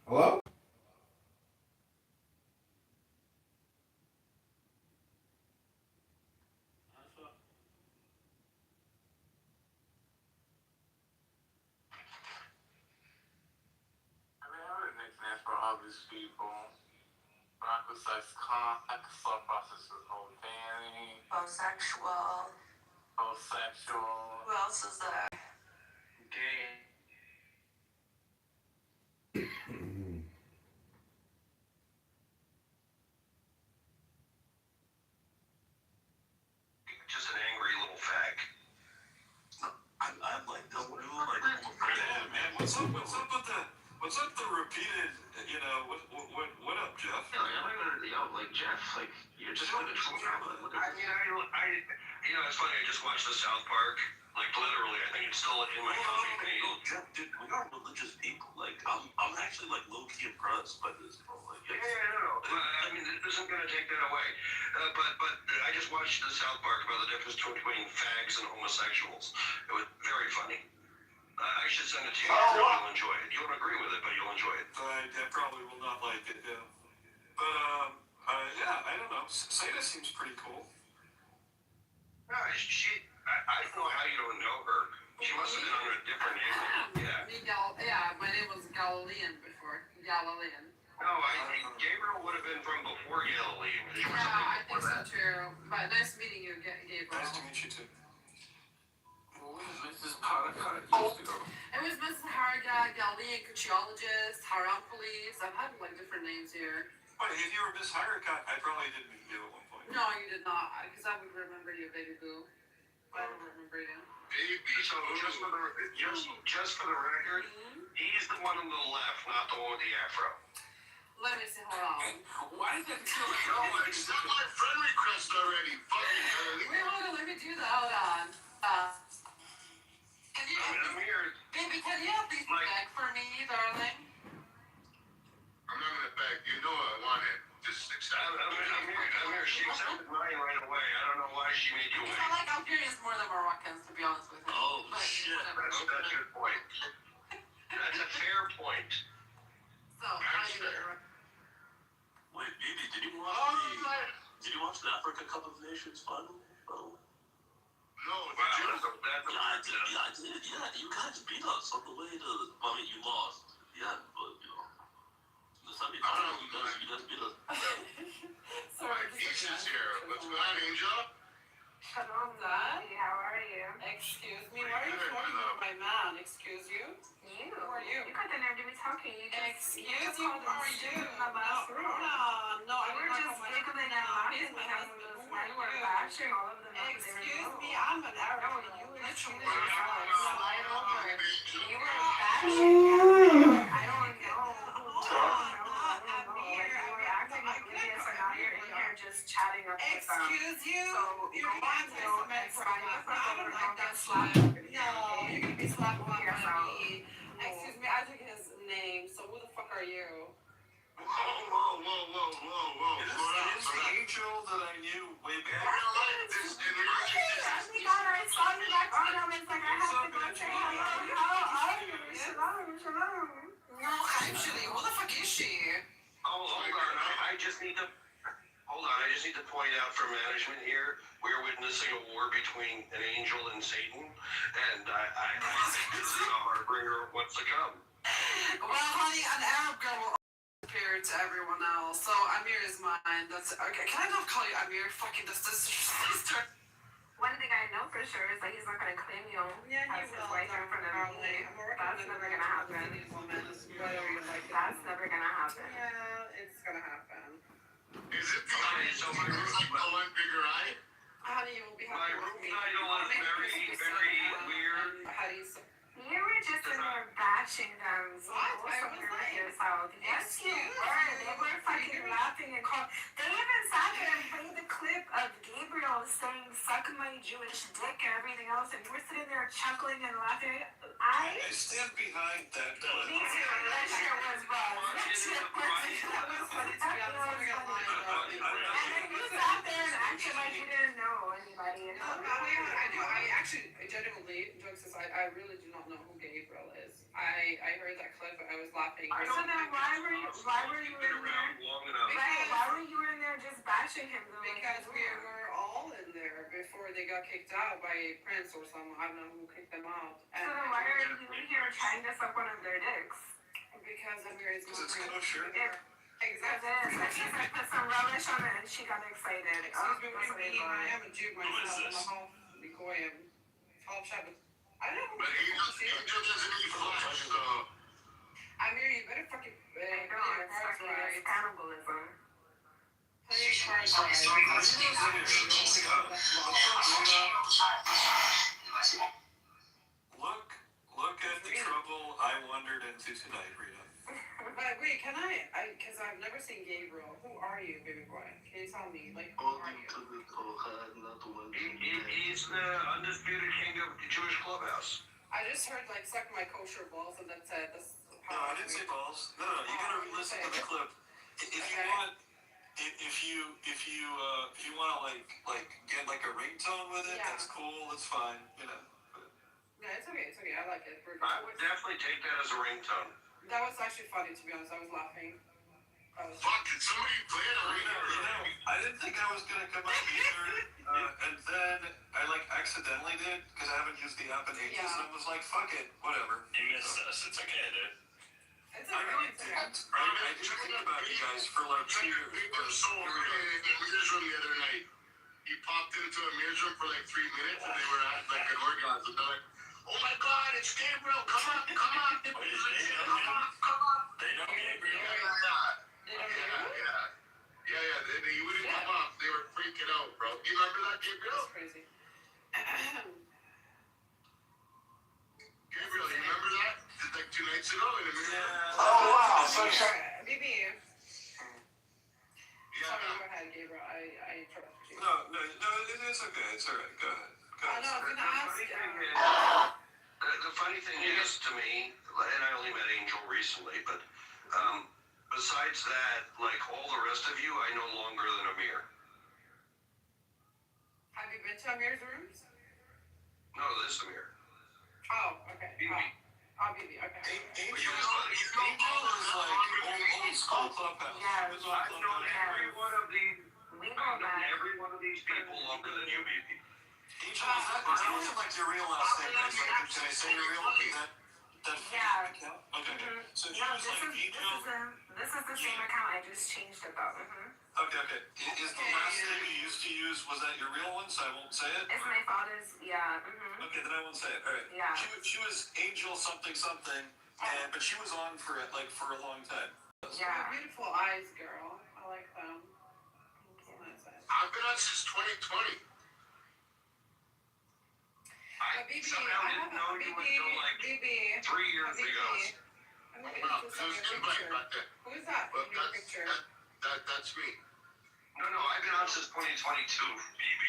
Hello? I mean, I have a nickname for obvious people. Brachiocytes cock, thought process with whole fanny, Homosexual. homosexual, Who else is there? gay. Just an angry little fag. I like this new, like, yeah, man, what's up with the repeated, you know, what up, Jeff? Like Jeff, like you're just gonna troll. It's funny. I just watched the South Park. Like literally, I think it's still in my phone. Jeff, dude, we are religious people. Like, I'm actually like low key impressed by this, bro. Like, Yeah, no. I mean, this isn't gonna take that away. But I just watched the South Park about the difference between fags and homosexuals. It was very funny. I should send it to you. You'll enjoy it. You won't agree with it, but you'll enjoy it. I probably will not like it, yeah. But yeah, I don't know. Seda seems pretty cool. No, I don't know how you don't know her. She must have been under a different name. Yeah, my name was Galilean before. Galilean. No, Gabriel would have been from before Galilee. Yeah, I think so too. But nice meeting you, Gabriel. Nice to meet you too. geologist, haram police. I've had like different names here. But if you were Miss Hirakat, I probably did meet you at one point. No, you did not, because I would remember you, baby boo. I don't remember you. Baby, so just for the record, he's the one on the left, not the one with the afro. Let me see, hold on. Why does it feel like accept my friend request already? Fucking early. Wait, hold on, let me do that, hold on. Can you baby, can you at least beg for me, darling? I'm not gonna beg. You know I want it. Just accept it. I'm here. She accepted mine right away. I don't know why she made you wait. I like Algerians more than Moroccans, to be honest with you. Oh, shit. That's a good point. That's a fair point. So, how do you Wait, baby, did you watch the Africa Cup of Nations final? Oh. No, I did. Yeah, you guys beat us on the way to. I mean, you lost. Yeah, but you know, the semifinals, you guys beat us. Sorry, Isha's here. What's going on, Angel? Shalom, Daddy. How are you? Excuse me, why are you talking to my man? Excuse you? You? Who are you? You got the nerve to be talking. You just Excuse you, who are you? in the last room. No, I We're just giggling and laughing because we were bashing all of them. Excuse me, I'm an Arab. No, you literally slide over. You were bashing. I don't know. You were acting oblivious and now you're in here just chatting up with them. Excuse you? So You're go back to I don't like that slap. No, you're gonna be slapped on me. Excuse me, I took his name, so who the fuck are you? Whoa. Is this the Angel that I knew way back? This in Oh my God, I saw you back on them. It's like I have to go say hello. How are you? Shalom. No, actually, who the fuck is she? Oh, hold on. I just need to point out for management here, we're witnessing a war between an angel and Satan, and I think this is a harbinger of what's to come. Well, honey, an Arab girl will appear to everyone else, so Amir is mine. That's okay. Can I not call you Amir? Fucking this sister. One thing I know for sure is that he's not going to claim you as his wife in front of me. That's never going to happen. That's never going to happen. Yeah, it's gonna happen. Is it so my room like the one bigger eye? Honey, you will be My happy room with me. title is very weird. How do you say? You were just in there bashing them. So What? go I was somewhere like, with yourself. Yes, you excuse were. me. They were fucking laughing and calling. They even sat there and played the clip of Gabriel saying, "Suck my Jewish dick" and everything else, and you were sitting there chuckling and laughing. I stand behind that. Me too. That shit was wrong. That shit was funny. That was funny. And then you sat there and acted like you didn't know anybody. And I genuinely, jokes aside, I really do not know who Gabriel is. I heard that clip, I was laughing. So then why were you in there? Why were you in there just bashing him though? Because we were all in there before they got kicked out by Prince or someone. I don't know who kicked them out. So then why are you in here trying to suck one of their dicks? Because Amir is Because it's kosher. Exactly. And she said put some relish on it and she got excited. Excuse me, what do you mean? I am a Jew myself. is this? I'm a whole Goyim. All Shabbos. I don't know who But Angel doesn't eat flesh, so. Amir, you better fucking I know, it's fucking it's cannibalism. Play your cards right. Look at the trouble I wandered into tonight, Rita. But wait, can I, because I've never seen Gabriel. Who are you, baby boy? Can you tell me, like, who are you? He's the undisputed king of the Jewish clubhouse. I just heard, like, suck my kosher balls and that's it. That's No, I didn't say balls. No, you gotta listen to the clip. If you want, if you want to like get like a ringtone with it, that's cool. That's fine. You know. No, it's okay. I like it. I would definitely take that as a ringtone. That was actually funny, to be honest. I was laughing. Fuck, did somebody play it already? I didn't think I was gonna come up either, and then I like accidentally did because I haven't used the app in ages, and I was like, fuck it, whatever. You missed us. It's okay, dude. It's I really did. I didn't think about you guys for like 2 years. It was so hard in Amir's room the other night. He popped into Amir's room for like 3 minutes and they were at like an orgasm. They're like, oh my God, it's Gabriel. Come on. Come on. They know Gabriel. Yeah. They wouldn't come up. They were freaking out, bro. You remember that, Gabriel? That's crazy. Gabriel, you remember that? Like 2 nights ago in the mirror? Oh, wow. So, BB. Yeah. Sorry, go ahead, Gabriel. I interrupted you. No, it's okay. It's all right. Go ahead. No, I was gonna ask. The funny thing is, to me, and I only met Angel recently, but besides that, like all the rest of you, I know longer than Amir. Have you been to Amir's rooms? No, this Amir. Oh, okay. BB, okay. Angel is like old school clubhouse. Yeah, She was on I've known Clubhouse. every one of these. We go I've known back. every one of these people longer than you, BB. Angel, is that like your real last name? Can I say your real name? Yeah. Okay. So she No, was like Angel. this is the same account. I just changed it though. Okay. Is the last name you used to use, was that your real one? So I won't say it? It's my father's, yeah. Okay, then I won't say it. All right. Yeah. She was Angel something, but she was on for a long time. Yeah. Beautiful eyes, girl. I like them. I've been on since 2020. BB, somehow didn't know you until like 3 years ago. I'm looking at this on your picture. Who is that in your picture? That's me. No, I've been on since 2022, BB.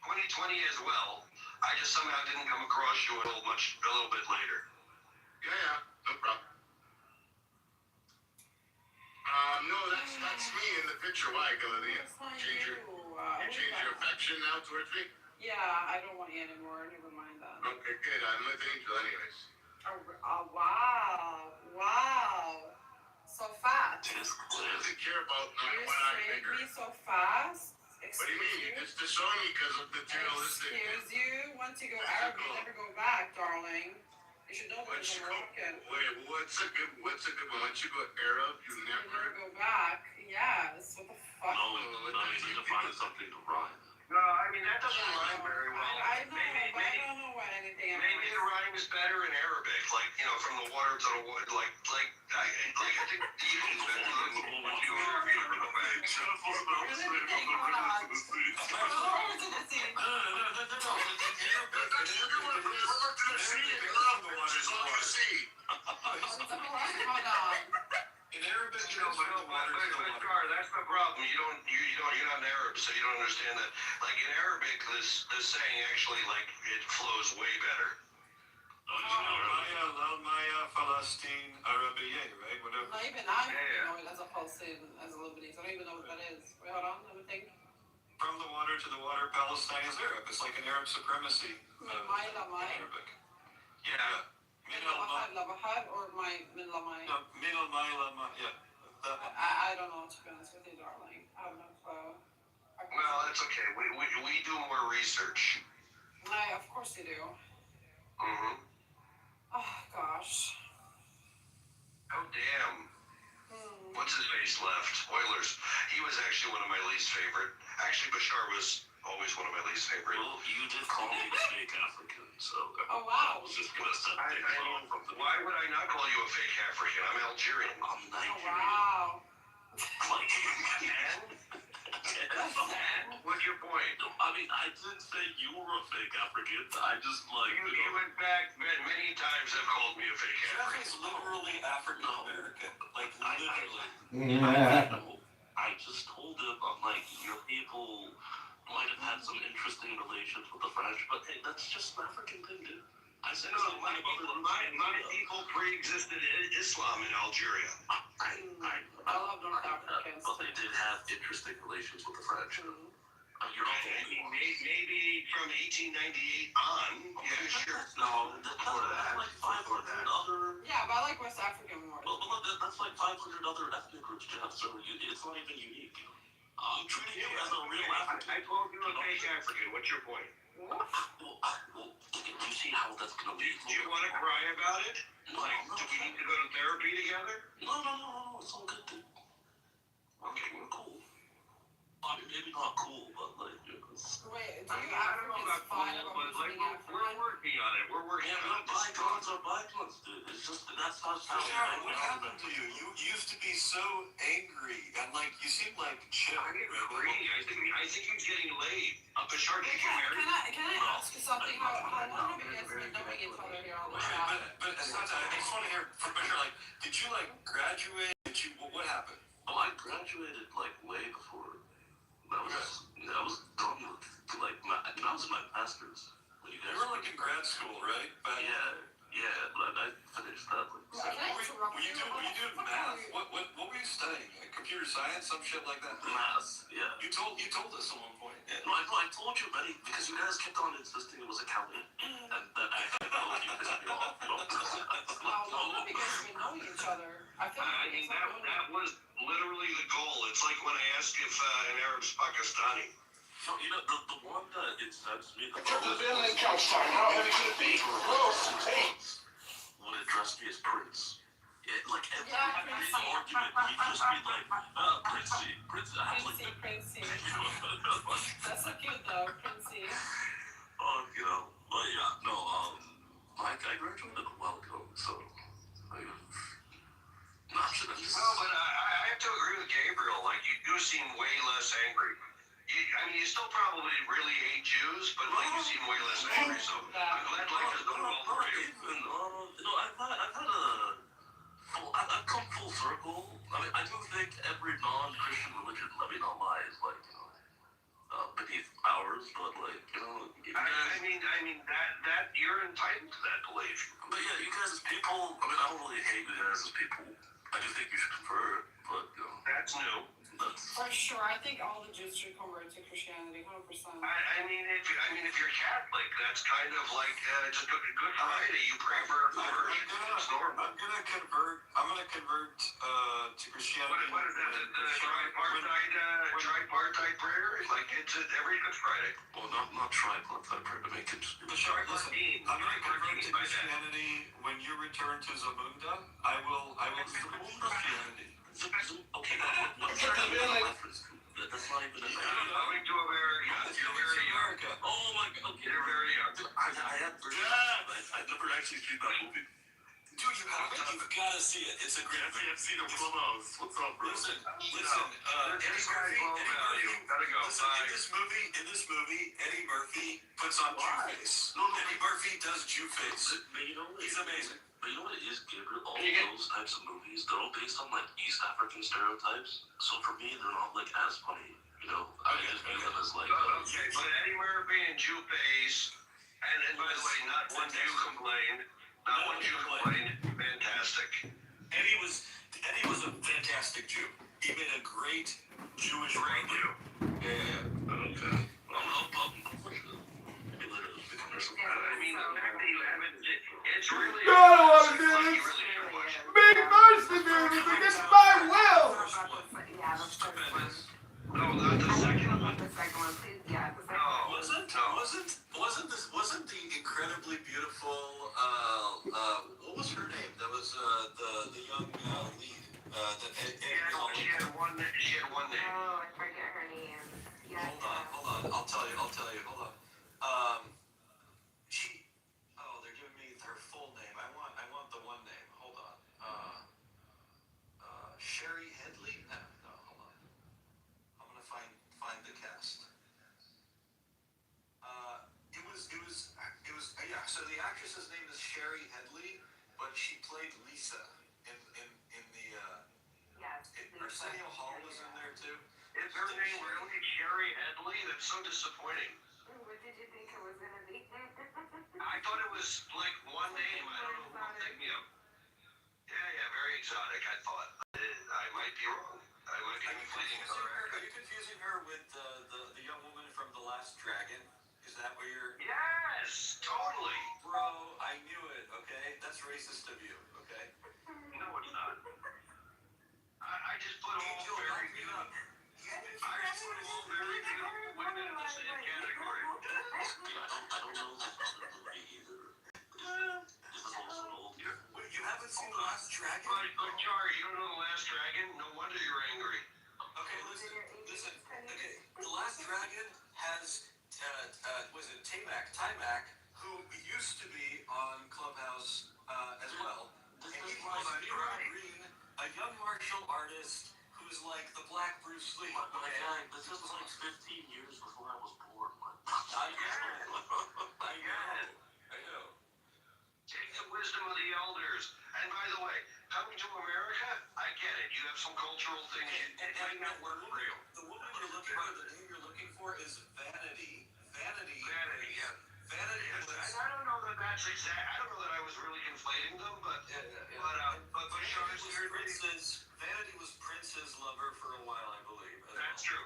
2020 as well. I just somehow didn't come across you a little bit later. Yeah, no problem. No, that's me in the picture. Why, Galadia? Change your affection now towards me? Yeah, I don't want you anymore. Never mind that. Okay, good. I'm with Angel anyways. Oh, wow. So fast. She doesn't care about You what I sprayed think. me so fast. What do you mean? It's to show me because of the materialistic. Excuse you. Once you go Arab, you never go back, darling. You should know that Once as you a go, Moroccan. wait, what's a good one? Once you go Arab, you You never. never go back. Yes. What the fuck? No, you need to find something to rhyme. No, I mean that doesn't rhyme very well. I know, but I don't know what anything. Maybe it rhymes better in Arabic, like from the water to the water, like I think you can spend a little when you are beautiful bags. In Arabic, That's the problem. You're not an Arab, so you don't understand that. Like in Arabic, this saying actually like it flows way better. Maya, Palestine, Arabia, right? Whatever. Not even I know it as a Palestinian, as a Lebanese. I don't even know what that is. Wait, hold on. Let me think. From the water to the water, Palestine is Arab. It's like an Arab supremacy. Arabic. Yeah. Min al-Mahad or min al-May? No, min al-May, yeah. I don't know, to be honest with you, darling. I have no clue. Well, that's okay. We do more research. Of course you do. Mm-hmm. Oh, gosh. Oh, damn. What's his face left? Oilers. He was actually one of my least favorite. Actually, Bashar was always one of my least favorite. Well, you did call me a fake African, so oh, wow. I was just gonna say why would I not call you a fake African? I'm Algerian. I'm Nigerian. Oh, wow. What's your point? No, I mean, I didn't say you were a fake African. I just you in fact many times have called me a fake Jeff African. is literally African American. Like literally. I just told him, I'm like, your people might have had some interesting relations with the French, but hey, that's just an African thing, dude. I said No, my people pre-existed Islam in Algeria. I love North Africans. But they did have interesting relations with the French. You're not maybe from 1898 on. Yeah, sure. No, that's like 500 other. Yeah, but I like West African more. But that's like 500 other ethnic groups, Jeff. So it's not even unique. I'm treating you as a real African. I told you a fake African. What's your point? Well, do you see how that's gonna be? Do you want to cry about it? No, do we need to go to therapy together? No. It's all good, dude. Okay, we're cool. I mean, maybe not cool, but like, bygones. Wait, do I you mean, I don't know Africans about fight cool, about but like being we're working on it. We're working Yeah, on it. bygones are bygones, dude. It's just that's how What happened to you? You used to be so angry, and like you seem like chill. I get crazy. I think he's getting laid. Bashar, did you marry? Can I ask you something? How long have you guys been knowing each other here on the chat? But Asante, I just want to hear from Bashar. Like, did you like graduate? What happened? Oh, I graduated like way before. I was done with like I was in my master's. When You were like in grad school, right? Yeah, but I finished that. Like, were you doing math? What were you studying? Like computer science, some shit like that? Math, yeah. You told us at one point. Yeah. No, I told you, buddy, because you guys kept on insisting it was accounting, and then I told you pissed me off. Well, because we know each other. I mean, that was literally the goal. It's like when I asked if an Arab's Pakistani. No, you know, the one that incensed me the Building couch time. How heavy could it be? Close. Hey. would address me as Prince. Yeah, like every Princey. argument, he'd just be like, Princey. I was like, Princey. That's so cute though, Princey. you know, but yeah, no, I graduated a while ago, so I'm just. No, but I have to agree with Gabriel. Like, you do seem way less angry. I mean, you still probably really hate Jews, but like you seem way less angry. So I'm glad life has done well for you. I've come full circle. I mean, I do think every non-Christian religion, I mean, not mine, is like, beneath ours, but like, you know. I mean that you're entitled to that belief. But yeah, you guys as people, I mean, I don't really hate you guys as people. I do think you should convert, but you know. That's new. For sure, I think all the Jews should convert to Christianity, 100%. I mean, if you're Catholic, that's kind of like just Good Friday. You pray for a conversion. It's normal. I'm gonna convert to Christianity. What is that? The tripartite prayer? Like it's every Good Friday. Well, not tripartite prayer, but make it. Bashar, listen, I'm gonna convert to Christianity when you return to Zamunda. I will Christianity. Okay, that's not even a thing. Coming to America. You're very young. Oh my God. Okay. You're very young. I've never actually seen that movie. Dude, you've got to see it. It's a great movie. I've seen it. What's up, bro? Listen. In this movie, Eddie Murphy puts on Jew face. Eddie Murphy does Jew face. But you know what? He's amazing. But you know what it is, Gabriel? All those types of movies, they're all based on like East African stereotypes. So for me, they're not like as funny. You know, I just view them as like. Okay, but Eddie Murphy and Jew face, and by the way, not one Jew complained. Fantastic. Eddie was a fantastic Jew. He made a great Jewish radio. Yeah. Okay. I mean, it's really. No, I don't want to do this. Be mercy, dude. It's against my will. Yeah, the first one. No, the second one. The second one, please. Yeah, the second one. Wasn't the incredibly beautiful what was her name? That was the young lead. She had one name. Oh, I forget her name. Yeah. Hold on. I'll tell you. Hold on. They're giving me her full name. I want the one name. Hold on. Sherry Headley? No, hold on. I'm gonna find the cast. So the actress's name is Sherry Headley, but she played Lisa in the Yes. Arsenio Hall was in there too. Is her name really Sherry Headley? That's so disappointing. What did you think it was gonna be? I thought it was like one name. I don't know who I'm thinking of. Yeah, very exotic. I thought. I might be wrong. I might be confusing her. Are you confusing her with the young woman from The Last Dragon? Is that where you're? Yes, totally. Bro, I knew it. Okay, that's racist of you. Okay. No, it's not. I just put them all very good. I just put them all very good women in the same category. I don't know this other movie either. This is also an old year. Wait, you haven't seen The Last Dragon? But Char, you don't know The Last Dragon? No wonder you're angry. Okay, listen. Okay, The Last Dragon has Timac, who used to be on Clubhouse as well. And he was Green, a young martial artist who's like the Black Bruce Lee. My guy, this is like 15 years before I was born. I know. Take the wisdom of the elders. And by the way, coming to America, I get it. You have some cultural things that might not work for you. The woman you're looking for, the name you're looking for is Vanity. Vanity, yeah. Vanity. Yes, and I don't know that that's exact. I don't know that I was really conflating them, but Bashar's Vanity was Prince's lover for a while, I believe. That's true.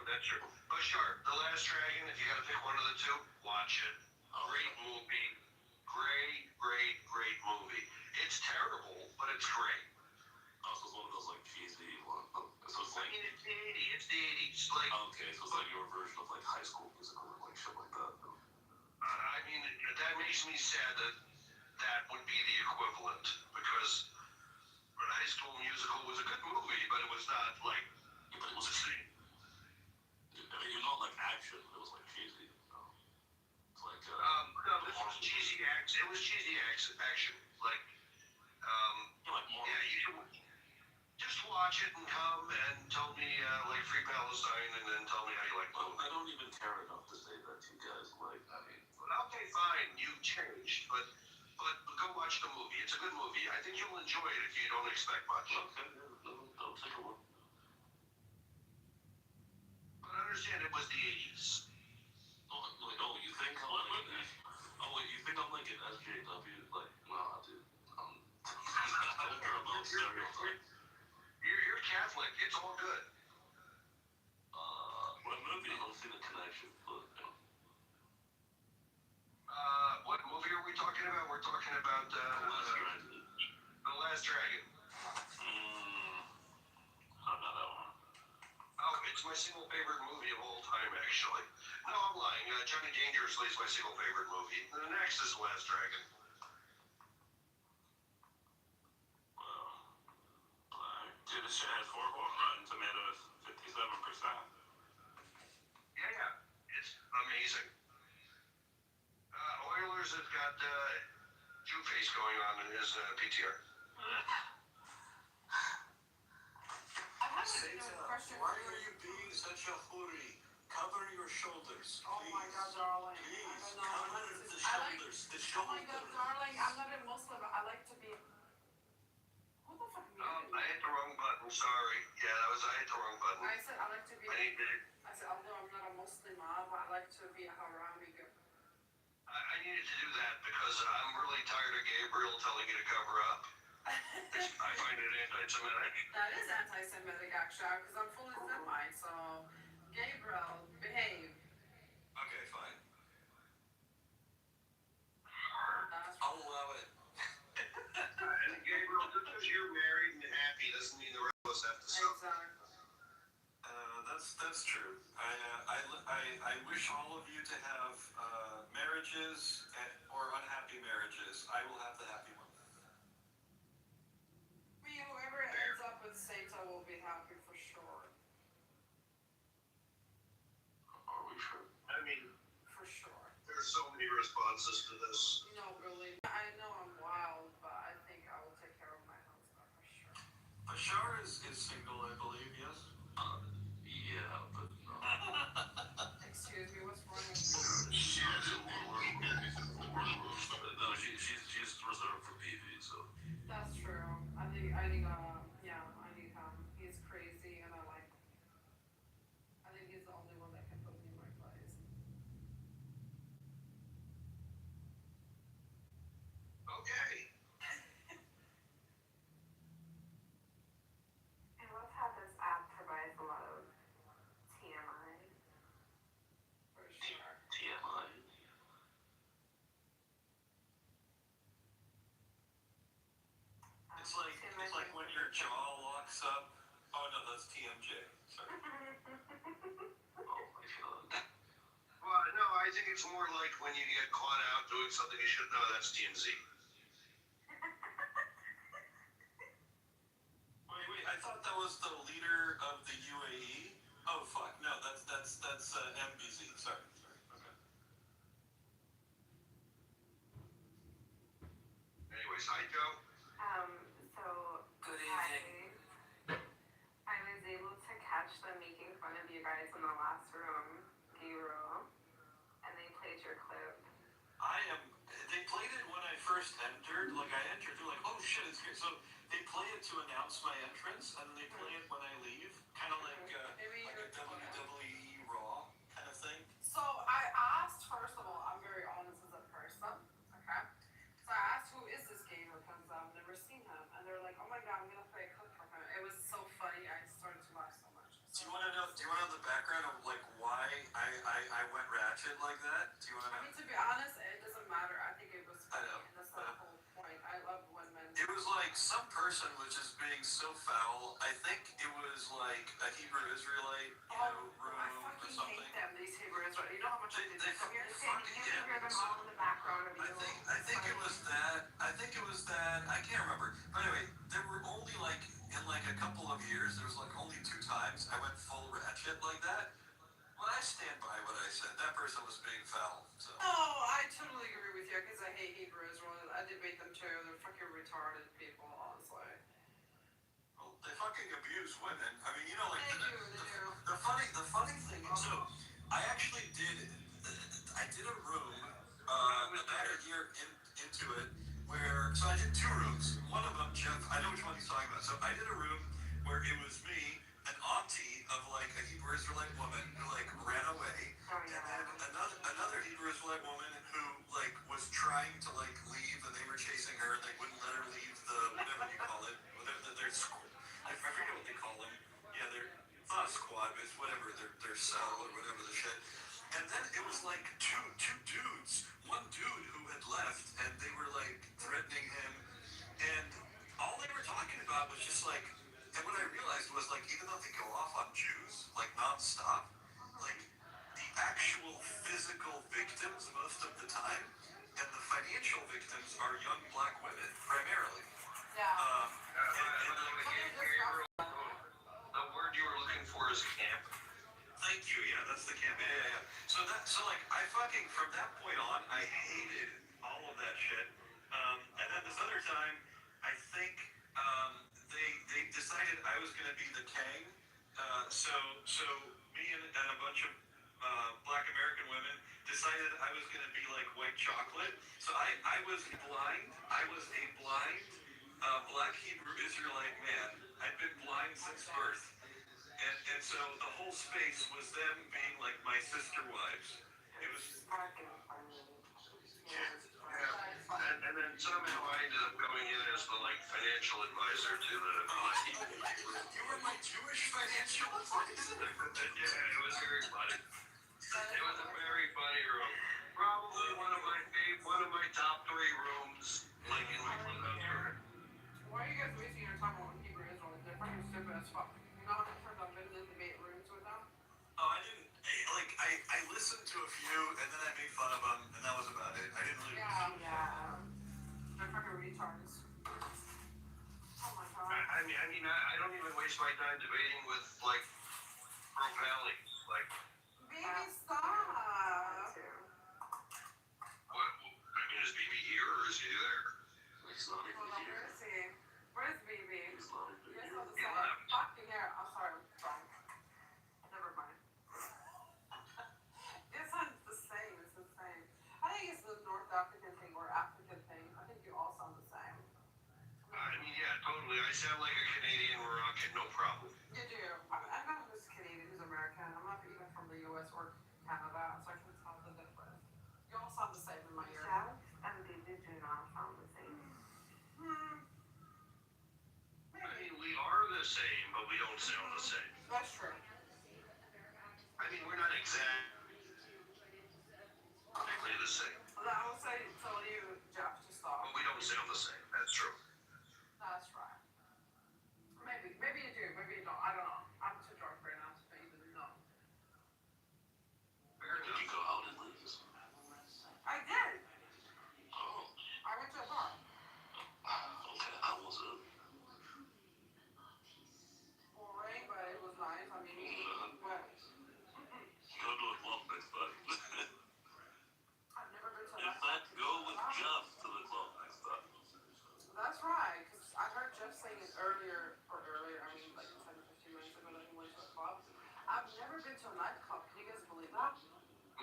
Bashar, The Last Dragon. If you got to pick one of the two, watch it. Great movie. Great movie. It's terrible, but it's great. Also, it's one of those like cheesy ones. So it's like, I mean, it's the 80s. Like, okay, so it's like your version of like High School Musical or like shit like that. I mean, that makes me sad that would be the equivalent, because High School Musical was a good movie, but it was not like, yeah, but it was the same. I mean, you're not like action. It was like cheesy. It's like no, this was cheesy action. It was cheesy action. Like, you can just watch it and come and tell me like Free Palestine, and then tell me how you like the movie. I don't even care enough to say that to you guys. Like, I mean, okay, fine, you've changed, but go watch the movie. It's a good movie. I think you'll enjoy it if you don't expect much. Okay, I'll take a look. But understand it was the 80s. Oh, you think I'm like you think I'm like an SJW? Like, nah, dude. You're Catholic. It's all good. What movie? I don't see the connection, but what movie are we talking about? We're talking about The Last Dragon. Not that one. Oh, it's my single favorite movie of all time, actually. No, I'm lying. Johnny Dangerously is my single favorite movie. The next is The Last Dragon. Dude, this shit has 4 Rotten Tomatoes, 57%. Yeah, it's amazing. Oilers have got Jew face going on in his PTR. I have a question. Why are you being such a hurry? Cover your shoulders. Oh my God, darling. Please, I don't know. cover the shoulders. The Oh my shoulders. God, darling. I'm not a Muslim. I like to be. Who the fuck muted I me? hit the wrong button. Sorry. Yeah, I hit the wrong button. I said I like to be. I said although I'm not a Muslim, but I like to be a Harami girl. I needed to do that because I'm really tired of Gabriel telling you to cover up. I find it anti-Semitic. That is anti-Semitic, actually, because I'm fully Semite. So, Gabriel, behave. Okay, fine. That's I'll allow it. And Gabriel, just because you're married and happy doesn't mean the rest of us have to suffer. Exactly. That's true. I wish all of you to have marriages or unhappy marriages. I will have the happy one. Whoever ends up with Satan will be happy for sure. Are we sure? I mean, For sure. there's so many responses to this. No, really. I know I'm wild, but I think I will take care of my husband for sure. Bashar is single, I believe, yes? Yeah, but no. Excuse me, what's wrong with you? No, she's reserved for PV, so. That's true. I need him. He's crazy, and I think he's the only one that can put me in my place. Okay. I love how this app provides a lot of TMI. For sure. TMI. It's like when your jaw locks up. Oh no, that's TMJ. Sorry. Oh my God. Well, no, I think it's more like when you get caught out doing something you shouldn't know. That's TMZ. Wait, I thought that was the leader of the UAE. Oh fuck, no, that's MBZ. Sorry. Okay. entered, they're like, oh shit, it's here. So they play it to announce my entrance, and then they play it when I leave, kind of like a WWE Raw kind of thing. So I asked, first of all, I'm very honest as a person, okay? So I asked, who is this gamer? Because I've never seen him. And they're like, oh my god, I'm gonna play a clip from him. It was so funny, I started to laugh so much. Do you want to know the background of like why I went ratchet like that? Do you want to know? I mean, to be honest, it doesn't matter. I think it was I funny, know. and that's the whole point. I love women. It was like some person was just being so foul. I think it was like a Hebrew Israelite, room I or fucking something. hate them, these Hebrew Israelites. You know how much They you're fucking hear them all in the background of you. I think it was that. I can't remember. But anyway, there were only like in like a couple of years, there was like only 2 times I went full ratchet like that. Well, I stand by what I said. That person was being foul. So. Oh, I totally agree with you because I hate Hebrew Israel. I debate them too. They're fucking retarded people, honestly. Well, they fucking abuse women. I mean, like they do. The funny thing. So I actually did a room about a year into it where I did 2 rooms. One of them, Jeff, I know which one he's talking about. So I did a room where it was me, an auntie of like a Hebrew Israelite woman who like ran away, and then another Hebrew Israelite woman who like was trying to like leave, and they were chasing her, and they wouldn't let her leave the whatever you call it, their I forget what they call them. Yeah, they're not a squad, but it's whatever their cell or whatever the shit. And then it was like two dudes, one dude who had left, and they were like threatening him, and all they were talking about was just like. And what I realized was, like, even though they go off on Jews, like, nonstop, like, the actual physical victims most of the time, and the financial victims are young black women, primarily. Yeah. The word you were looking for is camp. Thank you, yeah, that's the camp. Yeah. So like, I fucking, from that point on, I hated all of that shit. And then this other time, I think, they decided I was going to be the king. So me and a bunch of black American women decided I was going to be like white chocolate. So I was blind. I was a blind black Hebrew Israelite man. I'd been blind since birth. And so the whole space was them being like my sister wives. It was... And then somehow I ended up going in as the financial advisor to the You were my Jewish financial advisor? Yeah, it was very funny. It was a very funny room. Probably one of my top 3 rooms, like in my clubhouse room. Why are you guys wasting your time on Hebrew Israel? They're fucking stupid as fuck. You know how many times I've been in debate rooms with them? Oh, I didn't. Like, I listened to a few, and then I made fun of them, and that was about it. I didn't really. Yeah. They're fucking retards. Oh my god. I mean, I don't even waste my time debating with pro valleys. Baby, stop. What? I mean, is BB here or is he there? He's not even here. Where is he? Where's BB? He's not even You're here. so the same. Fucking hair. I'm sorry. I'm drunk. Never mind. It's not the same. It's the same. I think it's the North African thing or African thing. I think you all sound the same. I mean, yeah, totally. I sound like a Canadian Moroccan, no problem. You do. I'm not just Canadian, who's American. I'm not even from the US or Canada, so I can tell the difference. You all sound the same in my ear. South and they do not sound the same. I mean, we are the same, but we don't sound the same. That's true. I mean, we're not exactly the same. I will say, tell you, Jeff, to stop. But we don't sound the same. That's true. That's right. Maybe you do, maybe you don't. I don't know. I'm too drunk right now to even know. Fair enough. Did you go out and leave? I did. Oh. I went to a bar. Okay, how was it? Boring, but it was nice. I mean, what? Go to a club next time. I've never been to a In fact, go with Jeff to the club next time. That's right, because I heard Jeff saying it earlier, I mean, like 10, 15 minutes ago that he went to a club. I've never been to a nightclub. Can you guys believe that?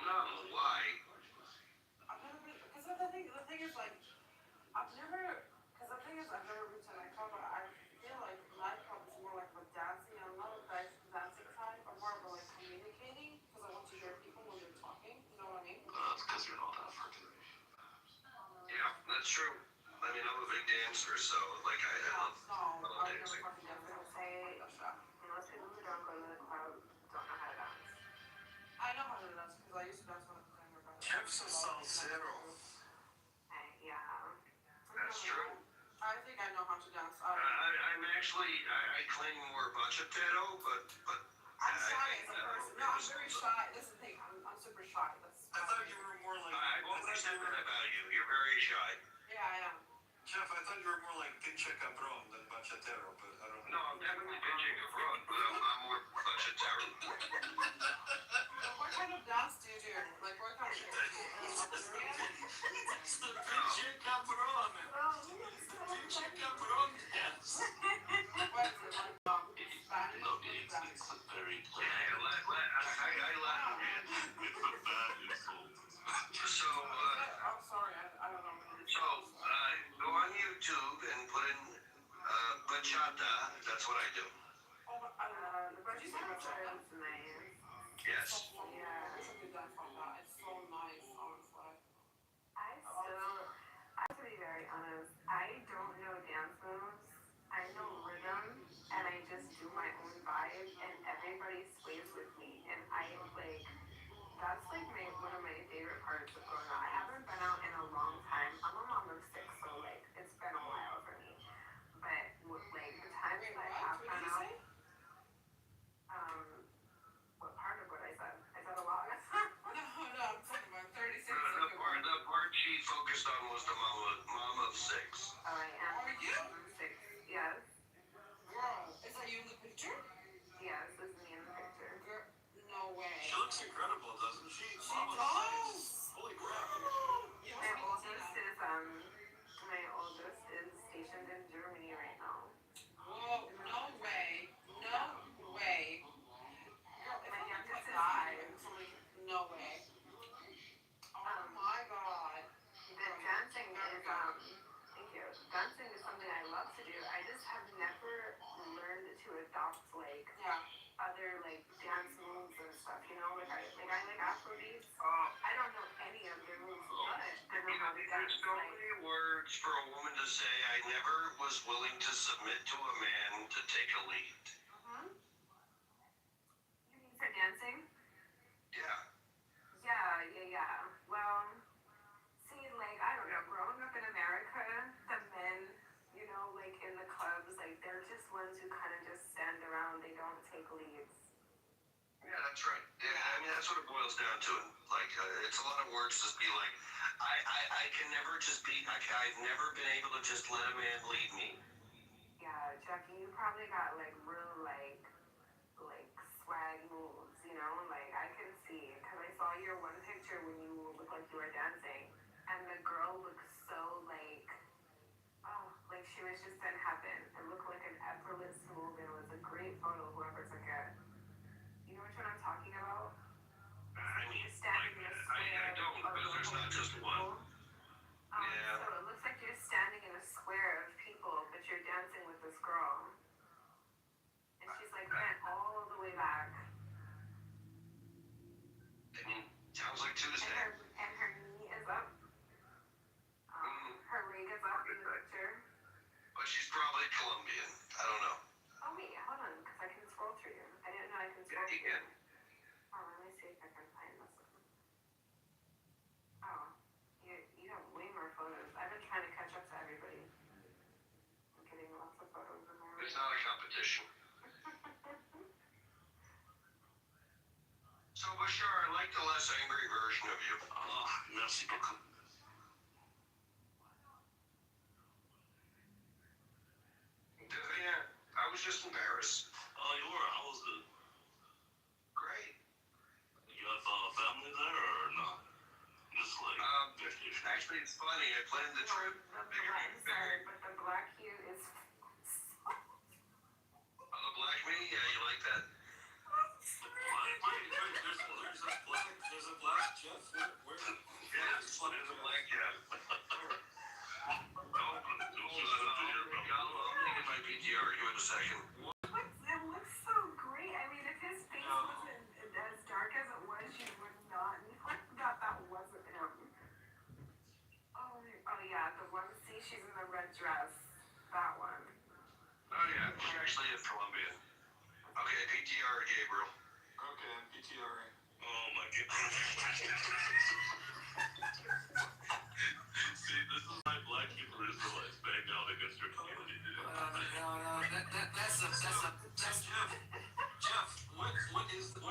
No, why? I've never been, because the thing is, like, I've never That's true. I mean, I'm a big dancer, so like I love dancing. Say most people who don't go to the club don't know how to dance. I know how to dance because I used to dance when I was younger. But Kev's a salsero. Yeah. That's true. I think I know how to dance. I'm actually, I claim more bachatero, but I'm shy as a person. No, I'm very shy. This is the thing. I'm super shy. I thought you were more like. I've always said that about you. You're very shy. Yeah, I am. Jeff, I thought you were more like pinche cabron than bachatero, but I don't know. No, I'm definitely pinching a front, but I'm more bachatero. What kind of dance do you do? Like, what kind of dance? It's the pinche cabron. Pinche cabron dance. What is it? Like, Spanish? No, it's a very Yeah, I laugh. it's a bad insult. So, I'm sorry, I don't know what it is. so go on YouTube and put in bachata. That's what I do. Oh, but you said bachata? Yes. Yeah, it's a good dance like that. It's so nice, honestly. I have to be very honest, I don't know dance moves. I know rhythm, and I just do my own vibe, and everybody sways with me. And I like, that's like one of my favorite parts of growing up. I haven't been out in a long time. I'm a mom of 6, so like it's been a while for me. But like the times that I have What been did you out, say? what part of what I said? I said a lot. No, I'm talking about 36. The part she focused on was the mom of 6. Oh, I am. Are you? 6. Yes. Girl, is that you in the picture? Yes, this is me in the picture. Girl, no way. She looks incredible, doesn't she? She does. Holy crap. My oldest is stationed in Germany right now. Whoa, no way. No way. Girl, if My I look youngest like is 5. no way. Oh my god. The dancing is thank you. Dancing is something I love to do. I just have never learned to adopt like other like dance moves and stuff. You know, like I like Afrobeats. I don't know any of their moves, but I know how to dance. There's so many words for a woman to say. I never was willing to submit to a man to take a lead. You mean for dancing? Yeah. Yeah. Well, see, like, I don't know, growing up in America, the men, you know, like in the clubs, like they're just ones who kind of just stand around. They don't take leads. Yeah, that's right. Yeah, I mean, that's what it boils down to. Like, it's a lot of words to be like, I can never just be, I've never been able to just let a man lead me. Yeah, Jackie, you probably got like real like swag moves, you know? Like I can see, because I saw your one picture when you looked like you were dancing, and the girl looked so like, oh, like she was just in heaven. It looked like an effortless move, and it was a great photo, whoever took it. You know which one I'm talking about? I mean, You're standing in a square. I don't, because there's not just one. Yeah. So it looks like you're standing in a square of people, but you're dancing with this girl. And she's like bent all the way back. I mean, sounds like Tuesday. And her knee is up. Her leg is up in the picture. But she's probably Colombian. I don't know. Oh wait, hold on, because I can scroll through you. I didn't know I can scroll through you. Oh, let me see if I can find this one. Oh, you have way more photos. I've been trying to catch up to everybody. I'm getting lots of photos in there. It's not a competition. So, Bashar, I like the less angry version of you. Merci beaucoup. Yeah, I was just in Paris. Oh, you were? How was it? Great. You have family there or not? Just like vacation. Actually, it's funny. I planned the trip. Sorry, but the black hue is. Oh, the black me? Yeah, you like that? There's a black Jeff? Where? Yeah, there's a black Jeff. I'll make it my PTR. Give it a second. It looks so great. I mean, if his face wasn't as dark as it was, you would not thought that wasn't him. Oh yeah, the one she's in the red dress. That one. Oh yeah, she's actually a Colombian. Okay, PTR Gabriel. Okay, PTR. Oh my god. See, this is why black Hebrew Israelites banged out against your community, dude. That's Jeff, what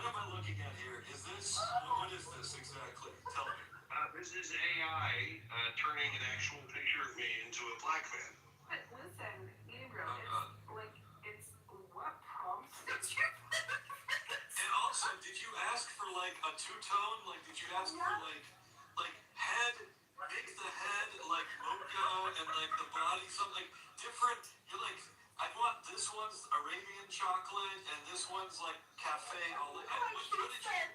am I looking at here? What is this exactly? Tell me. This is AI turning an actual picture of me into a black man. But listen, Gabriel, it's what prompted you? And also, did you ask for like a two-tone? Like, did you ask for like head, make the head like mocha and like the body something different? You're like, I want this one's Arabian chocolate and this one's like cafe. All like, what did you?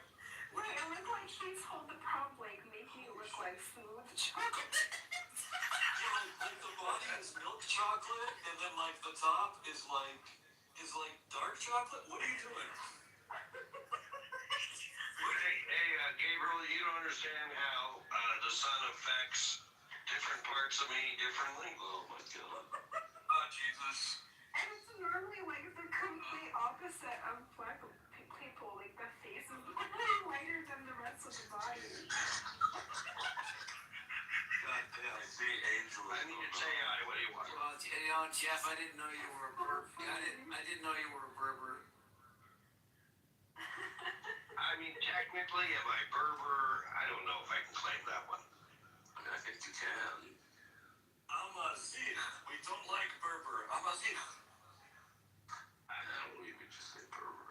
Wait, it looked like he told the prompt, like, make me look like smooth chocolate. Yeah, like the body is milk chocolate and then like the top is like dark chocolate. What are you doing? Hey, Gabriel, you don't understand how the sun affects different parts of me differently? Oh my god. Oh Jesus. And it's normally like the complete opposite of black people. Like the face is lighter than the rest of the body. God damn. See, Angel. I need to say hi. What do you want? Well, Jeff, I didn't know you were a Berber. I didn't know you were a Berber. I mean, technically, am I Berber? I don't know if I can claim that one. I mean, I think you can. Amazigh. We don't like Berber. Amazigh. I don't know. You could just say Berber.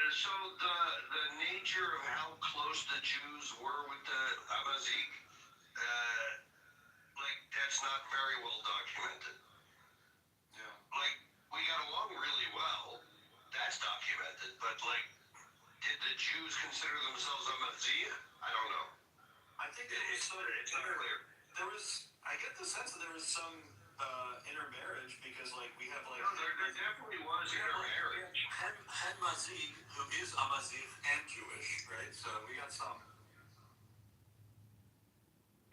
So the nature of how close the Jews were with the Amazigh, like that's not very well documented. Yeah. Like we got along really well. That's documented, but like, did the Jews consider themselves Amazigh? I don't know. I think it's earlier. I get the sense that there was some intermarriage because like we have like. No, there definitely was intermarriage. Mazigh, who is Amazigh and Jewish, right? So we got some.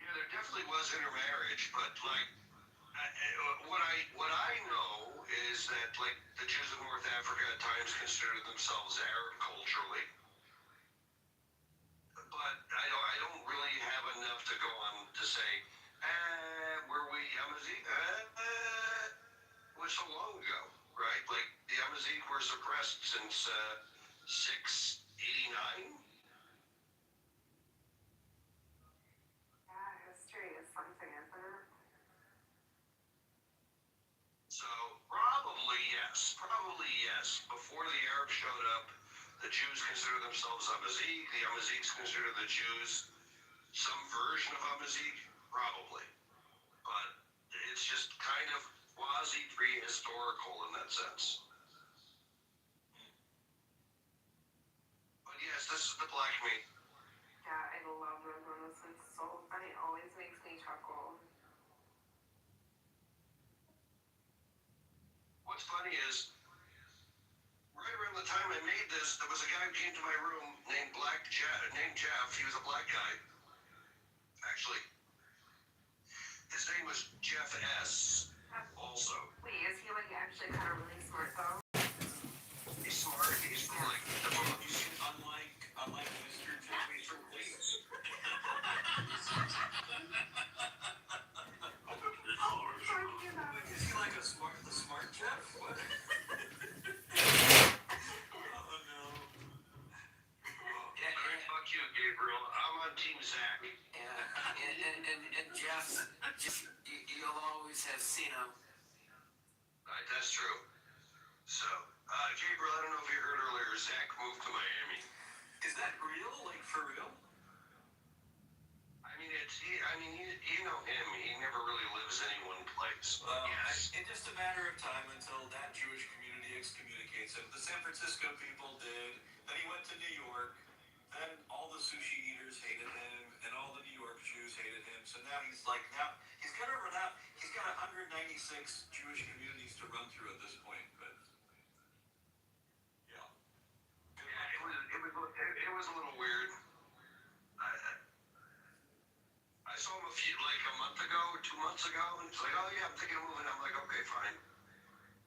Yeah, there definitely was intermarriage, but like, what I know is that like the Jews of North Africa at times considered themselves Arab culturally, but I don't really have enough to go on to say, were we Amazigh? Was so long ago, right? Like the Amazigh were suppressed since 689. Yeah, history is something, isn't it? So probably yes. Before the Arabs showed up, the Jews considered themselves Amazigh. The Amazighs consider the Jews some version of Amazigh, probably. But it's just kind of quasi-prehistorical in that sense. But yes, this is the black meat. Yeah, I love those ones. It's so funny. It always makes me chuckle. What's funny is, right around the time I made this, there was a guy who came to my room named Jeff. He was a black guy. Actually, his name was Jeff S. Also. Wait, is he like actually kind of really smart though? He's smart. He's like the most. You see, unlike Mr. Jeffrey from Queens. Is he like the smart Jeff? What? Oh no. Yeah, fuck you, Gabriel. I'm on Team Zach. And Jeff, you'll always have seen him. Right, that's true. So, Gabriel, I don't know if you heard earlier, Zach moved to Miami. Is that real? Like for real? I mean, you know him. He never really lives in any one place. Yes. It's just a matter of time until that Jewish community excommunicates him. The San Francisco people did. Then he went to New York. Then all the sushi eaters hated him, and all the New York Jews hated him. So now he's gonna run out. He's got 196 Jewish communities to run through at this point. But yeah. It was a little weird. I saw him a month ago 2 months ago, and he's like, oh yeah, I'm thinking of moving. I'm like, okay, fine.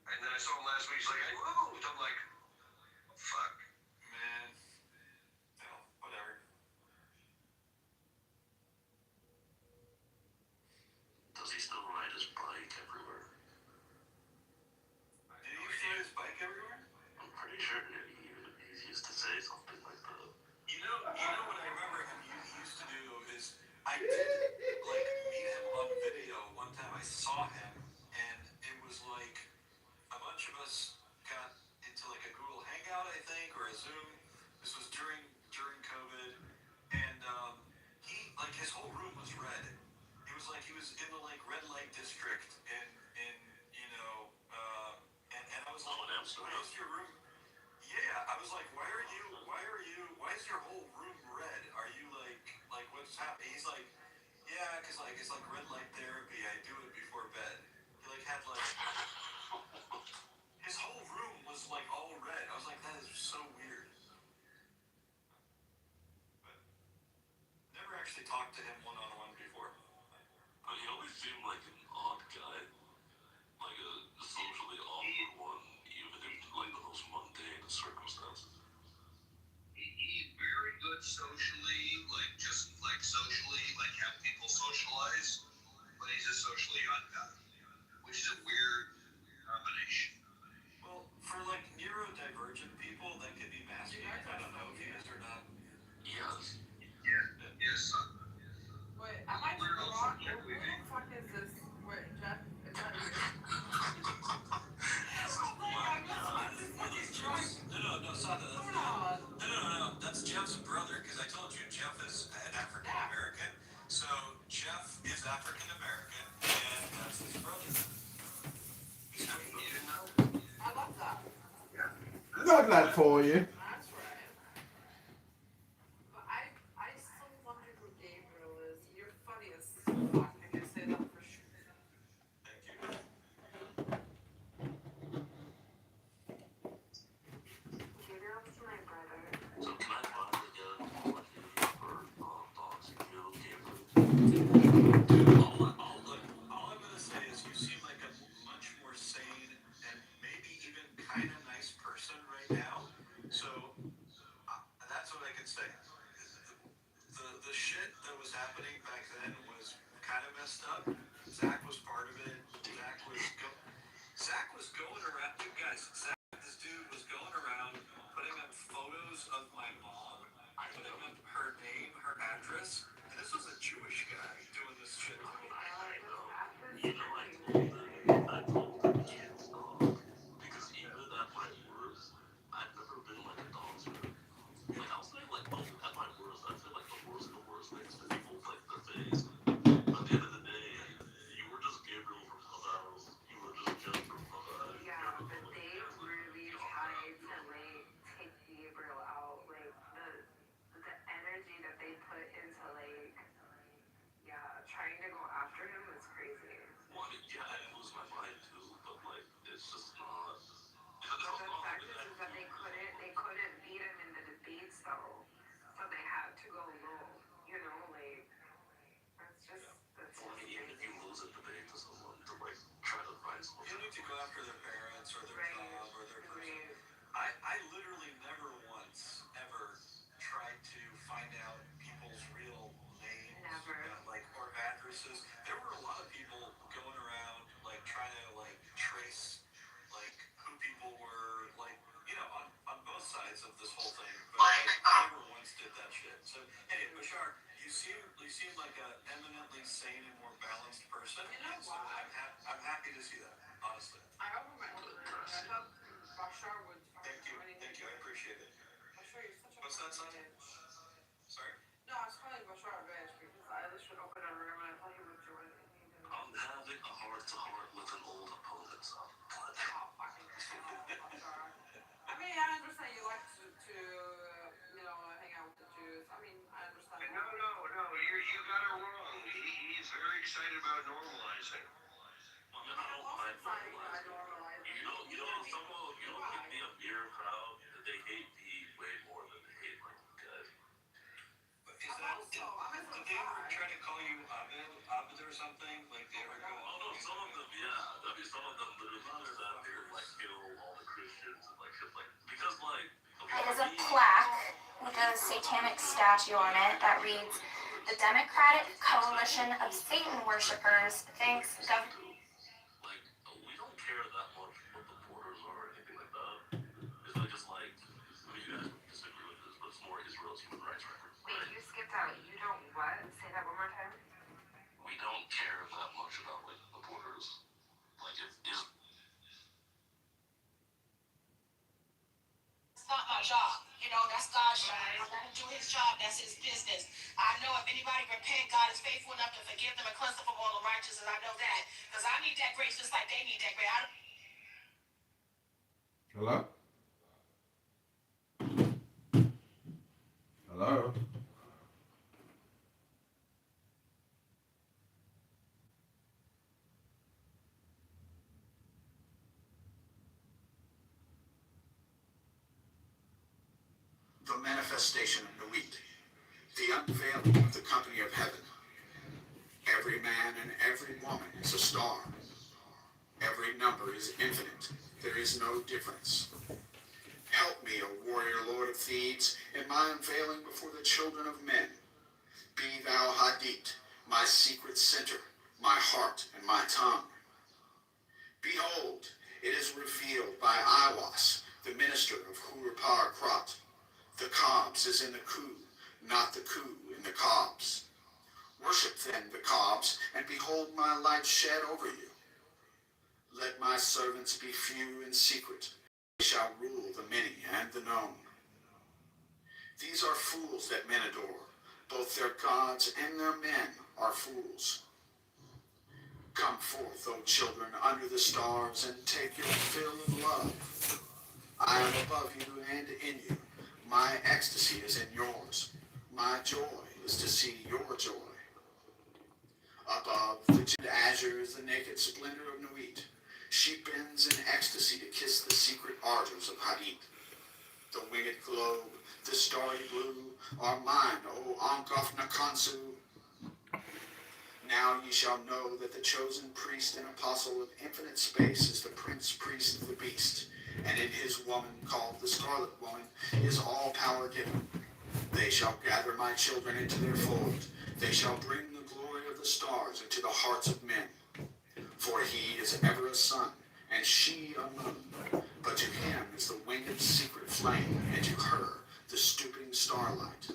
And then I saw him last week. He's like, I moved. I'm like, fuck, man. You know, whatever. Does he still ride his bike everywhere? Did he used to ride his bike everywhere? I'm pretty sure he used to say something like that. You know what I remember him used to do is I did like meet him on video one time. I saw him, and it was like a bunch of us got into like a Google Hangout, I think, or a Zoom. This was during COVID, and he like his whole room was red. It was like he was in the like red light district in you know and I was like, why is your room? Yeah, I was like, why is your whole room red? Are you like what's happening? He's like, yeah, cause like it's like red light therapy. I do it before bed. He like had like his whole room was like all red. I was like, that is so weird. But never actually talked to him one-on-one before. But he always seemed like an odd guy. Like a socially awkward one, even in like the most mundane of circumstances. He's very good socially, like just like socially, like how people socialize, but he's a socially odd guy, which is a weird combination. Well, for like neurodivergent people, that could be masculine. I don't know if he is or not. Yes. Yes. Wait, am I wrong? Who the fuck is this? Wait, Jeff? Is that you? No, Sada, no, that's Jeff's brother, because I told you Jeff is an African American. So Jeff is African American, and that's his brother. You didn't know? I love that. Got that for you. That's right. But I still wonder who Gabriel is. You're funny as fuck. I can say that for sure. Thank you. Gabriel's my brother. So can I finally get like for dogs and you, Gabriel? All I'm gonna say is you seem like a much more sane and maybe even kind of nice person right now. So that's what I can say. The shit that was happening back then was kind of messed up. Zach was part of it. Zach was going around. Guys, this dude was going around putting up photos of my mom, putting up her name, her address, and this was a Jewish guy doing this shit. You know, I told the kids dog because even at my worst, I've never been like a dog's fan. Like I'll say like at my worst, I'd say like the worst things to people like their face. At the end of the day, you were just Gabriel from Clubhouse. You were just Jeff from Clubhouse. Yeah, but they really tried to like take Gabriel out. Like the energy that they put into like trying to go after him was crazy. Well, I mean, yeah, I lose my mind too, but like it's just not. But the fact is that they couldn't beat him in the debates though, so they had to go low. You know, like that's Well, I mean, even if you lose a debate to someone to like try to find someone. You need to go after their parents or their job or their person. I literally never once ever tried to find out people's real names, or addresses. There were a lot of people going around like trying to like trace like who people were, like on both sides of this whole thing. But I never once did that shit. So hey, Bashar, you seem like an eminently sane and more balanced person. You know so I'm happy to see that, honestly. I own my own room. I thought Bashar would. Thank you, I appreciate it. Bashar, you're such a What's that, son? bitch. Sorry? No, I was calling Bashar a bitch because I should open a room and I thought he would join it. I'm having a heart-to-heart with an old opponent, son. Oh, fucking Bashar. I mean, I understand you like to hang out with the Jews. I mean, I understand. No, you got it wrong. He's very excited about normalizing. I mean, I don't mind normalizing. You know, someone, you don't hit me a beer crowd, they hate me way more than they hate like you guys. But Did they ever try to call you Abed or something? Like they ever go? Oh no, some of them, yeah. I mean, some of them, but it's not just that they would like kill all the Christians and like shit like because like. It is a plaque with a satanic statue on it that reads, "The Democratic Coalition of Satan Worshippers thanks Gov." Like we don't care that much what the borders are or anything like that. It's really just like I mean, you guys would disagree with this, but it's more Israel's human rights record. Wait, you skipped out. You don't what? Say that one more time. We don't care that much about like the borders. Like if is. It's not my job. You know, that's God's job. Let him do his job. That's his business. I know if anybody repent, God is faithful enough to forgive them and cleanse them from all unrighteousness. I know that. Because I need that grace just like they need that grace. Hello? Hello? The manifestation of Nuit, the unveiling of the company of heaven. Every man and every woman is a star. Every number is infinite. There is no difference. Help me, O warrior lord of Thebes, in my unveiling before the children of men. Be thou Hadit, my secret center, my heart and my tongue. Behold, it is revealed by Iwas, the minister of Hurupar Krat. The cobs is in the coup, not the coup in the cobs. Worship then the cobs, and behold my light shed over you. Let my servants be few in secret. They shall rule the many and the known. These are fools that men adore. Both their gods and their men are fools. Come forth, O children, under the stars, and take your fill of love. I am above you and in you. My ecstasy is in yours. My joy is to see your joy. Above the azure is the naked splendor of Nuit. She bends in ecstasy to kiss the secret ardors of Hadit. The winged globe, the starry blue, are mine, O Ankof Nakansu. Now ye shall know that the chosen priest and apostle of infinite space is the prince priest of the beast, and in his woman, called the Scarlet Woman, is all power given. They shall gather my children into their fold. They shall bring the glory of the stars into the hearts of men. For he is ever a sun, and she a moon. But to him is the winged secret flame, and to her the stooping starlight.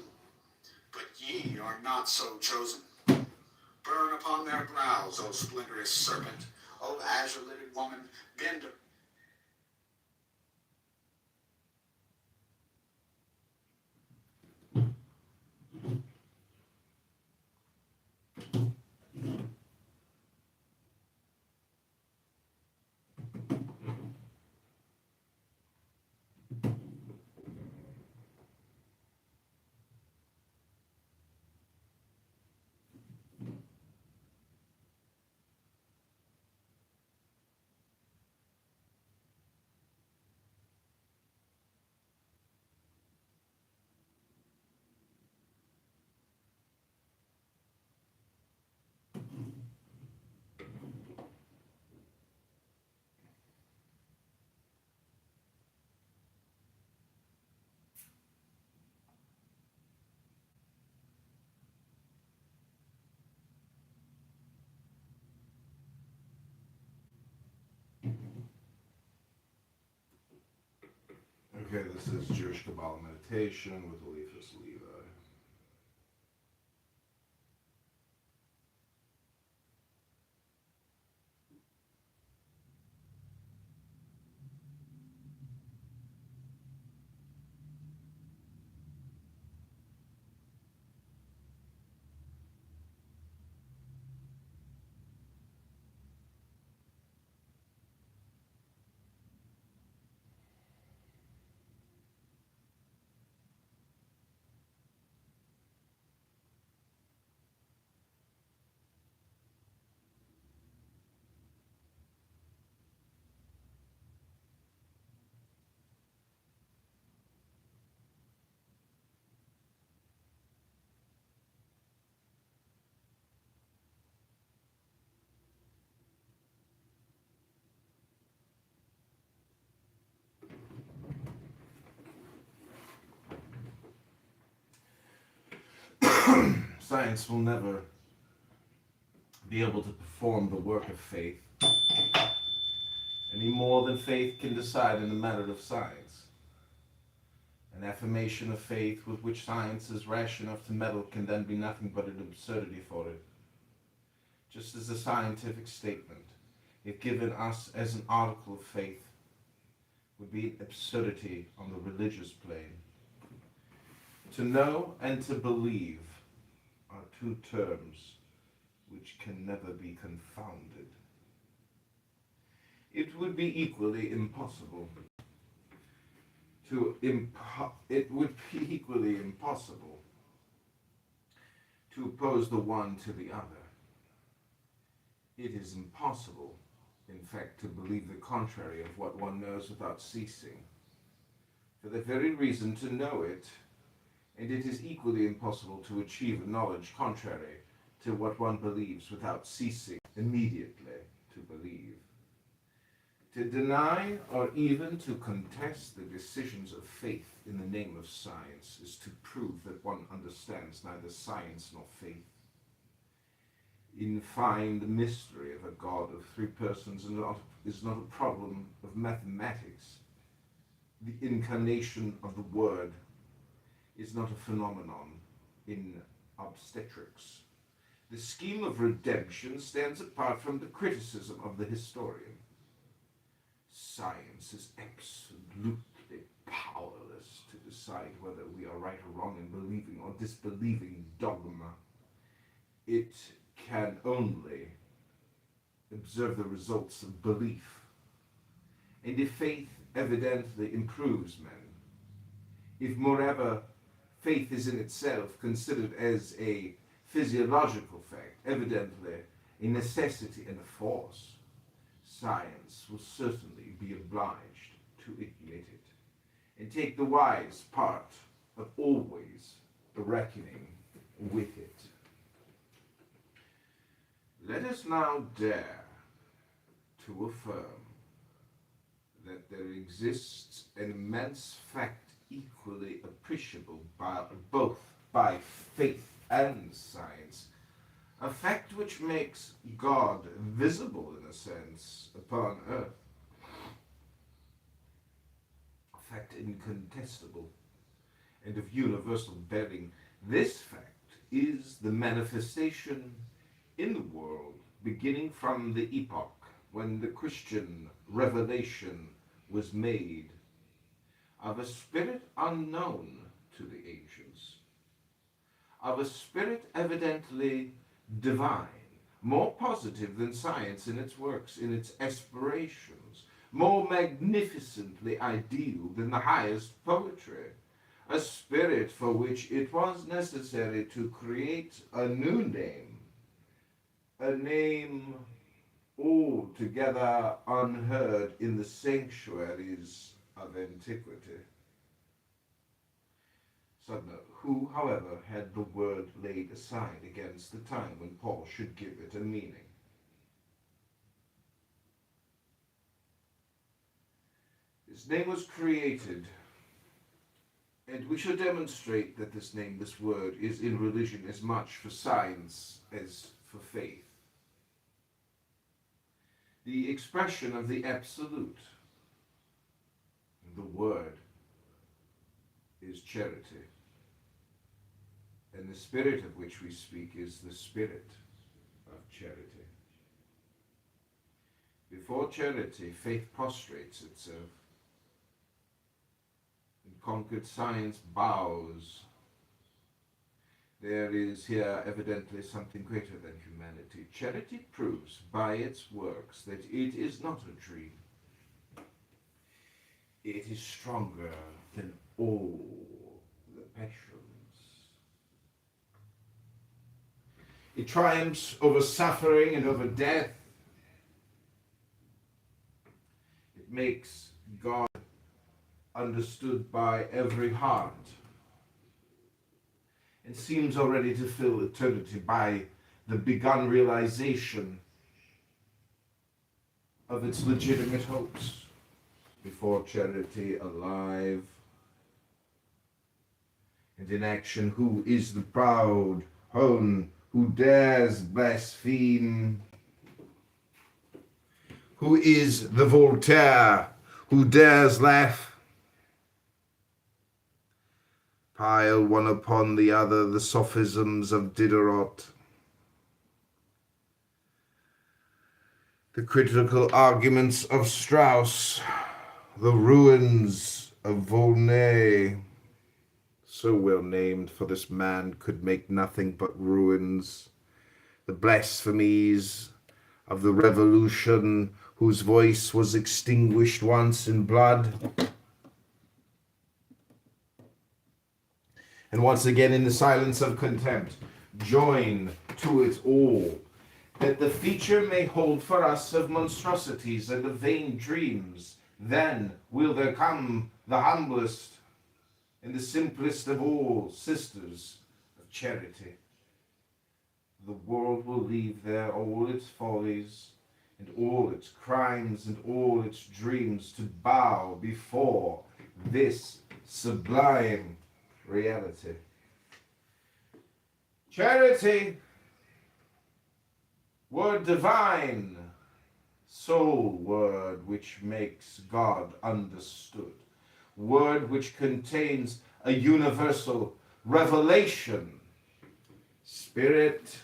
But ye are not so chosen. Burn upon their brows, O splenderous serpent, O azure-lidded woman, bend. Okay, this is Jewish Kabbalah Meditation with Eliphas Levi. Science will never be able to perform the work of faith any more than faith can decide in the matter of science. An affirmation of faith with which science is rash enough to meddle can then be nothing but an absurdity for it. Just as a scientific statement, if given us as an article of faith, would be an absurdity on the religious plane. To know and to believe are two terms which can never be confounded. It would be equally impossible to oppose the one to the other. It is impossible, in fact, to believe the contrary of what one knows without ceasing, for the very reason to know it, and it is equally impossible to achieve a knowledge contrary to what one believes without ceasing immediately to believe. To deny or even to contest the decisions of faith in the name of science is to prove that one understands neither science nor faith. In fine, the mystery of a God of three persons is not a problem of mathematics. The incarnation of the Word is not a phenomenon in obstetrics. The scheme of redemption stands apart from the criticism of the historian. Science is absolutely powerless to decide whether we are right or wrong in believing or disbelieving dogma. It can only observe the results of belief. And if faith evidently improves men, if moreover faith is in itself considered as a physiological fact, evidently a necessity and a force, science will certainly be obliged to admit it and take the wise part of always reckoning with it. Let us now dare to affirm that there exists an immense fact equally appreciable both by faith and science, a fact which makes God visible in a sense upon earth, a fact incontestable and of universal bearing. This fact is the manifestation in the world beginning from the epoch when the Christian revelation was made of a spirit unknown to the ancients, of a spirit evidently divine, more positive than science in its works, in its aspirations, more magnificently ideal than the highest poetry, a spirit for which it was necessary to create a new name, a name altogether unheard in the sanctuaries of antiquity. Suddenly, who, however, had the word laid aside against the time when Paul should give it a meaning. This name was created, and we shall demonstrate that this name, this word, is in religion as much for science as for faith. The expression of the absolute, the word, is charity. And the spirit of which we speak is the spirit of charity. Before charity, faith prostrates itself. And conquered science bows. There is here evidently something greater than humanity. Charity proves by its works that it is not a dream. It is stronger than all the passions. It triumphs over suffering and over death. It makes God understood by every heart and seems already to fill eternity by the begun realization of its legitimate hopes. Before charity, alive And in action, who is the proud hone who dares blaspheme? Who is the Voltaire who dares laugh? Pile one upon the other the sophisms of Diderot, the critical arguments of Strauss, the ruins of Volney, so well named, for this man could make nothing but ruins, the blasphemies of the revolution, whose voice was extinguished once in blood, and once again in the silence of contempt, join to it all, that the future may hold for us of monstrosities and of vain dreams. Then will there come the humblest and the simplest of all sisters of charity. The world will leave there all its follies and all its crimes and all its dreams to bow before this sublime reality. Charity, word divine, sole word which makes God understood, word which contains a universal revelation, spirit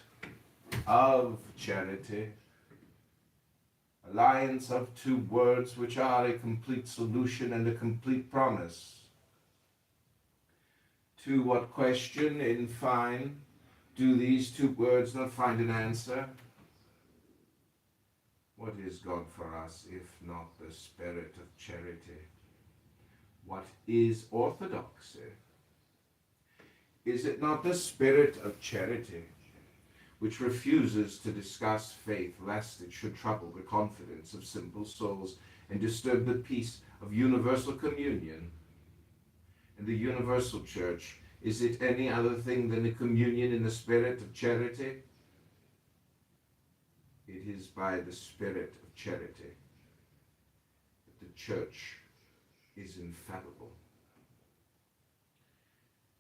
of charity, alliance of two words which are a complete solution and a complete promise. To what question, in fine, do these two words not find an answer? What is God for us if not the spirit of charity? What is orthodoxy? Is it not the spirit of charity which refuses to discuss faith lest it should trouble the confidence of simple souls and disturb the peace of universal communion? And the universal church, is it any other thing than a communion in the spirit of charity? It is by the spirit of charity that the church is infallible.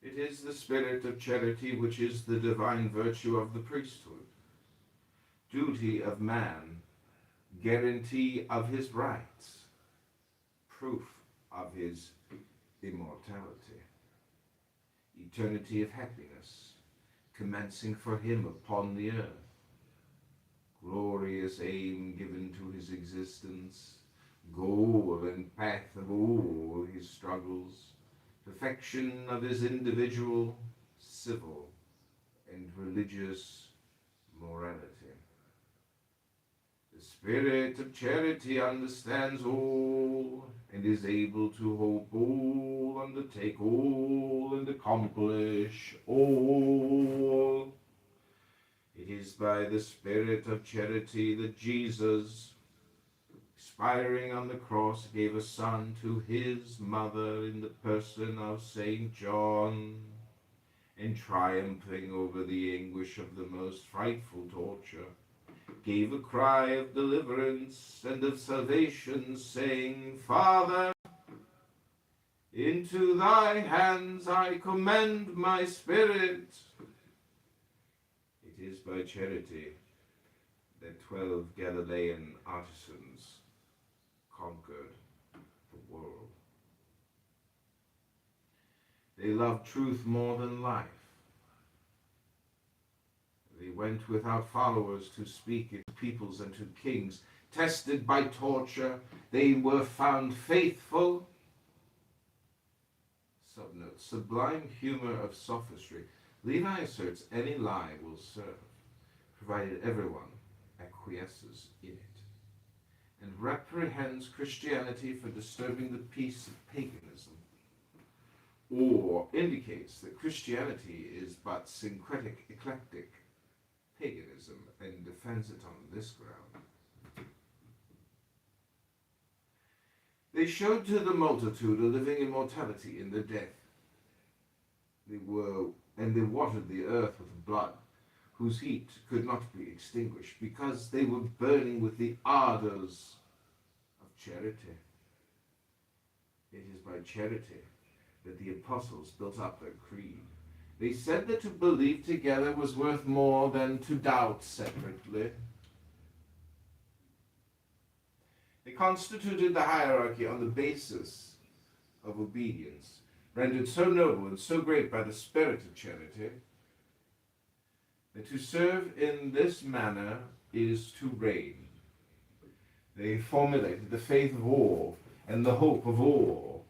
It is the spirit of charity which is the divine virtue of the priesthood, duty of man, guarantee of his rights, proof of his immortality, eternity of happiness, commencing for him upon the earth, glorious aim given to his existence, goal and path of all his struggles, perfection of his individual, civil, and religious morality. The spirit of charity understands all, and is able to hope all, undertake all, and accomplish all. It is by the spirit of charity that Jesus, expiring on the cross, gave a son to his mother in the person of Saint John, and triumphing over the anguish of the most frightful torture, gave a cry of deliverance and of salvation, saying, Father, into thy hands I commend my spirit. It is by charity that 12 Galilean artisans conquered the world. They loved truth more than life. They went without followers to speak it to peoples and to kings. Tested by torture, they were found faithful. Subnote, sublime humor of sophistry. Levi asserts any lie will serve, provided everyone acquiesces in it, and reprehends Christianity for disturbing the peace of paganism, or indicates that Christianity is but syncretic, eclectic paganism, and defends it on this ground. They showed to the multitude a living immortality in the death. They watered the earth with blood, whose heat could not be extinguished, because they were burning with the ardors of charity. It is by charity that the apostles built up their creed. They said that to believe together was worth more than to doubt separately. They constituted the hierarchy on the basis of obedience, rendered so noble and so great by the spirit of charity, that to serve in this manner is to reign. They formulated the faith of all and the hope of all,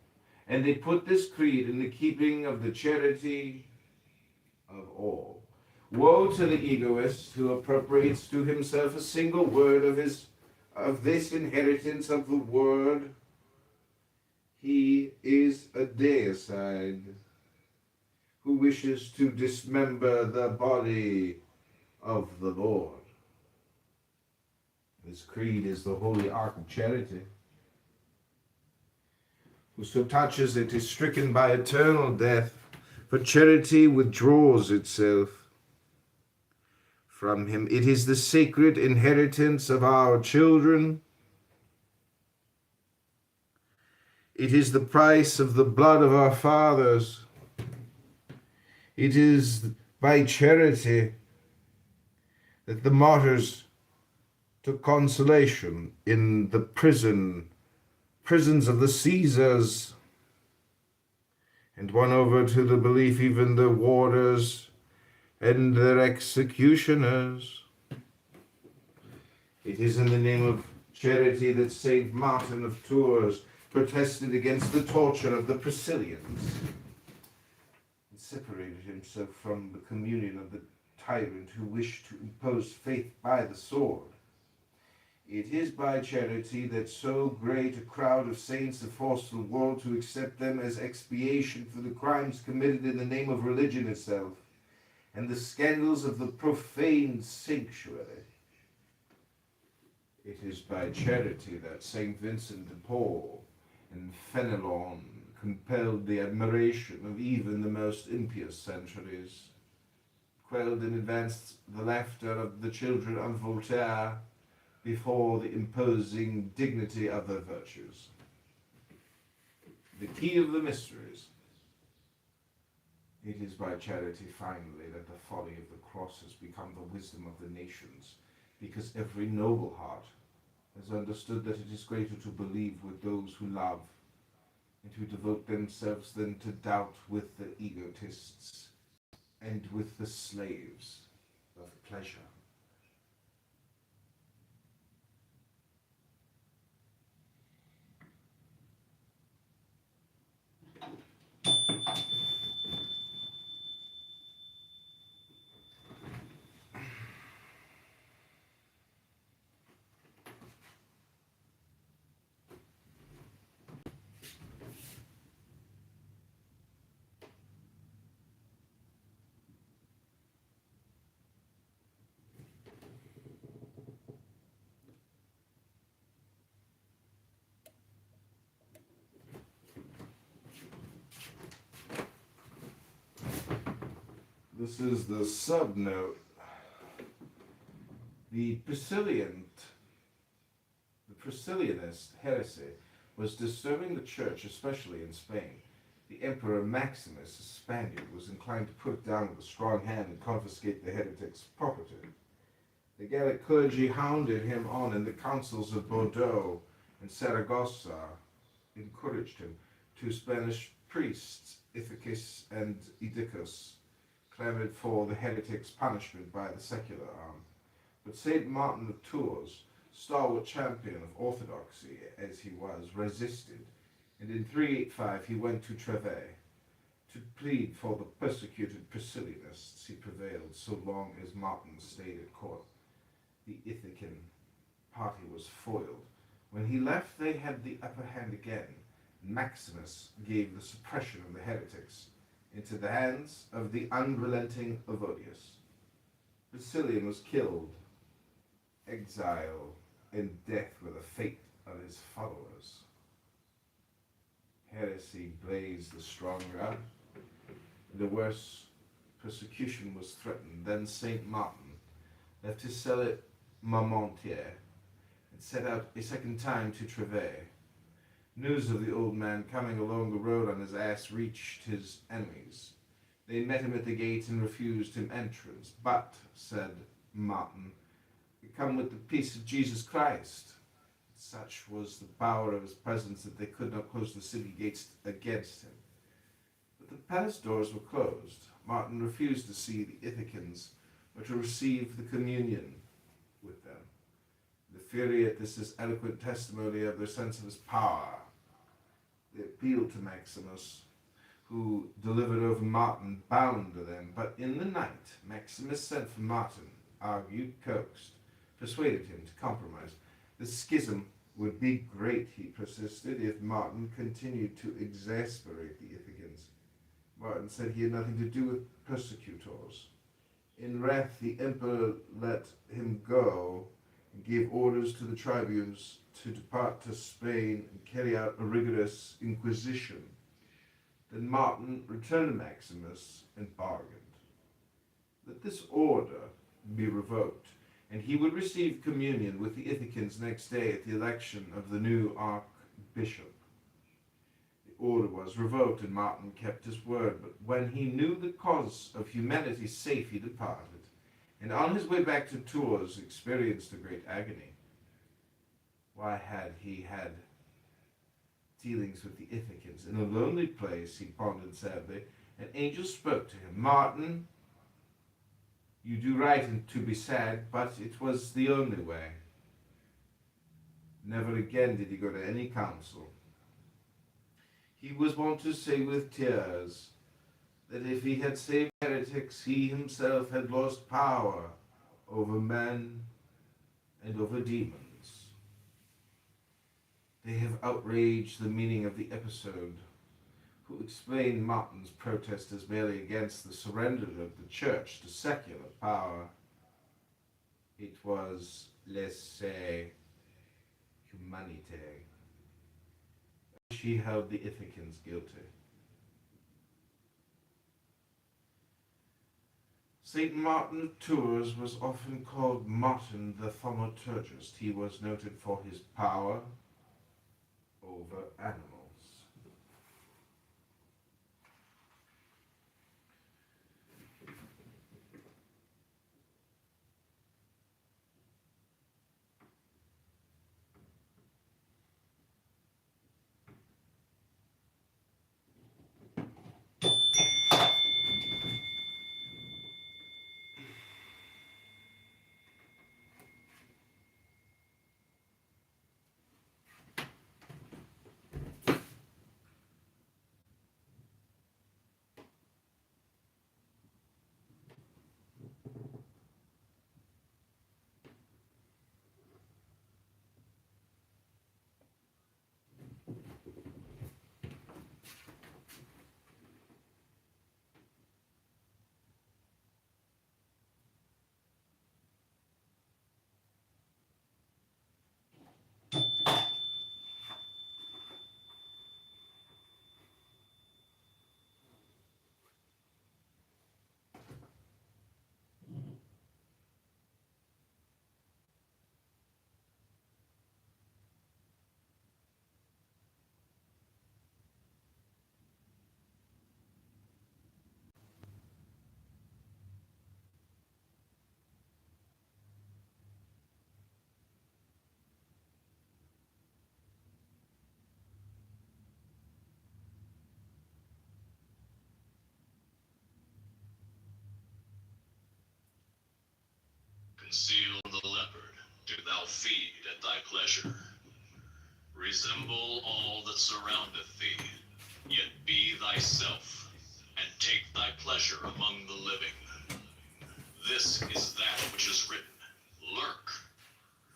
and they put this creed in the keeping of the charity of all. Woe to the egoist who appropriates to himself a single word of this inheritance of the word. He is a deicide who wishes to dismember the body of the Lord. This creed is the holy ark of charity. Whoso touches it is stricken by eternal death, for charity withdraws itself from him. It is the sacred inheritance of our children. It is the price of the blood of our fathers. It is by charity that the martyrs took consolation in the prisons of the Caesars, and won over to the belief even the warders and their executioners. It is in the name of charity that Saint Martin of Tours protested against the torture of the Priscillians and separated himself from the communion of the tyrant who wished to impose faith by the sword. It is by charity that so great a crowd of saints have forced the world to accept them as expiation for the crimes committed in the name of religion itself and the scandals of the profane sanctuary. It is by charity that St. Vincent de Paul and Fenelon compelled the admiration of even the most impious centuries, quelled and advanced the laughter of the children of Voltaire before the imposing dignity of their virtues. The key of the mysteries. It is by charity, finally, that the folly of the cross has become the wisdom of the nations, because every noble heart has understood that it is greater to believe with those who love, and who devote themselves than to doubt with the egotists and with the slaves of pleasure. This is the subnote. The Priscillianist heresy was disturbing the church, especially in Spain. The Emperor Maximus, a Spaniard, was inclined to put it down with a strong hand and confiscate the heretic's property. The Gallic clergy hounded him on, and the councils of Bordeaux and Saragossa encouraged him. Two Spanish priests, Ithacus and Edicus, clamored for the heretic's punishment by the secular arm. But St. Martin of Tours, stalwart champion of orthodoxy as he was, resisted, and in 385 he went to Treves. To plead for the persecuted Priscillianists, he prevailed so long as Martin stayed at court. The Ithacan party was foiled. When he left, they had the upper hand again. Maximus gave the suppression of the heretics into the hands of the unrelenting Evodius. Priscillian was killed. Exile and death were the fate of his followers. Heresy blazed the stronger, and a worse persecution was threatened. Then St. Martin left his cell at Marmontier and set out a second time to Treves. News of the old man coming along the road on his ass reached his enemies. They met him at the gate and refused him entrance. But, said Martin, we come with the peace of Jesus Christ. Such was the power of his presence that they could not close the city gates against him. But the palace doors were closed. Martin refused to see the Ithacans, or to receive the communion with them. The fury at this is eloquent testimony of their sense of his power. They appealed to Maximus, who delivered over Martin bound to them. But in the night, Maximus sent for Martin, argued, coaxed, persuaded him to compromise. The schism would be great, he persisted, if Martin continued to exasperate the Ithacans. Martin said he had nothing to do with persecutors. In wrath, the emperor let him go and gave orders to the tribunes to depart to Spain and carry out a rigorous inquisition. Then Martin returned to Maximus and bargained that this order be revoked, and he would receive communion with the Ithacans next day at the election of the new archbishop. The order was revoked, and Martin kept his word, but when he knew the cause of humanity's safe, he departed, and on his way back to Tours experienced a great agony. Why had he had dealings with the Ithacans? In a lonely place, he pondered sadly. An angel spoke to him. Martin, you do right to be sad, but it was the only way. Never again did he go to any council. He was wont to say with tears that if he had saved heretics, he himself had lost power over men and over demons. They have outraged the meaning of the episode, who explained Martin's protest as merely against the surrender of the church to secular power. It was laissez humanité. She held the Ithacans guilty. Saint Martin of Tours was often called Martin the Thaumaturgist. He was noted for his power over animals. Conceal the leopard, do thou feed at thy pleasure. Resemble all that surroundeth thee, yet be thyself, and take thy pleasure among the living. This is that which is written, lurk,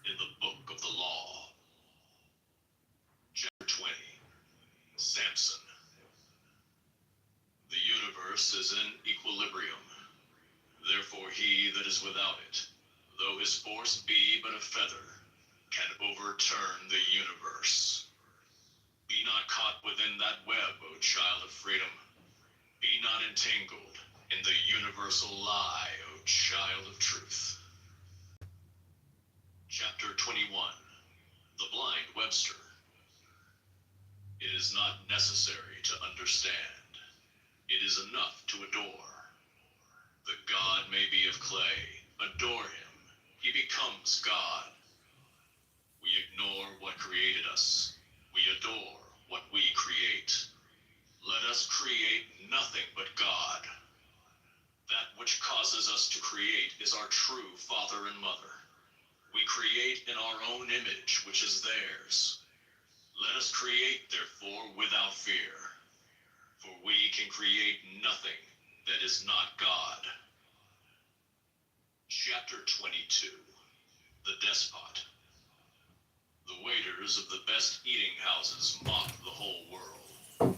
in the book of the law. Chapter 20. Samson. The universe is in equilibrium. Therefore he that is without it, though his force be but a feather, can overturn the universe. Be not caught within that web, O child of freedom. Be not entangled in the universal lie, O child of truth. Chapter 21. The Blind Webster. It is not necessary to understand. It is enough to adore. The god may be of clay. Adore him. He becomes God. We ignore what created us. We adore what we create. Let us create nothing but God. That which causes us to create is our true father and mother. We create in our own image, which is theirs. Let us create, therefore, without fear. For we can create nothing that is not God. Chapter 22. The Despot. The waiters of the best eating houses mock the whole world.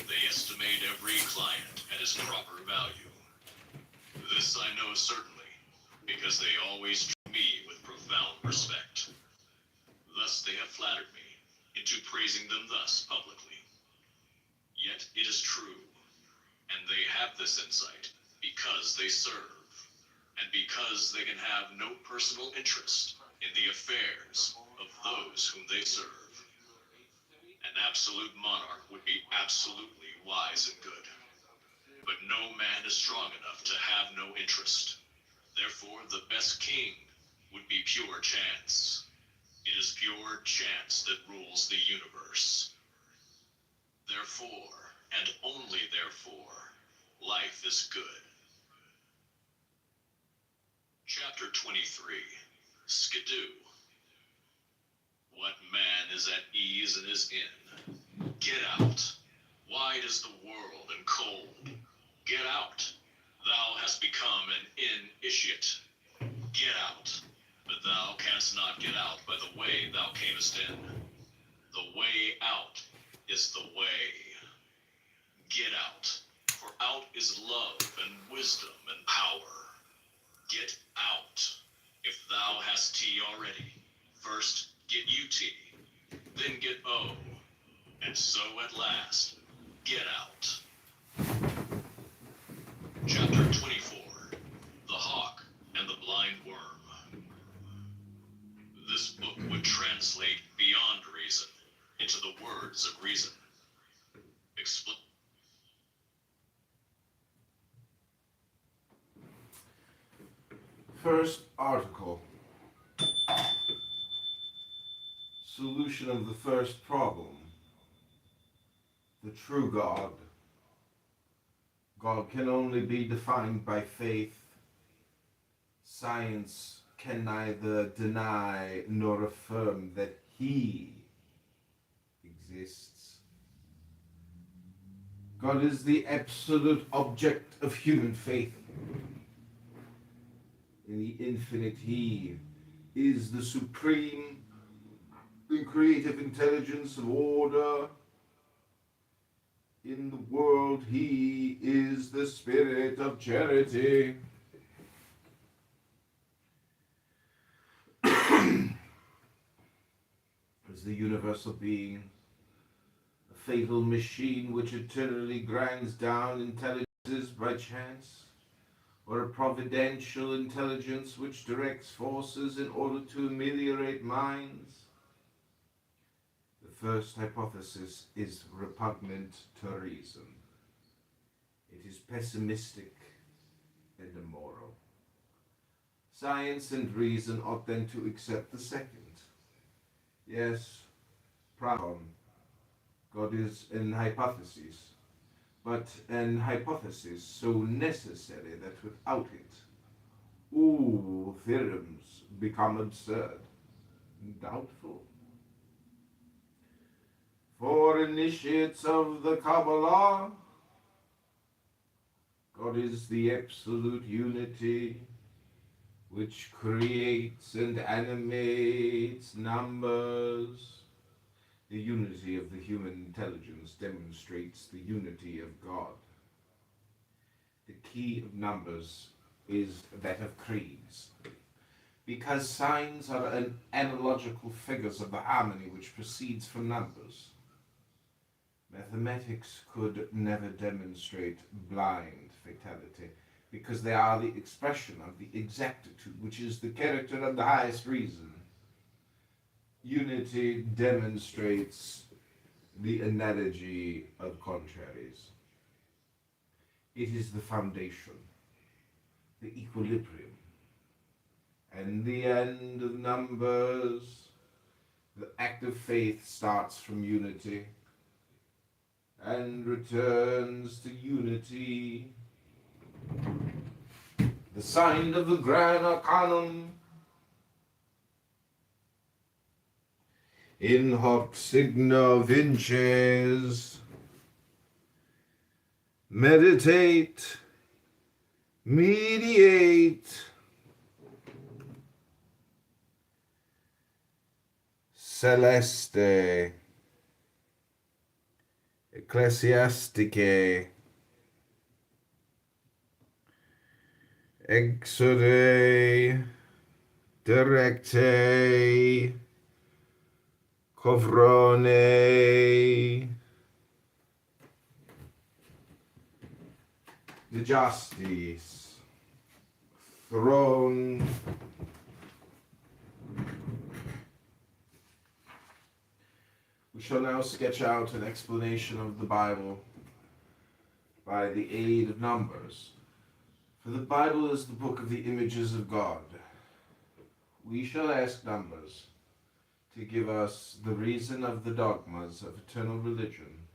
They estimate every client at his proper value. This I know certainly, because they always treat me with profound respect. Thus they have flattered me into praising them thus publicly. Yet it is true, and they have this insight because they serve, and because they can have no personal interest in the affairs of those whom they serve. An absolute monarch would be absolutely wise and good. But no man is strong enough to have no interest. Therefore, the best king would be pure chance. It is pure chance that rules the universe. Therefore, and only therefore, life is good. Chapter 23. Skidoo. What man is at ease in his inn? Get out. Wide is the world and cold. Get out. Thou hast become an initiate. Get out. But thou canst not get out by the way thou camest in. The way out is the way. Get out. For out is love and wisdom and power. Get out. If thou hast tea already, first get you tea, then get O, and so at last, get out. Chapter 24. The Hawk and the Blind Worm. This book would translate beyond reason into the words of reason. First article. Solution of the first problem. The true God. God can only be defined by faith. Science can neither deny nor affirm that He exists. God is the absolute object of human faith. In the infinite, He is the supreme, the creative intelligence of order. In the world, He is the spirit of charity. As the universal being, a fatal machine which eternally grinds down intelligences by chance, or a providential intelligence which directs forces in order to ameliorate minds? The first hypothesis is repugnant to reason. It is pessimistic and immoral. Science and reason ought then to accept the second. Yes, problem. God is an hypothesis, but an hypothesis so necessary that without it, all theorems become absurd and doubtful. For initiates of the Kabbalah, God is the absolute unity which creates and animates numbers. The unity of the human intelligence demonstrates the unity of God. The key of numbers is that of creeds, because signs are analogical figures of the harmony which proceeds from numbers. Mathematics could never demonstrate blind fatality, because they are the expression of the exactitude, which is the character of the highest reason. Unity demonstrates the analogy of contraries. It is the foundation, the equilibrium, and the end of numbers. The act of faith starts from unity and returns to unity. The sign of the Grand Arcanum. In hoc signo vinces. Meditate, mediate. Celeste, ecclesiasticae, exode, directe, covrone, de justice, throne. We shall now sketch out an explanation of the Bible by the aid of numbers. For the Bible is the book of the images of God. We shall ask numbers to give us the reason of the dogmas of eternal religion.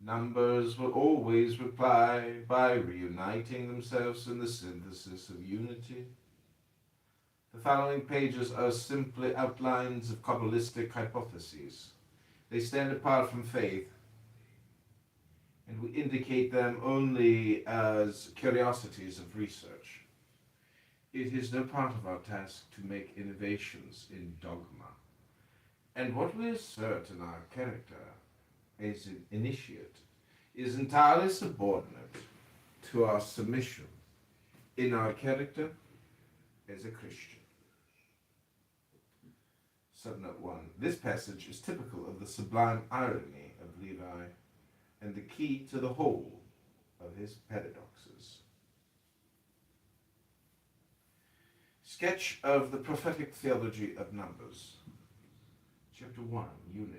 Numbers will always reply by reuniting themselves in the synthesis of unity. The following pages are simply outlines of Kabbalistic hypotheses. They stand apart from faith, and we indicate them only as curiosities of research. It is no part of our task to make innovations in dogma, and what we assert in our character as an initiate is entirely subordinate to our submission in our character as a Christian. Subnote 1. This passage is typical of the sublime irony of Levi and the key to the whole of his paradoxes. Sketch of the prophetic theology of numbers. Chapter 1. Unity.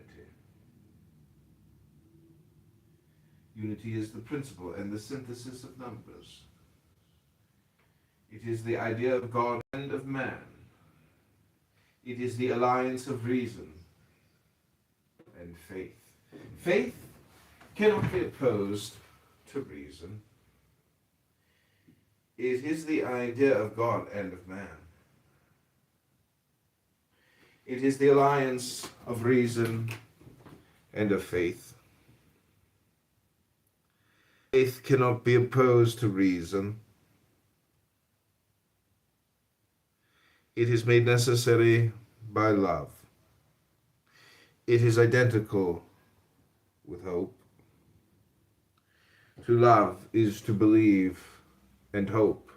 Unity is the principle and the synthesis of numbers. It is the idea of God and of man. It is the alliance of reason and faith. Faith cannot be opposed to reason. It is the idea of God and of man. It is the alliance of reason and of faith. Faith cannot be opposed to reason. It is made necessary by love. It is identical with hope. To love is to believe and hope.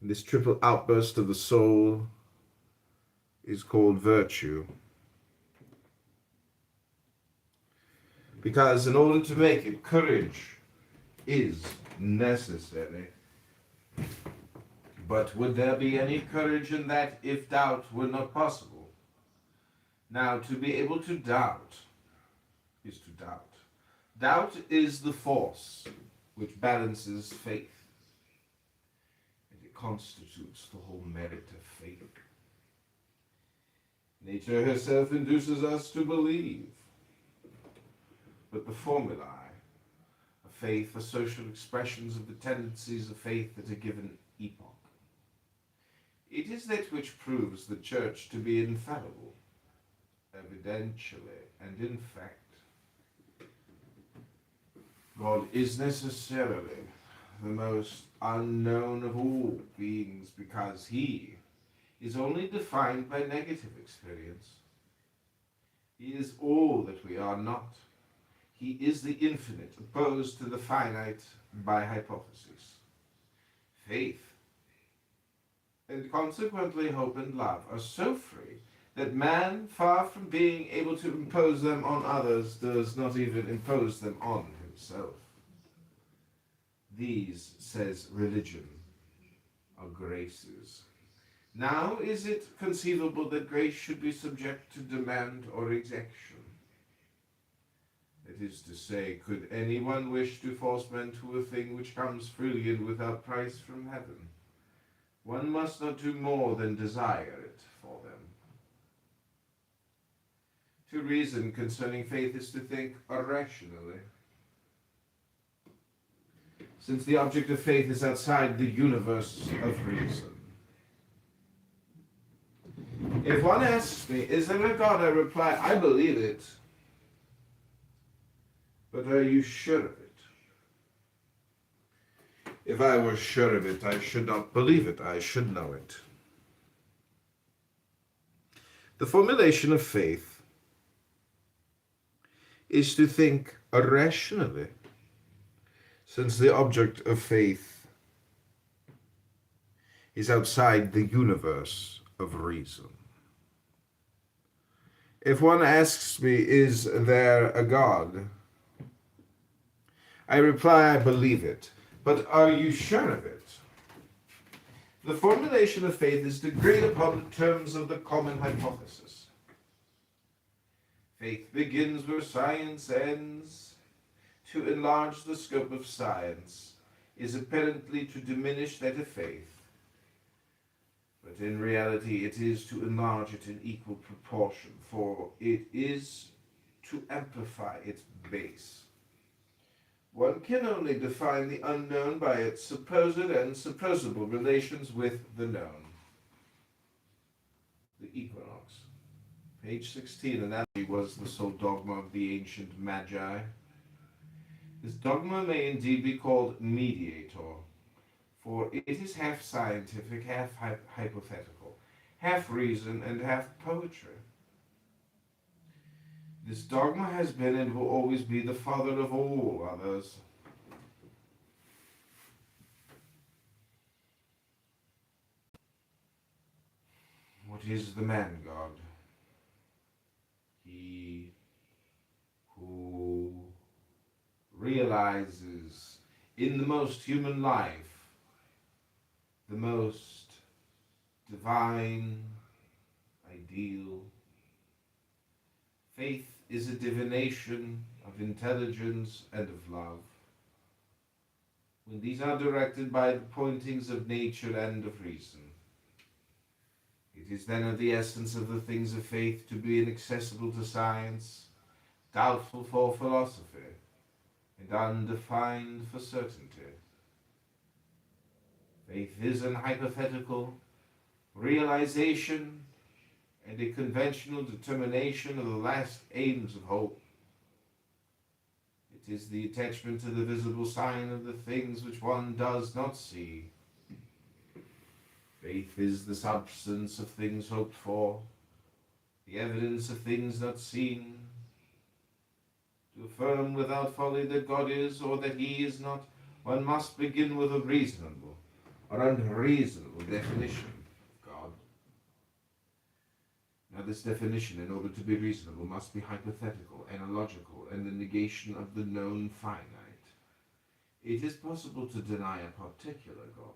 This triple outburst of the soul is called virtue. Because in order to make it, courage is necessary. But would there be any courage in that if doubt were not possible? Now, to be able to doubt is to doubt. Doubt is the force which balances faith, and it constitutes the whole merit of faith. Nature herself induces us to believe, but the formulae of faith are social expressions of the tendencies of faith at a given epoch. It is that which proves the Church to be infallible, evidentially and in fact. God is necessarily the most unknown of all beings because he is only defined by negative experience. He is all that we are not. He is the infinite opposed to the finite by hypothesis. Faith and consequently hope and love are so free that man, far from being able to impose them on others, does not even impose them on himself. These, says religion, are graces. Now is it conceivable that grace should be subject to demand or exaction? That is to say, could anyone wish to force men to a thing which comes freely and without price from heaven? One must not do more than desire it for them. To reason concerning faith is to think irrationally. Since the object of faith is outside the universe of reason. If one asks me, is there a God? I reply, I believe it. But are you sure of it? If I were sure of it, I should not believe it. I should know it. The formulation of faith is to think irrationally, since the object of faith is outside the universe of reason. If one asks me, is there a God? I reply, I believe it. But are you sure of it? The formulation of faith is to agree upon the terms of the common hypothesis. Faith begins where science ends. To enlarge the scope of science is apparently to diminish that of faith. But in reality it is to enlarge it in equal proportion, for it is to amplify its base. One can only define the unknown by its supposed and supposable relations with the known. The equinox. Page 16, analogy was the sole dogma of the ancient Magi. This dogma may indeed be called mediator, for it is half scientific, half hypothetical, half reason, and half poetry. This dogma has been and will always be the father of all others. What is the man God? He who realizes in the most human life the most divine ideal. Faith is a divination of intelligence and of love. When these are directed by the pointings of nature and of reason, it is then of the essence of the things of faith to be inaccessible to science, doubtful for philosophy, and undefined for certainty. Faith is an hypothetical realization and a conventional determination of the last aims of hope. It is the attachment to the visible sign of the things which one does not see. Faith is the substance of things hoped for, the evidence of things not seen. To affirm without folly that God is or that he is not, one must begin with a reasonable or unreasonable definition of God. Now this definition, in order to be reasonable, must be hypothetical, analogical, and the negation of the known finite. It is possible to deny a particular God,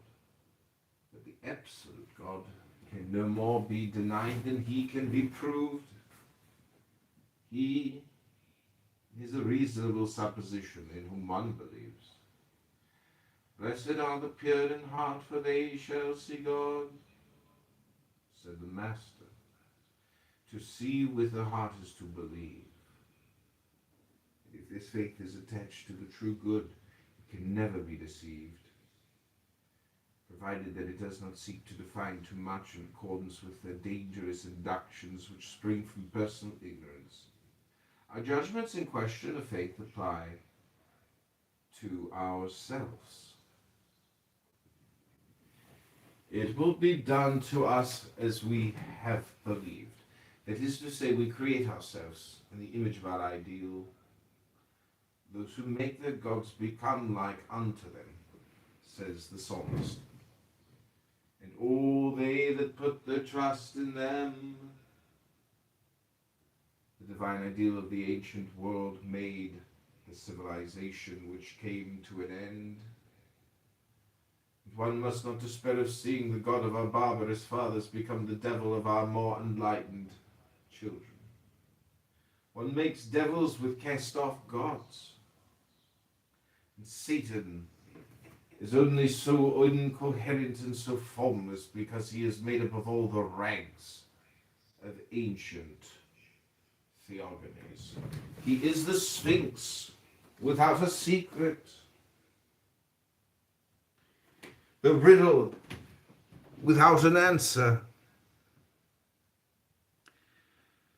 but the absolute God can no more be denied than he can be proved. He is a reasonable supposition in whom one believes. Blessed are the pure in heart, for they shall see God, said the Master. To see with the heart is to believe. If this faith is attached to the true good, it can never be deceived, provided that it does not seek to define too much in accordance with the dangerous inductions which spring from personal ignorance. Our judgments in question of faith apply to ourselves. It will be done to us as we have believed. That is to say, we create ourselves in the image of our ideal. Those who make their gods become like unto them, says the psalmist. And all they that put their trust in them. The divine ideal of the ancient world made the civilization which came to an end. One must not despair of seeing the God of our barbarous fathers become the devil of our more enlightened children. One makes devils with cast-off gods. And Satan is only so incoherent and so formless because he is made up of all the rags of ancient theogonies. He is the Sphinx without a secret, the riddle without an answer,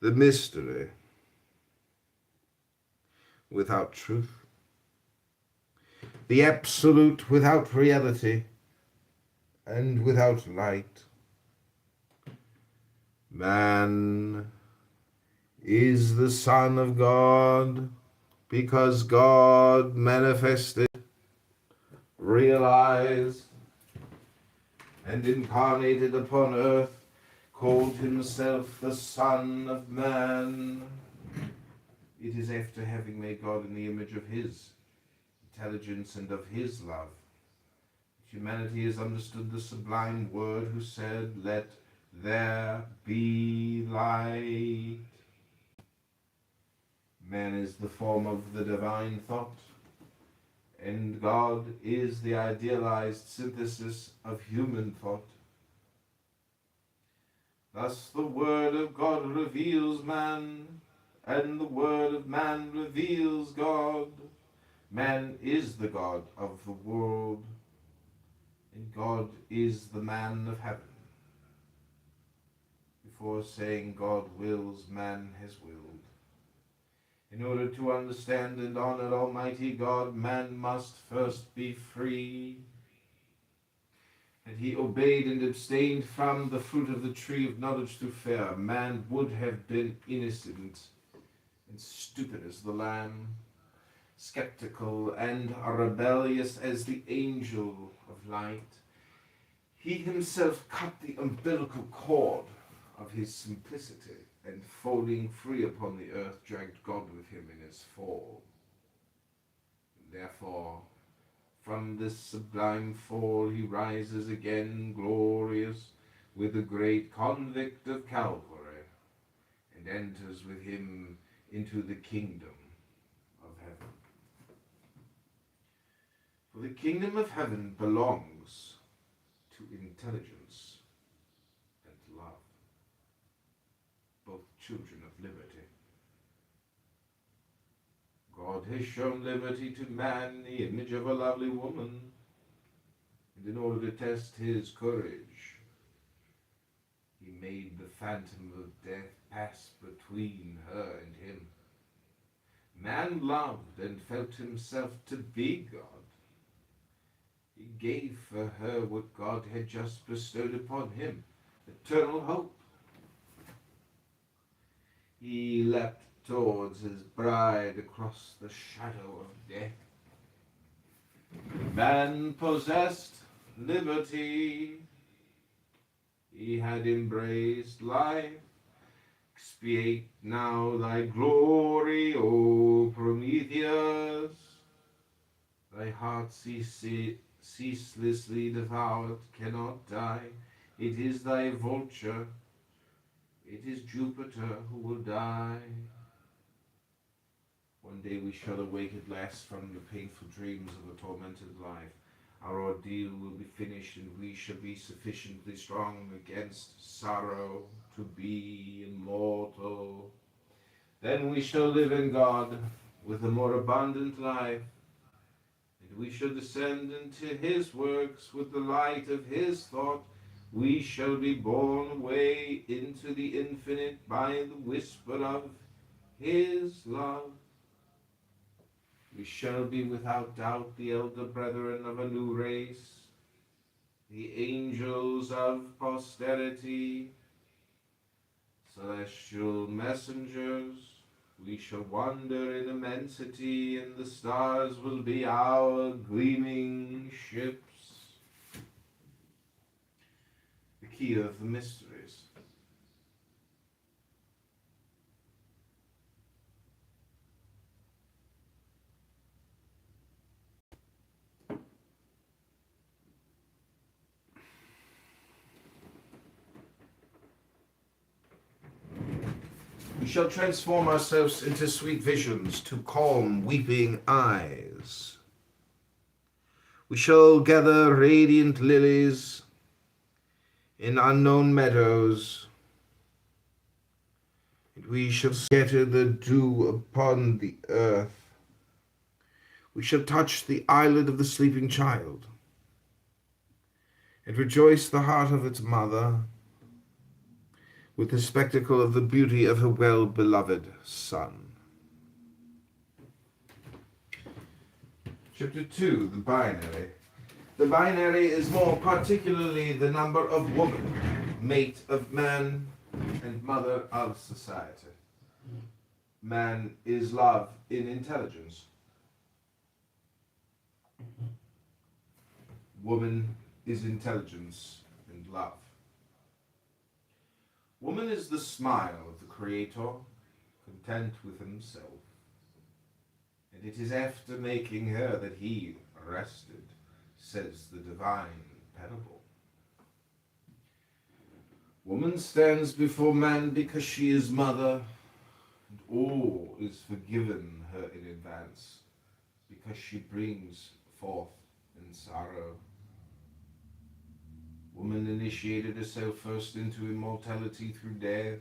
the mystery without truth, the absolute without reality and without light. Man is the Son of God because God manifested, realized, and incarnated upon earth, called himself the Son of Man. It is after having made God in the image of his intelligence and of his love. Humanity has understood the sublime word who said, "Let there be light." Man is the form of the divine thought, and God is the idealized synthesis of human thought. Thus the word of God reveals man, and the word of man reveals God. Man is the God of the world, and God is the man of heaven. Before saying God wills, man has willed. In order to understand and honor Almighty God, man must first be free. And he obeyed and abstained from the fruit of the tree of knowledge through fear. Man would have been innocent and stupid as the lamb, skeptical and rebellious as the angel of light. He himself cut the umbilical cord of his simplicity, and falling free upon the earth, dragged God with him in his fall. Therefore, from this sublime fall he rises again glorious with the great convict of Calvary, and enters with him into the kingdom of heaven. For the kingdom of heaven belongs to intelligence and love, both children of liberty. God has shown liberty to man in the image of a lovely woman, and in order to test his courage, he made the phantom of death pass between her and him. Man loved and felt himself to be God. He gave for her what God had just bestowed upon him, eternal hope. He leapt towards his bride across the shadow of death. Man possessed liberty. He had embraced life. Expiate now thy glory, O Prometheus. Thy heart ceaselessly devoured cannot die. It is thy vulture. It is Jupiter who will die. One day we shall awake at last from the painful dreams of a tormented life. Our ordeal will be finished, and we shall be sufficiently strong against sorrow to be immortal. Then we shall live in God with a more abundant life, and we shall descend into his works with the light of his thought. We shall be borne away into the infinite by the whisper of his love. We shall be without doubt the elder brethren of a new race, the angels of posterity, celestial messengers. We shall wander in immensity, and the stars will be our gleaming ships. The key of the mysteries. We shall transform ourselves into sweet visions to calm weeping eyes. We shall gather radiant lilies in unknown meadows, and we shall scatter the dew upon the earth. We shall touch the eyelid of the sleeping child, and rejoice the heart of its mother with the spectacle of the beauty of her well-beloved son. Chapter 2, the binary. The binary is more particularly the number of woman, mate of man, and mother of society. Man is love in intelligence. Woman is intelligence and love. Woman is the smile of the Creator, content with himself. And it is after making her that he rested, says the divine parable. Woman stands before man because she is mother, and all is forgiven her in advance, because she brings forth in sorrow. Woman initiated herself first into immortality through death.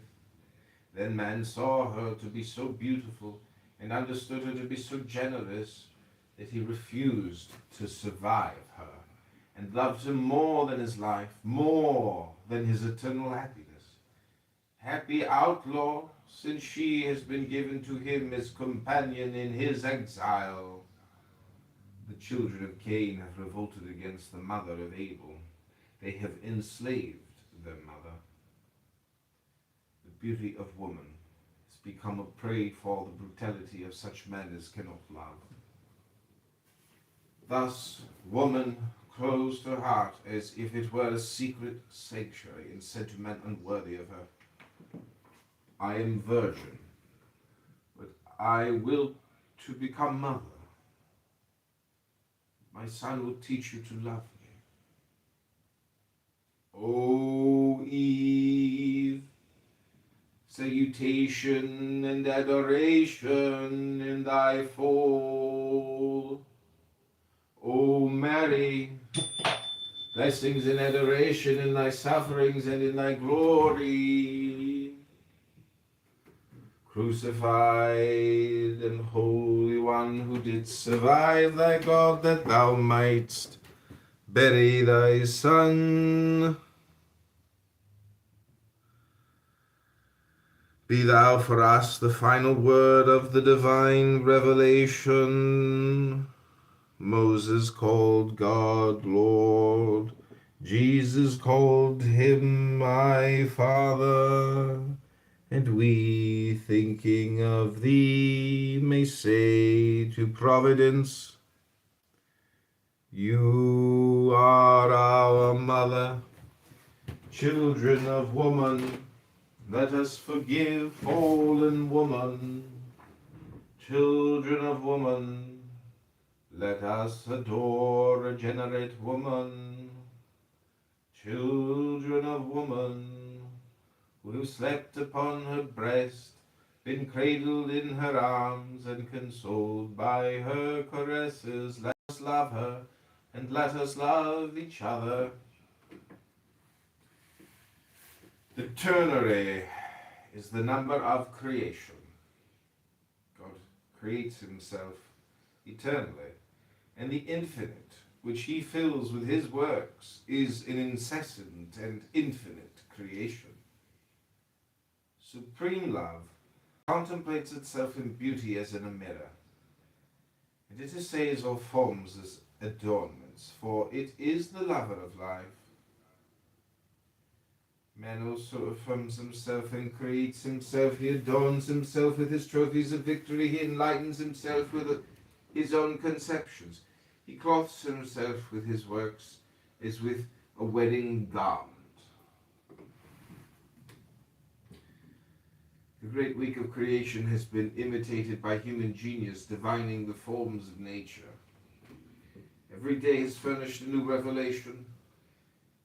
Then man saw her to be so beautiful and understood her to be so generous that he refused to survive her and loved her more than his life, more than his eternal happiness. Happy outlaw, since she has been given to him as companion in his exile. The children of Cain have revolted against the mother of Abel. They have enslaved their mother. The beauty of woman has become a prey for the brutality of such men as cannot love. Thus, woman closed her heart as if it were a secret sanctuary and said to men unworthy of her, I am virgin, but I will to become mother. My son will teach you to love me. O Eve, salutation and adoration in thy fall. O Mary, blessings and adoration in thy sufferings and in thy glory. Crucified and Holy One, who didst survive thy God, that thou mightst bury thy Son. Be thou for us the final word of the divine revelation. Moses called God Lord. Jesus called him my Father. And we, thinking of thee, may say to Providence, you are our mother. Children of woman, let us forgive fallen woman. Children of woman, let us adore regenerate woman. Children of woman, who have slept upon her breast, been cradled in her arms, and consoled by her caresses, let us love her, and let us love each other. The ternary is the number of creation. God creates himself eternally, and the infinite, which he fills with his works, is an incessant and infinite creation. Supreme love contemplates itself in beauty as in a mirror, and it essays all forms as adornments, for it is the lover of life. Man also affirms himself and creates himself. He adorns himself with his trophies of victory. He enlightens himself with his own conceptions. He clothes himself with his works as with a wedding garment. The great week of creation has been imitated by human genius, divining the forms of nature. Every day has furnished a new revelation.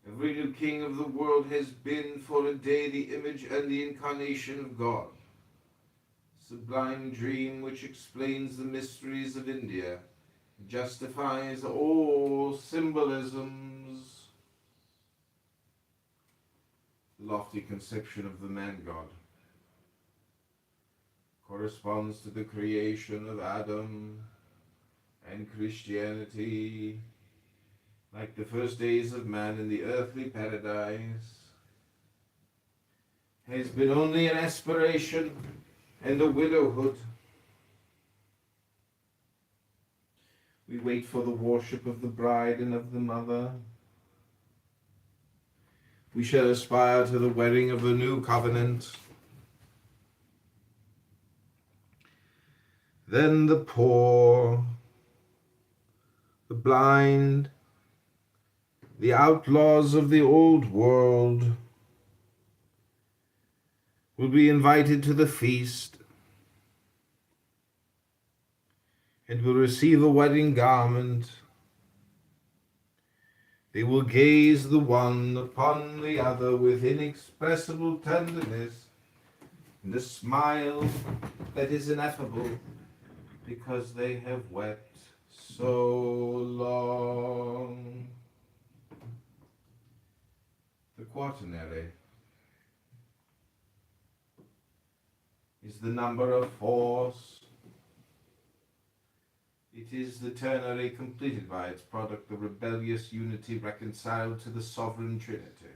Every new king of the world has been for a day the image and the incarnation of God. sublime dream which explains the mysteries of India, justifies all symbolisms. The lofty conception of the man-God corresponds to the creation of Adam, and Christianity, like the first days of man in the earthly paradise, has been only an aspiration and a widowhood. We wait for the worship of the bride and of the mother. We shall aspire to the wedding of the new covenant. Then the poor, the blind, the outlaws of the old world will be invited to the feast and will receive a wedding garment. They will gaze the one upon the other with inexpressible tenderness and a smile that is ineffable, because they have wept so long. The quaternary is the number of force. It is the ternary completed by its product, the rebellious unity reconciled to the sovereign Trinity.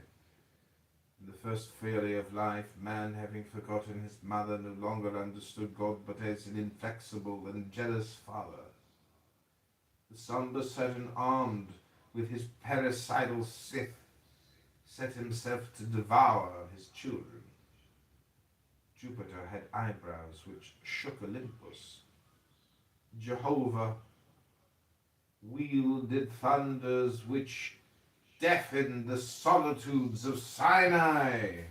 In the first fury of life, man, having forgotten his mother, no longer understood God, but as an inflexible and jealous father. The somber Saturn, armed with his parricidal scythe, set himself to devour his children. Jupiter had eyebrows which shook Olympus. Jehovah wielded thunders which deafened the solitudes of Sinai.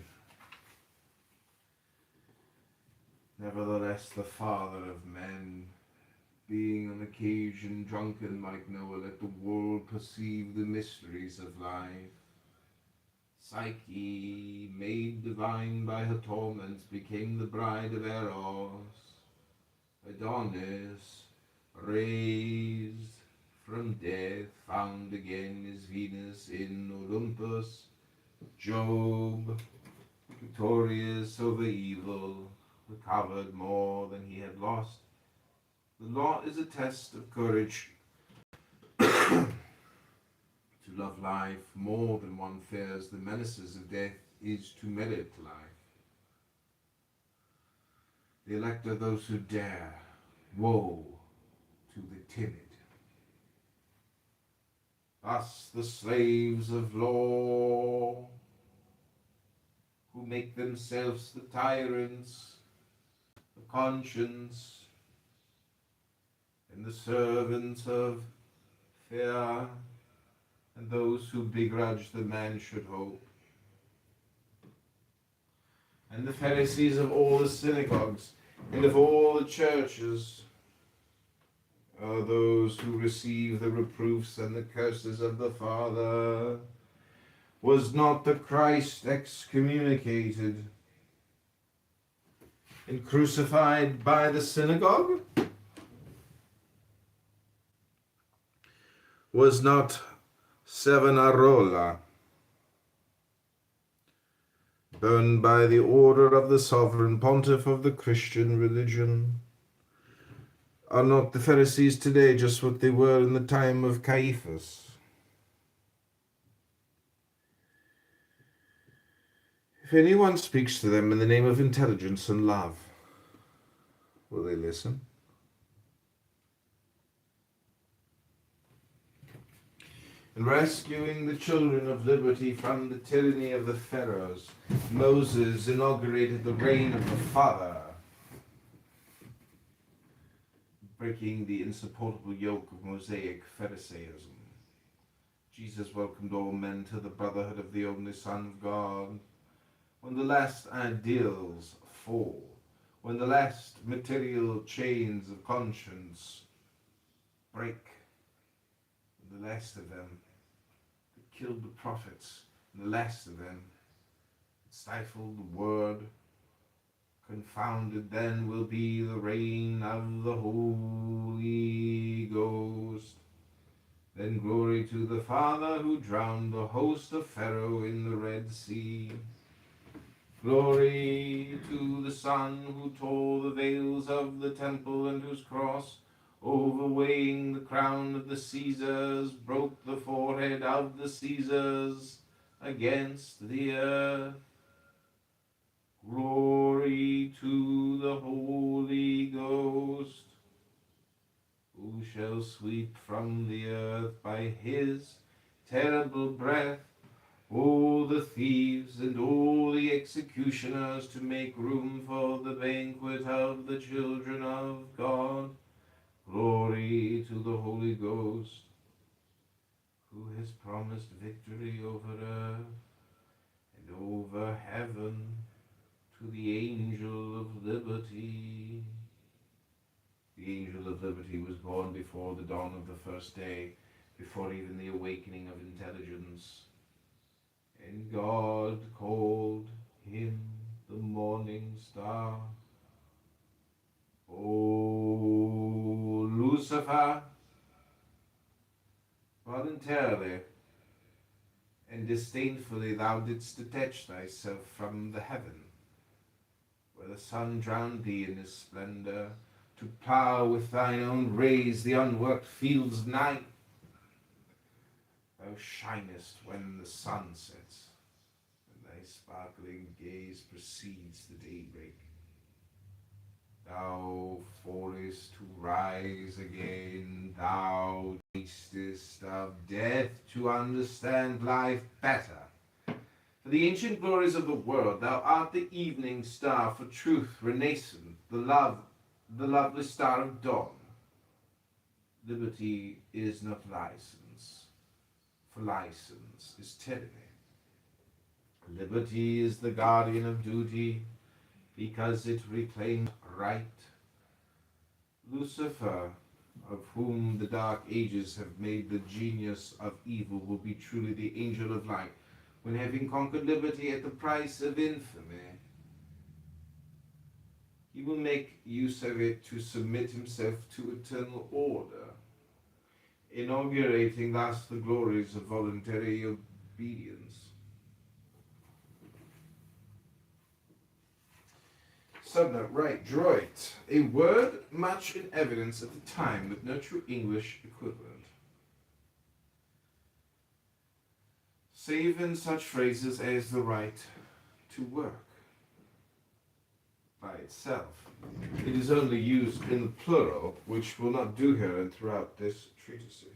Nevertheless, the father of men, being on occasion drunken like Noah, let the world perceive the mysteries of life. Psyche, made divine by her torments, became the bride of Eros. Adonis, raised from death, found again his Venus in Olympus. Job, victorious over evil, recovered more than he had lost. The law is a test of courage. To love life more than one fears the menaces of death is to merit life. The elect are those who dare. Woe to the timid. Thus the slaves of law, who make themselves the tyrants of conscience and the servants of fear, and those who begrudge the man should hope. And the Pharisees of all the synagogues and of all the churches are those who receive the reproofs and the curses of the Father. Was not the Christ excommunicated and crucified by the synagogue? Was not Savonarola burned by the order of the sovereign pontiff of the Christian religion? Are not the Pharisees today just what they were in the time of Caiaphas? If anyone speaks to them in the name of intelligence and love, will they listen? In rescuing the children of liberty from the tyranny of the Pharaohs, Moses inaugurated the reign of the Father, breaking the insupportable yoke of Mosaic Pharisaism. Jesus welcomed all men to the brotherhood of the only Son of God. When the last ideals fall, when the last material chains of conscience break, and the last of them that killed the prophets, and the last of them that stifled the word, Confounded then will be the reign of the Holy Ghost. Then glory to the Father who drowned the host of Pharaoh in the Red Sea. Glory to the Son who tore the veils of the temple and whose cross, overweighing the crown of the Caesars, broke the forehead of the Caesars against the earth. Glory to the Holy Ghost, who shall sweep from the earth by his terrible breath all the thieves and all the executioners, to make room for the banquet of the children of God. Glory to the Holy Ghost, who has promised victory over earth and over heaven to the angel of liberty. The angel of liberty was born before the dawn of the first day, before even the awakening of intelligence. And God called him the morning star. O Lucifer, voluntarily and disdainfully thou didst detach thyself from the heaven, where the sun drowned thee in his splendor, to plough with thine own rays the unworked fields of night. Thou shinest when the sun sets, and thy sparkling gaze precedes the daybreak. Thou fallest to rise again, thou tastest of death to understand life better. For the ancient glories of the world, thou art the evening star for truth renascent, the lovely star of dawn. Liberty is not license, for license is tyranny. Liberty is the guardian of duty, because it reclaims right. Lucifer, of whom the dark ages have made the genius of evil, will be truly the angel of light, when having conquered liberty at the price of infamy, he will make use of it to submit himself to eternal order, inaugurating thus the glories of voluntary obedience. Subnote, right, droit. A word much in evidence at the time, with no true English equivalent. Save in such phrases as the right to work. By itself, it is only used in the plural, which will not do here and throughout this treatise.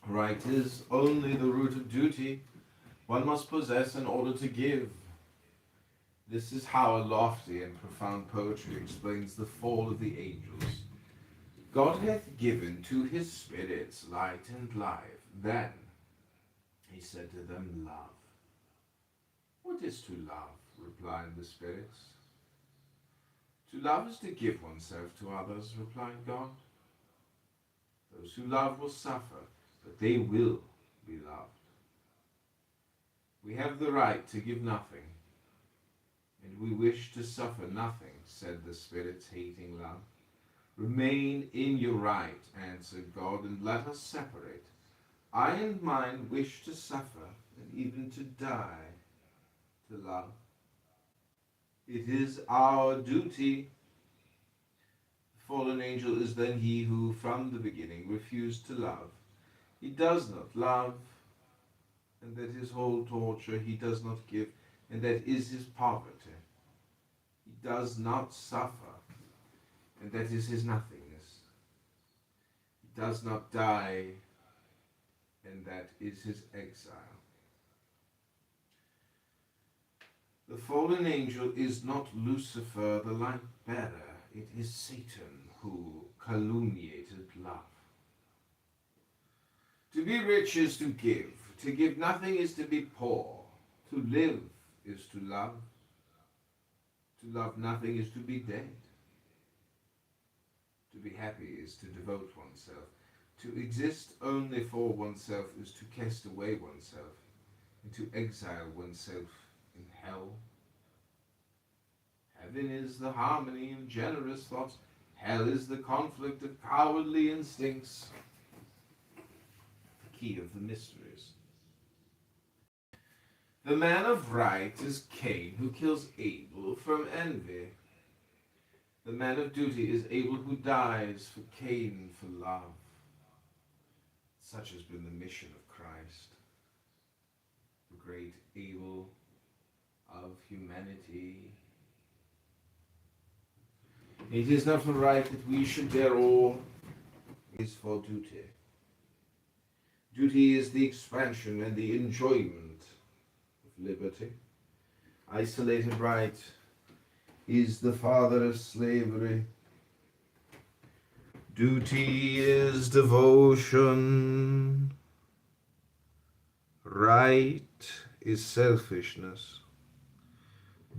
Right is only the root of duty. One must possess in order to give. This is how a lofty and profound poetry explains the fall of the angels. God hath given to his spirits light and life. Then he said to them, love. What is to love? Replied the spirits. To love is to give oneself to others, replied God. Those who love will suffer, but they will be loved. We have the right to give nothing, and we wish to suffer nothing, said the spirits, hating love. Remain in your right, answered God, and let us separate. I and mine wish to suffer, and even to die, to love. It is our duty. The fallen angel is then he who, from the beginning, refused to love. He does not love, and that his whole torture he does not give, and that is his poverty. He does not suffer, and that is his nothingness. does not die, and that is his exile. The fallen angel is not Lucifer, the light bearer. It is Satan who calumniated love. To be rich is to give. To give nothing is to be poor. To live is to love. To love nothing is to be dead. To be happy is to devote oneself. To exist only for oneself is to cast away oneself, and to exile oneself in hell. Heaven is the harmony of generous thoughts. Hell is the conflict of cowardly instincts. The key of the mysteries. The man of right is Cain, who kills Abel from envy. The man of duty is Abel, who dies for Cain for love. Such has been the mission of Christ, the great Abel of humanity. It is not for right that we should dare all, it is for duty. Duty is the expansion and the enjoyment of liberty. Isolated right is the father of slavery. Duty is devotion. Right is selfishness.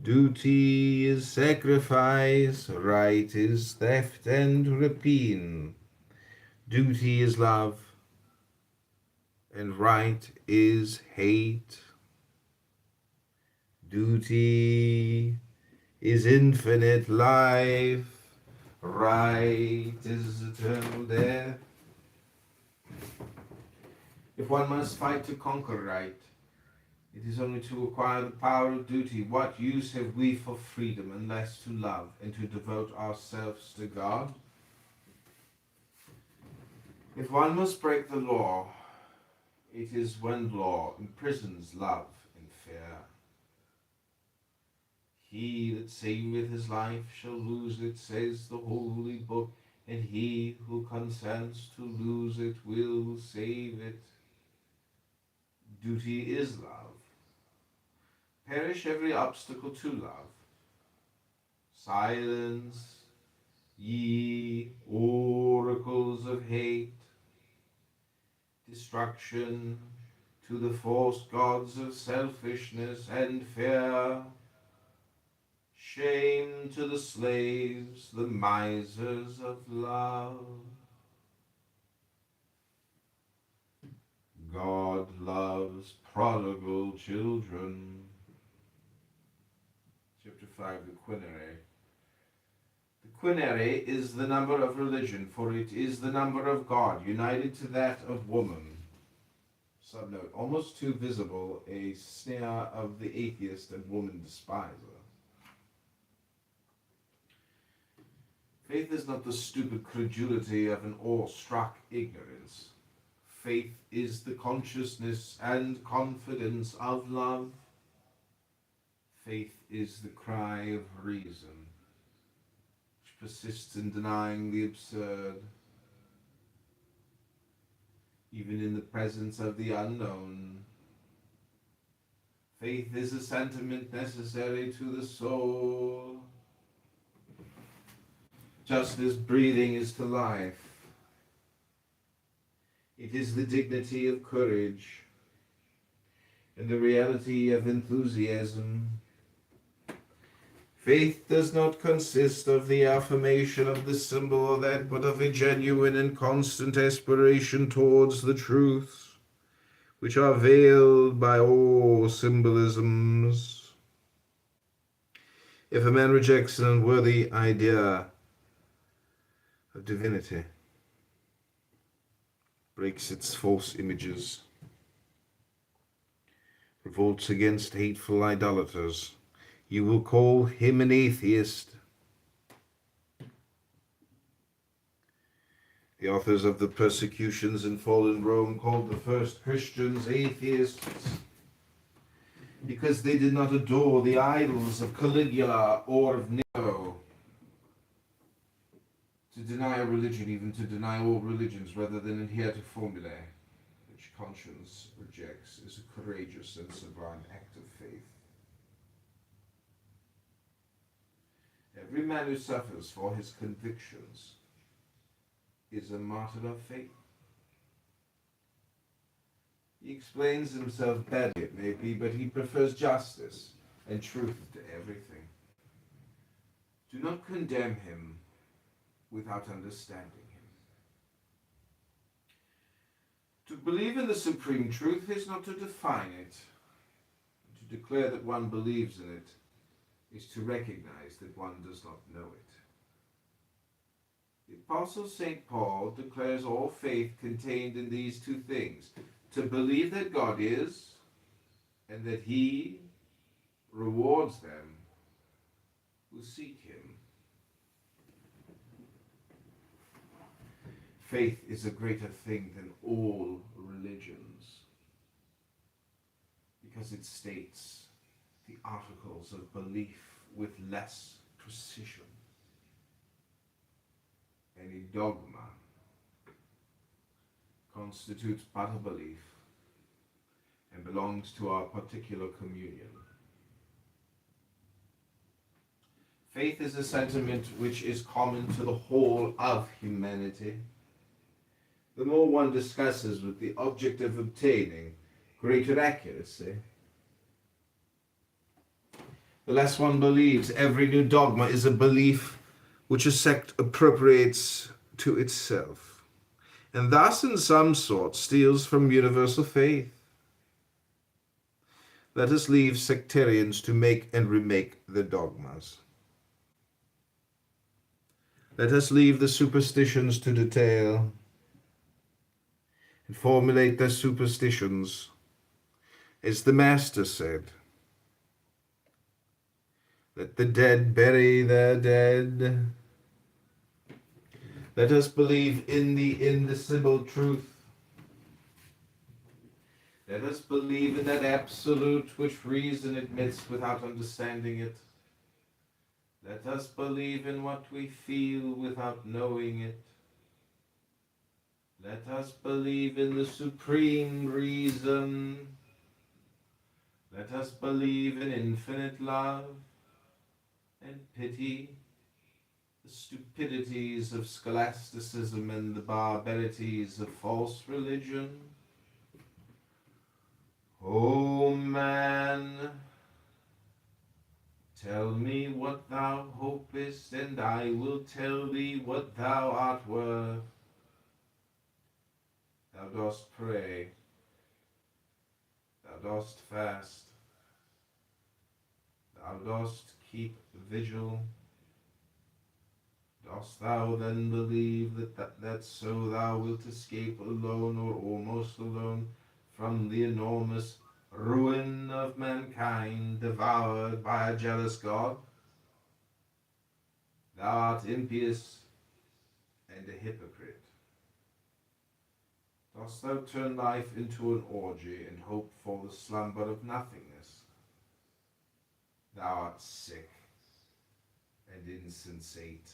Duty is sacrifice. Right is theft and rapine. Duty is love. And right is hate. Duty is infinite life. Right is eternal death. If one must fight to conquer right, it is only to acquire the power of duty. What use have we for freedom unless to love and to devote ourselves to God? If one must break the law, it is when law imprisons love and fear. He that saveth his life shall lose it, says the Holy Book, and he who consents to lose it will save it. Duty is love. Perish every obstacle to love. Silence, ye oracles of hate. Destruction to the false gods of selfishness and fear. Shame to the slaves, the misers of love. God loves prodigal children. Chapter 5, the quinary. The quinary is the number of religion, for it is the number of God, united to that of woman. Subnote, almost too visible, a sneer of the atheist and woman despiser. Faith is not the stupid credulity of an awe-struck ignorance. Faith is the consciousness and confidence of love. Faith is the cry of reason, which persists in denying the absurd, even in the presence of the unknown. Faith is a sentiment necessary to the soul, just as breathing is to life. It is the dignity of courage and the reality of enthusiasm. Faith does not consist of the affirmation of the symbol or that, but of a genuine and constant aspiration towards the truth, which are veiled by all symbolisms. If a man rejects an unworthy idea of divinity, breaks its false images, revolts against hateful idolaters, you will call him an atheist. The authors of the persecutions in fallen Rome called the first Christians atheists because they did not adore the idols of Caligula or of Nero. To deny a religion, even to deny all religions, rather than adhere to formulae which conscience rejects, is a courageous and sublime act of faith. Every man who suffers for his convictions is a martyr of faith. He explains himself badly, it may be, but he prefers justice and truth to everything. Do not condemn him without understanding him. To believe in the supreme truth is not to define it. To declare that one believes in it is to recognize that one does not know it. The Apostle St. Paul declares all faith contained in these two things: to believe that God is, and that he rewards them who seek him. Faith is a greater thing than all religions, because it states the articles of belief with less precision. Any dogma constitutes but a belief and belongs to our particular communion. Faith is a sentiment which is common to the whole of humanity. The more one discusses with the object of obtaining greater accuracy, the less one believes. Every new dogma is a belief which a sect appropriates to itself, and thus in some sort steals from universal faith. Let us leave sectarians to make and remake the dogmas. Let us leave the superstitions to detail and formulate their superstitions, as the Master said. Let the dead bury their dead. Let us believe in the indicible truth. Let us believe in that absolute which reason admits without understanding it. Let us believe in what we feel without knowing it. Let us believe in the supreme reason. Let us believe in infinite love and pity, the stupidities of scholasticism and the barbarities of false religion. O man, tell me what thou hopest, and I will tell thee what thou art worth. Thou dost pray, thou dost fast, thou dost keep vigil. Dost thou then believe that so thou wilt escape alone or almost alone from the enormous ruin of mankind devoured by a jealous God? Thou art impious and a hypocrite. Dost thou turn life into an orgy and hope for the slumber of nothingness? Thou art sick and insensate.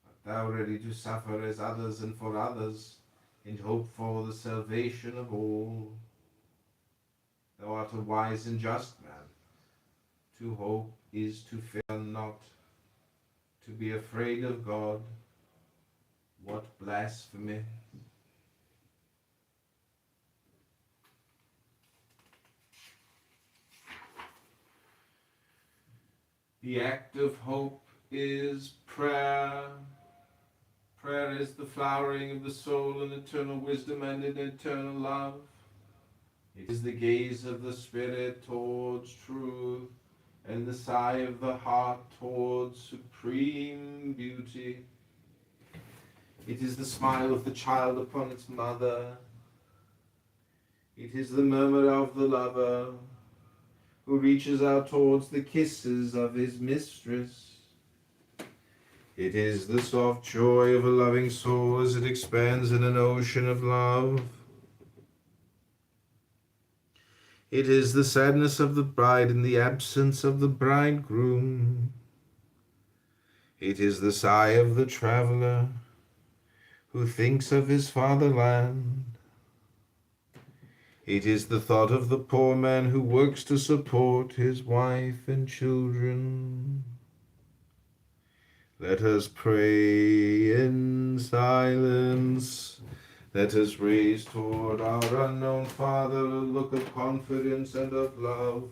Art thou ready to suffer as others and for others, and hope for the salvation of all? Thou art a wise and just man. To hope is to fear not, to be afraid of God. What blasphemy! The act of hope is prayer. Prayer is the flowering of the soul in eternal wisdom and in eternal love. It is the gaze of the Spirit towards truth and the sigh of the heart towards supreme beauty. It is the smile of the child upon its mother. It is the murmur of the lover who reaches out towards the kisses of his mistress. It is the soft joy of a loving soul as it expands in an ocean of love. It is the sadness of the bride in the absence of the bridegroom. It is the sigh of the traveler who thinks of his fatherland. It is the thought of the poor man who works to support his wife and children. Let us pray in silence. Let us raise toward our unknown Father a look of confidence and of love.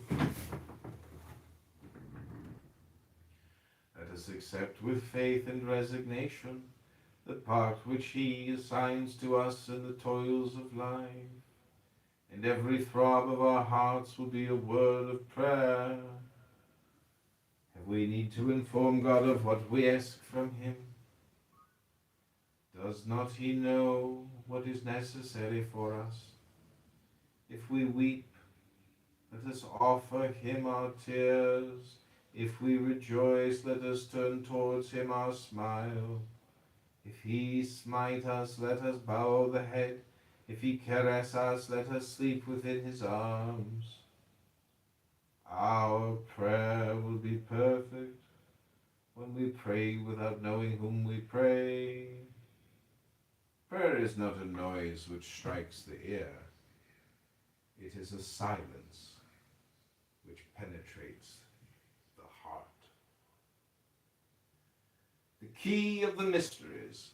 Let us accept with faith and resignation the part which He assigns to us in the toils of life, and every throb of our hearts will be a word of prayer. If we need to inform God of what we ask from Him, does not He know what is necessary for us? If we weep, let us offer Him our tears. If we rejoice, let us turn towards Him our smile. If He smite us, let us bow the head. If He caress us, let us sleep within His arms. Our prayer will be perfect when we pray without knowing whom we pray. Prayer is not a noise which strikes the ear. It is a silence which penetrates the heart. The key of the mysteries.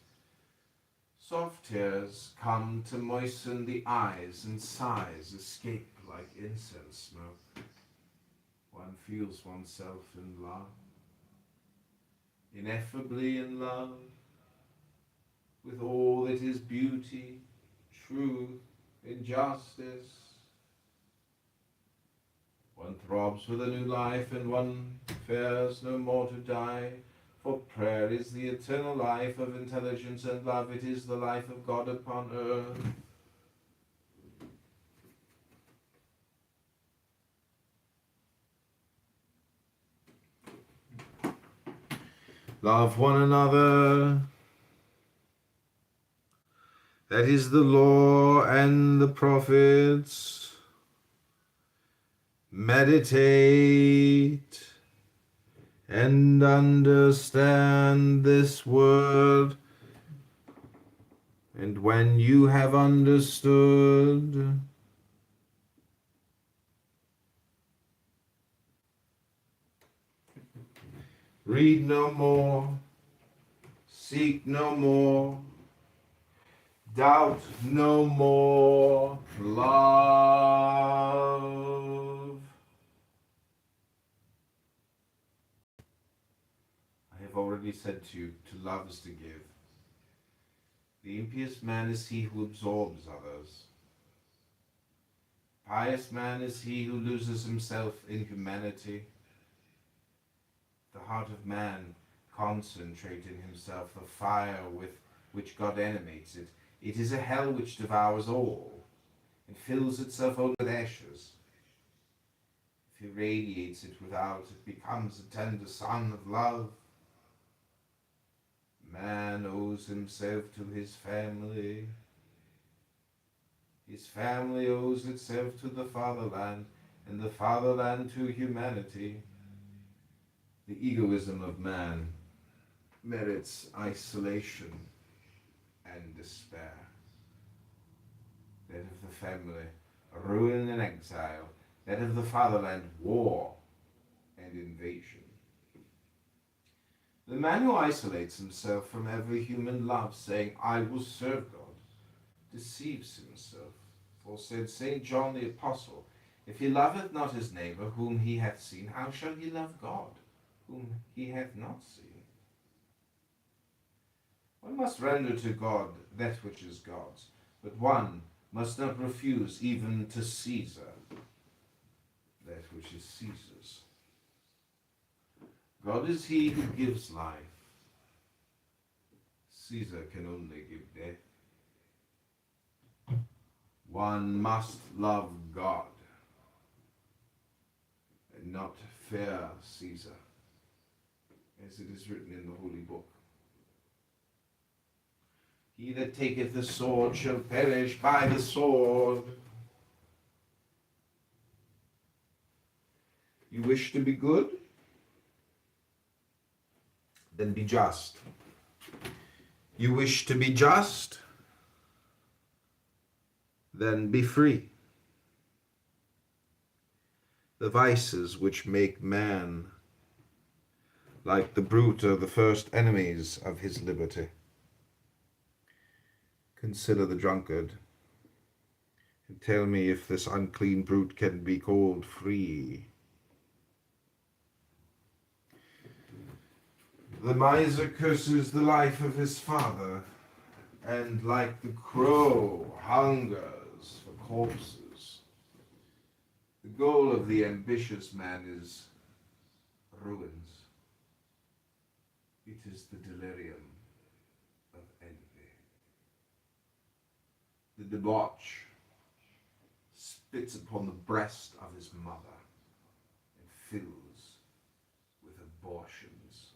Soft tears come to moisten the eyes, and sighs escape like incense smoke. One feels oneself in love, ineffably in love, with all that is beauty, truth, injustice. One throbs with a new life, and one fears no more to die. For prayer is the eternal life of intelligence and love. It is the life of God upon earth. Love one another. That is the law and the prophets. Meditate and understand this word. And when you have understood, read no more, seek no more, doubt no more, love. I have already said to you, to love is to give. The impious man is he who absorbs others. Pious man is he who loses himself in humanity. The heart of man concentrates in himself the fire with which God animates it. It is a hell which devours all and fills itself only with ashes. If he radiates it without, it becomes a tender sun of love. Man owes himself to his family. His family owes itself to the fatherland, and the fatherland to humanity. The egoism of man merits isolation and despair. That of the family, ruin and exile. That of the fatherland, war and invasion. The man who isolates himself from every human love, saying, I will serve God, deceives himself. For said St. John the Apostle, if he loveth not his neighbour whom he hath seen, how shall he love God whom he hath not seen? One must render to God that which is God's, but one must not refuse even to Caesar that which is Caesar's. God is he who gives life. Caesar can only give death. One must love God and not fear Caesar, as it is written in the Holy Book. He that taketh the sword shall perish by the sword. You wish to be good? then be just. You wish to be just? Then be free. The vices which make man like the brute are the first enemies of his liberty. Consider the drunkard, and tell me if this unclean brute can be called free. The miser curses the life of his father, and like the crow hungers for corpses. The goal of the ambitious man is ruins. It is the delirium of envy. The debauch spits upon the breast of his mother and fills with abortions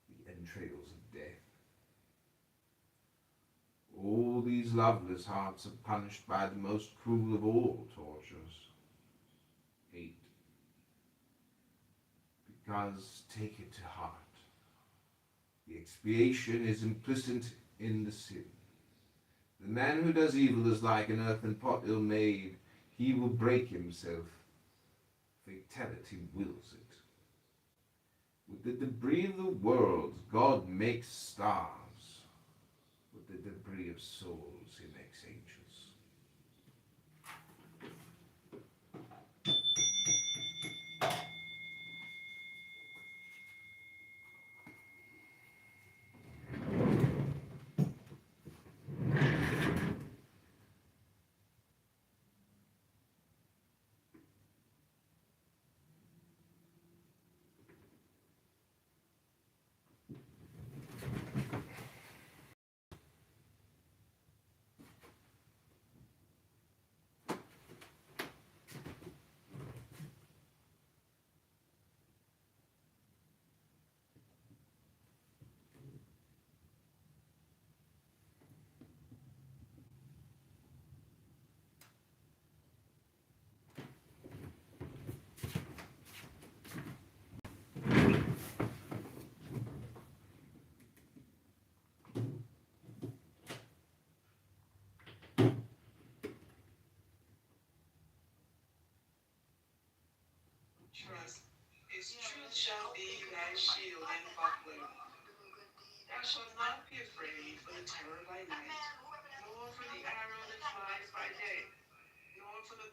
the entrails of death. All these loveless hearts are punished by the most cruel of all tortures, hate. Because, take it to heart, the expiation is implicit in the sin. The man who does evil is like an earthen pot ill-made. He will break himself. Fatality wills it. With the debris of the world, God makes stars. With the debris of souls, he makes angels. Trust. His truth shall be thy shield and buckler. Thou shalt not be afraid for the terror by night, nor for the arrow that flies by day, nor for the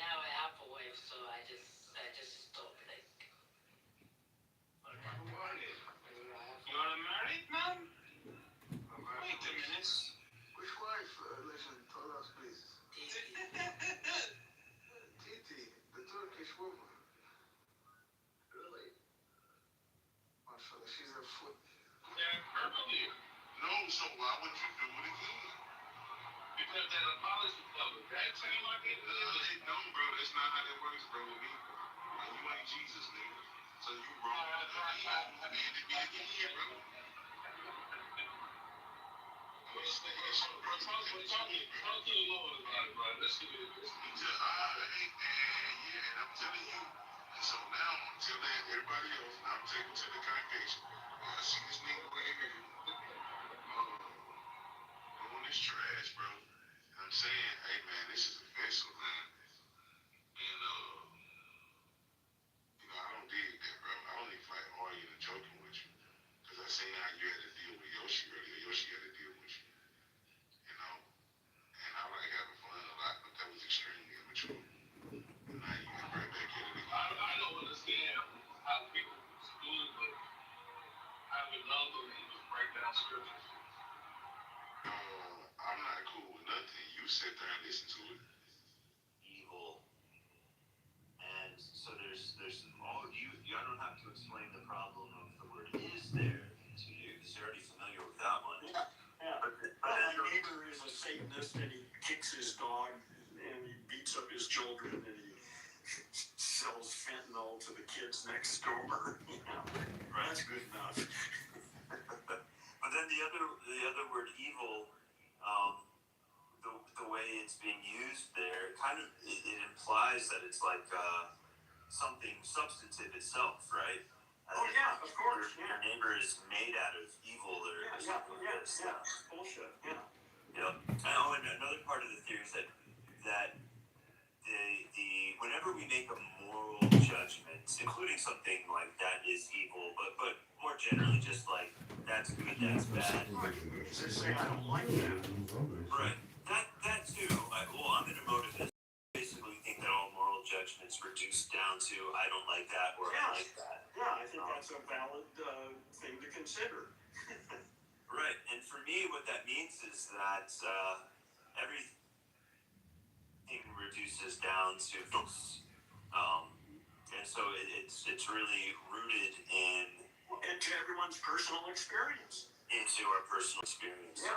now I have a wife, so I just stop like. You are married man? Wait a minute. Which wife? Listen, tell us, please. Titi, the Turkish woman. Really? Mashallah, she's a foot. No, so why would you do it again? Because that apology covered that time I get It don't, bro. That's not how that works, bro, with me. Like, you ain't Jesus, nigga. So you wrong. Man, to be again, bro. Talk to the Lord about it, bro. Let's get it. And I'm telling you. So now I'm telling everybody else, and I'm taking to the congregation. I see this nigga right here. Doing this trash, bro. I'm saying, hey man, this is a vessel, man. And I don't dig that, bro. I don't even like arguing and joking with you. Because I seen how you had to deal with Yoshi earlier. Yoshi had to deal with you. And I like having fun a lot, but that was extremely immature. And now you get right back at it again. I don't understand how people school, but I would love to just break down scriptures. I'm sit there and listen to it. Evil. And so there's all you I don't have to explain the problem of the word is there to you because you're already familiar with that one. Yeah. But My neighbor is a Satanist, and he kicks his dog, and he beats up his children, and he sells fentanyl to the kids next door. Right. That's good enough. But then the other word evil, the way it's being used there, kind of it implies that it's like something substantive itself, right? Oh yeah, of course. Your neighbor is made out of evil or something like this. Yeah. Bullshit. Yeah. And another part of the theory is that the whenever we make a moral judgment, including something like that is evil, but more generally just like that's good, that's bad. Just say I don't like that. Right. That too. I'm in a motive. Basically, think that all moral judgments reduce down to I don't like that or I like that. Yeah, I think that's a valid thing to consider. Right, and for me, what that means is that everything reduces down to and so it's really rooted into everyone's personal experience. Into our personal experience. Yeah,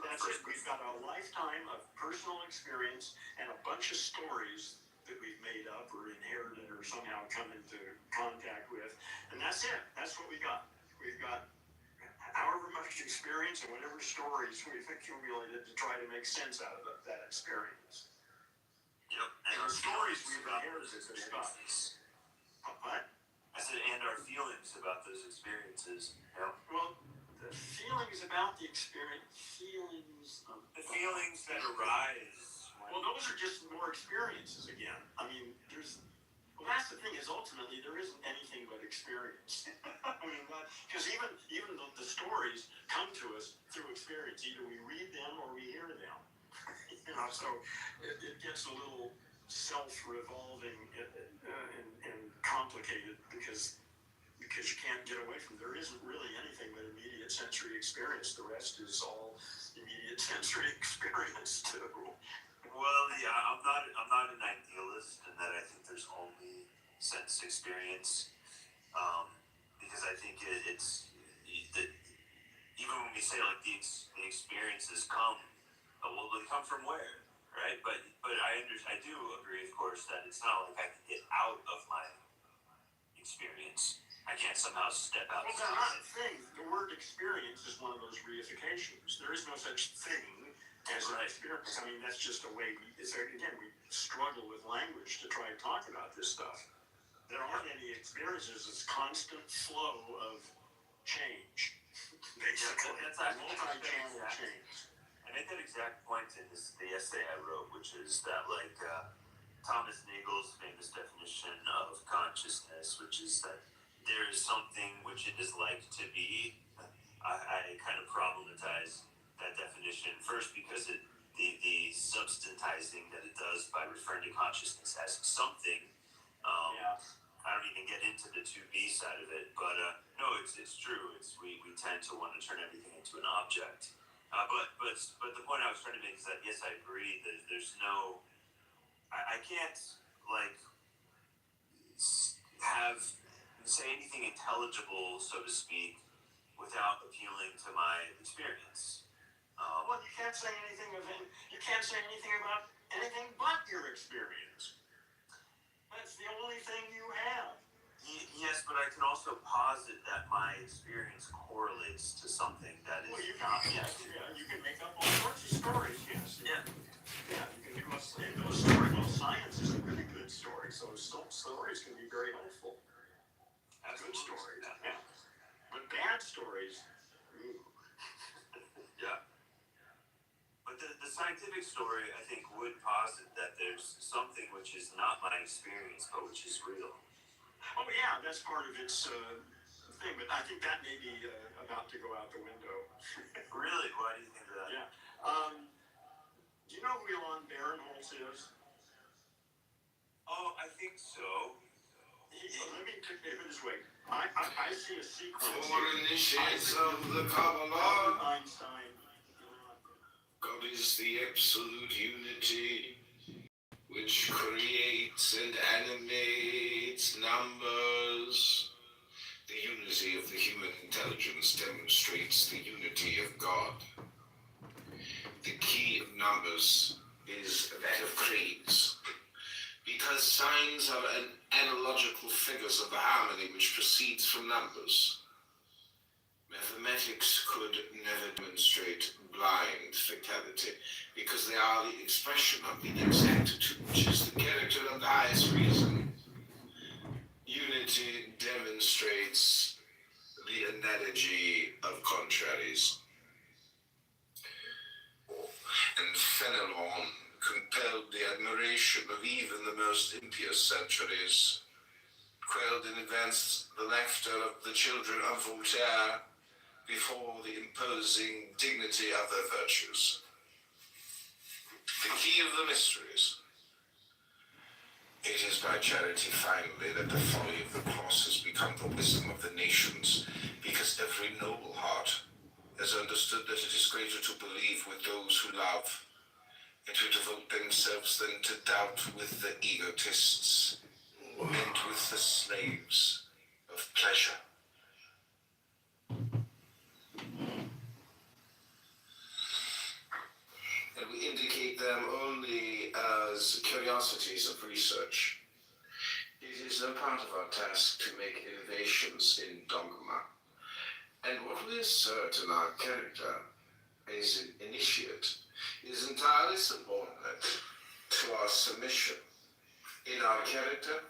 that's it. We've got a lifetime of personal experience and a bunch of stories that we've made up or inherited or somehow come into contact with, and that's it. That's what we got. We've got however much experience and whatever stories we've accumulated to try to make sense out of that experience. Yep. And the stories we've inherited and stuff. What? I said, and our feelings about those experiences. Yep. Well, the feelings about the experience, the feelings that arise. Well, those are just more experiences again. I mean, that's the thing is ultimately there isn't anything but experience. I mean, because even the stories come to us through experience. Either we read them or we hear them. So it gets a little self-revolving and complicated because you can't get away from. There isn't really anything but immediate sensory experience. The rest is all immediate sensory experience too. Well, yeah, I'm not an idealist in that I think there's only sense experience, because I think it's even when we say like the experiences come, well, they come from where, right? But I do agree, of course, that it's not like I can get out of my experience. I can't somehow step out. Well, that's not a thing. The word experience is one of those reifications. There is no such thing as an experience. I mean, that's just a way we struggle with language to try and talk about this stuff. There aren't any experiences. It's constant flow of change. Basically, that's multi-channel change. I made that exact point in the essay I wrote, which is that like Thomas Nagel's famous definition of consciousness, which is that there is something which it is like to be. I kind of problematize that definition first because the substantizing that it does by referring to consciousness as something. I don't even get into the to be side of it, but no, it's true. We tend to want to turn everything into an object. But the point I was trying to make is that yes, I agree that there's no. I can't like say anything intelligible, so to speak, without appealing to my experience. Well, you can't say anything about anything but your experience. That's the only thing you have. Yes, but I can also posit that my experience correlates to something that is not. Yes, you can make up all sorts of stories. Yes. Yeah. Yeah, you can do a story. Well, science is a really good story, so stories can be very helpful. Good stories. Yeah. But bad stories. Yeah. But the scientific story, I think, would posit that there's something which is not my experience, but which is real. Oh yeah, that's part of its thing, but I think that may be about to go out the window. Really? Why do you think that? Yeah. Do you know who Elon Barinholtz is? Oh, I think so. Let me put it this way. I see a sequence. For initiates of the Kabbalah. Einstein. God is the absolute unity which creates and animates numbers. The unity of the human intelligence demonstrates the unity of God. The key of numbers is that of creeds, because signs are analogical figures of the harmony which proceeds from numbers. Mathematics could never demonstrate blind fatality, because they are the expression of inexactitude, which is the character of the highest reason. Unity demonstrates the analogy of contraries. And Fenelon compelled the admiration of even the most impious centuries, quelled and advanced the laughter of the children of Voltaire before the imposing dignity of their virtues. The key of the mysteries. It is by charity, finally, that the folly of the cross has become the wisdom of the nations, because every noble heart has understood that it is greater to believe with those who love, and to devote themselves than to doubt with the egotists and with the slaves of pleasure. And we indicate them only as curiosities of research. It is no part of our task to make innovations in dogma. And what we assert in our character as an initiate is entirely subordinate to our submission in our character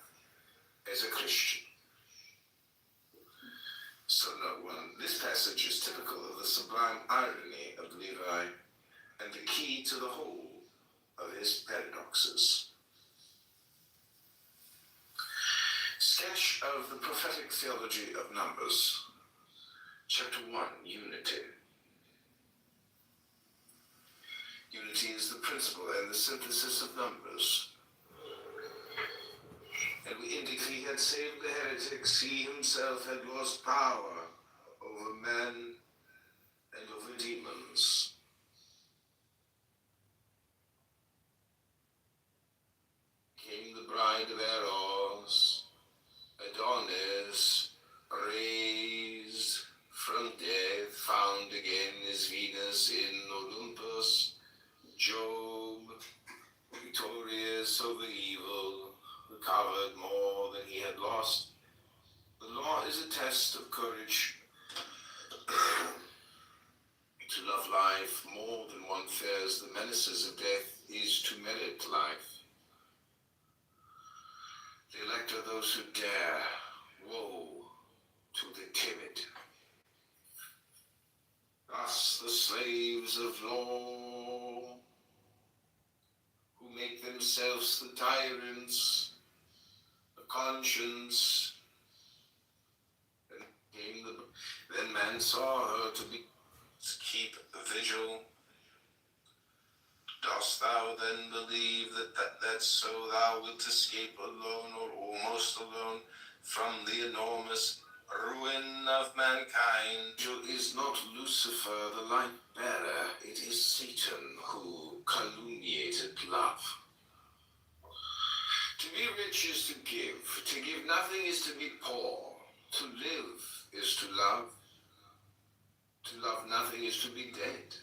as a Christian. So note one, this passage is typical of the sublime irony of Levi and the key to the whole of his paradoxes. Sketch of the prophetic theology of numbers. Chapter 1, Unity. Unity is the principle and the synthesis of numbers. And we indicate he had saved the heretics, he himself had lost power over men and over demons. Came the bride of Eros, Adonis, raised from death, found again is Venus in Olympus, Job, victorious over evil, recovered more than he had lost. The law is a test of courage. To love life more than one fears the menaces of death is to merit life. The elect are those who dare. Woe to the timid. Thus the slaves of law, who make themselves the tyrants of conscience, then man saw her to be keep vigil. Dost thou then believe that so thou wilt escape alone or almost alone from the enormous ruin of mankind? It is not Lucifer, the light bearer, it is Satan who calumniated love. To be rich is to give nothing is to be poor, to live is to love nothing is to be dead.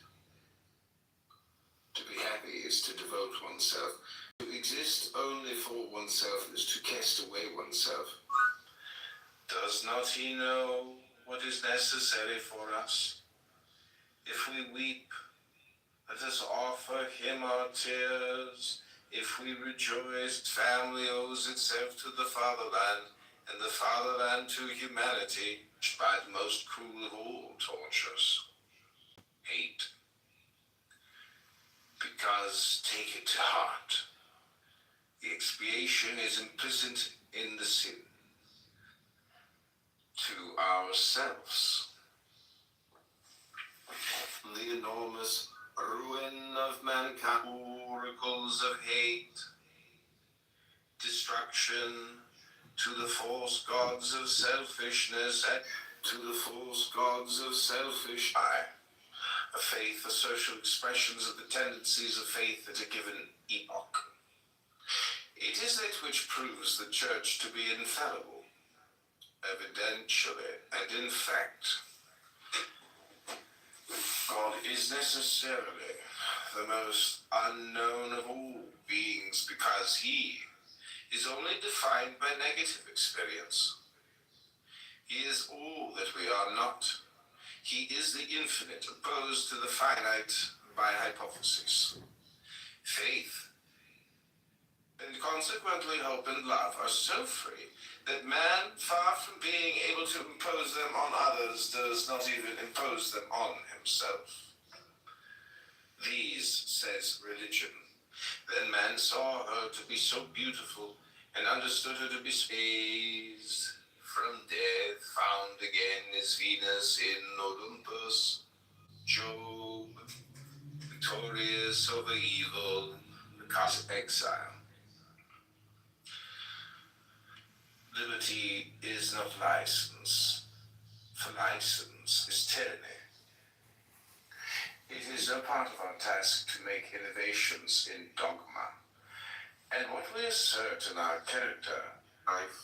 To be happy is to devote oneself. To exist only for oneself is to cast away oneself. Does not he know what is necessary for us? If we weep, let us offer him our tears. If we rejoice, family owes itself to the fatherland, and the fatherland to humanity, by the most cruel of all tortures, hate. Because, take it to heart, the expiation is implicit in the sin to ourselves. The enormous ruin of mankind, oracles of hate, destruction to the false gods of selfishness, and to the false gods of selfish A faith are social expressions of the tendencies of faith at a given epoch. It is it which proves the Church to be infallible, evidentially, and in fact. God is necessarily the most unknown of all beings because he is only defined by negative experience. He is all that we are not. He is the infinite opposed to the finite by hypothesis. Faith and consequently hope and love are so free that man, far from being able to impose them on others, does not even impose them on himself. These, says religion, then man saw her to be so beautiful and understood her to be raised from death, found again is Venus in Olympus, Job, victorious over evil, the cosmic exile. Liberty is not license, for license is tyranny. It is no part of our task to make innovations in dogma, and what we assert in our character life.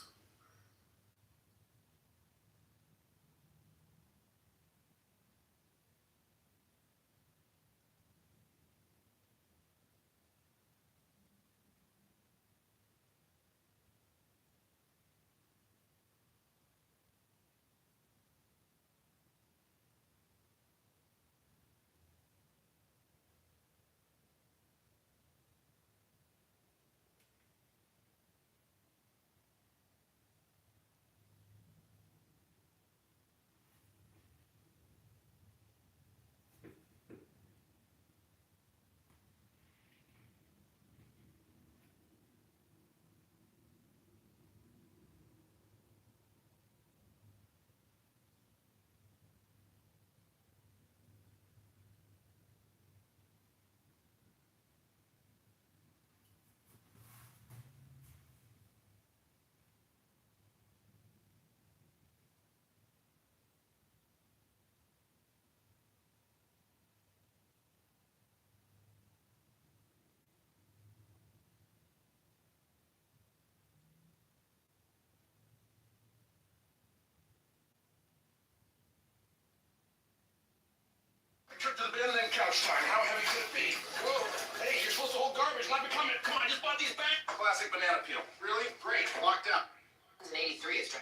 Trip to the bin and then couch time. How heavy could it be? Whoa. Hey, you're supposed to hold garbage. Let me come in. Come on, I just bought these back. Classic banana peel. Really? Great. Locked up. It's an 83. It's Hey,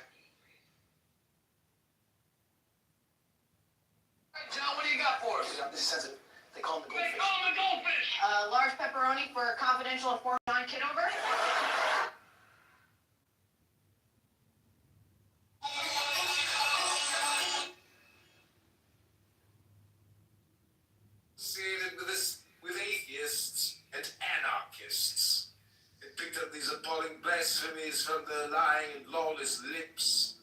John, what do you got for us? This is they call them the They goldfish. call them the goldfish. large pepperoni for confidential and 49 Kitover. With atheists and anarchists. It picked up these appalling blasphemies from their lying and lawless lips.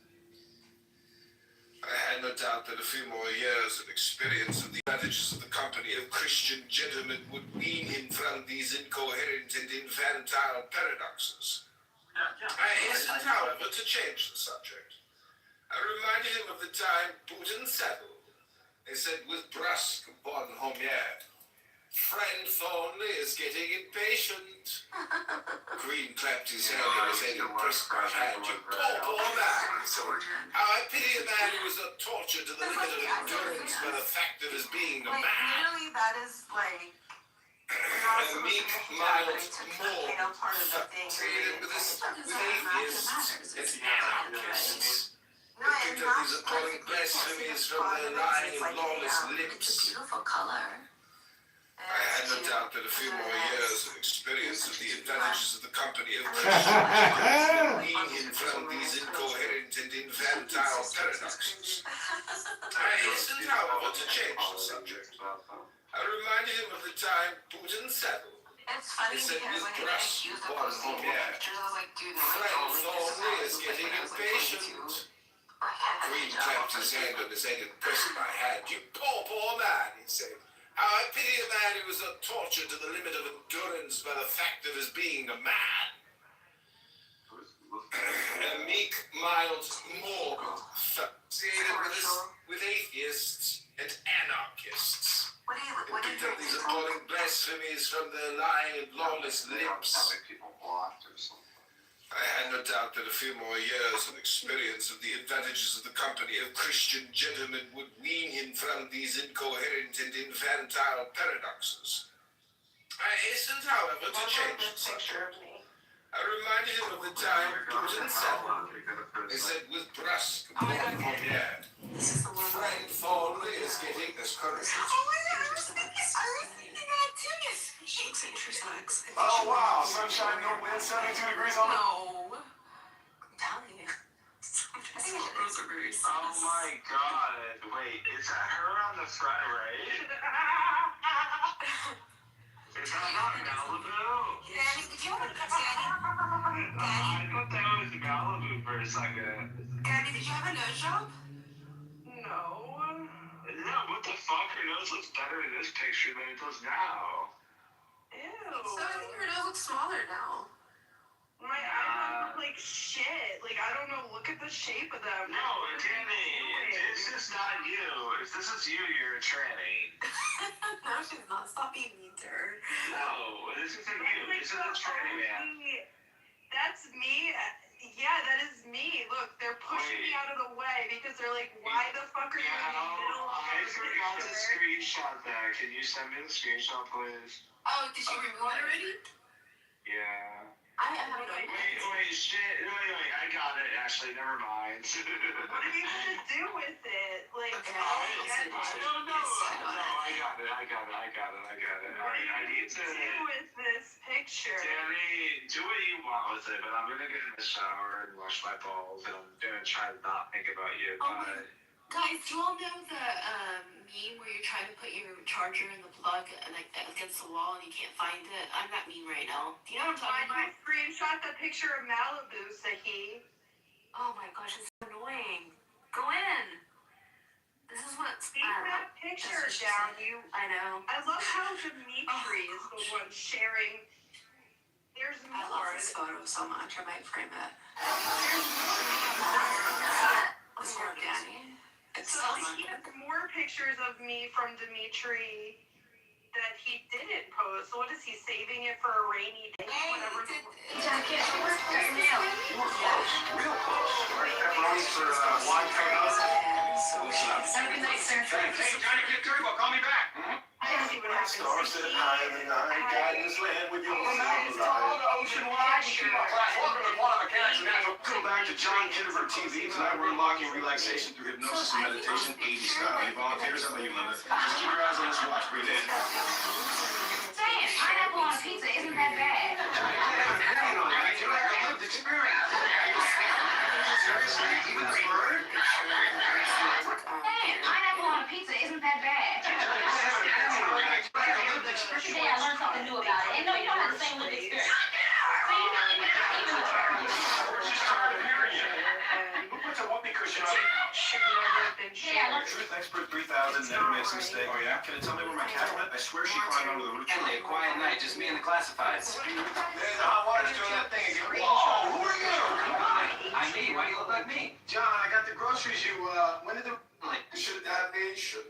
I had no doubt that a few more years of experience of the advantages of the company of Christian gentlemen would wean him from these incoherent and infantile paradoxes. I hastened, however, to change the subject. I reminded him of the time Putin settled. They said with brusque bonhomie, "Friend Thornley is getting impatient." Green clapped his hand on his head and pressed my hand. "You poor man." How I pity a man who was not tortured to the limit of endurance by the fact of his being a man. Literally, that is like. A meek, mild, more fixated with atheists and anarchists. They picked up these appalling blasphemies from their lying and lawless lips. Beautiful color. I had no doubt that a few more years of experience of the advantages of the company of Christian would wean him from these incoherent and infantile paradoxes. I hastened, however, to change the subject. I reminded him of the time Putin settled. It's funny He said because with when I brusque accused the posting bonhomie, pictures, I was like, dude, "Friend Thornley is getting impatient." Green clapped his hand on his head and pressed my hand. "You poor man," he said. "How I pity a man who was not tortured to the limit of endurance by the fact of his being a man." A meek, mild, moral, fixated with atheists and anarchists. What do you think? These appalling blasphemies from their lying and lawless lips. I had no doubt that a few more years of experience of the advantages of the company of Christian gentlemen would wean him from these incoherent and infantile paradoxes. I hastened, however, to change the subject. I reminded him of the time he was in saddle. I said with brusque air, Frank Thornley is getting this courage. Oh my God, I was thinking that too. She looks like she sucks. Oh wow, sunshine, no wind, 72 degrees on it. No. I'm telling you. Sometimes those are very sus. Oh my god. Wait, is that her on the front right? Is that not Malibu? Daddy, did you have a Daddy? I thought that was Malibu for a second. Daddy, did you have a nose job? No. Yeah, what the fuck? Her nose looks better in this picture than it does now. Ew. So I think her nose looks smaller now. My eyes look like shit. Like, I don't know. Look at the shape of them. No, Danny, this is not you. If this is you, you're a tranny. No, she's not. Stop being mean to her. No, this isn't you. This is a tranny man. That's me. Yeah, that is me. Look, they're pushing me out of the way because they're like, why the fuck are you in the middle of I the forgot to picture? screenshot that. Can you send me the screenshot, please? Oh, did you remove it already? Yeah. I haven't. Wait, shit. Wait, I got it. Actually, never mind. What are you gonna do with it? Like, Okay, No, I got it. Alright, I need to... do with this picture? Danny, do what you want with it, but I'm gonna get in the shower and wash my balls, and I'm gonna try to not think about you. Oh, Bye. Guys, do you all know the meme where you're trying to put your charger in the plug and like against the wall and you can't find it? I'm that meme right now. Do you know what I'm talking I about? screenshot the picture of Malibu, Sahi. Oh my gosh, it's so annoying. Go in. This is what. Take that picture down, you. I know. I love how Dimitri is the one sharing. There's more. I love this photo so much. I might frame it. What's more, Danny? It's So so he has more pictures of me from Dimitri that he didn't post. So what is he saving it for a rainy day? Whatever. Real close. Pepperoni for wine Have a good night, sir. Hey, Johnny, get careful. Call me back. I gotta see what happens. Stars sit high in the night, guiding this land with your moonlight. Ocean wide, keep our class. Welcome to Quantum Mechanics and Natural. Come back to John Kitover TV. Tonight we're unlocking relaxation through hypnosis and meditation, 80s style. Any volunteers? How about you, Linda? Just keep your eyes on this watch. Breathe in. Saying pineapple on a pizza isn't that bad. You know that. You're like a lived experience. Seriously? Even the bird? Saying pineapple on a pizza isn't that bad. Today I learned something new about it. And no, you don't have the same lived experience. So you know, even the term. She's tired of hearing you. Who puts a whoopee cushion on? Today I learned. Truth Expert 3000 never makes a mistake. Oh yeah? Can it tell me where my cat went? I swear she climbed under the roof. Hey, quiet night, just me and the classifieds. There's the hot water's doing that thing again. Whoa, who are you? Come on. I'm me, why do you look like me? John, I got the groceries you, when did the damnation,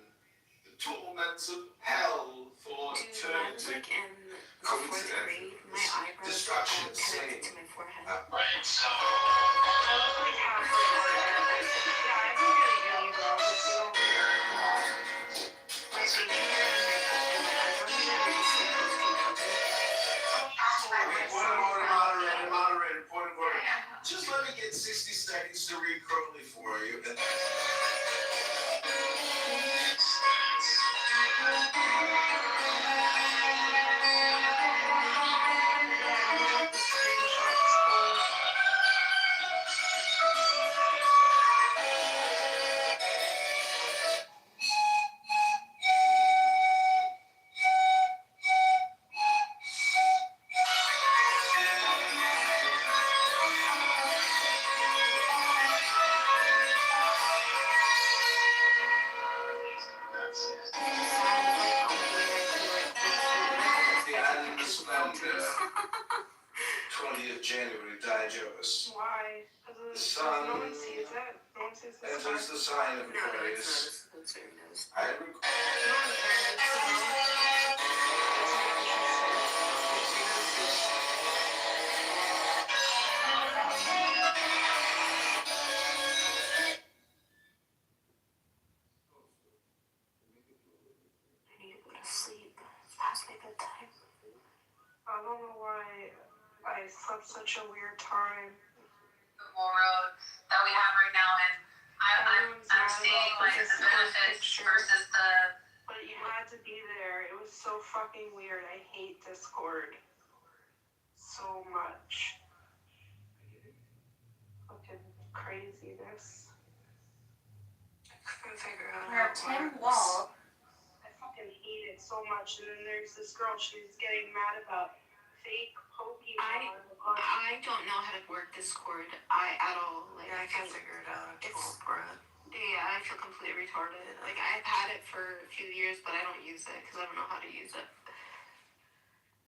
the torments of hell for eternity. Like in the fourth grade, my eyebrows Destruction, connected to my forehead. Right, so. Moderator, point of order. Just let me get 60 seconds to read Crowley for you. And... Jovis. Why? The Because sun no one sees it. No one sees the enters star. the sign of No, it's Aquarius. not. It's very nice. I No one cares. I need to go to sleep. It's past my bedtime. I don't know why I slept such a weird time. Road that we have right now, and I'm seeing like the benefits versus the. But you had to be there. It was so fucking weird. I hate Discord so much. Fucking craziness. I couldn't figure out Where how it Tim works. Wall. I fucking hate it so much. And then there's this girl. She's getting mad about fake Pokemon. I don't know how to work Discord. At all. Like I can't figure it out. It's yeah, I feel completely retarded. Like I've had it for a few years, but I don't use it because I don't know how to use it.